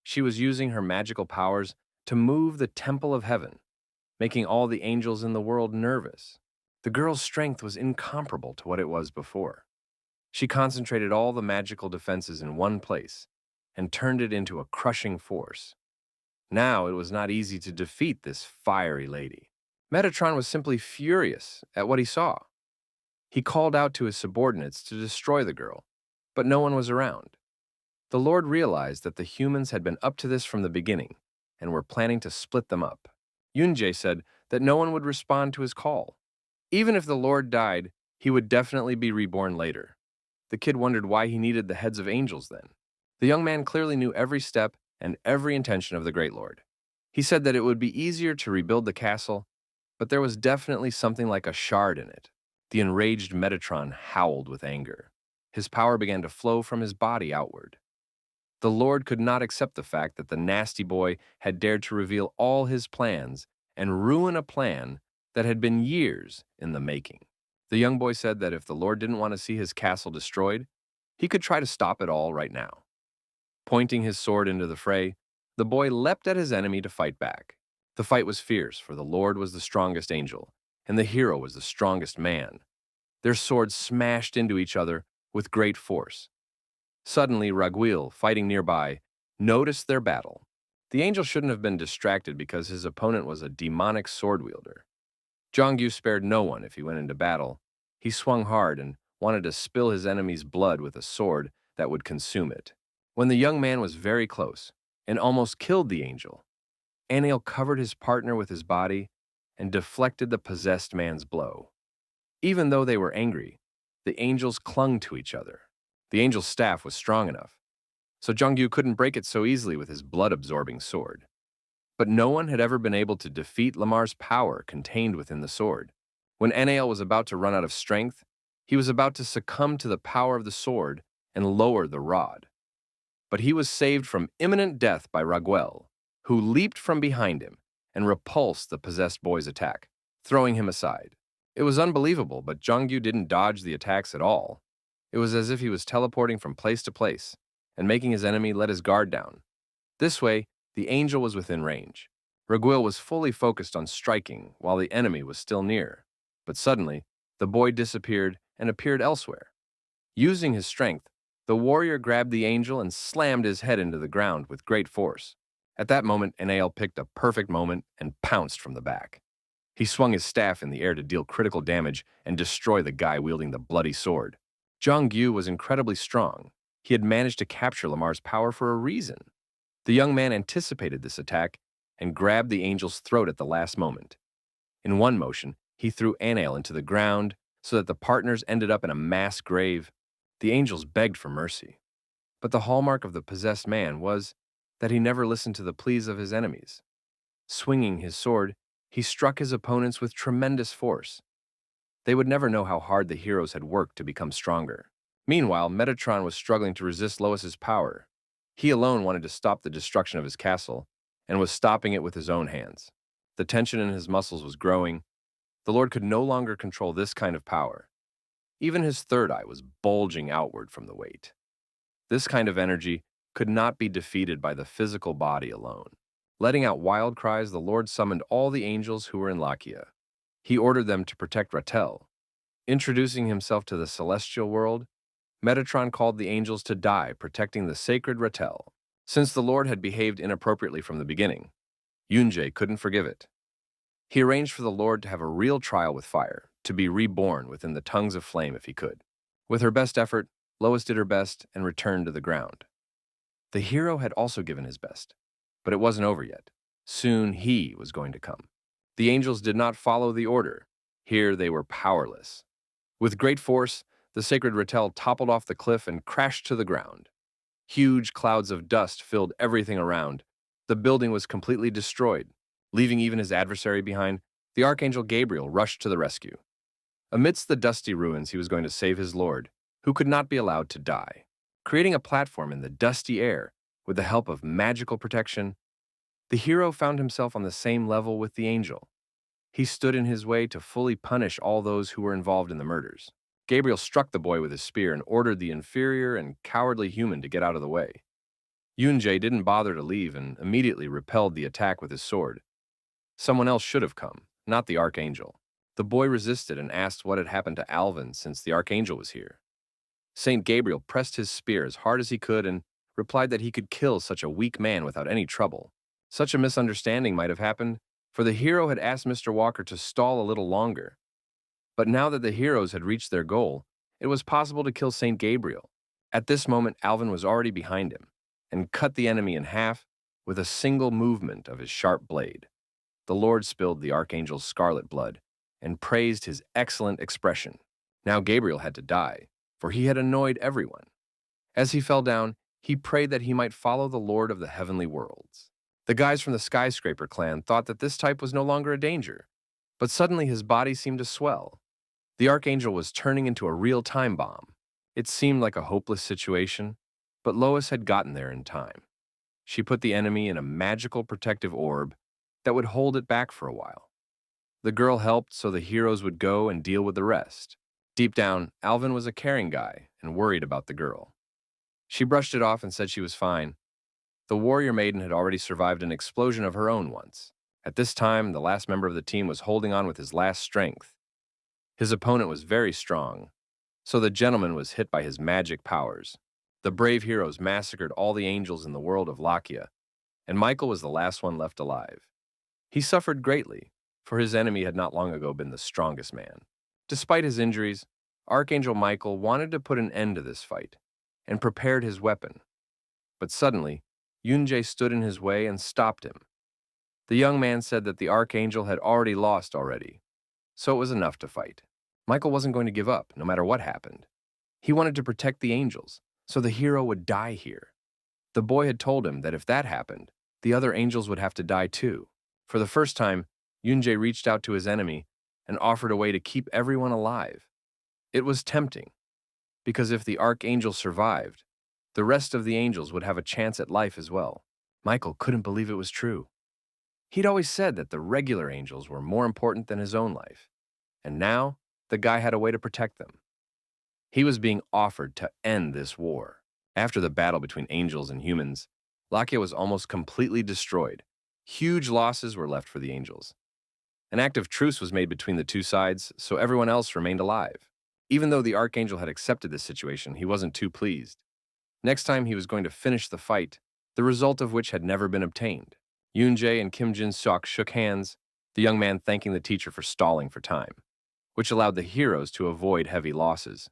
A: She was using her magical powers to move the temple of heaven, making all the angels in the world nervous. The girl's strength was incomparable to what it was before. She concentrated all the magical defenses in one place and turned it into a crushing force. Now it was not easy to defeat this fiery lady. Metatron was simply furious at what he saw. He called out to his subordinates to destroy the girl, but no one was around. The Lord realized that the humans had been up to this from the beginning and were planning to split them up. Yunjae said that no one would respond to his call. Even if the Lord died, he would definitely be reborn later. The kid wondered why he needed the heads of angels then. The young man clearly knew every step and every intention of the Great Lord. He said that it would be easier to rebuild the castle, but there was definitely something like a shard in it. The enraged Metatron howled with anger. His power began to flow from his body outward. The Lord could not accept the fact that the nasty boy had dared to reveal all his plans and ruin a plan that had been years in the making. The young boy said that if the Lord didn't want to see his castle destroyed, he could try to stop it all right now. Pointing his sword into the fray, the boy leapt at his enemy to fight back. The fight was fierce, for the Lord was the strongest angel, and the hero was the strongest man. Their swords smashed into each other with great force. Suddenly, Raguil, fighting nearby, noticed their battle. The angel shouldn't have been distracted because his opponent was a demonic sword wielder. Jongyu spared no one if he went into battle. He swung hard and wanted to spill his enemy's blood with a sword that would consume it. When the young man was very close and almost killed the angel, Anael covered his partner with his body and deflected the possessed man's blow. Even though they were angry, the angels clung to each other. The angel's staff was strong enough, so Jongyu couldn't break it so easily with his blood-absorbing sword. But no one had ever been able to defeat Lamar's power contained within the sword. When Anael was about to run out of strength, he was about to succumb to the power of the sword and lower the rod. But he was saved from imminent death by Raguel, who leaped from behind him and repulsed the possessed boy's attack, throwing him aside. It was unbelievable, but Jongyu didn't dodge the attacks at all. It was as if he was teleporting from place to place and making his enemy let his guard down. This way, the angel was within range. Raguel was fully focused on striking while the enemy was still near. But suddenly, the boy disappeared and appeared elsewhere. Using his strength, the warrior grabbed the angel and slammed his head into the ground with great force. At that moment, Anael picked a perfect moment and pounced from the back. He swung his staff in the air to deal critical damage and destroy the guy wielding the bloody sword. Jongyu was incredibly strong. He had managed to capture Lamar's power for a reason. The young man anticipated this attack and grabbed the angel's throat at the last moment. In one motion, he threw Anael into the ground so that the partners ended up in a mass grave. The angels begged for mercy. But the hallmark of the possessed man was that he never listened to the pleas of his enemies. Swinging his sword, he struck his opponents with tremendous force. They would never know how hard the heroes had worked to become stronger. Meanwhile, Metatron was struggling to resist Lois's power. He alone wanted to stop the destruction of his castle, and was stopping it with his own hands. The tension in his muscles was growing. The Lord could no longer control this kind of power. Even his third eye was bulging outward from the weight. This kind of energy could not be defeated by the physical body alone. Letting out wild cries, the Lord summoned all the angels who were in Lakia. He ordered them to protect Ratel. Introducing himself to the celestial world, Metatron called the angels to die, protecting the sacred Ratel. Since the Lord had behaved inappropriately from the beginning, Yunjae couldn't forgive it. He arranged for the Lord to have a real trial with fire, to be reborn within the tongues of flame if he could. With her best effort, Lois did her best and returned to the ground. The hero had also given his best, but it wasn't over yet. Soon he was going to come. The angels did not follow the order. Here they were powerless. With great force, the sacred Ratel toppled off the cliff and crashed to the ground. Huge clouds of dust filled everything around. The building was completely destroyed. Leaving even his adversary behind, the Archangel Gabriel rushed to the rescue. Amidst the dusty ruins, he was going to save his Lord, who could not be allowed to die. Creating a platform in the dusty air, with the help of magical protection, the hero found himself on the same level with the angel. He stood in his way to fully punish all those who were involved in the murders. Gabriel struck the boy with his spear and ordered the inferior and cowardly human to get out of the way. Yunjae didn't bother to leave and immediately repelled the attack with his sword. Someone else should have come, not the Archangel. The boy resisted and asked what had happened to Alvin since the Archangel was here. Saint Gabriel pressed his spear as hard as he could and replied that he could kill such a weak man without any trouble. Such a misunderstanding might have happened, for the hero had asked Mr. Walker to stall a little longer. But now that the heroes had reached their goal, it was possible to kill Saint Gabriel. At this moment, Alvin was already behind him and cut the enemy in half with a single movement of his sharp blade. The Lord spilled the Archangel's scarlet blood and praised his excellent expression. Now Gabriel had to die, for he had annoyed everyone. As he fell down, he prayed that he might follow the Lord of the heavenly worlds. The guys from the Skyscraper clan thought that this type was no longer a danger, but suddenly his body seemed to swell. The Archangel was turning into a real time bomb. It seemed like a hopeless situation, but Lois had gotten there in time. She put the enemy in a magical protective orb that would hold it back for a while. The girl helped so the heroes would go and deal with the rest. Deep down, Alvin was a caring guy and worried about the girl. She brushed it off and said she was fine. The warrior maiden had already survived an explosion of her own once. At this time, the last member of the team was holding on with his last strength. His opponent was very strong, so the gentleman was hit by his magic powers. The brave heroes massacred all the angels in the world of Lakia, and Michael was the last one left alive. He suffered greatly, for his enemy had not long ago been the strongest man. Despite his injuries, Archangel Michael wanted to put an end to this fight and prepared his weapon. But suddenly, Yunjay stood in his way and stopped him. The young man said that the Archangel had already lost already, so it was enough to fight. Michael wasn't going to give up, no matter what happened. He wanted to protect the angels, so the hero would die here. The boy had told him that if that happened, the other angels would have to die too. For the first time, Yunjay reached out to his enemy and offered a way to keep everyone alive. It was tempting, because if the Archangel survived, the rest of the angels would have a chance at life as well. Michael couldn't believe it was true. He'd always said that the regular angels were more important than his own life, and now the guy had a way to protect them. He was being offered to end this war. After the battle between angels and humans, Lakia was almost completely destroyed. Huge losses were left for the angels. An act of truce was made between the two sides, so everyone else remained alive. Even though the Archangel had accepted this situation, he wasn't too pleased. Next time he was going to finish the fight, the result of which had never been obtained. Yoonjae and Kim Jin-seok shook hands, the young man thanking the teacher for stalling for time, which allowed the heroes to avoid heavy losses.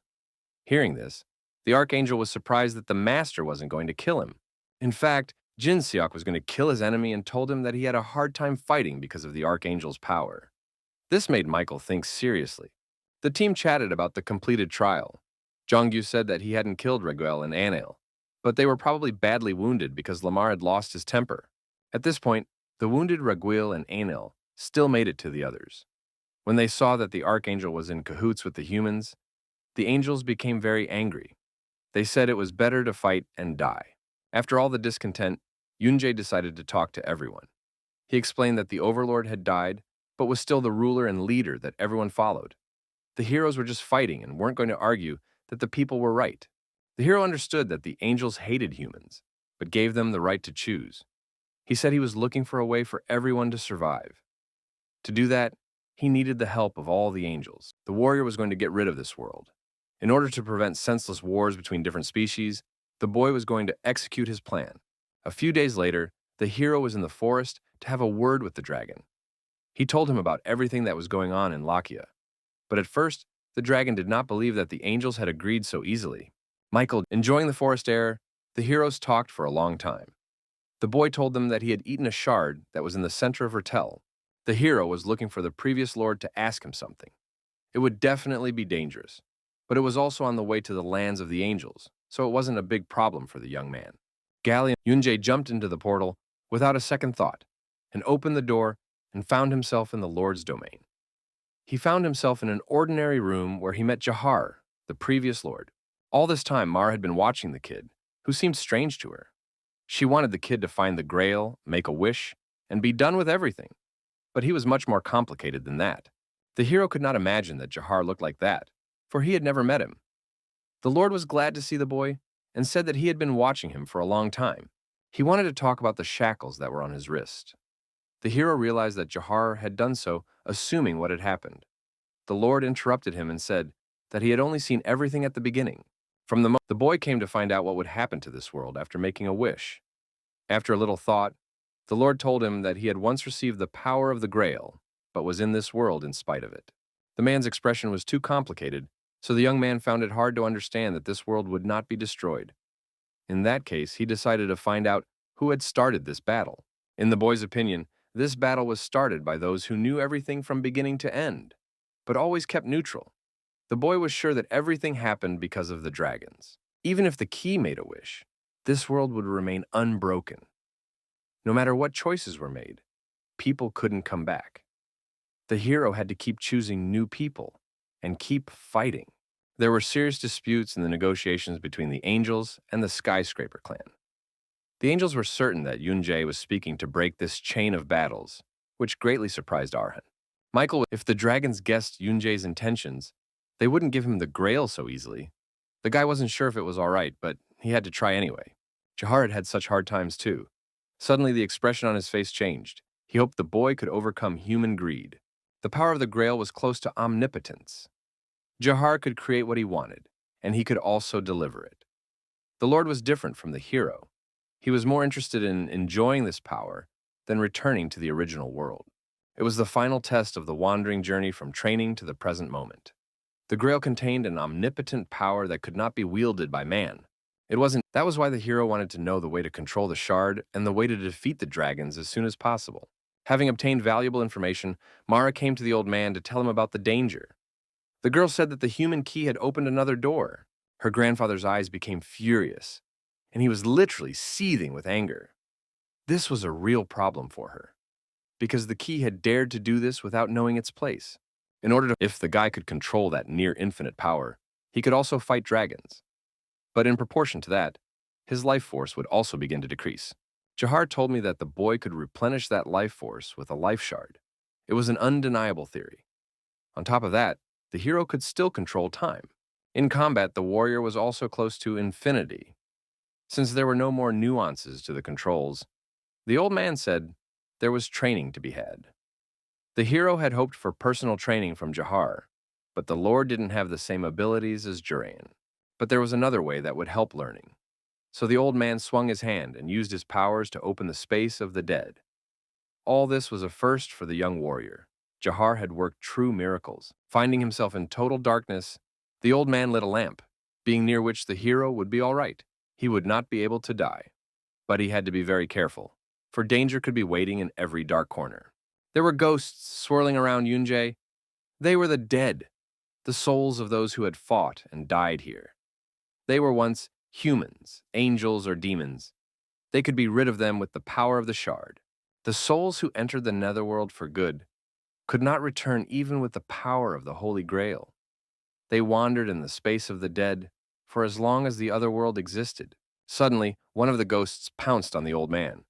A: Hearing this, the Archangel was surprised that the master wasn't going to kill him. In fact, Jin-seok was going to kill his enemy and told him that he had a hard time fighting because of the Archangel's power. This made Michael think seriously. The team chatted about the completed trial. Jongyu said that he hadn't killed Reguel and Anil, but they were probably badly wounded because Lamar had lost his temper. At this point, the wounded Reguel and Anil still made it to the others. When they saw that the Archangel was in cahoots with the humans, the angels became very angry. They said it was better to fight and die. After all the discontent, Yoonjae decided to talk to everyone. He explained that the Overlord had died, but was still the ruler and leader that everyone followed. The heroes were just fighting and weren't going to argue that the people were right. The hero understood that the angels hated humans, but gave them the right to choose. He said he was looking for a way for everyone to survive. To do that, he needed the help of all the angels. The warrior was going to get rid of this world. In order to prevent senseless wars between different species, the boy was going to execute his plan. A few days later, the hero was in the forest to have a word with the dragon. He told him about everything that was going on in Lakia. But at first, the dragon did not believe that the angels had agreed so easily. Michael, enjoying the forest air, the heroes talked for a long time. The boy told them that he had eaten a shard that was in the center of Ratel. The hero was looking for the previous lord to ask him something. It would definitely be dangerous, but it was also on the way to the lands of the angels, so it wasn't a big problem for the young man. Gallion Yunjae jumped into the portal without a second thought and opened the door and found himself in the Lord's domain. He found himself in an ordinary room where he met Jahar, the previous lord. All this time, Mar had been watching the kid, who seemed strange to her. She wanted the kid to find the Grail, make a wish, and be done with everything. But he was much more complicated than that. The hero could not imagine that Jahar looked like that, for he had never met him. The Lord was glad to see the boy and said that he had been watching him for a long time. He wanted to talk about the shackles that were on his wrist. The hero realized that Jahar had done so, assuming what had happened. The Lord interrupted him and said that he had only seen everything at the beginning. From the moment the boy came to find out what would happen to this world after making a wish. After a little thought, the Lord told him that he had once received the power of the Grail, but was in this world in spite of it. The man's expression was too complicated, so the young man found it hard to understand that this world would not be destroyed. In that case, he decided to find out who had started this battle. In the boy's opinion, this battle was started by those who knew everything from beginning to end, but always kept neutral. The boy was sure that everything happened because of the dragons. Even if the key made a wish, this world would remain unbroken. No matter what choices were made, people couldn't come back. The hero had to keep choosing new people and keep fighting. There were serious disputes in the negotiations between the angels and the skyscraper clan. The angels were certain that Yoonjae was speaking to break this chain of battles, which greatly surprised Arhan. Michael, if the dragons guessed Yoonjae's intentions, they wouldn't give him the Grail so easily. The guy wasn't sure if it was all right, but he had to try anyway. Jahar had had such hard times too. Suddenly, the expression on his face changed. He hoped the boy could overcome human greed. The power of the Grail was close to omnipotence. Jahar could create what he wanted, and he could also deliver it. The Lord was different from the hero. He was more interested in enjoying this power than returning to the original world. It was the final test of the wandering journey from training to the present moment. The Grail contained an omnipotent power that could not be wielded by man. That was why the hero wanted to know the way to control the shard and the way to defeat the dragons as soon as possible. Having obtained valuable information, Mara came to the old man to tell him about the danger. The girl said that the human key had opened another door. Her grandfather's eyes became furious, and he was literally seething with anger. This was a real problem for her, because the key had dared to do this without knowing its place. If the guy could control that near-infinite power, he could also fight dragons. But in proportion to that, his life force would also begin to decrease. Jahar told me that the boy could replenish that life force with a life shard. It was an undeniable theory. On top of that, the hero could still control time. In combat, the warrior was also close to infinity. Since there were no more nuances to the controls, the old man said there was training to be had. The hero had hoped for personal training from Jahar, but the Lord didn't have the same abilities as Jurayan. But there was another way that would help learning. So the old man swung his hand and used his powers to open the space of the dead. All this was a first for the young warrior. Jahar had worked true miracles. Finding himself in total darkness, the old man lit a lamp, being near which the hero would be all right. He would not be able to die. But he had to be very careful, for danger could be waiting in every dark corner. There were ghosts swirling around Yunjae. They were the dead, the souls of those who had fought and died here. They were once humans, angels, or demons. They could be rid of them with the power of the shard. The souls who entered the netherworld for good could not return even with the power of the Holy Grail. They wandered in the space of the dead for as long as the other world existed. Suddenly, one of the ghosts pounced on the old man,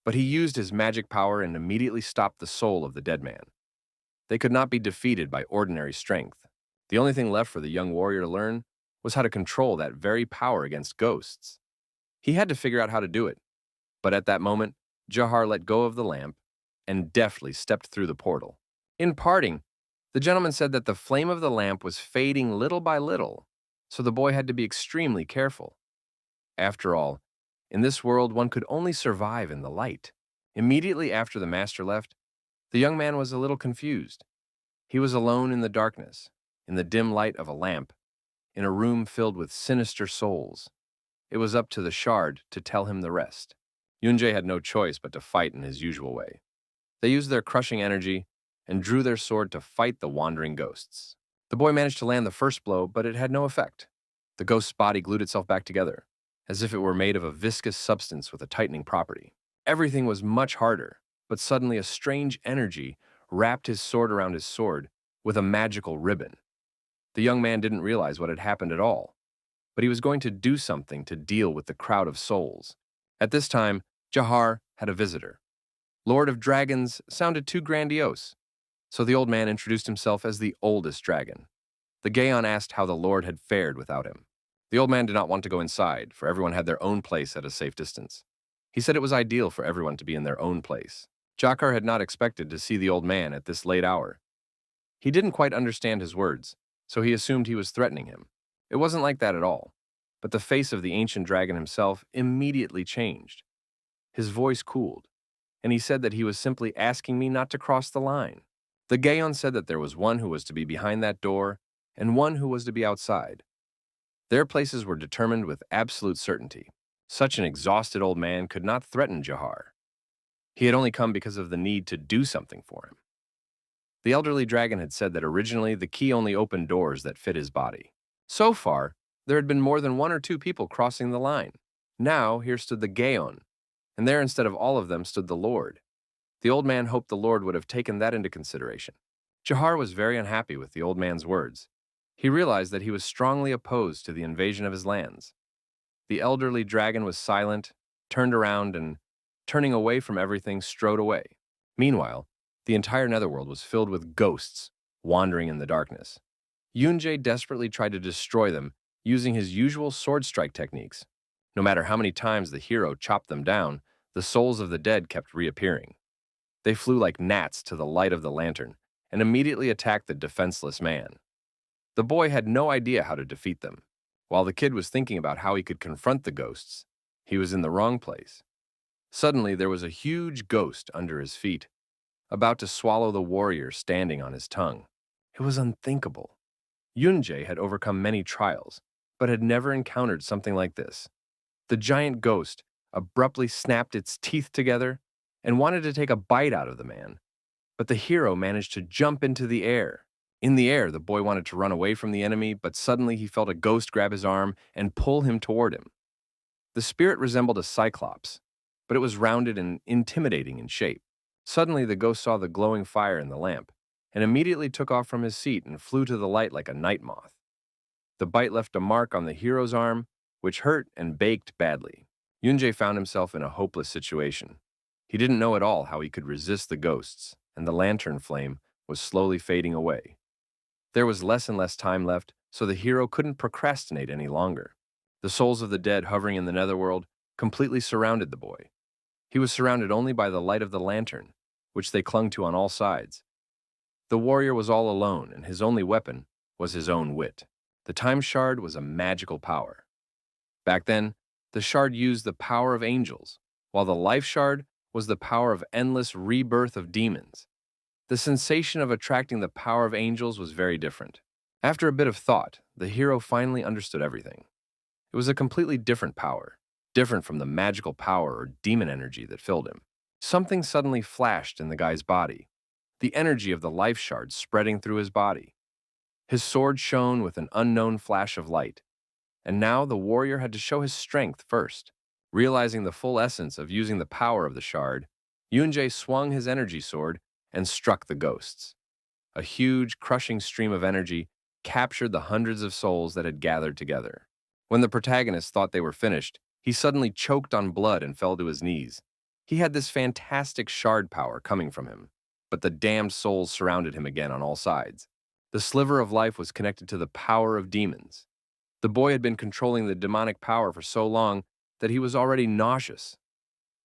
A: but he used his magic power and immediately stopped the soul of the dead man. They could not be defeated by ordinary strength. The only thing left for the young warrior to learn was how to control that very power against ghosts. He had to figure out how to do it. But at that moment, Jahar let go of the lamp and deftly stepped through the portal. In parting, the gentleman said that the flame of the lamp was fading little by little, so the boy had to be extremely careful. After all, in this world one could only survive in the light. Immediately after the master left, the young man was a little confused. He was alone in the darkness, in the dim light of a lamp, in a room filled with sinister souls. It was up to the shard to tell him the rest. Yunjae had no choice but to fight in his usual way. They used their crushing energy and drew their sword to fight the wandering ghosts. The boy managed to land the first blow, but it had no effect. The ghost's body glued itself back together, as if it were made of a viscous substance with a tightening property. Everything was much harder, but suddenly a strange energy wrapped his sword around his sword with a magical ribbon. The young man didn't realize what had happened at all, but he was going to do something to deal with the crowd of souls. At this time, Jahar had a visitor. Lord of Dragons sounded too grandiose, so the old man introduced himself as the oldest dragon. The Gaon asked how the Lord had fared without him. The old man did not want to go inside, for everyone had their own place at a safe distance. He said it was ideal for everyone to be in their own place. Jahar had not expected to see the old man at this late hour. He didn't quite understand his words, so he assumed he was threatening him. It wasn't like that at all, but the face of the ancient dragon himself immediately changed. His voice cooled, and he said that he was simply asking me not to cross the line. The Gaon said that there was one who was to be behind that door and one who was to be outside. Their places were determined with absolute certainty. Such an exhausted old man could not threaten Jahar. He had only come because of the need to do something for him. The elderly dragon had said that originally the key only opened doors that fit his body. So far, there had been more than one or two people crossing the line. Now, here stood the Gaon, and there instead of all of them stood the Lord. The old man hoped the Lord would have taken that into consideration. Jahar was very unhappy with the old man's words. He realized that he was strongly opposed to the invasion of his lands. The elderly dragon was silent, turned around, and, turning away from everything, strode away. Meanwhile, the entire netherworld was filled with ghosts wandering in the darkness. Yunjae desperately tried to destroy them using his usual sword strike techniques. No matter how many times the hero chopped them down, the souls of the dead kept reappearing. They flew like gnats to the light of the lantern and immediately attacked the defenseless man. The boy had no idea how to defeat them. While the kid was thinking about how he could confront the ghosts, he was in the wrong place. Suddenly, there was a huge ghost under his feet, about to swallow the warrior standing on his tongue. It was unthinkable. Yunjae had overcome many trials, but had never encountered something like this. The giant ghost abruptly snapped its teeth together and wanted to take a bite out of the man, but the hero managed to jump into the air. In the air, the boy wanted to run away from the enemy, but suddenly he felt a ghost grab his arm and pull him toward him. The spirit resembled a cyclops, but it was rounded and intimidating in shape. Suddenly, the ghost saw the glowing fire in the lamp and immediately took off from his seat and flew to the light like a night moth. The bite left a mark on the hero's arm, which hurt and baked badly. Yunjae found himself in a hopeless situation. He didn't know at all how he could resist the ghosts, and the lantern flame was slowly fading away. There was less and less time left, so the hero couldn't procrastinate any longer. The souls of the dead hovering in the netherworld completely surrounded the boy. He was surrounded only by the light of the lantern, which they clung to on all sides. The warrior was all alone, and his only weapon was his own wit. The time shard was a magical power. Back then, the shard used the power of angels, while the life shard was the power of endless rebirth of demons. The sensation of attracting the power of angels was very different. After a bit of thought, the hero finally understood everything. It was a completely different power, different from the magical power or demon energy that filled him. Something suddenly flashed in the guy's body, the energy of the life shard spreading through his body. His sword shone with an unknown flash of light, and now the warrior had to show his strength first. Realizing the full essence of using the power of the shard, Yunjae swung his energy sword and struck the ghosts. A huge, crushing stream of energy captured the hundreds of souls that had gathered together. When the protagonist thought they were finished, he suddenly choked on blood and fell to his knees. He had this fantastic shard power coming from him, but the damned souls surrounded him again on all sides. The sliver of life was connected to the power of demons. The boy had been controlling the demonic power for so long that he was already nauseous.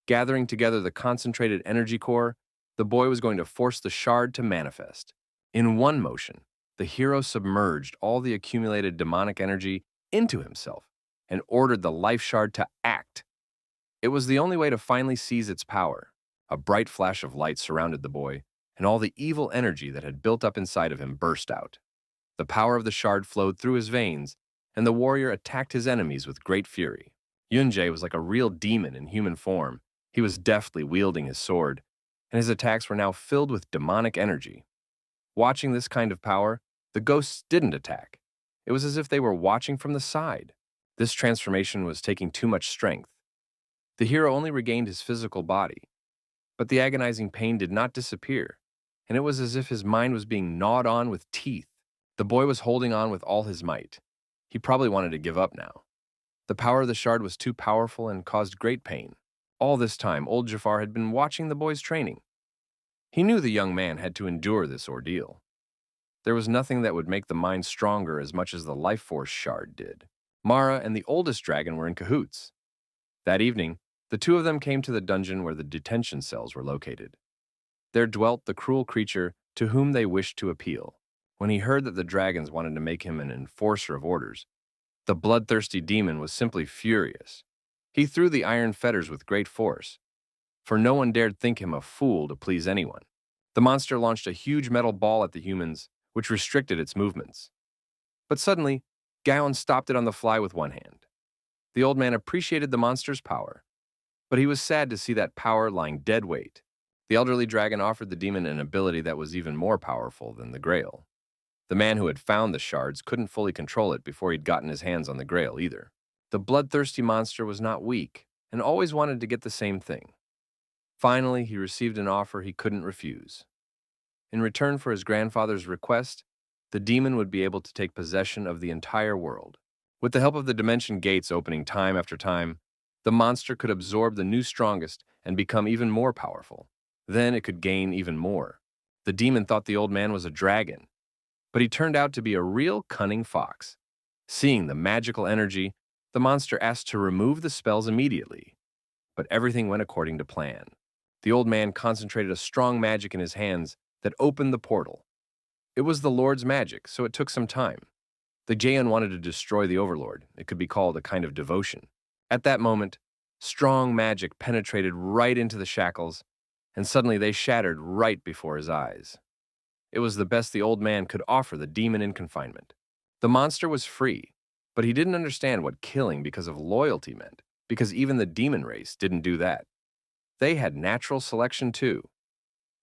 A: Gathering together the concentrated energy core, the boy was going to force the shard to manifest. In one motion, the hero submerged all the accumulated demonic energy into himself and ordered the life shard to act. It was the only way to finally seize its power. A bright flash of light surrounded the boy, and all the evil energy that had built up inside of him burst out. The power of the shard flowed through his veins, and the warrior attacked his enemies with great fury. Yunjae was like a real demon in human form. He was deftly wielding his sword, and his attacks were now filled with demonic energy. Watching this kind of power, the ghosts didn't attack. It was as if they were watching from the side. This transformation was taking too much strength. The hero only regained his physical body, but the agonizing pain did not disappear, and it was as if his mind was being gnawed on with teeth. The boy was holding on with all his might. He probably wanted to give up now. The power of the shard was too powerful and caused great pain. All this time, old Jafar had been watching the boy's training. He knew the young man had to endure this ordeal. There was nothing that would make the mind stronger as much as the life force shard did. Mara and the oldest dragon were in cahoots. That evening, the two of them came to the dungeon where the detention cells were located. There dwelt the cruel creature to whom they wished to appeal. When he heard that the dragons wanted to make him an enforcer of orders, the bloodthirsty demon was simply furious. He threw the iron fetters with great force, for no one dared think him a fool to please anyone. The monster launched a huge metal ball at the humans, which restricted its movements. But suddenly, Gaon stopped it on the fly with one hand. The old man appreciated the monster's power, but he was sad to see that power lying dead weight. The elderly dragon offered the demon an ability that was even more powerful than the Grail. The man who had found the shards couldn't fully control it before he'd gotten his hands on the Grail either. The bloodthirsty monster was not weak and always wanted to get the same thing. Finally, he received an offer he couldn't refuse. In return for his grandfather's request, the demon would be able to take possession of the entire world. With the help of the dimension gates opening time after time, the monster could absorb the new strongest and become even more powerful. Then it could gain even more. The demon thought the old man was a dragon, but he turned out to be a real cunning fox. Seeing the magical energy, the monster asked to remove the spells immediately, but everything went according to plan. The old man concentrated a strong magic in his hands that opened the portal. It was the Lord's magic, so it took some time. The Jaeon wanted to destroy the Overlord. It could be called a kind of devotion. At that moment, strong magic penetrated right into the shackles, and suddenly they shattered right before his eyes. It was the best the old man could offer the demon in confinement. The monster was free, but he didn't understand what killing because of loyalty meant, because even the demon race didn't do that. They had natural selection too,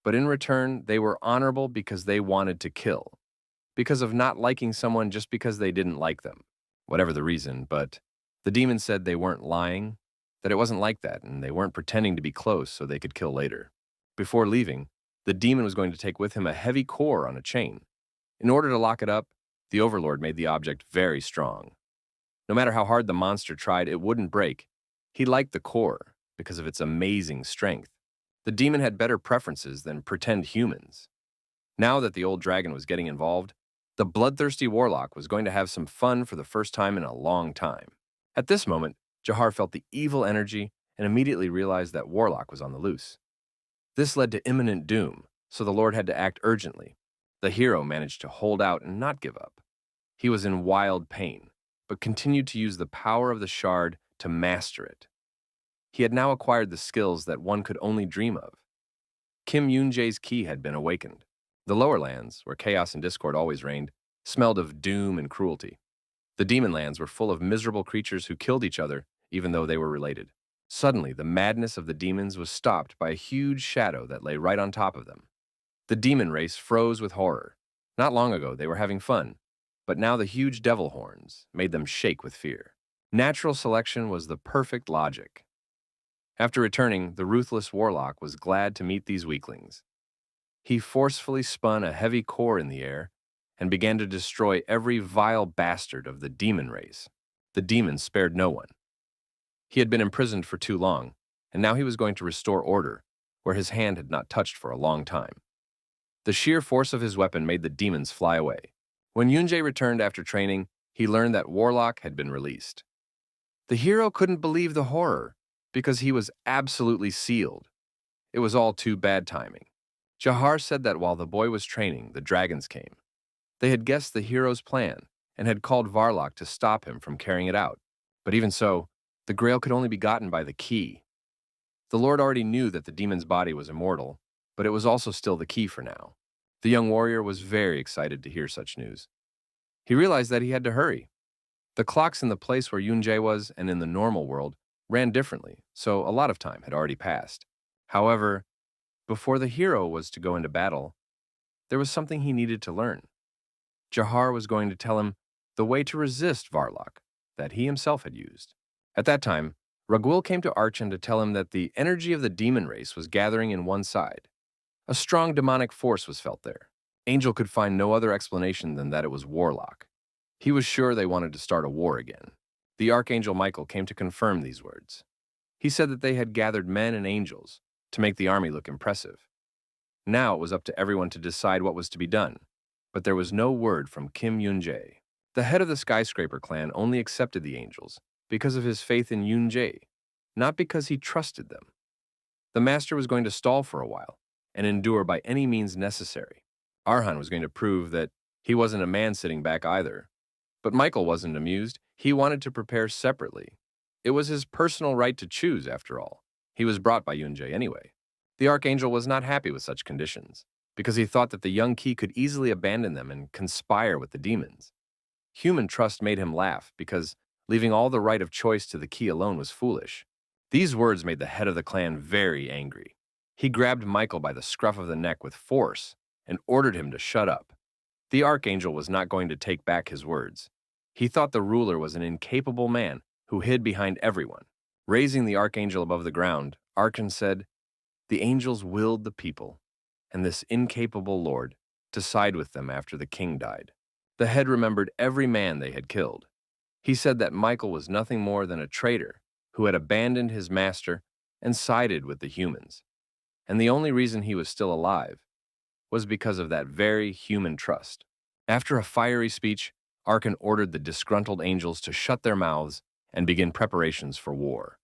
A: but in return, they were honorable because they wanted to kill, because of not liking someone just because they didn't like them, whatever the reason, but the demon said they weren't lying, that it wasn't like that, and they weren't pretending to be close so they could kill later. Before leaving, the demon was going to take with him a heavy core on a chain. In order to lock it up, the Overlord made the object very strong. No matter how hard the monster tried, it wouldn't break. He liked the core because of its amazing strength. The demon had better preferences than pretend humans. Now that the old dragon was getting involved, the bloodthirsty warlock was going to have some fun for the first time in a long time. At this moment, Jahar felt the evil energy and immediately realized that warlock was on the loose. This led to imminent doom, so the Lord had to act urgently. The hero managed to hold out and not give up. He was in wild pain, but continued to use the power of the shard to master it. He had now acquired the skills that one could only dream of. Kim Yoon-jae's key had been awakened. The lower lands, where chaos and discord always reigned, smelled of doom and cruelty. The demon lands were full of miserable creatures who killed each other, even though they were related. Suddenly, the madness of the demons was stopped by a huge shadow that lay right on top of them. The demon race froze with horror. Not long ago, they were having fun, but now the huge devil horns made them shake with fear. Natural selection was the perfect logic. After returning, the ruthless warlock was glad to meet these weaklings. He forcefully spun a heavy core in the air and began to destroy every vile bastard of the demon race. The demons spared no one. He had been imprisoned for too long, and now he was going to restore order, where his hand had not touched for a long time. The sheer force of his weapon made the demons fly away. When Yoon-jae returned after training, he learned that Warlock had been released. The hero couldn't believe the horror, because he was absolutely sealed. It was all too bad timing. Jahar said that while the boy was training, the dragons came. They had guessed the hero's plan and had called Varlock to stop him from carrying it out. But even so, the grail could only be gotten by the key. The Lord already knew that the demon's body was immortal, but it was also still the key for now. The young warrior was very excited to hear such news. He realized that he had to hurry. The clocks in the place where Yoon-jae was and in the normal world ran differently, so a lot of time had already passed. However, before the hero was to go into battle, there was something he needed to learn. Jahar was going to tell him the way to resist Varlock that he himself had used. At that time, Raguel came to Archon to tell him that the energy of the demon race was gathering in one side. A strong demonic force was felt there. Angel could find no other explanation than that it was Warlock. He was sure they wanted to start a war again. The Archangel Michael came to confirm these words. He said that they had gathered men and angels to make the army look impressive. Now it was up to everyone to decide what was to be done, but there was no word from Kim Yoon-jae. The head of the Skyscraper clan only accepted the angels because of his faith in Yoon-jae, not because he trusted them. The master was going to stall for a while and endure by any means necessary. Arhan was going to prove that he wasn't a man sitting back either. But Michael wasn't amused. He wanted to prepare separately. It was his personal right to choose, after all. He was brought by Yoon-jae anyway. The Archangel was not happy with such conditions, because he thought that the young Ki could easily abandon them and conspire with the demons. Human trust made him laugh, because leaving all the right of choice to the Ki alone was foolish. These words made the head of the clan very angry. He grabbed Michael by the scruff of the neck with force and ordered him to shut up. The Archangel was not going to take back his words. He thought the ruler was an incapable man who hid behind everyone. Raising the Archangel above the ground, Archon said, "The angels willed the people, and this incapable lord, to side with them after the king died." The head remembered every man they had killed. He said that Michael was nothing more than a traitor who had abandoned his master and sided with the humans. And the only reason he was still alive was because of that very human trust. After a fiery speech, Archon ordered the disgruntled angels to shut their mouths and begin preparations for war.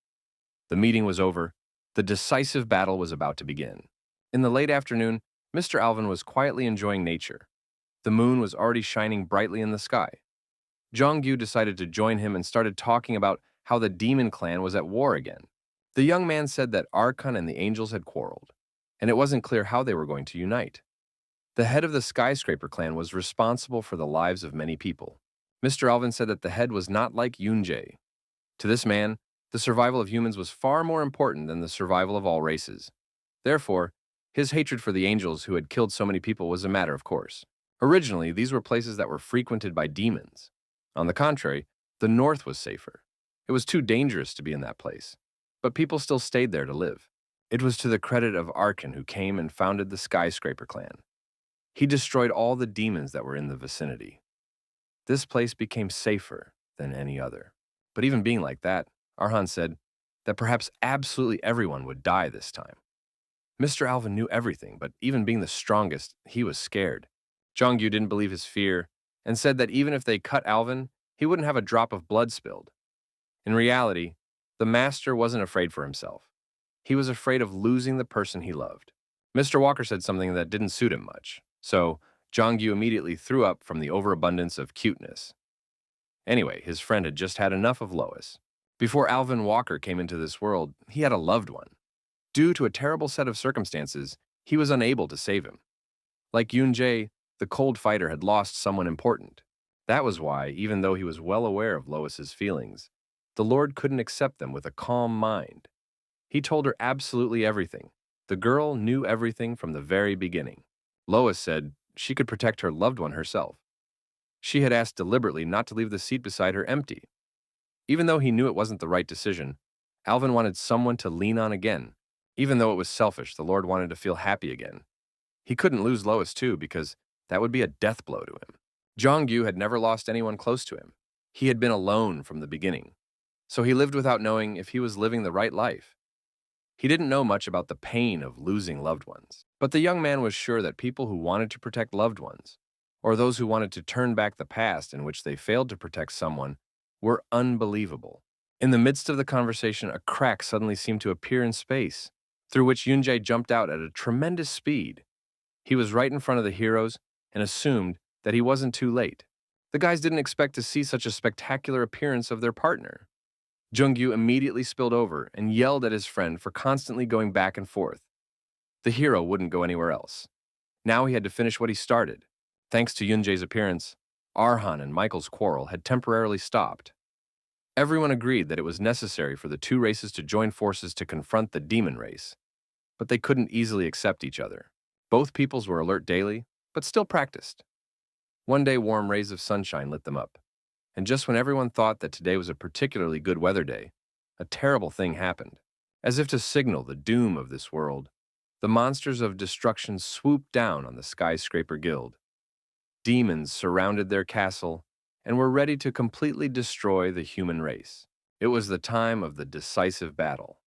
A: The meeting was over. The decisive battle was about to begin. In the late afternoon, Mr. Alvin was quietly enjoying nature. The moon was already shining brightly in the sky. Jongyu decided to join him and started talking about how the demon clan was at war again. The young man said that Archon and the angels had quarreled, and it wasn't clear how they were going to unite. The head of the Skyscraper clan was responsible for the lives of many people. Mr. Alvin said that the head was not like Yunjae. To this man, the survival of humans was far more important than the survival of all races. Therefore, his hatred for the angels who had killed so many people was a matter of course. Originally, these were places that were frequented by demons. On the contrary, the north was safer. It was too dangerous to be in that place, but people still stayed there to live. It was to the credit of Archon who came and founded the Skyscraper clan. He destroyed all the demons that were in the vicinity. This place became safer than any other. But even being like that, Arhan said that perhaps absolutely everyone would die this time. Mr. Alvin knew everything, but even being the strongest, he was scared. Jongyu didn't believe his fear and said that even if they cut Alvin, he wouldn't have a drop of blood spilled. In reality, the master wasn't afraid for himself. He was afraid of losing the person he loved. Mr. Walker said something that didn't suit him much, so Jongyu immediately threw up from the overabundance of cuteness. Anyway, his friend had just had enough of Lois. Before Alvin Walker came into this world, he had a loved one. Due to a terrible set of circumstances, he was unable to save him. Like Yunjae, the cold fighter had lost someone important. That was why, even though he was well aware of Lois's feelings, the Lord couldn't accept them with a calm mind. He told her absolutely everything. The girl knew everything from the very beginning. Lois said she could protect her loved one herself. She had asked deliberately not to leave the seat beside her empty. Even though he knew it wasn't the right decision, Alvin wanted someone to lean on again. Even though it was selfish, the Lord wanted to feel happy again. He couldn't lose Lois too, because that would be a death blow to him. Jongyu had never lost anyone close to him. He had been alone from the beginning, so he lived without knowing if he was living the right life. He didn't know much about the pain of losing loved ones, but the young man was sure that people who wanted to protect loved ones, or those who wanted to turn back the past in which they failed to protect someone, were unbelievable. In the midst of the conversation, a crack suddenly seemed to appear in space, through which Yunjae jumped out at a tremendous speed. He was right in front of the heroes and assumed that he wasn't too late. The guys didn't expect to see such a spectacular appearance of their partner. Jungyu immediately spilled over and yelled at his friend for constantly going back and forth. The hero wouldn't go anywhere else. Now he had to finish what he started. Thanks to Yunjae's appearance, Arhan and Michael's quarrel had temporarily stopped. Everyone agreed that it was necessary for the two races to join forces to confront the demon race, but they couldn't easily accept each other. Both peoples were alert daily, but still practiced. One day, warm rays of sunshine lit them up, and just when everyone thought that today was a particularly good weather day, a terrible thing happened. As if to signal the doom of this world, the monsters of destruction swooped down on the Skyscraper Guild. Demons surrounded their castle and were ready to completely destroy the human race. It was the time of the decisive battle.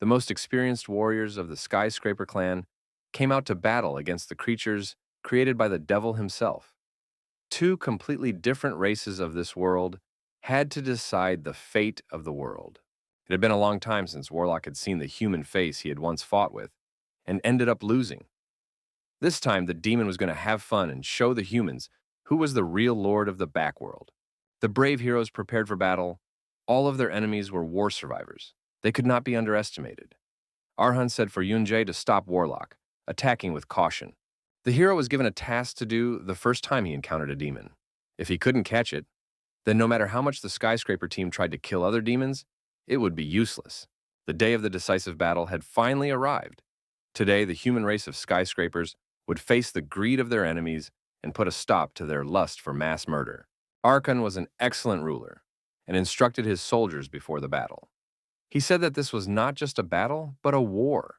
A: The most experienced warriors of the Skyscraper clan came out to battle against the creatures created by the devil himself. Two completely different races of this world had to decide the fate of the world. It had been a long time since Warlock had seen the human face he had once fought with, and ended up losing. This time, the demon was going to have fun and show the humans who was the real lord of the backworld. The brave heroes prepared for battle. All of their enemies were war survivors. They could not be underestimated. Arhan said for Yunjae to stop Warlock, attacking with caution. The hero was given a task to do the first time he encountered a demon. If he couldn't catch it, then no matter how much the Skyscraper team tried to kill other demons, it would be useless. The day of the decisive battle had finally arrived. Today, the human race of skyscrapers would face the greed of their enemies and put a stop to their lust for mass murder. Archon was an excellent ruler and instructed his soldiers before the battle. He said that this was not just a battle, but a war.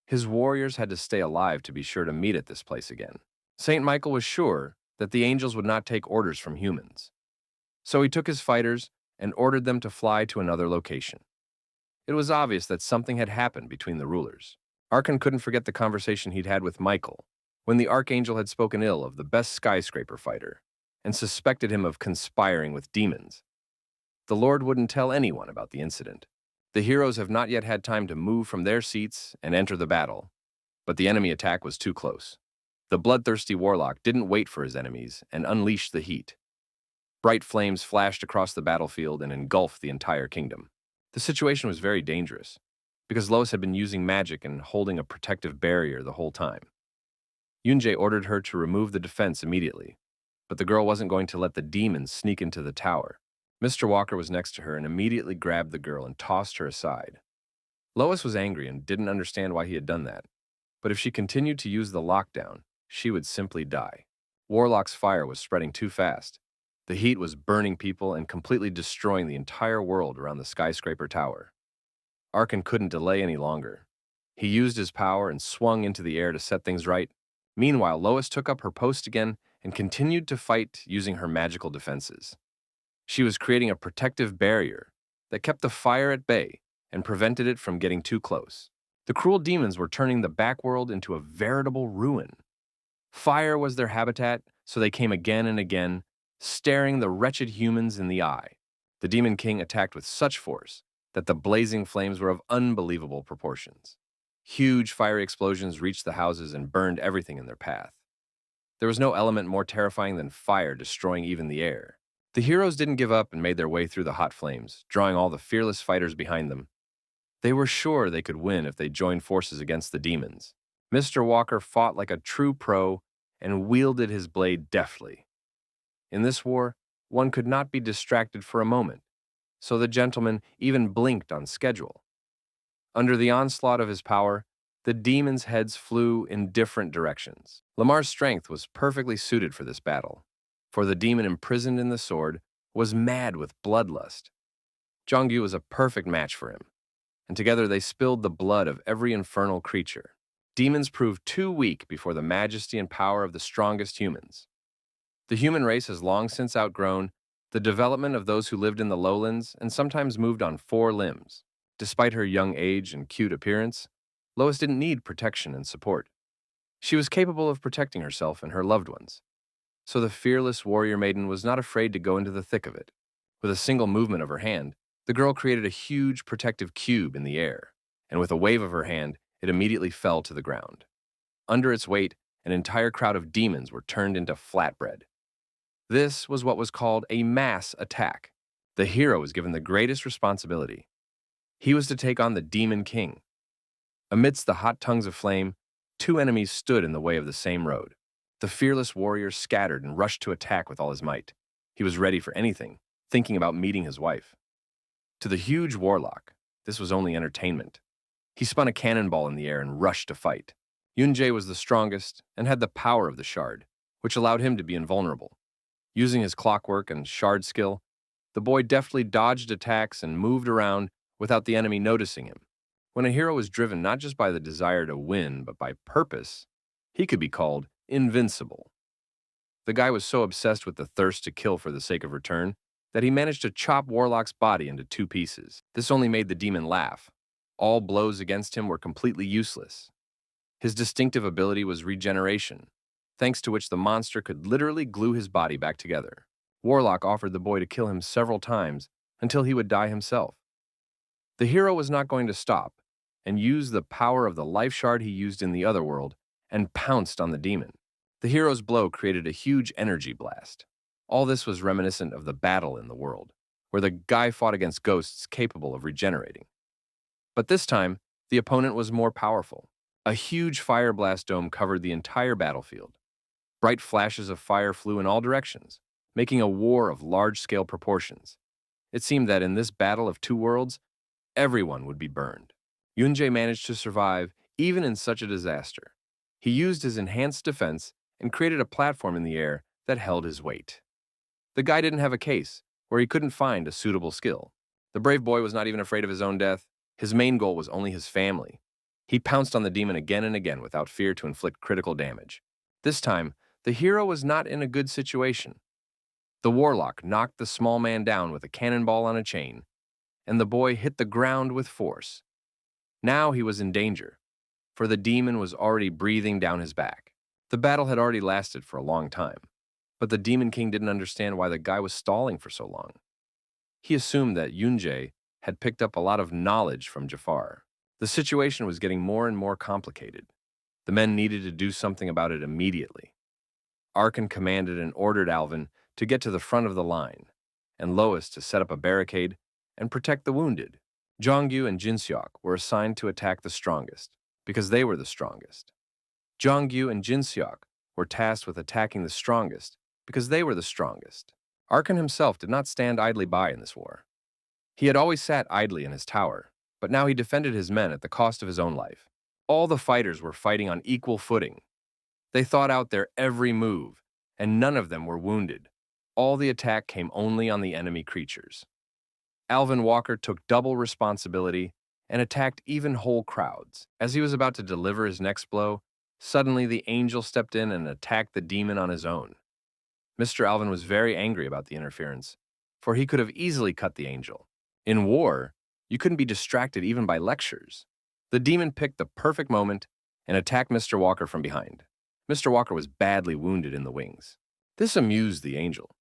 A: His warriors had to stay alive to be sure to meet at this place again. Saint Michael was sure that the angels would not take orders from humans. So he took his fighters and ordered them to fly to another location. It was obvious that something had happened between the rulers. Archon couldn't forget the conversation he'd had with Michael, when the Archangel had spoken ill of the best skyscraper fighter, and suspected him of conspiring with demons. The Lord wouldn't tell anyone about the incident. The heroes have not yet had time to move from their seats and enter the battle, but the enemy attack was too close. The bloodthirsty warlock didn't wait for his enemies and unleashed the heat. Bright flames flashed across the battlefield and engulfed the entire kingdom. The situation was very dangerous, because Lois had been using magic and holding a protective barrier the whole time. Yunjae ordered her to remove the defense immediately, but the girl wasn't going to let the demons sneak into the tower. Mr. Walker was next to her and immediately grabbed the girl and tossed her aside. Lois was angry and didn't understand why he had done that, but if she continued to use the lockdown, she would simply die. Warlock's fire was spreading too fast. The heat was burning people and completely destroying the entire world around the skyscraper tower. Arkan couldn't delay any longer. He used his power and swung into the air to set things right. Meanwhile, Lois took up her post again and continued to fight using her magical defenses. She was creating a protective barrier that kept the fire at bay and prevented it from getting too close. The cruel demons were turning the backworld into a veritable ruin. Fire was their habitat, so they came again and again, staring the wretched humans in the eye. The Demon King attacked with such force that the blazing flames were of unbelievable proportions. Huge fiery explosions reached the houses and burned everything in their path. There was no element more terrifying than fire destroying even the air. The heroes didn't give up and made their way through the hot flames, drawing all the fearless fighters behind them. They were sure they could win if they joined forces against the demons. Mr. Walker fought like a true pro and wielded his blade deftly. In this war, one could not be distracted for a moment, so the gentleman even blinked on schedule. Under the onslaught of his power, the demons' heads flew in different directions. Lamar's strength was perfectly suited for this battle, for the demon imprisoned in the sword was mad with bloodlust. Jongyu was a perfect match for him, and together they spilled the blood of every infernal creature. Demons proved too weak before the majesty and power of the strongest humans. The human race has long since outgrown the development of those who lived in the lowlands and sometimes moved on 4 limbs. Despite her young age and cute appearance, Lois didn't need protection and support. She was capable of protecting herself and her loved ones. So the fearless warrior maiden was not afraid to go into the thick of it. With a single movement of her hand, the girl created a huge protective cube in the air, and with a wave of her hand, it immediately fell to the ground. Under its weight, an entire crowd of demons were turned into flatbread. This was what was called a mass attack. The hero was given the greatest responsibility. He was to take on the Demon King. Amidst the hot tongues of flame, 2 enemies stood in the way of the same road. The fearless warrior scattered and rushed to attack with all his might. He was ready for anything, thinking about meeting his wife. To the huge warlock, this was only entertainment. He spun a cannonball in the air and rushed to fight. Yunjae was the strongest and had the power of the shard, which allowed him to be invulnerable. Using his clockwork and shard skill, the boy deftly dodged attacks and moved around without the enemy noticing him. When a hero is driven not just by the desire to win, but by purpose, he could be called invincible. The guy was so obsessed with the thirst to kill for the sake of return that he managed to chop Warlock's body into 2 pieces. This only made the demon laugh. All blows against him were completely useless. His distinctive ability was regeneration, thanks to which the monster could literally glue his body back together. Warlock offered the boy to kill him several times until he would die himself. The hero was not going to stop and used the power of the life shard he used in the other world and pounced on the demon. The hero's blow created a huge energy blast. All this was reminiscent of the battle in the world, where the guy fought against ghosts capable of regenerating. But this time, the opponent was more powerful. A huge fire blast dome covered the entire battlefield. Bright flashes of fire flew in all directions, making a war of large-scale proportions. It seemed that in this battle of 2 worlds, everyone would be burned. Yunjae managed to survive even in such a disaster. He used his enhanced defense and created a platform in the air that held his weight. The guy didn't have a case where he couldn't find a suitable skill. The brave boy was not even afraid of his own death. His main goal was only his family. He pounced on the demon again and again without fear to inflict critical damage. This time, the hero was not in a good situation. The warlock knocked the small man down with a cannonball on a chain, and the boy hit the ground with force. Now he was in danger, for the demon was already breathing down his back. The battle had already lasted for a long time, but the Demon King didn't understand why the guy was stalling for so long. He assumed that Yunjae had picked up a lot of knowledge from Jafar. The situation was getting more and more complicated. The men needed to do something about it immediately. Arkan commanded and ordered Alvin to get to the front of the line, and Lois to set up a barricade and protect the wounded. Jongyu and Jinseok were assigned to attack the strongest, because they were the strongest. Jongyu and Jinseok were tasked with attacking the strongest, because they were the strongest. Arkan himself did not stand idly by in this war. He had always sat idly in his tower, but now he defended his men at the cost of his own life. All the fighters were fighting on equal footing. They thought out their every move, and none of them were wounded. All the attack came only on the enemy creatures. Alvin Walker took double responsibility and attacked even whole crowds. As he was about to deliver his next blow, suddenly the angel stepped in and attacked the demon on his own. Mr. Alvin was very angry about the interference, for he could have easily cut the angel. In war, you couldn't be distracted even by lectures. The demon picked the perfect moment and attacked Mr. Walker from behind. Mr. Walker was badly wounded in the wings. This amused the angel.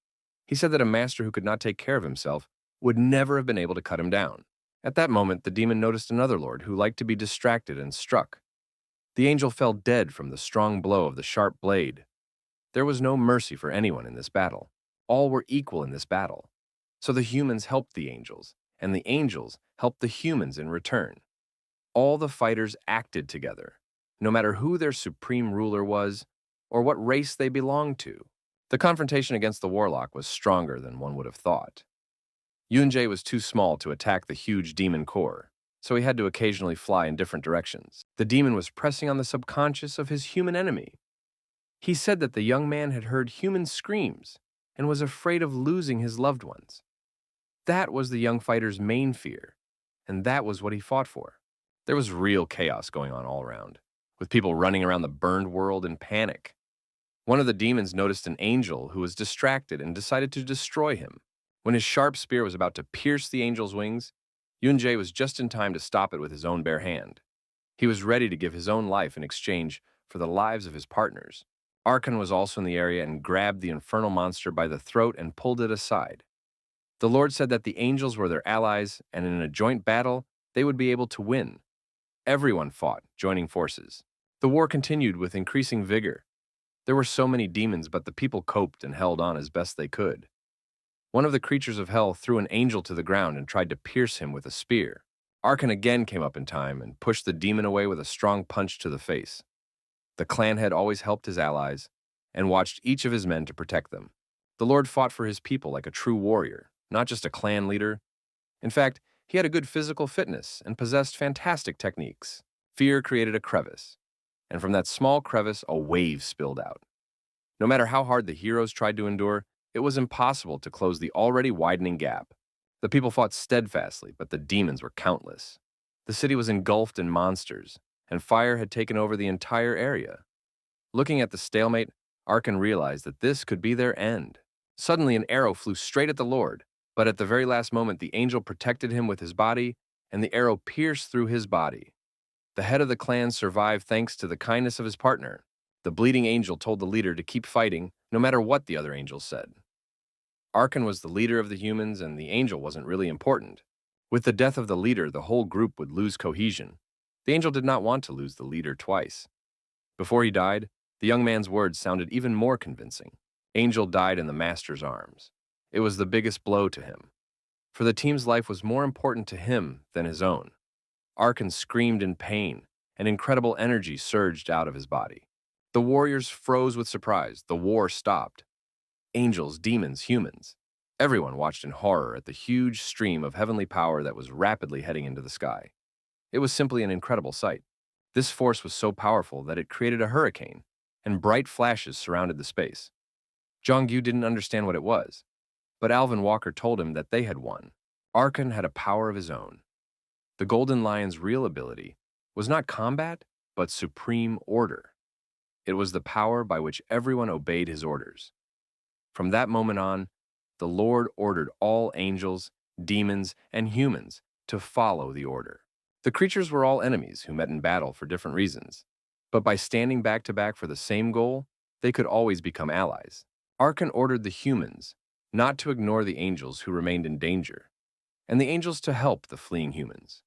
A: He said that a master who could not take care of himself would never have been able to cut him down. At that moment, the demon noticed another lord who liked to be distracted and struck. The angel fell dead from the strong blow of the sharp blade. There was no mercy for anyone in this battle. All were equal in this battle. So the humans helped the angels, and the angels helped the humans in return. All the fighters acted together, no matter who their supreme ruler was or what race they belonged to. The confrontation against the warlock was stronger than one would have thought. Yunjae was too small to attack the huge demon core, so he had to occasionally fly in different directions. The demon was pressing on the subconscious of his human enemy. He said that the young man had heard human screams and was afraid of losing his loved ones. That was the young fighter's main fear, and that was what he fought for. There was real chaos going on all around, with people running around the burned world in panic. One of the demons noticed an angel who was distracted and decided to destroy him. When his sharp spear was about to pierce the angel's wings, Yunjae was just in time to stop it with his own bare hand. He was ready to give his own life in exchange for the lives of his partners. Arkan was also in the area and grabbed the infernal monster by the throat and pulled it aside. The Lord said that the angels were their allies, and in a joint battle, they would be able to win. Everyone fought, joining forces. The war continued with increasing vigor. There were so many demons, but the people coped and held on as best they could. One of the creatures of hell threw an angel to the ground and tried to pierce him with a spear. Arkan again came up in time and pushed the demon away with a strong punch to the face. The clan had always helped his allies and watched each of his men to protect them. The Lord fought for his people like a true warrior, not just a clan leader. In fact, he had a good physical fitness and possessed fantastic techniques. Fear created a crevice, and from that small crevice, a wave spilled out. No matter how hard the heroes tried to endure, it was impossible to close the already widening gap. The people fought steadfastly, but the demons were countless. The city was engulfed in monsters, and fire had taken over the entire area. Looking at the stalemate, Arkan realized that this could be their end. Suddenly, an arrow flew straight at the Lord, but at the very last moment, the angel protected him with his body, and the arrow pierced through his body. The head of the clan survived thanks to the kindness of his partner. The bleeding angel told the leader to keep fighting, no matter what the other angels said. Arkan was the leader of the humans, and the angel wasn't really important. With the death of the leader, the whole group would lose cohesion. The angel did not want to lose the leader twice. Before he died, the young man's words sounded even more convincing. Angel died in the master's arms. It was the biggest blow to him, for the team's life was more important to him than his own. Arkan screamed in pain, and incredible energy surged out of his body. The warriors froze with surprise. The war stopped. Angels, demons, humans. Everyone watched in horror at the huge stream of heavenly power that was rapidly heading into the sky. It was simply an incredible sight. This force was so powerful that it created a hurricane, and bright flashes surrounded the space. Jongyu didn't understand what it was, but Alvin Walker told him that they had won. Arkan had a power of his own. The Golden Lion's real ability was not combat, but supreme order. It was the power by which everyone obeyed his orders. From that moment on, the Lord ordered all angels, demons, and humans to follow the order. The creatures were all enemies who met in battle for different reasons, but by standing back to back for the same goal, they could always become allies. Arkan ordered the humans not to ignore the angels who remained in danger, and the angels to help the fleeing humans.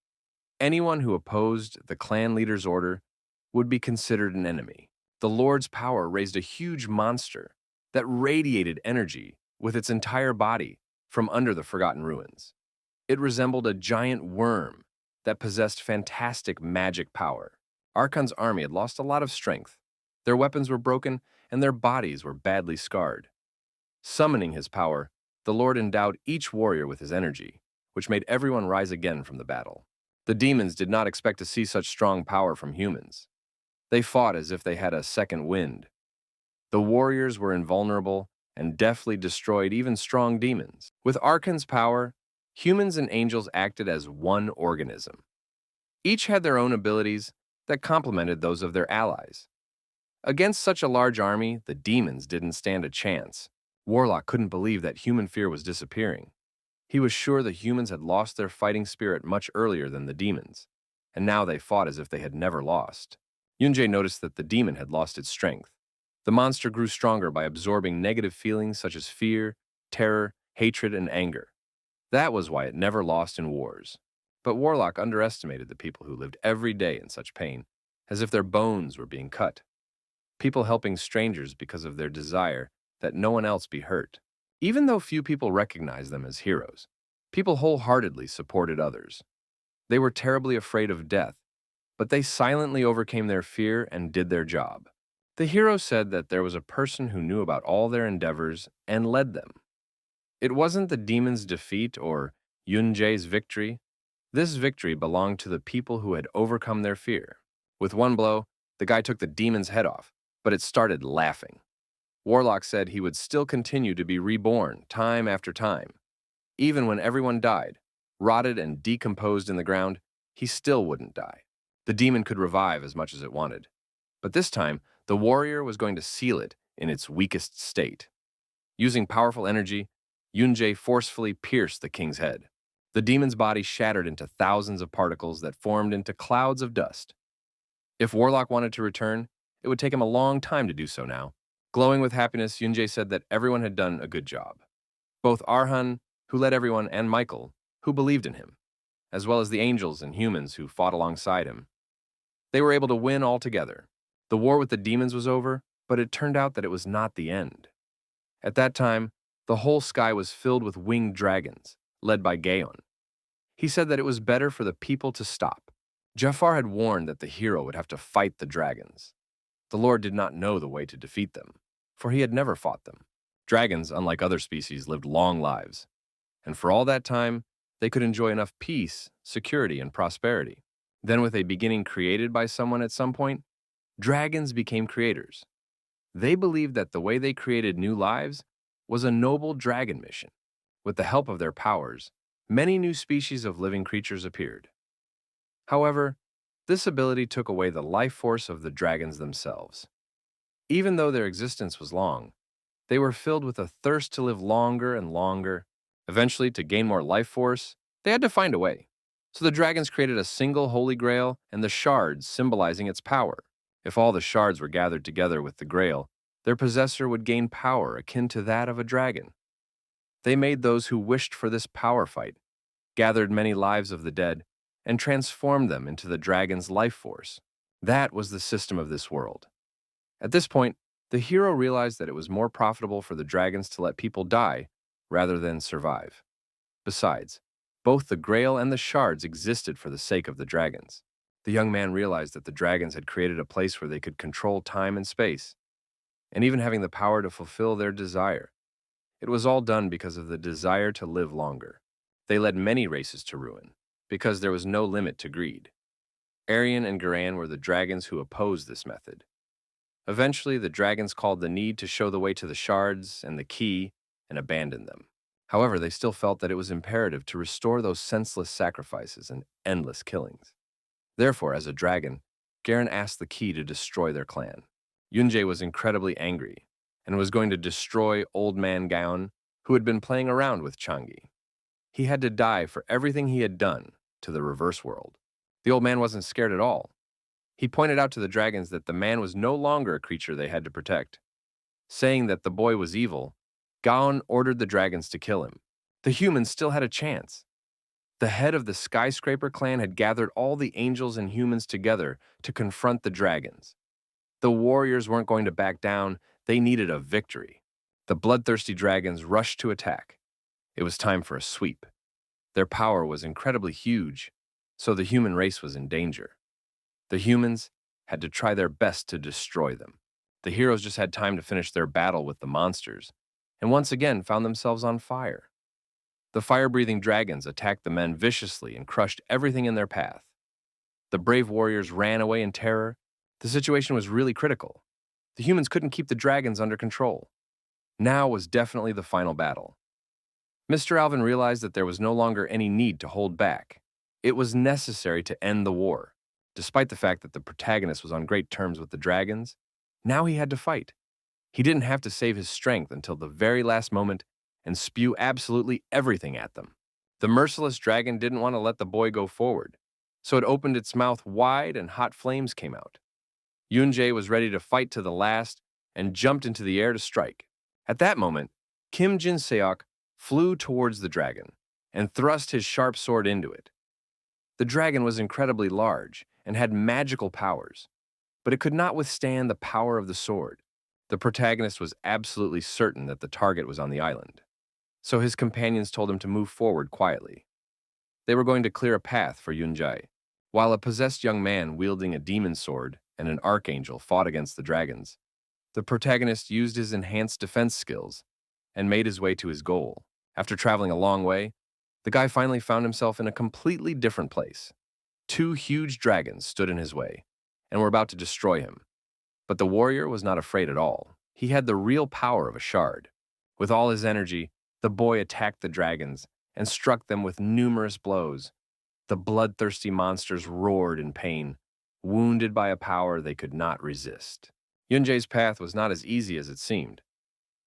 A: Anyone who opposed the clan leader's order would be considered an enemy. The Lord's power raised a huge monster that radiated energy with its entire body from under the forgotten ruins. It resembled a giant worm that possessed fantastic magic power. Archon's army had lost a lot of strength. Their weapons were broken, and their bodies were badly scarred. Summoning his power, the Lord endowed each warrior with his energy, which made everyone rise again from the battle. The demons did not expect to see such strong power from humans. They fought as if they had a second wind. The warriors were invulnerable and deftly destroyed even strong demons. With Archon's power, humans and angels acted as one organism. Each had their own abilities that complemented those of their allies. Against such a large army, the demons didn't stand a chance. Warlock couldn't believe that human fear was disappearing. He was sure the humans had lost their fighting spirit much earlier than the demons, and now they fought as if they had never lost. Yunjae noticed that the demon had lost its strength. The monster grew stronger by absorbing negative feelings such as fear, terror, hatred, and anger. That was why it never lost in wars. But Warlock underestimated the people who lived every day in such pain, as if their bones were being cut. People helping strangers because of their desire that no one else be hurt. Even though few people recognized them as heroes, people wholeheartedly supported others. They were terribly afraid of death, but they silently overcame their fear and did their job. The hero said that there was a person who knew about all their endeavors and led them. It wasn't the demon's defeat or Yunjae's victory. This victory belonged to the people who had overcome their fear. With one blow, the guy took the demon's head off, but it started laughing. Warlock said he would still continue to be reborn time after time. Even when everyone died, rotted and decomposed in the ground, he still wouldn't die. The demon could revive as much as it wanted. But this time, the warrior was going to seal it in its weakest state. Using powerful energy, Yunjae forcefully pierced the king's head. The demon's body shattered into thousands of particles that formed into clouds of dust. If Warlock wanted to return, it would take him a long time to do so now. Glowing with happiness, Yunjae said that everyone had done a good job. Both Arhan, who led everyone, and Michael, who believed in him, as well as the angels and humans who fought alongside him. They were able to win all together. The war with the demons was over, but it turned out that it was not the end. At that time, the whole sky was filled with winged dragons, led by Gaon. He said that it was better for the people to stop. Jafar had warned that the hero would have to fight the dragons. The Lord did not know the way to defeat them, for he had never fought them. Dragons, unlike other species, lived long lives, and for all that time, they could enjoy enough peace, security, and prosperity. Then, with a beginning created by someone at some point, dragons became creators. They believed that the way they created new lives was a noble dragon mission. With the help of their powers, many new species of living creatures appeared. However, this ability took away the life force of the dragons themselves. Even though their existence was long, they were filled with a thirst to live longer and longer. Eventually, to gain more life force, they had to find a way. So the dragons created a single holy grail and the shards symbolizing its power. If all the shards were gathered together with the grail, their possessor would gain power akin to that of a dragon. They made those who wished for this power fight, gathered many lives of the dead, and transformed them into the dragon's life force. That was the system of this world. At this point, the hero realized that it was more profitable for the dragons to let people die rather than survive. Besides, both the grail and the shards existed for the sake of the dragons. The young man realized that the dragons had created a place where they could control time and space, and even having the power to fulfill their desire. It was all done because of the desire to live longer. They led many races to ruin, because there was no limit to greed. Aryan and Garan were the dragons who opposed this method. Eventually, the dragons called the need to show the way to the shards and the key and abandoned them. However, they still felt that it was imperative to restore those senseless sacrifices and endless killings. Therefore, as a dragon, Garan asked the key to destroy their clan. Yunjae was incredibly angry and was going to destroy Old Man Gaon, who had been playing around with Changi. He had to die for everything he had done to the reverse world. The old man wasn't scared at all. He pointed out to the dragons that the man was no longer a creature they had to protect. Saying that the boy was evil, Gaon ordered the dragons to kill him. The humans still had a chance. The head of the Skyscraper clan had gathered all the angels and humans together to confront the dragons. The warriors weren't going to back down, they needed a victory. The bloodthirsty dragons rushed to attack. It was time for a sweep. Their power was incredibly huge, so the human race was in danger. The humans had to try their best to destroy them. The heroes just had time to finish their battle with the monsters, and once again found themselves on fire. The fire-breathing dragons attacked the men viciously and crushed everything in their path. The brave warriors ran away in terror. The situation was really critical. The humans couldn't keep the dragons under control. Now was definitely the final battle. Mr. Alvin realized that there was no longer any need to hold back. It was necessary to end the war. Despite the fact that the protagonist was on great terms with the dragons, now he had to fight. He didn't have to save his strength until the very last moment and spew absolutely everything at them. The merciless dragon didn't want to let the boy go forward, so it opened its mouth wide and hot flames came out. Yoonjae was ready to fight to the last and jumped into the air to strike. At that moment, Kim Jin-seok flew towards the dragon and thrust his sharp sword into it. The dragon was incredibly large and had magical powers, but it could not withstand the power of the sword. The protagonist was absolutely certain that the target was on the island, so his companions told him to move forward quietly. They were going to clear a path for Yoonjae, while a possessed young man wielding a demon sword and an archangel fought against the dragons. The protagonist used his enhanced defense skills and made his way to his goal. After traveling a long way, the guy finally found himself in a completely different place. Two huge dragons stood in his way and were about to destroy him. But the warrior was not afraid at all. He had the real power of a shard. With all his energy, the boy attacked the dragons and struck them with numerous blows. The bloodthirsty monsters roared in pain, wounded by a power they could not resist. Yoonjae's path was not as easy as it seemed.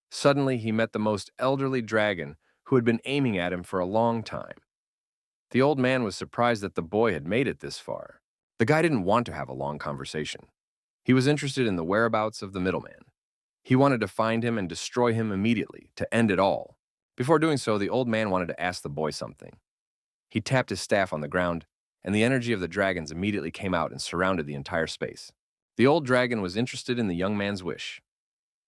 A: Suddenly, he met the most elderly dragon who had been aiming at him for a long time. The old man was surprised that the boy had made it this far. The guy didn't want to have a long conversation. He was interested in the whereabouts of the middleman. He wanted to find him and destroy him immediately, to end it all. Before doing so, the old man wanted to ask the boy something. He tapped his staff on the ground, and the energy of the dragons immediately came out and surrounded the entire space. The old dragon was interested in the young man's wish.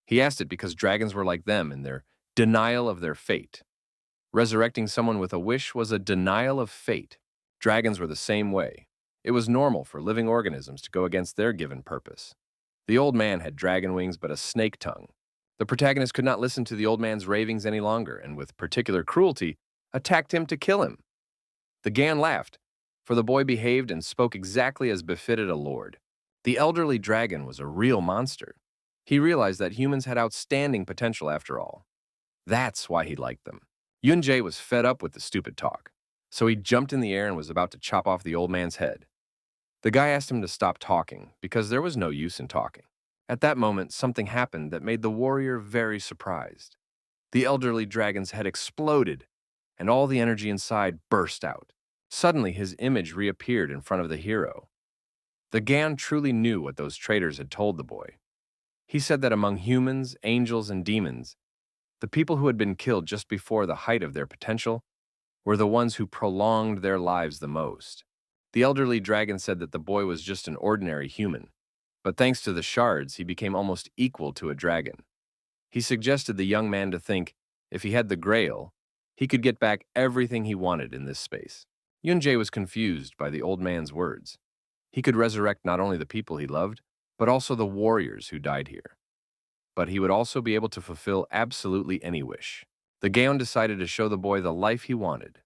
A: He asked it because dragons were like them in their denial of their fate. Resurrecting someone with a wish was a denial of fate. Dragons were the same way. It was normal for living organisms to go against their given purpose. The old man had dragon wings but a snake tongue. The protagonist could not listen to the old man's ravings any longer and with particular cruelty attacked him to kill him. The Gan laughed, for the boy behaved and spoke exactly as befitted a lord. The elderly dragon was a real monster. He realized that humans had outstanding potential after all. That's why he liked them. Yoonjae was fed up with the stupid talk, so he jumped in the air and was about to chop off the old man's head. The guy asked him to stop talking because there was no use in talking. At that moment, something happened that made the warrior very surprised. The elderly dragon's head exploded, and all the energy inside burst out. Suddenly, his image reappeared in front of the hero. The Gan truly knew what those traitors had told the boy. He said that among humans, angels, and demons, the people who had been killed just before the height of their potential were the ones who prolonged their lives the most. The elderly dragon said that the boy was just an ordinary human, but thanks to the shards, he became almost equal to a dragon. He suggested the young man to think, if he had the Grail, he could get back everything he wanted in this space. Yoonjae was confused by the old man's words. He could resurrect not only the people he loved, but also the warriors who died here. But he would also be able to fulfill absolutely any wish. The Gaon decided to show the boy the life he wanted.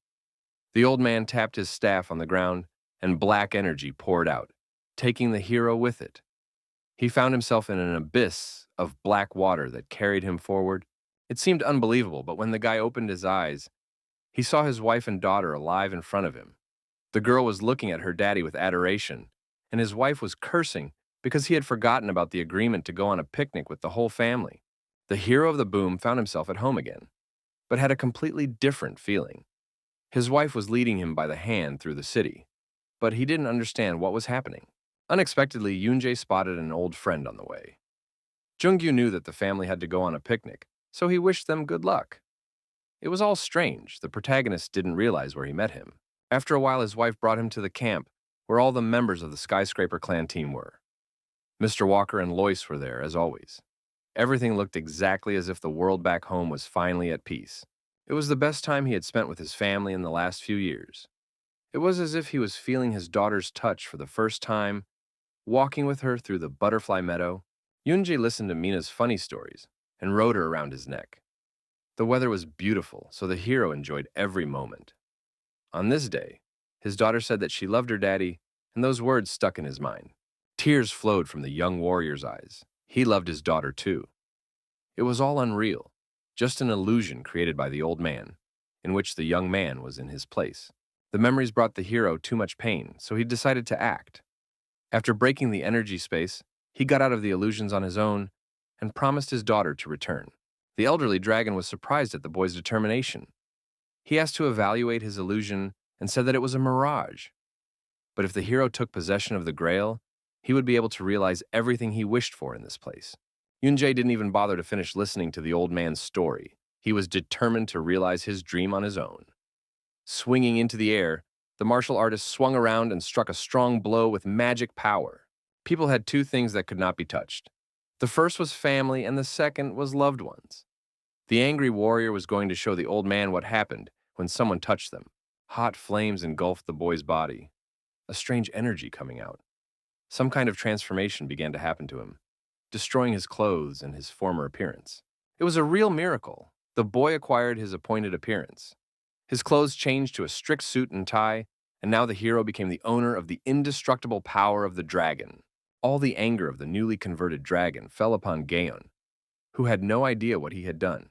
A: The old man tapped his staff on the ground, and black energy poured out, taking the hero with it. He found himself in an abyss of black water that carried him forward. It seemed unbelievable, but when the guy opened his eyes, he saw his wife and daughter alive in front of him. The girl was looking at her daddy with adoration, and his wife was cursing because he had forgotten about the agreement to go on a picnic with the whole family. The hero of the boom found himself at home again, but had a completely different feeling. His wife was leading him by the hand through the city, but he didn't understand what was happening. Unexpectedly, Yoonjae spotted an old friend on the way. Jungyu knew that the family had to go on a picnic, so he wished them good luck. It was all strange. The protagonist didn't realize where he met him. After a while, his wife brought him to the camp where all the members of the Skyscraper clan team were. Mr. Walker and Lois were there, as always. Everything looked exactly as if the world back home was finally at peace. It was the best time he had spent with his family in the last few years. It was as if he was feeling his daughter's touch for the first time, walking with her through the butterfly meadow. Yoonjae listened to Mina's funny stories and rode her around his neck. The weather was beautiful, so the hero enjoyed every moment. On this day, his daughter said that she loved her daddy, and those words stuck in his mind. Tears flowed from the young warrior's eyes. He loved his daughter too. It was all unreal, just an illusion created by the old man, in which the young man was in his place. The memories brought the hero too much pain, so he decided to act. After breaking the energy space, he got out of the illusions on his own and promised his daughter to return. The elderly dragon was surprised at the boy's determination. He asked to evaluate his illusion and said that it was a mirage. But if the hero took possession of the Grail, he would be able to realize everything he wished for in this place. Yoonjae didn't even bother to finish listening to the old man's story. He was determined to realize his dream on his own. Swinging into the air, the martial artist swung around and struck a strong blow with magic power. People had two things that could not be touched. The first was family, and the second was loved ones. The angry warrior was going to show the old man what happened when someone touched them. Hot flames engulfed the boy's body, a strange energy coming out. Some kind of transformation began to happen to him, destroying his clothes and his former appearance. It was a real miracle. The boy acquired his appointed appearance. His clothes changed to a strict suit and tie, and now the hero became the owner of the indestructible power of the dragon. All the anger of the newly converted dragon fell upon Gaon, who had no idea what he had done.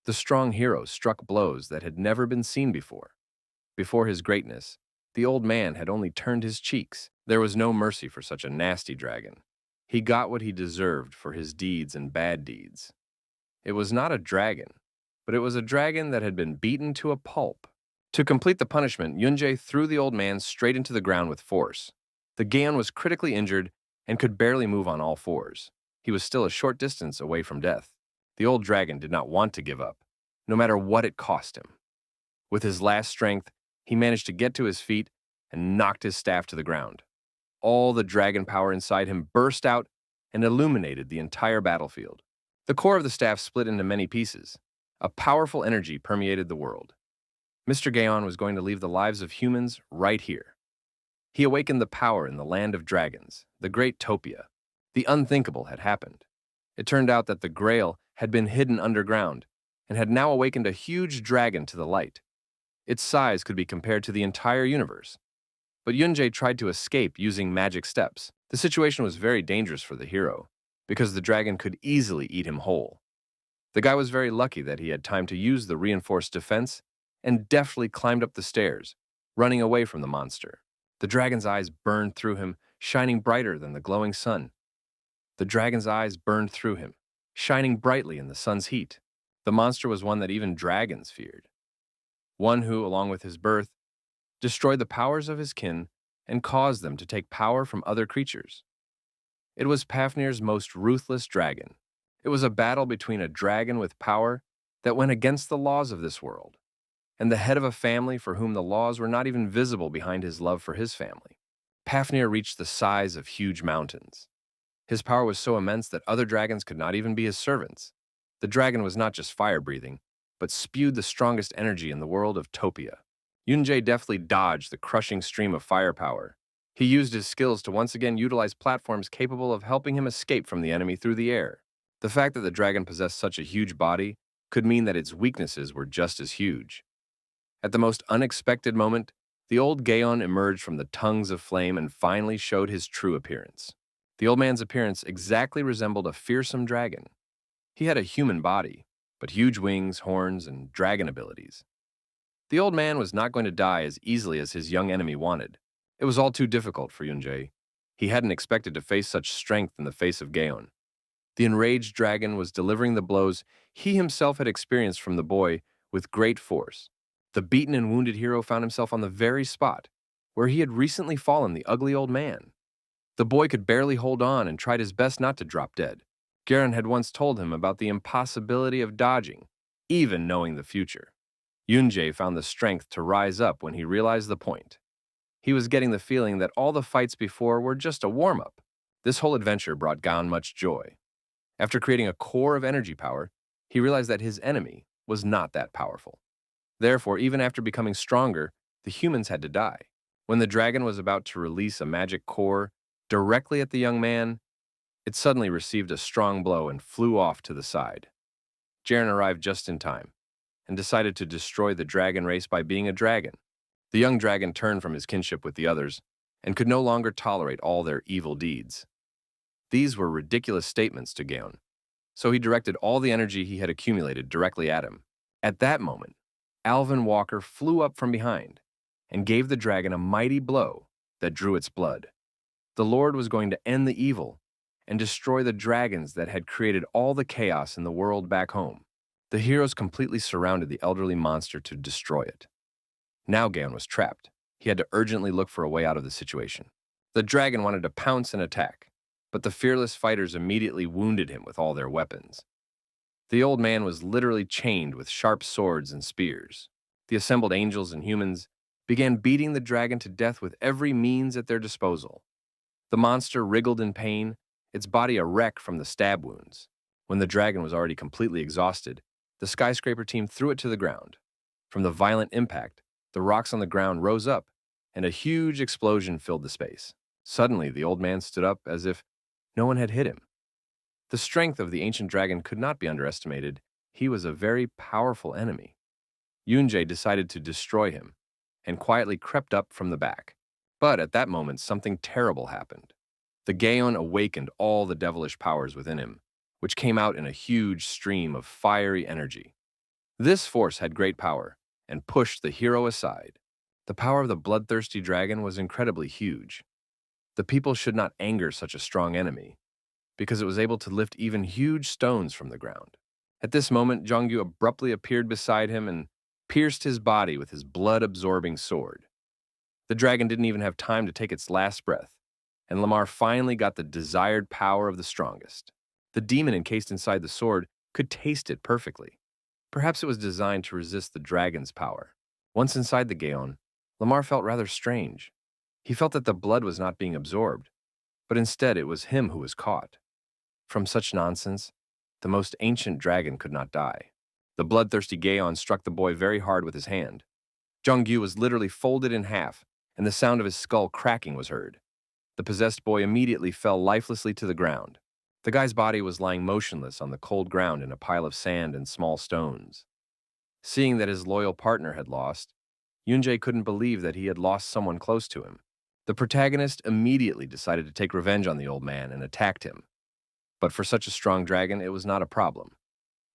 A: The strong hero struck blows that had never been seen before. Before his greatness, the old man had only turned his cheeks. There was no mercy for such a nasty dragon. He got what he deserved for his deeds and bad deeds. It was not a dragon, but it was a dragon that had been beaten to a pulp. To complete the punishment, Yoonjae threw the old man straight into the ground with force. The Gaon was critically injured and could barely move on all fours. He was still a short distance away from death. The old dragon did not want to give up, no matter what it cost him. With his last strength, he managed to get to his feet and knocked his staff to the ground. All the dragon power inside him burst out and illuminated the entire battlefield. The core of the staff split into many pieces. A powerful energy permeated the world. Mr. Gaon was going to leave the lives of humans right here. He awakened the power in the land of dragons, the great Topia. The unthinkable had happened. It turned out that the Grail had been hidden underground and had now awakened a huge dragon to the light. Its size could be compared to the entire universe. But Yoonjae tried to escape using magic steps. The situation was very dangerous for the hero, because the dragon could easily eat him whole. The guy was very lucky that he had time to use the reinforced defense and deftly climbed up the stairs, running away from the monster. The dragon's eyes burned through him, shining brighter than the glowing sun. The dragon's eyes burned through him, shining brightly in the sun's heat. The monster was one that even dragons feared. One who, along with his birth, destroyed the powers of his kin and caused them to take power from other creatures. It was Pafnir's most ruthless dragon. It was a battle between a dragon with power that went against the laws of this world, and the head of a family for whom the laws were not even visible behind his love for his family. Pafnir reached the size of huge mountains. His power was so immense that other dragons could not even be his servants. The dragon was not just fire-breathing, but spewed the strongest energy in the world of Topia. Yoonjae deftly dodged the crushing stream of firepower. He used his skills to once again utilize platforms capable of helping him escape from the enemy through the air. The fact that the dragon possessed such a huge body could mean that its weaknesses were just as huge. At the most unexpected moment, the old Gaon emerged from the tongues of flame and finally showed his true appearance. The old man's appearance exactly resembled a fearsome dragon. He had a human body, but huge wings, horns, and dragon abilities. The old man was not going to die as easily as his young enemy wanted. It was all too difficult for Yoonjae. He hadn't expected to face such strength in the face of Gaon. The enraged dragon was delivering the blows he himself had experienced from the boy with great force. The beaten and wounded hero found himself on the very spot where he had recently fallen the ugly old man. The boy could barely hold on and tried his best not to drop dead. Garen had once told him about the impossibility of dodging, even knowing the future. Yoonjae found the strength to rise up when he realized the point. He was getting the feeling that all the fights before were just a warm-up. This whole adventure brought Gaon much joy. After creating a core of energy power, he realized that his enemy was not that powerful. Therefore, even after becoming stronger, the humans had to die. When the dragon was about to release a magic core directly at the young man, it suddenly received a strong blow and flew off to the side. Jaren arrived just in time and decided to destroy the dragon race by being a dragon. The young dragon turned from his kinship with the others and could no longer tolerate all their evil deeds. These were ridiculous statements to Gaon, so he directed all the energy he had accumulated directly at him. At that moment, Alvin Walker flew up from behind and gave the dragon a mighty blow that drew its blood. The Lord was going to end the evil and destroy the dragons that had created all the chaos in the world back home. The heroes completely surrounded the elderly monster to destroy it. Now Gaon was trapped. He had to urgently look for a way out of the situation. The dragon wanted to pounce and attack, but the fearless fighters immediately wounded him with all their weapons. The old man was literally chained with sharp swords and spears. The assembled angels and humans began beating the dragon to death with every means at their disposal. The monster wriggled in pain, its body a wreck from the stab wounds. When the dragon was already completely exhausted, the skyscraper team threw it to the ground. From the violent impact, the rocks on the ground rose up, and a huge explosion filled the space. Suddenly, the old man stood up as if no one had hit him. The strength of the ancient dragon could not be underestimated. He was a very powerful enemy. Yunjae decided to destroy him and quietly crept up from the back. But at that moment, something terrible happened. The Gaon awakened all the devilish powers within him, which came out in a huge stream of fiery energy. This force had great power and pushed the hero aside. The power of the bloodthirsty dragon was incredibly huge. The people should not anger such a strong enemy, because it was able to lift even huge stones from the ground. At this moment, Jongyu abruptly appeared beside him and pierced his body with his blood-absorbing sword. The dragon didn't even have time to take its last breath, and Lamar finally got the desired power of the strongest. The demon encased inside the sword could taste it perfectly. Perhaps it was designed to resist the dragon's power. Once inside the Gaon, Lamar felt rather strange. He felt that the blood was not being absorbed, but instead it was him who was caught. From such nonsense, the most ancient dragon could not die. The bloodthirsty Gaon struck the boy very hard with his hand. Jongyu was literally folded in half, and the sound of his skull cracking was heard. The possessed boy immediately fell lifelessly to the ground. The guy's body was lying motionless on the cold ground in a pile of sand and small stones. Seeing that his loyal partner had lost, Yunjae couldn't believe that he had lost someone close to him. The protagonist immediately decided to take revenge on the old man and attacked him. But for such a strong dragon, it was not a problem.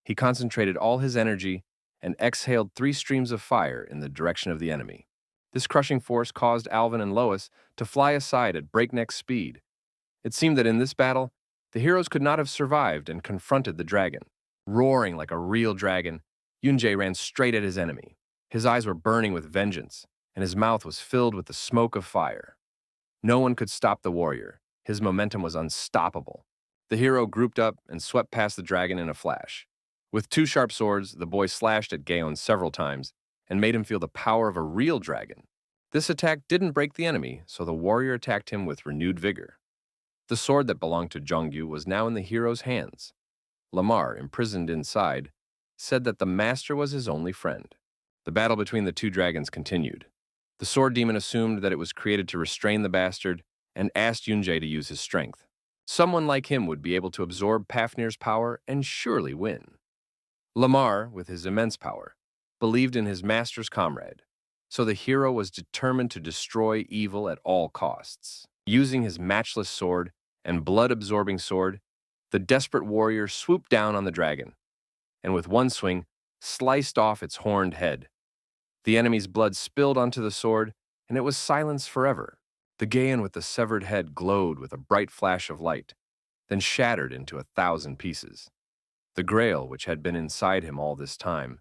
A: He concentrated all his energy and exhaled 3 streams of fire in the direction of the enemy. This crushing force caused Alvin and Lois to fly aside at breakneck speed. It seemed that in this battle, the heroes could not have survived and confronted the dragon. Roaring like a real dragon, Yunjae ran straight at his enemy. His eyes were burning with vengeance, and his mouth was filled with the smoke of fire. No one could stop the warrior. His momentum was unstoppable. The hero grouped up and swept past the dragon in a flash. With 2 sharp swords, the boy slashed at Gaon several times and made him feel the power of a real dragon. This attack didn't break the enemy, so the warrior attacked him with renewed vigor. The sword that belonged to Jongyu was now in the hero's hands. Lamar, imprisoned inside, said that the master was his only friend. The battle between the 2 dragons continued. The sword demon assumed that it was created to restrain the bastard and asked Yunjae to use his strength. Someone like him would be able to absorb Pafnir's power and surely win. Lamar, with his immense power, believed in his master's comrade, so the hero was determined to destroy evil at all costs. Using his matchless sword and blood-absorbing sword, the desperate warrior swooped down on the dragon, and with one swing, sliced off its horned head. The enemy's blood spilled onto the sword, and it was silenced forever. The Gaon with the severed head glowed with a bright flash of light, then shattered into 1,000 pieces. The Grail, which had been inside him all this time,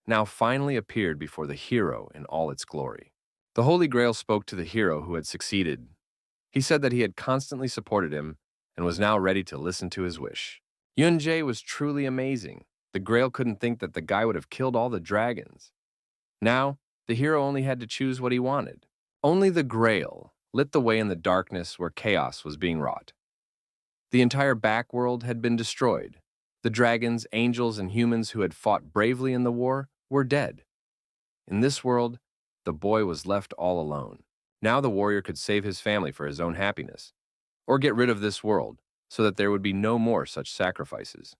A: now finally appeared before the hero in all its glory. The Holy Grail spoke to the hero who had succeeded. He said that he had constantly supported him and was now ready to listen to his wish. Yunjae was truly amazing. The Grail couldn't think that the guy would have killed all the dragons. Now, the hero only had to choose what he wanted. Only the Grail lit the way in the darkness where chaos was being wrought. The entire back world had been destroyed. The dragons, angels, and humans who had fought bravely in the war were dead. In this world, the boy was left all alone. Now the warrior could save his family for his own happiness, or get rid of this world so that there would be no more such sacrifices.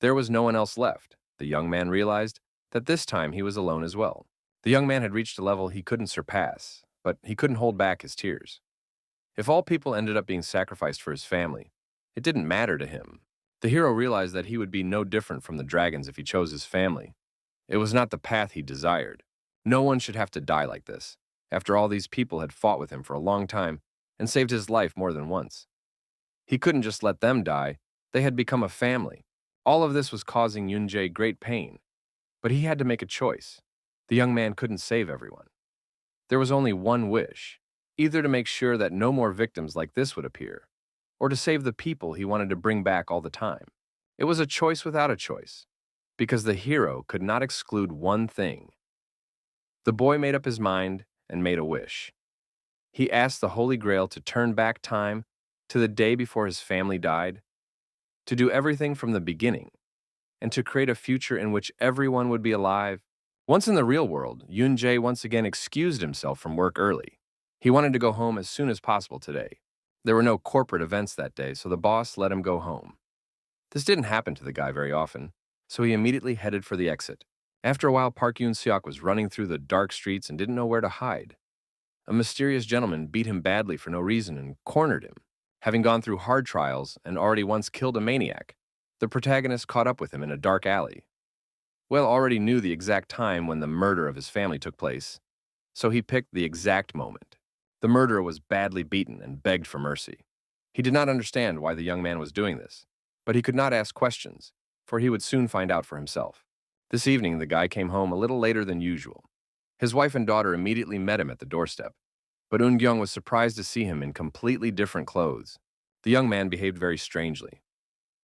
A: There was no one else left. The young man realized that this time he was alone as well. The young man had reached a level he couldn't surpass, but he couldn't hold back his tears. If all people ended up being sacrificed for his family, it didn't matter to him. The hero realized that he would be no different from the dragons if he chose his family. It was not the path he desired. No one should have to die like this. After all, these people had fought with him for a long time and saved his life more than once. He couldn't just let them die. They had become a family. All of this was causing Yunjae great pain, but he had to make a choice. The young man couldn't save everyone. There was only one wish, either to make sure that no more victims like this would appear, or to save the people he wanted to bring back all the time. It was a choice without a choice, because the hero could not exclude one thing. The boy made up his mind and made a wish. He asked the Holy Grail to turn back time to the day before his family died, to do everything from the beginning, and to create a future in which everyone would be alive. Once in the real world, Yunjae once again excused himself from work early. He wanted to go home as soon as possible today. There were no corporate events that day, so the boss let him go home. This didn't happen to the guy very often, so he immediately headed for the exit. After a while, Park Yoon-seok was running through the dark streets and didn't know where to hide. A mysterious gentleman beat him badly for no reason and cornered him. Having gone through hard trials and already once killed a maniac, the protagonist caught up with him in a dark alley. Will already knew the exact time when the murder of his family took place, so he picked the exact moment. The murderer was badly beaten and begged for mercy. He did not understand why the young man was doing this, but he could not ask questions, for he would soon find out for himself. This evening, the guy came home a little later than usual. His wife and daughter immediately met him at the doorstep, but Eun-gyung was surprised to see him in completely different clothes. The young man behaved very strangely.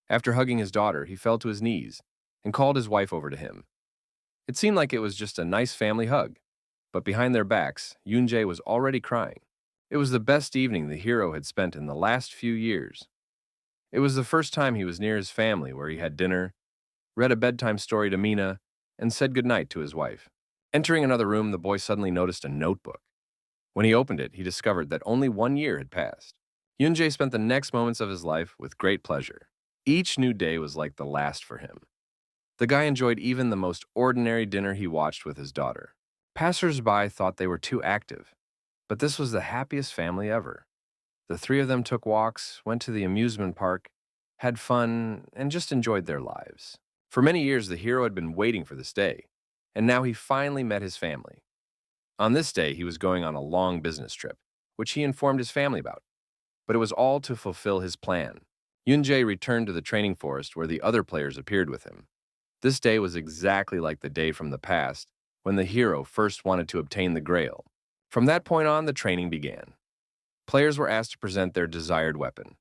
A: After hugging his daughter, he fell to his knees and called his wife over to him. It seemed like it was just a nice family hug, but behind their backs, Yunjae was already crying. It was the best evening the hero had spent in the last few years. It was the first time he was near his family, where he had dinner, read a bedtime story to Mina, and said goodnight to his wife. Entering another room, the boy suddenly noticed a notebook. When he opened it, he discovered that only 1 year had passed. Yunjae spent the next moments of his life with great pleasure. Each new day was like the last for him. The guy enjoyed even the most ordinary dinner he watched with his daughter. Passers-by thought they were too active, but this was the happiest family ever. The three of them took walks, went to the amusement park, had fun, and just enjoyed their lives. For many years, the hero had been waiting for this day, and now he finally met his family. On this day, he was going on a long business trip, which he informed his family about. But it was all to fulfill his plan. Yunjae returned to the training forest where the other players appeared with him. This day was exactly like the day from the past when the hero first wanted to obtain the Grail. From that point on, the training began. Players were asked to present their desired weapon.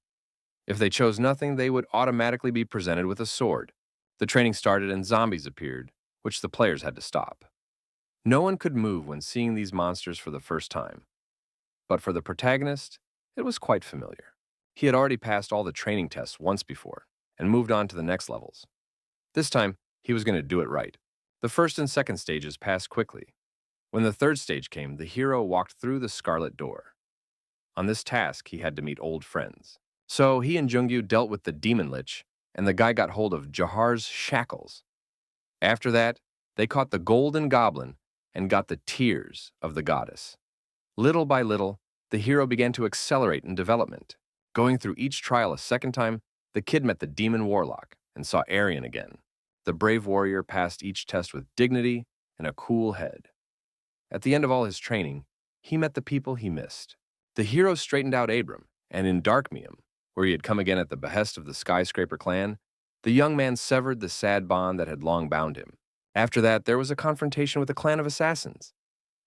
A: If they chose nothing, they would automatically be presented with a sword. The training started and zombies appeared, which the players had to stop. No one could move when seeing these monsters for the first time. But for the protagonist, it was quite familiar. He had already passed all the training tests once before and moved on to the next levels. This time, he was going to do it right. The first and second stages passed quickly. When the third stage came, the hero walked through the Scarlet Door. On this task, he had to meet old friends. So he and Jungyu dealt with the Demon Lich, and the guy got hold of Jahar's shackles. After that, they caught the Golden Goblin and got the tears of the goddess. Little by little, the hero began to accelerate in development. Going through each trial a second time, the kid met the demon warlock and saw Aryan again. The brave warrior passed each test with dignity and a cool head. At the end of all his training, he met the people he missed. The hero straightened out Abram, and in Darkmeum, where he had come again at the behest of the Skyscraper clan, the young man severed the sad bond that had long bound him. After that, there was a confrontation with a clan of assassins.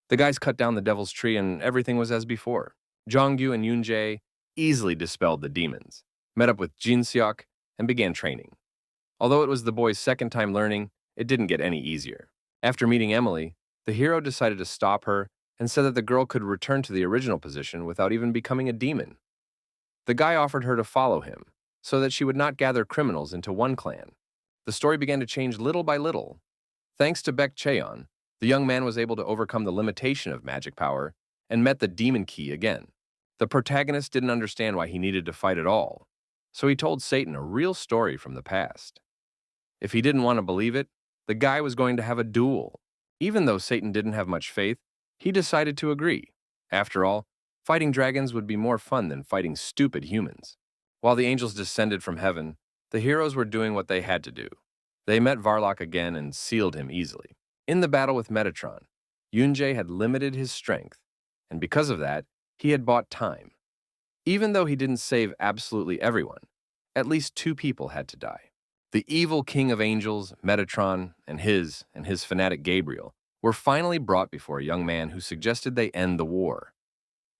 A: The guys cut down the devil's tree and everything was as before. Jongyu and Yunjae easily dispelled the demons, met up with Jin-seok, and began training. Although it was the boy's second time learning, it didn't get any easier. After meeting Emily, the hero decided to stop her and said that the girl could return to the original position without even becoming a demon. The guy offered her to follow him, so that she would not gather criminals into one clan. The story began to change little by little. Thanks to Baek Cheon, the young man was able to overcome the limitation of magic power and met the demon key again. The protagonist didn't understand why he needed to fight at all, so he told Satan a real story from the past. If he didn't want to believe it, the guy was going to have a duel. Even though Satan didn't have much faith, he decided to agree. After all, fighting dragons would be more fun than fighting stupid humans. While the angels descended from heaven, the heroes were doing what they had to do. They met Warlock again and sealed him easily. In the battle with Metatron, Yoonjae had limited his strength, and because of that, he had bought time. Even though he didn't save absolutely everyone, at least 2 people had to die. The evil king of angels, Metatron, and his fanatic Gabriel were finally brought before a young man who suggested they end the war.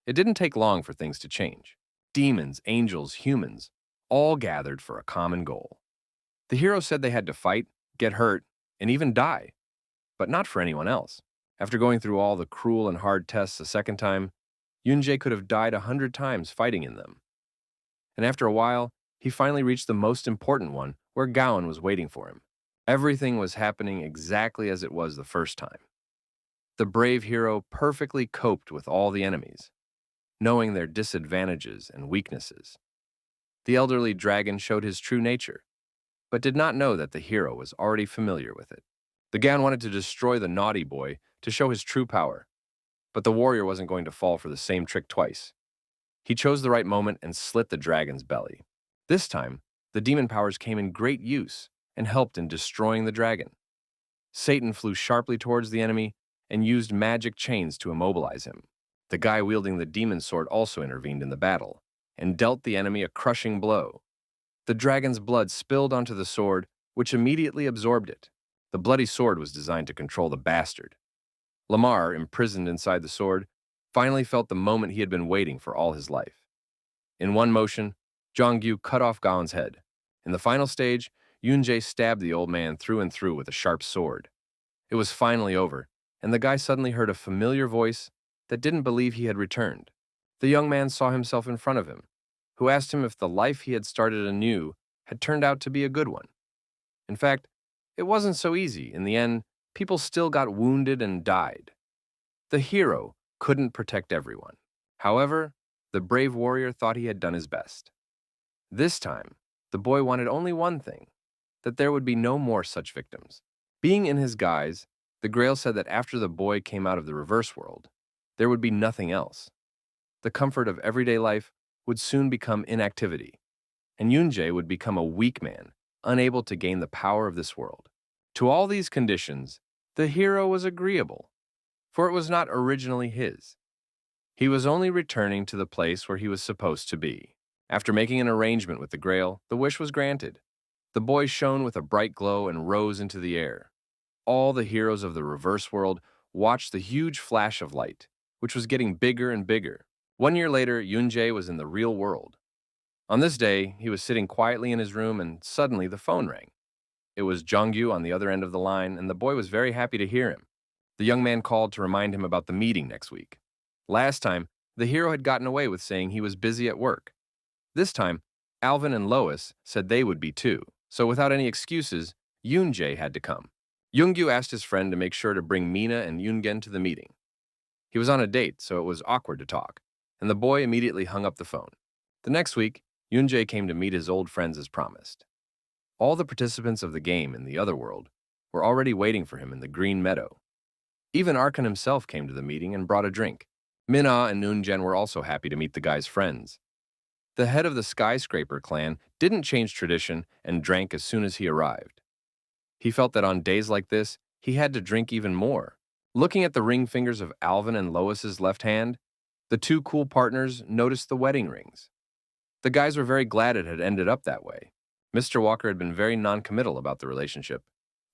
A: It didn't take long for things to change. Demons, angels, humans, all gathered for a common goal. The hero said they had to fight, get hurt, and even die, but not for anyone else. After going through all the cruel and hard tests a second time, Yoonjae could have died 100 times fighting in them. And after a while, he finally reached the most important one, where Gaon was waiting for him. Everything was happening exactly as it was the first time. The brave hero perfectly coped with all the enemies, knowing their disadvantages and weaknesses. The elderly dragon showed his true nature, but did not know that the hero was already familiar with it. The Gaon wanted to destroy the naughty boy to show his true power, but the warrior wasn't going to fall for the same trick twice. He chose the right moment and slit the dragon's belly. This time, the demon powers came in great use and helped in destroying the dragon. Satan flew sharply towards the enemy and used magic chains to immobilize him. The guy wielding the demon sword also intervened in the battle and dealt the enemy a crushing blow. The dragon's blood spilled onto the sword, which immediately absorbed it. The bloody sword was designed to control the bastard. Lamar, imprisoned inside the sword, finally felt the moment he had been waiting for all his life. In one motion, Jongyu cut off Gaon's head. In the final stage, Yoonjae stabbed the old man through and through with a sharp sword. It was finally over, and the guy suddenly heard a familiar voice that didn't believe he had returned. The young man saw himself in front of him, who asked him if the life he had started anew had turned out to be a good one. In fact, it wasn't so easy. In the end, people still got wounded and died. The hero couldn't protect everyone. However, the brave warrior thought he had done his best. This time, the boy wanted only one thing, that there would be no more such victims. Being in his guise, the Grail said that after the boy came out of the reverse world, there would be nothing else. The comfort of everyday life would soon become inactivity, and Yoonjae would become a weak man, unable to gain the power of this world. To all these conditions, the hero was agreeable, for it was not originally his. He was only returning to the place where he was supposed to be. After making an arrangement with the Grail, the wish was granted. The boy shone with a bright glow and rose into the air. All the heroes of the reverse world watched the huge flash of light, which was getting bigger and bigger. 1 year later, Yoonjae was in the real world. On this day, he was sitting quietly in his room and suddenly the phone rang. It was Jongyu on the other end of the line, and the boy was very happy to hear him. The young man called to remind him about the meeting next week. Last time, the hero had gotten away with saying he was busy at work. This time, Alvin and Lois said they would be too, so without any excuses, Yoonjae had to come. Yoongyu asked his friend to make sure to bring Mina and Yoongen to the meeting. He was on a date, so it was awkward to talk, and the boy immediately hung up the phone. The next week, Yoonjae came to meet his old friends as promised. All the participants of the game in the other world were already waiting for him in the green meadow. Even Arkan himself came to the meeting and brought a drink. Mina and Noonjen were also happy to meet the guy's friends. The head of the Skyscraper clan didn't change tradition and drank as soon as he arrived. He felt that on days like this, he had to drink even more. Looking at the ring fingers of Alvin and Lois's left hand, the 2 cool partners noticed the wedding rings. The guys were very glad it had ended up that way. Mr. Walker had been very non-committal about the relationship,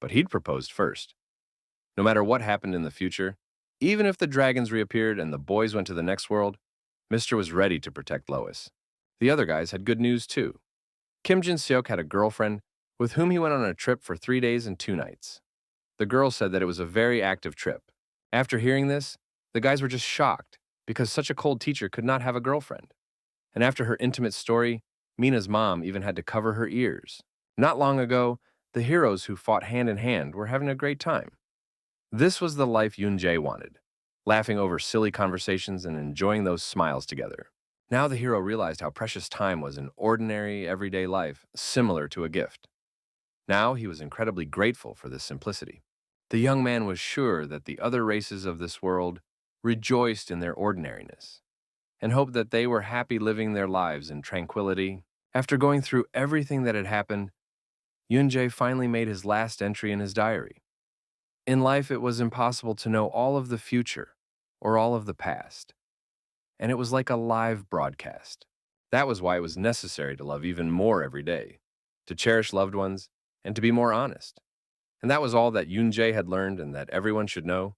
A: but he'd proposed first. No matter what happened in the future, even if the dragons reappeared and the boys went to the next world, Mr. was ready to protect Lois. The other guys had good news too. Kim Jin-seok had a girlfriend with whom he went on a trip for 3 days and 2 nights. The girl said that it was a very active trip. After hearing this, the guys were just shocked because such a cold teacher could not have a girlfriend. And after her intimate story, Mina's mom even had to cover her ears. Not long ago, the heroes who fought hand in hand were having a great time. This was the life Yoon-jae wanted, laughing over silly conversations and enjoying those smiles together. Now the hero realized how precious time was in ordinary, everyday life, similar to a gift. Now he was incredibly grateful for this simplicity. The young man was sure that the other races of this world rejoiced in their ordinariness and hoped that they were happy living their lives in tranquility. After going through everything that had happened, Yoon-jae finally made his last entry in his diary. In life, it was impossible to know all of the future or all of the past, and it was like a live broadcast. That was why it was necessary to love even more every day, to cherish loved ones, and to be more honest. And that was all that Yoon-jae had learned and that everyone should know.